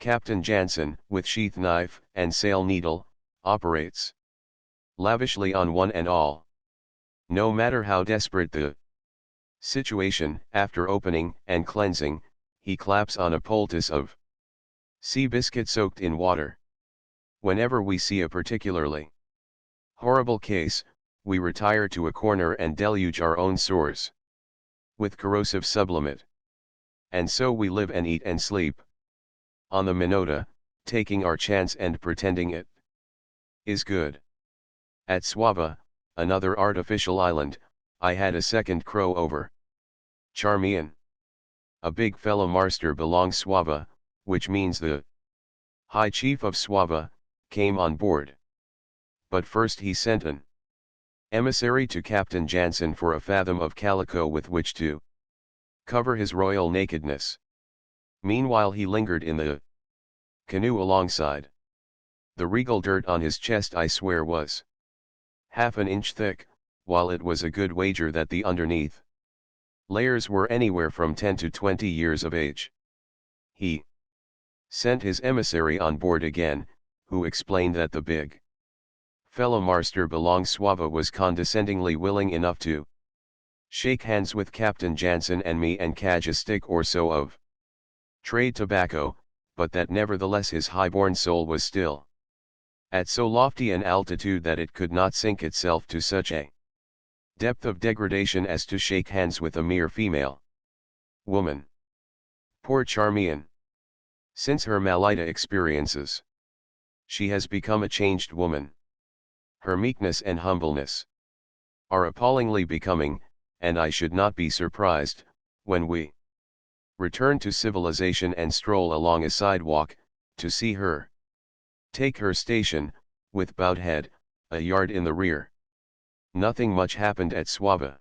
Captain Jansen, with sheath knife and sail needle, operates lavishly on one and all. No matter how desperate the situation, after opening and cleansing, he claps on a poultice of sea biscuit soaked in water. Whenever we see a particularly horrible case, we retire to a corner and deluge our own sores with corrosive sublimate. And so we live and eat and sleep on the Minota, taking our chance and pretending it is good. At Suava, another artificial island, I had a second crow over. Charmian, a big fellow master belongs Suava, which means the High Chief of Suava, came on board. But first he sent an emissary to Captain Jansen for a fathom of calico with which to cover his royal nakedness. Meanwhile he lingered in the canoe alongside. The regal dirt on his chest I swear was half an inch thick, while it was a good wager that the underneath layers were anywhere from 10 to 20 years of age. He sent his emissary on board again, who explained that the big fellow master belong Suava was condescendingly willing enough to shake hands with Captain Jansen and me and catch a stick or so of trade tobacco, but that nevertheless his high-born soul was still at so lofty an altitude that it could not sink itself to such a depth of degradation as to shake hands with a mere female woman. Poor Charmian! Since her Malaita experiences, she has become a changed woman. Her meekness and humbleness are appallingly becoming, and I should not be surprised, when we return to civilization and stroll along a sidewalk, to see her take her station, with bowed head, a yard in the rear. Nothing much happened at Suava.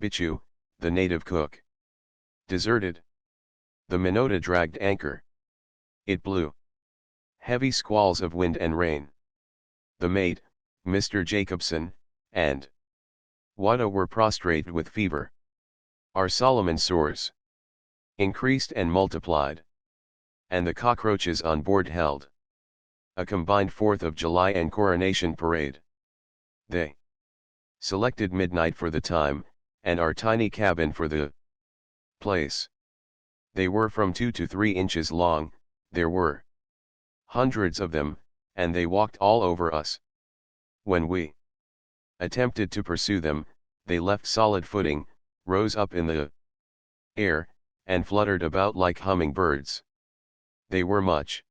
Bichu, the native cook, deserted. The Minota dragged anchor. It blew. Heavy squalls of wind and rain. The mate, Mr. Jacobson, and Wada were prostrate with fever. Our Solomon sores increased and multiplied. And the cockroaches on board held a combined 4th of July and coronation parade. They selected midnight for the time, and our tiny cabin for the place. They were from 2 to 3 inches long, there were hundreds of them, and they walked all over us. When we attempted to pursue them, they left solid footing, rose up in the air, and fluttered about like hummingbirds. They were much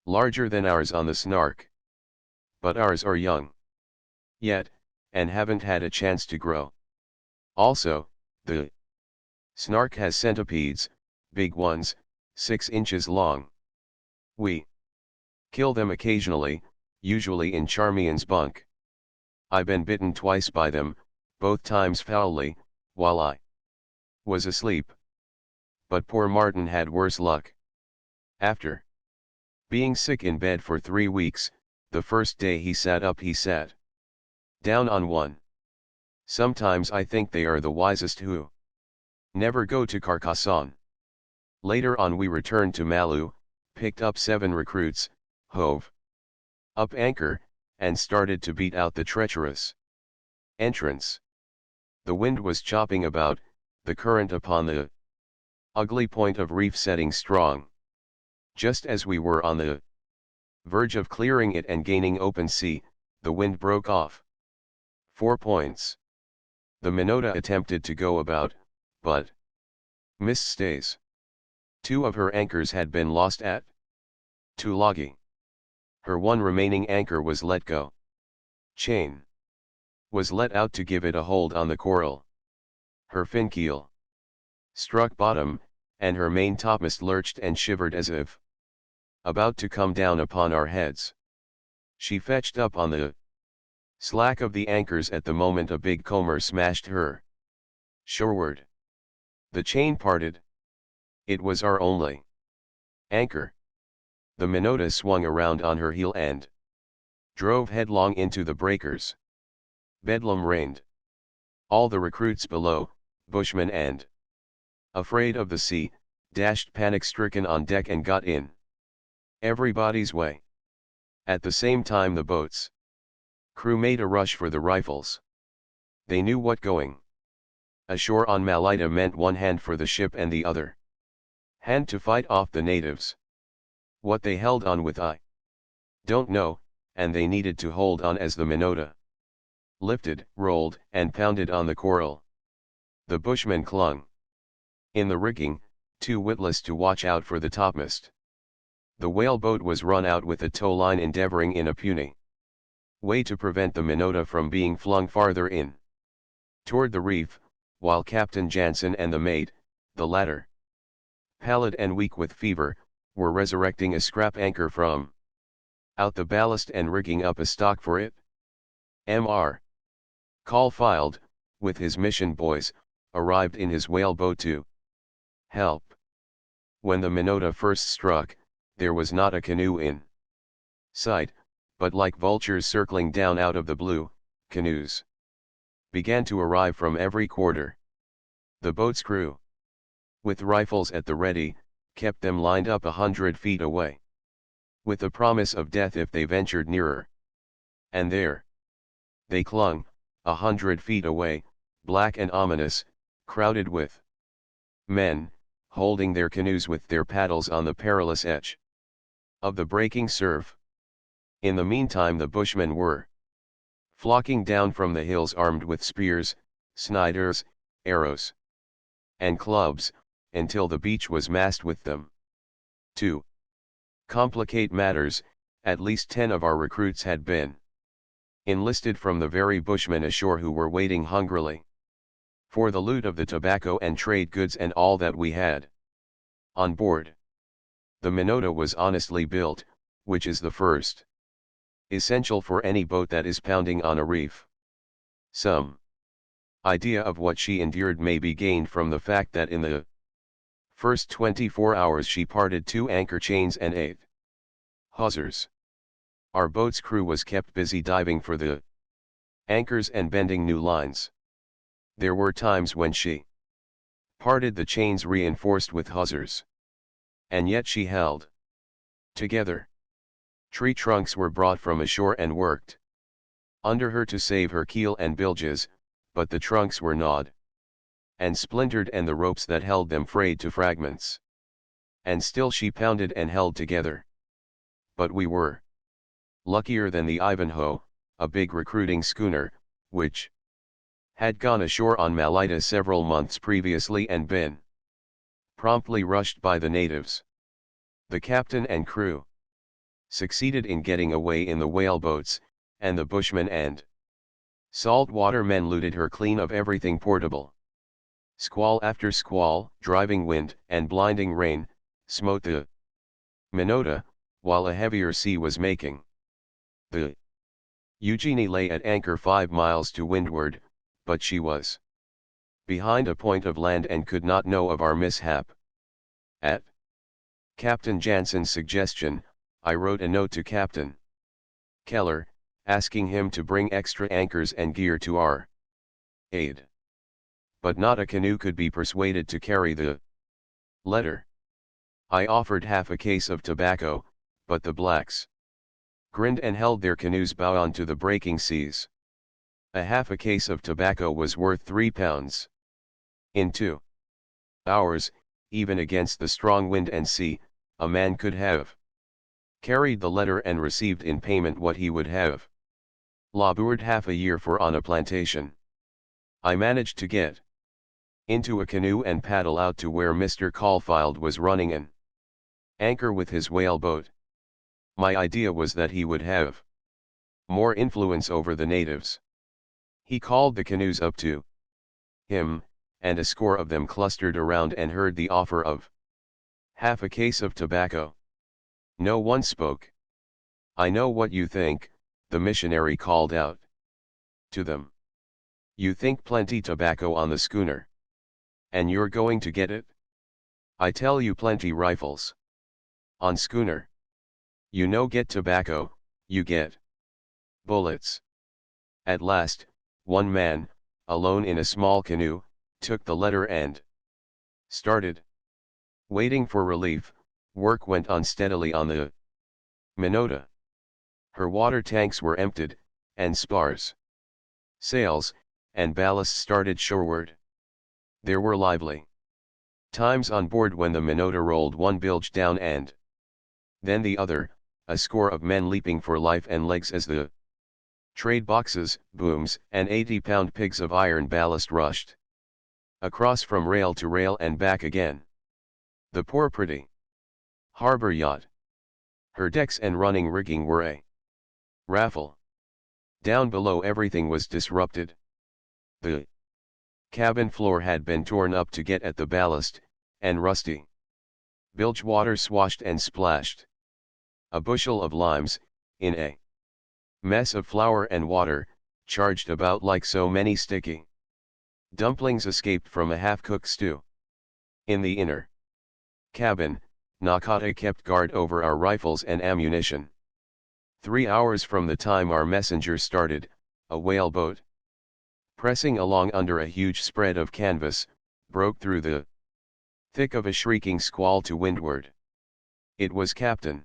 larger than ours on the Snark. But ours are young yet, and haven't had a chance to grow. Also, the Snark has centipedes, big ones, 6 inches long. We kill them occasionally, usually in Charmian's bunk. I've been bitten twice by them, both times foully, while I was asleep. But poor Martin had worse luck. After being sick in bed for 3 weeks, the first day he sat up he sat down on one. Sometimes I think they are the wisest who never go to Carcassonne. Later on we returned to Malu, picked up 7 recruits, hove up anchor, and started to beat out the treacherous entrance. The wind was chopping about, the current upon the ugly point of reef setting strong. Just as we were on the verge of clearing it and gaining open sea, the wind broke off 4 points. The Minota attempted to go about, but missed stays. 2 of her anchors had been lost at Tulagi. Her one remaining anchor was let go. Chain was let out to give it a hold on the coral. Her fin keel struck bottom, and her main topmast lurched and shivered as if about to come down upon our heads. She fetched up on the slack of the anchors at the moment a big comber smashed her shoreward. The chain parted. It was our only anchor. The Minota swung around on her heel and drove headlong into the breakers. Bedlam reigned. All the recruits below, bushmen and afraid of the sea, dashed panic-stricken on deck and got in everybody's way. At the same time the boat's crew made a rush for the rifles. They knew what going ashore on Malaita meant, one hand for the ship and the other hand to fight off the natives. What they held on with I don't know, and they needed to hold on as the Minota lifted, rolled, and pounded on the coral. The bushmen clung in the rigging, too witless to watch out for the topmast. The whaleboat was run out with a tow line, endeavoring in a puny way to prevent the Minota from being flung farther in toward the reef, while Captain Jansen and the mate, the latter pallid and weak with fever, were resurrecting a scrap anchor from out the ballast and rigging up a stock for it. Mr. Caulfield, with his mission boys, arrived in his whaleboat to help. When the Minota first struck, there was not a canoe in sight, but like vultures circling down out of the blue, canoes began to arrive from every quarter. The boat's crew, with rifles at the ready, kept them lined up 100 feet away, with the promise of death if they ventured nearer. And there they clung, 100 feet away, black and ominous, crowded with men, holding their canoes with their paddles on the perilous edge of the breaking surf. In the meantime the bushmen were flocking down from the hills armed with spears, sniders, arrows, and clubs, until the beach was massed with them. To complicate matters, at least 10 of our recruits had been enlisted from the very bushmen ashore who were waiting hungrily for the loot of the tobacco and trade goods and all that we had on board. The Minota was honestly built, which is the first essential for any boat that is pounding on a reef. Some idea of what she endured may be gained from the fact that in the first 24 hours she parted 2 anchor chains and 8 hawsers. Our boat's crew was kept busy diving for the anchors and bending new lines. There were times when she parted the chains reinforced with hawsers. And yet she held together. Tree trunks were brought from ashore and worked under her to save her keel and bilges, but the trunks were gnawed and splintered and the ropes that held them frayed to fragments. And still she pounded and held together. But we were luckier than the Ivanhoe, a big recruiting schooner, which had gone ashore on Malaita several months previously and been promptly rushed by the natives. The captain and crew succeeded in getting away in the whaleboats, and the bushmen and saltwater men looted her clean of everything portable. Squall after squall, driving wind and blinding rain, smote the Minota, while a heavier sea was making. The Eugenie lay at anchor 5 miles to windward, but she was behind a point of land and could not know of our mishap. At Captain Jansen's suggestion, I wrote a note to Captain Keller, asking him to bring extra anchors and gear to our aid. But not a canoe could be persuaded to carry the letter. I offered half a case of tobacco, but the blacks grinned and held their canoes bow on to the breaking seas. A half a case of tobacco was worth £3. In 2 hours, even against the strong wind and sea, a man could have carried the letter and received in payment what he would have labored half a year for on a plantation. I managed to get into a canoe and paddle out to where Mr. Caulfield was running an anchor with his whaleboat. My idea was that he would have more influence over the natives. He called the canoes up to him, and a score of them clustered around and heard the offer of half a case of tobacco. No one spoke. "I know what you think," the missionary called out to them. "You think plenty tobacco on the schooner. And you're going to get it? I tell you plenty rifles. On schooner. You no get tobacco, you get bullets." At last, one man, alone in a small canoe, took the letter and started. Waiting for relief, work went on steadily on the Minota. Her water tanks were emptied, and spars, sails, and ballast started shoreward. There were lively times on board when the Minota rolled one bilge down and then the other, a score of men leaping for life and legs as the trade boxes, booms, and 80-pound pigs of iron ballast rushed across from rail to rail and back again. The poor pretty harbor yacht. Her decks and running rigging were a raffle. Down below everything was disrupted. The cabin floor had been torn up to get at the ballast, and rusty bilge water swashed and splashed. A bushel of limes, in a mess of flour and water, charged about like so many sticky dumplings escaped from a half-cooked stew. In the inner cabin, Nakata kept guard over our rifles and ammunition. 3 hours from the time our messenger started, a whaleboat, pressing along under a huge spread of canvas, broke through the thick of a shrieking squall to windward. It was Captain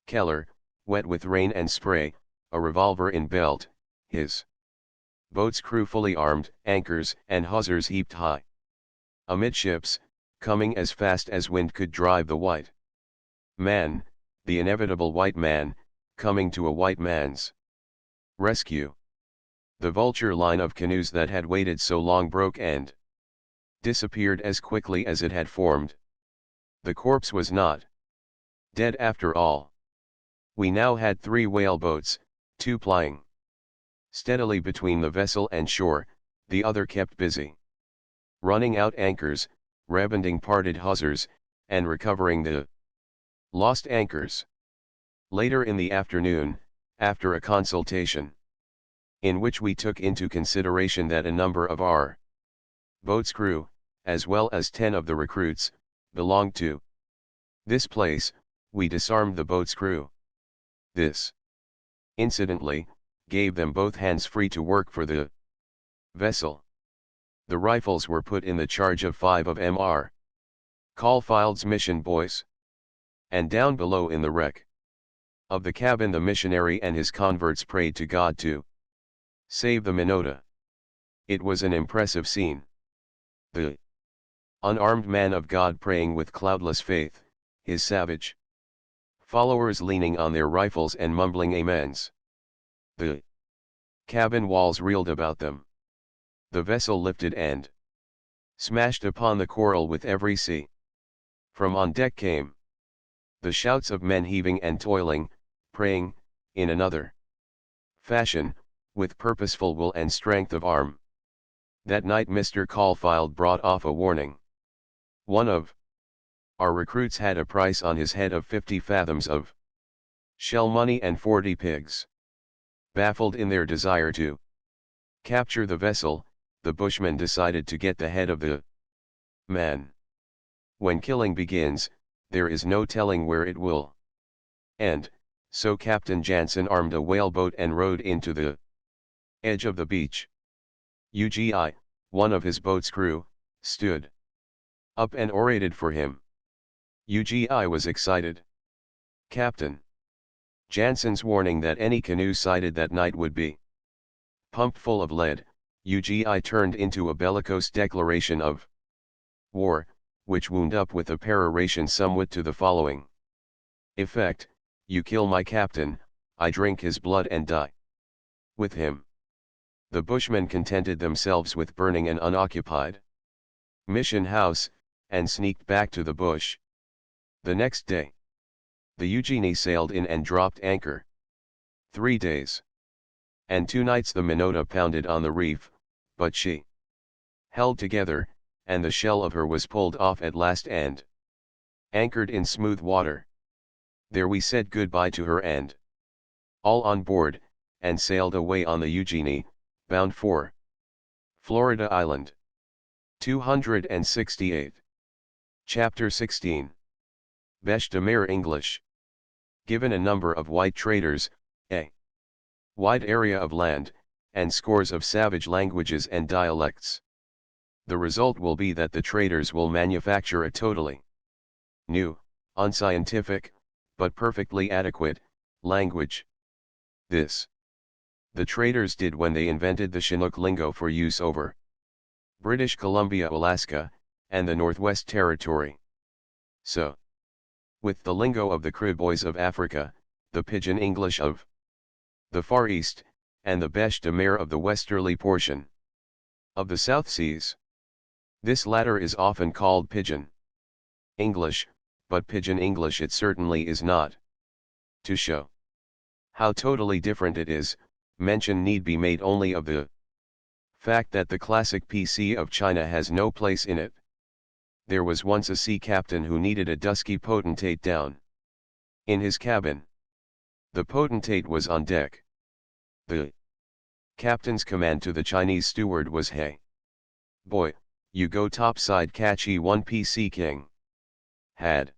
Keller, wet with rain and spray, a revolver in belt, his boat's crew fully armed, anchors and hawsers heaped high amidships, coming as fast as wind could drive the white man, the inevitable white man, coming to a white man's rescue. The vulture line of canoes that had waited so long broke and disappeared as quickly as it had formed. The corpse was not dead after all. We now had 3 whaleboats, 2 plying steadily between the vessel and shore, the other kept busy running out anchors, rebending parted hawsers, and recovering the lost anchors. Later in the afternoon, after a consultation, in which we took into consideration that a number of our boat's crew, as well as 10 of the recruits, belonged to this place, we disarmed the boat's crew. This, incidentally, gave them both hands free to work for the vessel. The rifles were put in the charge of 5 of Mr. Caulfield's mission boys. And down below in the wreck of the cabin the missionary and his converts prayed to God to save the Minota. It was an impressive scene. The unarmed man of God praying with cloudless faith, his savage followers leaning on their rifles and mumbling amens. The cabin walls reeled about them. The vessel lifted and smashed upon the coral with every sea. From on deck came the shouts of men heaving and toiling, praying, in another fashion, with purposeful will and strength of arm. That night Mr. Caulfield brought off a warning. One of our recruits had a price on his head of 50 fathoms of shell money and 40 pigs. Baffled in their desire to capture the vessel, the bushmen decided to get the head of the man. When killing begins, there is no telling where it will end, so Captain Jansen armed a whaleboat and rowed into the edge of the beach. UGI, one of his boat's crew, stood up and orated for him. UGI was excited. Captain Jansen's warning that any canoe sighted that night would be pumped full of lead, UGI turned into a bellicose declaration of war, which wound up with a peroration somewhat to the following effect: "You kill my captain, I drink his blood and die with him." The bushmen contented themselves with burning an unoccupied mission house, and sneaked back to the bush. The next day, the Eugenie sailed in and dropped anchor. 3 days and 2 nights the Minota pounded on the reef, but she held together, and the shell of her was pulled off at last and anchored in smooth water. There we said goodbye to her and all on board, and sailed away on the Eugenie, bound for Florida Island. 268. Chapter 16. Beche de Mer English. Given a number of white traders, a wide area of land, and scores of savage languages and dialects, the result will be that the traders will manufacture a totally new, unscientific, but perfectly adequate, language. This the traders did when they invented the Chinook lingo for use over British Columbia, Alaska, and the Northwest Territory. So, with the lingo of the Cree boys of Africa, the Pidgin English of the Far East, and the Beche de Mer of the westerly portion of the South Seas. This latter is often called Pidgin English, but Pidgin English it certainly is not. To show how totally different it is, mention need be made only of the fact that the classic PC of China has no place in it. There was once a sea captain who needed a dusky potentate down in his cabin. The potentate was on deck. The captain's command to the Chinese steward was, "Hey, boy, you go topside catch one PC king." Had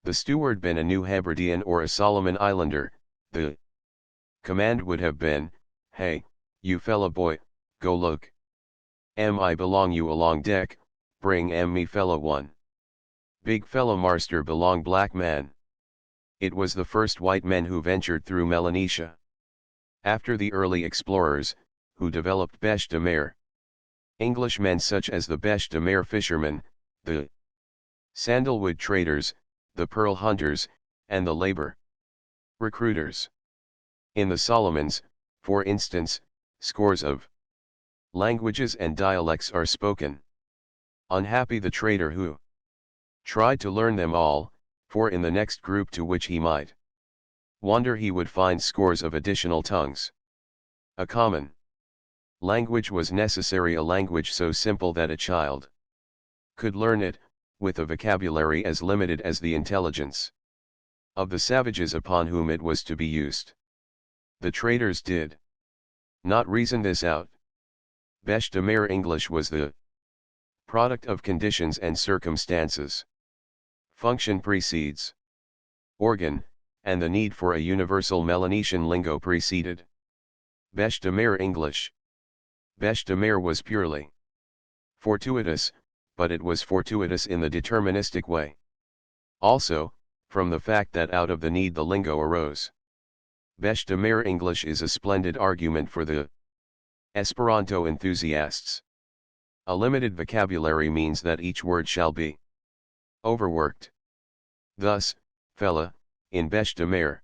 the steward been a New Hebridean or a Solomon Islander, the command would have been, "Hey, you fella boy, go look. I belong you along deck, bring me fella one. Big fella marster belong black man." It was the first white men who ventured through Melanesia. After the early explorers, who developed Beche de Mer, Englishmen such as the Beche de Mer fishermen, the sandalwood traders, the pearl hunters, and the labor Recruiters. In the Solomons, for instance, scores of languages and dialects are spoken. Unhappy the trader who tried to learn them all, for in the next group to which he might wander he would find scores of additional tongues. A common language was necessary, a language so simple that a child could learn it, with a vocabulary as limited as the intelligence of the savages upon whom it was to be used. The traders did not reason this out. Bêche de mer English was the product of conditions and circumstances. Function precedes organ, and the need for a universal Melanesian lingo preceded Bêche de mer English. Bêche de mer was purely fortuitous, but it was fortuitous in the deterministic way. Also, from the fact that out of the need the lingo arose. Bêche de mer English is a splendid argument for the Esperanto enthusiasts. A limited vocabulary means that each word shall be overworked. Thus, fella, in Bêche de mer,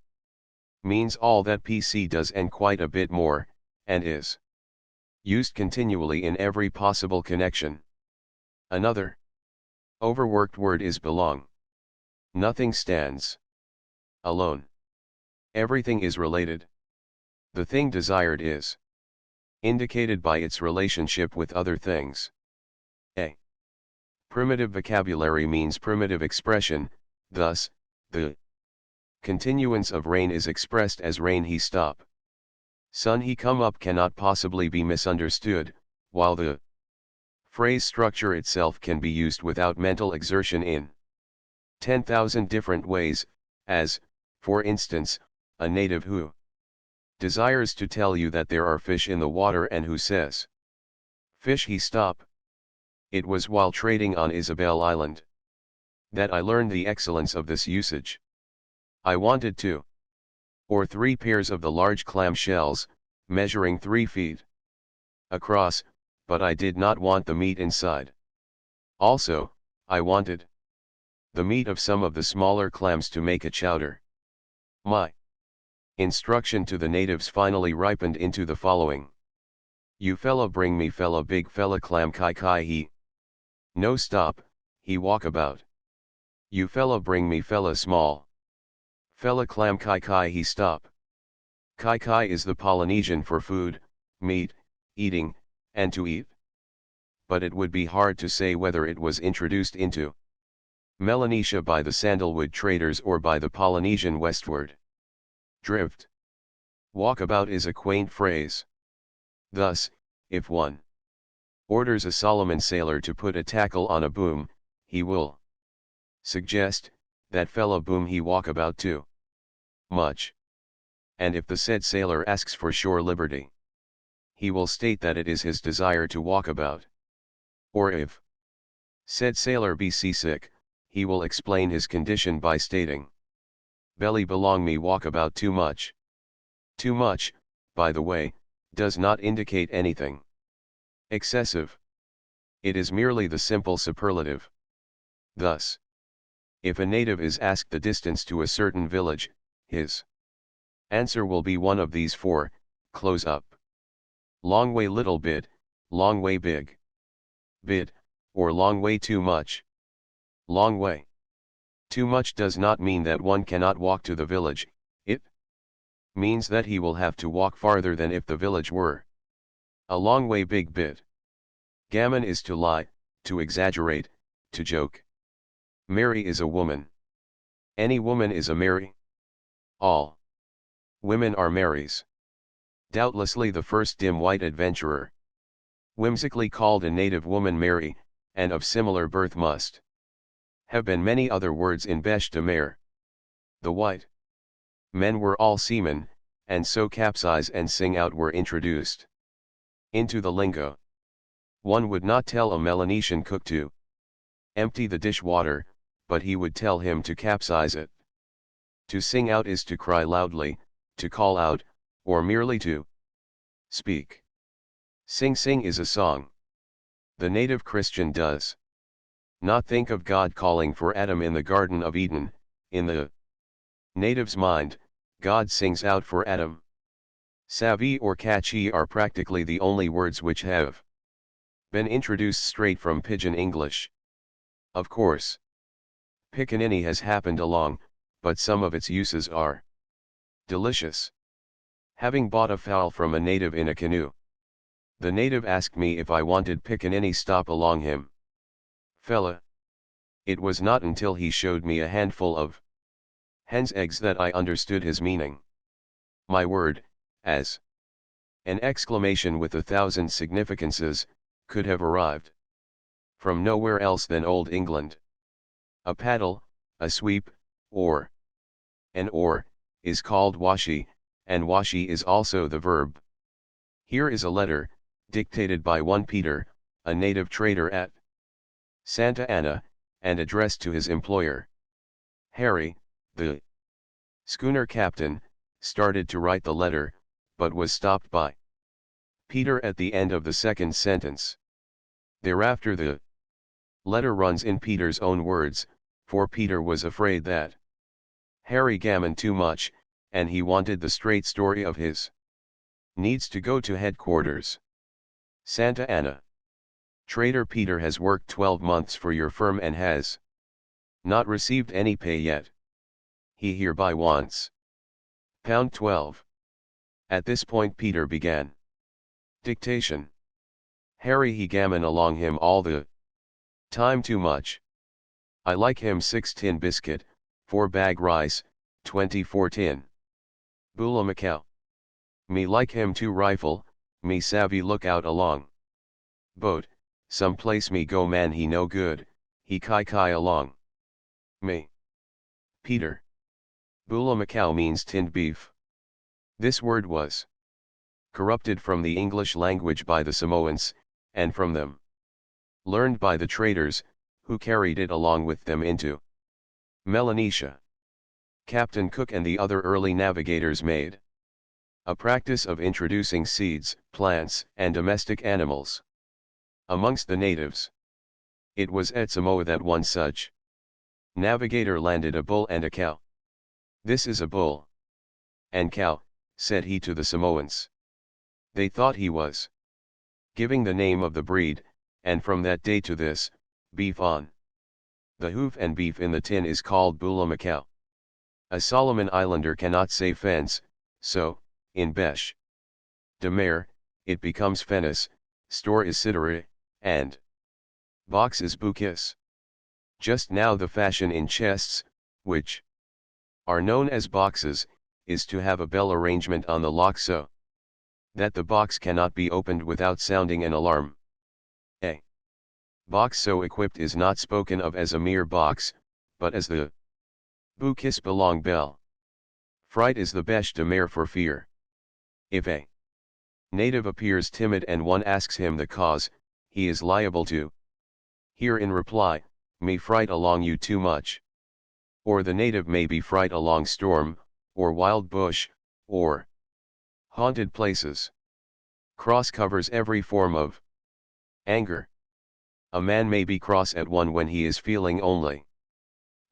means all that PC does and quite a bit more, and is used continually in every possible connection. Another overworked word is belong. Nothing stands alone. Everything is related. The thing desired is indicated by its relationship with other things. A primitive vocabulary means primitive expression, thus, the continuance of rain is expressed as rain he stop. Sun he come up cannot possibly be misunderstood, while the phrase structure itself can be used without mental exertion in 10,000 different ways, as, for instance, a native who desires to tell you that there are fish in the water and who says, "Fish he stop." It was while trading on Isabel Island that I learned the excellence of this usage. I wanted 2 or 3 pairs of the large clam shells, measuring 3 feet across, but I did not want the meat inside. Also, I wanted the meat of some of the smaller clams to make a chowder. My instruction to the natives finally ripened into the following. You fella bring me fella big fella clam kai kai he. No stop, he walk about. You fella bring me fella small fella clam kai kai he stop. Kai kai is the Polynesian for food, meat, eating, and to eat. But it would be hard to say whether it was introduced into Melanesia by the sandalwood traders or by the Polynesian westward drift. Walkabout is a quaint phrase. Thus, if one orders a Solomon sailor to put a tackle on a boom, he will suggest, that fella boom he walkabout too much. And if the said sailor asks for shore liberty, he will state that it is his desire to walk about. Or if said sailor be seasick, he will explain his condition by stating, belly belong me walk about too much. Too much, by the way, does not indicate anything excessive. It is merely the simple superlative. Thus, if a native is asked the distance to a certain village, his answer will be one of these 4, close up. Long way little bit, long way big bit, or long way too much. Long way too much does not mean that one cannot walk to the village, it means that he will have to walk farther than if the village were a long way big bit. Gammon is to lie, to exaggerate, to joke. Mary is a woman. Any woman is a Mary. All women are Marys. Doubtlessly the first dim white adventurer whimsically called a native woman Mary, and of similar birth must have been many other words in Bêche de mer. The white men were all seamen, and so capsize and sing out were introduced into the lingo. One would not tell a Melanesian cook to empty the dishwater, but he would tell him to capsize it. To sing out is to cry loudly, to call out, or merely to speak. Sing is a song. The native Christian does not think of God calling for Adam in the Garden of Eden. In the native's mind, God sings out for Adam. Savvy or catchy are practically the only words which have been introduced straight from Pidgin English. Of course, pickaninny has happened along, but some of its uses are delicious. Having bought a fowl from a native in a canoe, the native asked me if I wanted pickaninny stop along him. Fella. It was not until he showed me a handful of hen's eggs that I understood his meaning. My word, as an exclamation with 1,000 significances, could have arrived from nowhere else than Old England. A paddle, a sweep, or an oar, is called washi, and washi is also the verb. Here is a letter, dictated by one Peter, a native trader at Santa Ana, and addressed to his employer. Harry, the schooner captain, started to write the letter, but was stopped by Peter at the end of the second sentence. Thereafter the letter runs in Peter's own words, for Peter was afraid that Harry gammoned too much, and he wanted the straight story of his needs to go to headquarters. Santa Ana. Trader Peter has worked 12 months for your firm and has not received any pay yet. He hereby wants £12. At this point Peter began dictation. Harry he gammon along him all the time too much. I like him 6 tin biscuit, 4 bag rice, 24 tin Bula Macau. Me like him 2 rifle, me savvy look out along boat, some place me go man he no good, he kai along. Me. Peter. Bula Macau means tinned beef. This word was corrupted from the English language by the Samoans, and from them learned by the traders, who carried it along with them into Melanesia. Captain Cook and the other early navigators made a practice of introducing seeds, plants, and domestic animals amongst the natives. It was at Samoa that one such navigator landed a bull and a cow. This is a bull and cow, said he to the Samoans. They thought he was giving the name of the breed, and from that day to this, beef on the hoof and beef in the tin is called Bula Macau. A Solomon Islander cannot say fence, so, in Besh de Mer, it becomes fennis, store is sidere, and box is bukis. Just now the fashion in chests, which are known as boxes, is to have a bell arrangement on the lock so that the box cannot be opened without sounding an alarm. A box so equipped is not spoken of as a mere box, but as the bukis belong bell. Fright is the beche de mer for fear. If a native appears timid and one asks him the cause, he is liable to hear in reply, me fright along you too much. Or the native may be fright along storm, or wild bush, or haunted places. Cross covers every form of anger. A man may be cross at one when he is feeling only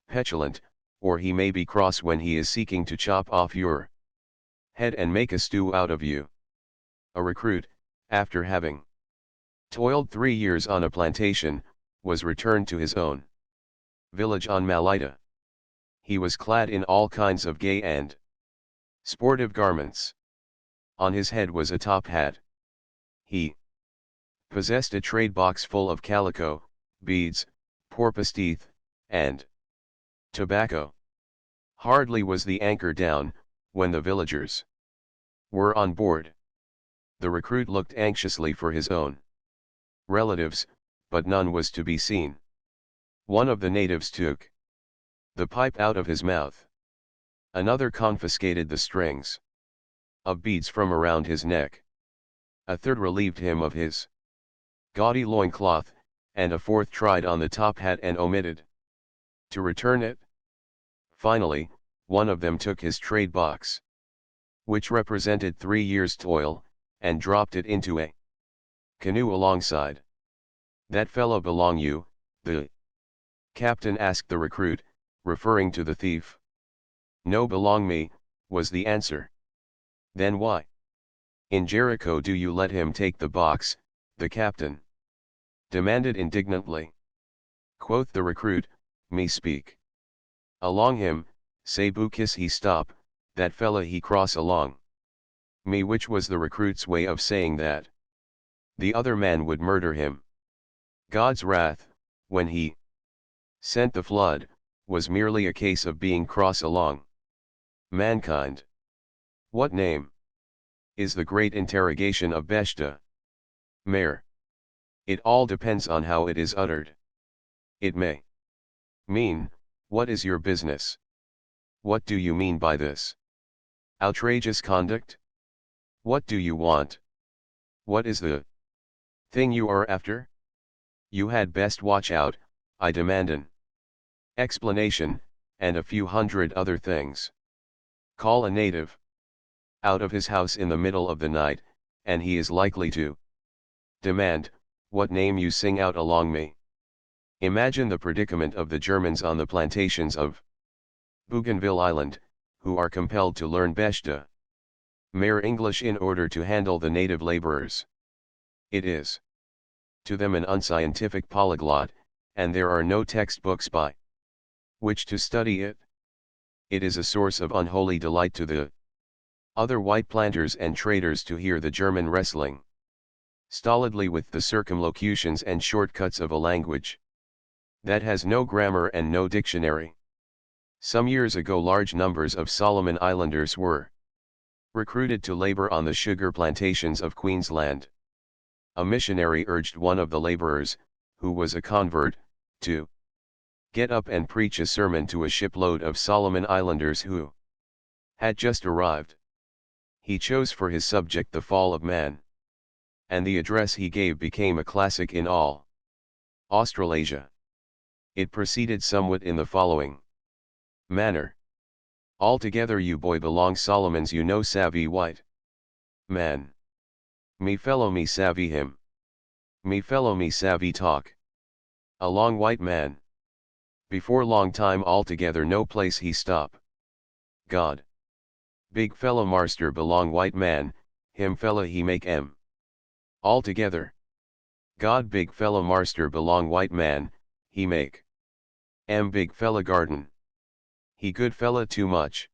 petulant, or he may be cross when he is seeking to chop off your head and make a stew out of you. A recruit, after having toiled 3 years on a plantation, was returned to his own village on Malaita. He was clad in all kinds of gay and sportive garments. On his head was a top hat. He possessed a trade box full of calico, beads, porpoise teeth, and tobacco. Hardly was the anchor down, when the villagers were on board. The recruit looked anxiously for his own relatives, but none was to be seen. One of the natives took the pipe out of his mouth. Another confiscated the strings of beads from around his neck. A third relieved him of his gaudy loincloth, and a fourth tried on the top hat and omitted to return it. Finally, one of them took his trade box, which represented 3 years' toil, and dropped it into a canoe alongside. "That fellow belong you?" the captain asked the recruit, referring to the thief. "No belong me," was the answer. Then why? In Jericho do you let him take the box, the captain demanded indignantly. Quoth the recruit, me speak. Along him, say Bukis he stop, that fella he cross along. Me, which was the recruit's way of saying that the other man would murder him. God's wrath, when he sent the flood, was merely a case of being cross along. Mankind. What name is the great interrogation of Beshta? Mer. It all depends on how it is uttered. It may mean, what is your business? What do you mean by this? Outrageous conduct? What do you want? What is the thing you are after? You had best watch out, I demand an explanation, and a few hundred other things. Call a native out of his house in the middle of the night, and he is likely to demand, what name you sing out along me. Imagine the predicament of the Germans on the plantations of Bougainville Island, who are compelled to learn Beshta Mer English in order to handle the native laborers. It is to them an unscientific polyglot, and there are no textbooks by which to study it. It is a source of unholy delight to the other white planters and traders to hear the German wrestling stolidly with the circumlocutions and shortcuts of a language that has no grammar and no dictionary. Some years ago large numbers of Solomon Islanders were recruited to labor on the sugar plantations of Queensland. A missionary urged one of the laborers, who was a convert, to get up and preach a sermon to a shipload of Solomon Islanders who had just arrived. He chose for his subject the fall of man. And the address he gave became a classic in all Australasia. It proceeded somewhat in the following manner. Altogether you boy belong Solomons you know savvy white man. Me fellow me savvy him. Me fellow me savvy talk. A long white man. Before long time altogether no place he stop. God. Big fellow marster belong white man, him fella he make em. Altogether. God big fellow marster belong white man, he make em big fella garden. He good fella too much.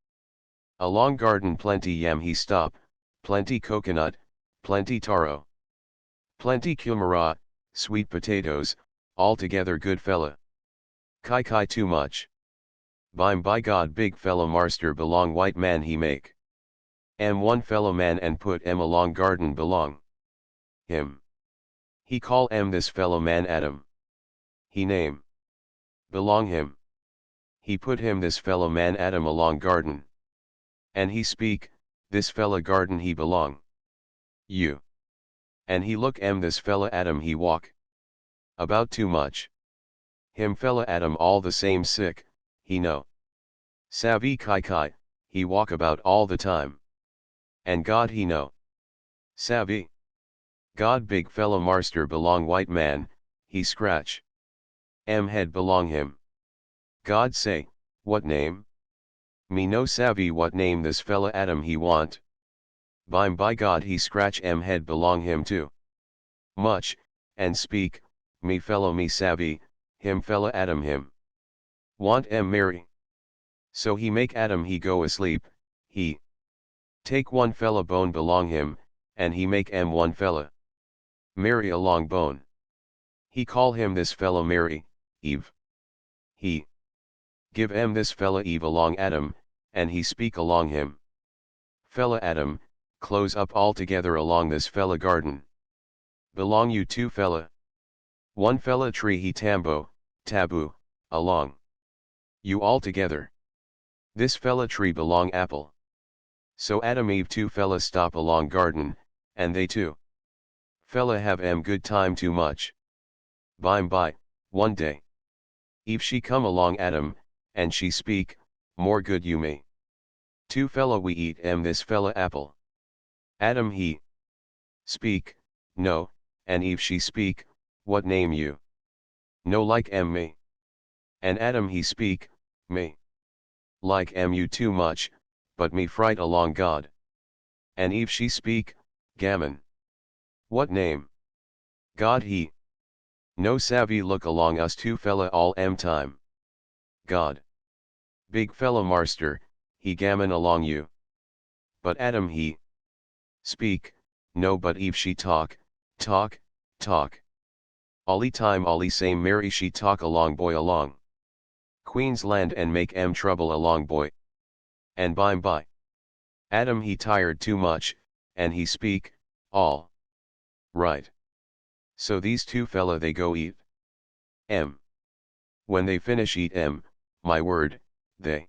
A long garden plenty yam he stop, plenty coconut, plenty taro. Plenty kumara, sweet potatoes, altogether good fella. Kai too much. Bime by God big fellow marster belong white man he make em one fellow man and put em along garden belong him. He call em this fellow man Adam. He name belong him. He put him this fellow man Adam along garden. And he speak, this fella garden he belong. You. And he look em this fella Adam he walk. About too much. Him fella Adam all the same sick, he know. Savvy kai, he walk about all the time. And God he know. Savvy. God big fella marster belong white man, he scratch. Em head belong him. God say, what name? Me no savvy what name this fella Adam he want. Bime by God he scratch em head belong him too much, and speak, me fellow me savvy, him fella Adam him. Want em marry. So he make Adam he go asleep, he take one fella bone belong him, and he make em one fella marry along bone. He call him this fella Mary, Eve. He give em this fella Eve along Adam, and he speak along him. Fella Adam, close up all together along this fella garden. Belong you two fella. One fella tree he tambo, taboo, along. You all together. This fella tree belong apple. So Adam Eve two fella stop along garden, and they too fella have em good time too much. Bime by, one day. Eve she come along Adam, and she speak, more good you may. Two fella we eat em this fella apple. Adam he speak, no, and Eve she speak, what name you? No like em me. And Adam he speak, me. Like em you too much, but me fright along God. And Eve she speak, gammon. What name? God he. No savvy look along us two fella all time. God. Big fella marster, he gammon along you. But Adam he. Speak, no but Eve she talk, talk, talk. Allie time allie same Mary she talk along boy along. Queensland and make trouble along boy. And by. Adam he tired too much, and he speak, all. Right. So these two fella they go eat. When they finish eat my word, they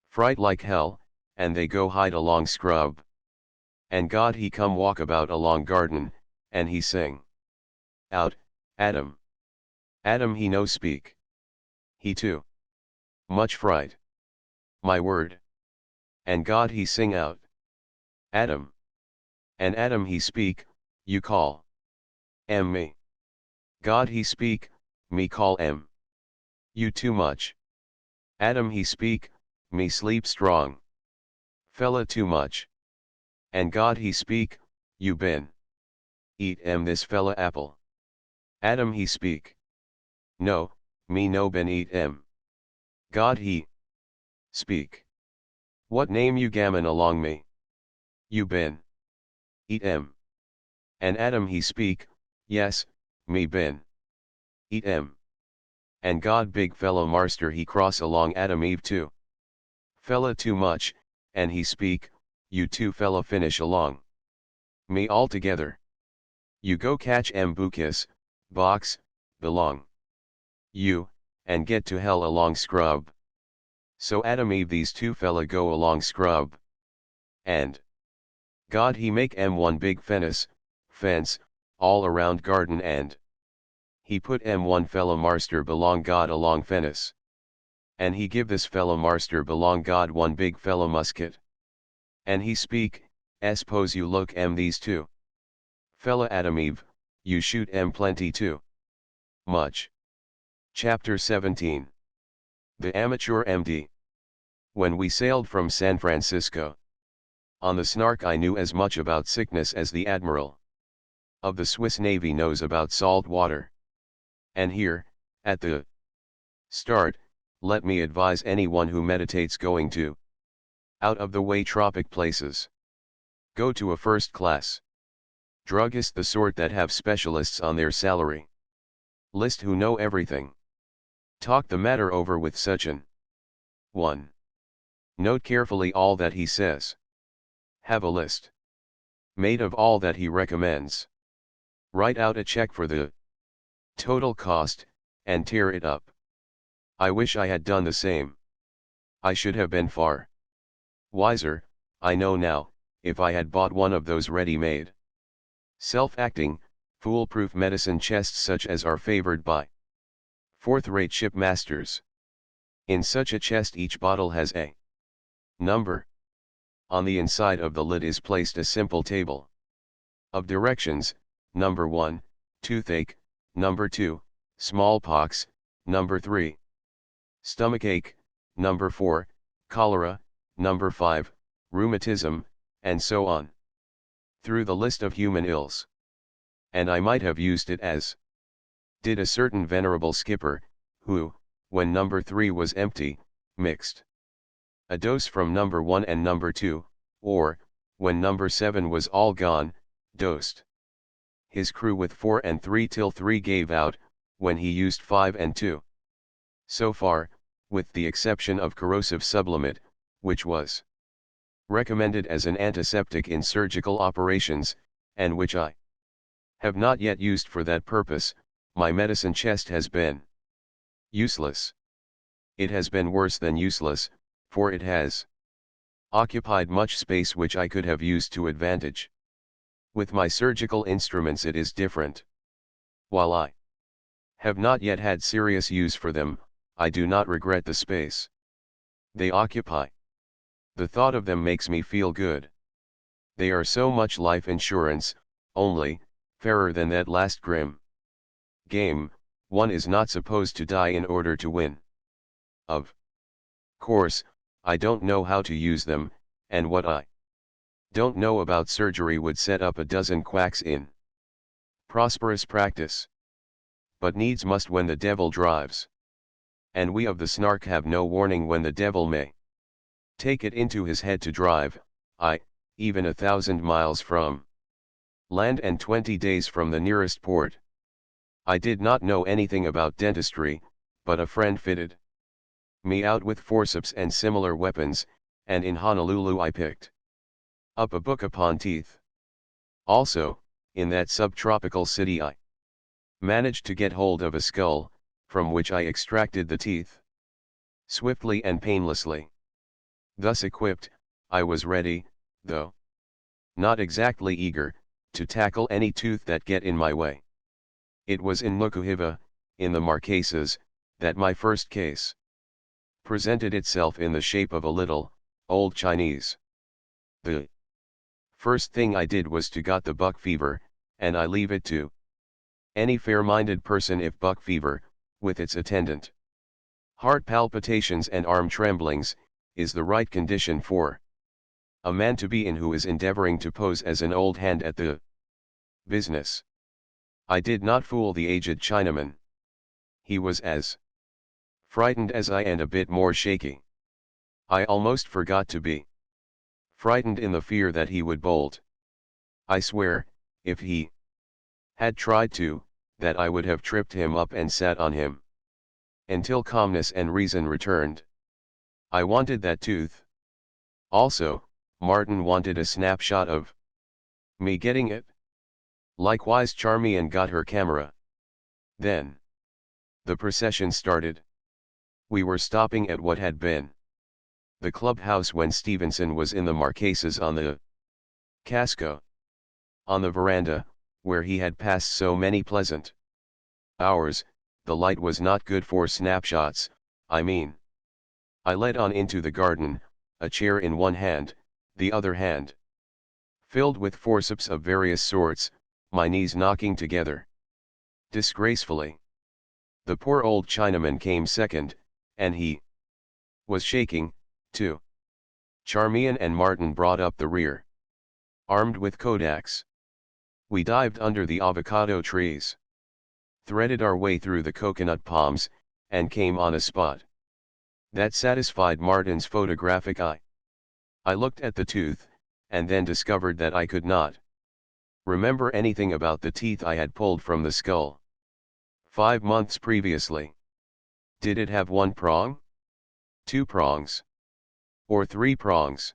fright like hell, and they go hide along scrub. And God he come walk about along garden, and he sing. Out, Adam. Adam he no speak. He too. Much fright. My word. And God he sing out. Adam. And Adam he speak, you call. Me. God he speak, me call you too much. Adam he speak, me sleep strong. Fella too much. And God he speak, you been. Eat this fella apple. Adam he speak. No, me no been eat God he speak. What name you gammon along me? You been. Eat And Adam he speak, yes, me been. Eat And God big fella marster he cross along Adam Eve too. Fella too much, and he speak, you two fella finish along. Me all together. You go catch bukas, box, belong. You, and get to hell along scrub. So Adam Eve these two fella go along scrub. And God he make one big fence, all around garden and he put one fella marster belong God along fence. And he give this fella marster belong God one big fella musket. And he speak, suppose you look these two. Fella Adam Eve, you shoot plenty too. Much. Chapter 17. The Amateur MD. When we sailed from San Francisco. On the Snark I knew as much about sickness as the Admiral of the Swiss Navy knows about salt water. And here, at the start, let me advise anyone who meditates going to out of the way tropic places. Go to a first class druggist, the sort that have specialists on their salary list who know everything. Talk the matter over with such an 1. Note carefully all that he says. Have a list made of all that he recommends. Write out a check for the total cost, and tear it up. I wish I had done the same. I should have been far wiser, I know now, if I had bought one of those ready-made, self-acting, foolproof medicine chests such as are favored by fourth-rate shipmasters. In such a chest each bottle has a number. On the inside of the lid is placed a simple table of directions, number 1, toothache, number 2, smallpox, number 3, stomachache, number 4, cholera, number 5, rheumatism, and so on. Through the list of human ills. And I might have used it as did a certain venerable skipper, who, when number 3 was empty, mixed a dose from number 1 and number 2, or, when number 7 was all gone, dosed his crew with 4 and 3 till 3 gave out, when he used 5 and 2. So far, with the exception of corrosive sublimate, which was recommended as an antiseptic in surgical operations, and which I have not yet used for that purpose, my medicine chest has been useless. It has been worse than useless, for it has occupied much space which I could have used to advantage. With my surgical instruments it is different. While I have not yet had serious use for them, I do not regret the space they occupy. The thought of them makes me feel good. They are so much life insurance, only, fairer than that last grim game, one is not supposed to die in order to win. Of course, I don't know how to use them, and what I don't know about surgery would set up a dozen quacks in prosperous practice. But needs must when the devil drives. And we of the Snark have no warning when the devil may take it into his head to drive, even 1,000 miles from land and 20 days from the nearest port. I did not know anything about dentistry, but a friend fitted me out with forceps and similar weapons, and in Honolulu I picked up a book upon teeth. Also, in that subtropical city I managed to get hold of a skull, from which I extracted the teeth swiftly and painlessly. Thus equipped, I was ready, though not exactly eager, to tackle any tooth that get in my way. It was in Nukuhiva, in the Marquesas, that my first case presented itself in the shape of a little, old Chinese. The first thing I did was to got the buck fever, and I leave it to any fair-minded person if buck fever, with its attendant heart palpitations and arm tremblings, is the right condition for a man to be in who is endeavoring to pose as an old hand at the business. I did not fool the aged Chinaman. He was as frightened as I and a bit more shaky. I almost forgot to be frightened in the fear that he would bolt. I swear, if he had tried to, that I would have tripped him up and sat on him until calmness and reason returned. I wanted that tooth. Also, Martin wanted a snapshot of me getting it. Likewise Charmian got her camera. Then the procession started. We were stopping at what had been the clubhouse when Stevenson was in the Marquesas on the Casco. On the veranda, where he had passed so many pleasant hours, the light was not good for snapshots, I mean. I led on into the garden, a chair in one hand, the other hand filled with forceps of various sorts, my knees knocking together disgracefully. The poor old Chinaman came second, and he was shaking, too. Charmian and Martin brought up the rear, armed with kodaks. We dived under the avocado trees, threaded our way through the coconut palms, and came on a spot that satisfied Martin's photographic eye. I looked at the tooth, and then discovered that I could not remember anything about the teeth I had pulled from the skull 5 months previously. Did it have one prong? 2 prongs? Or 3 prongs?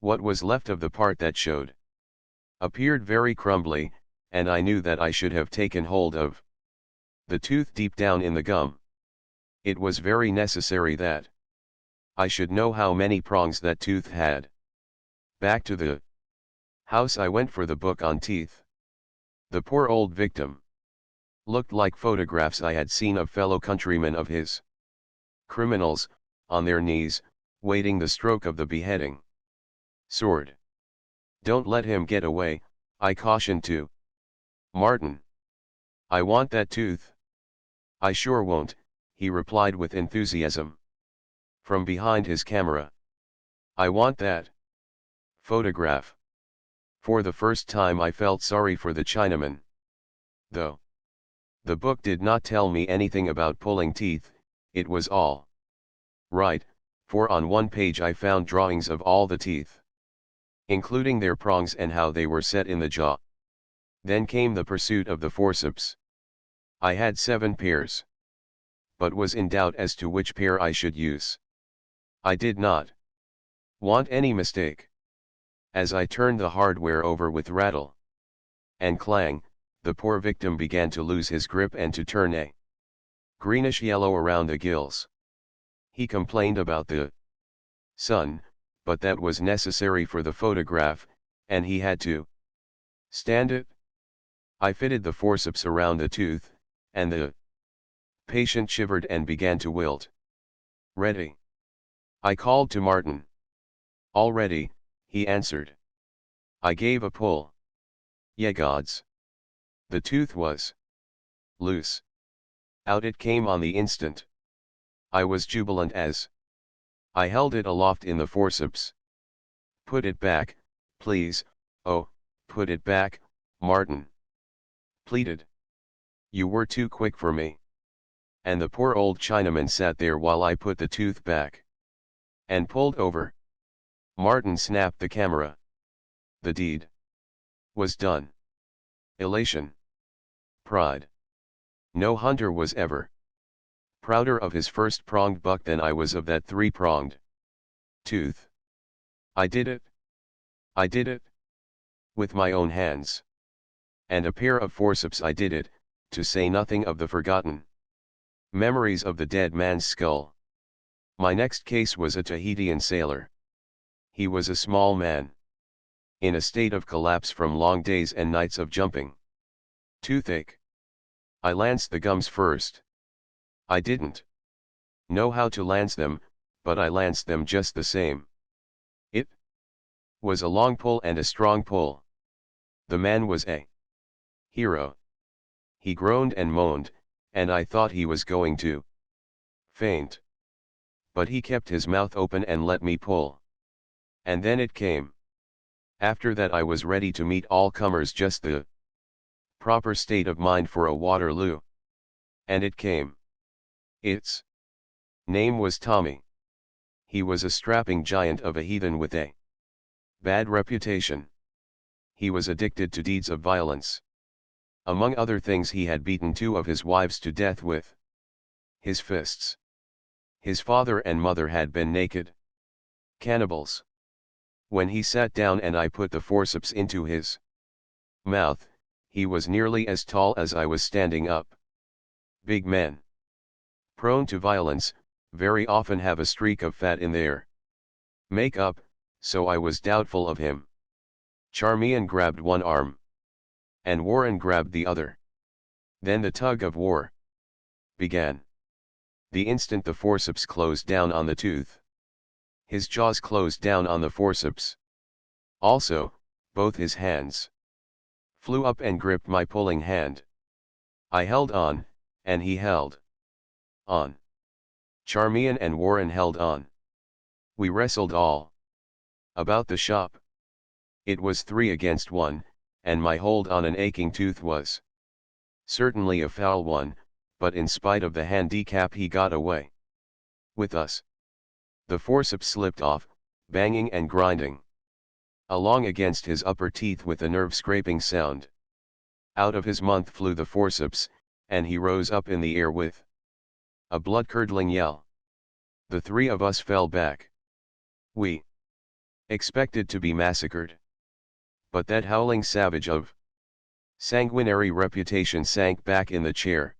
What was left of the part that showed appeared very crumbly, and I knew that I should have taken hold of the tooth deep down in the gum. It was very necessary that I should know how many prongs that tooth had. Back to the house I went for the book on teeth. The poor old victim looked like photographs I had seen of fellow countrymen of his, criminals, on their knees, waiting the stroke of the beheading sword. Don't let him get away, I cautioned to Martin. I want that tooth. I sure won't, he replied with enthusiasm from behind his camera. I want that photograph. For the first time I felt sorry for the Chinaman. Though the book did not tell me anything about pulling teeth, it was all right, for on one page I found drawings of all the teeth, including their prongs and how they were set in the jaw. Then came the pursuit of the forceps. I had 7 pairs, but was in doubt as to which pair I should use. I did not want any mistake. As I turned the hardware over with rattle and clang, the poor victim began to lose his grip and to turn a greenish yellow around the gills. He complained about the sun, but that was necessary for the photograph, and he had to stand it. I fitted the forceps around the tooth, and the patient shivered and began to wilt. Ready? I called to Martin. All ready, he answered. I gave a pull. Ye gods! The tooth was loose. Out it came on the instant. I was jubilant as I held it aloft in the forceps. Put it back, please, oh, put it back, Martin. Pleaded. You were too quick for me. And the poor old Chinaman sat there while I put the tooth back. And pulled over. Martin snapped the camera. The deed was done. Elation. Pride. No hunter was ever prouder of his first pronged buck than I was of that three-pronged tooth. I did it. I did it. With my own hands. And a pair of forceps I did it, to say nothing of the forgotten memories of the dead man's skull. My next case was a Tahitian sailor. He was a small man, in a state of collapse from long days and nights of jumping. Toothache. I lanced the gums first. I didn't know how to lance them, but I lanced them just the same. It was a long pull and a strong pull. The man was a hero. He groaned and moaned, and I thought he was going to faint. But he kept his mouth open and let me pull. And then it came. After that I was ready to meet all comers, just the proper state of mind for a Waterloo. And it came. Its name was Tommy. He was a strapping giant of a heathen with a bad reputation. He was addicted to deeds of violence. Among other things, he had beaten 2 of his wives to death with his fists. His father and mother had been naked cannibals. When he sat down and I put the forceps into his mouth, he was nearly as tall as I was standing up. Big men, prone to violence, very often have a streak of fat in their makeup, so I was doubtful of him. Charmian grabbed one arm, and Warren grabbed the other. Then the tug of war began. The instant the forceps closed down on the tooth, his jaws closed down on the forceps. Also, both his hands flew up and gripped my pulling hand. I held on, and he held on. Charmian and Warren held on. We wrestled all about the shop. It was 3 against 1, and my hold on an aching tooth was certainly a foul one, but in spite of the handicap he got away with us. The forceps slipped off, banging and grinding along against his upper teeth with a nerve-scraping sound. Out of his mouth flew the forceps, and he rose up in the air with a blood-curdling yell. The 3 of us fell back. We expected to be massacred. But that howling savage of sanguinary reputation sank back in the chair.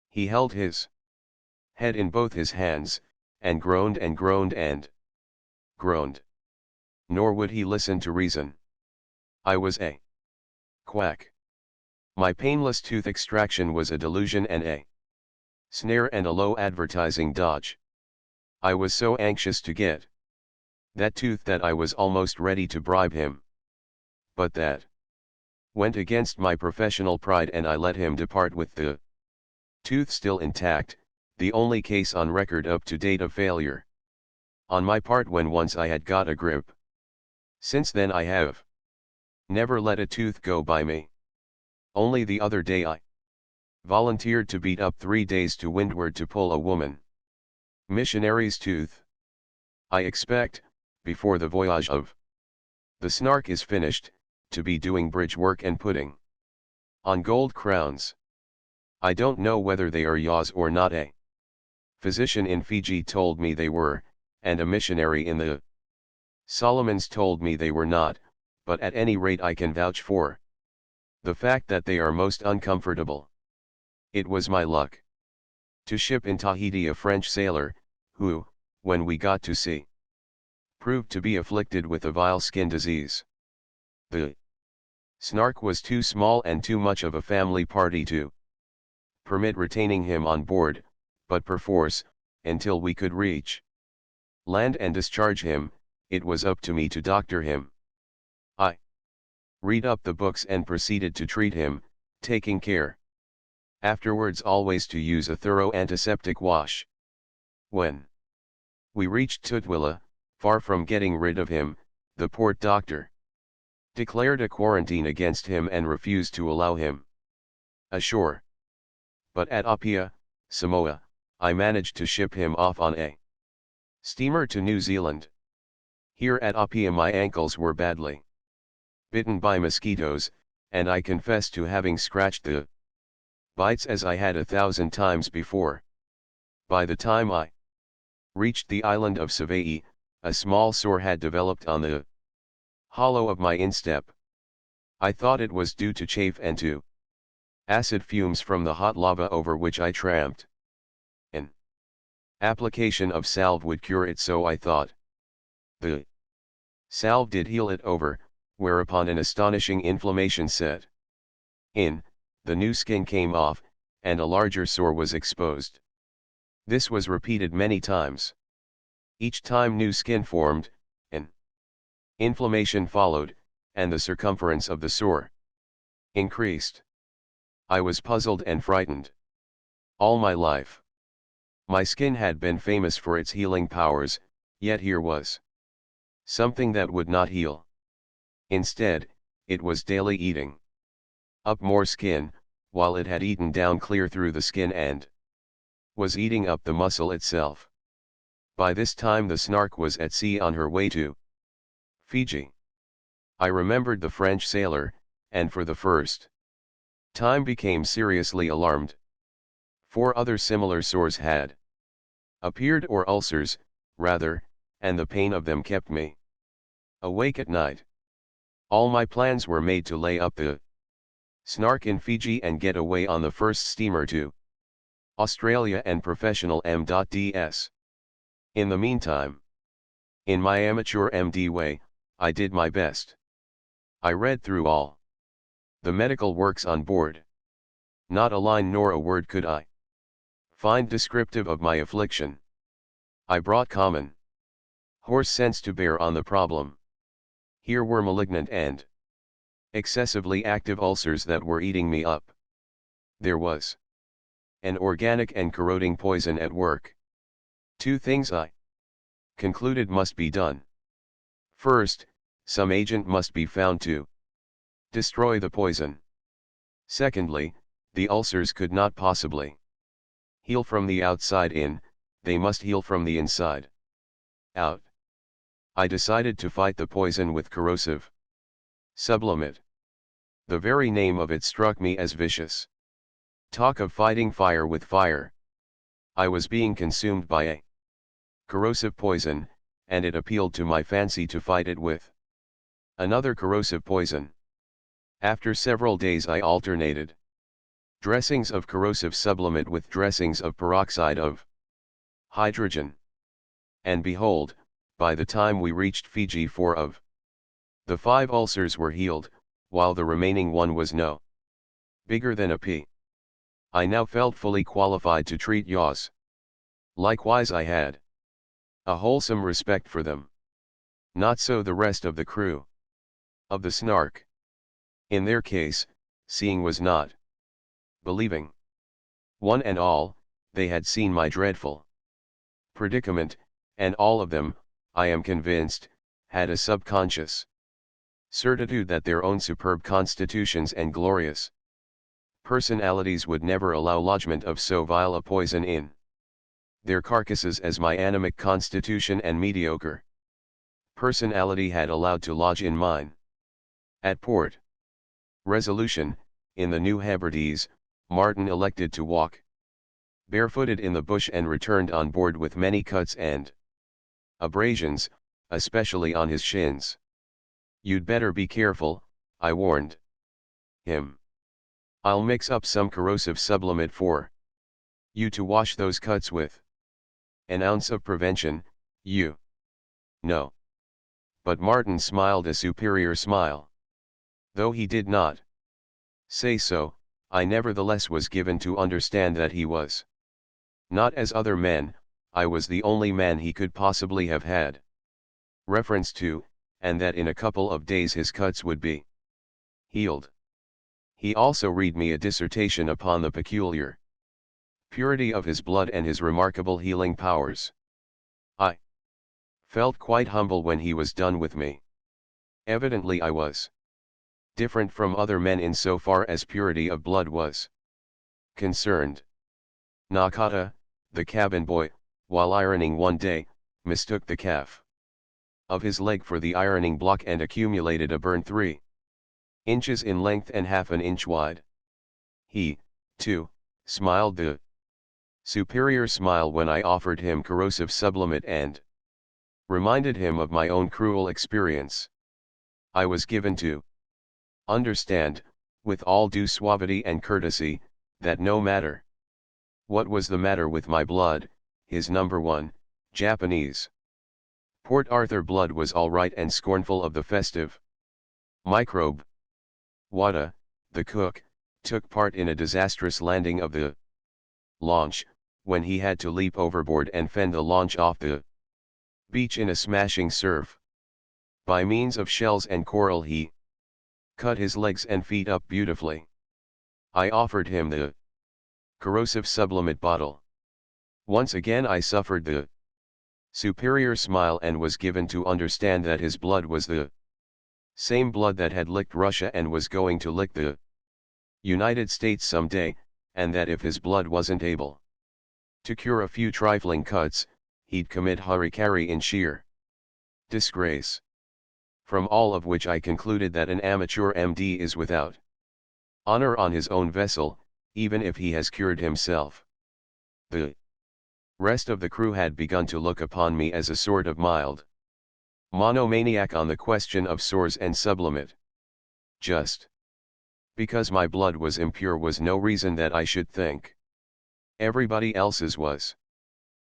He held his head in both his hands, and groaned and groaned and groaned. Nor would he listen to reason. I was a quack. My painless tooth extraction was a delusion and a snare and a low advertising dodge. I was so anxious to get that tooth that I was almost ready to bribe him. But that went against my professional pride, and I let him depart with the tooth still intact, the only case on record up to date of failure on my part when once I had got a grip. Since then I have never let a tooth go by me. Only the other day I volunteered to beat up 3 days to windward to pull a woman missionary's tooth. I expect, before the voyage of the Snark is finished, to be doing bridge work and putting on gold crowns. I don't know whether they are yaws or not. A physician in Fiji told me they were, and a missionary in the Solomons told me they were not, but at any rate I can vouch for the fact that they are most uncomfortable. It was my luck to ship in Tahiti a French sailor, who, when we got to sea, proved to be afflicted with a vile skin disease. The Snark was too small and too much of a family party to permit retaining him on board, but perforce, until we could reach land and discharge him, it was up to me to doctor him. I read up the books and proceeded to treat him, taking care afterwards always to use a thorough antiseptic wash. When we reached Tutwila, far from getting rid of him, The port doctor declared a quarantine against him and refused to allow him ashore. But at Apia, Samoa, I managed to ship him off on a steamer to New Zealand. Here at Apia my ankles were badly bitten by mosquitoes, and I confess to having scratched the bites as I had 1,000 times before. By the time I reached the island of Savaii, a small sore had developed on the hollow of my instep. I thought it was due to chafe and to acid fumes from the hot lava over which I tramped. An application of salve would cure it, so I thought. The salve did heal it over, whereupon an astonishing inflammation set in, the new skin came off, and a larger sore was exposed. This was repeated many times. Each time new skin formed, an inflammation followed, and the circumference of the sore increased. I was puzzled and frightened. All my life, my skin had been famous for its healing powers, yet here was something that would not heal. Instead, it was daily eating up more skin, while it had eaten down clear through the skin and was eating up the muscle itself. By this time the Snark was at sea on her way to Fiji. I remembered the French sailor, and for the first time became seriously alarmed. 4 other similar sores had appeared, or ulcers, rather, and the pain of them kept me awake at night. All my plans were made to lay up the Snark in Fiji and get away on the first steamer to Australia and professional M.Ds. In the meantime, in my amateur MD way, I did my best. I read through all the medical works on board. Not a line nor a word could I find descriptive of my affliction. I brought common horse sense to bear on the problem. Here were malignant and excessively active ulcers that were eating me up. There was an organic and corroding poison at work. 2 things I concluded must be done. First, some agent must be found to destroy the poison. Secondly, the ulcers could not possibly heal from the outside in, they must heal from the inside out. I decided to fight the poison with corrosive sublimate. The very name of it struck me as vicious. Talk of fighting fire with fire. I was being consumed by a corrosive poison, and it appealed to my fancy to fight it with another corrosive poison. After several days I alternated dressings of corrosive sublimate with dressings of peroxide of hydrogen. And behold, by the time we reached Fiji 4 of the 5 ulcers were healed, while the remaining one was no bigger than a pea. I now felt fully qualified to treat yaws. Likewise I had a wholesome respect for them. Not so the rest of the crew of the Snark. In their case, seeing was not believing. One and all, they had seen my dreadful predicament, and all of them, I am convinced, had a subconscious certitude that their own superb constitutions and glorious personalities would never allow lodgment of so vile a poison in their carcasses as my anemic constitution and mediocre personality had allowed to lodge in mine. At Port Resolution, in the New Hebrides, Martin elected to walk barefooted in the bush and returned on board with many cuts and abrasions, especially on his shins. "You'd better be careful," I warned him. "I'll mix up some corrosive sublimate for you to wash those cuts with. An ounce of prevention, you know." But Martin smiled a superior smile. Though he did not say so, I nevertheless was given to understand that he was not as other men. I was the only man he could possibly have had reference to, and that in a couple of days his cuts would be healed. He also read me a dissertation upon the peculiar purity of his blood and his remarkable healing powers. I felt quite humble when he was done with me. Evidently I was different from other men in so far as purity of blood was concerned. Nakata, the cabin boy, while ironing one day, mistook the calf of his leg for the ironing block and accumulated a burn 3 inches in length and half an inch wide. He, too, smiled the superior smile when I offered him corrosive sublimate and reminded him of my own cruel experience. I was given to understand, with all due suavity and courtesy, that no matter what was the matter with my blood, his number one, Japanese Port Arthur blood was all right and scornful of the festive microbe. Wada, the cook, took part in a disastrous landing of the launch, when he had to leap overboard and fend the launch off the beach in a smashing surf. By means of shells and coral he cut his legs and feet up beautifully. I offered him the corrosive sublimate bottle. Once again I suffered the superior smile and was given to understand that his blood was the same blood that had licked Russia and was going to lick the United States someday, and that if his blood wasn't able to cure a few trifling cuts, he'd commit harikari in sheer disgrace. From all of which I concluded that an amateur MD is without honor on his own vessel, even if he has cured himself. The rest of the crew had begun to look upon me as a sort of mild monomaniac on the question of sores and sublimate. Just because my blood was impure was no reason that I should think everybody else's was.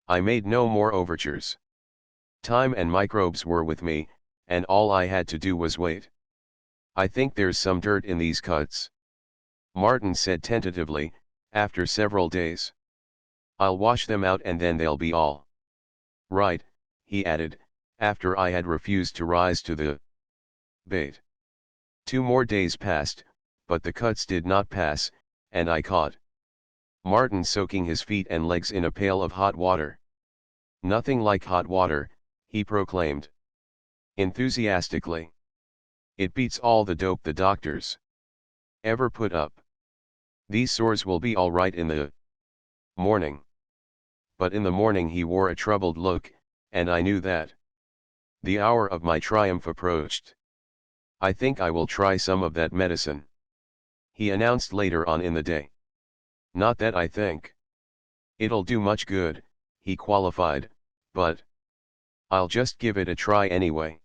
I made no more overtures. Time and microbes were with me, and all I had to do was wait. I think there's some dirt in these cuts, Martin said tentatively, after several days. I'll wash them out and then they'll be all right, he added, after I had refused to rise to the bait. 2 more days passed, but the cuts did not pass, and I caught Martin soaking his feet and legs in a pail of hot water. Nothing like hot water, he proclaimed enthusiastically. It beats all the dope the doctors ever put up. These sores will be all right in the morning. But in the morning he wore a troubled look, and I knew that the hour of my triumph approached. I think I will try some of that medicine, he announced later on in the day. Not that I think it'll do much good, he qualified, but I'll just give it a try anyway.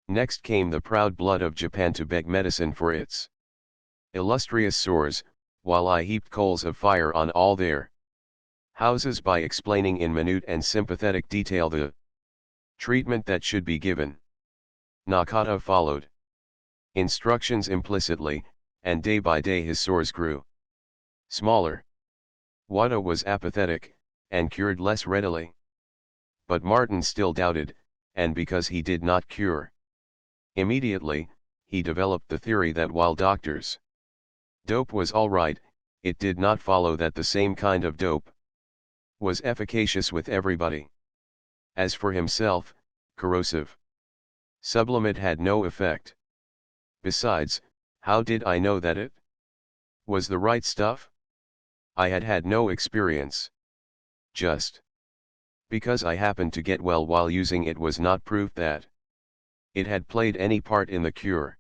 Next came the proud blood of Japan to beg medicine for its illustrious sores, while I heaped coals of fire on all their houses by explaining in minute and sympathetic detail the treatment that should be given. Nakata followed instructions implicitly, and day by day his sores grew smaller. Wada was apathetic, and cured less readily. But Martin still doubted, and because he did not cure immediately, he developed the theory that while doctors' dope was all right, it did not follow that the same kind of dope was efficacious with everybody. As for himself, corrosive sublimate had no effect. Besides, how did I know that it was the right stuff? I had had no experience. Just because I happened to get well while using it was not proof that it had played any part in the cure.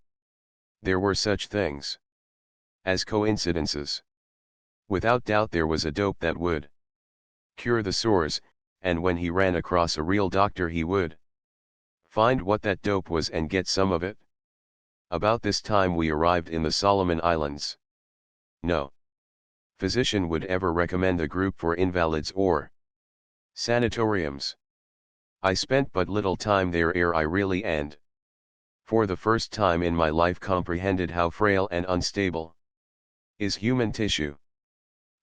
There were such things as coincidences. Without doubt there was a dope that would cure the sores, and when he ran across a real doctor he would find what that dope was and get some of it. About this time we arrived in the Solomon Islands. No physician would ever recommend a group for invalids or sanatoriums. I spent but little time there ere I really and for the first time in my life comprehended how frail and unstable is human tissue.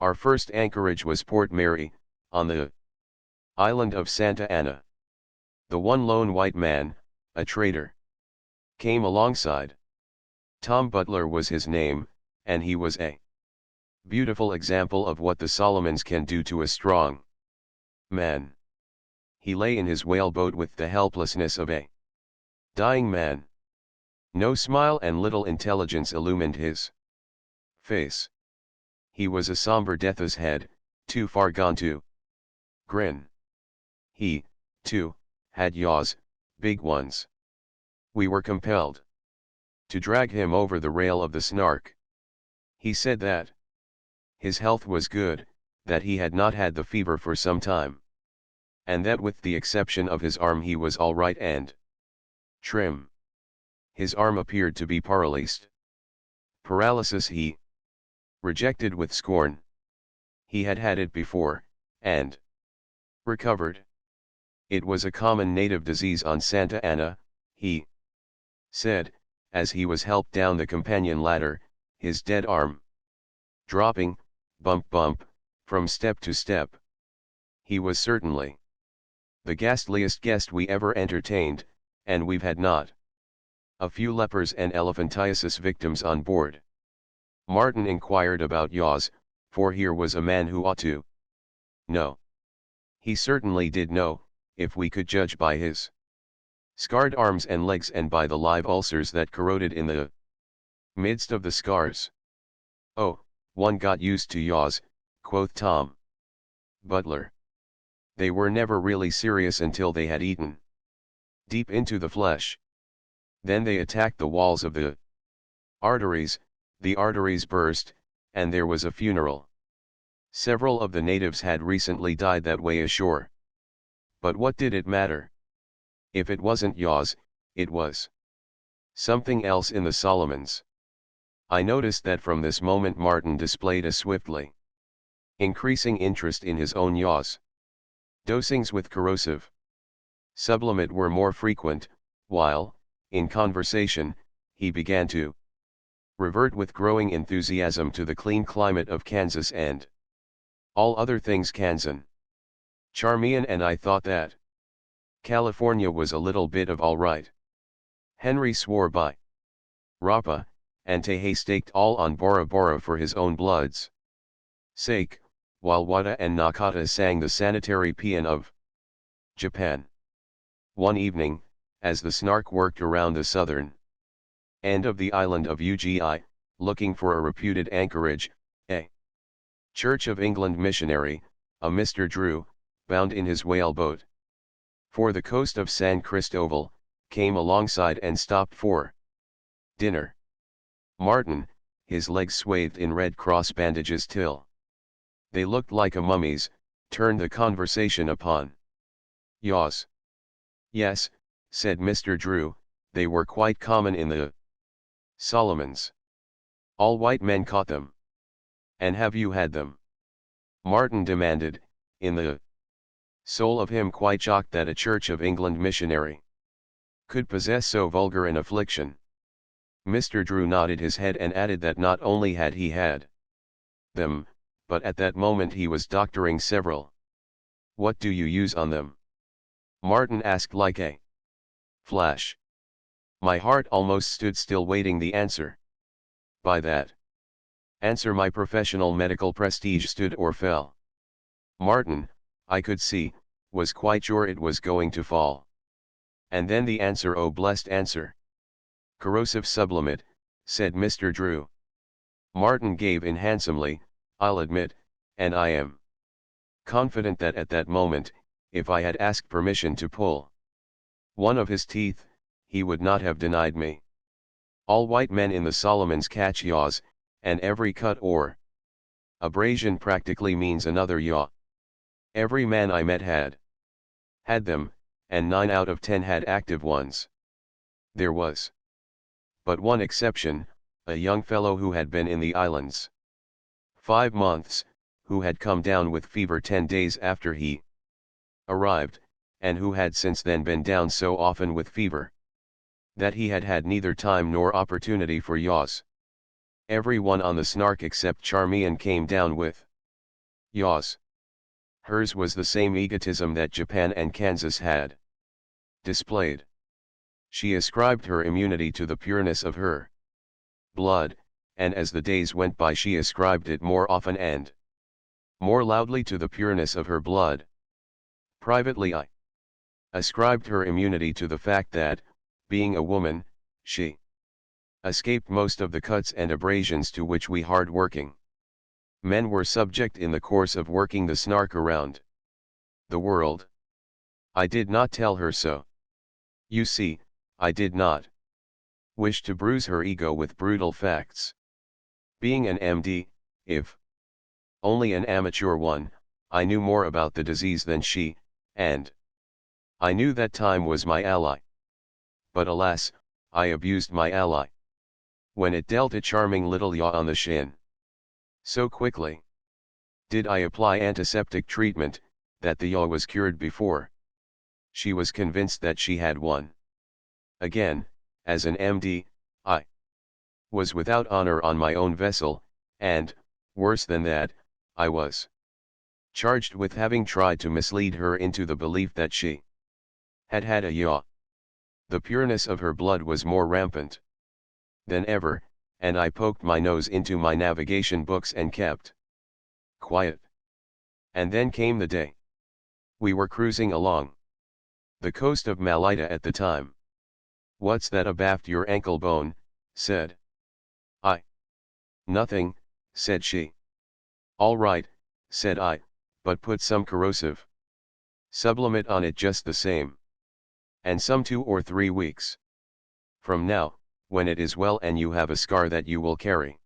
Our first anchorage was Port Mary, on the island of Santa Ana. The one lone white man, a trader, came alongside. Tom Butler was his name, and he was a beautiful example of what the Solomons can do to a strong man. He lay in his whaleboat with the helplessness of a dying man. No smile and little intelligence illumined his face. He was a somber death's head, too far gone to grin. He, too, had yaws, big ones. We were compelled to drag him over the rail of the Snark. He said that his health was good, that he had not had the fever for some time, and that with the exception of his arm he was all right and trim. His arm appeared to be paralyzed. Paralysis he rejected with scorn. He had had it before, and recovered. It was a common native disease on Santa Ana, he said, as he was helped down the companion ladder, his dead arm dropping, bump bump, from step to step. He was certainly the ghastliest guest we ever entertained, and we've had not a few lepers and elephantiasis victims on board. Martin inquired about yaws, for here was a man who ought to know. He certainly did know, if we could judge by his scarred arms and legs and by the live ulcers that corroded in the midst of the scars. Oh, one got used to yaws, quoth Tom Butler. They were never really serious until they had eaten deep into the flesh. Then they attacked the walls of the arteries burst, and there was a funeral. Several of the natives had recently died that way ashore. But what did it matter? If it wasn't yaws, it was something else in the Solomons. I noticed that from this moment Martin displayed a swiftly increasing interest in his own yaws. Dosings with corrosive sublimate were more frequent, while, in conversation, he began to revert with growing enthusiasm to the clean climate of Kansas and all other things Kansan. Charmian and I thought that California was a little bit of all right. Henry swore by Rapa, and Tehe staked all on Bora Bora for his own blood's sake, while Wada and Nakata sang the sanitary paean of Japan. One evening, as the Snark worked around the southern end of the island of Ugi, looking for a reputed anchorage, a Church of England missionary, a Mr. Drew, bound in his whaleboat for the coast of San Cristobal, came alongside and stopped for dinner. Martin, his legs swathed in Red Cross bandages till they looked like a mummy's, turned the conversation upon yaws. Yes, said Mr. Drew, they were quite common in the Solomons. All white men caught them. And have you had them? Martin demanded, in the soul of him quite shocked that a Church of England missionary could possess so vulgar an affliction. Mr. Drew nodded his head and added that not only had he had them, but at that moment he was doctoring several. What do you use on them? Martin asked like a flash. My heart almost stood still waiting the answer. By that answer my professional medical prestige stood or fell. Martin, I could see, was quite sure it was going to fall. And then the answer, oh blessed answer. Corrosive sublimate, said Mr. Drew. Martin gave in handsomely, I'll admit, and I am confident that at that moment, if I had asked permission to pull one of his teeth, he would not have denied me. All white men in the Solomons catch yaws, and every cut or abrasion practically means another yaw. Every man I met had them, and 9 out of 10 had active ones. There was but one exception, a young fellow who had been in the islands 5 months, who had come down with fever 10 days after he arrived, and who had since then been down so often with fever that he had had neither time nor opportunity for yaws. Every one on the Snark except Charmian came down with yaws. Hers was the same egotism that Japan and Kansas had displayed. She ascribed her immunity to the pureness of her blood, and as the days went by she ascribed it more often and more loudly to the pureness of her blood. Privately I ascribed her immunity to the fact that, being a woman, she escaped most of the cuts and abrasions to which we hard-working men were subject in the course of working the Snark around the world. I did not tell her so. You see, I did not wish to bruise her ego with brutal facts. Being an MD, if only an amateur one, I knew more about the disease than she, and I knew that time was my ally. But alas, I abused my ally when it dealt a charming little yaw on the shin. So quickly did I apply antiseptic treatment, that the yaw was cured before she was convinced that she had won. Again, as an MD, I was without honor on my own vessel, and, worse than that, I was charged with having tried to mislead her into the belief that she had had a yaw. The pureness of her blood was more rampant than ever, and I poked my nose into my navigation books and kept quiet. And then came the day. We were cruising along the coast of Malaita at the time. "What's that abaft your ankle bone?" said I. "Nothing," said she. "All right," said I, "but put some corrosive sublimate on it just the same. And some 2 or 3 weeks from now, when it is well and you have a scar that you will carry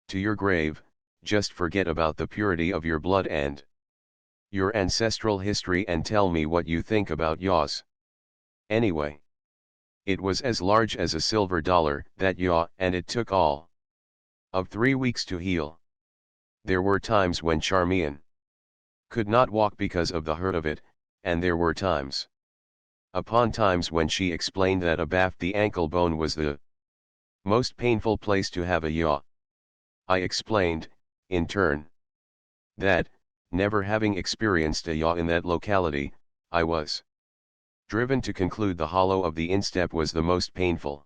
to your grave, just forget about the purity of your blood and your ancestral history and tell me what you think about yaws." Anyway, it was as large as a silver dollar, that yaw, and it took all of 3 weeks to heal. There were times when Charmian could not walk because of the hurt of it, and there were times upon times when she explained that abaft the ankle bone was the most painful place to have a yaw. I explained, in turn, that, never having experienced a yaw in that locality, I was driven to conclude the hollow of the instep was the most painful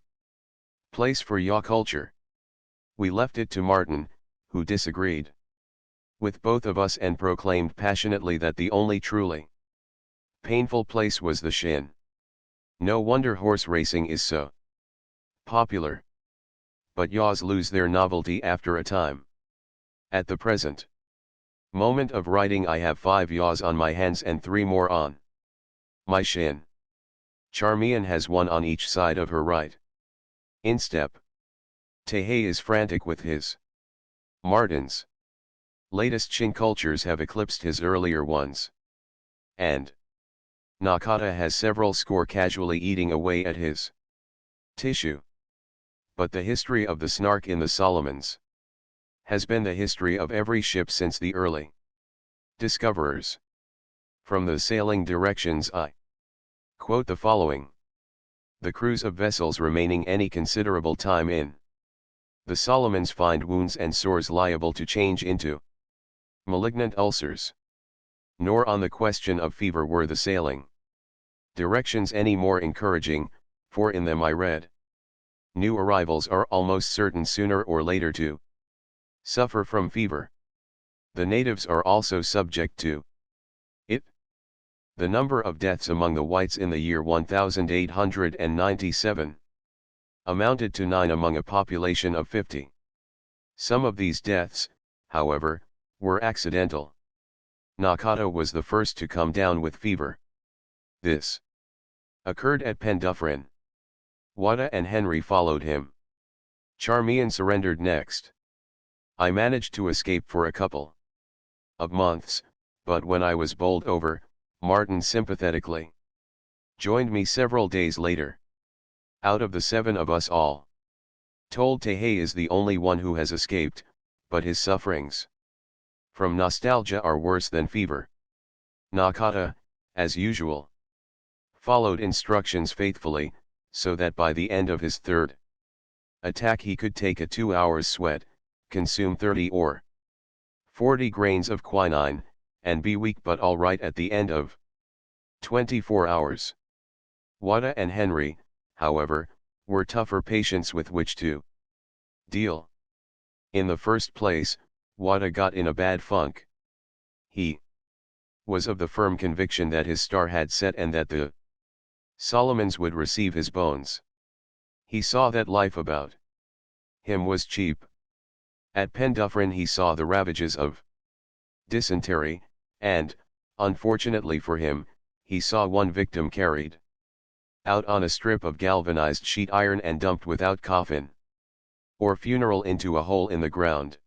place for yaw culture. We left it to Martin, who disagreed with both of us and proclaimed passionately that the only truly painful place was the shin. No wonder horse racing is so popular. But yaws lose their novelty after a time. At the present moment of writing I have 5 yaws on my hands and 3 more on my shin. Charmian has 1 on each side of her right instep. Tehe is frantic with his. Martin's latest shin cultures have eclipsed his earlier ones. And Nakata has several score casually eating away at his tissue. But the history of the Snark in the Solomons has been the history of every ship since the early discoverers. From the sailing directions I quote the following: "The crews of vessels remaining any considerable time in the Solomons find wounds and sores liable to change into malignant ulcers. Nor on the question of fever were the sailing directions any more encouraging, for in them I read, new arrivals are almost certain sooner or later to suffer from fever. The natives are also subject to it. The number of deaths among the whites in the year 1897 amounted to 9 among a population of 50. Some of these deaths, however, were accidental. Nakata was the first to come down with fever. This occurred at Pendufferin. Wada and Henry followed him. Charmian surrendered next. I managed to escape for a couple of months, but when I was bowled over, Martin sympathetically joined me several days later. Out of the 7 of us all told, Tehe is the only one who has escaped, but his sufferings from nostalgia are worse than fever. Nakata, as usual, followed instructions faithfully, so that by the end of his 3rd attack he could take a 2 hours sweat, consume 30 or 40 grains of quinine, and be weak but all right at the end of 24 hours. Wada and Henry, however, were tougher patients with which to deal. In the first place, Wada got in a bad funk. He was of the firm conviction that his star had set and that the Solomons would receive his bones. He saw that life about him was cheap. At Pendufferin he saw the ravages of dysentery, and, unfortunately for him, he saw one victim carried out on a strip of galvanized sheet iron and dumped without coffin or funeral into a hole in the ground.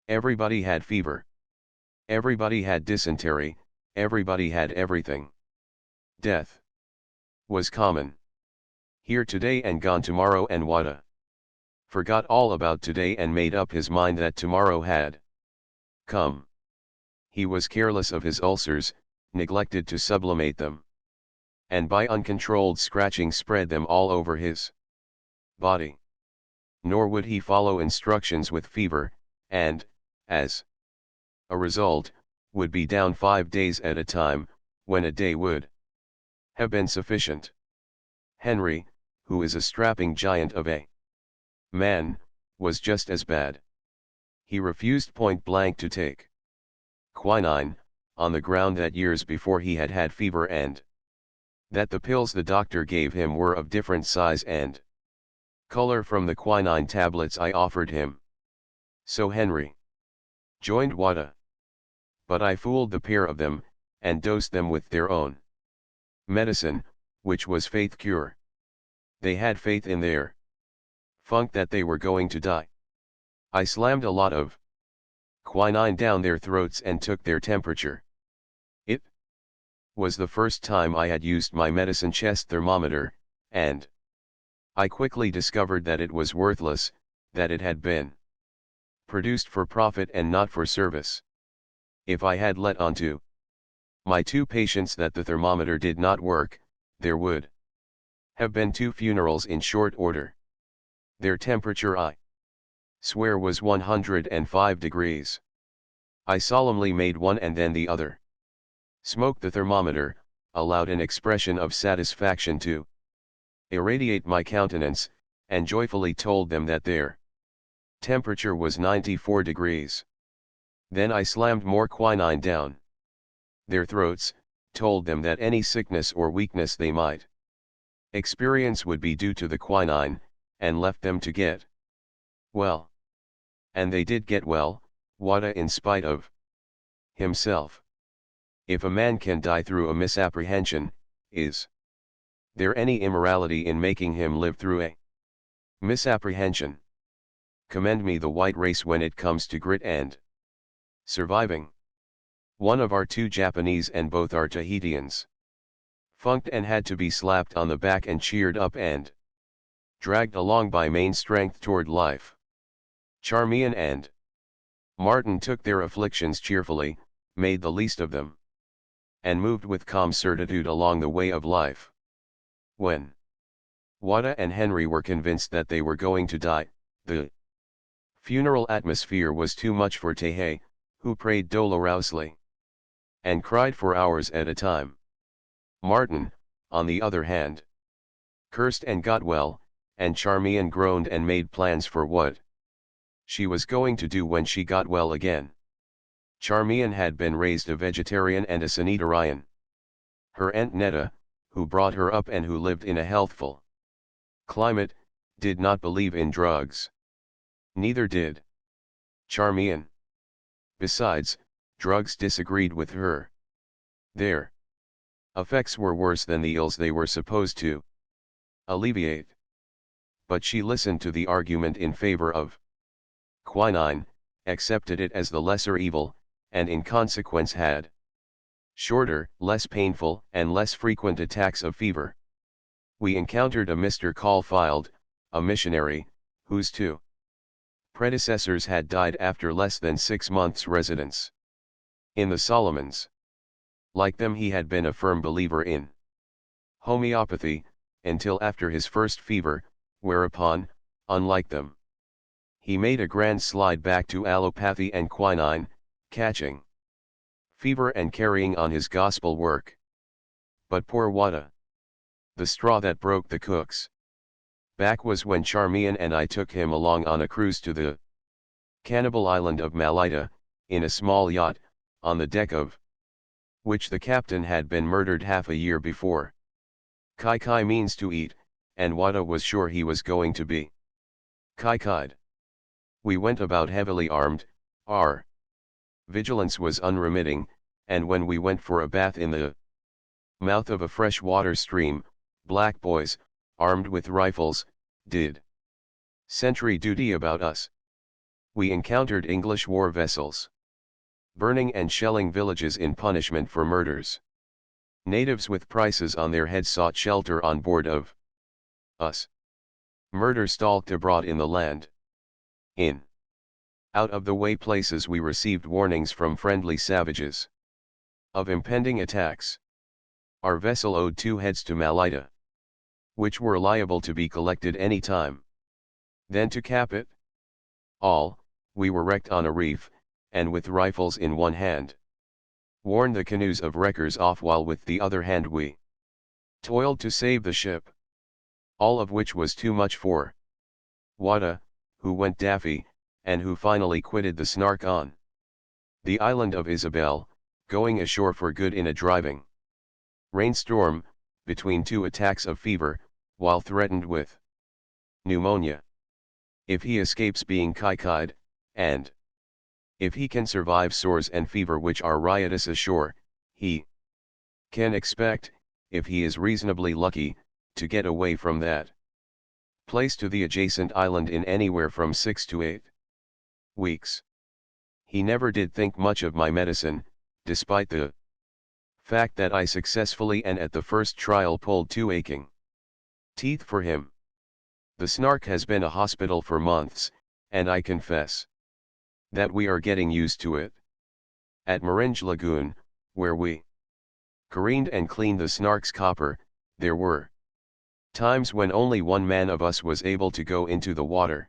Everybody had fever. Everybody had dysentery, everybody had everything. Death was common. Here today and gone tomorrow, and Wada forgot all about today and made up his mind that tomorrow had come. He was careless of his ulcers, neglected to sublimate them, and by uncontrolled scratching spread them all over his body. Nor would he follow instructions with fever, and, as a result, would be down 5 days at a time, when a day would have been sufficient. Henry, who is a strapping giant of a man, was just as bad. He refused point blank to take quinine, on the ground that years before he had had fever and that the pills the doctor gave him were of different size and color from the quinine tablets I offered him. So Henry joined Wada. But I fooled the pair of them, and dosed them with their own medicine, which was faith cure. They had faith in their funk that they were going to die. I slammed a lot of quinine down their throats and took their temperature. It was the first time I had used my medicine chest thermometer, and I quickly discovered that it was worthless, that it had been produced for profit and not for service. If I had let on to my 2 patients that the thermometer did not work, there would have been 2 funerals in short order. Their temperature, I swear, was 105 degrees. I solemnly made one and then the other smoked the thermometer, allowed an expression of satisfaction to irradiate my countenance, and joyfully told them that their temperature was 94 degrees. Then I slammed more quinine down their throats, told them that any sickness or weakness they might experience would be due to the quinine, and left them to get well. And they did get well, Wada, in spite of himself. If a man can die through a misapprehension, is there any immorality in making him live through a misapprehension? Commend me the white race when it comes to grit and surviving. One of our 2 Japanese and both are Tahitians funked and had to be slapped on the back and cheered up and dragged along by main strength toward life. Charmian and Martin took their afflictions cheerfully, made the least of them, and moved with calm certitude along the way of life. When Wada and Henry were convinced that they were going to die, the funeral atmosphere was too much for Tehe, who prayed dolorously and cried for hours at a time. Martin, on the other hand, cursed and got well, and Charmian groaned and made plans for what she was going to do when she got well again. Charmian had been raised a vegetarian and a sanitarian. Her Aunt Netta, who brought her up and who lived in a healthful climate, did not believe in drugs. Neither did Charmian. Besides, drugs disagreed with her. Their effects were worse than the ills they were supposed to alleviate. But she listened to the argument in favor of quinine, accepted it as the lesser evil, and in consequence had shorter, less painful, and less frequent attacks of fever. We encountered a Mr. Caulfield, a missionary, whose 2 predecessors had died after less than 6 months' residence in the Solomons. Like them, he had been a firm believer in homeopathy, until after his first fever, whereupon, unlike them, he made a grand slide back to allopathy and quinine, catching fever and carrying on his gospel work. But poor Wada, the straw that broke the cook's back was when Charmian and I took him along on a cruise to the cannibal island of Malaita, in a small yacht, on the deck of which the captain had been murdered half a year before. Kai means to eat, and Wada was sure he was going to be kai-kai'd. We went about heavily armed, our vigilance was unremitting, and when we went for a bath in the mouth of a fresh water stream, black boys, armed with rifles, did sentry duty about us. We encountered English war vessels, burning and shelling villages in punishment for murders. Natives with prices on their heads sought shelter on board of us. Murder stalked abroad in the land. In out-of-the-way places we received warnings from friendly savages of impending attacks. Our vessel owed 2 heads to Malaita, which were liable to be collected any time. Then to cap it all, we were wrecked on a reef, and with rifles in one hand, warned the canoes of wreckers off while with the other hand we toiled to save the ship. All of which was too much for Wada, who went daffy, and who finally quitted the Snark on the island of Isabel, going ashore for good in a driving rainstorm, between 2 attacks of fever, while threatened with pneumonia. If he escapes being kaikai'd, and if he can survive sores and fever which are riotous ashore, he can expect, if he is reasonably lucky, to get away from that place to the adjacent island in anywhere from 6 to 8 weeks. He never did think much of my medicine, despite the fact that I successfully and at the first trial pulled 2 aching teeth for him. The Snark has been a hospital for months, and I confess that we are getting used to it. At Maringe Lagoon, where we careened and cleaned the Snark's copper, there were times when only 1 man of us was able to go into the water,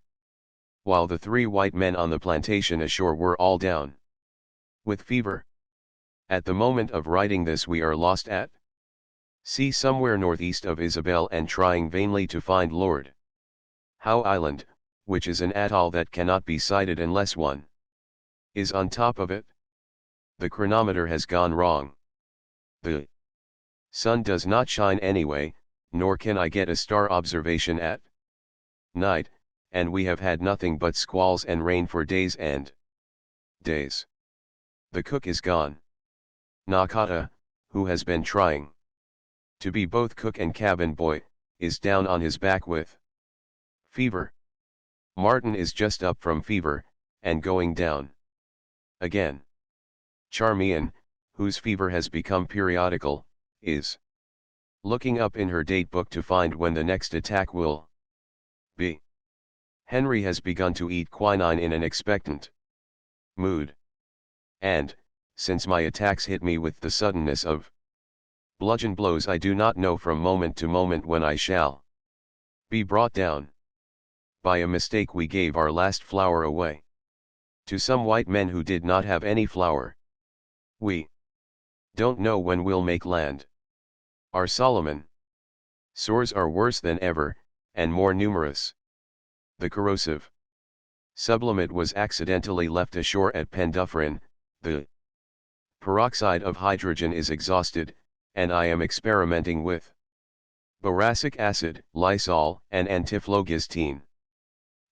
while the 3 white men on the plantation ashore were all down with fever. At the moment of writing this we are lost at sea somewhere northeast of Isabel and trying vainly to find Lord Howe Island, which is an atoll that cannot be sighted unless one is on top of it. The chronometer has gone wrong. The sun does not shine anyway, nor can I get a star observation at night, and we have had nothing but squalls and rain for days and days. The cook is gone. Nakata, who has been trying to be both cook and cabin boy, is down on his back with fever. Martin is just up from fever, and going down again. Charmian, whose fever has become periodical, is looking up in her date book to find when the next attack will be. Henry has begun to eat quinine in an expectant mood. And, since my attacks hit me with the suddenness of bludgeon blows, I do not know from moment to moment when I shall be brought down. By a mistake we gave our last flour away to some white men who did not have any flour. We don't know when we'll make land. Our Solomon sores are worse than ever, and more numerous. The corrosive sublimate was accidentally left ashore at Pendufferin, the peroxide of hydrogen is exhausted, and I am experimenting with boracic acid, Lysol, and antiphlogistin.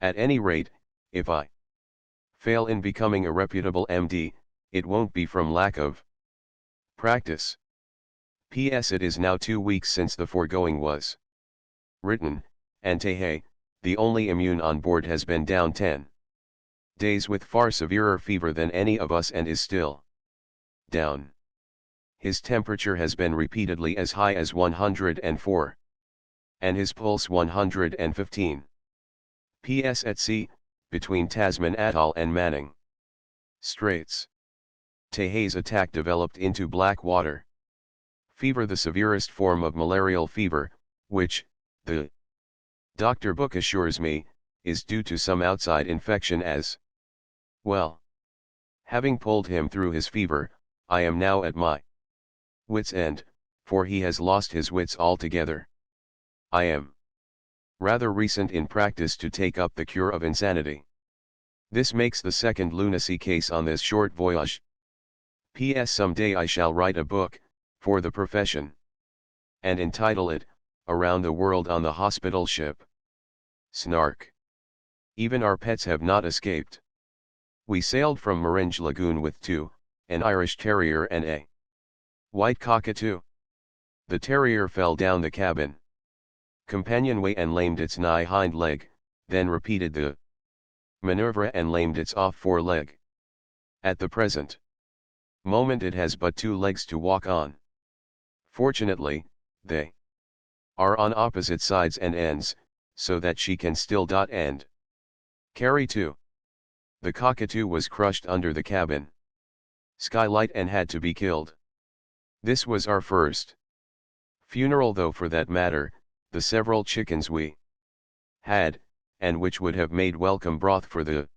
At any rate, if I fail in becoming a reputable MD, it won't be from lack of practice. P.S. It is now 2 weeks since the foregoing was written, and Tehe, the only immune on board, has been down 10 days with far severer fever than any of us and is still down. His temperature has been repeatedly as high as 104, and his pulse 115. P.S. At sea, between Tasman Atoll and Manning Straits, Tehe's attack developed into black water fever, the severest form of malarial fever, which, the doctor book assures me, is due to some outside infection as well. Having pulled him through his fever, I am now at my wits' end, for he has lost his wits altogether. I am rather recent in practice to take up the cure of insanity. This makes the second lunacy case on this short voyage. P.S. Someday I shall write a book, for the profession, and entitle it, Around the World on the Hospital Ship. Snark. Even our pets have not escaped. We sailed from Maringe Lagoon with two, an Irish Terrier and a white cockatoo. The terrier fell down the cabin companionway and lamed its nigh hind leg, then repeated the maneuver and lamed its off foreleg. At the present moment it has but two legs to walk on. Fortunately, they are on opposite sides and ends, so that she can still and carry two. The cockatoo was crushed under the cabin skylight and had to be killed. This was our first funeral, though for that matter, the several chickens we had, and which would have made welcome broth for the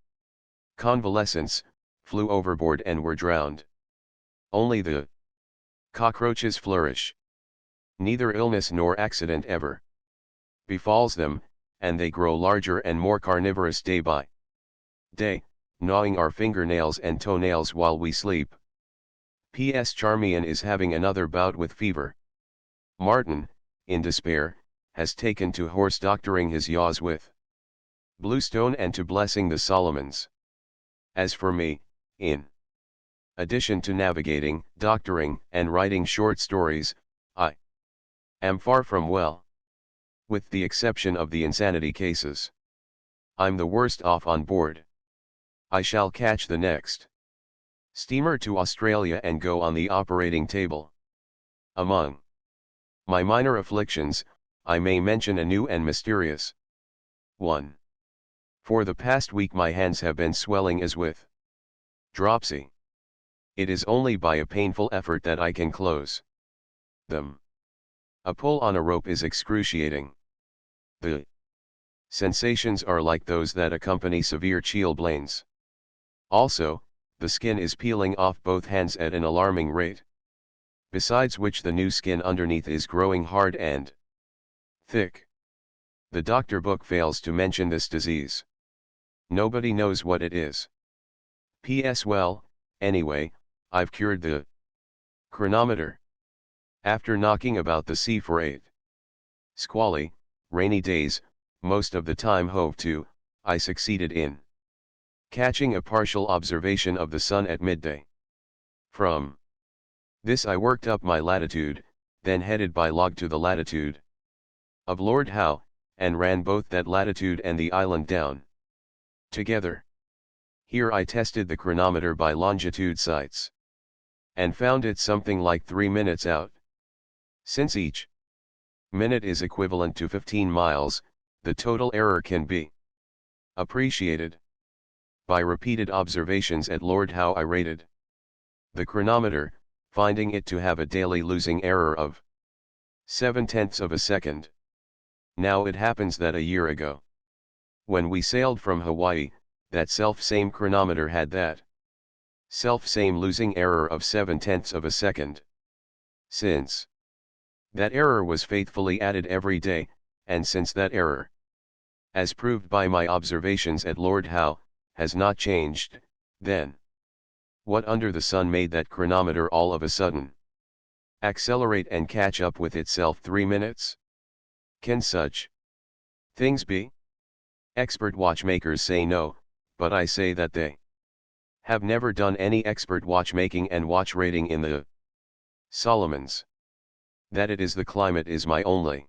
convalescents, flew overboard and were drowned. Only the cockroaches flourish. Neither illness nor accident ever befalls them, and they grow larger and more carnivorous day by day, gnawing our fingernails and toenails while we sleep. P.S. Charmian is having another bout with fever. Martin, in despair, has taken to horse doctoring his yaws with bluestone and to blessing the Solomons. As for me, in addition to navigating, doctoring, and writing short stories, I am far from well. With the exception of the insanity cases, I'm the worst off on board. I shall catch the next steamer to Australia and go on the operating table. Among my minor afflictions, I may mention a new and mysterious one. For the past week my hands have been swelling as with dropsy. It is only by a painful effort that I can close them. A pull on a rope is excruciating. The sensations are like those that accompany severe chilblains. Also, the skin is peeling off both hands at an alarming rate. Besides which the new skin underneath is growing hard and thick. The doctor book fails to mention this disease. Nobody knows what it is. P.S. Well, anyway, I've cured the chronometer. After knocking about the sea for 8 squally, rainy days, most of the time hove to, I succeeded in catching a partial observation of the sun at midday. From this I worked up my latitude, then headed by log to the latitude of Lord Howe, and ran both that latitude and the island down together. Here I tested the chronometer by longitude sights, and found it something like 3 minutes out. Since each minute is equivalent to 15 miles, the total error can be appreciated. By repeated observations at Lord Howe I rated the chronometer, finding it to have a daily losing error of 0.7 of a second. Now it happens that a year ago, when we sailed from Hawaii, that self-same chronometer had that self-same losing error of 0.7 of a second. Since that error was faithfully added every day, and since that error, as proved by my observations at Lord Howe, has not changed, then what under the sun made that chronometer all of a sudden accelerate and catch up with itself 3 minutes? Can such things be? Expert watchmakers say no, but I say that they have never done any expert watchmaking and watch rating in the Solomons. That it is the climate is my only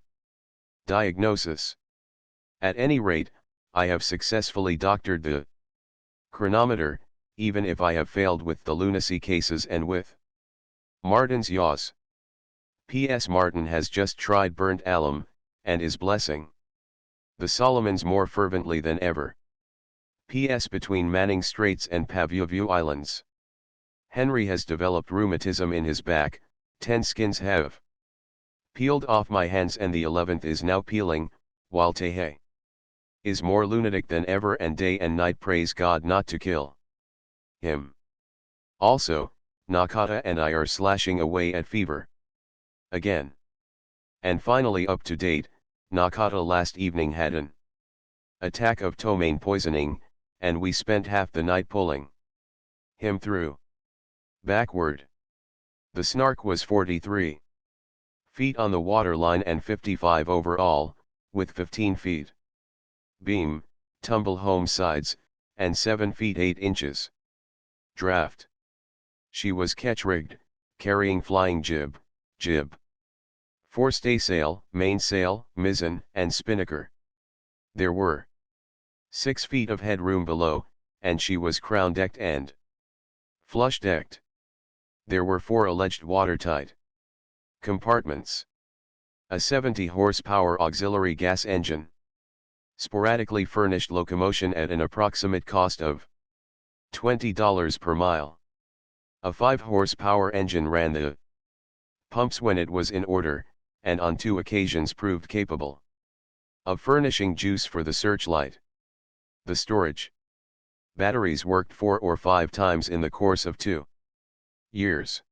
diagnosis. At any rate, I have successfully doctored the chronometer, even if I have failed with the lunacy cases and with Martin's yaws. P.S. Martin has just tried burnt alum, and is blessing the Solomons more fervently than ever. P.S. Between Manning Straits and Pavuvu Islands, Henry has developed rheumatism in his back, 10 skins have peeled off my hands and the 11th is now peeling, while Tehe is more lunatic than ever and day and night prays God not to kill him. Also, Nakata and I are slashing away at fever again. And finally, up to date, Nakata last evening had an attack of ptomaine poisoning, and we spent half the night pulling him through backward. The Snark was 43 feet on the waterline and 55 overall, with 15 feet beam, tumble home sides, and 7 feet 8 inches. Draft. She was ketch-rigged, carrying flying jib, forestaysail, mainsail, mizzen, and spinnaker. There were 6 feet of headroom below, and she was crown-decked and flush-decked. There were 4 alleged watertight compartments. A 70 horsepower auxiliary gas engine. Sporadically furnished locomotion at an approximate cost of $20 per mile. A 5 horsepower engine ran the pumps when it was in order, and on 2 occasions proved capable of furnishing juice for the searchlight. The storage batteries worked 4 or 5 times in the course of 2 years.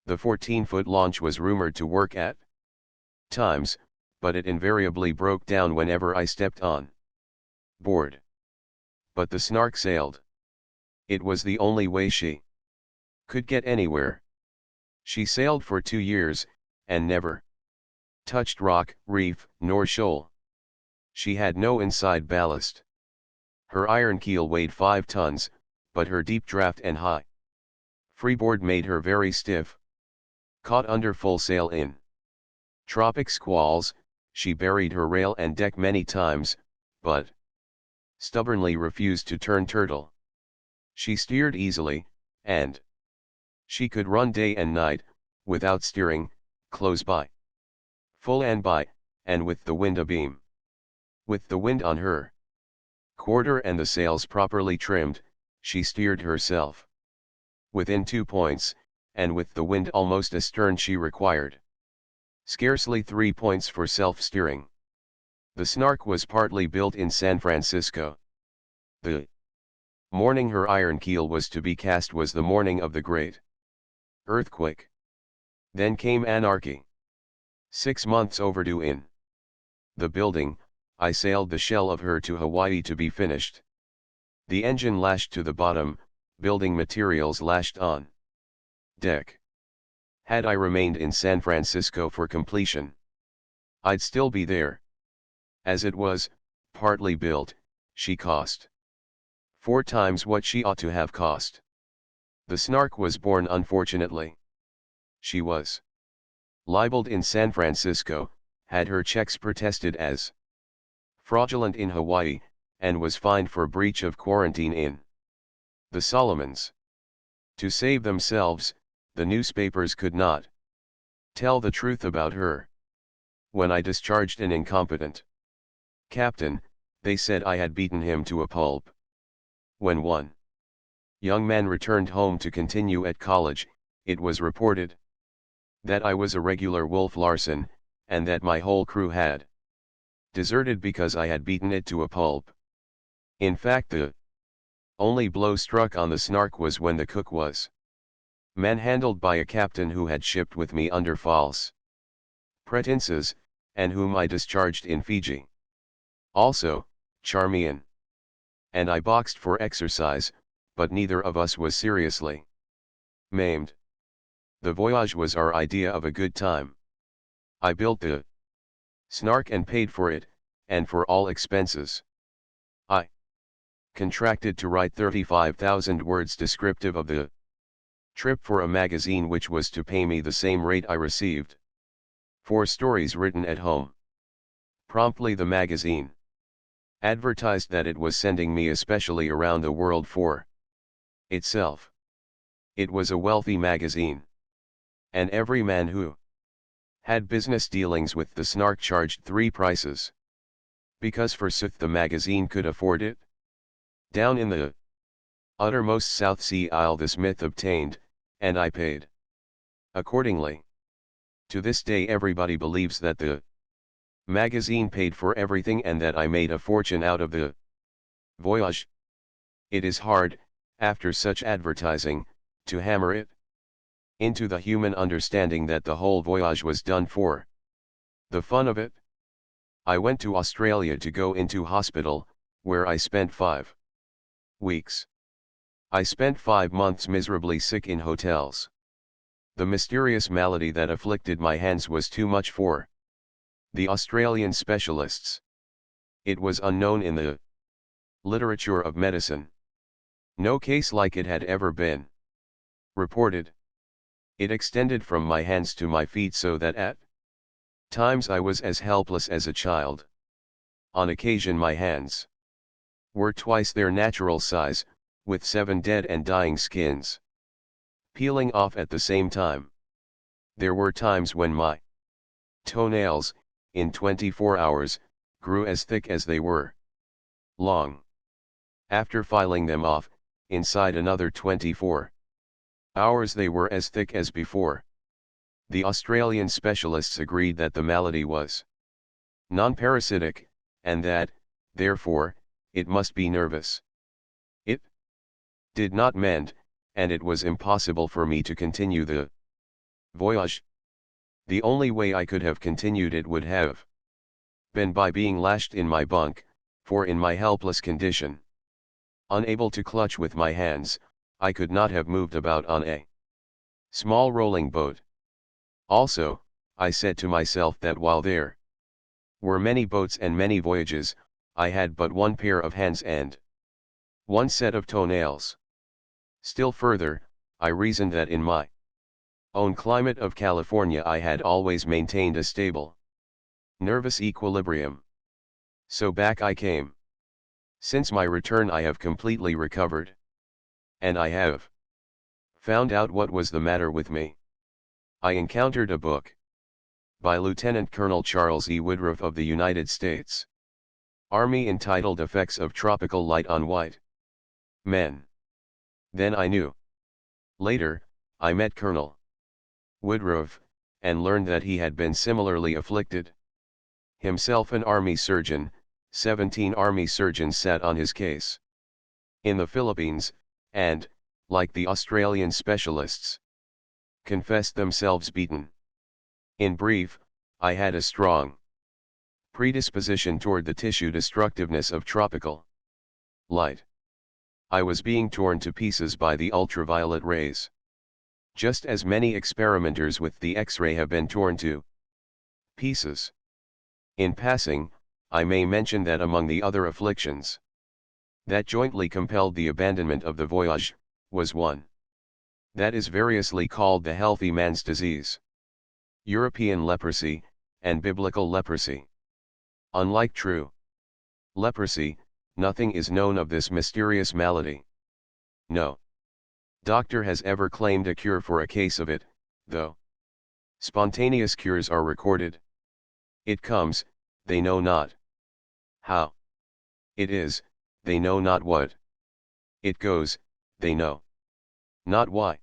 The 14-foot launch was rumored to work at times, but it invariably broke down whenever I stepped on board. But the Snark sailed. It was the only way she could get anywhere. She sailed for 2 years, and never touched rock, reef, nor shoal. She had no inside ballast. Her iron keel weighed 5 tons, but her deep draft and high freeboard made her very stiff. Caught under full sail in tropic squalls, she buried her rail and deck many times, but stubbornly refused to turn turtle. She steered easily, and she could run day and night, without steering, close by, full and by, and with the wind abeam. With the wind on her quarter and the sails properly trimmed, she steered herself within 2 points, and with the wind almost astern she required scarcely 3 points for self-steering. The Snark was partly built in San Francisco. The morning her iron keel was to be cast was the morning of the great earthquake. Then came anarchy. 6 months overdue in the building, I sailed the shell of her to Hawaii to be finished. The engine lashed to the bottom, building materials lashed on deck. Had I remained in San Francisco for completion, I'd still be there. As it was, partly built, she cost 4 times what she ought to have cost. The Snark was born unfortunately. She was libeled in San Francisco, had her checks protested as fraudulent in Hawaii, and was fined for breach of quarantine in the Solomons. To save themselves, the newspapers could not tell the truth about her. When I discharged an incompetent captain, they said I had beaten him to a pulp. When one young man returned home to continue at college, it was reported that I was a regular Wolf Larson, and that my whole crew had deserted because I had beaten it to a pulp. In fact, the only blow struck on the Snark was when the cook was manhandled by a captain who had shipped with me under false pretenses, and whom I discharged in Fiji. Also, Charmian and I boxed for exercise, but neither of us was seriously maimed. The voyage was our idea of a good time. I built the Snark and paid for it, and for all expenses. I contracted to write 35,000 words descriptive of the trip for a magazine which was to pay me the same rate I received for stories written at home. Promptly the magazine advertised that it was sending me especially around the world for itself. It was a wealthy magazine, and every man who had business dealings with the Snark charged 3 prices. Because forsooth the magazine could afford it. Down in the uttermost South Sea Isle this myth obtained, and I paid accordingly. To this day everybody believes that the magazine paid for everything and that I made a fortune out of the voyage. It is hard, after such advertising, to hammer it into the human understanding that the whole voyage was done for the fun of it. I went to Australia to go into hospital, where I spent 5 weeks. I spent 5 months miserably sick in hotels. The mysterious malady that afflicted my hands was too much for the Australian specialists. It was unknown in the Literature of medicine. No case like it had ever been reported. It extended from my hands to my feet so that at times I was as helpless as a child. On occasion my hands were twice their natural size, with 7 dead and dying skins peeling off at the same time. There were times when my toenails, in 24 hours, grew as thick as they were long. After filing them off, inside another 24 hours they were as thick as before. The Australian specialists agreed that the malady was non-parasitic, and that, therefore, it must be nervous. It did not mend, and it was impossible for me to continue the voyage. The only way I could have continued it would have been by being lashed in my bunk, for in my helpless condition, unable to clutch with my hands, I could not have moved about on a small rolling boat. Also, I said to myself that while there were many boats and many voyages, I had but one pair of hands and one set of toenails. Still further, I reasoned that in my own climate of California I had always maintained a stable nervous equilibrium. So back I came. Since my return I have completely recovered. And I have found out what was the matter with me. I encountered a book by Lieutenant Colonel Charles E. Woodruff of the United States Army entitled Effects of Tropical Light on White Men. Then I knew. Later, I met Colonel Woodruff, and learned that he had been similarly afflicted. Himself an Army surgeon, 17 Army surgeons sat on his case in the Philippines, and, like the Australian specialists, confessed themselves beaten. In brief, I had a strong predisposition toward the tissue destructiveness of tropical light. I was being torn to pieces by the ultraviolet rays. Just as many experimenters with the X-ray have been torn to pieces. In passing, I may mention that among the other afflictions that jointly compelled the abandonment of the voyage, was one that is variously called the healthy man's disease, European leprosy, and biblical leprosy. Unlike true leprosy, nothing is known of this mysterious malady. No doctor has ever claimed a cure for a case of it, though spontaneous cures are recorded. It comes, they know not how. It is, they know not what. It goes, they know not why.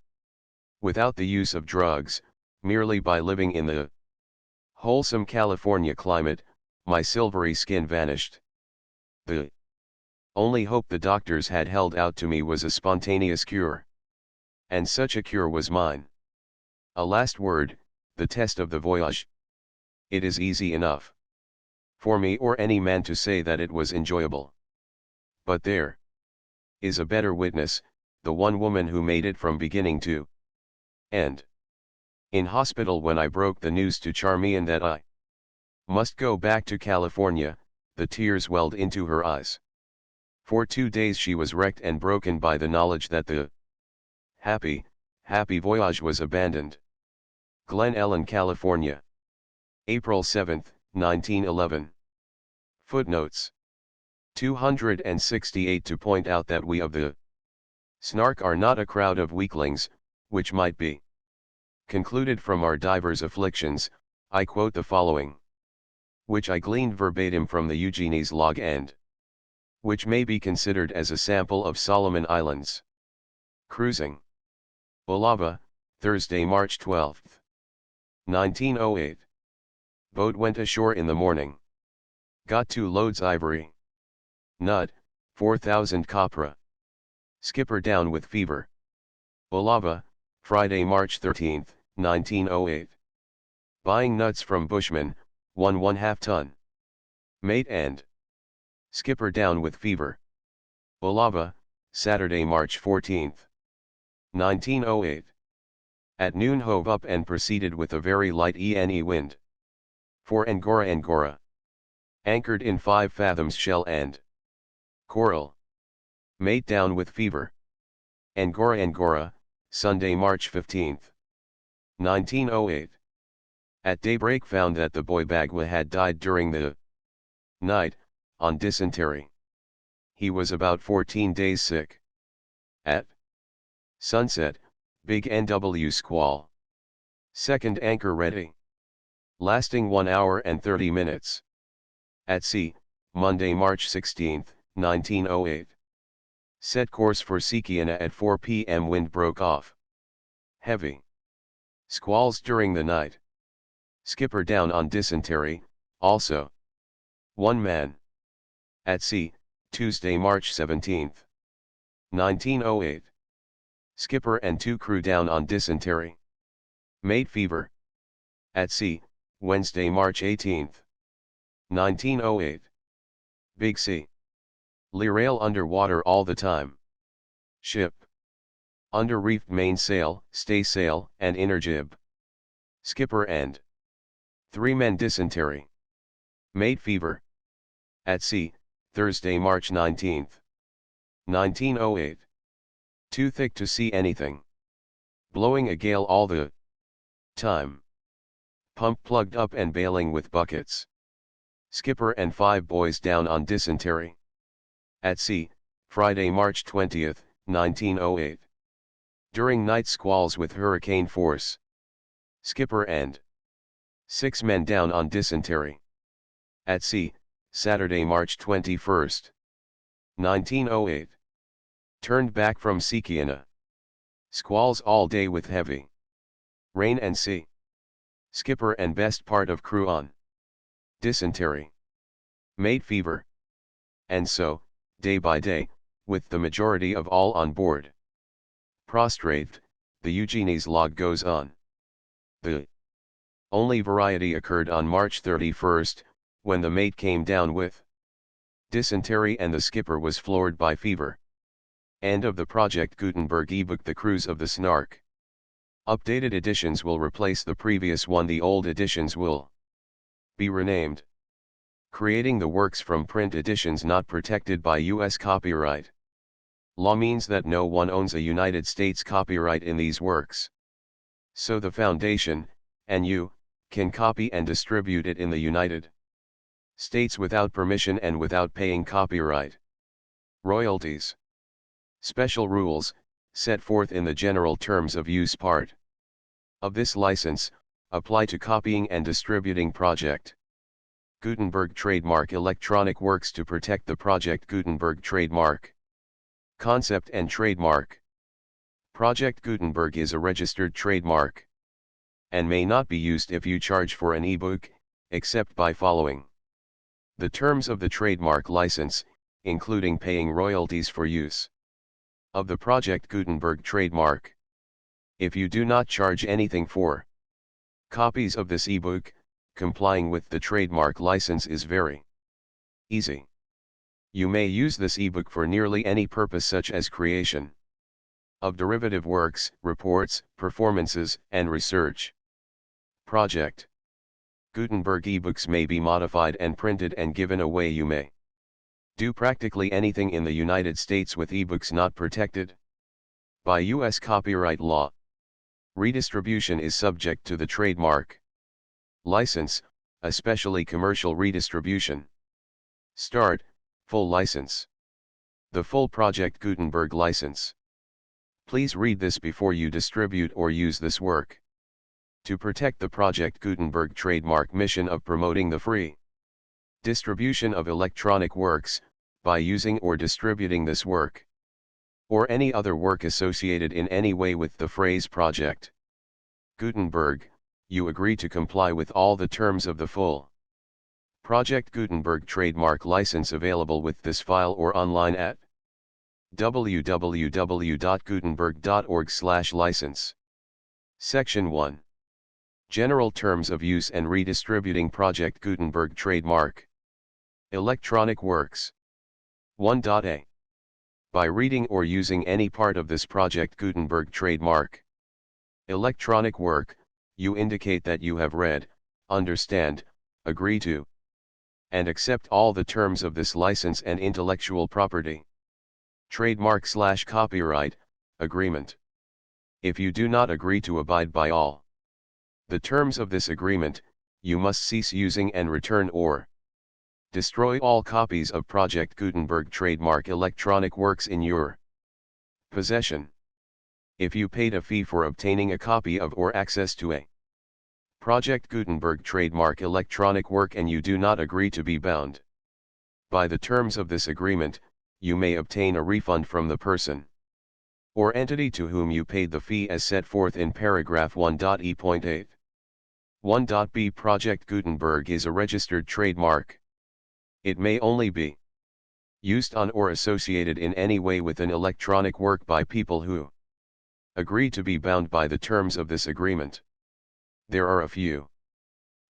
Without the use of drugs, merely by living in the wholesome California climate, my silvery skin vanished. The only hope the doctors had held out to me was a spontaneous cure. And such a cure was mine. A last word, the test of the voyage. It is easy enough for me or any man to say that it was enjoyable. But there is a better witness, the one woman who made it from beginning to end. In hospital when I broke the news to Charmian that I must go back to California, the tears welled into her eyes. For 2 days she was wrecked and broken by the knowledge that the happy voyage was abandoned. Glen Ellen, California. April 7, 1911. Footnotes 268 to point out that we of the Snark are not a crowd of weaklings, which might be concluded from our divers afflictions. I quote the following, which I gleaned verbatim from the Eugenie's log and which may be considered as a sample of Solomon Islands. Cruising. Bulava, Thursday, March 12, 1908. Boat went ashore in the morning. Got 2 loads ivory. Nut, 4,000 copra. Skipper down with fever. Bulava, Friday, March 13, 1908. Buying nuts from Bushman, 1½ ton. Mate and skipper down with fever. Bulava, Saturday, March 14, 1908. At noon hove up and proceeded with a very light ENE wind. For Angora. Anchored in 5 fathoms shell and Coral. Mate down with fever. Angora Angora, Sunday, March 15, 1908. At daybreak found that the boy Bagua had died during the night, on dysentery. He was about 14 days sick. At sunset, big NW squall. Second anchor ready. Lasting 1 hour and 30 minutes. At sea, Monday, March 16, 1908. Set course for Sikiana at 4 p.m. Wind broke off. Heavy squalls during the night. Skipper down on dysentery, also. 1 man. At sea, Tuesday, March 17, 1908. Skipper and 2 crew down on dysentery. Mate fever. At sea, Wednesday, March 18, 1908. Big sea. Lirail underwater all the time. Ship. Under reefed mainsail, staysail, and inner jib. Skipper and 3 men dysentery. Mate fever. At sea, Thursday, March 19, 1908. Too thick to see anything. Blowing a gale all the time. Pump plugged up and bailing with buckets. Skipper and 5 boys down on dysentery. At sea, Friday, March 20, 1908. During night squalls with hurricane force. Skipper and 6 men down on dysentery. At sea, Saturday, March 21, 1908. Turned back from Sikiana. Squalls all day with heavy rain and sea. Skipper and best part of crew on dysentery. Mate fever. And so, day by day, with the majority of all on board prostrate, the Eugenie's log goes on. The only variety occurred on March 31, when the mate came down with dysentery and the skipper was floored by fever. End of the Project Gutenberg ebook. The Cruise of the Snark. Updated editions will replace the previous one. The old editions will be renamed. Creating the works from print editions not protected by U.S. copyright law means that no one owns a United States copyright in these works. So the Foundation, and you, can copy and distribute it in the United States without permission and without paying copyright royalties. Special rules, set forth in the General Terms of Use part of this license, apply to copying and distributing Project Gutenberg trademark electronic works. To protect the Project Gutenberg trademark concept and trademark. Project Gutenberg is a registered trademark and may not be used if you charge for an ebook, except by following the terms of the trademark license, including paying royalties for use of the Project Gutenberg trademark. If you do not charge anything for copies of this ebook, complying with the trademark license is very easy. You may use this ebook for nearly any purpose, such as creation of derivative works, reports, performances, and research. Project Gutenberg ebooks may be modified and printed and given away. You may do practically anything in the United States with ebooks not protected by U.S. copyright law. Redistribution is subject to the trademark license, especially commercial redistribution. Start, full license. The full Project Gutenberg license. Please read this before you distribute or use this work. To protect the Project Gutenberg trademark mission of promoting the free distribution of electronic works, by using or distributing this work, or any other work associated in any way with the phrase Project Gutenberg, you agree to comply with all the terms of the full Project Gutenberg trademark license available with this file or online at www.gutenberg.org/license. Section 1. General Terms of Use and Redistributing Project Gutenberg Trademark. Electronic Works. 1.a. By reading or using any part of this Project Gutenberg trademark electronic work, you indicate that you have read, understand, agree to, and accept all the terms of this license and intellectual property. Trademark/copyright agreement. If you do not agree to abide by all the terms of this agreement, you must cease using and return or destroy all copies of Project Gutenberg trademark electronic works in your possession. If you paid a fee for obtaining a copy of or access to a Project Gutenberg trademark electronic work and you do not agree to be bound by the terms of this agreement, you may obtain a refund from the person or entity to whom you paid the fee as set forth in paragraph 1.e.8. 1.b Project Gutenberg is a registered trademark. It may only be used on or associated in any way with an electronic work by people who agree to be bound by the terms of this agreement. There are a few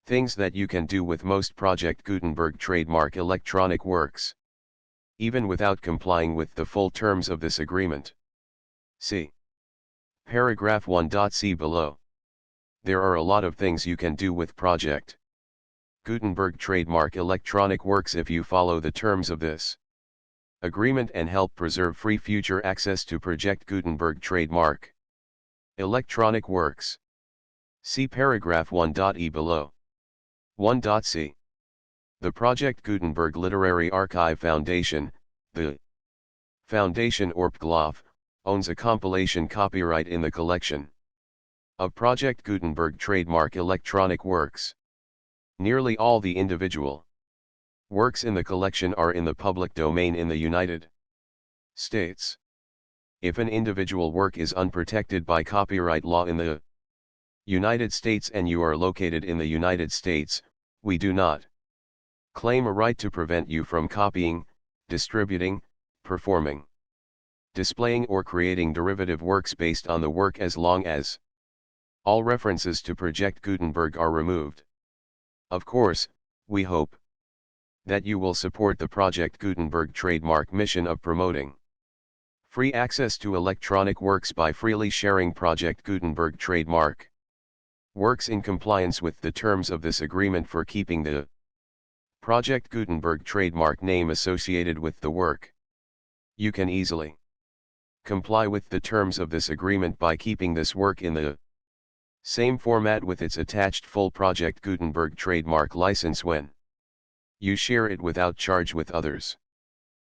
things that you can do with most Project Gutenberg trademark electronic works, even without complying with the full terms of this agreement. See paragraph 1.c below. There are a lot of things you can do with Project Gutenberg trademark electronic works if you follow the terms of this agreement and help preserve free future access to Project Gutenberg trademark electronic works. See paragraph 1.e below. 1.c. The Project Gutenberg Literary Archive Foundation, the Foundation Orpglof, owns a compilation copyright in the collection of Project Gutenberg trademark electronic works. Nearly all the individual works in the collection are in the public domain in the United States. If an individual work is unprotected by copyright law in the United States and you are located in the United States, we do not claim a right to prevent you from copying, distributing, performing, displaying or creating derivative works based on the work as long as all references to Project Gutenberg are removed. Of course, we hope that you will support the Project Gutenberg trademark mission of promoting free access to electronic works by freely sharing Project Gutenberg trademark works in compliance with the terms of this agreement for keeping the Project Gutenberg trademark name associated with the work. You can easily comply with the terms of this agreement by keeping this work in the same format with its attached full Project Gutenberg trademark license when you share it without charge with others.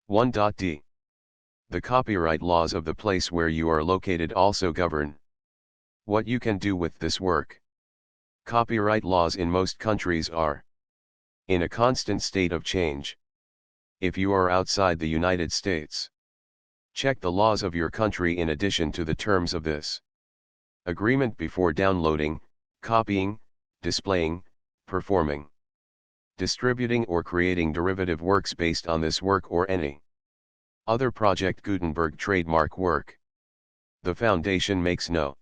1.d. The copyright laws of the place where you are located also govern what you can do with this work. Copyright laws in most countries are in a constant state of change. If you are outside the United States, check the laws of your country in addition to the terms of this agreement before downloading, copying, displaying, performing, distributing or creating derivative works based on this work or any other Project Gutenberg trademark work. The Foundation makes no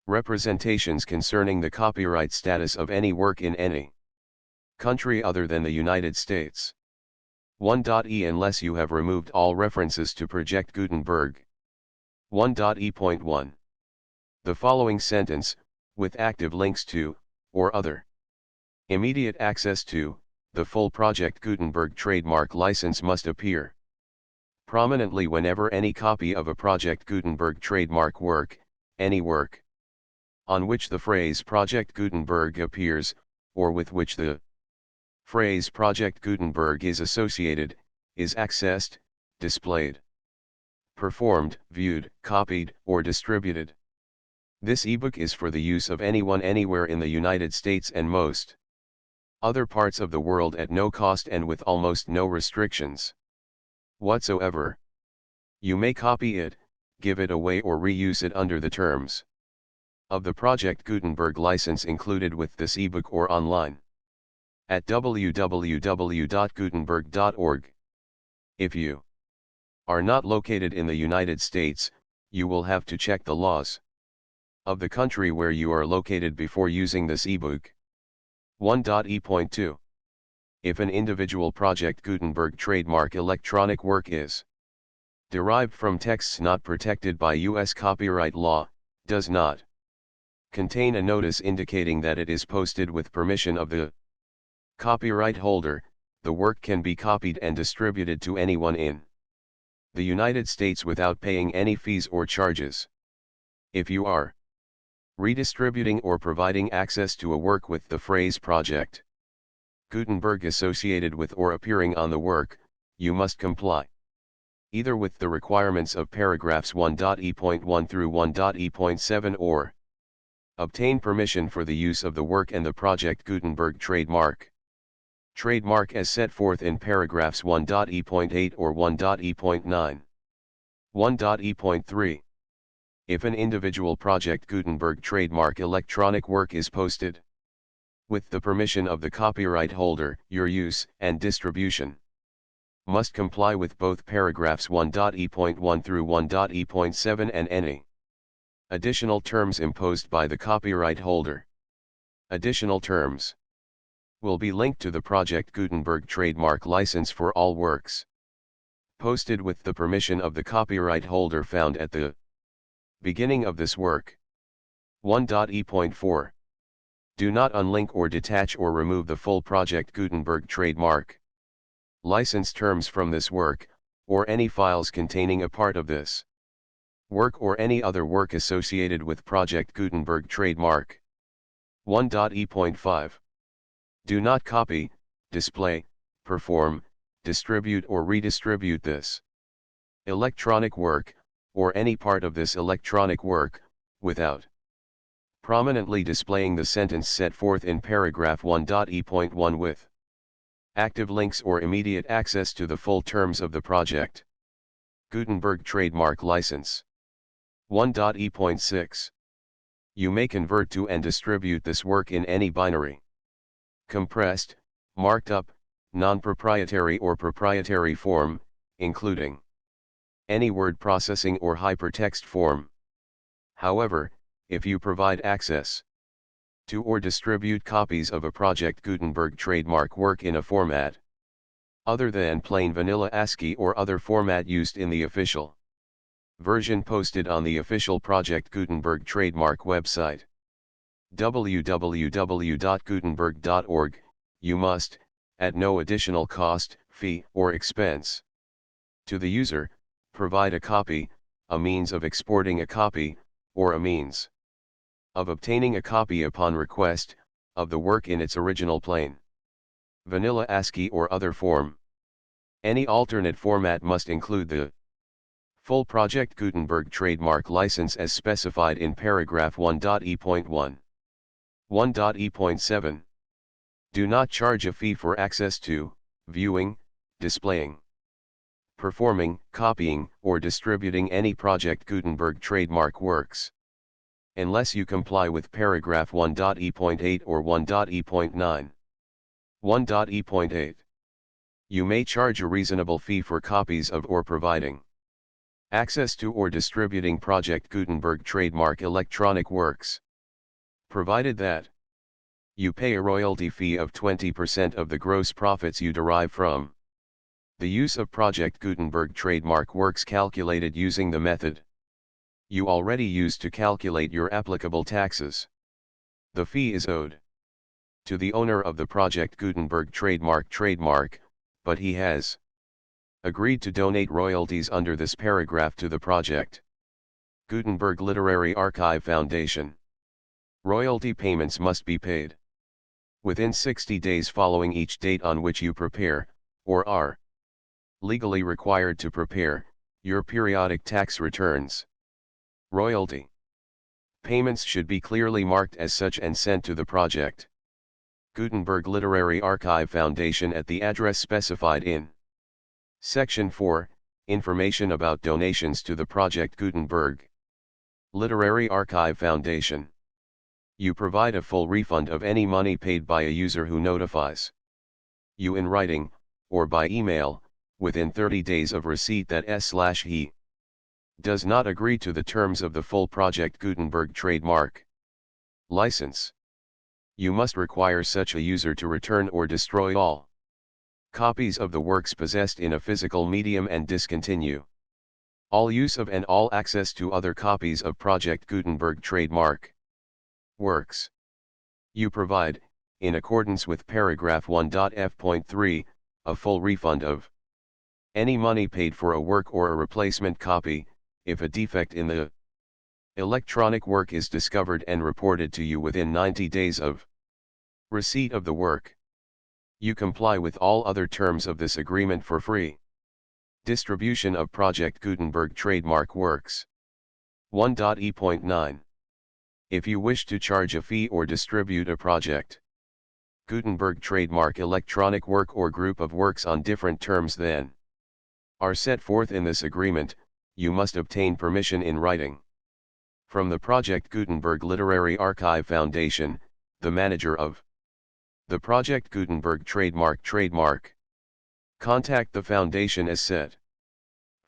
representations concerning the copyright status of any work in any country other than the United States. 1.e Unless you have removed all references to Project Gutenberg. 1.e.1. The following sentence, with active links to, or other immediate access to, the full Project Gutenberg trademark license must appear prominently whenever any copy of a Project Gutenberg trademark work, any work on which the phrase Project Gutenberg appears, or with which the phrase Project Gutenberg is associated, is accessed, displayed, performed, viewed, copied, or distributed. This ebook is for the use of anyone anywhere in the United States and most other parts of the world at no cost and with almost no restrictions whatsoever. You may copy it, give it away or reuse it under the terms of the Project Gutenberg license included with this ebook or online at www.gutenberg.org. If you are not located in the United States, you will have to check the laws of the country where you are located before using this ebook. 1.e.2. If an individual Project Gutenberg trademark electronic work is derived from texts not protected by U.S. copyright law, does not contain a notice indicating that it is posted with permission of the copyright holder, the work can be copied and distributed to anyone in the United States without paying any fees or charges. If you are redistributing or providing access to a work with the phrase Project Gutenberg associated with or appearing on the work, you must comply either with the requirements of paragraphs 1.e.1 through 1.e.7 or obtain permission for the use of the work and the Project Gutenberg trademark. Trademark as set forth in paragraphs 1.e.8 or 1.e.9. 1.e.3. If an individual Project Gutenberg trademark electronic work is posted with the permission of the copyright holder, your use and distribution must comply with both paragraphs 1.e.1 through 1.e.7 and any additional terms imposed by the copyright holder. Additional terms will be linked to the Project Gutenberg trademark license for all works posted with the permission of the copyright holder found at the beginning of this work. 1.e.4. Do not unlink or detach or remove the full Project Gutenberg trademark license terms from this work, or any files containing a part of this work or any other work associated with Project Gutenberg trademark. 1.e.5. Do not copy, display, perform, distribute or redistribute this electronic work, or any part of this electronic work, without prominently displaying the sentence set forth in paragraph 1.e.1 with active links or immediate access to the full terms of the Project Gutenberg trademark license. 1.e.6. You may convert to and distribute this work in any binary, compressed, marked up, non-proprietary or proprietary form, including any word processing or hypertext form. However, if you provide access to or distribute copies of a Project Gutenberg trademark work in a format other than plain vanilla ASCII or other format used in the official version posted on the official Project Gutenberg trademark website, www.gutenberg.org, you must, at no additional cost, fee, or expense to the user, provide a copy, a means of exporting a copy, or a means of obtaining a copy upon request, of the work in its original plain vanilla ASCII or other form. Any alternate format must include the full Project Gutenberg trademark license as specified in paragraph 1.e.1. 1.e.7. Do not charge a fee for access to, viewing, displaying, performing, copying, or distributing any Project Gutenberg trademark works, unless you comply with paragraph 1.e.8 or 1.e.9. 1.e.8. You may charge a reasonable fee for copies of or providing access to or distributing Project Gutenberg trademark electronic works, provided that you pay a royalty fee of 20% of the gross profits you derive from the use of Project Gutenberg trademark works calculated using the method you already used to calculate your applicable taxes. The fee is owed to the owner of the Project Gutenberg trademark, but he has agreed to donate royalties under this paragraph to the Project Gutenberg Literary Archive Foundation. Royalty payments must be paid within 60 days following each date on which you prepare, or are legally required to prepare, your periodic tax returns. Royalty payments should be clearly marked as such and sent to the Project Gutenberg Literary Archive Foundation at the address specified in Section 4, Information about donations to the Project Gutenberg Literary Archive Foundation. You provide a full refund of any money paid by a user who notifies you in writing, or by email, within 30 days of receipt that he does not agree to the terms of the full Project Gutenberg trademark license. You must require such a user to return or destroy all copies of the works possessed in a physical medium and discontinue all use of and all access to other copies of Project Gutenberg trademark works. You provide, in accordance with paragraph 1.f.3 a full refund of any money paid for a work or a replacement copy, if a defect in the electronic work is discovered and reported to you within 90 days of receipt of the work. You comply with all other terms of this agreement for free. Distribution of Project Gutenberg trademark works. 1.e.9. If you wish to charge a fee or distribute a Project Gutenberg trademark electronic work or group of works on different terms than are set forth in this agreement, you must obtain permission in writing from the Project Gutenberg Literary Archive Foundation, the manager of the Project Gutenberg trademark. Contact the foundation as set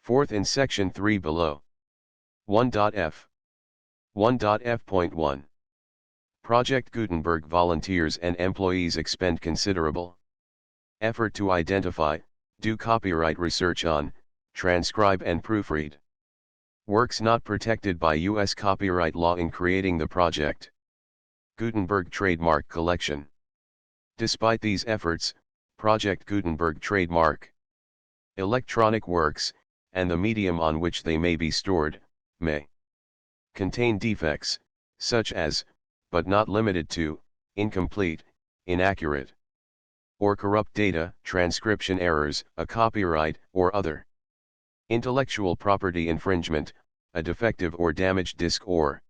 forth in section 3 below. 1.f. 1.f.1. Project Gutenberg volunteers and employees expend considerable effort to identify, do copyright research on, transcribe and proofread works not protected by U.S. copyright law in creating the Project Gutenberg trademark collection. Despite these efforts, Project Gutenberg trademark electronic works, and the medium on which they may be stored, may contain defects, such as, but not limited to, incomplete, inaccurate, or corrupt data, transcription errors, a copyright or other intellectual property infringement, a defective or damaged disk or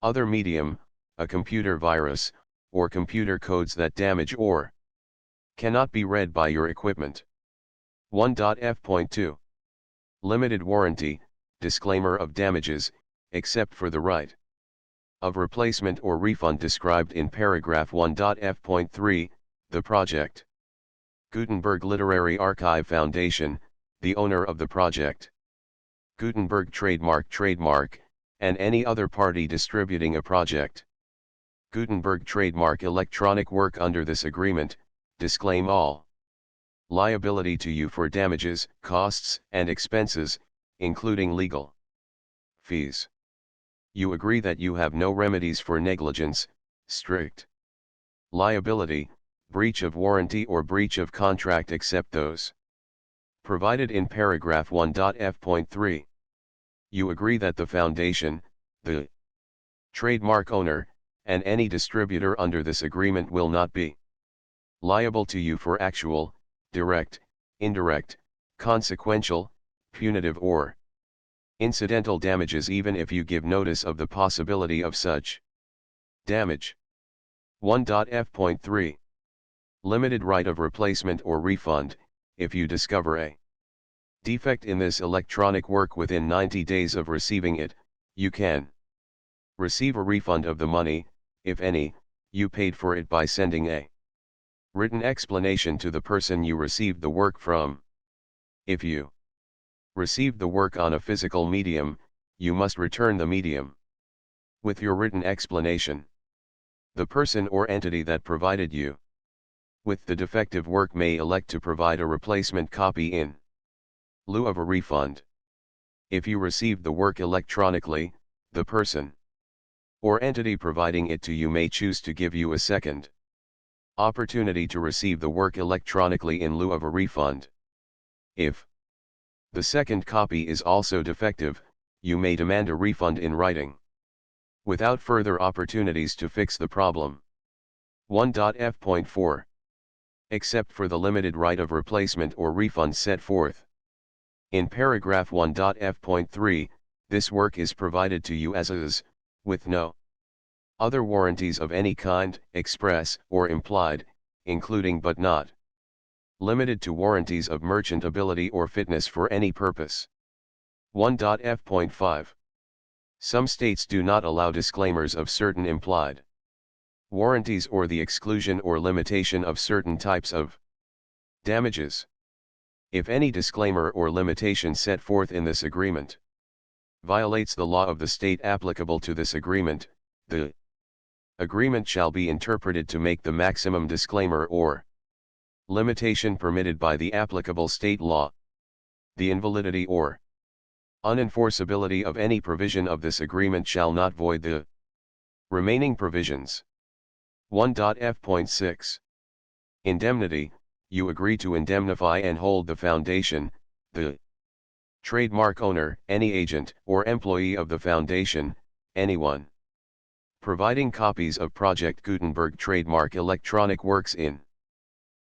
other medium, a computer virus, or computer codes that damage or cannot be read by your equipment. 1.f.2. Limited warranty, disclaimer of damages, except for the right of replacement or refund described in paragraph 1.f.3, the Project Gutenberg Literary Archive Foundation, the owner of the Project Gutenberg trademark, and any other party distributing a Project Gutenberg trademark electronic work under this agreement, disclaim all liability to you for damages, costs, and expenses, including legal fees. You agree that you have no remedies for negligence, strict liability, breach of warranty or breach of contract except those provided in paragraph 1.f.3. You agree that the foundation, the trademark owner, and any distributor under this agreement will not be liable to you for actual, direct, indirect, consequential, punitive or incidental damages even if you give notice of the possibility of such damage. 1.f.3. Limited right of replacement or refund, if you discover a defect in this electronic work within 90 days of receiving it, you can receive a refund of the money, if any, you paid for it by sending a written explanation to the person you received the work from. If you received the work on a physical medium, you must return the medium with your written explanation. The person or entity that provided you with the defective work may elect to provide a replacement copy in lieu of a refund. If you received the work electronically, the person or entity providing it to you may choose to give you a second opportunity to receive the work electronically in lieu of a refund. If the second copy is also defective, you may demand a refund in writing, without further opportunities to fix the problem. 1.f.4. Except for the limited right of replacement or refund set forth in paragraph 1.f.3, this work is provided to you as is, with no other warranties of any kind, express or implied, including but not limited to warranties of merchantability or fitness for any purpose. 1.f.5. Some states do not allow disclaimers of certain implied warranties or the exclusion or limitation of certain types of damages. If any disclaimer or limitation set forth in this agreement violates the law of the state applicable to this agreement, the agreement shall be interpreted to make the maximum disclaimer or limitation permitted by the applicable state law. The invalidity or unenforceability of any provision of this agreement shall not void the remaining provisions. 1.f.6. Indemnity, you agree to indemnify and hold the foundation, the trademark owner, any agent or employee of the foundation, anyone providing copies of Project Gutenberg trademark electronic works in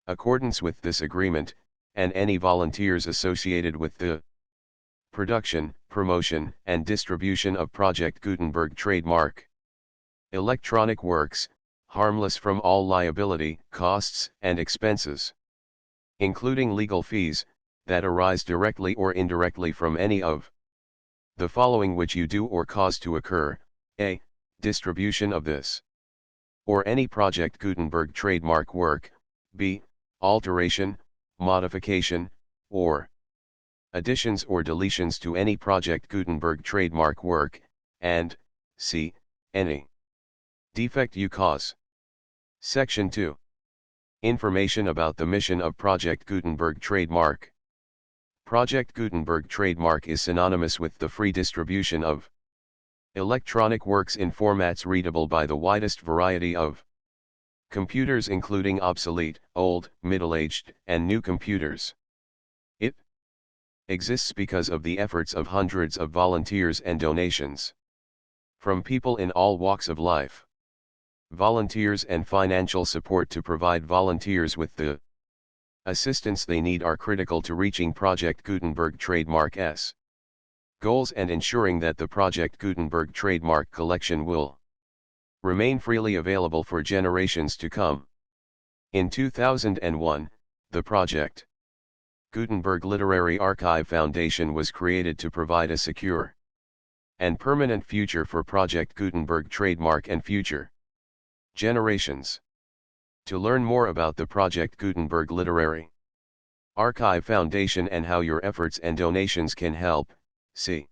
accordance with this agreement, and any volunteers associated with the production, promotion, and distribution of Project Gutenberg trademark electronic works, harmless from all liability, costs, and expenses, including legal fees, that arise directly or indirectly from any of the following which you do or cause to occur: a. Distribution of this or any Project Gutenberg trademark work, b. Alteration, modification, or additions or deletions to any Project Gutenberg trademark work, and c. Any defect you cause. Section 2. Information about the mission of Project Gutenberg trademark. Project Gutenberg trademark is synonymous with the free distribution of electronic works in formats readable by the widest variety of computers, including obsolete, old, middle-aged, and new computers. It exists because of the efforts of hundreds of volunteers and donations from people in all walks of life. Volunteers and financial support to provide volunteers with the assistance they need are critical to reaching Project Gutenberg trademark's goals and ensuring that the Project Gutenberg trademark collection will remain freely available for generations to come. In 2001, the Project Gutenberg Literary Archive Foundation was created to provide a secure and permanent future for Project Gutenberg trademark and future generations. To learn more about the Project Gutenberg Literary Archive Foundation and how your efforts and donations can help, see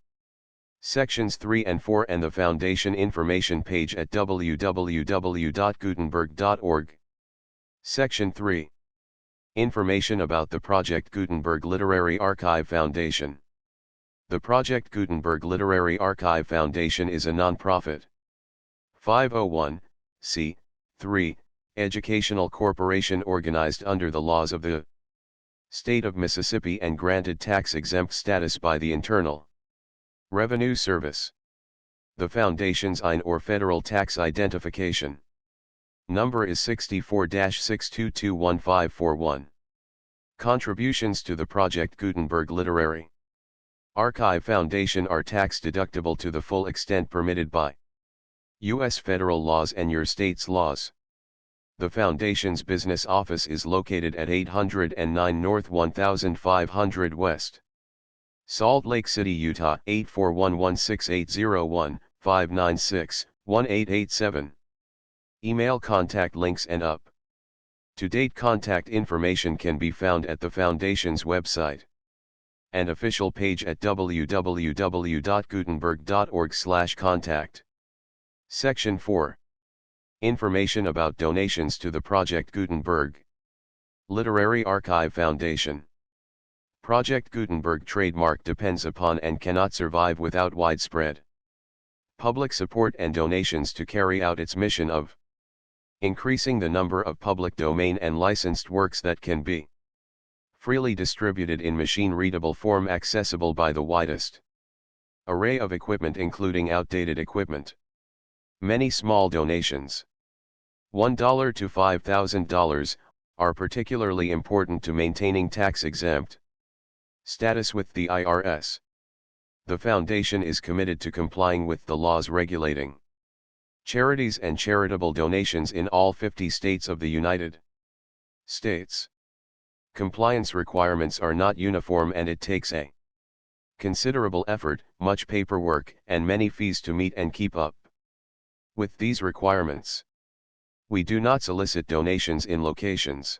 Sections 3 and 4 and the Foundation information page at www.gutenberg.org. Section 3. Information about the Project Gutenberg Literary Archive Foundation. The Project Gutenberg Literary Archive Foundation is a non-profit 501(c)(3) educational corporation organized under the laws of the State of Mississippi and granted tax-exempt status by the Internal Revenue Service. The Foundation's IN or Federal Tax Identification number is 64-6221541. Contributions to the Project Gutenberg Literary Archive Foundation are tax-deductible to the full extent permitted by U.S. federal laws and your state's laws. The Foundation's business office is located at 809 North 1500 West, Salt Lake City, Utah 841168015961887. Email contact links and up-to-date contact information can be found at the Foundation's website and official page at www.gutenberg.org/contact. Section 4. Information about donations to the Project Gutenberg Literary Archive Foundation. Project Gutenberg trademark depends upon and cannot survive without widespread public support and donations to carry out its mission of increasing the number of public domain and licensed works that can be freely distributed in machine-readable form accessible by the widest array of equipment, including outdated equipment. Many small donations, $1 to $5,000, are particularly important to maintaining tax-exempt status with the IRS. The Foundation is committed to complying with the laws regulating charities and charitable donations in all 50 states of the United States. Compliance requirements are not uniform and it takes a considerable effort, much paperwork, and many fees to meet and keep up with these requirements. We do not solicit donations in locations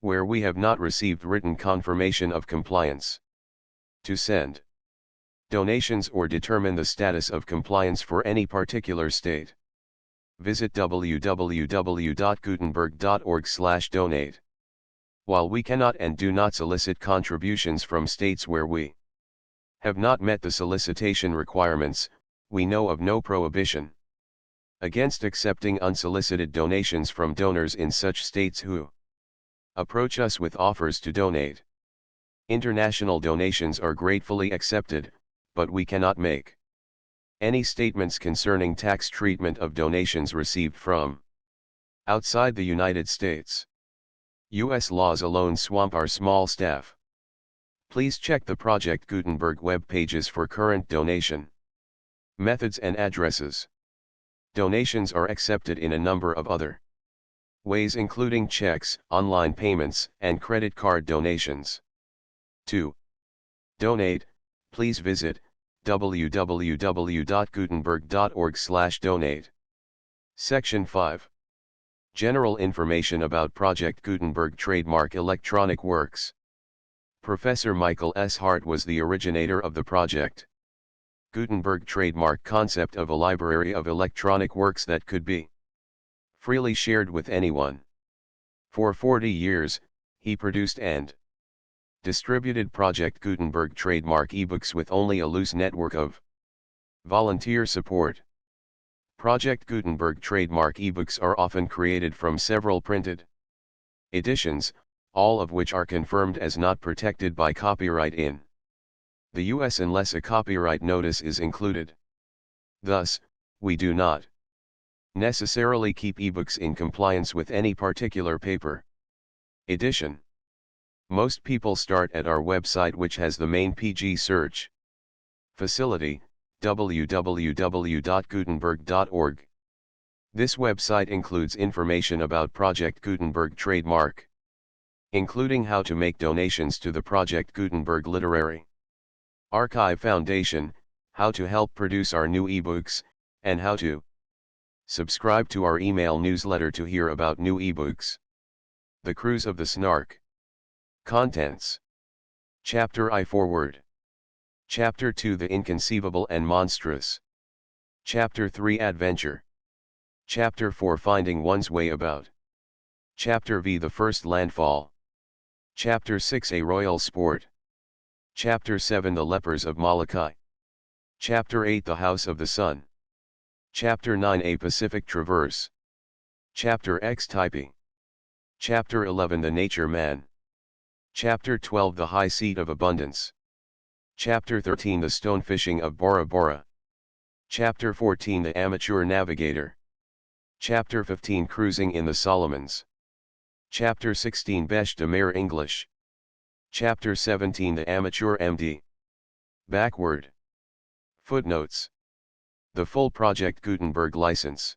where we have not received written confirmation of compliance. To send donations or determine the status of compliance for any particular state, visit www.gutenberg.org/donate. While we cannot and do not solicit contributions from states where we have not met the solicitation requirements, we know of no prohibition against accepting unsolicited donations from donors in such states who Approach us with offers to donate. International donations are gratefully accepted, but we cannot make any statements concerning tax treatment of donations received from outside the United States. U.S. laws alone swamp our small staff. Please check the Project Gutenberg web pages for current donation methods and addresses. Donations are accepted in a number of other ways, including checks, online payments, and credit card donations. To donate, please visit www.gutenberg.org/donate. Section 5. General information about Project Gutenberg Trademark Electronic Works. Professor Michael S. Hart was the originator of the Project Gutenberg trademark concept of a library of electronic works that could be freely shared with anyone. For 40 years, he produced and distributed Project Gutenberg trademark ebooks with only a loose network of volunteer support. Project Gutenberg trademark ebooks are often created from several printed editions, all of which are confirmed as not protected by copyright in the US unless a copyright notice is included. Thus, we do not necessarily keep ebooks in compliance with any particular paper edition. Most people start at our website, which has the main PG search facility, www.gutenberg.org. This website includes information about Project Gutenberg trademark, including how to make donations to the Project Gutenberg Literary Archive Foundation, how to help produce our new ebooks, and how to subscribe to our email newsletter to hear about new ebooks. The Cruise of the Snark. Contents. Chapter I Forward. Chapter 2 The Inconceivable and Monstrous. Chapter 3 Adventure. Chapter 4 Finding One's Way About. Chapter V The First Landfall. Chapter 6 A Royal Sport. Chapter 7 The Lepers of Molokai. Chapter 8 The House of the Sun. Chapter 9 A Pacific Traverse. Chapter X Typing. Chapter 11 The Nature Man. Chapter 12 The High Seat of Abundance. Chapter 13 The Stone Fishing of Bora Bora. Chapter 14 The Amateur Navigator. Chapter 15 Cruising in the Solomons. Chapter 16 Beche de Mer English. Chapter 17 The Amateur MD. Backward. Footnotes. The full Project Gutenberg license.